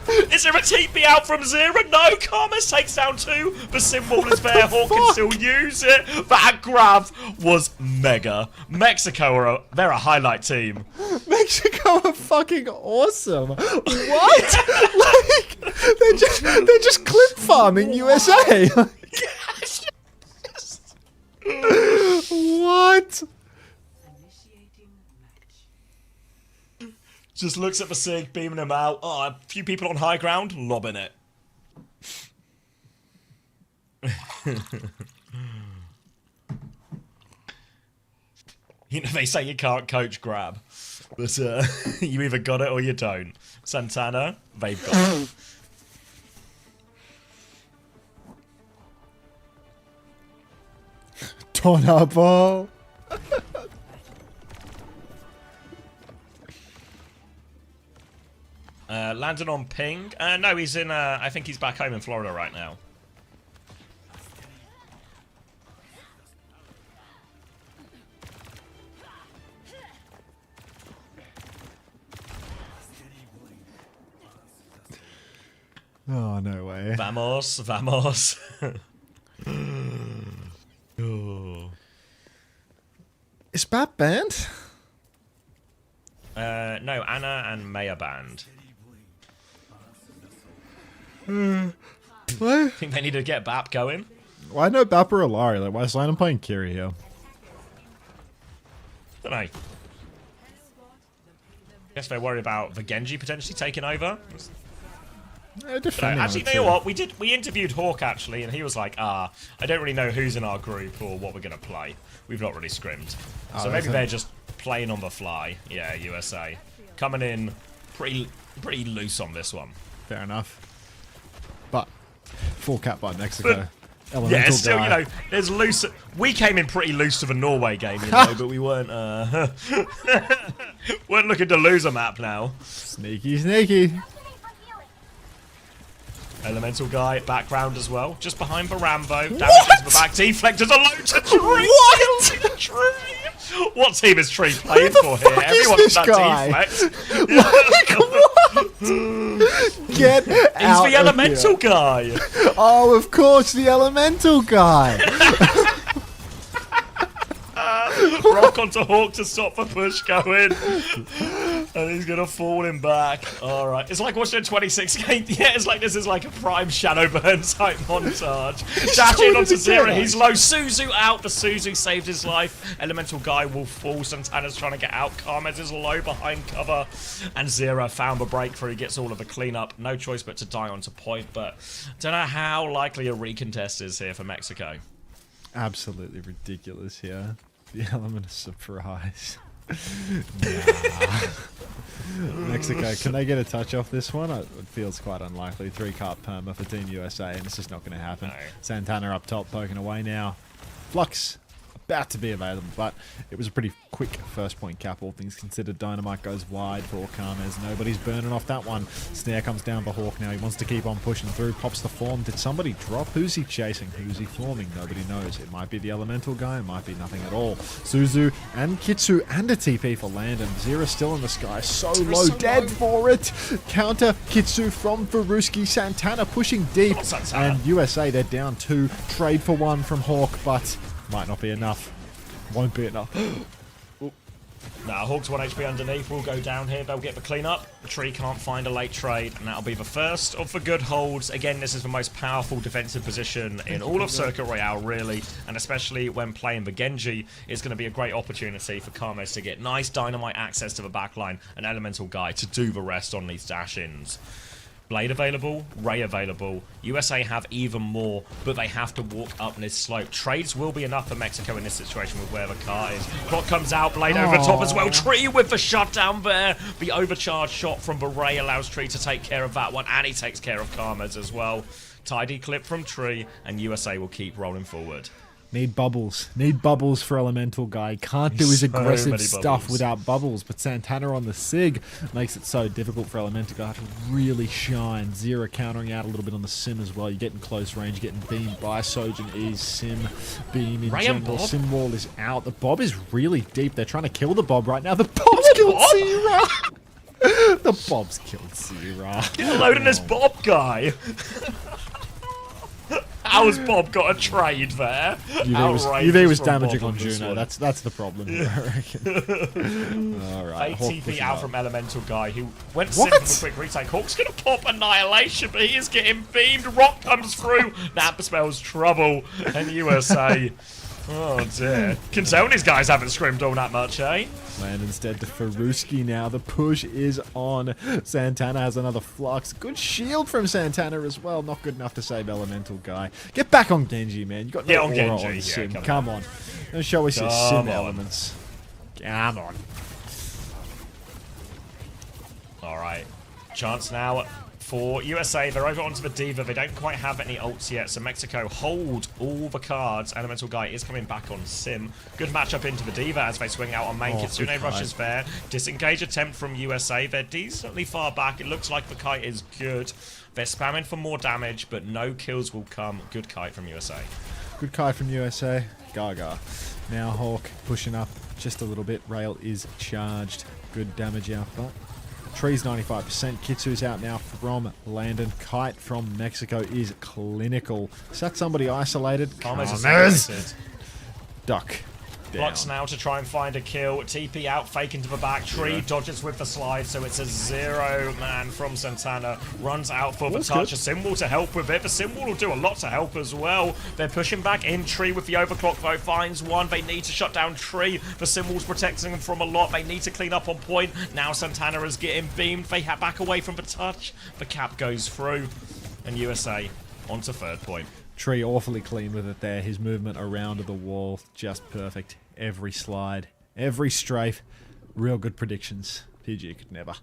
Is there a TP out from Zero? No, Kames takes down 2. The symbol is there. Hawk can still use it. That grab was mega. Mexico they're a highlight team. Mexico are fucking awesome. What? Like they're just clip farming USA. What? Just looks at the Sig, beaming him out. Oh, a few people on high ground, lobbing it. You know, they say you can't coach grab, but you either got it or you don't. Santana, they've got it. Tona ball. Landed on ping. No, he's in. I think he's back home in Florida right now. Oh, no way. Vamos, vamos. Oh. Is Bap banned? No, Anna and May are banned. What? I think they need to get Bap going. Why no Bap or Alari? Like, why is Lionel playing Kiri here? Don't know. Guess they're worried about the Genji potentially taking over. Actually, you know what? We interviewed Hawk actually, and he was like, I don't really know who's in our group or what we're gonna play. We've not really scrimmed, so maybe they're just playing on the fly. Yeah, USA coming in pretty loose on this one. Fair enough. But full cap by Mexico. Yeah, still, you know, there's loose. We came in pretty loose to the Norway game, you know, but we weren't weren't looking to lose a map now. Sneaky, sneaky. Elemental guy, background as well. Just behind the Rambo. Damage into the back. Deflectors are low to tree. What? Tree. What team is Tree playing for here? Everyone's that deflect. Get out. He's the elemental guy. Oh, of course, the elemental guy. Rock onto Hawk to stop the push going. And he's going to fall him back. All right. It's like watching a 26 game. Yeah, it's like this is like a prime Shadowburn type montage. Dash in onto Zero. He's low. Suzu out. The Suzu saved his life. Elemental guy will fall. Santana's trying to get out. Carmes is low behind cover. And Zero found the breakthrough. He gets all of the cleanup. No choice but to die onto point. But don't know how likely a recontest is here for Mexico. Absolutely ridiculous here. The element of surprise. Mexico, can they get a touch off this one? It feels quite unlikely. 3-cart perma for Team USA, and it's just not going to happen. No. Santana up top, poking away now. Flux about to be available, but it was a pretty quick first point cap, all things considered. Dynamite goes wide for Carmes. Nobody's burning off that one. Snare comes down for Hawk now. He wants to keep on pushing through. Pops the form. Did somebody drop? Who's he chasing? Who's he forming? Nobody knows. It might be the elemental guy. It might be nothing at all. Suzu and Kitsu and a TP for Landon. Zero still in the sky. So low. Dead for it. Counter Kitsu from Faruski. Santana pushing deep. And USA, they're down 2. Trade for 1 from Hawk, but might not be enough. Won't be enough. Now, Hawk's 1 HP underneath will go down here. They'll get the cleanup. The Tree can't find a late trade, and that'll be the first of the good holds. Again, this is the most powerful defensive position in all of Circuit Royale, really, and especially when playing the Genji, it's going to be a great opportunity for Carmes to get nice dynamite access to the backline, an elemental guy to do the rest on these dash-ins. Blade available, Ray available. USA have even more, but they have to walk up this slope. Trades will be enough for Mexico in this situation with where the car is. Clock comes out, Blade over top as well. Tree with the shutdown there. The overcharged shot from Beret allows Tree to take care of that one, and he takes care of Carmes as well. Tidy clip from Tree, and USA will keep rolling forward. Need bubbles. Need bubbles for Elemental Guy. Can't do his aggressive stuff without bubbles. But Santana on the SIG makes it so difficult for Elemental Guy to really shine. Zero countering out a little bit on the Sim as well. You're getting close range, getting beamed by Sojin Ease, Sim, beam in general. Sim wall is out. The Bob is really deep. They're trying to kill the Bob right now. The Bob's killed Sierra. The Bob's killed Sierra. Get loading this Bob guy. How's Bob got a trade there? UV was damaging on Juno. That's the problem here, I reckon. Alright. ATP out from Elemental Guy, who went simple for quick retake. Hawk's gonna pop Annihilation, but he is getting beamed. Rock comes through. That spells trouble. And USA. Oh dear. Can tell these guys haven't scrimmed all that much, eh? Land instead to Faruski now. The push is on. Santana has another flux. Good shield from Santana as well. Not good enough to save Elemental Guy. Get back on Genji, man. You got no aura on Sim. Come on. Don't show us your Sim elements. Come on. All right. Chance now for USA. They're over onto the D.Va. They don't quite have any ults yet, so Mexico hold all the cards. Elemental Guy is coming back on Sim. Good matchup into the D.Va as they swing out on main. Kitsune rushes there. Disengage attempt from USA. They're decently far back. It looks like the kite is good. They're spamming for more damage, but no kills will come. Good kite from USA. Good kite from USA. Gaga. Now Hawk pushing up just a little bit. Rail is charged. Good damage output. Tree's 95%. Kitsu's out now from Landon. Kite from Mexico is clinical. Is that somebody isolated? Comers! Duck. Blocks now to try and find a kill. TP out, fake into the back. Tree dodges with the slide, so it's a 0-man from Santana. Runs out for the touch. A Simwall to help with it. The Simwall will do a lot to help as well. They're pushing back in. Tree with the overclock, though, finds one. They need to shut down Tree. The Simwall's protecting them from a lot. They need to clean up on point. Now Santana is getting beamed. They back away from the touch. The cap goes through. And USA onto third point. Tree awfully clean with it there. His movement around the wall, just perfect. Every slide, every strafe, real good predictions. PG could never.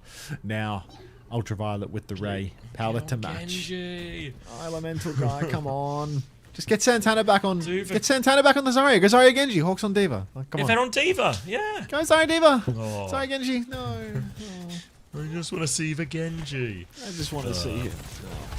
Now, Ultraviolet with the Ray. Power to match. Genji. Elemental Guy, come on. Just get Santana back on. Get Santana back on the Zarya. Go Zarya Genji. Hawks on D.Va. Like, come on. If they're on D.Va, yeah. Go Zarya D.Va. Oh. Zarya Genji. No. I just want to see the Genji. I just want to see it.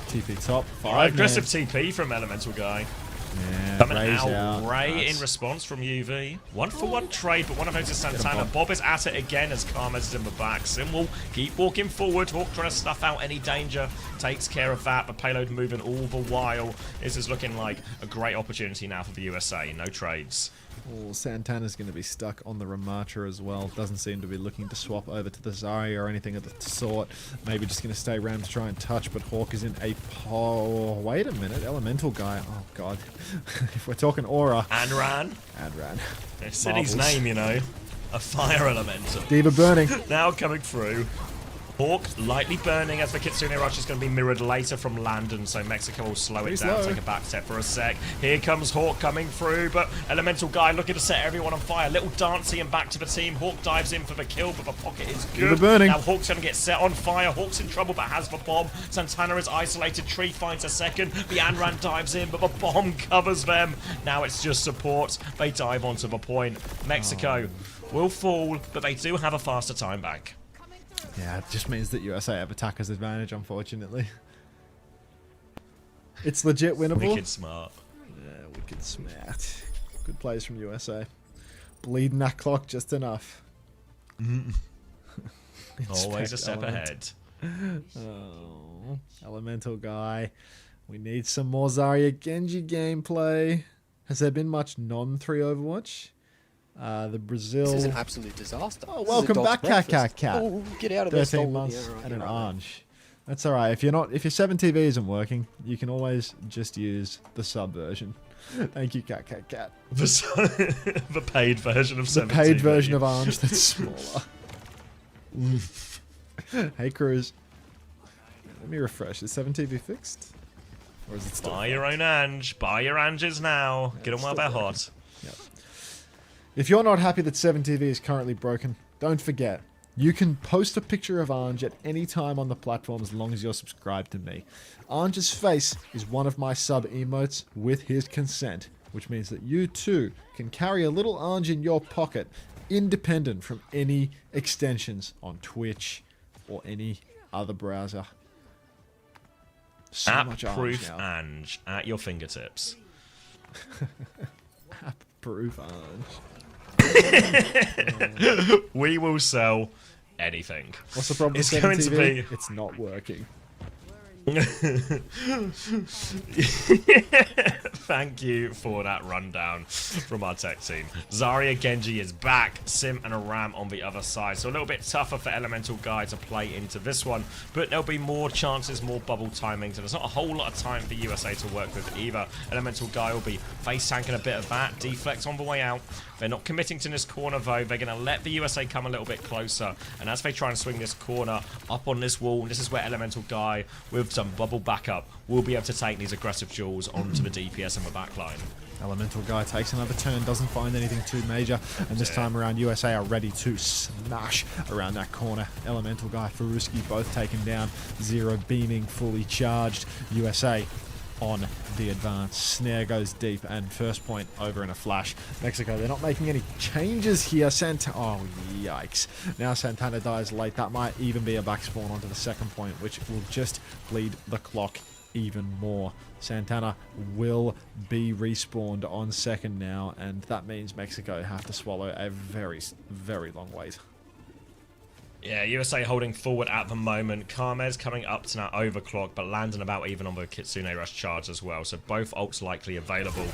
TP top. Aggressive TP from Elemental Guy. Yeah, Coming Ray's out. Ray Nice. in response from UV. 1-for-1 trade, but one of those is Santana. Bob is at it again as Karmas is in the back. Sim will keep walking forward. Hawk trying to snuff out any danger. Takes care of that. The payload moving all the while. This is looking like a great opportunity now for the USA. No trades. Oh, Santana's going to be stuck on the Ramatra as well. Doesn't seem to be looking to swap over to the Zarya or anything of the sort. Maybe just going to stay around to try and touch, but Hawk is in a pole. Wait a minute, Elemental Guy. Oh, God. If we're talking aura. Anran. It's in his name, you know. A fire elemental. D.Va burning. Now coming through. Hawk lightly burning as the Kitsune rush is going to be mirrored later from Landon, so Mexico will slow it down, take a back step for a sec. Here comes Hawk coming through, but Elemental Guy looking to set everyone on fire. Little dancey and back to the team. Hawk dives in for the kill, but the pocket is good. Burning. Now Hawk's going to get set on fire. Hawk's in trouble, but has the bomb. Santana is isolated. Tree finds a second. The Anran dives in, but the bomb covers them. Now it's just support. They dive onto the point. Mexico will fall, but they do have a faster time back. Yeah, it just means that USA have attacker's advantage, unfortunately. It's legit winnable. Wicked smart. Yeah, wicked smart. Good plays from USA. Bleeding that clock just enough. Always a step ahead. Oh, Elemental Guy. We need some more Zarya Genji gameplay. Has there been much non-3 Overwatch? The Brazil. This is an absolute disaster. Oh, welcome back, Cat. Oh, get out of there, 13 months and an orange. That's all right. If your 7 TV isn't working, you can always just use the sub version. Thank you, Cat. The paid version of 7 The paid TV. version of orange that's smaller. Hey, Cruz. Let me refresh. Is 7 TV fixed? Or is it still? Buy your own Ange. Buy your Anges now. Get them while they're hot. Yep. If you're not happy that 7TV is currently broken, don't forget, you can post a picture of Ange at any time on the platform as long as you're subscribed to me. Ange's face is one of my sub emotes with his consent, which means that you too can carry a little Ange in your pocket, independent from any extensions on Twitch or any other browser. So much App-proof now. Ange at your fingertips. App-proof Ange. We will sell anything. What's the problem with 7TV? It's not working. Thank you for that rundown from our tech team. Zarya Genji is back, Sim and a Ram on the other side, so a little bit tougher for Elemental Guy to play into this one, but there'll be more chances, more bubble timings, and there's not a whole lot of time for USA to work with either. Elemental Guy will be face tanking a bit of that, deflect on the way out. They're not committing to this corner, though. They're going to let the USA come a little bit closer. And as they try and swing this corner up on this wall, this is where Elemental Guy, with some bubble backup, will be able to take these aggressive duels onto the DPS and the backline. Elemental Guy takes another turn, doesn't find anything too major, and this time around USA are ready to smash around that corner. Elemental Guy, Faruski both taken down, Zero beaming, fully charged. USA on the advance. Snare goes deep, and first point over in a flash. Mexico, they're not making any changes here. Oh, yikes. Now Santana dies late. That might even be a back spawn onto the second point, which will just bleed the clock even more. Santana will be respawned on second now, and that means Mexico have to swallow a very, very long wait. Yeah, USA holding forward at the moment. Kamez coming up to now overclock, but landing about even on the Kitsune Rush charge as well. So both ults likely available.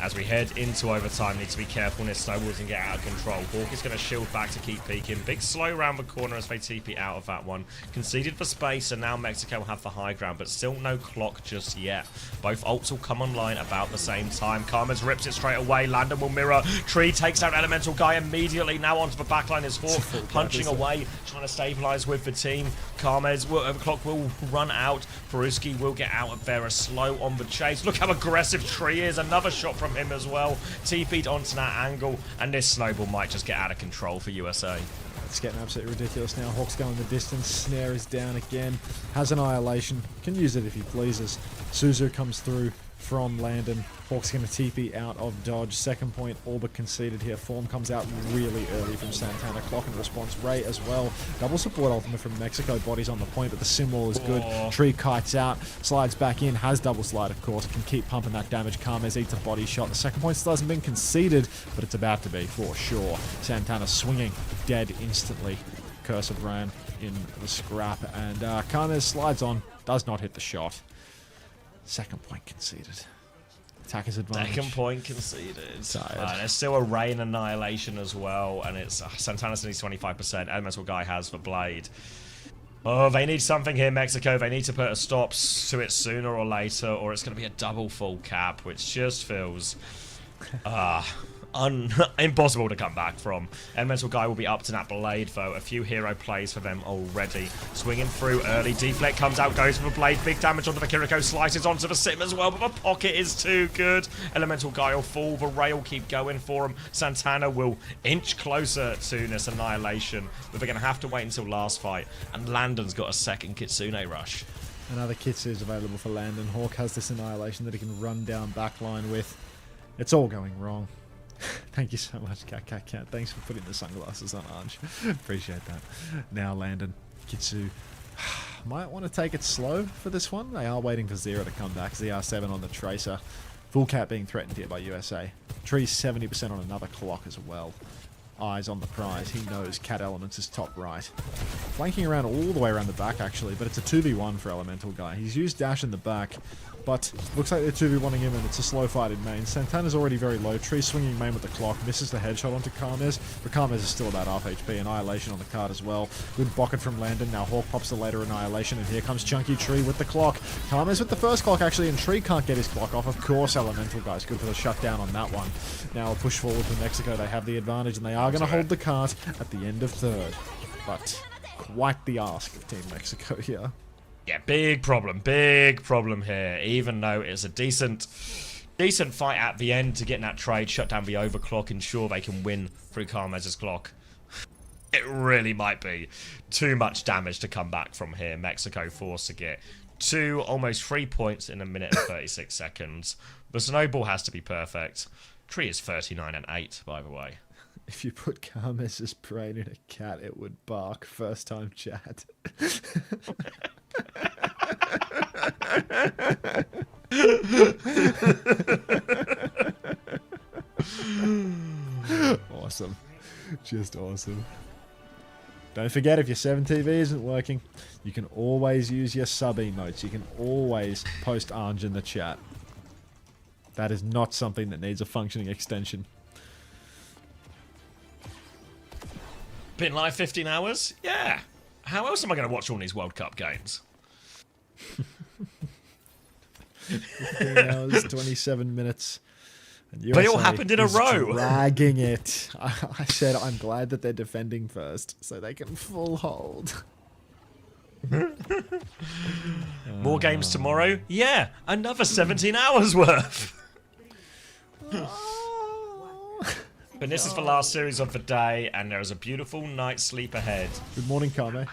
As we head into overtime, need to be careful when snowballs and get out of control. Hawk is going to shield back to keep peeking. Big slow round the corner as they TP out of that one. Conceded for space, and now Mexico will have the high ground, but still no clock just yet. Both ults will come online about the same time. Kamez rips it straight away. Landon will mirror. Tree takes out Elemental Guy immediately. Now onto the backline is Hawk, punching away, trying to stabilize with the team. Kamez, clock will run out. Faruski will get out of there, a slow on the chase. Look how aggressive Tree is. Another shot from him as well. TP'd onto that angle, and this snowball might just get out of control for USA. It's getting absolutely ridiculous now. Hawk's going the distance. Snare is down again. Has Annihilation. Can use it if he pleases. Suzu comes through from Landon. Hawk's going to TP out of dodge. Second point all but conceded here. Form comes out really early from Santana. Clock in response. Ray as well. Double support ultimate from Mexico. Bodies on the point, but the symbol is good. Tree kites out. Slides back in. Has double slide, of course. Can keep pumping that damage. Kamez eats a body shot. The second point still hasn't been conceded, but it's about to be for sure. Santana swinging. Dead instantly. Curse of Ram in the scrap. And Kamez slides on. Does not hit the shot. Second point conceded. Attacker's advantage. Second point conceded. There's still a Rain Annihilation as well, and it's Santana's needs 25%. Elemental Guy has the Blade. Oh, they need something here, Mexico. They need to put a stop to it sooner or later, or it's going to be a double full cap, which just feels impossible to come back from. Elemental Guy will be up to that Blade, though. A few hero plays for them already. Swinging through early. Deflect comes out, goes for the Blade. Big damage onto the Kiriko. Slices onto the Sim as well, but the pocket is too good. Elemental Guy will fall. The Ray will keep going for him. Santana will inch closer to this Annihilation, but they're going to have to wait until last fight. And Landon's got a second Kitsune Rush. Another Kitsu is available for Landon. Hawk has this Annihilation that he can run down backline with. It's all going wrong. Thank you so much, Cat. Thanks for putting the sunglasses on, Anj. Appreciate that. Now Landon, Kitsu might want to take it slow for this one. They are waiting for Zero to come back. ZR7 on the Tracer. Full cap being threatened here by USA. Tree's 70% on another clock as well. Eyes on the prize. He knows Cat Elements is top right. Flanking around all the way around the back, actually, but it's a 2v1 for Elemental Guy. He's used Dash in the back, but looks like they're 2v1ing him, and it's a slow fight in main. Santana's already very low. Tree swinging main with the clock. Misses the headshot onto Kamez, but Kamez is still about half HP. Annihilation on the card as well. Good bucket from Landon. Now Hawk pops the later Annihilation, and here comes Chunky Tree with the clock. Kamez with the first clock, actually, and Tree can't get his clock off. Of course, Elemental Guy's good for the shutdown on that one. Now a push forward for Mexico. They have the advantage, and they are going to hold the cart at the end of third. But quite the ask of Team Mexico here. Yeah, big problem here. Even though it's a decent fight at the end to get in that trade, shut down the overclock, ensure they can win through Kamez's clock. It really might be too much damage to come back from here. Mexico forced to get almost 3 points in a minute and 36 seconds. The snowball has to be perfect. Tree is 39-8, by the way. If you put Kamez's brain in a cat, it would bark. First time chat. Awesome. Just awesome. Don't forget, if your 7TV isn't working, you can always use your sub emotes. You can always post Anj in the chat. That is not something that needs a functioning extension. Been live 15 hours? Yeah. How else am I going to watch all these World Cup games? 15 hours, 27 minutes. But it all happened in a row. Dragging it. I said I'm glad that they're defending first so they can full hold. More games tomorrow? Yeah, another 17 hours worth. But this is the last series of the day, and there is a beautiful night's sleep ahead. Good morning, Kame.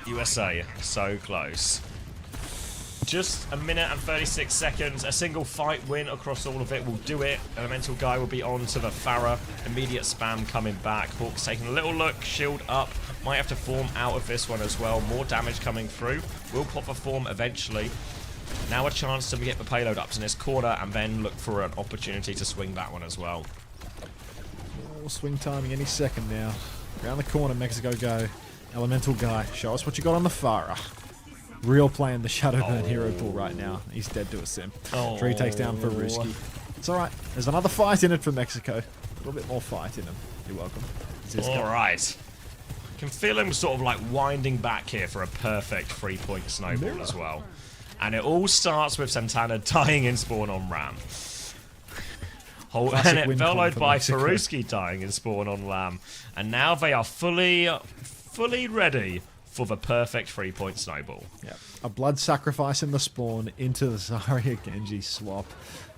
USA, so close. Just a minute and 36 seconds. A single fight win across all of it will do it. Elemental Guy will be on to the Farah. Immediate spam coming back. Hawk's taking a little look. Shield up. Might have to form out of this one as well. More damage coming through. Will pop a form eventually. Now a chance to get the payload up to this corner and then look for an opportunity to swing that one as well. Oh, swing timing any second now. Around the corner, Mexico go. Elemental Guy, show us what you got on the Farah. Real playing the Shadowburn hero pool right now. He's dead to a sim. Tree takes down for Risky. It's alright. There's another fight in it for Mexico. A little bit more fight in him. You're welcome. Alright. I can feel him sort of like winding back here for a perfect 3-point snowball as well. And it all starts with Santana dying in spawn on Ram. And it followed by Faruski dying in spawn on Lamb. And now they are fully ready for the perfect 3-point snowball. Yeah, a blood sacrifice in the spawn into the Zarya Genji swap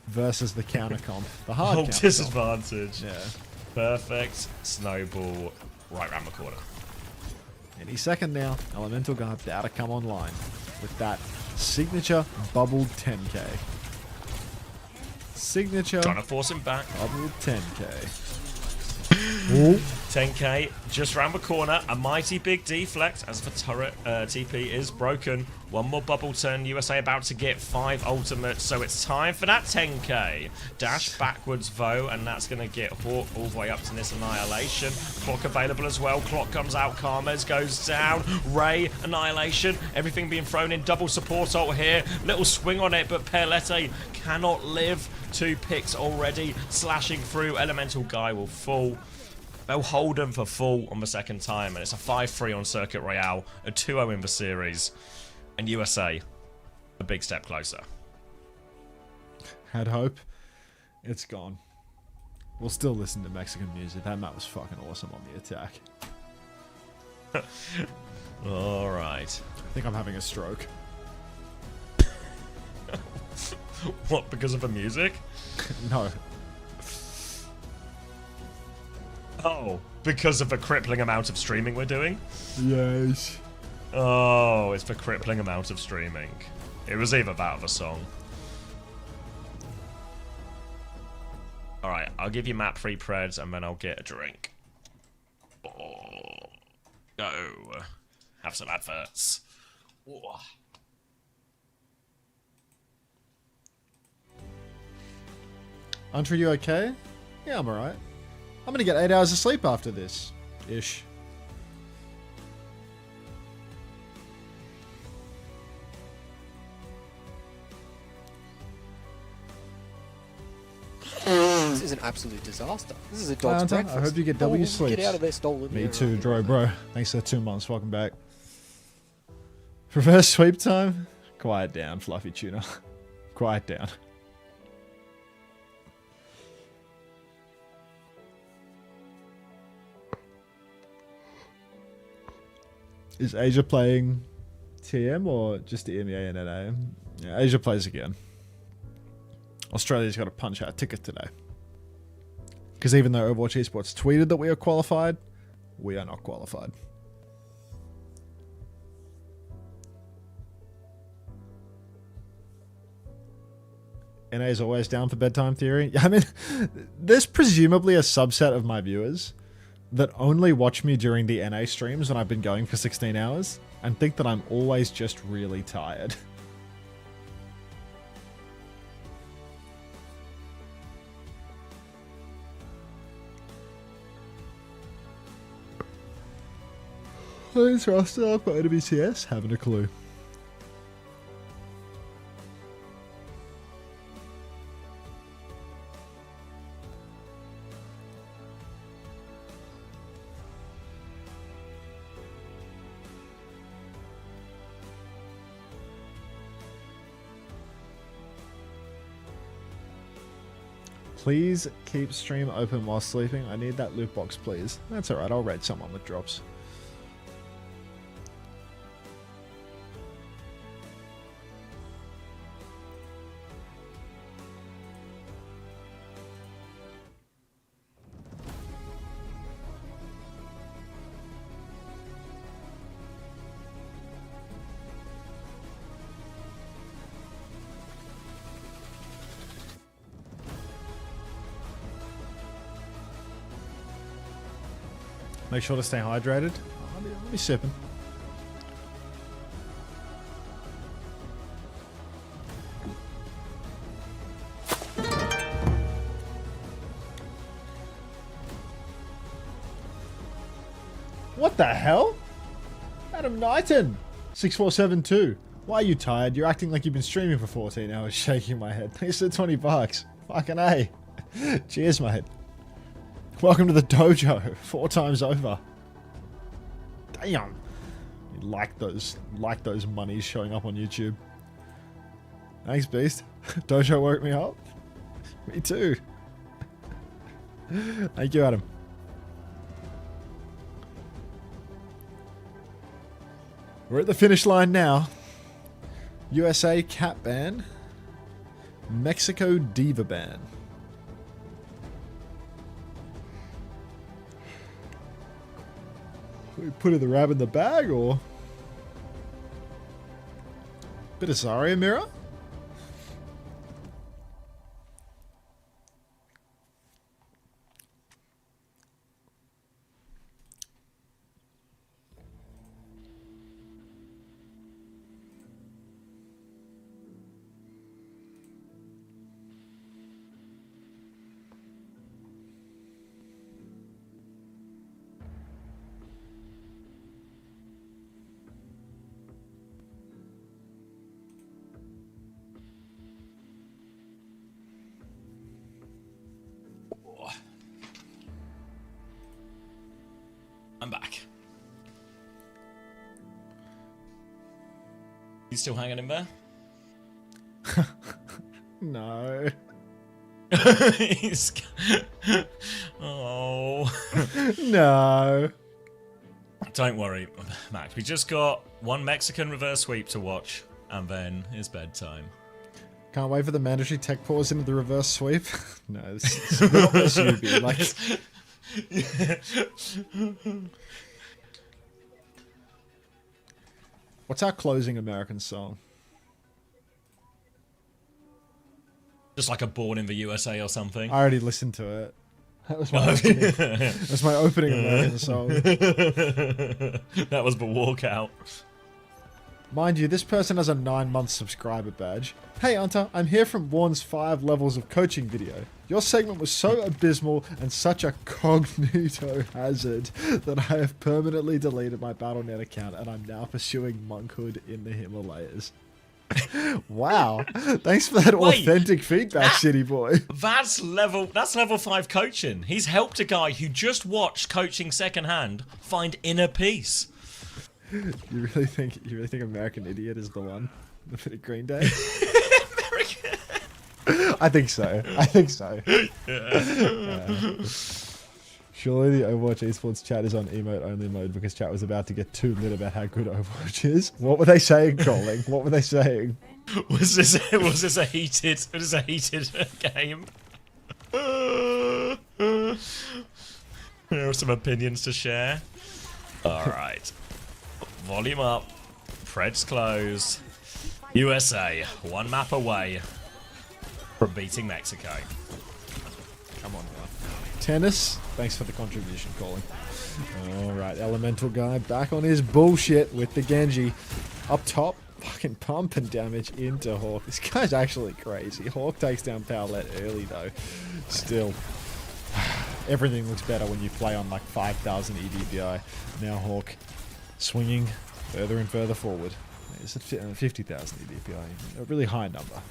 versus the counter comp. The hard counter disadvantage. Yeah. Perfect snowball right around the corner. Any second now, Elemental Guy about to come online with that signature bubbled 10k. Signature. Trying to force him back. Bubbled 10k. Ooh. 10k just round the corner. A mighty big deflect as the turret TP is broken. One more bubble turn. USA about to get 5 ultimates, so it's time for that 10k. Dash backwards though, and that's going to get Hawk all the way up to this Annihilation. Clock available as well. Clock comes out. Karmas goes down. Ray, Annihilation. Everything being thrown in. Double support ult here. Little swing on it, but Perlette cannot live. 2 picks already. Slashing through. Elemental Guy will fall. They'll hold him for full on the second time, and it's a 5-3 on Circuit Royale, a 2-0 in the series, and USA a big step closer. Had hope. It's gone. We'll still listen to Mexican music. That map was fucking awesome on the attack. Alright. I think I'm having a stroke. What, because of the music? No. Oh, because of the crippling amount of streaming we're doing? Yes. Oh, it's the crippling amount of streaming. It was either that or the song. Alright, I'll give you map 3 preds and then I'll get a drink. Oh, go. Have some adverts. Oh. Unter, you okay? Yeah, I'm alright. I'm gonna get 8 hours of sleep after this. Ish. This is an absolute disaster. This is a dog's Hunter, breakfast. I hope you get W sleep. Get out of there, stolen. Me too, Dro, bro. Thanks for 2 months. Welcome back. Reverse sweep time? Quiet down, Fluffy Tuna. Quiet down. Is Asia playing TM or just the EMEA and NA? Yeah, Asia plays again. Australia's got a punch out ticket today. Because even though Overwatch Esports tweeted that we are qualified, we are not qualified. NA is always down for bedtime theory. I mean, there's presumably a subset of my viewers that only watch me during the NA streams when I've been going for 16 hours and think that I'm always just really tired. Thanks, roster up by OWWC. Having a clue. Please keep stream open while sleeping. I need that loot box, please. That's alright, I'll raid someone with drops. Make sure to stay hydrated. I'll be sipping. What the hell? Adam Knighton! 6472. Why are you tired? You're acting like you've been streaming for 14 hours, shaking my head. Thanks for the 20 bucks. Fucking A. Cheers, mate. Welcome to the dojo. 4 times over. Damn. You like those monies showing up on YouTube. Thanks, Beast. Dojo woke me up. Me too. Thank you, Adam. We're at the finish line now. USA cat ban. Mexico diva ban. We put the rabbit in the bag, or bit of Zarya mirror? I'm back. You still hanging in there? No. He's... Oh. No. Don't worry, Max. We just got one Mexican reverse sweep to watch, and then it's bedtime. Can't wait for the mandatory tech pause into the reverse sweep. No, it's not SUB. Like... What's our closing American song? Just like a Born in the USA or something. I already listened to it. That was my opening, that was my opening American song. That was the walkout. Mind you, this person has a 9-month subscriber badge. Hey Unter, I'm here from Warren's 5 levels of coaching video. Your segment was so abysmal and such a cognito hazard that I have permanently deleted my Battle.net account and I'm now pursuing monkhood in the Himalayas. Wow. Thanks for that authentic feedback, City Boy. That's level 5 coaching. He's helped a guy who just watched coaching secondhand find inner peace. You really think American Idiot is the one? The bit of Green Day? I think so. Surely the Overwatch esports chat is on emote only mode because chat was about to get too lit about how good Overwatch is. What were they saying, Colling? What were they saying? Was this a heated game? There are some opinions to share. Alright. Volume up. Preds close. USA, 1 map away from beating Mexico. Come on, guy. Tennis, thanks for the contribution, Colin. Alright, Elemental guy back on his bullshit with the Genji. Up top, fucking pumping damage into Hawk. This guy's actually crazy. Hawk takes down Powlet early though. Still, everything looks better when you play on like 5,000 EDBI. Now Hawk swinging further and further forward. It's at 50,000 EDPI, a really high number.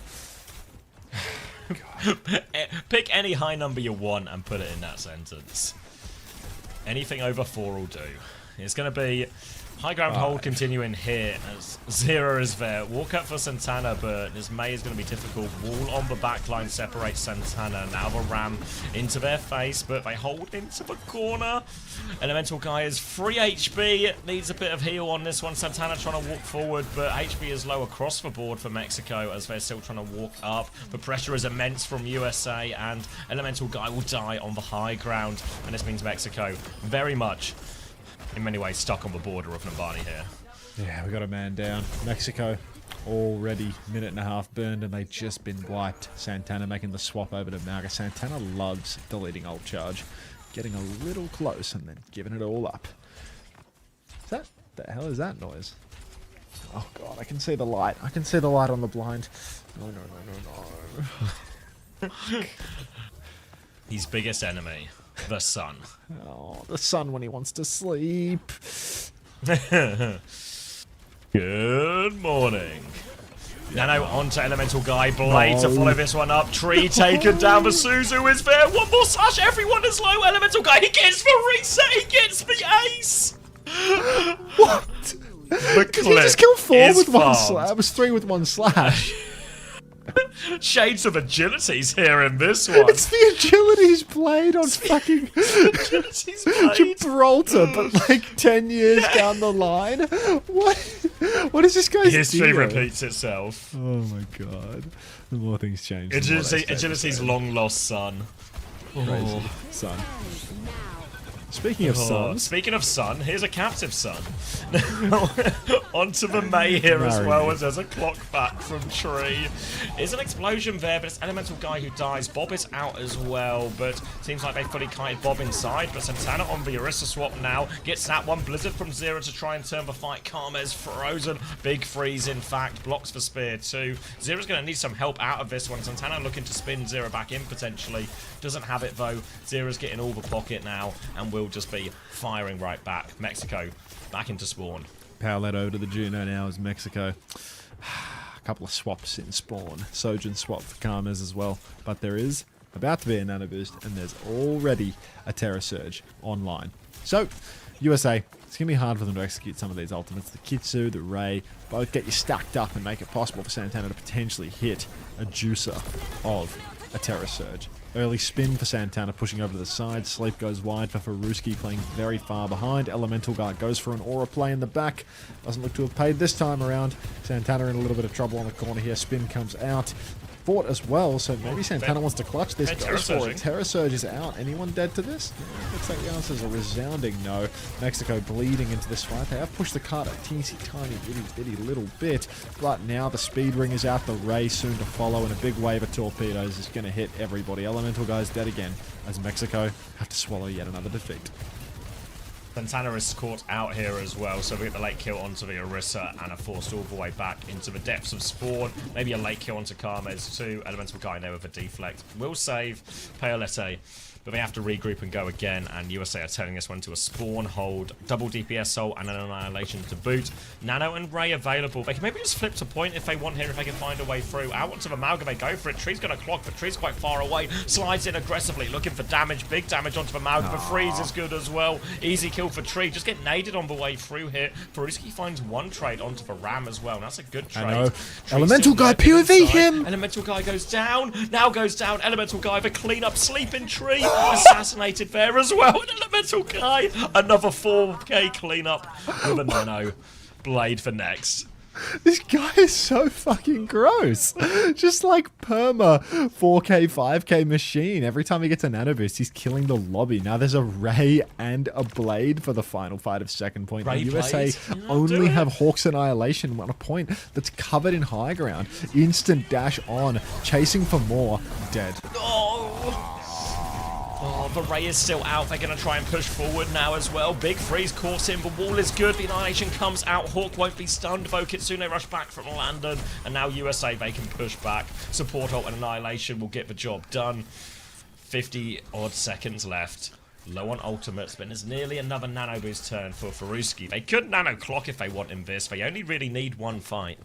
Pick any high number you want and put it in that sentence. Anything over 4 will do. It's going to be high ground hold continuing here as Zero is there. Walk up for Santana, but this May is going to be difficult. Wall on the back line separates Santana. Now the Ram into their face, but they hold into the corner. Elemental Guy is 3 HP. Needs a bit of heal on this one. Santana trying to walk forward, but HP is low across the board for Mexico as they're still trying to walk up. The pressure is immense from USA, and Elemental Guy will die on the high ground. And this means Mexico very much, in many ways, stuck on the border of Nambani here. Yeah, we got a man down. Mexico already minute and a half burned, and they've just been wiped. Santana making the swap over to Maga. Santana loves deleting ult charge, getting a little close and then giving it all up. The hell is that noise? Oh god, I can see the light. I can see the light on the blind. No, no, no, no, no. His biggest enemy, the sun. Oh, the sun when he wants to sleep. Good morning. Nano onto Elemental Guy. Blade to follow this one up. Tree taken down. The Suzu is there. One more slash. Everyone is low. Elemental Guy. He gets the reset. He gets the ace. What? Did he just kill 4 with one farmed. slash? It was 3 with 1 slash. Shades of agilities here in this one. It's the agility's blade on fucking Gibraltar, but like 10 years down the line. What is this guy's History deal? repeats itself. Oh my god. The more things change. the more they stay the Agility's same. long lost son. Crazy. Son. Speaking of sons. Speaking of son, here's a captive son. Onto the May here as Marry well, me. as there's a clock back from Tree. There's an explosion there, but it's Elemental Guy who dies. Bob is out as well, but seems like they fully kited Bob inside. But Santana on the Orisa swap now gets that one. Blizzard from Zero to try and turn the fight. Karma's frozen. Big freeze, in fact. Blocks the spear too. Zero's going to need some help out of this one. Santana looking to spin Zero back in potentially. Doesn't have it though. Zero's getting all the pocket now and will just be firing right back. Mexico back into spawn. Power led over to the Juno now as Mexico. A couple of swaps in spawn. Sojin swap for Karmas as well. But there is about to be a nano boost, and there's already a Terra Surge online. So, USA, it's going to be hard for them to execute some of these ultimates. The Kitsu, the Ray, both get you stacked up and make it possible for Santana to potentially hit a juicer of a Terra Surge. Early spin for Santana, pushing over to the side. Sleep goes wide for Faruski, playing very far behind. Elemental Guy goes for an aura play in the back. Doesn't look to have paid this time around. Santana in a little bit of trouble on the corner here. Spin comes out. Fought as well, so maybe Santana wants to clutch this. Goes for it. Terra Surge is out. Anyone dead to this? Yeah, looks like the answer is a resounding no. Mexico bleeding into this fight. They have pushed the cart a teensy tiny bitty little bit, but now the speed ring is out. The Ray soon to follow, and a big wave of torpedoes is going to hit everybody. Elemental Guy's dead again as Mexico have to swallow yet another defeat. Santana is caught out here as well, so we get the late kill onto the Orisa and are forced all the way back into the depths of spawn. Maybe a late kill onto Karmes too. Elemental Guy there with a deflect. Will save Paolete, but they have to regroup and go again, and USA are turning this one to a spawn hold. Double DPS soul and an annihilation to boot. Nano and Ray available. They can maybe just flip to point if they want here, if they can find a way through. Out onto the Malga, they go for it. Tree's going to clock, but Tree's quite far away. Slides in aggressively, looking for damage. Big damage onto the Malga. The freeze is good as well. Easy kill for Tree. Just get naded on the way through here. Faruski finds one trade onto the Ram as well. That's a good trade. I know. Tree's Elemental still Guy lurking POV inside. him! Elemental Guy goes down. Now goes down. Elemental Guy, the cleanup, sleeping Tree. Assassinated there as well. An Elemental Guy. Another 4K cleanup with a nano. Blade for next. This guy is so fucking gross. Just like perma 4K, 5K machine. Every time he gets a nano boost, he's killing the lobby. Now there's a Ray and a Blade for the final fight of second point. Ray The USA Blade. only have Hawk's Annihilation on a point that's covered in high ground. Instant dash on, chasing for more, dead. Oh, the Ray is still out. They're going to try and push forward now as well. Big freeze caught him. The wall is good. The Annihilation comes out. Hawk won't be stunned. Though Kitsune rush back from Landon. And now USA, they can push back. Support ult and Annihilation will get the job done. 50 odd seconds left. Low on ultimates, but there's nearly another nano boost turn for Faruski. They could nano clock if they want in this. They only really need one fight.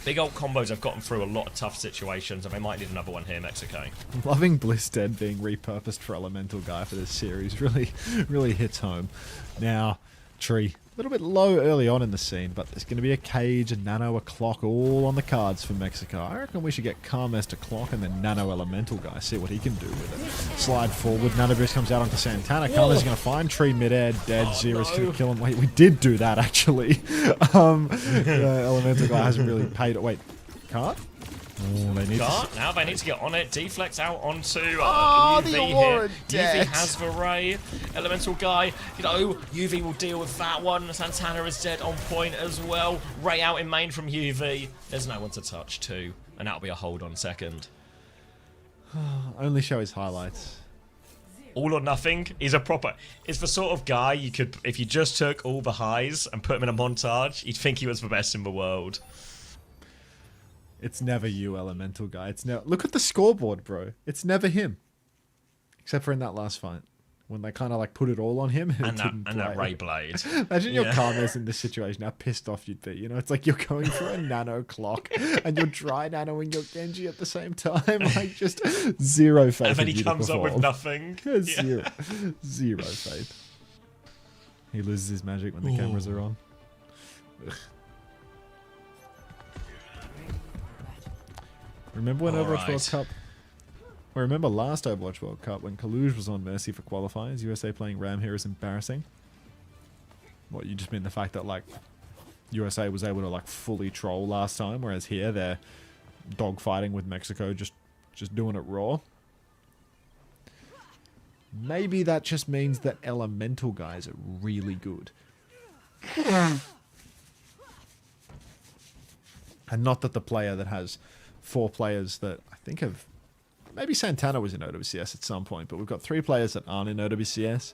Big ult combos have gotten through a lot of tough situations, and they might need another one here, Mexico. Loving Bliss Dead being repurposed for Elemental Guy for this series really hits home. Now, Tree. A little bit low early on in the scene, but there's going to be a cage, a nano, a clock, all on the cards for Mexico. I reckon we should get Carmes to clock and then nano elemental guy, see what he can do with it. Slide forward, nano boost comes out onto Santana. Carmes is going to find Tree midair, dead. Zero's going to kill him. Wait, we did do that actually. Elemental guy hasn't really paid it. Wait, can't? Oh, they need now they need to get on it. Deflect out onto the UV Aurora here. dead. UV has the ray. Elemental guy, you know, UV will deal with that one. Santana is dead on point as well. Ray out in main from UV. There's no one to touch too, and that'll be a hold on second. Only show his highlights. All or nothing. He's the sort of guy you could, if you just took all the highs and put him in a montage, you'd think he was the best in the world. It's never you, Elemental guy. It's never. Look at the scoreboard, bro. It's never him, except for in that last fight when they kind of like put it all on him. And that Ray Blade. Imagine your Carmes in this situation. How pissed off you'd be. You know, it's like you're going for a nano clock and you're dry nanoing your Genji at the same time. Like just zero faith. And then he comes up with nothing. Zero faith. He loses his magic when the cameras are on. Ugh. Remember when Overwatch World Cup? I remember last Overwatch World Cup when Kaluge was on Mercy for qualifiers. USA playing Ram here is embarrassing. What, you just mean the fact that like USA was able to like fully troll last time, whereas here they're dogfighting with Mexico, just doing it raw. Maybe that just means that Elemental guys are really good. And not that the player that has 4 players that I think have... Maybe Santana was in OWCS at some point, but we've got 3 players that aren't in OWCS.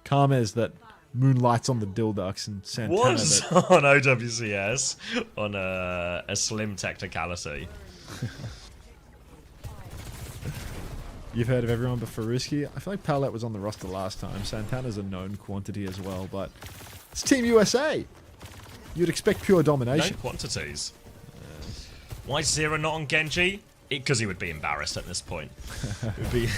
Carmes that moonlights on the Dilducks, and Santana was that... on OWCS on a slim technicality. You've heard of everyone but Faruski. I feel like Palette was on the roster last time. Santana's a known quantity as well, but it's Team USA. You'd expect pure domination. No quantities. Why is Zero not on Genji? Because he would be embarrassed at this point. It would be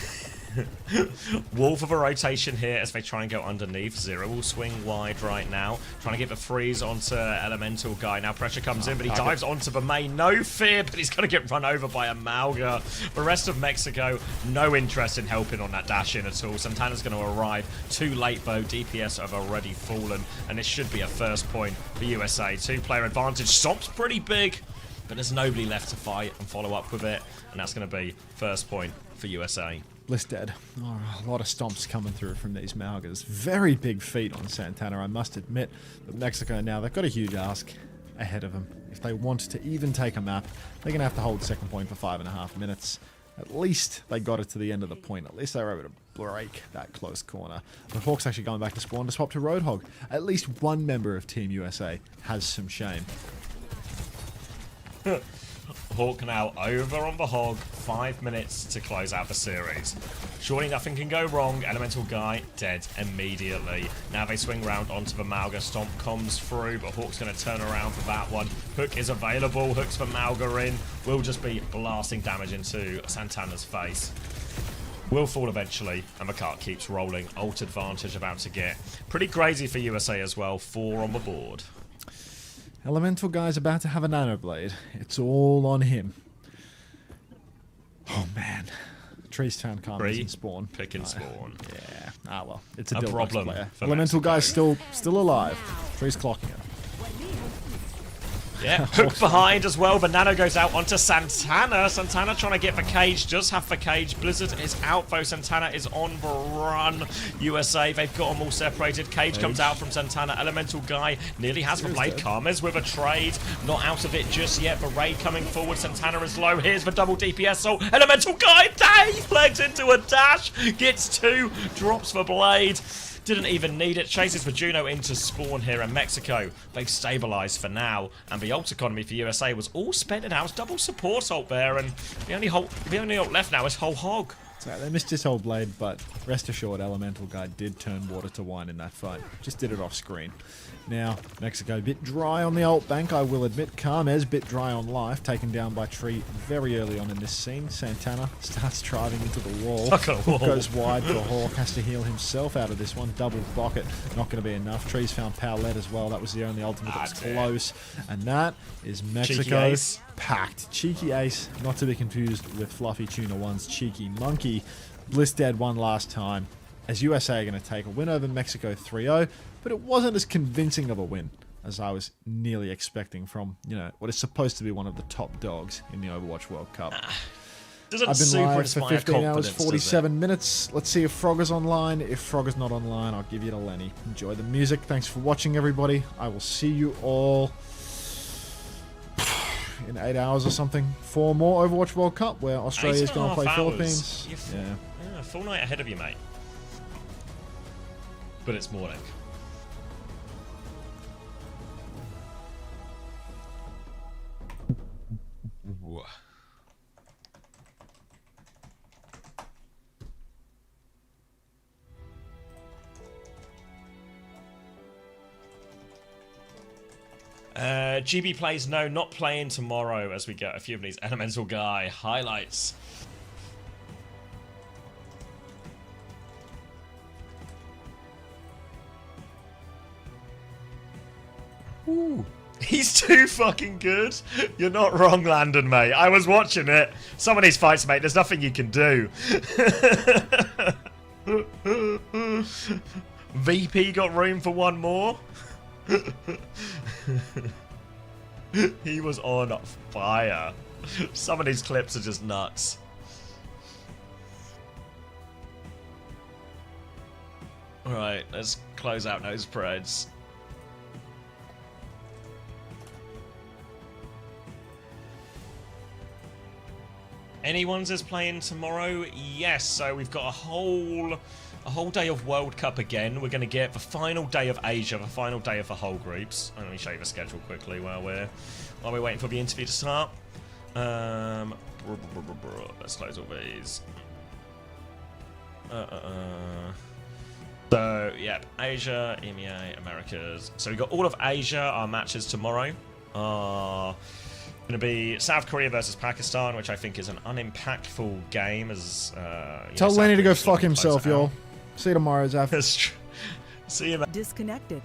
Wolf of a rotation here as they try and go underneath. Zero will swing wide right now, trying to get the freeze onto Elemental guy. Now pressure comes in, but he dives onto the main. No fear, but he's going to get run over by a Malga. The rest of Mexico, no interest in helping on that dash in at all. Santana's going to arrive too late though. DPS have already fallen, and it should be a first point for USA. 2-player advantage. Stomp's pretty big, but there's nobody left to fight and follow up with it, and that's going to be first point for USA. Bliss dead. Oh, a lot of stomps coming through from these Malgas. Very big feat on Santana, I must admit. But Mexico now, they've got a huge ask ahead of them. If they want to even take a map, they're going to have to hold second point for 5.5 minutes. At least they got it to the end of the point. At least they were able to break that close corner. The Hawk's actually going back to spawn to swap to Roadhog. At least one member of Team USA has some shame. Hawk now over on the Hog. 5 minutes to close out the series. Surely nothing can go wrong. Elemental guy dead immediately. Now they swing round onto the Malga. Stomp comes through, but Hawk's going to turn around for that one. Hook is available. Hooks for Malga in. Will just be blasting damage into Santana's face. Will fall eventually, and the cart keeps rolling. Ult advantage about to get pretty crazy for USA as well. 4 on the board. Elemental guy's about to have a nano blade. It's all on him. Oh man. Trees Town can't even spawn. Pick and spawn. Yeah. Ah well. It's a problem player. for Elemental Mexico. guy's still alive. Trees clocking it. Yeah, hook behind as well. The nano goes out onto Santana. Santana trying to get the cage. Does have the cage. Blizzard is out though. Santana is on the run. USA, they've got them all separated. Cage comes out from Santana. Elemental guy nearly has the blade. Carmes with a trade. Not out of it just yet. The raid coming forward. Santana is low. Here's the double DPS. So Elemental guy, he legs into a dash. Gets 2. Drops the blade. Didn't even need it. Chases for Juno into spawn here in Mexico. They've stabilised for now. And the ult economy for USA was all spent in house. Double support ult there. And the only ult left now is whole Hog. So they missed his whole blade, but rest assured, Elemental Guy did turn water to wine in that fight. Just did it off screen. Now, Mexico a bit dry on the ult bank, I will admit. Carmes bit dry on life, taken down by Tree very early on in this scene. Santana starts driving into the wall. Goes wide for Hawk, has to heal himself out of this one. Double bucket, not going to be enough. Tree's found Powlet as well. That was the only ultimate that was close. And that is Mexico packed. Cheeky Ace, not to be confused with Fluffy Tuna 1's Cheeky Monkey. Bliss dead one last time, as USA are going to take a win over Mexico 3-0, but it wasn't as convincing of a win as I was nearly expecting from, you know, what is supposed to be one of the top dogs in the Overwatch World Cup. I've been live for 15 hours, 47 minutes. Let's see if Frogger's online. If Frogger's not online, I'll give you to Lenny. Enjoy the music. Thanks for watching, everybody. I will see you all in 8 hours or something for more Overwatch World Cup, where Australia is going to play Philippines. Yeah, full night ahead of you, mate. But it's morning. GB plays no, not playing tomorrow, as we get a few of these Elemental Guy highlights. Ooh. He's too fucking good. You're not wrong, Landon, mate. I was watching it. Some of these fights, mate, there's nothing you can do. VP got room for one more. He was on fire. Some of these clips are just nuts. Alright, let's close out those parades. Anyone's is playing tomorrow? Yes, so we've got a whole day of World Cup again. We're going to get the final day of Asia, the final day of the whole groups. Let me show you the schedule quickly while we're waiting for the interview to start. Let's close all these. So, yep, Asia, EMEA, Americas. So we've got all of Asia. Our matches tomorrow are going to be South Korea versus Pakistan, which I think is an unimpactful game. As tell Lenny to go fuck himself, y'all. See you tomorrow, Zaf. See you, man. Disconnected.